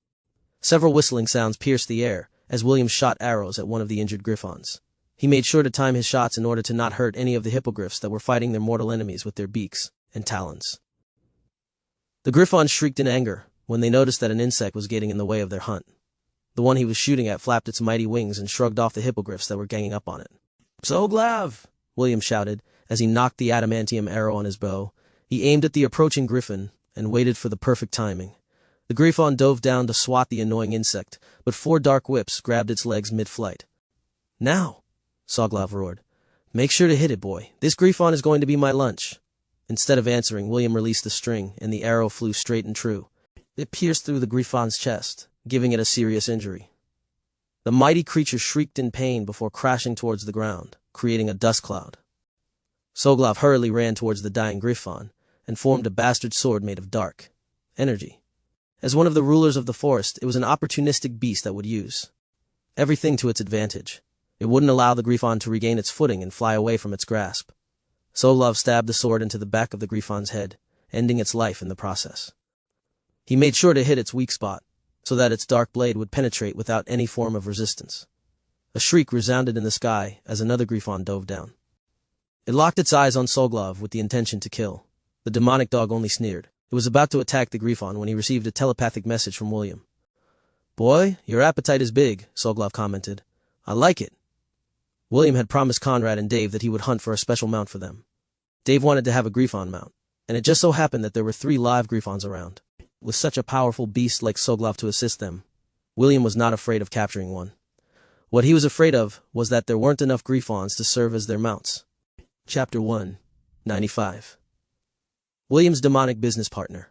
Several whistling sounds pierced the air as William shot arrows at one of the injured Griffons. He made sure to time his shots in order to not hurt any of the hippogriffs that were fighting their mortal enemies with their beaks and talons. The Griffons shrieked in anger when they noticed that an insect was getting in the way of their hunt. The one he was shooting at flapped its mighty wings and shrugged off the hippogriffs that were ganging up on it. "Soglav!" William shouted as he knocked the adamantium arrow on his bow. He aimed at the approaching griffin and waited for the perfect timing. The Griffon dove down to swat the annoying insect, but 4 dark whips grabbed its legs mid-flight. "Now!" Soglav roared. "Make sure to hit it, boy. This Griffon is going to be my lunch." Instead of answering, William released the string, and the arrow flew straight and true. It pierced through the Griffon's chest, giving it a serious injury. The mighty creature shrieked in pain before crashing towards the ground, creating a dust cloud. Soglav hurriedly ran towards the dying Griffon and formed a bastard sword made of dark energy. As one of the rulers of the forest, it was an opportunistic beast that would use everything to its advantage. It wouldn't allow the Griffon to regain its footing and fly away from its grasp. Soglav stabbed the sword into the back of the Griffon's head, ending its life in the process. He made sure to hit its weak spot, so that its dark blade would penetrate without any form of resistance. A shriek resounded in the sky as another Griffon dove down. It locked its eyes on Soglav with the intention to kill. The demonic dog only sneered. It was about to attack the Griffon when he received a telepathic message from William. "Boy, your appetite is big," Soglav commented. "I like it." William had promised Conrad and Dave that he would hunt for a special mount for them. Dave wanted to have a Griffon mount, and it just so happened that there were 3 live Griffons around. With such a powerful beast like Soglav to assist them, William was not afraid of capturing one. What he was afraid of was that there weren't enough Griffons to serve as their mounts. Chapter 195. William's demonic business partner.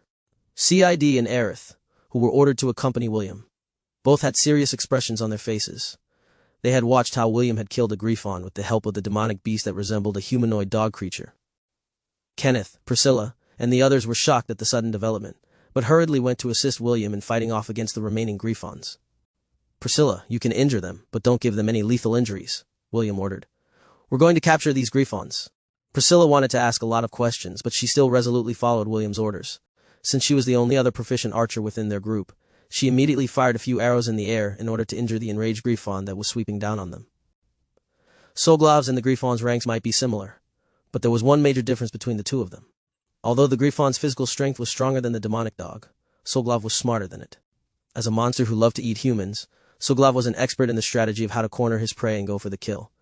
Cid and Aerith, who were ordered to accompany William. Both had serious expressions on their faces. They had watched how William had killed a Griffon with the help of the demonic beast that resembled a humanoid dog creature. Kenneth, Priscilla, and the others were shocked at the sudden development, but hurriedly went to assist William in fighting off against the remaining Griffons. "Priscilla, you can injure them, but don't give them any lethal injuries," William ordered. "We're going to capture these Griffons." Priscilla wanted to ask a lot of questions, but she still resolutely followed William's orders. Since she was the only other proficient archer within their group, she immediately fired a few arrows in the air in order to injure the enraged Griffon that was sweeping down on them. Soglav's and the Griffon's ranks might be similar, but there was one major difference between the 2 of them. Although the Griffon's physical strength was stronger than the demonic dog, Soglav was smarter than it. As a monster who loved to eat humans, Soglav was an expert in the strategy of how to corner his prey and go for the kill.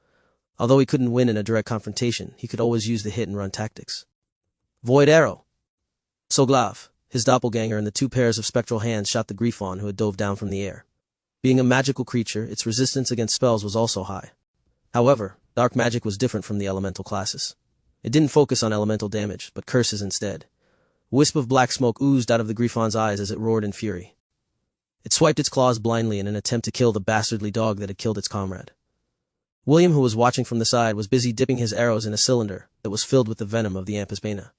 Although he couldn't win in a direct confrontation, he could always use the hit-and-run tactics. Void arrow! Soglav, his doppelganger, and the 2 pairs of spectral hands shot the Griffon who had dove down from the air. Being a magical creature, its resistance against spells was also high. However, dark magic was different from the elemental classes. It didn't focus on elemental damage, but curses instead. A wisp of black smoke oozed out of the Griffon's eyes as it roared in fury. It swiped its claws blindly in an attempt to kill the bastardly dog that had killed its comrade. William, who was watching from the side, was busy dipping his arrows in a cylinder that was filled with the venom of the Amphisbaena.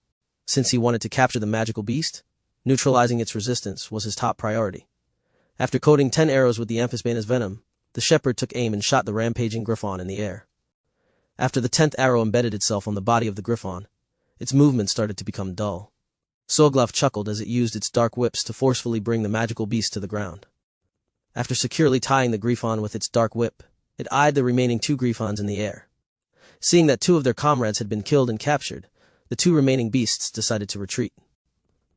Since he wanted to capture the magical beast, neutralizing its resistance was his top priority. After coating 10 arrows with the Amphisbaena's venom, the shepherd took aim and shot the rampaging Griffon in the air. After the 10th arrow embedded itself on the body of the Griffon, its movement started to become dull. Soglav chuckled as it used its dark whips to forcefully bring the magical beast to the ground. After securely tying the Griffon with its dark whip, it eyed the remaining 2 Griffons in the air. Seeing that 2 of their comrades had been killed and captured, the 2 remaining beasts decided to retreat.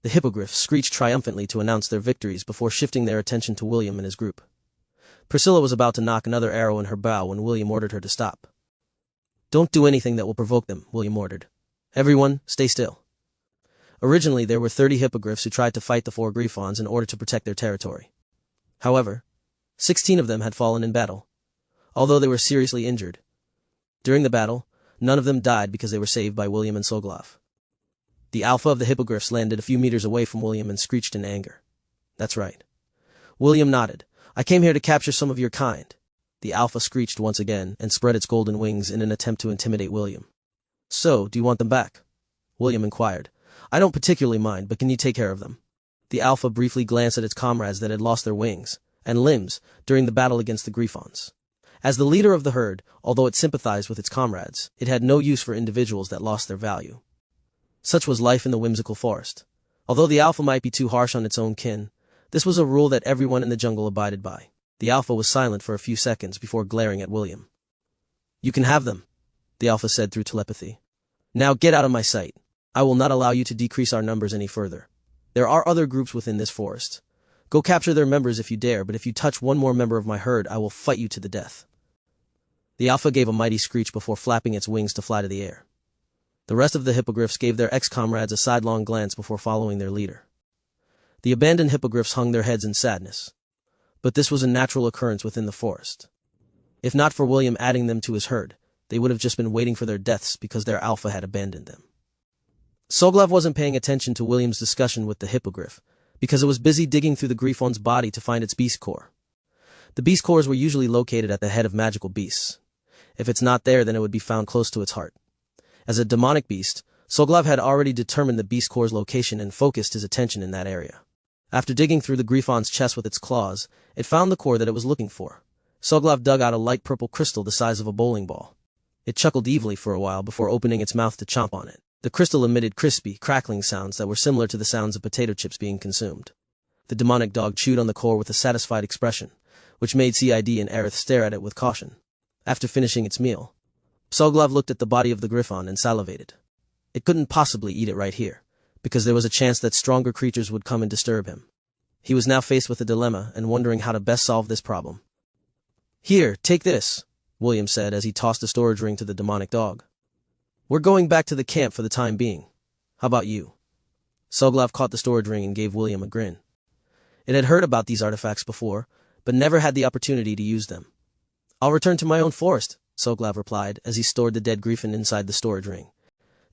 The hippogriffs screeched triumphantly to announce their victories before shifting their attention to William and his group. Priscilla was about to knock another arrow in her bow when William ordered her to stop. Don't do anything that will provoke them, William ordered. Everyone, stay still. Originally, there were 30 hippogriffs who tried to fight the 4 griffons in order to protect their territory. However, 16 of them had fallen in battle, although they were seriously injured. During the battle, none of them died because they were saved by William and Soglav. The alpha of the hippogriffs landed a few meters away from William and screeched in anger. That's right. William nodded. I came here to capture some of your kind. The alpha screeched once again and spread its golden wings in an attempt to intimidate William. So, do you want them back? William inquired. I don't particularly mind, but can you take care of them? The alpha briefly glanced at its comrades that had lost their wings and limbs during the battle against the griffons. As the leader of the herd, although it sympathized with its comrades, it had no use for individuals that lost their value. Such was life in the whimsical forest. Although the alpha might be too harsh on its own kin, this was a rule that everyone in the jungle abided by. The alpha was silent for a few seconds before glaring at William. You can have them, the alpha said through telepathy. Now get out of my sight. I will not allow you to decrease our numbers any further. There are other groups within this forest. Go capture their members if you dare, but if you touch one more member of my herd, I will fight you to the death. The alpha gave a mighty screech before flapping its wings to fly to the air. The rest of the hippogriffs gave their ex-comrades a sidelong glance before following their leader. The abandoned hippogriffs hung their heads in sadness. But this was a natural occurrence within the forest. If not for William adding them to his herd, they would have just been waiting for their deaths because their alpha had abandoned them. Soglav wasn't paying attention to William's discussion with the hippogriff, because it was busy digging through the griffon's body to find its beast core. The beast cores were usually located at the head of magical beasts. If it's not there, then it would be found close to its heart. As a demonic beast, Soglav had already determined the beast core's location and focused his attention in that area. After digging through the griffon's chest with its claws, it found the core that it was looking for. Soglav dug out a light purple crystal the size of a bowling ball. It chuckled evilly for a while before opening its mouth to chomp on it. The crystal emitted crispy, crackling sounds that were similar to the sounds of potato chips being consumed. The demonic dog chewed on the core with a satisfied expression, which made Cid and Aerith stare at it with caution. After finishing its meal, Soglav looked at the body of the griffon and salivated. It couldn't possibly eat it right here, because there was a chance that stronger creatures would come and disturb him. He was now faced with a dilemma and wondering how to best solve this problem. Here, take this, William said as he tossed a storage ring to the demonic dog. We're going back to the camp for the time being. How about you? Soglav caught the storage ring and gave William a grin. It had heard about these artifacts before, but never had the opportunity to use them. I'll return to my own forest, Soglav replied as he stored the dead griffin inside the storage ring.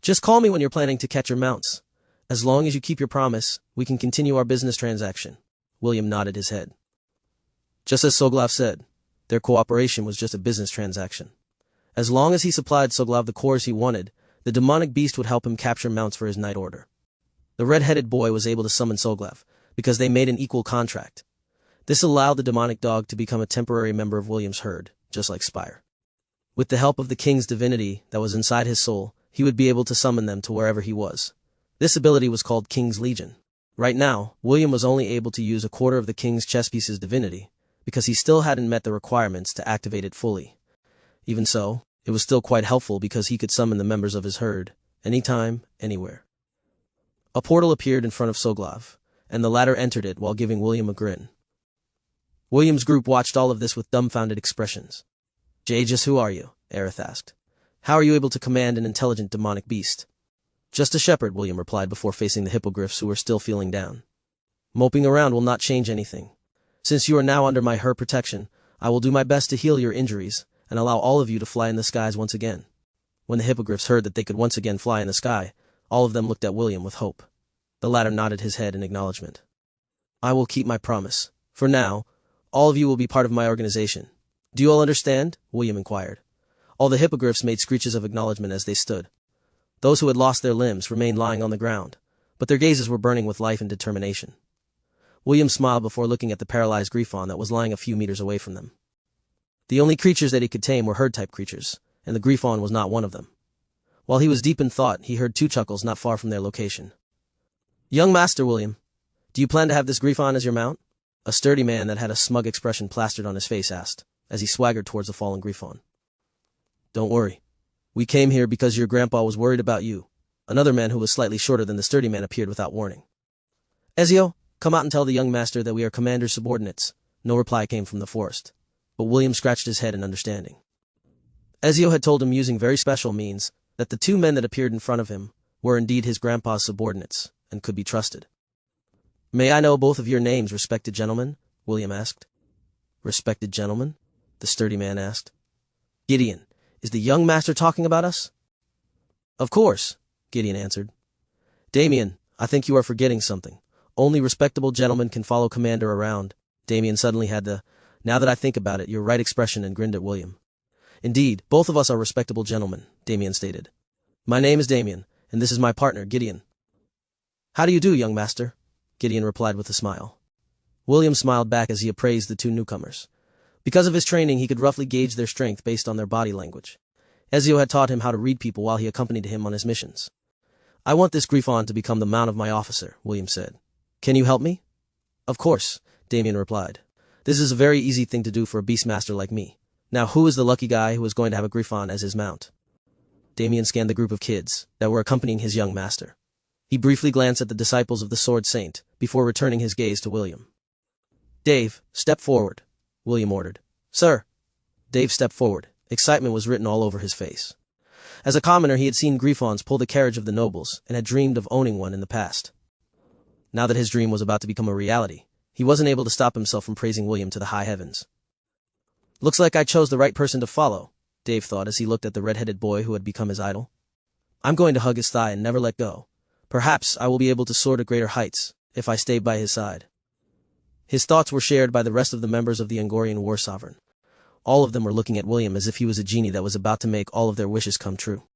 Just call me when you're planning to catch your mounts. As long as you keep your promise, we can continue our business transaction. William nodded his head. Just as Soglav said, their cooperation was just a business transaction. As long as he supplied Soglav the cores he wanted, the demonic beast would help him capture mounts for his night order. The red-headed boy was able to summon Soglav, because they made an equal contract. This allowed the demonic dog to become a temporary member of William's herd, just like Spire. With the help of the king's divinity that was inside his soul, he would be able to summon them to wherever he was. This ability was called King's Legion. Right now, William was only able to use a quarter of the king's chess piece's divinity, because he still hadn't met the requirements to activate it fully. Even so, it was still quite helpful because he could summon the members of his herd, anytime, anywhere. A portal appeared in front of Soglav, and the latter entered it while giving William a grin. William's group watched all of this with dumbfounded expressions. Just who are you? Aerith asked. How are you able to command an intelligent demonic beast? Just a shepherd, William replied before facing the hippogriffs who were still feeling down. Moping around will not change anything. Since you are now under my herd protection, I will do my best to heal your injuries, and allow all of you to fly in the skies once again. When the hippogriffs heard that they could once again fly in the sky, all of them looked at William with hope. The latter nodded his head in acknowledgement. I will keep my promise. For now, all of you will be part of my organization. Do you all understand? William inquired. All the hippogriffs made screeches of acknowledgement as they stood. Those who had lost their limbs remained lying on the ground, but their gazes were burning with life and determination. William smiled before looking at the paralyzed griffon that was lying a few meters away from them. The only creatures that he could tame were herd-type creatures, and the griffon was not one of them. While he was deep in thought, he heard two chuckles not far from their location. Young Master William, do you plan to have this griffon as your mount? A sturdy man that had a smug expression plastered on his face asked, as he swaggered towards the fallen griffon. Don't worry. We came here because your grandpa was worried about you. Another man who was slightly shorter than the sturdy man appeared without warning. Ezio, come out and tell the young master that we are commander's subordinates. No reply came from the forest, but William scratched his head in understanding. Ezio had told him using very special means that the two men that appeared in front of him were indeed his grandpa's subordinates and could be trusted. "May I know both of your names, respected gentlemen?" William asked. "Respected gentlemen?" the sturdy man asked. "Gideon, is the young master talking about us?" "Of course," Gideon answered. "Damien, I think you are forgetting something. Only respectable gentlemen can follow Commander around." Damien suddenly had the, "now that I think about it, you're right" expression and grinned at William. "Indeed, both of us are respectable gentlemen," Damien stated. "My name is Damien, and this is my partner, Gideon." "How do you do, young master?" Gideon replied with a smile. William smiled back as he appraised the two newcomers. Because of his training, he could roughly gauge their strength based on their body language. Ezio had taught him how to read people while he accompanied him on his missions. "I want this Griffon to become the mount of my officer," William said. "Can you help me?" "Of course," Damien replied. "This is a very easy thing to do for a beastmaster like me. Now who is the lucky guy who is going to have a Griffon as his mount?" Damien scanned the group of kids that were accompanying his young master. He briefly glanced at the disciples of the Sword Saint before returning his gaze to William. "Dave, step forward," William ordered. "Sir." Dave stepped forward. Excitement was written all over his face. As a commoner, he had seen Griffons pull the carriage of the nobles and had dreamed of owning one in the past. Now that his dream was about to become a reality, he wasn't able to stop himself from praising William to the high heavens. "Looks like I chose the right person to follow," Dave thought as he looked at the red-headed boy who had become his idol. "I'm going to hug his thigh and never let go. Perhaps I will be able to soar to greater heights if I stay by his side." His thoughts were shared by the rest of the members of the Angorian war sovereign. All of them were looking at William as if he was a genie that was about to make all of their wishes come true.